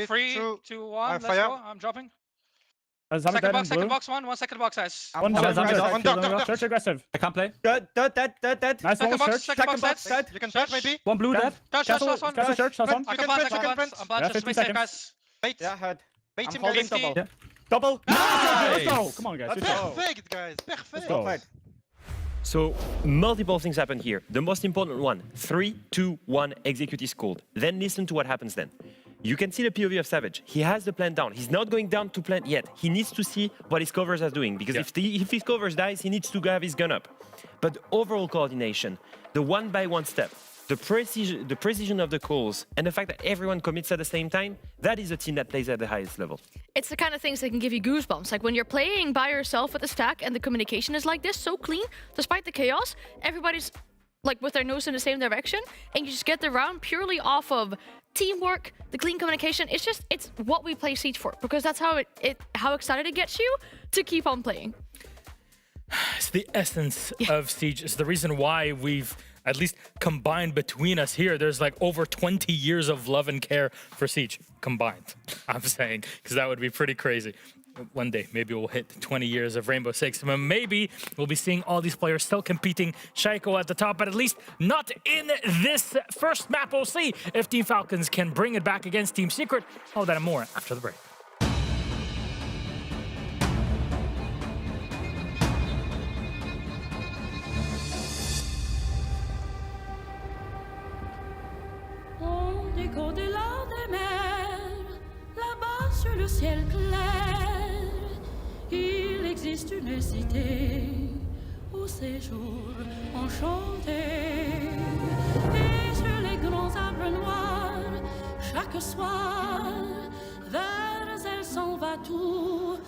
3, 2, 1, let's go. I'm dropping. Second box, one second box, guys. One church aggressive. I can't play. Dead. Nice one, church. Second box, dead. You can touch maybe. One blue dead. Touch, last one. Church, last one. I can plant. I'm bad, just stay safe, guys. Wait. Yeah, heard. Wait, I'm holding double. Yeah. Double. Nice. Let's go. Come on, guys. Perfect, guys. Perfect. Let's go. So multiple things happen here. The most important one, 3, 2, 1, execute is called. Then listen to what happens then. You can see the POV of Savage. He has the plant down. He's not going down to plant yet. He needs to see what his covers are doing, because if his covers dies, he needs to have his gun up. But overall coordination, the one-by-one step, the precision of the calls, and the fact that everyone commits at the same time, that is a team that plays at the highest level. It's the kind of things that can give you goosebumps. Like when you're playing by yourself with a stack and the communication is like this, so clean, despite the chaos, everybody's like with their nose in the same direction, and you just get the round purely off of teamwork, the clean communication. It's what we play Siege for, because that's how how excited it gets you to keep on playing. It's the essence of Siege. It's the reason why we've at least combined between us here. There's like over 20 years of love and care for Siege combined, I'm saying, because that would be pretty crazy. One day, maybe we'll hit 20 years of Rainbow Six. Maybe we'll be seeing all these players still competing. Shaiko at the top, but at least not in this first map. We'll see if Team Falcons can bring it back against Team Secret. All that and more after the break. Au-delà des mers, là-bas sur le ciel clair, il existe une cité au séjour enchanté. Et sur les grands arbres noirs, chaque soir, vers elle s'en va tout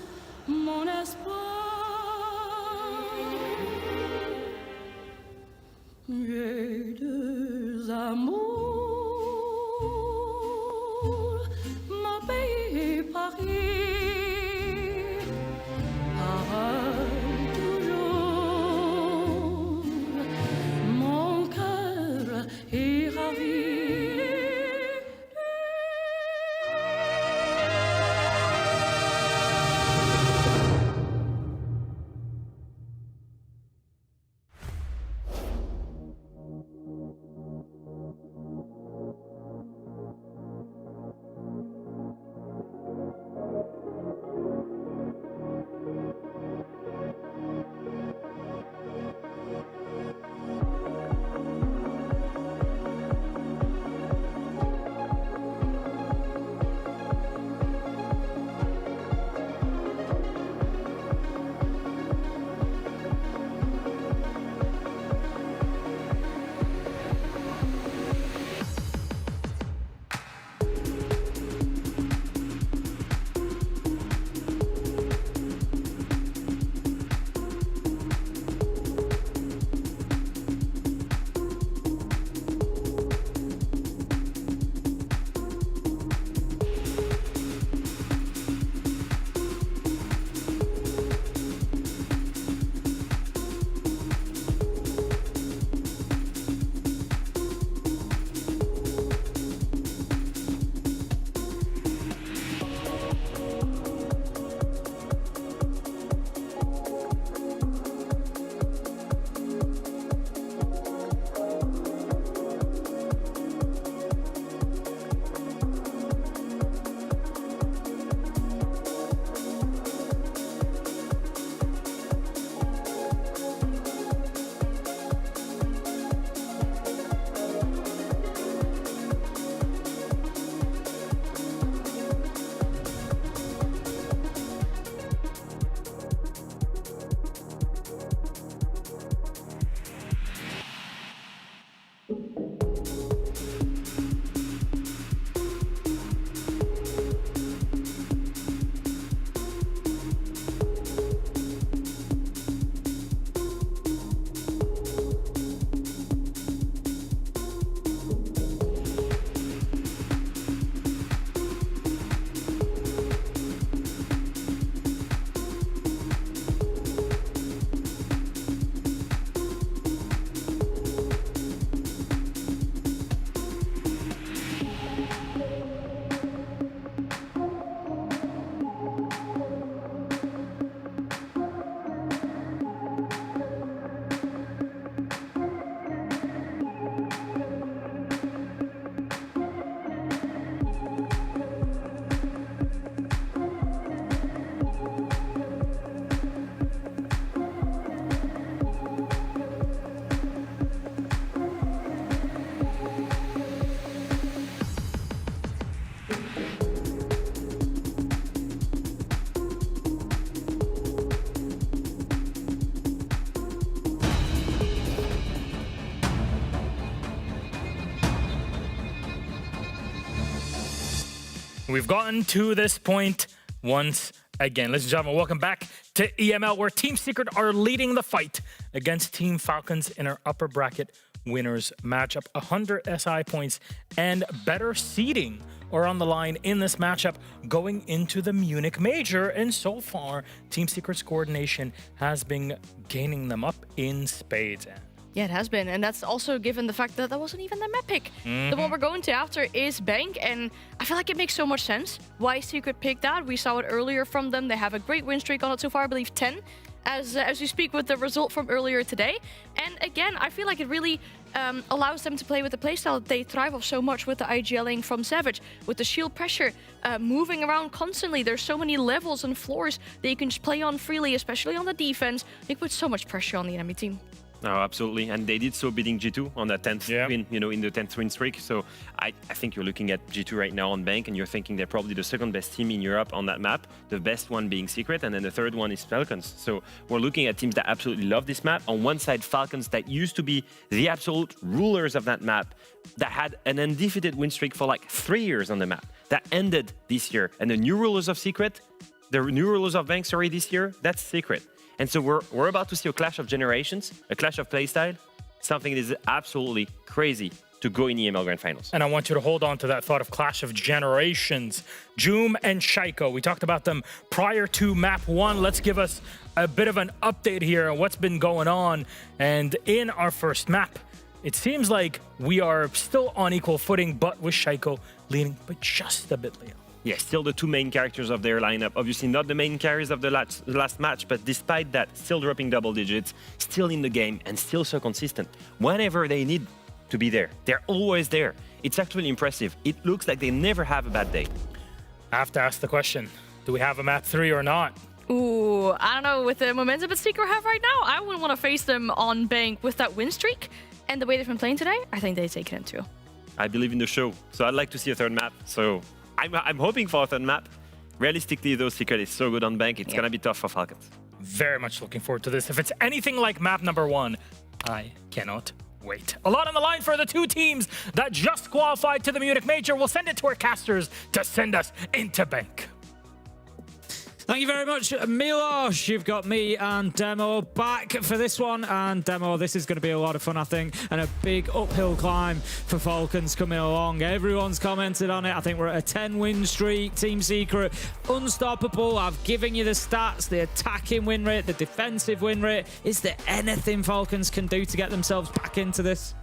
mon espoir. J'ai deux amours. Mon pays Paris, toujours, mon cœur est ravi. We've gotten to this point once again. Ladies and gentlemen, welcome back to EML, where Team Secret are leading the fight against Team Falcons in our upper bracket winners matchup. 100 SI points and better seeding are on the line in this matchup going into the Munich Major. And so far, Team Secret's coordination has been gaining them up in spades. Yeah, it has been, and that's also given the fact that that wasn't even the map pick. The one we're going to after is Bank, and I feel like it makes so much sense why Secret picked that. We saw it earlier from them. They have a great win streak on it so far, I believe 10, as we speak with the result from earlier today. And again, I feel like it really allows them to play with the playstyle that they thrive off so much with the IGLing from Savage, with the shield pressure, moving around constantly. There's so many levels and floors that you can just play on freely, especially on the defense. They put so much pressure on the enemy team. No, absolutely. And they did so beating G2 on that 10th win, in the 10th win streak. So I think you're looking at G2 right now on Bank, and you're thinking they're probably the second best team in Europe on that map. The best one being Secret, and then the third one is Falcons. So we're looking at teams that absolutely love this map. On one side, Falcons that used to be the absolute rulers of that map, that had an undefeated win streak for like 3 years on the map, that ended this year. And the new rulers of Secret, the new rulers of Bank, this year, that's Secret. And so we're about to see a clash of generations, a clash of playstyle, something that is absolutely crazy to go in EML Grand Finals. And I want you to hold on to that thought of clash of generations. Joom and Shaiko, we talked about them prior to map 1. Let's give us a bit of an update here on what's been going on. And in our first map, it seems like we are still on equal footing, but with Shaiko leading but just a bit, Leo. Yeah, still the two main characters of their lineup. Obviously not the main carries of the last match, but despite that, still dropping double digits, still in the game, and still so consistent. Whenever they need to be there, they're always there. It's actually impressive. It looks like they never have a bad day. I have to ask the question, do we have a map 3 or not? Ooh, I don't know. With the momentum that Secret have right now, I wouldn't want to face them on Bank with that win streak. And the way they've been playing today, I think they take it in too. I believe in the show, so I'd like to see a third map. So I'm hoping for a third map. Realistically, though, Secret is so good on Bank, it's gonna be tough for Falcons. Very much looking forward to this. If it's anything like map number 1, I cannot wait. A lot on the line for the two teams that just qualified to the Munich Major. We'll send it to our casters to send us into Bank. Thank you very much, Milosh. You've got me and Demo back for this one. And Demo, this is going to be a lot of fun, I think, and a big uphill climb for Falcons coming along. Everyone's commented on it. I think we're at a 10-win streak. Team Secret, unstoppable. I've given you the stats, the attacking win rate, the defensive win rate. Is there anything Falcons can do to get themselves back into this?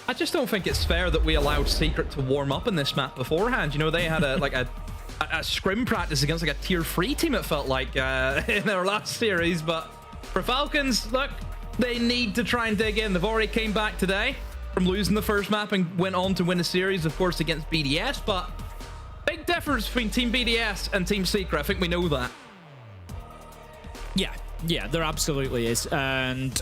I just don't think it's fair that we allowed Secret to warm up in this map beforehand. You know, they had a scrim practice against like a tier 3 team, it felt like, in their last series. But for Falcons, look, they need to try and dig in. They've already came back today from losing the first map and went on to win a series, of course, against BDS. But big difference between Team BDS and Team Secret. I think we know that. Yeah, there absolutely is. And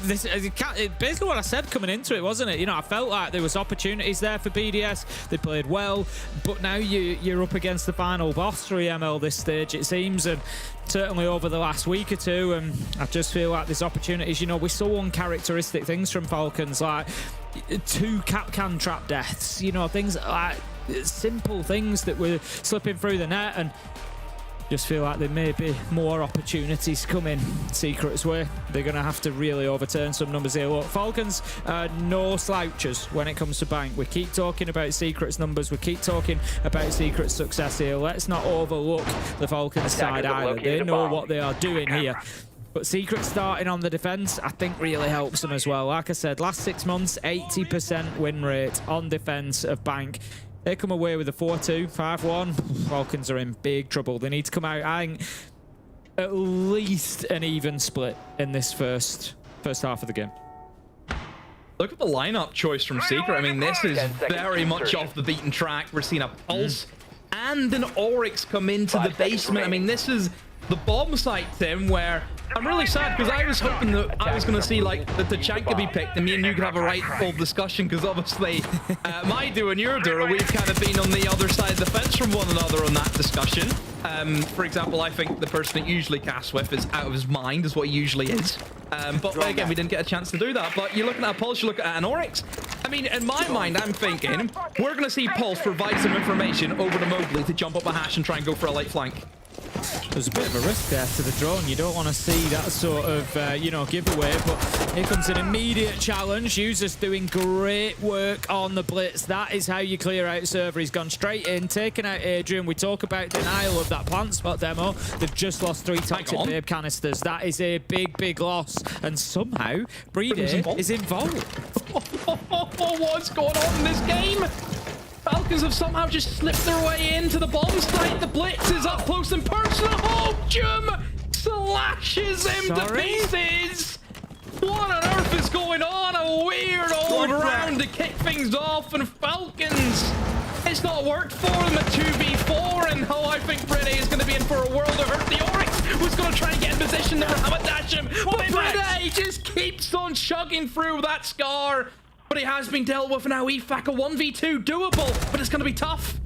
this is basically what I said coming into it, wasn't it? You know, I felt like there was opportunities there for BDS. They played well, but now you're up against the final boss for EML this stage, it seems, and certainly over the last week or two. And I just feel like there's opportunities. You know, we saw uncharacteristic things from Falcons, like 2 Capcan trap deaths. You know, things like simple things that were slipping through the net, and just feel like there may be more opportunities coming Secret's way. They're going to have to really overturn some numbers here. Look, Falcons, no slouches when it comes to Bank. We keep talking about Secret's numbers. We keep talking about Secret's success here. Let's not overlook the Falcons side either. They know what they are doing here. But Secret starting on the defense, I think, really helps them as well. Like I said, last 6 months, 80% win rate on defense of Bank. They come away with a 4-2, 5-1. Falcons are in big trouble. They need to come out, I think, at least an even split in this first half of the game. Look at the lineup choice from Secret. I mean, this is very much off the beaten track. We're seeing a Pulse and an Oryx come into the basement. I mean, this is the bomb site, Tim, where I'm really sad because I was hoping that I was going to see like the Tachanka be picked and me and you could have a rightful discussion, because obviously my duo and your duo, we've kind of been on the other side of the fence from one another on that discussion. For example, I think the person that usually casts with is out of his mind, is what he usually is. But again, we didn't get a chance to do that. But you're looking at a Pulse, you're looking at an Oryx. I mean, in my mind, I'm thinking we're going to see Pulse provide some information over to Mowgli to jump up a hash and try and go for a light flank. There's a bit of a risk there to the drone. You don't want to see that sort of, you know, giveaway. But here comes an immediate challenge. Users doing great work on the blitz. That is how you clear out server. He's gone straight in, taken out Adrian. We talk about denial of that plant spot demo. They've just lost 3 toxic babe canisters. That is a big, big loss. And somehow, Breeder is involved. What's going on in this game? Falcons have somehow just slipped their way into the bomb site. The blitz is up close and personal. Oh, Jum slashes him to pieces. What on earth is going on? A weird old round to kick things off, and Falcons, it's not worked for them at 2v4, and I think Brede is going to be in for a world of hurt. The Oryx was going to try and get in position to dash him, but Brede just keeps on chugging through that Scar. But it has been dealt with now. EFAC a 1v2 doable, but it's going to be tough.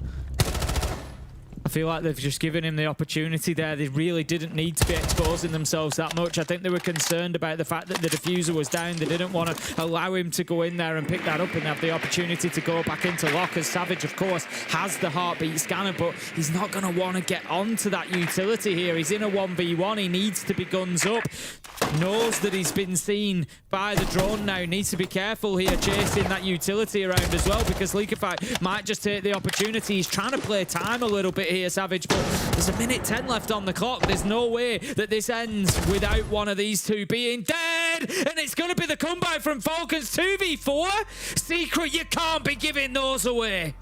I feel like they've just given him the opportunity there. They really didn't need to be exposing themselves that much. I think they were concerned about the fact that the diffuser was down. They didn't want to allow him to go in there and pick that up and have the opportunity to go back into lockers. Savage, of course, has the heartbeat scanner, but he's not going to want to get onto that utility here. He's in a 1v1. He needs to be guns up. Knows that he's been seen by the drone now. Needs to be careful here chasing that utility around as well, because Liquefy might just take the opportunity. He's trying to play time a little bit here, Savage, but there's a minute 10 left on the clock. There's no way that this ends without one of these two being dead, and it's going to be the comeback from Falcons. 2v4. Secret, you can't be giving those away.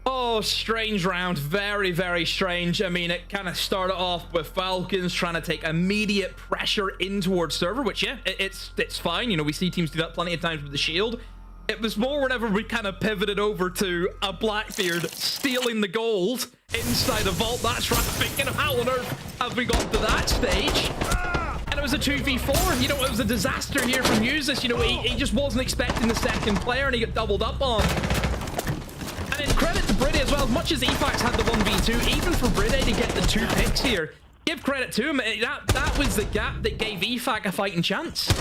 Oh, strange round. Very, very strange. I mean, it kind of started off with Falcons trying to take immediate pressure in towards server, which, yeah, it's fine. You know, we see teams do that plenty of times with the shield. It was more whenever we kind of pivoted over to a Blackbeard stealing the gold inside a vault. That's right, thinking, how on earth have we got to that stage? And it was a 2v4. You know, it was a disaster here from Usus. You know, he just wasn't expecting the second player, and he got doubled up on. And in credit to Brede as well, as much as EFAX had the 1v2, even for Brede to get the 2 picks here, give credit to him. That was the gap that gave EFAC a fighting chance.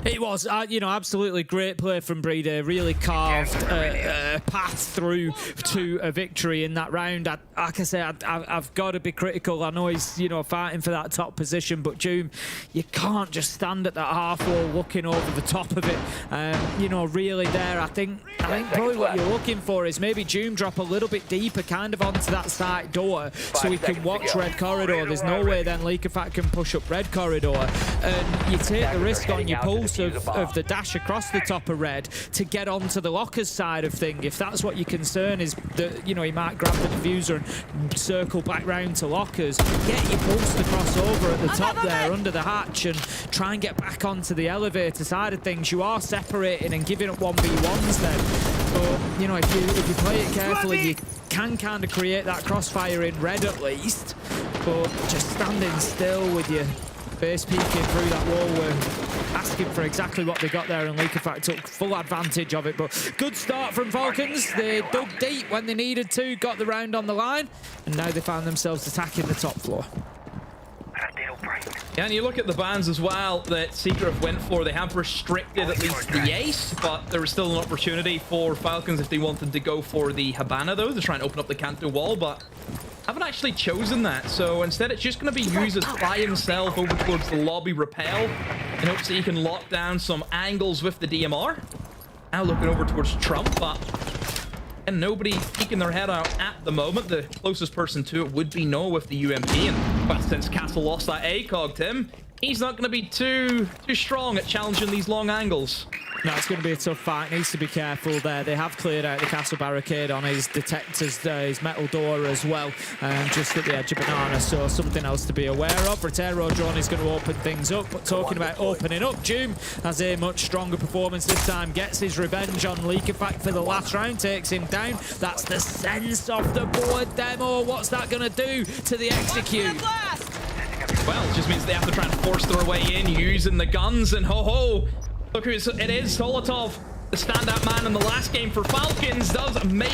It was, you know, absolutely great play from Breeder. Really carved a path through to a victory in that round. Like I said, I've got to be critical. I know he's, you know, fighting for that top position, but Doom, you can't just stand at that half wall looking over the top of it. You know, really there, I think probably what you're looking for is maybe Doom drop a little bit deeper, kind of onto that side door, so he can watch red corridor. There's no way then Liquefy can push up red corridor, and you take the risk on your pulse of the dash across the top of red to get onto the lockers side of thing. If that's what your concern is, that, you know, he might grab the diffuser and circle back round to lockers, get your pulse to cross over at the top there under the hatch and try and get back onto the elevator side of things. You are separating and giving up 1v1s then, but you know, if you play it carefully, you can kind of create that crossfire in red at least, but just standing still with your face peeking through that wall, we're asking for exactly what they got there, and Liquefy took full advantage of it. But good start from Falcons. They dug deep when they needed to, got the round on the line, and now they found themselves attacking the top floor. Yeah, and you look at the bans as well that Secret went for. They have restricted at least the ace, but there was still an opportunity for Falcons if they wanted to go for the Habana, though, to try and open up the Canto wall, but haven't actually chosen that. So instead, it's just going to be Usus by himself over towards the lobby rappel in hopes that he can lock down some angles with the DMR. Now looking over towards Trump, but and nobody peeking their head out at the moment. The closest person to it would be Noah with the UMP, and well, since Castle lost that ACOG, Tim, he's not going to be too strong at challenging these long angles. No, it's going to be a tough fight. Needs to be careful there. They have cleared out the castle barricade on his detectors, his metal door as well, just at the edge of Banana, so something else to be aware of. Rotero drone is going to open things up, but talking about opening up, Doom has a much stronger performance this time, gets his revenge on Liquefy for the last round, takes him down. That's the sense of the board demo. What's that going to do to the execute? Well, it just means they have to try and force their way in using the guns, and ho-ho! Look who it is, Solotov, the standout man in the last game for Falcons, does make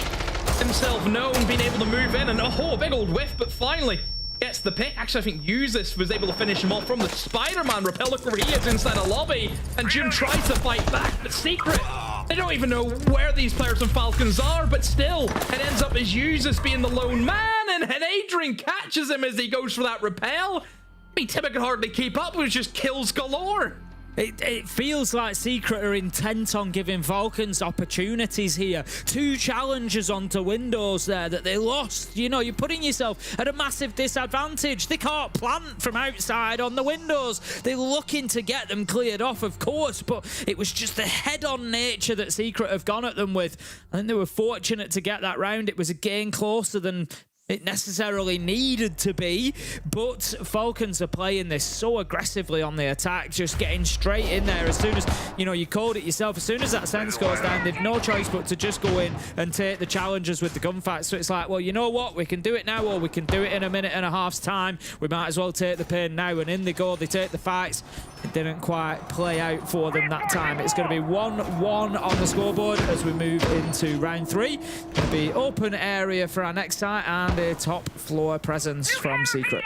himself known, being able to move in, and oh, a big old whiff, but finally gets the pick. Actually, I think Usus was able to finish him off from the Spider-Man rappel. Look where he is inside a lobby, and Jim tries to fight back, but Secret They don't even know where these players from Falcons are, but still, it ends up as used as being the lone man, and Adrian catches him as he goes for that repel. I mean, Timmy can hardly keep up, it was just kills galore. It feels like Secret are intent on giving Falcons opportunities here. 2 challenges onto windows there that they lost. You know, you're putting yourself at a massive disadvantage. They can't plant from outside on the windows. They're looking to get them cleared off, of course, but it was just the head-on nature that Secret have gone at them with. I think they were fortunate to get that round. It was a game closer than it necessarily needed to be, but Falcons are playing this so aggressively on the attack, just getting straight in there as soon as, you know, you called it yourself, as soon as that sense goes down, they've no choice but to just go in and take the challenges with the gunfight. So it's like, well, you know what, we can do it now, or we can do it in a minute and a half's time. We might as well take the pain now, and in they go, they take the fights. It didn't quite play out for them that time. It's going to be 1-1 on the scoreboard as we move into round 3. Going to be open area for our next site and a top floor presence from Secret.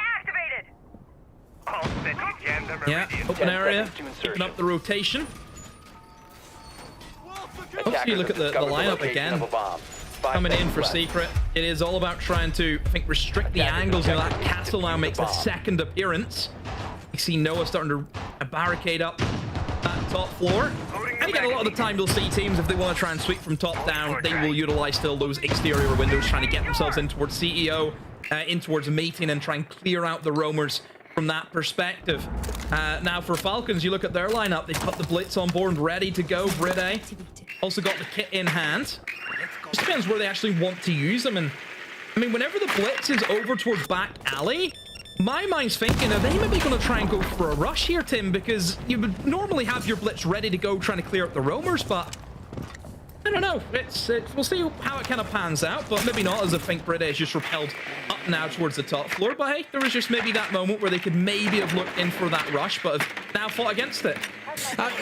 Yeah, open area, open up the rotation. Hopefully you look at the lineup again. Coming in for Secret. It is all about trying to, I think, restrict the angles. You know, that castle now makes a second appearance. You see Noah starting to barricade up that top floor. And again, a lot of the time you'll see teams, if they want to try and sweep from top down, they will utilize still those exterior windows, trying to get themselves in towards CEO, in towards mating, and try and clear out the roamers from that perspective. Now for Falcons, you look at their lineup, they've got the Blitz on board, ready to go. Bride also got the kit in hand. Just depends where they actually want to use them. And I mean, whenever the Blitz is over towards back alley, my mind's thinking, are they maybe going to try and go for a rush here, Tim? Because you would normally have your Blitz ready to go, trying to clear up the roamers, but I don't know. We'll see how it kind of pans out, but maybe not, as I think Bride is just repelled up now towards the top floor. But hey, there was just maybe that moment where they could maybe have looked in for that rush, but have now fought against it.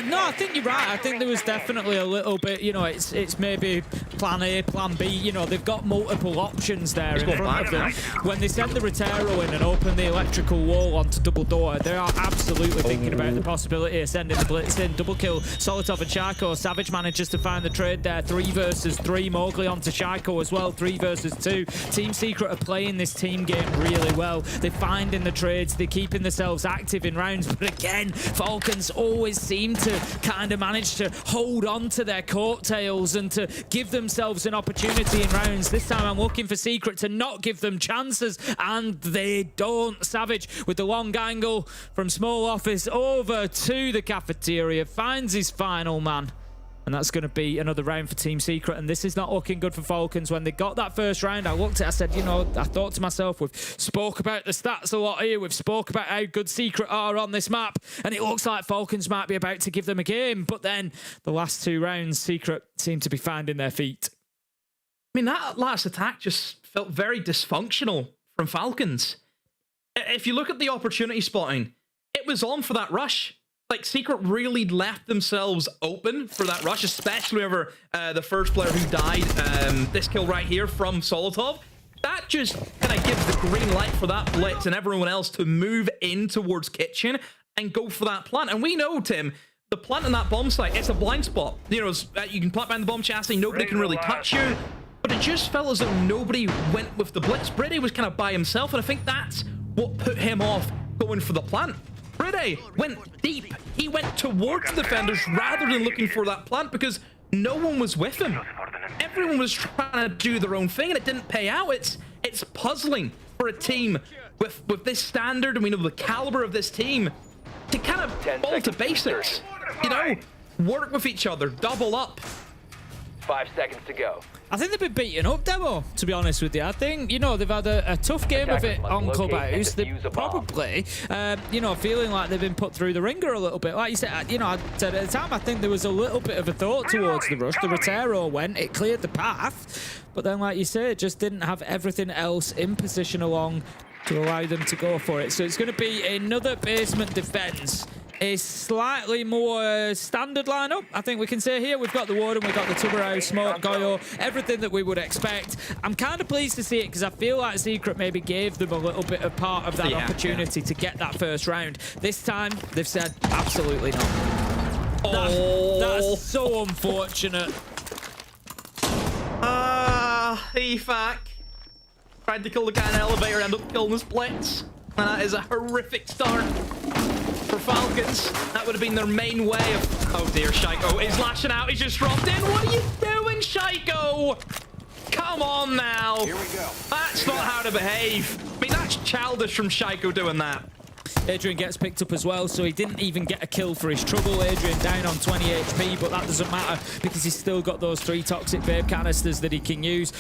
No, I think you're right. I think there was definitely a little bit, you know, it's maybe plan A, plan B. You know, they've got multiple options there in front of them. When they send the Rotero in and open the electrical wall onto double door, they are absolutely thinking about the possibility of sending the Blitz in. Double kill Solotov and Shaiko. Savage manages to find the trade there. 3 versus 3. Mowgli onto Shaiko as well. 3 versus 2. Team Secret are playing this team game really well. They're finding the trades. They're keeping themselves active in rounds. But again, Falcons always seem to kind of manage to hold on to their coattails and to give themselves an opportunity in rounds. This time I'm looking for Secret to not give them chances, and they don't. Savage with the long angle from small office over to the cafeteria, finds his final man. And that's going to be another round for Team Secret. And this is not looking good for Falcons. When they got that first round, I looked at it, I said, you know, I thought to myself, we've spoke about the stats a lot here. We've spoke about how good Secret are on this map. And it looks like Falcons might be about to give them a game. But then the last 2 rounds, Secret seem to be finding their feet. I mean, that last attack just felt very dysfunctional from Falcons. If you look at the opportunity spotting, it was on for that rush. Like, Secret really left themselves open for that rush, especially over the first player who died, this kill right here from Solotov. That just kind of gives the green light for that Blitz and everyone else to move in towards Kitchen and go for that plant. And we know, Tim, the plant in that bomb site, it's a blind spot. You know, you can plant behind the bomb chassis, nobody can really touch you. But it just felt as though nobody went with the Blitz. Bride was kind of by himself, and I think that's what put him off going for the plant. Bride went deep. He went towards the defenders rather than looking for that plant because no one was with him. Everyone was trying to do their own thing, and it didn't pay out. It's puzzling for a team with this standard, and we know the caliber of this team, to kind of fall to basics. You know, work with each other, double up. 5 seconds to go. I think they've been beaten up, Demo, to be honest with you. I think, you know, they've had a tough game of it on Clubhouse. They're probably, you know, feeling like they've been put through the ringer a little bit. Like you said, you know, I said at the time, I think there was a little bit of a thought towards the rush. The Rotero went, it cleared the path. But then, like you say, it just didn't have everything else in position along to allow them to go for it. So it's going to be another basement defense. A slightly more standard lineup, I think we can say here. We've got the Warden, we've got the Tubero, Smoke, Goyo, everything that we would expect. I'm kind of pleased to see it because I feel like Secret maybe gave them a little bit of part of that opportunity to get that first round. This time, they've said absolutely not. That's so unfortunate. EFAC. Tried to kill the guy in the elevator, ended up killing the splits. And that is a horrific start for Falcons. That would have been their main way of... Oh dear, Shaiko is lashing out. He's just dropped in. What are you doing, Shaiko? Come on now. Here we go. That's not how to behave. I mean, that's childish from Shaiko doing that. Adrian gets picked up as well, so he didn't even get a kill for his trouble. Adrian down on 20 HP, but that doesn't matter because he's still got those 3 toxic vape canisters that he can use.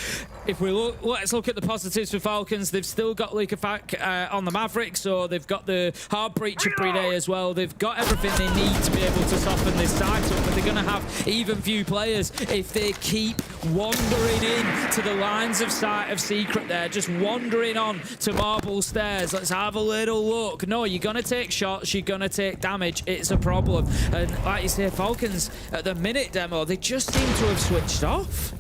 If we look, let's look at the positives for Falcons. They've still got Leakafac on the Maverick, so they've got the hard breach of Bride as well. They've got everything they need to be able to soften this side up, but they're going to have even few players if they keep wandering in to the lines of sight of Secret there, just wandering on to Marble Stairs. Let's have a little look. No, you're going to take shots, you're going to take damage. It's a problem. And like you say, Falcons at the minute demo, they just seem to have switched off.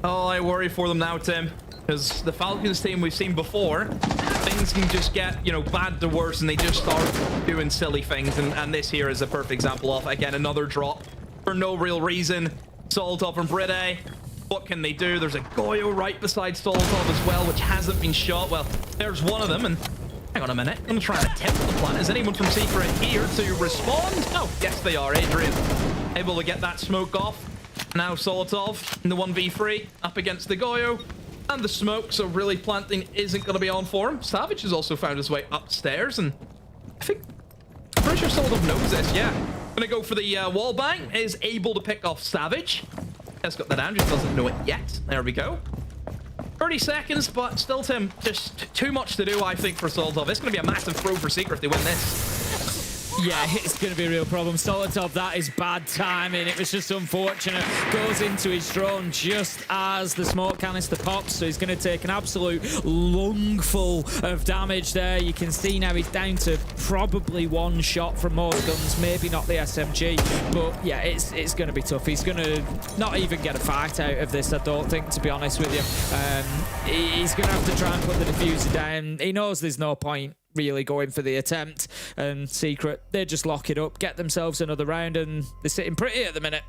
Oh, I worry for them now, Tim, because the Falcons team we've seen before, things can just get, you know, bad to worse, and they just start doing silly things. And this here is a perfect example of, again, another drop for no real reason. Solotov and Bride. What can they do? There's a Goyo right beside Solotov as well, which hasn't been shot. Well, there's one of them, and hang on a minute. I'm going to try and attempt the plant. Is anyone from Secret here to respond? Oh, yes, they are. Adrian able to get that smoke off. Now Solotov in the 1v3 up against the Goyo and the smoke, so really planting isn't going to be on for him. Savage has also found his way upstairs, and I'm pretty sure Solotov knows this. Yeah, gonna go for the wall bang. Is able to pick off Savage. Has got that down, just doesn't know it yet. There we go. 30 seconds, but still, Tim, just too much to do, I think, for Solotov. It's going to be a massive throw for Secret if they win this. Yeah, it's going to be a real problem. Solotov, that is bad timing. It was just unfortunate. Goes into his drone just as the smoke canister pops, so he's going to take an absolute lungful of damage there. You can see now he's down to probably 1 shot from most guns, maybe not the SMG, but yeah, it's going to be tough. He's going to not even get a fight out of this, I don't think, to be honest with you. He's going to have to try and put the diffuser down. He knows there's no point really going for the attempt, and Secret, they just lock it up, get themselves another round, and they're sitting pretty at the minute.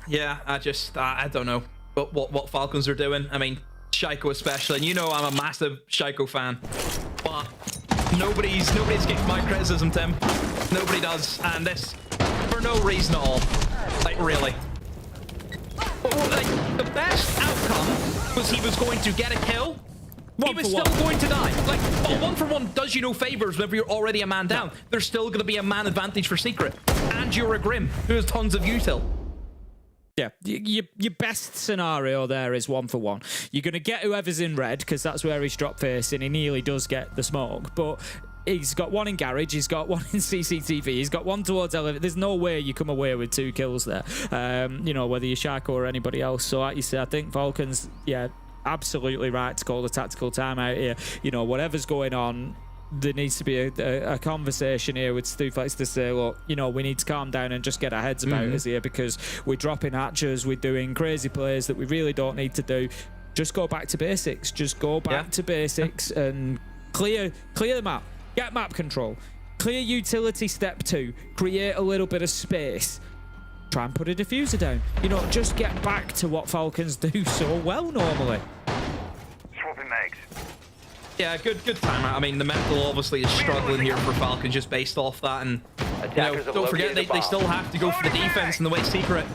Yeah, I don't know what Falcons are doing. I mean, Shaiko especially, and you know I'm a massive Shaiko fan, but nobody's getting my criticism, Tim. Nobody does, and this for no reason at all. Like, really. Like, the best outcome was he was going to get a kill. He was still going to die. Like, well, 1 for 1 does you no favors whenever you're already a man down. There's still going to be a man advantage for Secret. And you're a Grim who has tons of util. Yeah, your best scenario there is 1 for 1. You're going to get whoever's in red, because that's where he's drop facing. He nearly does get the smoke, but he's got 1 in garage, he's got 1 in CCTV, he's got 1 towards elevator. There's no way you come away with 2 kills there, you know, whether you're Shaiko or anybody else. So like you say, I think Falcons, yeah, absolutely right to call the tactical timeout here. You know, whatever's going on, there needs to be a conversation here with Stuflex to say, look, you know, we need to calm down and just get our heads about us here, because we're dropping hatches, we're doing crazy plays that we really don't need to do. Just go back to basics. Just go back to basics and clear the map. Get map control. Clear utility step 2. Create a little bit of space. Try and put a diffuser down. You know, just get back to what Falcons do so well normally. Swapping mags. Yeah, good timeout. I mean, the mental obviously is struggling here for Falcons just based off that, and you know, don't forget they still have to go for the defense, and the way Secret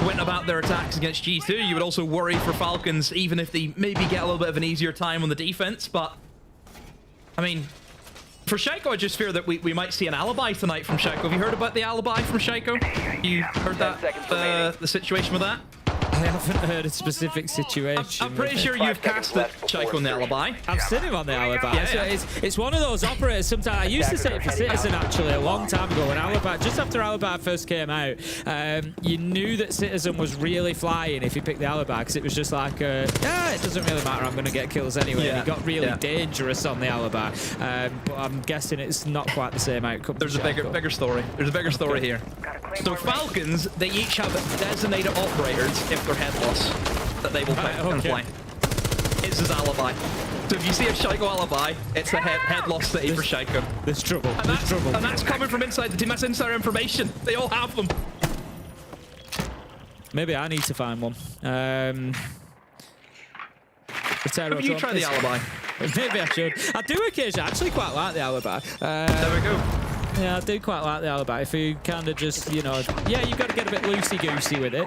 went about their attacks against G2, you would also worry for Falcons, even if they maybe get a little bit of an easier time on the defense. But I mean, for Shaiko, I just fear that we might see an alibi tonight from Shaiko. Have you heard about the alibi from Shaiko? You heard that, the situation with that? I haven't heard a specific situation. I'm pretty sure you've casted Shaiko on the alibi. I've seen him on the alibi. Yeah, so it's one of those operators. Sometimes I used to say it for Citizen actually a long time ago when Alibi, just after Alibi first came out, you knew that Citizen was really flying if he picked the alibi, because it was just like, it doesn't really matter, I'm going to get kills anyway. And he got really dangerous on the alibi. But I'm guessing it's not quite the same outcome. There's a bigger story. There's a bigger story here. So Falcons, they each have designated operators if they're headless that they will play. is his alibi. So if you see a Shaiko alibi, it's a head loss city for Shaiko. There's trouble. And that's coming from inside the team. That's insider information. They all have them. Maybe I need to find one. Have you tried the alibi? Maybe I should. I do occasionally. I actually quite like the alibi. There we go. Yeah, I do quite like the alibi. If you kind of just, you know, yeah, you've got to get a bit loosey-goosey with it.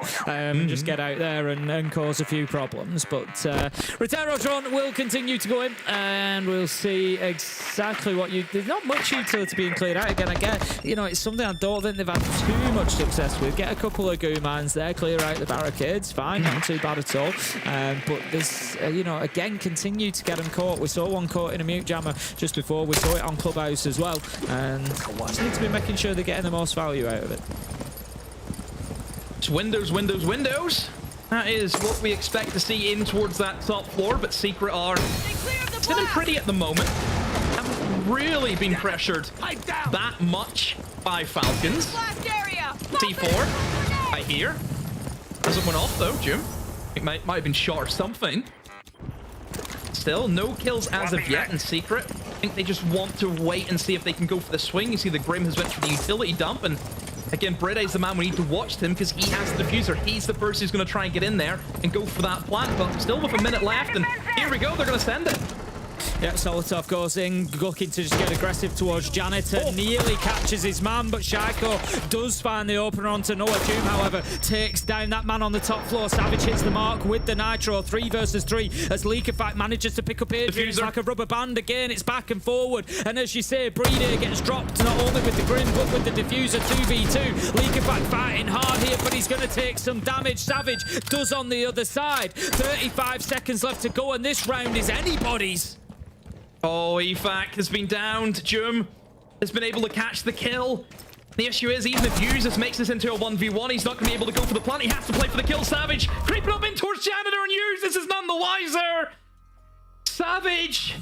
Just get out there and cause a few problems. But Reterotron will continue to go in, and we'll see exactly what you... There's not much utility being cleared out. Again, I get, you know, it's something I don't think they've had too much success with. Get a couple of goo mines there, clear out the barricades. Fine, not too bad at all. But this, you know, again, continue to get them caught. We saw one caught in a mute jammer just before. We saw it on Clubhouse as well. And... just need to be making sure they're getting the most value out of it. It's windows. That is what we expect to see in towards that top floor, but Secret are sitting pretty at the moment. Haven't really been pressured that much by Falcons. T4, I hear. Hasn't went off though, Jim. It might have been shot or something. Still, no kills as of yet in Secret. I think they just want to wait and see if they can go for the swing. You see the Grim has went for the utility dump, and again, Brede is the man we need to watch him because he has the diffuser. He's the person who's going to try and get in there and go for that plant, but still with a minute left, and here we go, they're going to send it. Yeah, Solotov goes in, looking to just get aggressive towards Janitor. Nearly catches his man, but Shaiko does find the opener onto Noah. Doom, however, takes down that man on the top floor. Savage hits the mark with the Nitro. 3 versus 3 as Leakerfact manages to pick up Adrian. It's like a rubber band again. It's back and forward. And as you say, Brede gets dropped not only with the Grim, but with the diffuser 2v2. Leakerfact fighting hard here, but he's going to take some damage. Savage does on the other side. 35 seconds left to go, and this round is anybody's. Oh, EFAC has been downed. Jum has been able to catch the kill. The issue is, even if Uses makes this into a 1v1, he's not going to be able to go for the plant. He has to play for the kill. Savage creeping up in towards Janitor, and Uses is none the wiser. Savage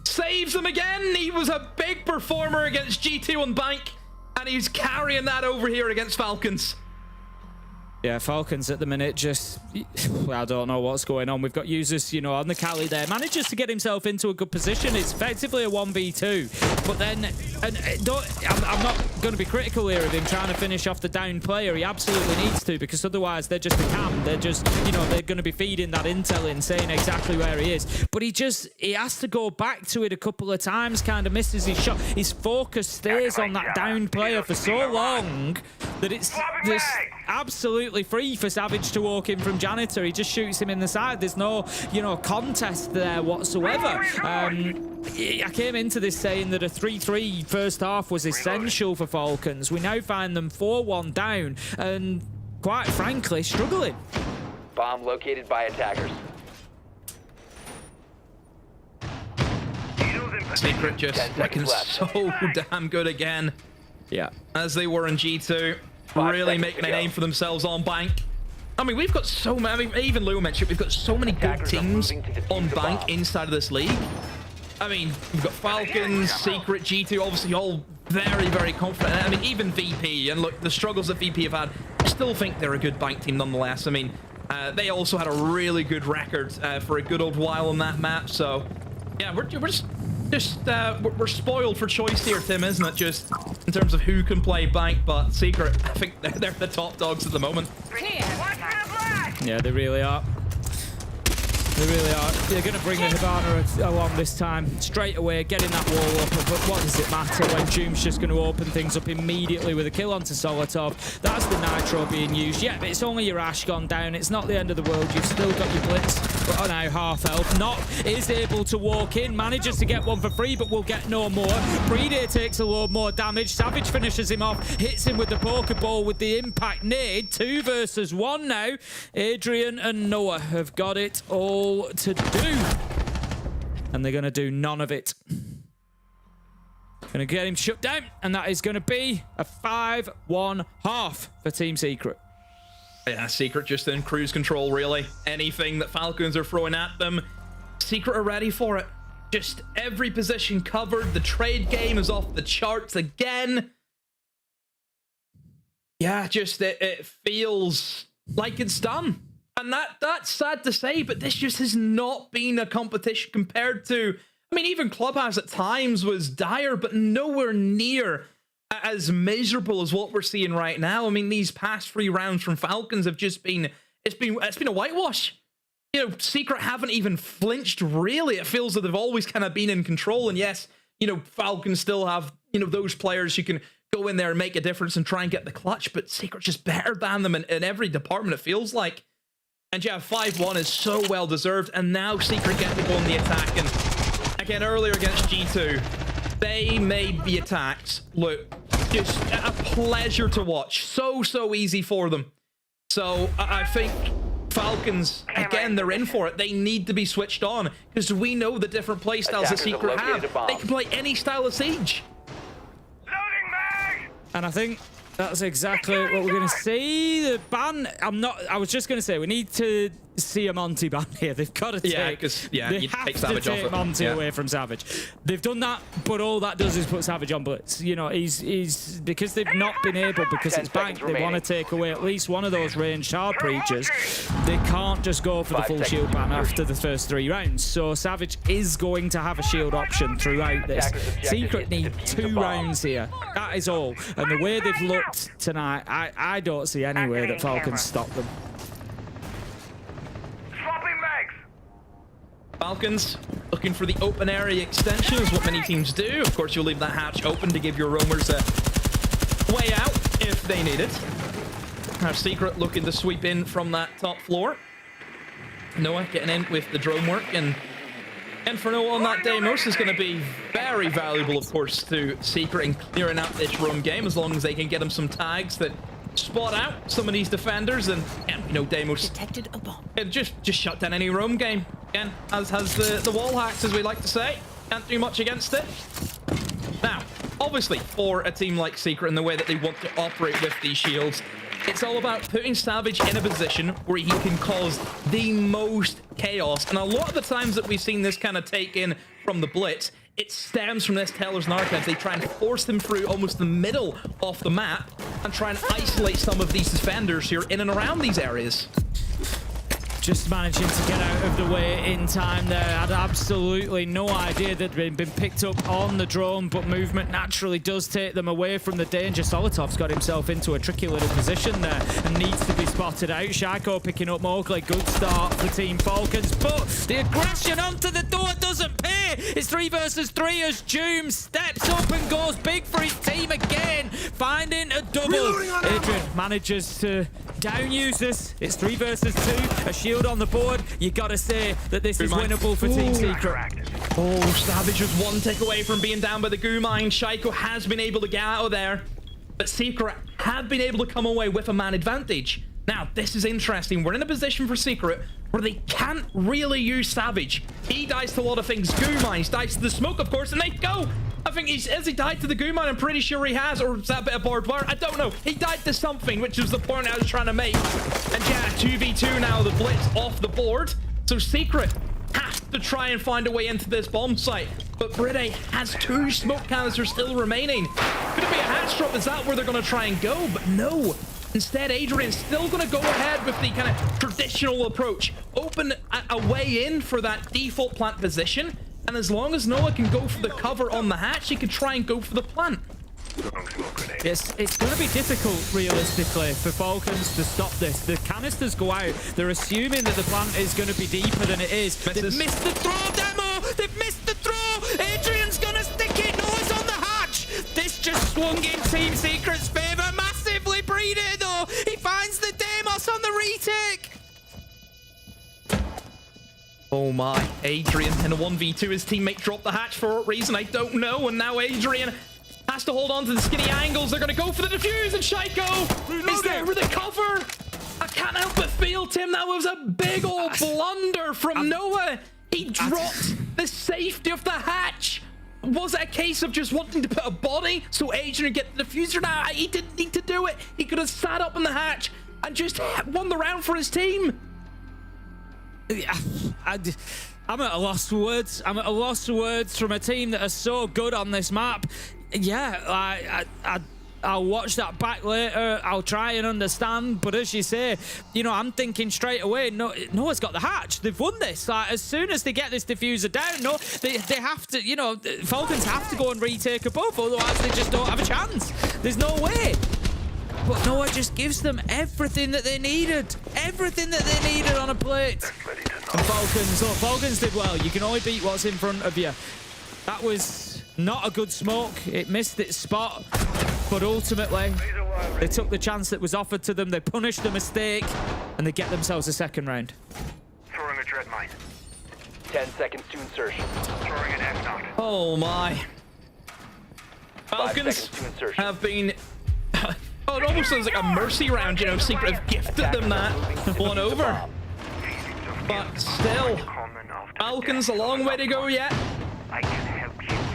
saves him again. He was a big performer against G2 on Bank, and he's carrying that over here against Falcons. Yeah, Falcons at the minute just... I don't know what's going on. We've got Users, you know, on the Chalet there. Manages to get himself into a good position. It's effectively a 1v2. But then... I'm not going to be critical here of him trying to finish off the down player. He absolutely needs to, because otherwise they're just a cam. They're just, you know, they're going to be feeding that intel in, saying exactly where he is. But he has to go back to it a couple of times, kind of misses his shot. His focus stays on that down player for so long that it's just absolutely free for Savage to walk in from Janitor. He just shoots him in the side. There's no, you know, contest there whatsoever. I came into this saying that a 3-3 first half was essential for Falcons. We now find them 4-1 down and, quite frankly, struggling. Bomb located by attackers. Secret just looking so damn good again. Yeah. As they were in G2. Really making a name for themselves on Bank. I mean, we've got so many, I mean, even Lou mentioned, we've got so many good teams on Bank inside of this league. I mean, we've got Falcons, Secret, G2, obviously all very, very confident. I mean, even VP, and look, the struggles that VP have had, I still think they're a good Bank team nonetheless. I mean, they also had a really good record for a good old while on that map. So, yeah, we're we're spoiled for choice here, Tim, isn't it? Just in terms of who can play Bank, but Secret, I think they're the top dogs at the moment. Yeah, they really are. They really are. They're going to bring the Hibana along this time. Straight away, getting that wall open. But what does it matter when Doom's just going to open things up immediately with a kill onto Solotov? That's the Nitro being used. Yeah, but it's only your Ash gone down. It's not the end of the world. You've still got your Blitz. But oh, now half health. Not is able to walk in. Manages to get one for free, but will get no more. Brede takes a load more damage. Savage finishes him off. Hits him with the Pokeball with the impact nade. 2 versus 1 now. Adrian and Noah have got it all to do, and they're going to do none of it. Going to get him shut down, and that is going to be a 5-1 half for Team Secret. Yeah, Secret just in cruise control, really. Anything that Falcons are throwing at them, Secret are ready for it. Just every position covered. The trade game is off the charts again. Yeah, just it feels like it's done. And that's sad to say, but this just has not been a competition compared to... I mean, even Clubhouse at times was dire, but nowhere near as miserable as what we're seeing right now. I mean, these past 3 rounds from Falcons have just been... It's been a whitewash. You know, Secret haven't even flinched, really. It feels that they've always kind of been in control. And yes, you know, Falcons still have, you know, those players who can go in there and make a difference and try and get the clutch, but Secret's just better than them in every department, it feels like. And yeah, 5-1 is so well deserved, and now Secret get to go on the attack. And again, earlier against G2, they made the attacks look just a pleasure to watch. So easy for them. So I think Falcons, again, they're in for it. They need to be switched on, because we know the different play styles that Secret have. They can play any style of Siege. And I think that's exactly what we're going to see. The ban, I was just going to say, we need to see a Monty ban here. They've got to take, they have to take Monty away from Savage. They've done that, but all that does is put Savage on blitz. You know, he's because they've not been able, because it's banked, they want to take away at least one of those ranged hard breaches. They can't just go for the full shield ban after the first 3 rounds. So Savage is going to have a shield option throughout this. Secret need 2 rounds here. That is all. And the way they've looked tonight, I don't see any way that Falcons stop them. Falcons looking for the open area extension is what many teams do. Of course, you'll leave that hatch open to give your roamers a way out if they need it. Our Secret looking to sweep in from that top floor. Noah getting in with the drone work, and for Noah on that day, most is going to be very valuable, of course, to Secret in clearing out this roam game, as long as they can get him some tags that spot out some of these defenders, and you know, Deimos detected a bomb. It just shut down any roam game. Again, as has the wall hacks, as we like to say. Can't do much against it. Now, obviously, for a team like Secret and the way that they want to operate with these shields, it's all about putting Savage in a position where he can cause the most chaos. And a lot of the times that we've seen this kind of take in from the Blitz, it stems from this Taylor's Narcans. They try and force them through almost the middle of the map and try and isolate some of these defenders here in and around these areas. Just managing to get out of the way in time there. Had absolutely no idea that they'd been picked up on the drone, but movement naturally does take them away from the danger. Solotov's got himself into a tricky little position there and needs to be spotted out. Shaiko picking up Mowgli. Good start for Team Falcons, but the aggression onto the door doesn't pay. It's 3 versus 3 as Doom steps up and goes big for his team again, finding a double. Adrian manages to down users. It's 3 versus 2. A shield on the board. You gotta say that this is winnable for Team Secret. Oh, Savage was 1 tick away from being down by the goo mine. Shaiko has been able to get out of there, but Secret have been able to come away with a man advantage. Now, this is interesting. We're in a position for Secret where they can't really use Savage. He dies to a lot of things. Goo mines, dies to the smoke, of course, and they go. I think has he died to the goo mine? I'm pretty sure he has, or is that a bit of barbed wire? I don't know. He died to something, which was the point I was trying to make. And yeah, 2v2 now, the Blitz off the board. So Secret has to try and find a way into this bomb site. But Bride has 2 smoke canisters still remaining. Could it be a hatch drop? Is that where they're going to try and go? But no. Instead, Adrian's still going to go ahead with the kind of traditional approach. Open a way in for that default plant position. And as long as Noah can go for the cover on the hatch, he can try and go for the plant. It's going to be difficult, realistically, for Falcons to stop this. The canisters go out. They're assuming that the plant is going to be deeper than it is. They've missed the throw, Demo! They've missed the throw! Adrian's going to stick it! Noah's on the hatch! This just swung in Team Secret's favour massively. Breed it, though! He finds the Demos on the retake! Oh my, Adrian in a 1v2. His teammate dropped the hatch for what reason, I don't know. And now Adrian has to hold on to the skinny angles. They're going to go for the defuse, and Shaiko is there with the cover. I can't help but feel, Tim, that was a big old blunder from Noah. He dropped the safety of the hatch. Was it a case of just wanting to put a body so Adrian would get the diffuser? Now, he didn't need to do it. He could have sat up in the hatch and just won the round for his team. I'm at a loss for words. I'm at a loss for words from a team that are so good on this map. Yeah, I'll watch that back later. I'll try and understand. But as you say, you know, I'm thinking straight away, Noah's got the hatch. They've won this. Like, as soon as they get this diffuser down, no, they have to, you know, Falcons have to go and retake above. Otherwise, they just don't have a chance. There's no way. But Noah just gives them everything that they needed. Everything that they needed on a plate. And Falcons did well. You can only beat what's in front of you. That was not a good smoke. It missed its spot. But ultimately, they took the chance that was offered to them. They punished the mistake. And they get themselves a second round. Throwing a dread mine. 10 seconds to insertion. Throwing an F-knot. Oh my. Falcons have been... Oh, it almost sounds like a mercy round, you know. Secret have gifted them that one over. But still, Falcons a long way to go yet.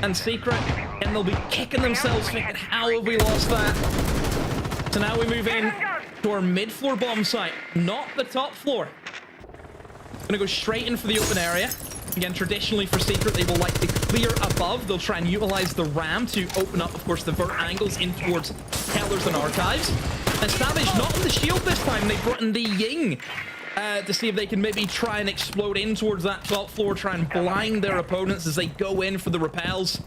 And Secret, and they'll be kicking themselves thinking, how have we lost that? So now we move in to our mid-floor bomb site, not the top floor. Gonna go straight in for the open area. Again, traditionally for Secret, they will like to clear above. They'll try and utilize the ram to open up, of course, the vert angles in towards Tellers and Archives. And Savage not on the shield this time. They brought in the Ying to see if they can maybe try and explode in towards that 12th floor, try and blind their opponents as they go in for the repels.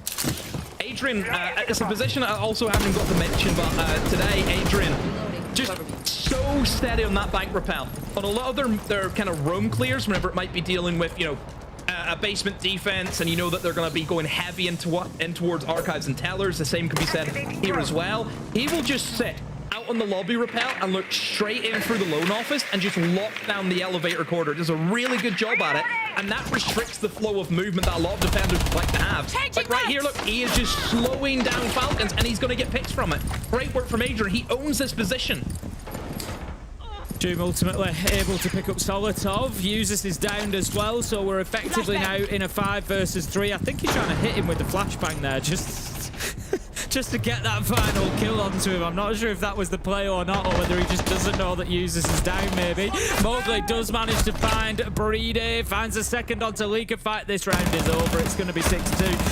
Adrian, it's a position I also haven't got to mention, but today, Adrian, just so steady on that bank repel. On a lot of their kind of roam clears, whenever it might be dealing with, you know, a basement defense, and you know that they're going to be going heavy in towards Archives and Tellers. The same could be said here as well. He will just sit out on the lobby rappel and look straight in through the loan office and just lock down the elevator corridor. Does a really good job at it, and that restricts the flow of movement that a lot of defenders like to have. Like right here, look, he is just slowing down Falcons, and he's going to get picks from it. Great work from Adrian. He owns this position. Doom ultimately able to pick up Solotov. Uses is downed as well, so we're effectively now in a 5 versus 3. I think he's trying to hit him with the flashbang there, just to get that final kill onto him. I'm not sure if that was the play or not, or whether he just doesn't know that Uses is down, maybe. Mowgli does manage to find Brede, finds a second onto Leaker fight. This round is over. It's going to be 6-2.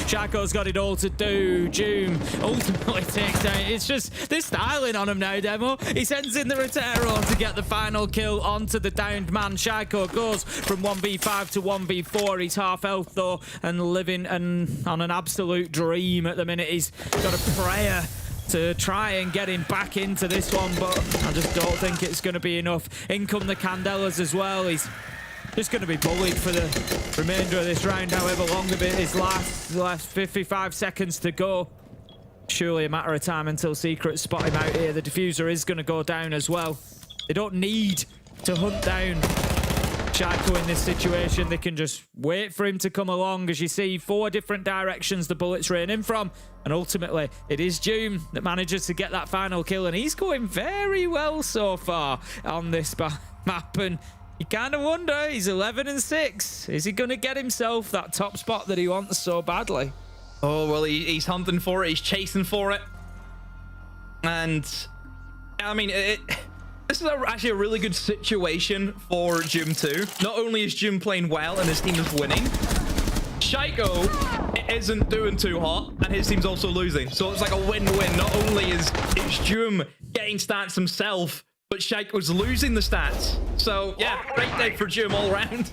Shaco's got it all to do. Doom ultimately takes down. It's just, they're styling on him now, Demo. He sends in the Rotero to get the final kill onto the downed man. Shaco goes from 1v5 to 1v4. He's half health, though, and living on an absolute dream at the minute. He's got a prayer to try and get him back into this one, but I just don't think it's going to be enough. In come the Candelas as well. He's just going to be bullied for the remainder of this round, however long the bit is last 55 seconds to go. Surely a matter of time until Secret spot him out here. The diffuser is going to go down as well. They don't need to hunt down Shaco in this situation. They can just wait for him to come along. As you see, 4 different directions the bullets rain in from, and ultimately it is Doom that manages to get that final kill, and he's going very well so far on this map, and you kind of wonder, he's 11-6. Is he going to get himself that top spot that he wants so badly? Oh, well, he's hunting for it. He's chasing for it. And, I mean, this is actually a really good situation for Jim too. Not only is Jim playing well and his team is winning, Shaco isn't doing too hot and his team's also losing. So it's like a win-win. Not only is Jim getting stats himself, but Shaco's losing the stats. So yeah, great day for Jim all round.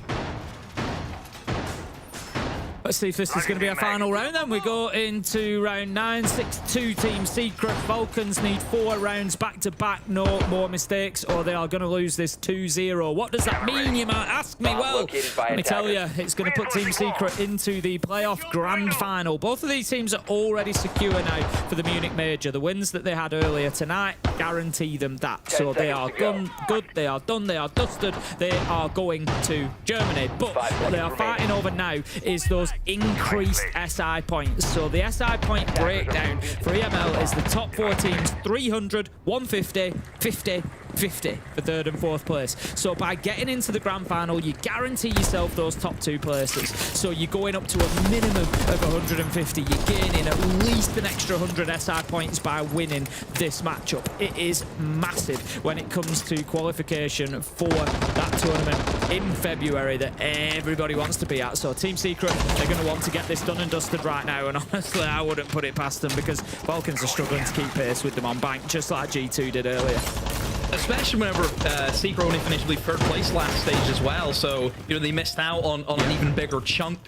Let's see if this is going to be a final round then. We go into round 9, 6-2 Team Secret. Falcons need 4 rounds back-to-back, no more mistakes, or they are going to lose this 2-0. What does that mean, you might ask me? Well, let me tell you, it's going to put Team Secret into the playoff grand final. Both of these teams are already secure now for the Munich Major. The wins that they had earlier tonight guarantee them that. So they are good, they are done, they are dusted, they are going to Germany. But what they are fighting over now is those increased SI points. So the SI point breakdown for EML is the top 4 teams 300, 150, 50, 50 for 3rd and 4th place. So by getting into the grand final, you guarantee yourself those top 2 places. So you're going up to a minimum of 150. You're gaining at least an extra 100 SI points by winning this matchup. It is massive when it comes to qualification for that tournament in February that everybody wants to be at. So Team Secret, they're going to want to get this done and dusted right now. And honestly, I wouldn't put it past them because Falcons are struggling to keep pace with them on bank, just like G2 did earlier. Especially whenever Secret only finished with third place last stage as well. So, you know, they missed out on an even bigger chunk.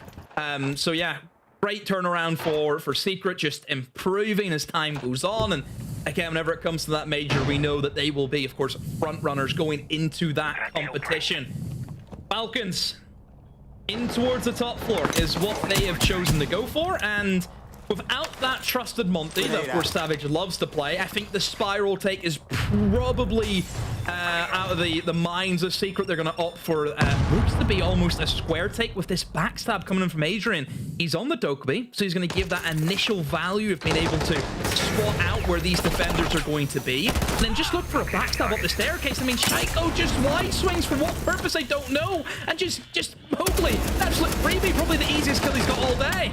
So yeah, great turnaround for Secret, just improving as time goes on. And again, whenever it comes to that major, we know that they will be, of course, front runners going into that competition. Falcons in towards the top floor is what they have chosen to go for. And without that trusted Monty that, of course, Savage loves to play, I think the Spiral take is probably out of the minds of Secret. They're going to opt for looks to be almost a square take with this backstab coming in from Adrian. He's on the Dokkaebi, so he's going to give that initial value of being able to spot out where these defenders are going to be. And then just look for a backstab up the staircase. I mean, Shaiko just wide swings for what purpose, I don't know. And just hopefully, absolute freebie, probably the easiest kill he's got all day.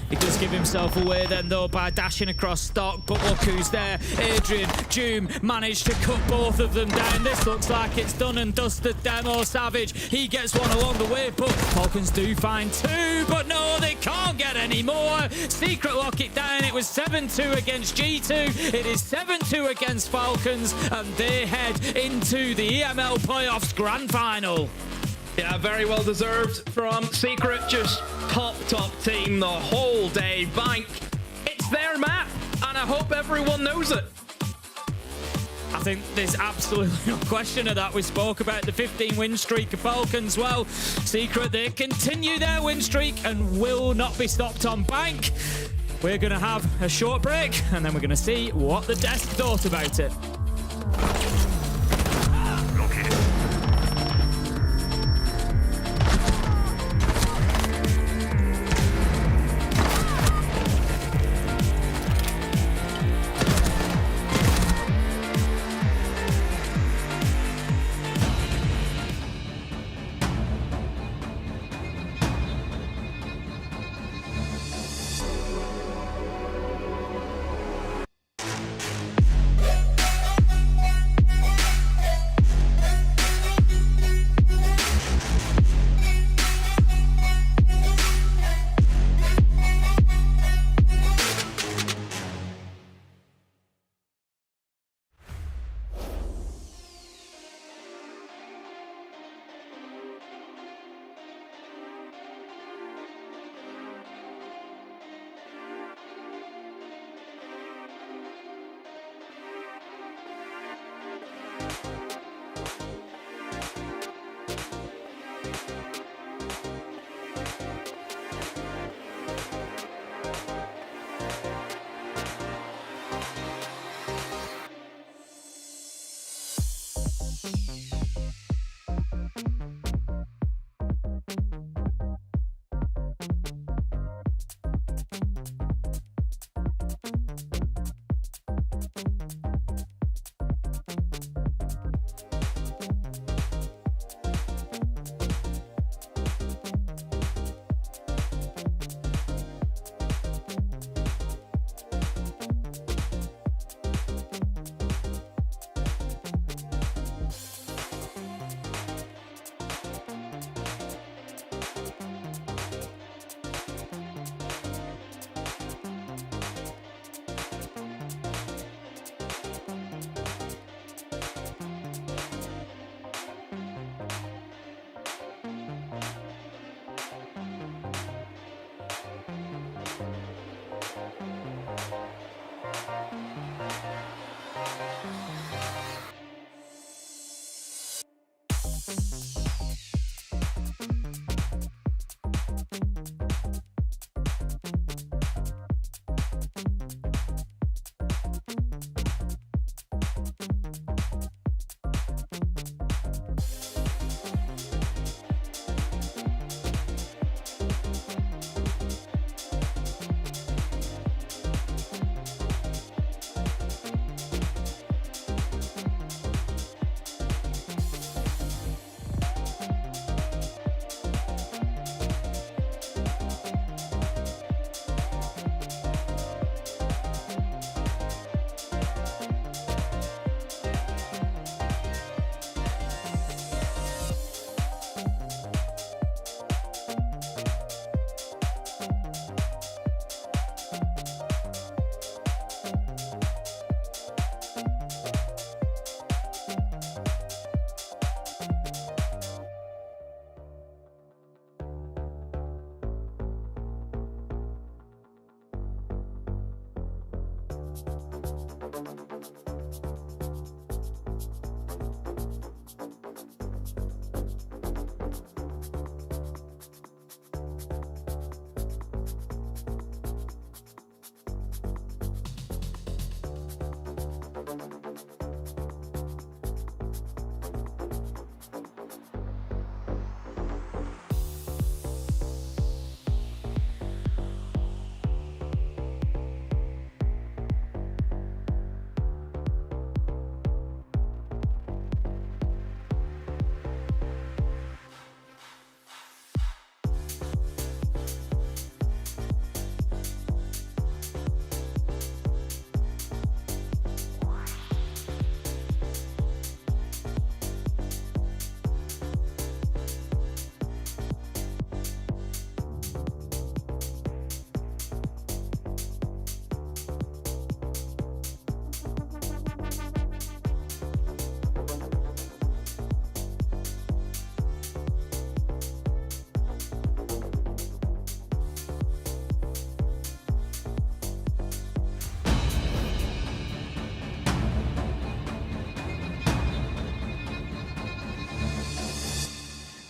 He does give himself away then, though, by dashing across stock, but look who's there. Adrian, Doom managed to cut both of them down. This looks like it's done and dusted. Demo Savage, he gets one along the way, but Falcons do find two, but no, they can't get any more. Secret lock it down. It was 7-2 against G2. It is 7-2 against Falcons, and they head into the EML Playoffs Grand Final. Yeah, very well deserved from Secret. Just top team the whole day. Bank, it's their map, and I hope everyone knows it. I think there's absolutely no question of that. We spoke about the 15 win streak of Falcons. Well, Secret, they continue their win streak and will not be stopped on bank. We're going to have a short break, and then we're going to see what the desk thought about it.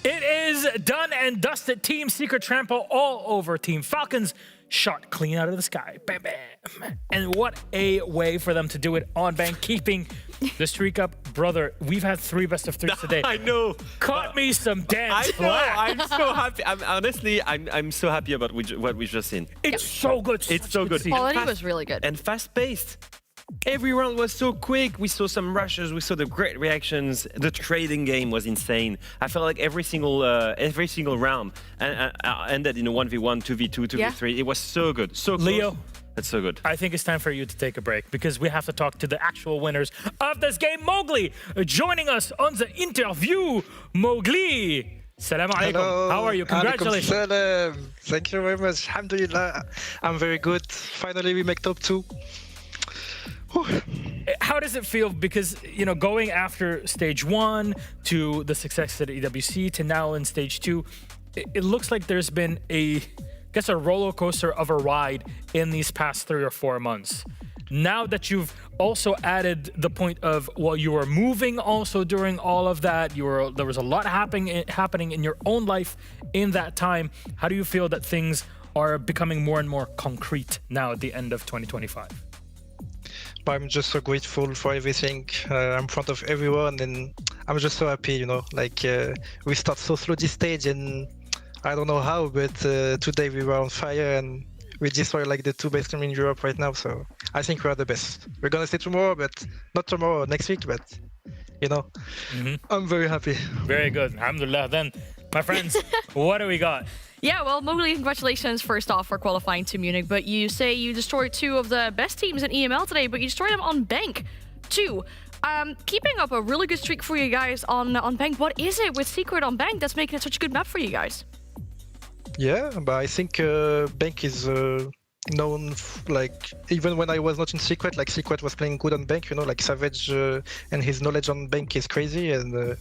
It is done and dusted. Team Secret trample all over Team Falcons. Shot clean out of the sky. Bam, bam. And what a way for them to do it on bank, keeping the streak up. Brother, we've had 3 best of 3s today. I know. Cut me some dance. I know. I'm so happy. I'm so happy about what we've just seen. It's so good. It's so good. Quality was really good. And fast-paced. Every round was so quick. We saw some rushes. We saw the great reactions. The trading game was insane. I felt like every single round ended in a 1v1, 2v2, 2v3. It was so good. So close. Leo, that's so good. I think it's time for you to take a break because we have to talk to the actual winners of this game. Mowgli joining us on the interview. Mowgli. Salam alaikum. Hello. How are you? Congratulations. Salam. Thank you very much. Alhamdulillah. I'm very good. Finally, we make top 2. How does it feel? Because, you know, going after stage 1 to the success at EWC to now in stage 2, it looks like there's been a roller coaster of a ride in these past 3 or 4 months. Now that you've also added the point of, well, you were moving also during all of that, there was a lot happening in your own life in that time. How do you feel that things are becoming more and more concrete now at the end of 2025? I'm just so grateful for everything. I'm in front of everyone, and I'm just so happy, you know. Like, we start so slow this stage, and I don't know how, but today we were on fire, and we just were like the 2 best teams in Europe right now. So I think we are the best. We're gonna say tomorrow, but not tomorrow, next week. But you know, I'm very happy. Very good. Alhamdulillah. Then, my friends, what do we got? Yeah, well, Mowgli, congratulations first off for qualifying to Munich, but you say you destroyed 2 of the best teams in EML today, but you destroyed them on bank too. Keeping up a really good streak for you guys on bank. What is it with Secret on bank that's making it such a good map for you guys? Yeah, but I think bank is known, like, even when I was not in Secret, like Secret was playing good on bank, you know, like Savage and his knowledge on bank is crazy, and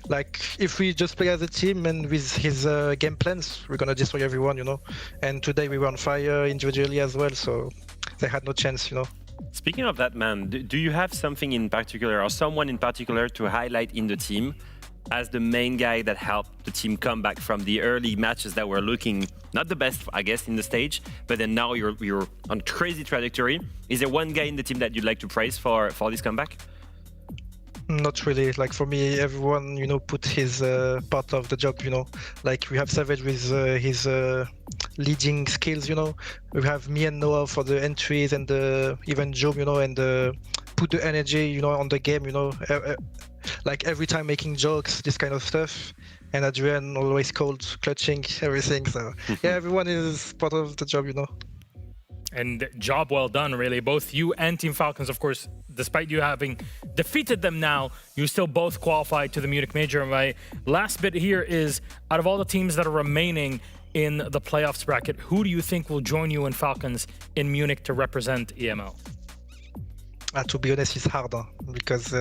like, if we just play as a team and with his game plans, we're gonna destroy everyone, you know. And today we were on fire individually as well, so they had no chance, you know. Speaking of that, man, do you have something in particular or someone in particular to highlight in the team as the main guy that helped the team come back from the early matches that were looking not the best, I guess, in the stage, but then now you're on a crazy trajectory? Is there one guy in the team that you'd like to praise for this comeback? Not really. Like, for me, everyone, you know, put his part of the job, you know. Like, we have Savage with his leading skills, you know. We have me and Noah for the entries, and even Joe, you know, and put the energy, you know, on the game, you know. Like, every time making jokes, this kind of stuff. And Adrian always called, clutching, everything. So, yeah, everyone is part of the job, you know. And job well done, really. Both you and Team Falcons, of course, despite you having defeated them now, you still both qualified to the Munich Major. And my last bit here is, out of all the teams that are remaining in the playoffs bracket, who do you think will join you and Falcons in Munich to represent EML? To be honest, it's hard because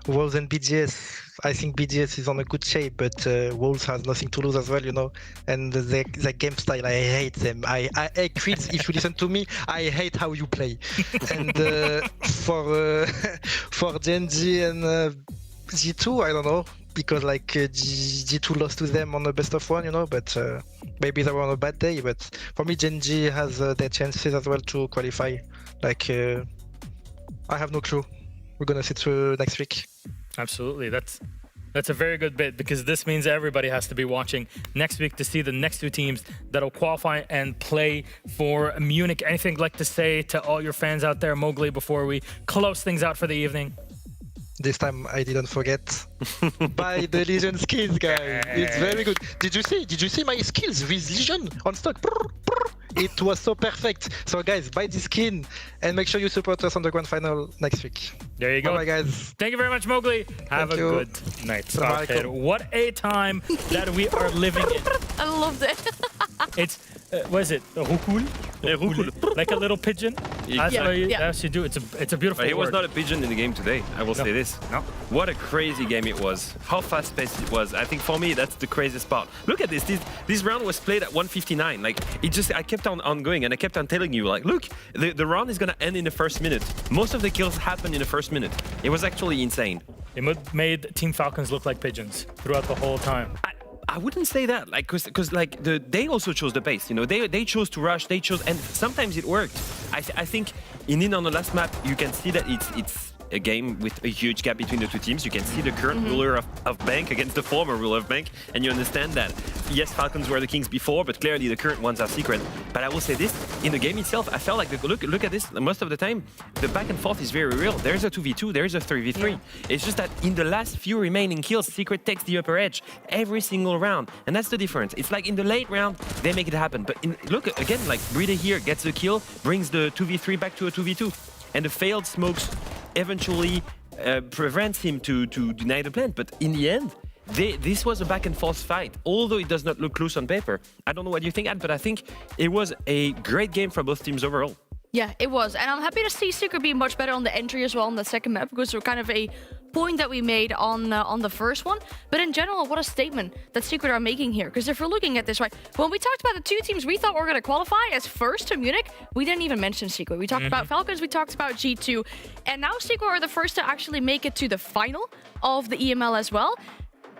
Wolves and BGS, I think BGS is on a good shape, but Wolves has nothing to lose as well, you know. And their game style, I hate them. I Chris, if you listen to me, I hate how you play. And for Genji and G2, I don't know, because like G2 lost to them on the best of one, you know, but maybe they were on a bad day. But for me, Genji has their chances as well to qualify. Like, I have no clue. We're gonna see through next week. Absolutely, that's a very good bit, because this means everybody has to be watching next week to see the next two teams that'll qualify and play for Munich. Anything you'd like to say to all your fans out there, Mowgli, before we close things out for the evening? This time I didn't forget. Buy the Legion skills, guys. It's very good. Did you see my skills with Legion on stock? It was so perfect. So guys, buy this skin and make sure you support us on the grand final next week. There you go. Bye, guys. Thank you very much, Mowgli. Have a good night. What a time that we are living in. I loved it. It's, what is it? A rukul? Like a little pigeon? Yes, you do. It's a beautiful He was word. not a pigeon in the game today, I will say this. No. What a crazy game it was. How fast-paced it was. I think for me, that's the craziest part. Look at this. This round was played at 1:59. Like, I kept on going, and I kept on telling you, like, look, the round is going to end in the first minute. Most of the kills happened in the first minute. It was actually insane. It made Team Falcons look like pigeons throughout the whole time. I wouldn't say that, like, because like they also chose the pace, you know. They chose to rush. They chose, and sometimes it worked. I think on the last map, you can see that it's a game with a huge gap between the two teams. You can see the current ruler of Bank against the former ruler of Bank, and you understand that, yes, Falcons were the kings before, but clearly the current ones are secret. But I will say this, in the game itself, I felt like, look at this, most of the time, the back and forth is very real. There's a 2v2, there's a 3v3. Yeah. It's just that in the last few remaining kills, Secret takes the upper edge every single round, and that's the difference. It's like in the late round, they make it happen. But look, again, like Brida here gets the kill, brings the 2v3 back to a 2v2. And the failed smokes eventually prevents him to deny the plant. But in the end, this was a back and forth fight, although it does not look close on paper. I don't know what you think, Ad, but I think it was a great game for both teams overall. Yeah, it was. And I'm happy to see Secret be much better on the entry as well on the second map, because we're kind of a point that we made on the first one. But in general, what a statement that Secret are making here. Because if we're looking at this, right, when we talked about the two teams we thought were going to qualify as first to Munich, we didn't even mention Secret. We talked about Falcons, we talked about G2, and now Secret are the first to actually make it to the final of the EML as well.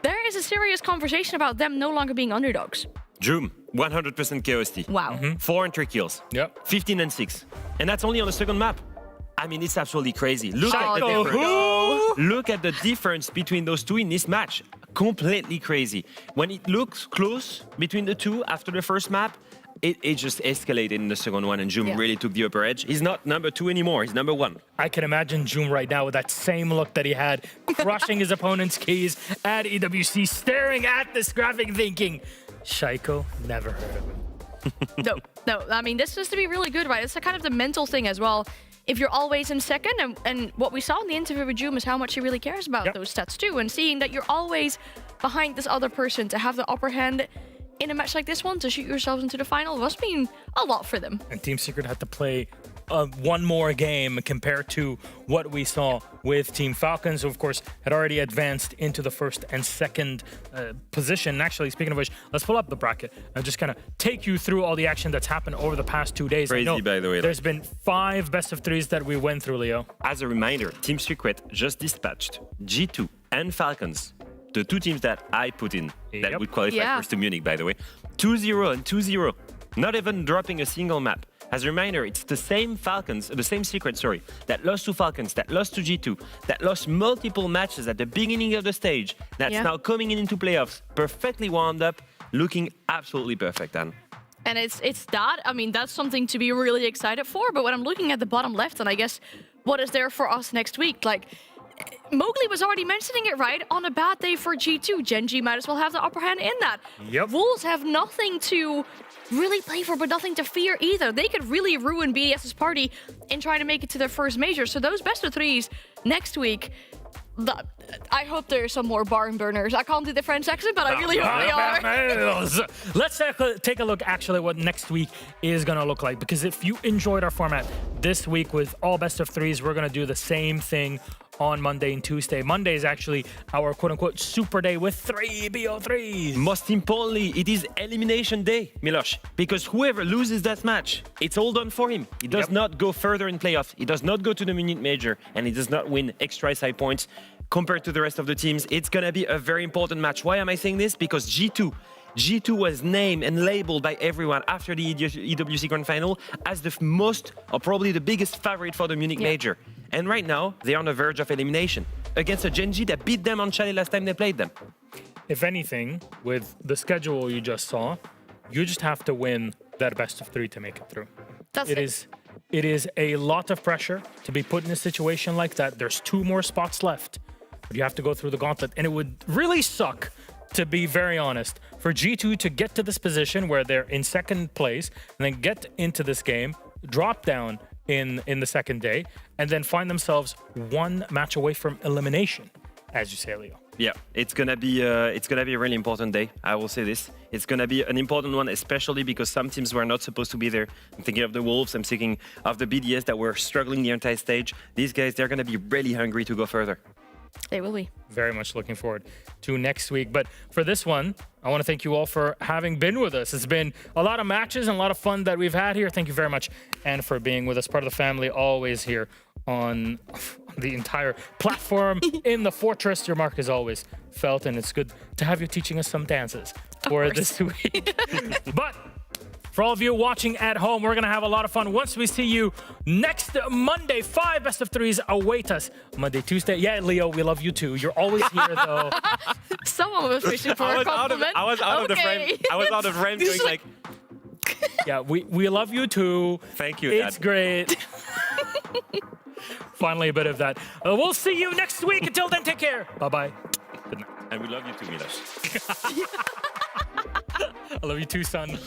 There is a serious conversation about them no longer being underdogs. Joom, 100% KOST. Wow. 4 and 3 kills. Yep. 15 and 6. And that's only on the second map. I mean, it's absolutely crazy. Look at the difference between those two in this match. Completely crazy. When it looks close between the two after the first map, it just escalated in the second one, and Joom really took the upper edge. He's not number 2 anymore, he's number 1. I can imagine Joom right now with that same look that he had, crushing his opponent's keys at EWC, staring at this graphic thinking, Shaiko, never heard of him. No. I mean, this has to be really good, right? It's a kind of the mental thing as well. If you're always in second, and what we saw in the interview with Joom is how much he really cares about those stats too, and seeing that you're always behind this other person to have the upper hand in a match like this one, to shoot yourselves into the final, must mean a lot for them. And Team Secret had to play one more game compared to what we saw with Team Falcons, who of course had already advanced into the first and second position. Actually, speaking of which, let's pull up the bracket and just kind of take you through all the action that's happened over the past 2 days. Crazy, by the way. There's been 5 best of 3s that we went through, Leo. As a reminder, Team Secret just dispatched G2 and Falcons, the two teams that I put in that would qualify first to Munich, by the way. 2-0 and 2-0, not even dropping a single map. As a reminder, it's the same Secret, that lost to Falcons, that lost to G2, that lost multiple matches at the beginning of the stage, that's now coming into playoffs, perfectly wound up, looking absolutely perfect, Anne. And it's that, I mean, that's something to be really excited for, but when I'm looking at the bottom left, and I guess what is there for us next week, like, Mowgli was already mentioning it, right? On a bad day for G2, Genji might as well have the upper hand in that. Yep. Wolves have nothing to really play for, but nothing to fear either. They could really ruin BDS's party in trying to make it to their first major. So those best of 3s next week, I hope there's some more barn burners. I can't do the French accent, but I really hope they are. Let's take a look actually what next week is going to look like, because if you enjoyed our format, this week with all best of threes. We're going to do the same thing on Monday and Tuesday. Monday is actually our quote-unquote super day with 3 BO3s. Most importantly, it is elimination day, Miloš, because whoever loses that match, it's all done for him. He does not go further in playoffs. He does not go to the Munich Major, and he does not win extra SI points compared to the rest of the teams. It's going to be a very important match. Why am I saying this? Because G2 was named and labeled by everyone after the EWC Grand Final as the most, or probably the biggest favorite for the Munich Major. And right now, they're on the verge of elimination against a Gen G that beat them on Chalet last time they played them. If anything, with the schedule you just saw, you just have to win that best of 3 to make it through. It is a lot of pressure to be put in a situation like that. There's 2 more spots left, but you have to go through the gauntlet, and it would really suck, to be very honest, for G2 to get to this position where they're in second place and then get into this game, drop down in the second day, and then find themselves 1 match away from elimination, as you say, Leo. Yeah, it's gonna be a really important day. I will say this: it's gonna be an important one, especially because some teams were not supposed to be there. I'm thinking of the Wolves. I'm thinking of the BDS that were struggling the entire stage. These guys, they're gonna be really hungry to go further. They will be. Very much looking forward to next week. But for this one, I want to thank you all for having been with us. It's been a lot of matches and a lot of fun that we've had here. Thank you very much, and for being with us, part of the family, always here on the entire platform in the Fortress. Your mark is always felt, and it's good to have you teaching us some dances for this week. But for all of you watching at home, we're going to have a lot of fun once we see you next Monday. 5 best of 3s await us. Monday, Tuesday. Yeah, Leo, we love you too. You're always here, though. Someone was wishing for a compliment. I was out of the frame. I was out of frame going like... Yeah, we love you too. Thank you, It's Dad. great. Finally, a bit of that. We'll see you next week. Until then, take care. Bye-bye. Good night. And we love you too, Miloš. I love you too, son.